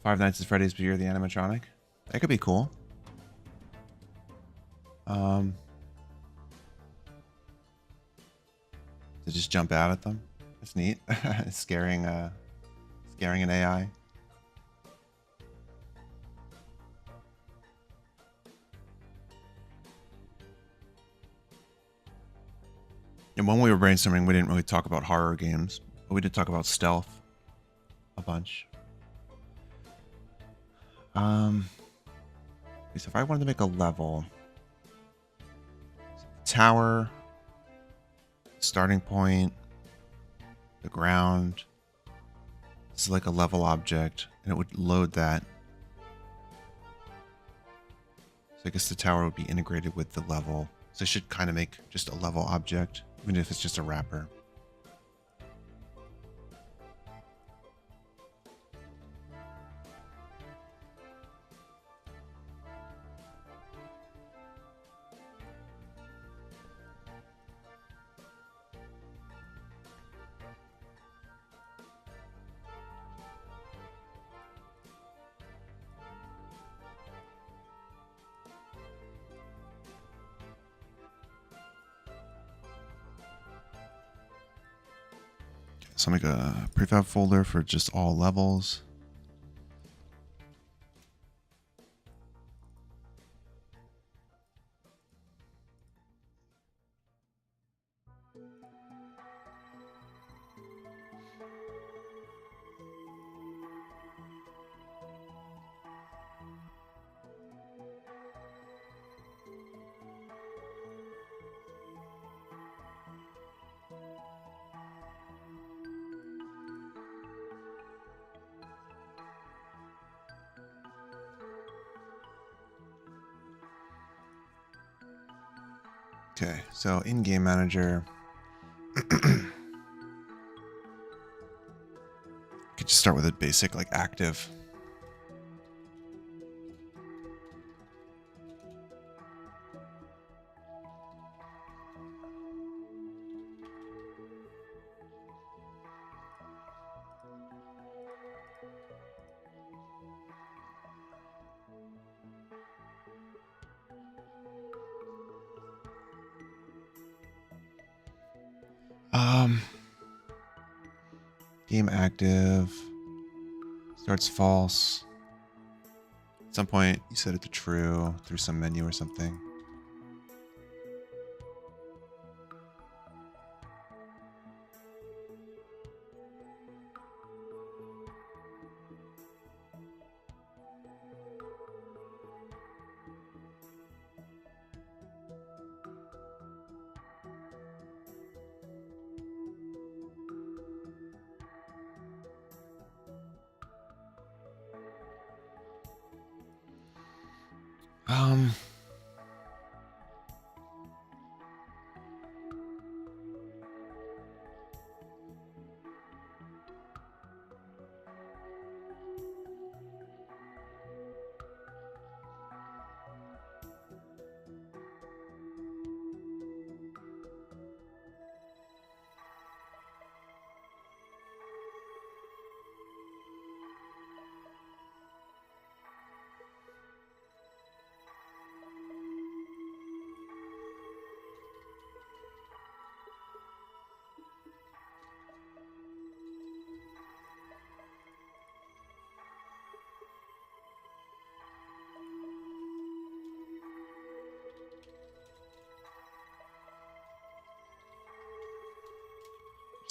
S1: Five Nights at Freddy's, but you're the animatronic. That could be cool. To just jump out at them. That's neat. scaring an AI. And when we were brainstorming, we didn't really talk about horror games, but we did talk about stealth a bunch. So if I wanted to make a level, tower, starting point, the ground. This is like a level object, and it would load that. So I guess the tower would be integrated with the level. So it should kind of make just a level object, even if it's just a wrapper. So I'll make a prefab folder for just all levels. Okay, so in Game Manager, could just start with a basic like active. Game active starts false. At some point, you set it to true through some menu or something. Um,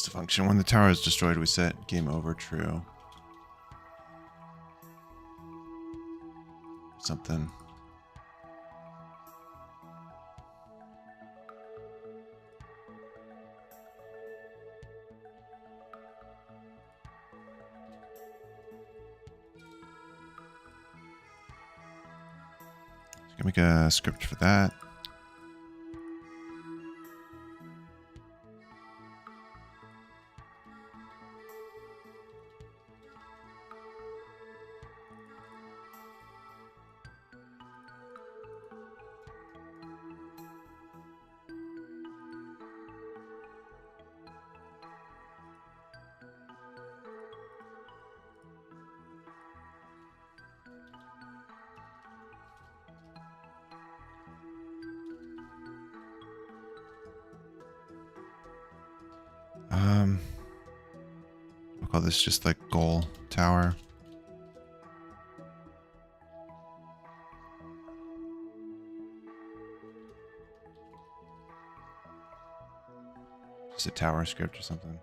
S1: Just a function. When the tower is destroyed, we set game over true. Something. Gonna make a script for that. We'll call this just like goal tower. Just a tower script or something.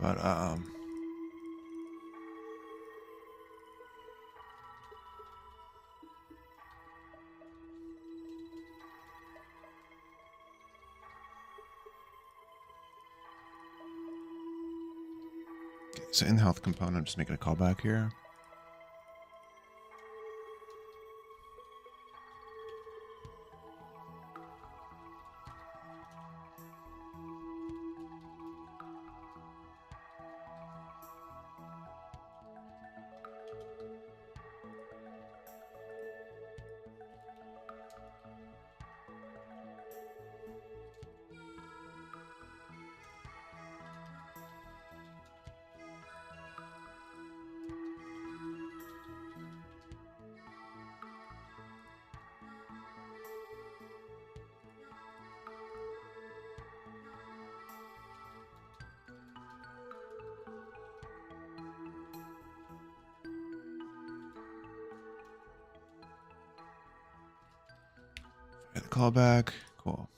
S1: But okay, so in the health component, I'm just making a callback here. The callback, cool.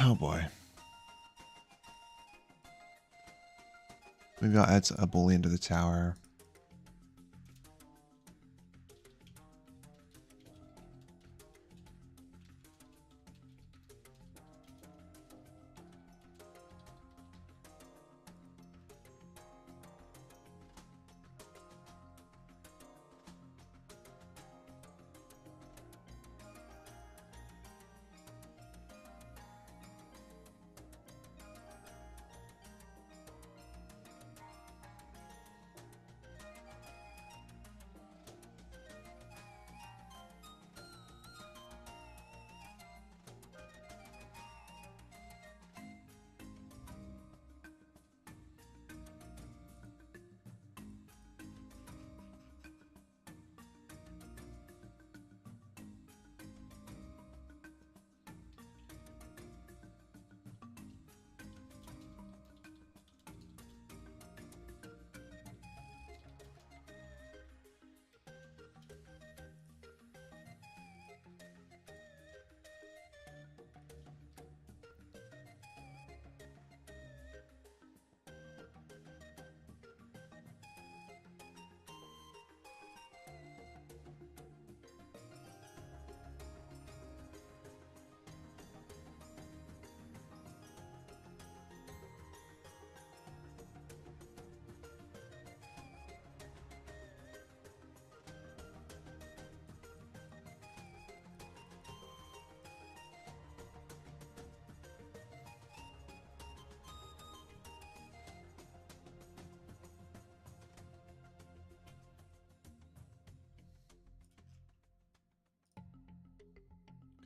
S1: Oh boy. Maybe I'll add a boolean to the tower.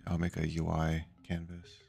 S1: I'll make a UI canvas.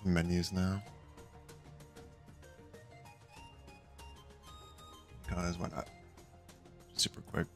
S1: menus now. Because why not? Super quick.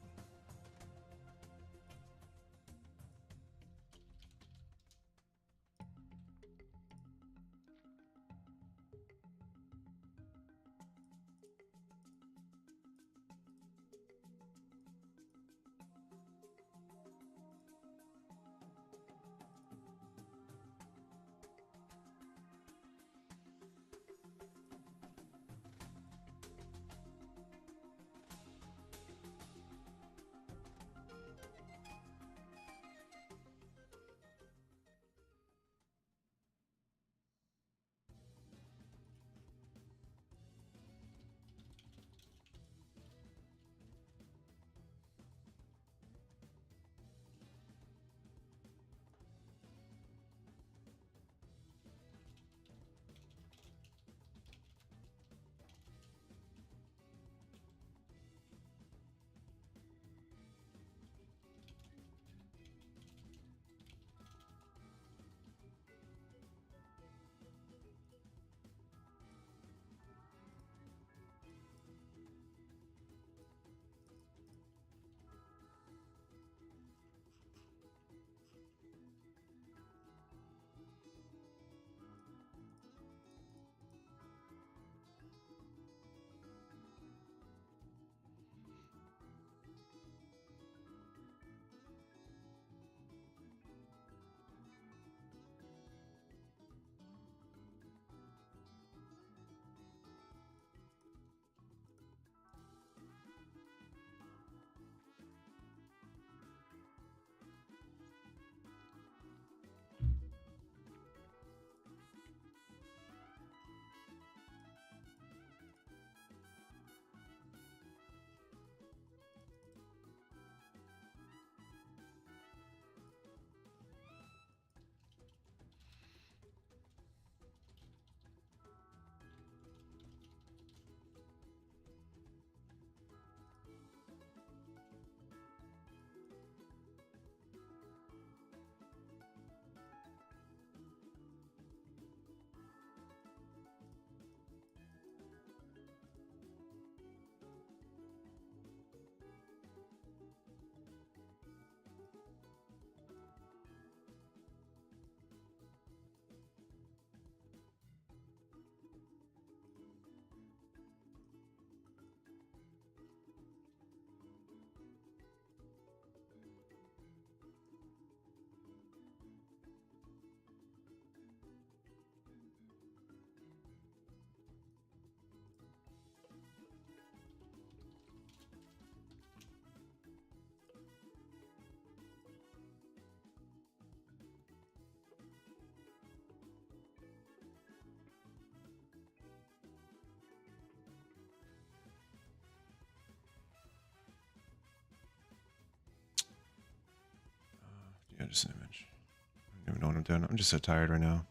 S1: Yeah, just an image. I don't even know what I'm doing. I'm just so tired right now.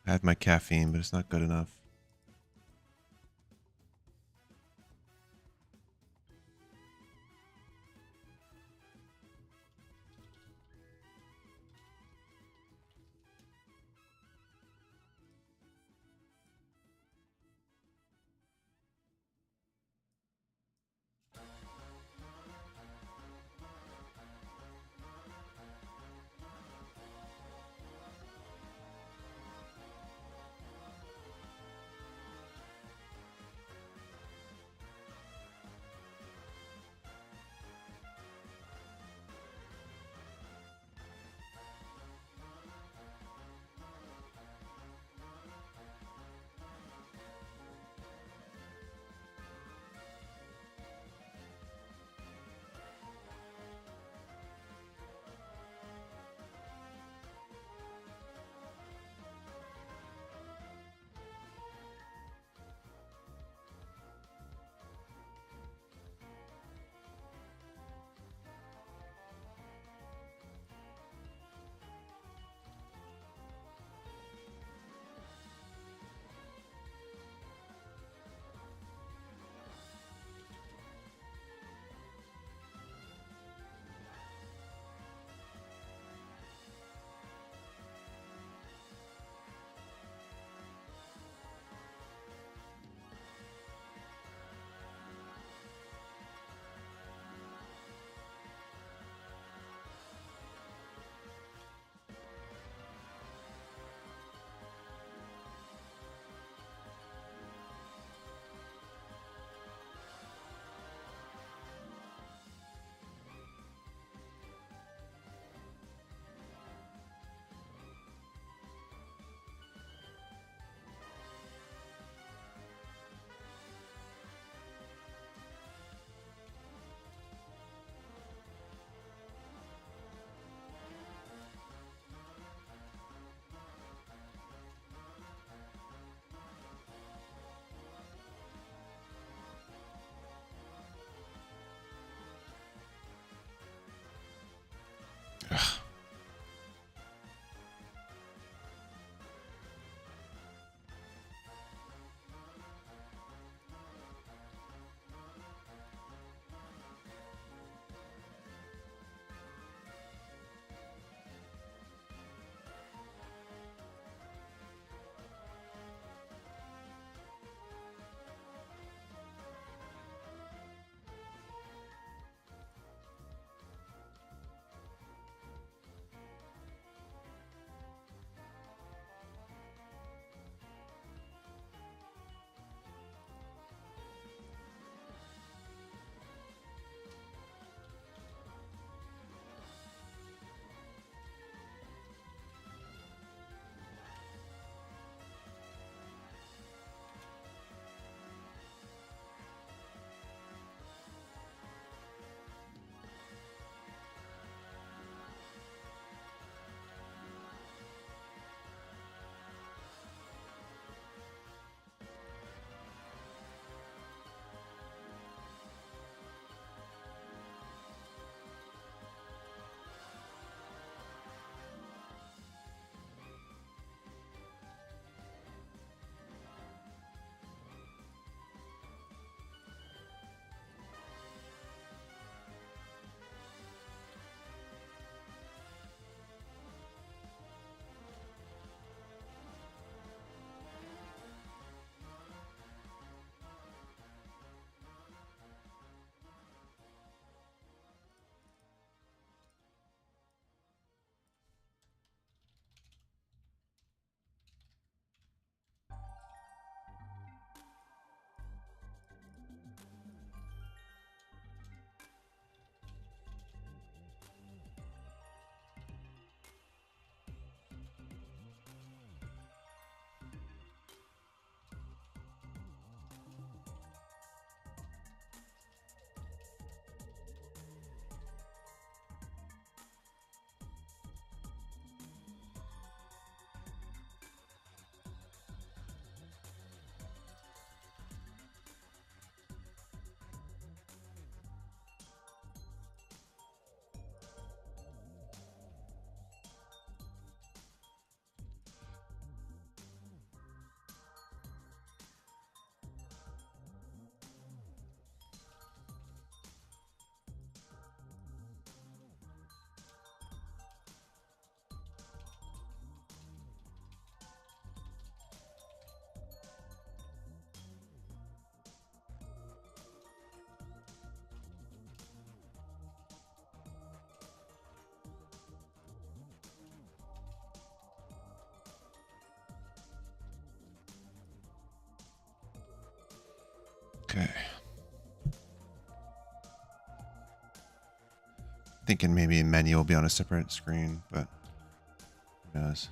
S1: I had my caffeine, but it's not good enough. Okay. Thinking maybe a menu will be on a separate screen, but who knows?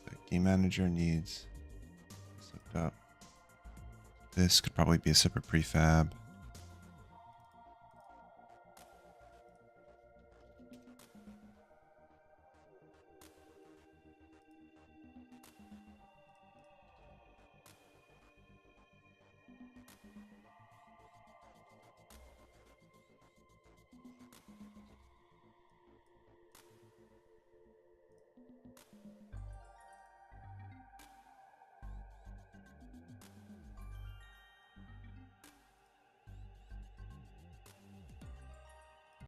S1: The game manager needs this hooked up. This could probably be a separate prefab.